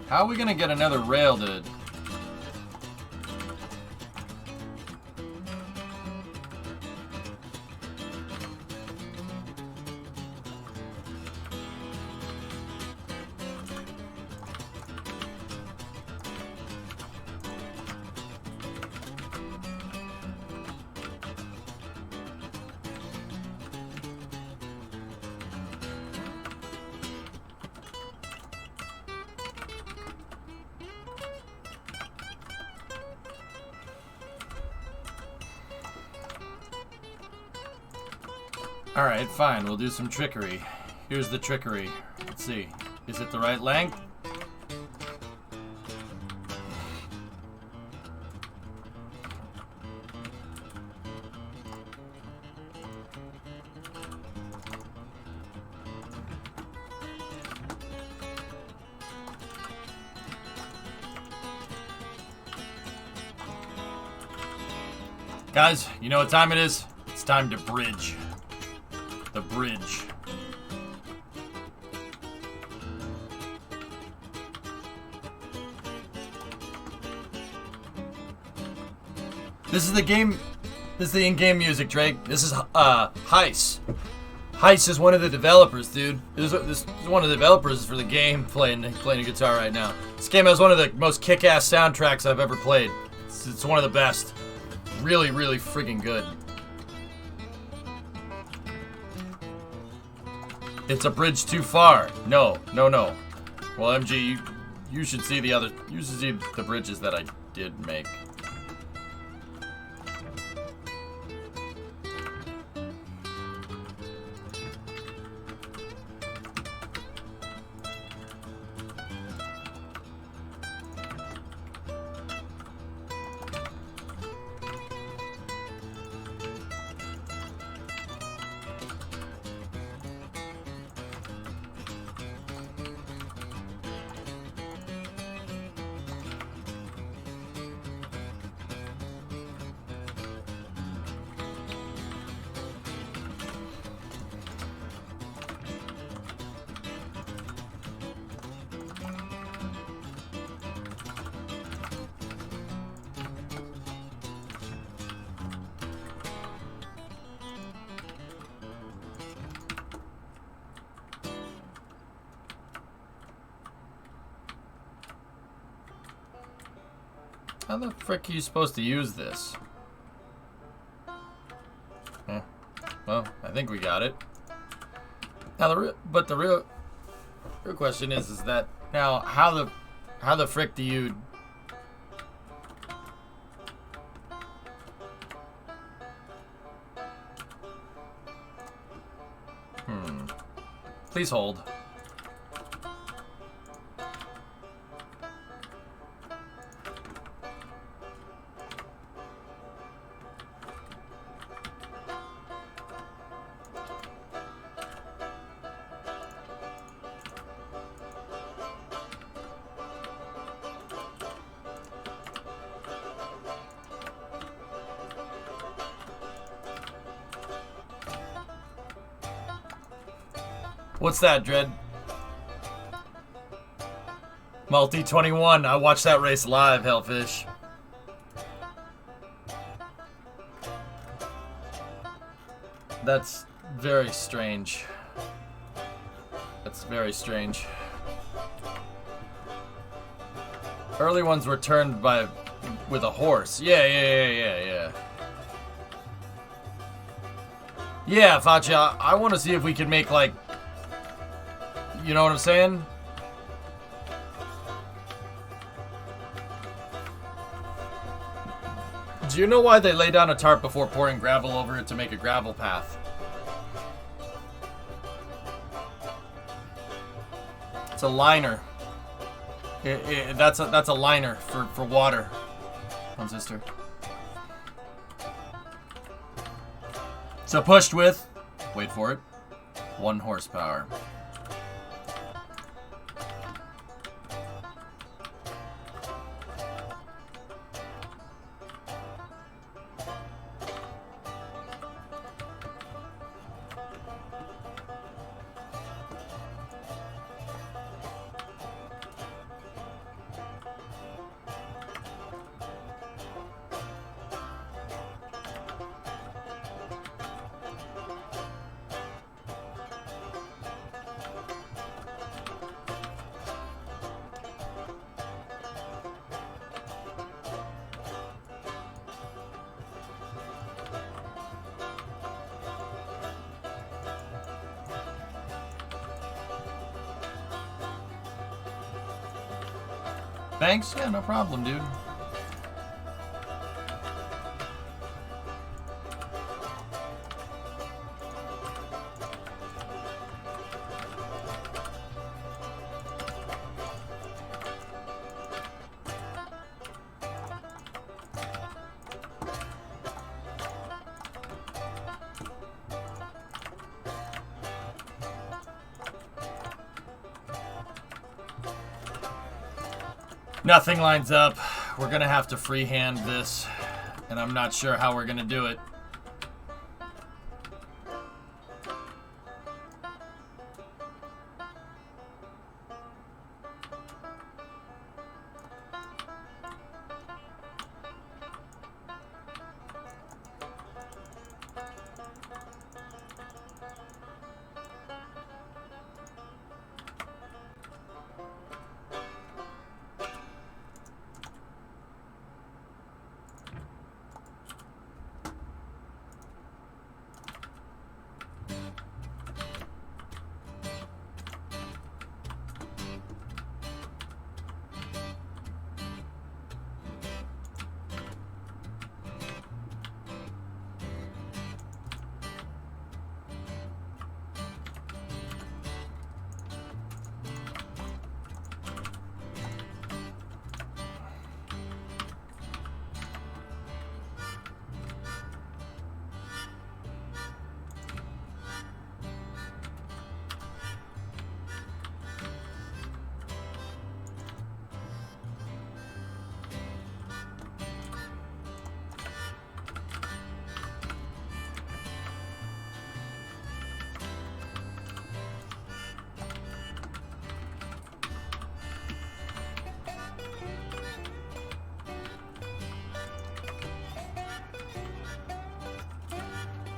How are we gonna get another rail to... Alright, fine. We'll do some trickery. Here's the trickery. Let's see. Is it the right length? Guys, you know what time it is? It's time to bridge. The bridge. This is the game. This is the in-game music, Drake. This is Heist. Heist is one of the developers, dude. This is one of the developers for the game playing a guitar right now. This game has one of the most kick-ass soundtracks I've ever played. It's one of the best. Really, really freaking good. It's a bridge too far. No. Well, MG, you should see the other. You should see the bridges that I did make. How the frick are you supposed to use this? Well, I think we got it. Now the real question is that now how the frick do you Please hold. What's that, Dread? Multi 21. I watched that race live, Hellfish. That's very strange. That's very strange. Early ones were turned with a horse. Yeah. Yeah, Facha, I want to see if we can make, like, you know what I'm saying? Do you know why they lay down a tarp before pouring gravel over it to make a gravel path? It's a liner. That's a liner for water. Come, sister. So pushed with, wait for it, 1 horsepower. Thanks? Yeah, no problem, dude. Nothing lines up. We're gonna have to freehand this, and I'm not sure how we're gonna do it.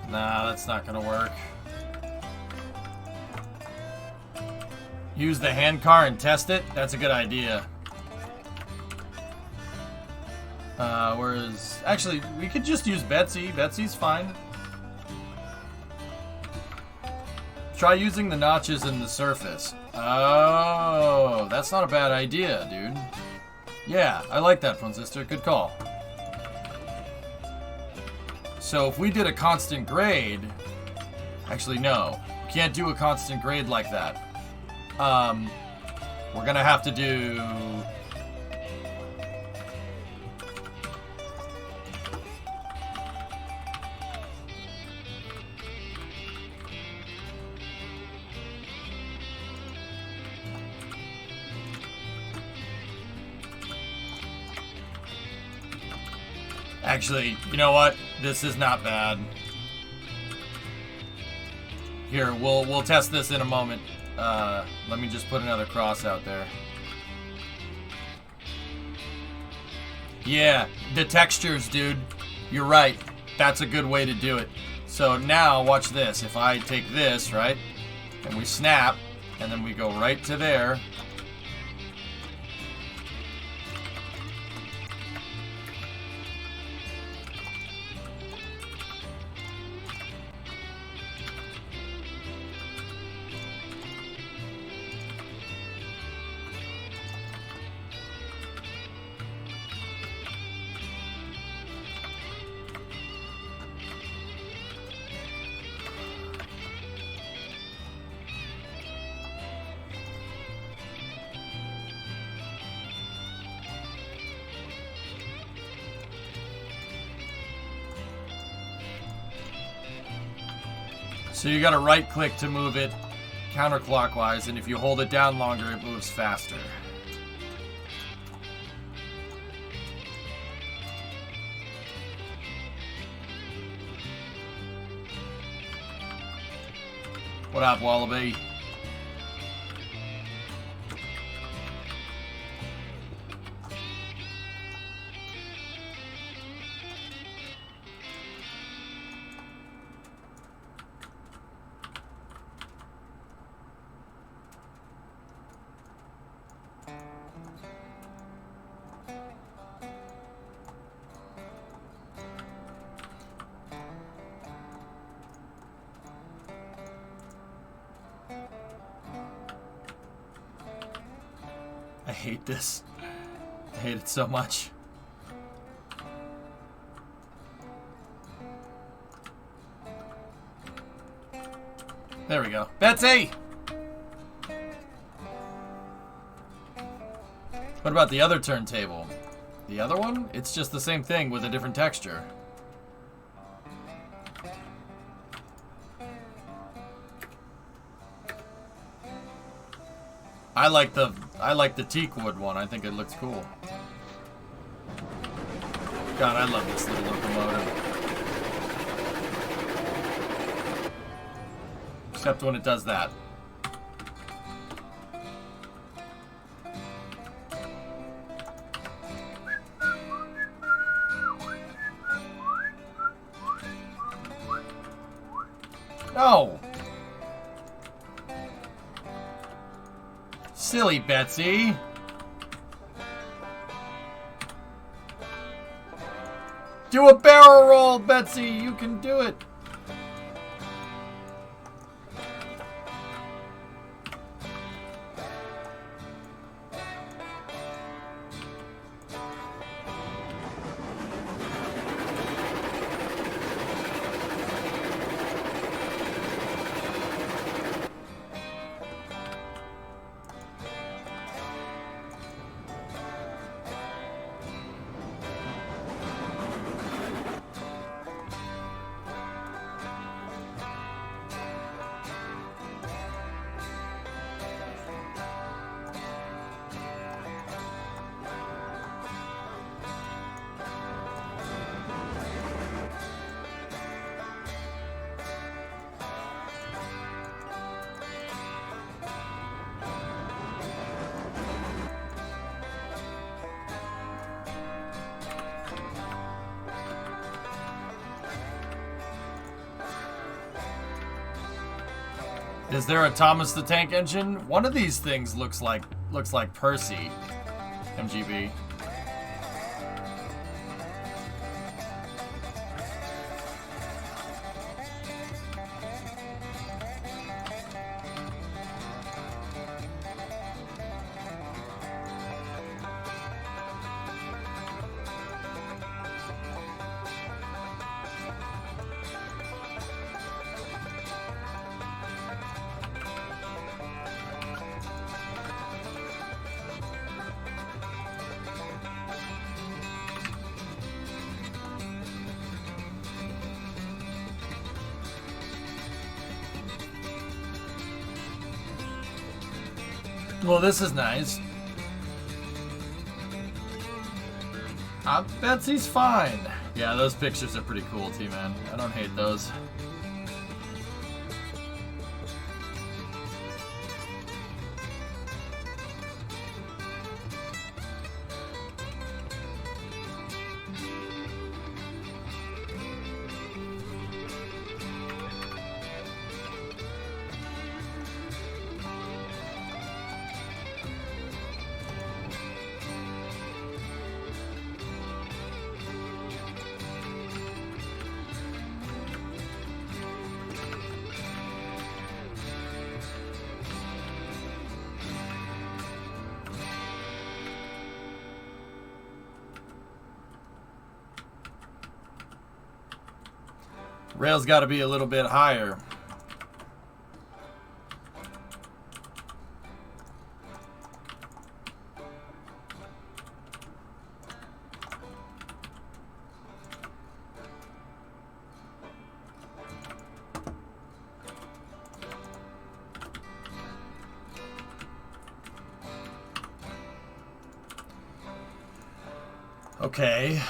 Nah, that's not gonna work. Use the hand car and test it? That's a good idea. Whereas, actually, we could just use Betsy. Betsy's fine. Try using the notches in the surface. Oh, that's not a bad idea, dude. Yeah, I like that, Sister. Good call. So if we did a constant grade... Actually, no. We can't do a constant grade like that. We're gonna have to do... Actually, you know what? This is not bad. Here, we'll test this in a moment. Let me just put another cross out there. Yeah, the textures, dude. You're right. That's a good way to do it. So now, watch this. If I take this, right, and we snap, and then we go right to there. So you gotta right click to move it counterclockwise, and if you hold it down longer, it moves faster. What up, Wallaby? I hate this. I hate it so much. There we go. Betsy! What about the other turntable? The other one? It's just the same thing with a different texture. I like the teak wood one. I think it looks cool. God, I love this little locomotive. Except when it does that. No! Silly Betsy. Do a barrel roll, Betsy. You can do it. Is there a Thomas the Tank Engine? One of these things looks like Percy. MGB. Well, this is nice. Betsy's fine. Yeah, those pictures are pretty cool, T-Man. I don't hate those. Rail's got to be a little bit higher. Okay.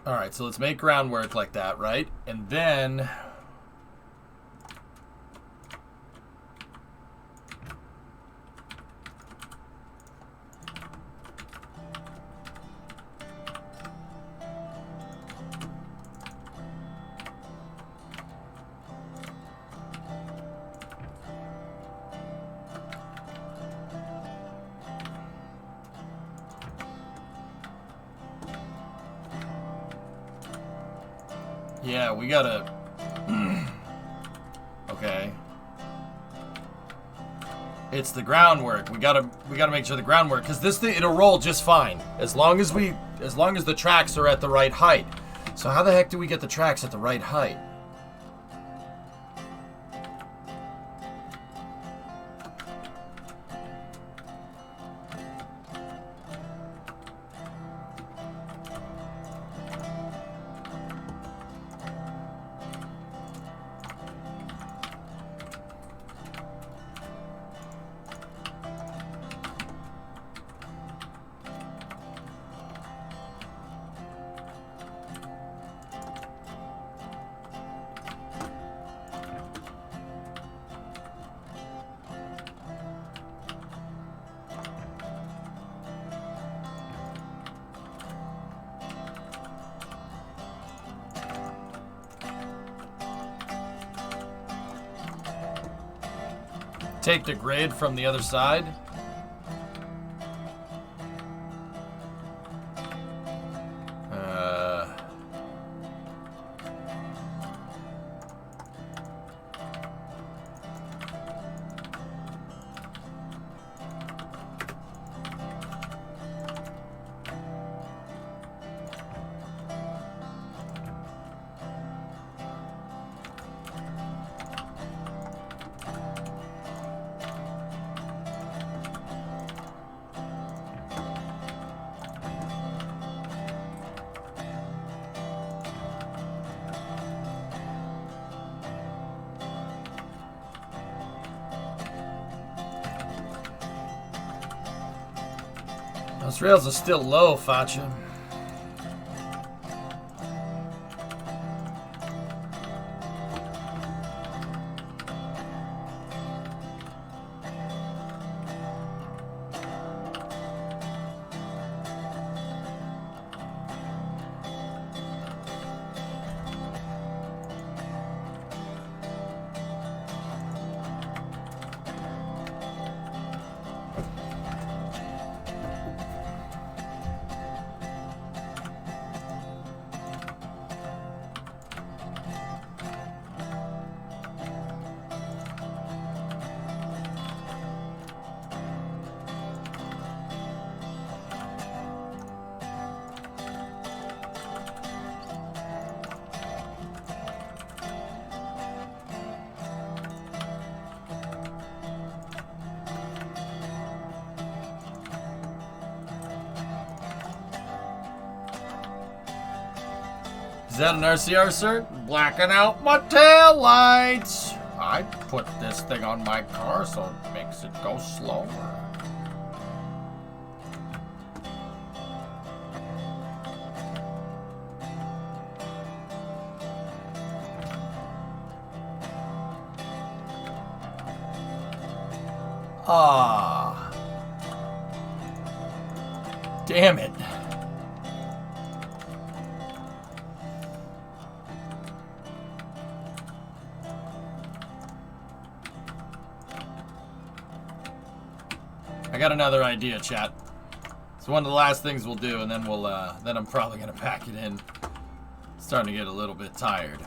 All right, so let's make groundwork like that, right? And then yeah, we gotta. Okay. It's the groundwork. We gotta make sure the groundwork, because this thing, it'll roll just fine as long as the tracks are at the right height. So how the heck do we get the tracks at the right height? Take the grid from the other side. Those rails are still low, Facha. Is that an RCR cert? Blacking out my tail lights. I put this thing on my car so it makes it go slower. Ah. Damn it. I got another idea, chat. It's one of the last things we'll do, and then then I'm probably gonna pack it in. Starting to get a little bit tired.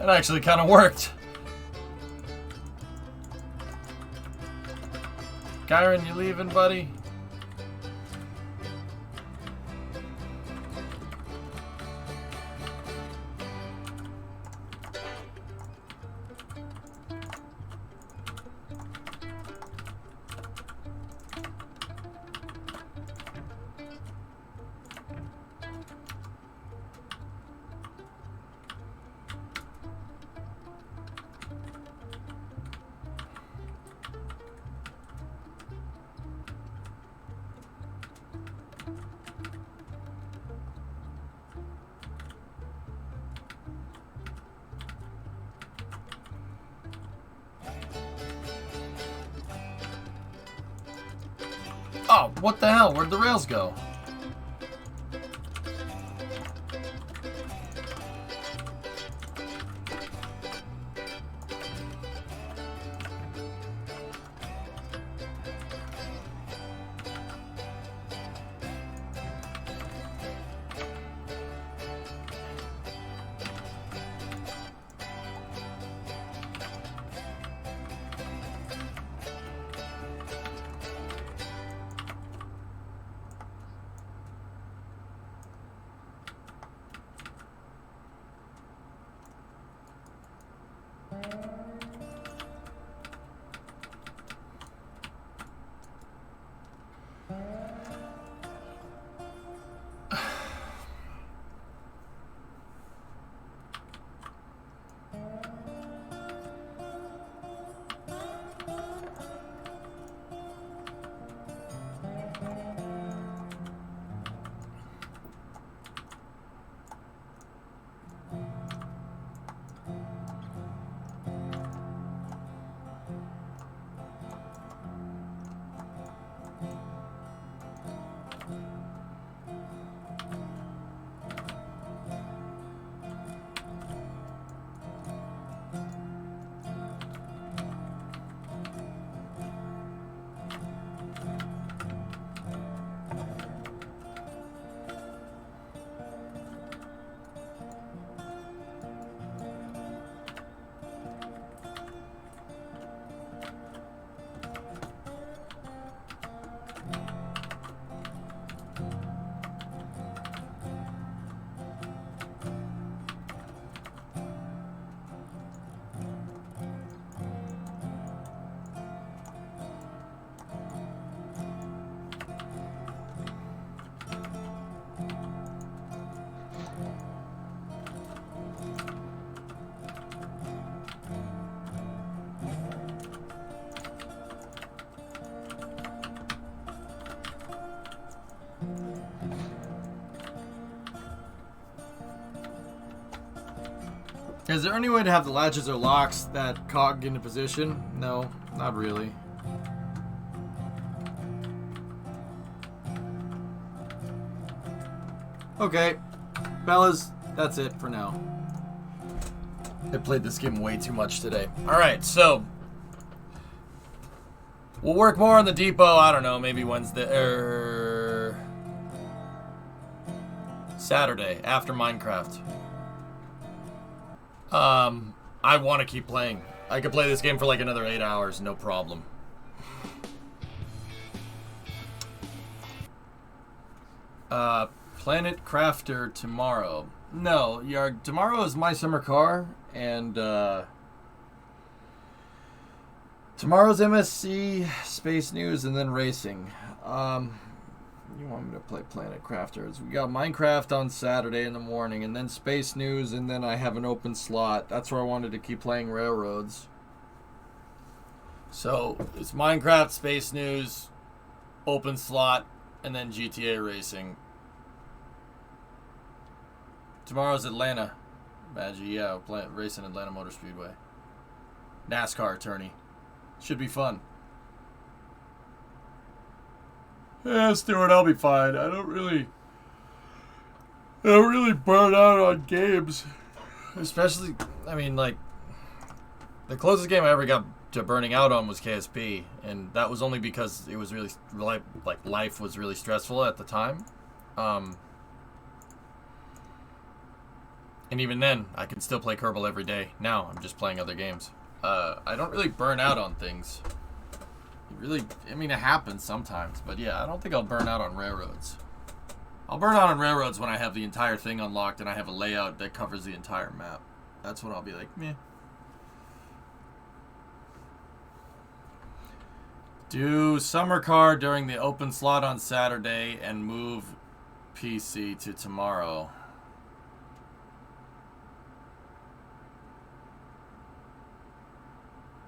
That actually kind of worked. Kyron, you leaving, buddy? Oh, what the hell? Where'd the rails go? Is there any way to have the latches or locks that cog into position? No, not really. Okay, fellas, that's it for now. I played this game way too much today. Alright, so we'll work more on the depot, I don't know, maybe Wednesday, Saturday, after Minecraft. I want to keep playing. I could play this game for like another 8 hours, no problem. Planet Crafter tomorrow. No, tomorrow is My Summer Car, and tomorrow's MSC, Space News, and then Racing. You want me to play Planet Crafters? We got Minecraft on Saturday in the morning, and then Space News, and then I have an open slot. That's where I wanted to keep playing Railroads. So, it's Minecraft, Space News, open slot, and then GTA Racing. Tomorrow's Atlanta. Magic, yeah, racing Atlanta Motor Speedway. NASCAR attorney. Should be fun. Yeah, Stuart, I'll be fine. I don't really burn out on games. Especially, I mean, like, the closest game I ever got to burning out on was KSP, and that was only because it was really, life was really stressful at the time. And even then, I can still play Kerbal every day. Now, I'm just playing other games. I don't really burn out on things. It happens sometimes, but yeah, I don't think I'll burn out on Railroads. I'll burn out on Railroads when I have the entire thing unlocked and I have a layout that covers the entire map. That's when I'll be like, meh. Do Summer Car during the open slot on Saturday and move PC to tomorrow.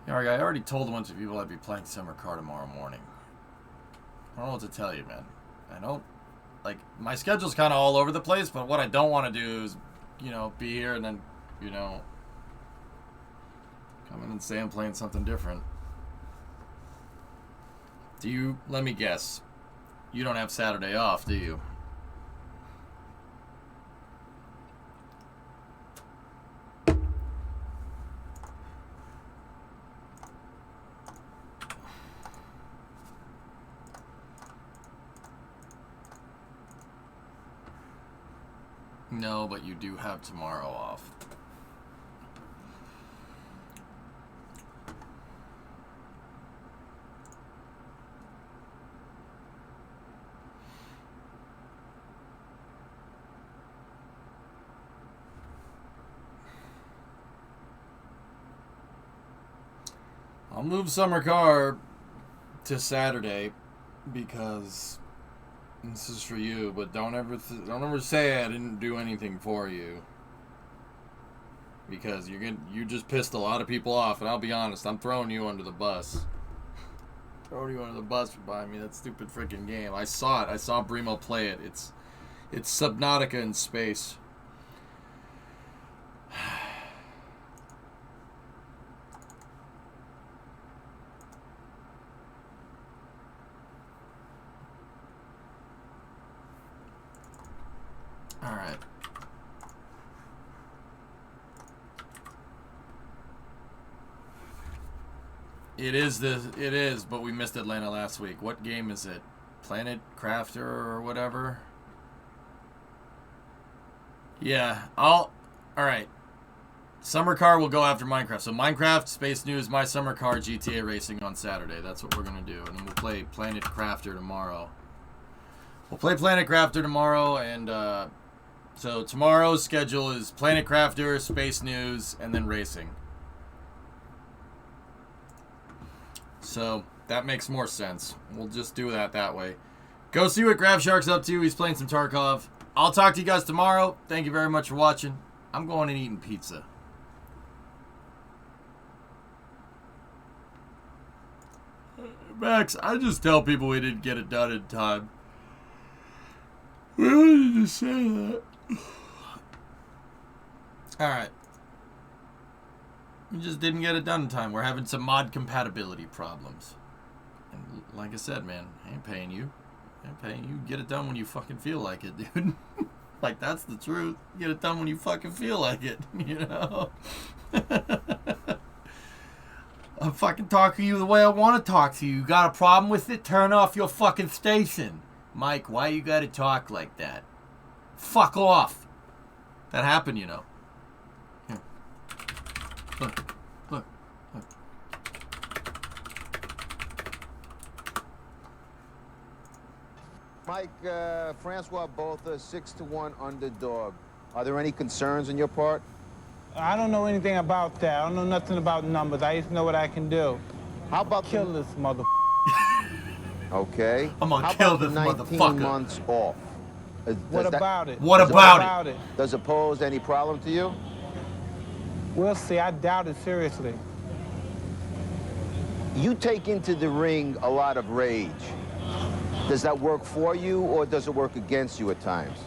I already told a bunch of people I'd be playing Summer Car tomorrow morning. I don't know what to tell you, man. I don't, my schedule's kind of all over the place, but what I don't want to do is, be here and then, come in and say I'm playing something different. Let me guess, you don't have Saturday off, do you? No, but you do have tomorrow off. I'll move Summer Car to Saturday because this is for you, but don't ever say I didn't do anything for you, because you just pissed a lot of people off, and I'll be honest, I'm throwing you under the bus. Throwing you under the bus for buying me that stupid freaking game. I saw it. I saw Brimo play it. It's Subnautica in space. Alright. It is, but we missed Atlanta last week. What game is it? Planet Crafter or whatever? Yeah, alright. Summer Car will go after Minecraft. So Minecraft, Space News, My Summer Car, GTA Racing on Saturday. That's what we're gonna do. And then we'll play Planet Crafter tomorrow. We'll play Planet Crafter tomorrow, and so tomorrow's schedule is Planet Crafter, Space News, and then Racing. So that makes more sense. We'll just do that way. Go see what Grab Shark's up to. He's playing some Tarkov. I'll talk to you guys tomorrow. Thank you very much for watching. I'm going and eating pizza. Max, I just tell people we didn't get it done in time. We did you say that? Alright. We just didn't get it done in time. We're having some mod compatibility problems. And like I said, man, I ain't paying you. I ain't paying you. Get it done when you fucking feel like it, dude. Like, that's the truth. Get it done when you fucking feel like it, you know? I'm fucking talking to you the way I want to talk to you. You got a problem with it? Turn off your fucking station. Mike, why you gotta talk like that? Fuck off. That happened, you know. Here. Look. Look. Look. Mike, Francois both a 6-1 underdog. Are there any concerns on your part? I don't know anything about that. I don't know nothing about numbers. I just know what I can do. How about Kill this mother. Okay. I'm gonna How kill about this the 19 motherfucker. months off? What about it? What about it? Does it pose any problem to you? We'll see. I doubt it seriously. You take into the ring a lot of rage. Does that work for you, or does it work against you at times?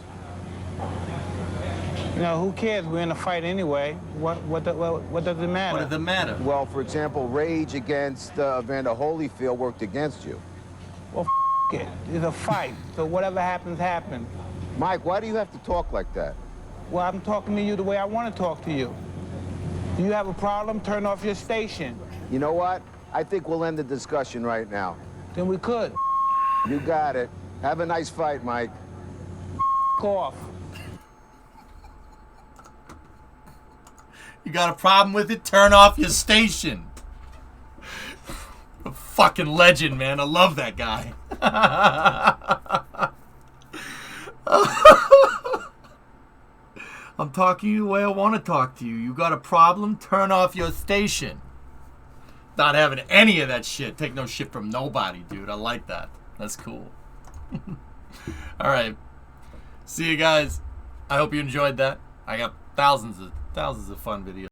You know, who cares? We're in a fight anyway. What does it matter? What does it matter? Well, for example, rage against Evander Holyfield worked against you. Well, it. It's a fight. So whatever happens, happens. Mike, why do you have to talk like that? Well, I'm talking to you the way I want to talk to you. Do you have a problem? Turn off your station. You know what? I think we'll end the discussion right now. Then we could. You got it. Have a nice fight, Mike. Off. You got a problem with it? Turn off your station. A fucking legend, man. I love that guy. I'm talking to you the way I want to talk to you. You got a problem? Turn off your station. Not having any of that shit. Take no shit from nobody, dude. I like that. That's cool. All right. See you guys. I hope you enjoyed that. I got thousands of fun videos.